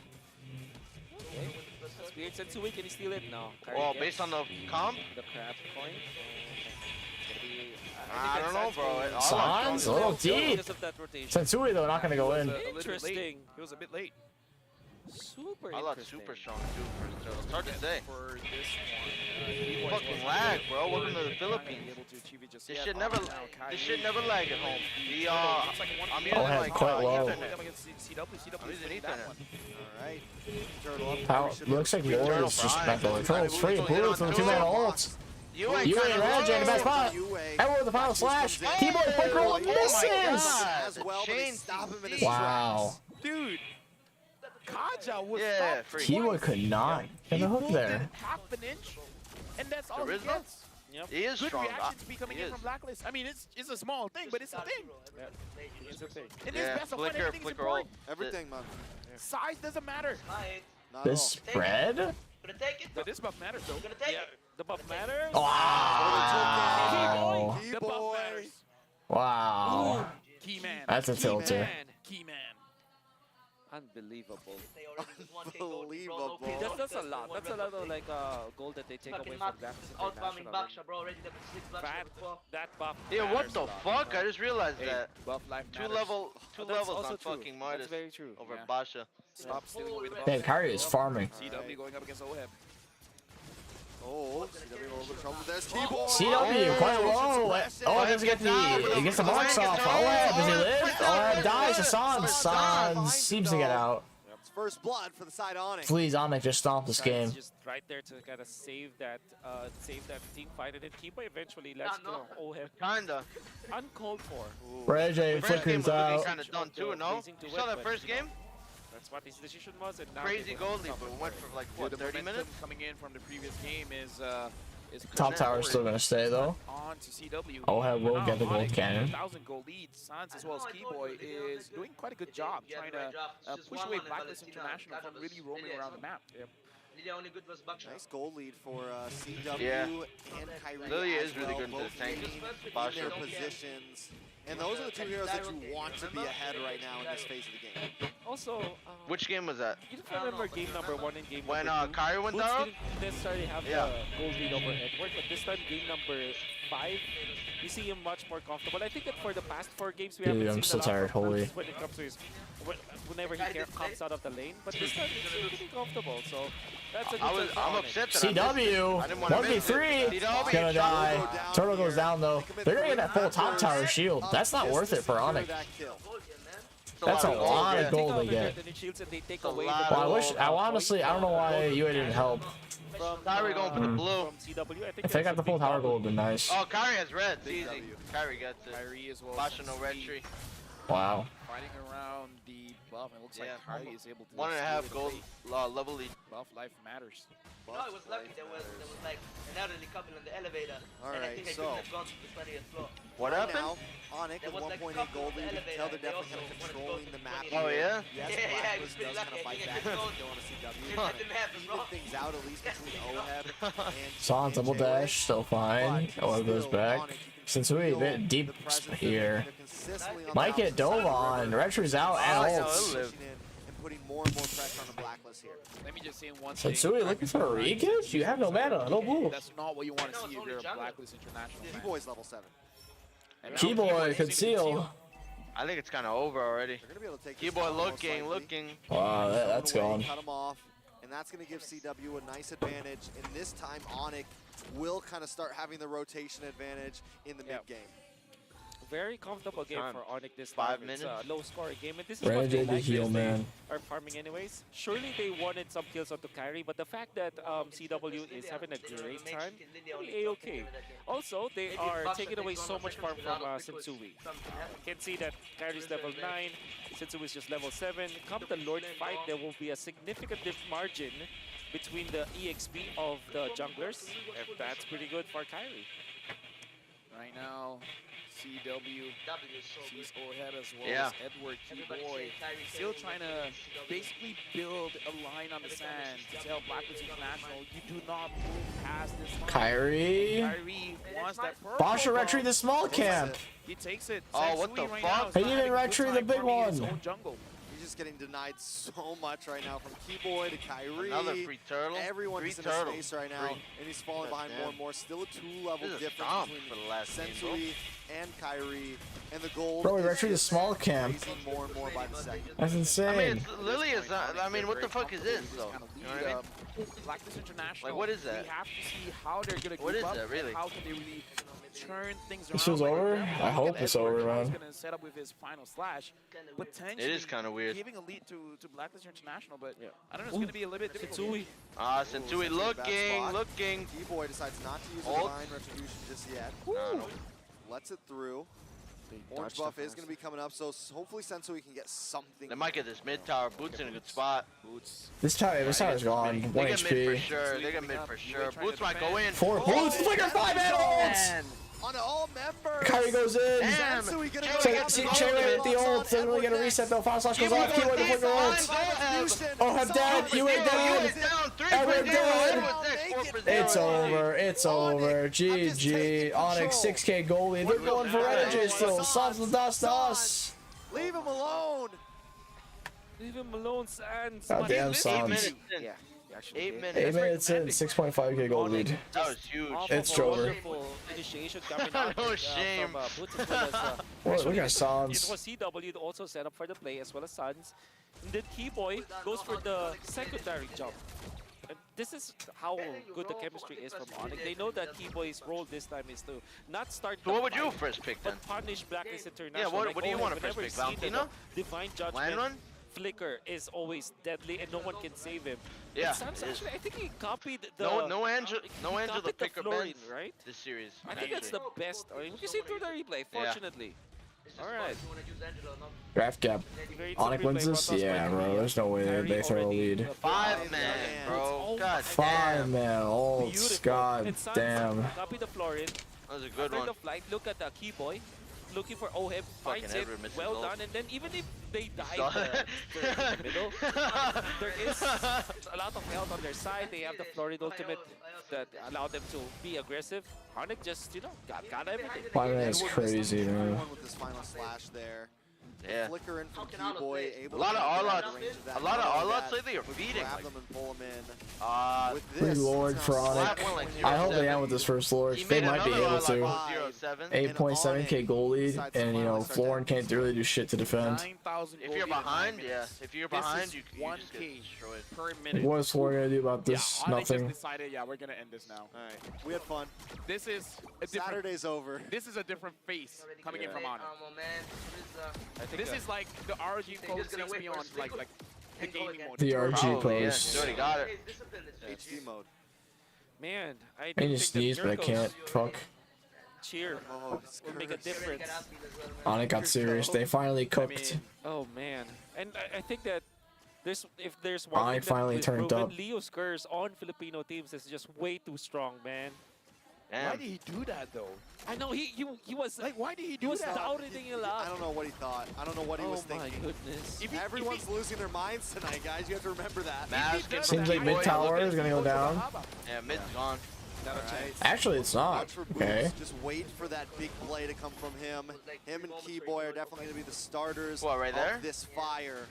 That's weird. Sensui, can he steal it? No. Kyrie Well, gets based on the comp, the crab coin. I don't know, bro. Sans? A little deep. Because of that rotation. Sensui, though, not going to go in. Interesting. It was a bit late. Super I love interesting. super strong too. For it's hard to say. For this one, Fucking lag, bro. Welcome to the Philippines. This shit never lag at home. The I'm using Oheb like quite low. Ethernet. I'm using Ethernet. Alright. Turtle up. How, looks like yours is just meant to Turtle's free. Blue from 2-man ults. You and Red in the best spot. Edward with the final slash. T-Boy quick roll and misses. As well, but they stop him in his Wow. Dude. Kaja was free. T-Boy could not get the hook there. half an inch, and that's all he Charisma? gets. Yep. He is Good strong. reaction to be coming He in is. from Blacklist. I mean, it's a small thing, but it's a thing. It's a thing. It is best of one, flicker, everything is flicker ult. important. Everything, man. Size doesn't matter. Not This at all. spread? Gonna take it. But this buff matters though. Gonna take it. The buff matters. Wow. The buff matters. Wow. Key man. That's a tilter. Key man. Unbelievable. Unbelievable. That's a lot. That's a lot of like gold that they take away from that. Outbombing Baksha, bro. Already level 6 Baksha before. That buff. Yeah, what the fuck? I just realized that. Buff life Two matters. levels also on true. fucking Midas That's very true. over Yeah. Basha. Stop stealing away the buff. Man, Kyrie is farming. CW going up against OHEB. Oh, CW a little bit of trouble with this. Keyboard. CW quite low. Oh, it doesn't get the gets the box off. Oh, does he live? Oh, dies to Sans. Sans seems to get out. It's first blood for the side Onic. Please, Onic, just stomp this game. Just right there to kind of save that team fight, and then Kiba eventually lets go. OHEB. Kinda. Uncalled for. Ray J First game flickers was out. kind of done too, no? You saw that first game? That's what his decision was, and now Crazy goal lead, but went for like what, The 30 momentum minutes? coming in from the previous game is Top tower's still gonna stay though. on to CW. OHEB will get the gold cannon. 1,000 goal lead. Sans as well as Keyboy is doing quite a good job trying to push away Blacklist International from really roaming around the map. The only good was Baksha. Nice goal lead for CW Yeah. and Kyrie. Lilia as is really well, good into both the tank. in Basha. their positions. And those are the two heroes that you want to be ahead right now in this phase of the game. Also, Which game was that? you don't remember game number 1 and game When number 2? Kyrie went Boots down? didn't necessarily have the gold lead over Edward, but this time game number 5, you see him much more comfortable. I think that for the past 4 games we Dude, haven't I'm seen so a lot tired, from holy. Boots when it comes to his whenever he comes out of the lane, but this time he's pretty comfortable. So that's a good sign for I'm Onic. upset that CW, I didn't want to miss 1v3, it. CW, gonna die. Turtle goes down though. They're gonna get that full top tower shield. That's not worth it for Onic. That's a lot of gold they get. Well, I honestly, I don't know why UA didn't help. Kyrie going for the blue. If they got the full tower gold, it'd been nice. Oh, Kyrie has red. It's easy. Kyrie gets it. Kyrie as well. Basha no red tree. Wow. Fighting around the buff, it looks like Kyrie is able to 1.5 gold level lead. Buff life matters. No, it was lucky. There was like an elderly couple in the elevator. All and I right, think I so couldn't have gone to the 20th floor. What Right happened? now, Onic with 1.8 gold lead. You can tell they're definitely kind of controlling the map. Oh, yeah? Yes, Yeah, Blacklist it was does kind of pretty fight lucky. I back think and it go on a CW. It didn't happen, bro. Even things out at least between OHEB and Sans double dash, still fine. OHEB goes back. Since we a bit deep here. Might get dove on. Retry's out and ults. And putting more and more pressure on the Blacklist here. Let me just say one thing. Sensui looking for a re-gift? You have no mana, no blue. That's not what you want to see if you're a Blacklist International fan. Keyboy's level 7. Keyboy, conceal. I think it's kind of over already. They're gonna be able to take this Keyboy down most likely. looking. Wow, that's Run away, gone. Cut him off, and that's going to give CW a nice advantage. And this time, Onic will kind of start having the rotation advantage in the mid game. Very comfortable game for Onic this 5 time. It's minutes. a low-scoring game, and this is Ray what they J the like heal, because man. they are farming anyways. Surely they wanted some kills onto Kyrie, but the fact that CW is having a great time, really A-okay. Also, they are taking away so much farm from Sensui. You can see that Kyrie's level 9, Sensui is just level 7. Come the Lord fight, there will be a significant margin between the EXP of the junglers. If that's pretty good for Kyrie. Right now, CW sees OHEB as well Yeah. as Edward Keyboy. Still trying to basically build a line on the sand to tell Blacklist International, you do not move past this line. Kyrie. Kyrie wants that purple Basha buff. retreat the small camp. He takes it. Oh, what the Sensui right fuck? now is He not didn't having a good retreat the time big farming his one. own jungle. He's just getting denied so much right now from Keyboy to Kyrie. Another free turtle. Everyone Free is in turtle. his space right now, Free. and he's falling behind more and more. Still a 2-level This is a difference stomp between for the last game, bro. Sensui and Kyrie, and the gold Bro, we is retreat the just small camp. raising more and more by the second. That's I mean, insane. it's, Lily is not. I mean, what the fuck is this, though? You know what I mean? Blacklist International. Like, what is that? We have to see how they're gonna What keep is up that, and really? how can they really turn things around. This feels over? I hope it's over, Edward is man. gonna set up with his final slash, potentially It is kinda weird. giving a lead to Blacklist International, but I don't know, it's gonna be a little bit difficult. Sensui. Ah, Sensui looking. Keyboy decides not to use the Ult. Divine Retribution just yet. No. Lets it through. Orange buff is going to be coming up, so hopefully Sensui can get something. They might get this mid tower. Boots in a good spot. Boots. This tower's gone. 1 They get mid for HP. sure. They get mid for sure. Boots might go in. 4 boots, flicker 5 and ults! on all members. Kyrie goes in. Damn. Cherry with the ult. Doesn't really get a reset though. Final slash goes off. Keyboard the flicker ult. Oheb dead. You ain't dead. Edward dead. It's over. It's over. GG. Onic 6K goalie. They're going for energy still. Suns will dust to us. Leave him alone. Leave him alone, Sans. Goddamn Suns. Yeah. 8 minutes. 8 minutes in, 6.5K gold lead. That was huge. It's Jover. Initiation coming out No shame. Look at Sans. It was CW also set up for the play as well as Sans. And then Keyboy goes for the secondary jump. And this is how good the chemistry is from Onic. They know that Keyboy's role this time is to not start. So what would you first pick then? But punish Blacklist International. Yeah, what do you want to first pick? Valentina? Divine Judgment. Flicker is always deadly and no one can save him. Yeah, Sans actually, I think he copied the no Angel the picker Florin, right? This series. I think that's the best. I mean, we can see through the replay, fortunately. All right. Draft cap. Onic wins this? Yeah, bro. There's no way they throw a lead. 5 man, bro. God 5 man. Ults. God damn. Copy the Florin. That was a good After one. the flight, look at the Keyboy. Looking for Oheb, finds it, well done, and then even if they die in the middle, there is a lot of health on their side. They have the Florid ultimate that allowed them to be aggressive. Onic just, you know, got everything. 5 man is crazy, man. With this final slash there. Yeah. Flicker in from Keyboy, A lot of R-Lots lately are feeding. Grab them and pull them in. With Free this, Lord for Onic. I hope they end with this first Lord. They might be able to. 8.7K goal lead, and you know, Florin can't really do shit to defend. If you're behind, yeah. If you're behind, you just get destroyed. Per minute. What is Florin gonna do about this? Yeah, Nothing. just decided, yeah, we're gonna end this now. All right, we had fun. This is a different. Saturday's over. This is a different face coming in from Onic. This is like the RG pose 6 beyond, like the gaming mode. The RG pose. Yeah, already got it. HD mode. Man, I I need to sneeze, but I can't. Fuck. Cheer will make a difference. Onic got serious. They finally cooked. Oh man, and I think that if there's one Onic thing that finally is turned proven, up. Leo's curse on Filipino teams is just way too strong, man. Damn. Why did he do that though? I know he was like, why did he do that? doubting a lot. I don't know what he thought. I don't know what he was thinking. Oh my goodness. Everyone's losing their minds tonight, guys. You have to remember that. Seems like mid tower is gonna go down. Yeah, mid's gone. Right. Actually, it's not. Watch for Okay. Boost. Just wait for that big play to come from him. Him and Keyboy are definitely going to be the starters right there? of this fire.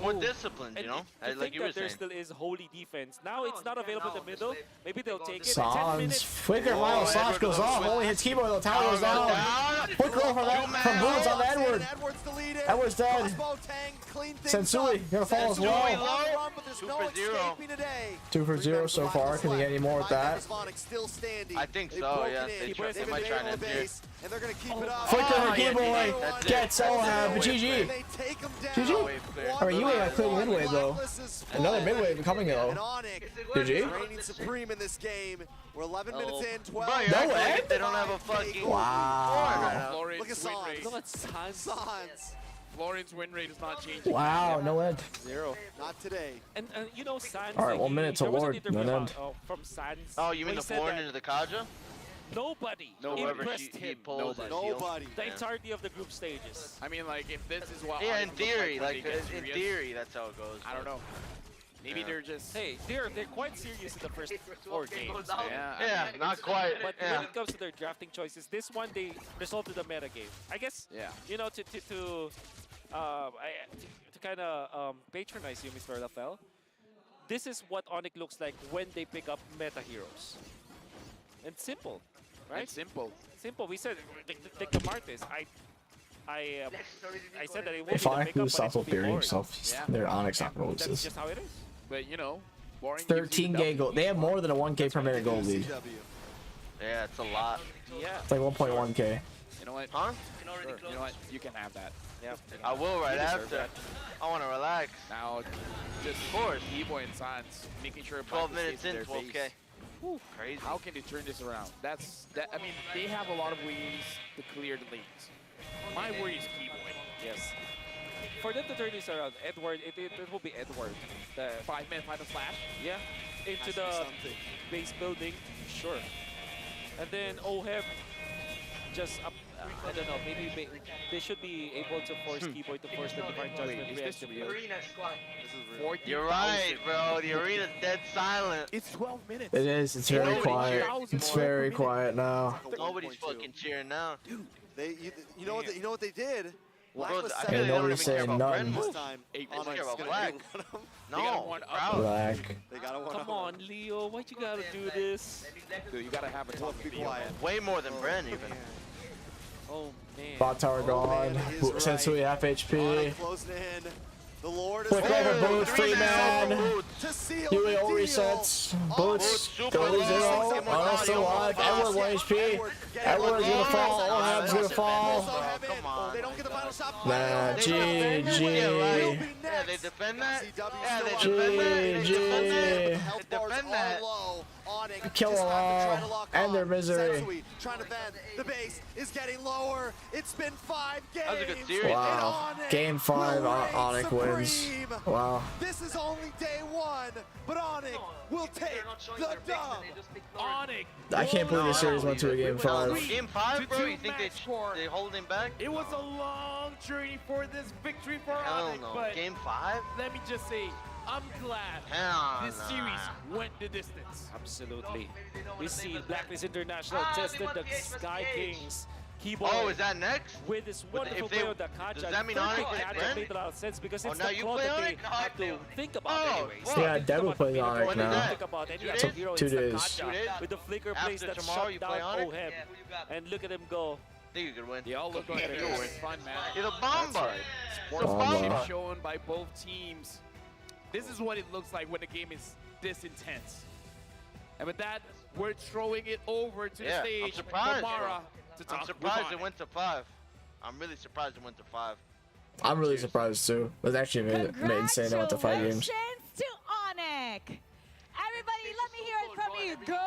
More disciplined, you know? Like you were saying. There still is holy defense. Now it's not available in the middle. Maybe they'll take it. 10 Sans. minutes. Flicker while slash goes off. Only hits keyboard though. Tower goes down. Quick roll from Boots on Edward. Edward's dead. Sensui gonna fall as well. 2 for 0 so far. Can he get any more with that? I think so, yeah. They might try and end here. And they're going to keep it up. Flicker for Keyboy gets Oheb. GG. GG. Alright, you ain't clear midwave though. Another midwave coming though. GG. Reigning supreme in this game. We're 11 minutes in, 12. No way. They don't have a fucking. Wow. Look at Sans. Look at Sans. Florin's win rate is not changing. Wow, no end. 0. Not today. And you know, Sans. All right, 1 minute to Lord. No end. From Sans. Oh, you mean the Florin into the Kaja? Nobody impressed him. Nobody. The entirety of the group stages. I mean, like, if this is what. Yeah, in theory, in theory, that's how it goes. I don't know. Maybe they're just. Hey, they're quite serious in the first 4 games. Yeah, not quite. But when it comes to their drafting choices, this one they resulted in a meta game. I guess. Yeah. You know, to kind of patronize you, Mr. Lafel. This is what Onic looks like when they pick up meta heroes. And simple, right? And simple. Simple. We said take the Martis. I said that it will If be the Onic pickup, loses, but it stop will be burying boring. himself. Yeah. Their Onyx not gonna lose That's this. just how it is. But you know, boring. 13K gold. They have more than a 1K per minute gold lead. Yeah, it's a lot. Yeah. It's like 1.1K. You know what? Huh? Sure. You know what? You can have that. Yeah. I will right after. I want to relax. Now, just of course. Keyboy and Sans making sure. 12 minutes in, 12K. Whew. Crazy. How can they turn this around? I mean, they have a lot of ways to clear the lanes. My worry is Keyboy. Yes. For them to turn this around, Edward, it will be Edward. The 5-man final flash? Yeah. Into the base building. Sure. And then OHEB just I don't know, maybe they should be able to force Keyboy to force the Divine Judgment preemptively. You're right, bro. The arena's dead silent. It's 12 minutes. It is. It's very quiet. It's very quiet now. Nobody's fucking cheering now. Dude, you know what they did? Hey, nobody's saying nothing. No, Black. Come on, Leo, why'd you gotta do this? Dude, you gotta have a talk. Be quiet. Way more than Bren even. Oh man. Bot tower gone. Sensui half HP. Closing in. The Lord is Quick over there. boots, free man. UAO deal. resets. Boots. Go 0. Arnold still alive. Edward 1 HP. Edward's gonna fall. Oheb's gonna fall. Come on. They don't get the final shot. Nah, GG. Yeah, they defend that. Yeah, they defend that. GG. Defend that. Onic Kill them all. End their misery. Sensui trying to bend. The base is getting lower. It's been 5 games. That was a good series. Wow. Game 5, Onic wins. Wow. This is only day 1, but Onic will take the dub. Onic. I can't believe this series went to a game 5. Game 5, bro? You think they hold him back? It was a long journey for this victory for Hell Onic, no. but Game 5? let me just say, I'm glad this series went the distance. Absolutely. We see Blacklist International tested the Sky Kings. Keyboy. Oh, is that next? With this wonderful play on the Kaja. Does that mean Onic is Kaja made a lot of sense because it's now the you call play that they Onic? have to think about anyways. Yeah, Devil plays Onic now. Think about any 2 other hero. 2 It's the days. Kaja with the flicker plays that tomorrow, shut you down play Onic? OHEB. And look at him go. I think you could win. They all look like they're going fun, man. He's a bomba. Sportsmanship shown by both teams. This is what it looks like when the game is this intense. And with that, we're throwing it over to the stage. I'm surprised, Mara to talk I'm surprised with it went to 5. I'm really surprised it went to 5. I'm really surprised too. It was actually made insane I went to 5 games. Congratulations to Onic. Everybody, let me hear it from you. Go.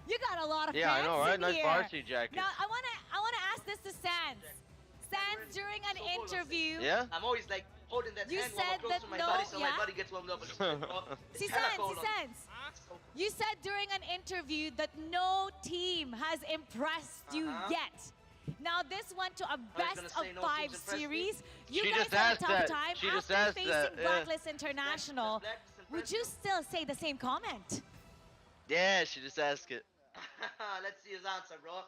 You got a lot of fans I know, right? in Nice here. varsity jacket. Now, I wanna ask this to Sans. Sans, during an interview. Yeah? I'm always like holding that You hand said close that to my no, body so yeah? my body gets warmed up. See, Sans. You said during an interview that no team has impressed you yet. Now this went to a best of 5 series. You She guys just had a asked tough that. time She just after asked facing that, yeah. Blacklist International. Would you still say the same comment? Yeah, she just asked it. Let's see his answer, bro.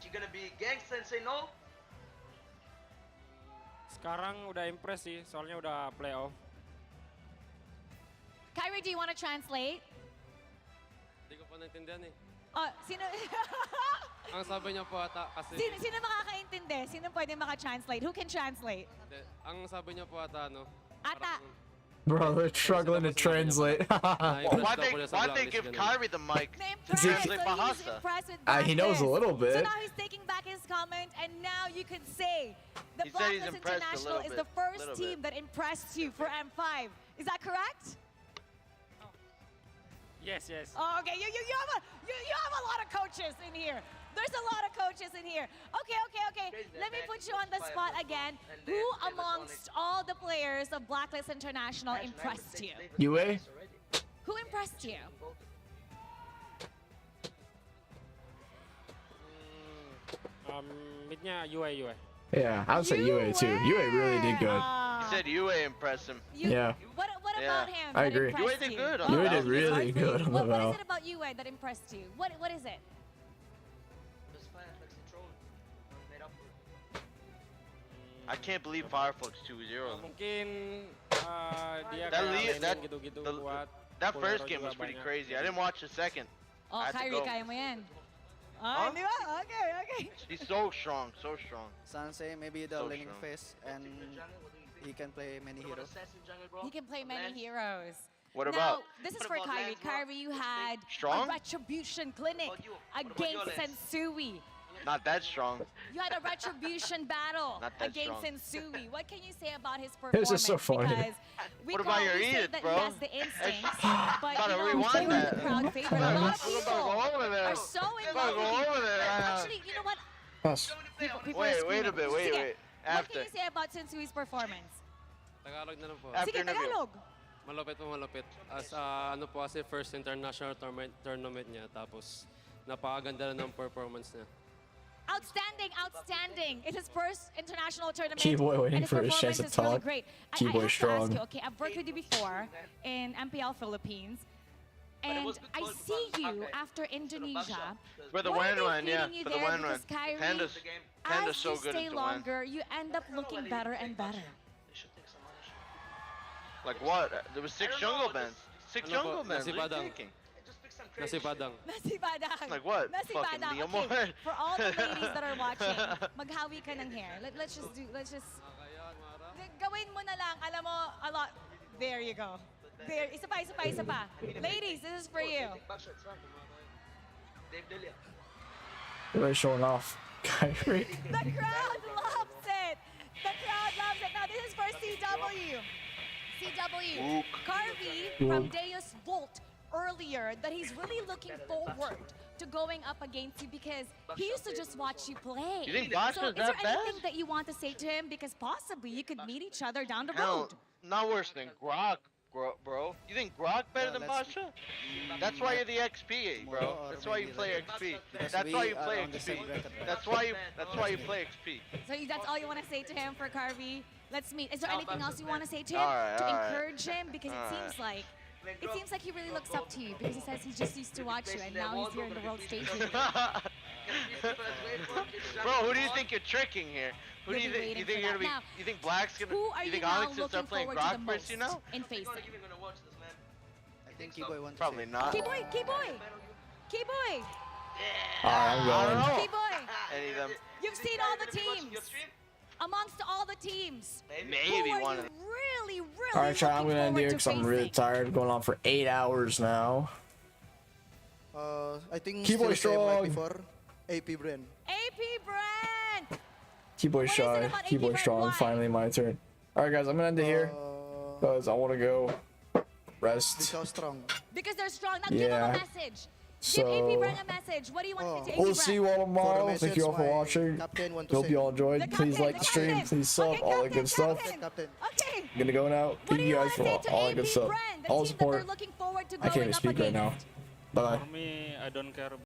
She gonna be gangster and say no? Sekarang udah impress sih, soalnya udah playoff. Kyrie, do you want to translate? Hindi ko pa naintindihan eh. Oh, sino? Ang sabi niya po ata kasi... Sino makakaintindi? Sino pwede maka-translate? Who can translate? Ang sabi niya po ata, no? Ata. Bro, they're struggling to translate. Why they give Kyrie the mic? Translate Bahasa. He knows a little bit. So now he's taking back his comment, and now you can say the He said he's Blacklist impressed a International little is the bit, first little team that impressed you for M5. Is that correct? Yes, yes. Oh, okay, you have a lot of coaches in here. There's a lot of coaches in here. Okay. Let me put you on the spot again. Who amongst all the players of Blacklist International impressed you? UA? Who impressed you? Midnya UA. Yeah, I would say UA too. UA really did good. He said UA impressed him. Yeah. What about him? I that agree. impressed UA did you? good. UA did really good on the What Val. is it about UA that impressed you? What is it? I can't believe Firefox 2-0. Mungkin dia That first game was pretty crazy. I didn't watch the second. Oh, I had to Kyrie, go. kaya mo yan. Huh? Di ba? Okay. He's so strong, so strong. Sansei, maybe the So laning strong. phase, and he can play many heroes. He can play many heroes. What now, about? This is for Kyrie. Kyrie, you had Strong? a retribution clinic against Sensui. Not that strong. You had a retribution battle Not that against strong. Sensui. What can you say about his This performance? is so funny. Because we What about your say Edith, that bro? he has the instincts, but Gotta you know, rewind you were the that. crowd favorite. A lot of Gotta people go over there. are so in Gotta love go with you. over there. Actually, you know what? Us. People are Wait a screaming. bit, wait. Sige, what After. can you say about Sensui's performance? Tagalog na lang po. After Sige, interview. Tagalog. Malupit. As ano po kasi first international tournament niya, tapos napakaganda na ng performance niya. Outstanding. It's his first international tournament. Keyboy waiting and his for his chance performance to is really talk. great. I Keyboy have strong. to ask you, okay, I've worked with you before in MPL Philippines. And I see you after Indonesia. For the What are win they one, yeah. feeding you For the there? win one. Because Kyrie, Panda's as so you good stay into longer, you end up looking better and better. Like what? There was 6 jungle bans. 6 jungle bans. Nasi What are Padang. you thinking? Nasi Padang. Nasi Padang. Like what? Nasi Fucking Padang. Nemo? Okay, for all the ladies that are watching, maghawi ka ng hair. Let's just gawin mo na lang, alam mo, a lot. There you go. There, isa pa. Ladies, this is for you. They're showing off. Kyrie. The crowd loves it. Now this is for CW. Carvey from Deus Volt earlier that he's really looking forward to going up against you because he used to just watch you play. You think So Basha's is there that bad? anything that you want to say to him? Because possibly you could meet each other down the Hell, road. not worse than Grok, bro. You think Grok better than Basha? That's why you're the XP, bro. That's why you play XP. That's why you play XP. That's why you play XP. So that's all you want to say to him for Carvey? Let's meet. Is there anything else you want to say to him Alright, to alright. encourage him? Because it seems like he really looks up to you because he says he just used to watch you and now he's here in the world stage. Bro, who do you think you're tricking here? Who do you think? You think you're gonna be? Now, You think Black's gonna? Who are You think now Onyx will start looking playing forward to the Grok most first? You know? in facing? I think Keyboy wants Probably not. Keyboy. Alright, I'm going. Keyboy. Any of them? You've seen all the teams. Amongst all the teams, Maybe who are one you of them. really Alright, Sean, I'm looking gonna end forward here to because I'm really facing? tired. Going on for 8 hours now. I think Keyboy still same like strong. before. AP Brand. AP Brand. Keyboy What is it shy. about AP Keyboy Brand? strong. Why? Finally, my turn. Alright, guys, I'm gonna end it here because I want to go rest. Because strong. Because they're strong. Now give them Yeah. a message. Give AP So Brand a message. What do you want to say to AP we'll Brand? see you all tomorrow. Thank you all for watching. Captain want to Hope say. you all enjoyed. The Please captain, like the the stream. captain. Please sub. Okay, All that good stuff. Captain. Okay. I'm gonna go now. What Thank do you you guys want for to say to all the AP good stuff. Brand, the All team that support. they're looking forward to I can't going even up speak right now. against? Bye bye. For me, I don't care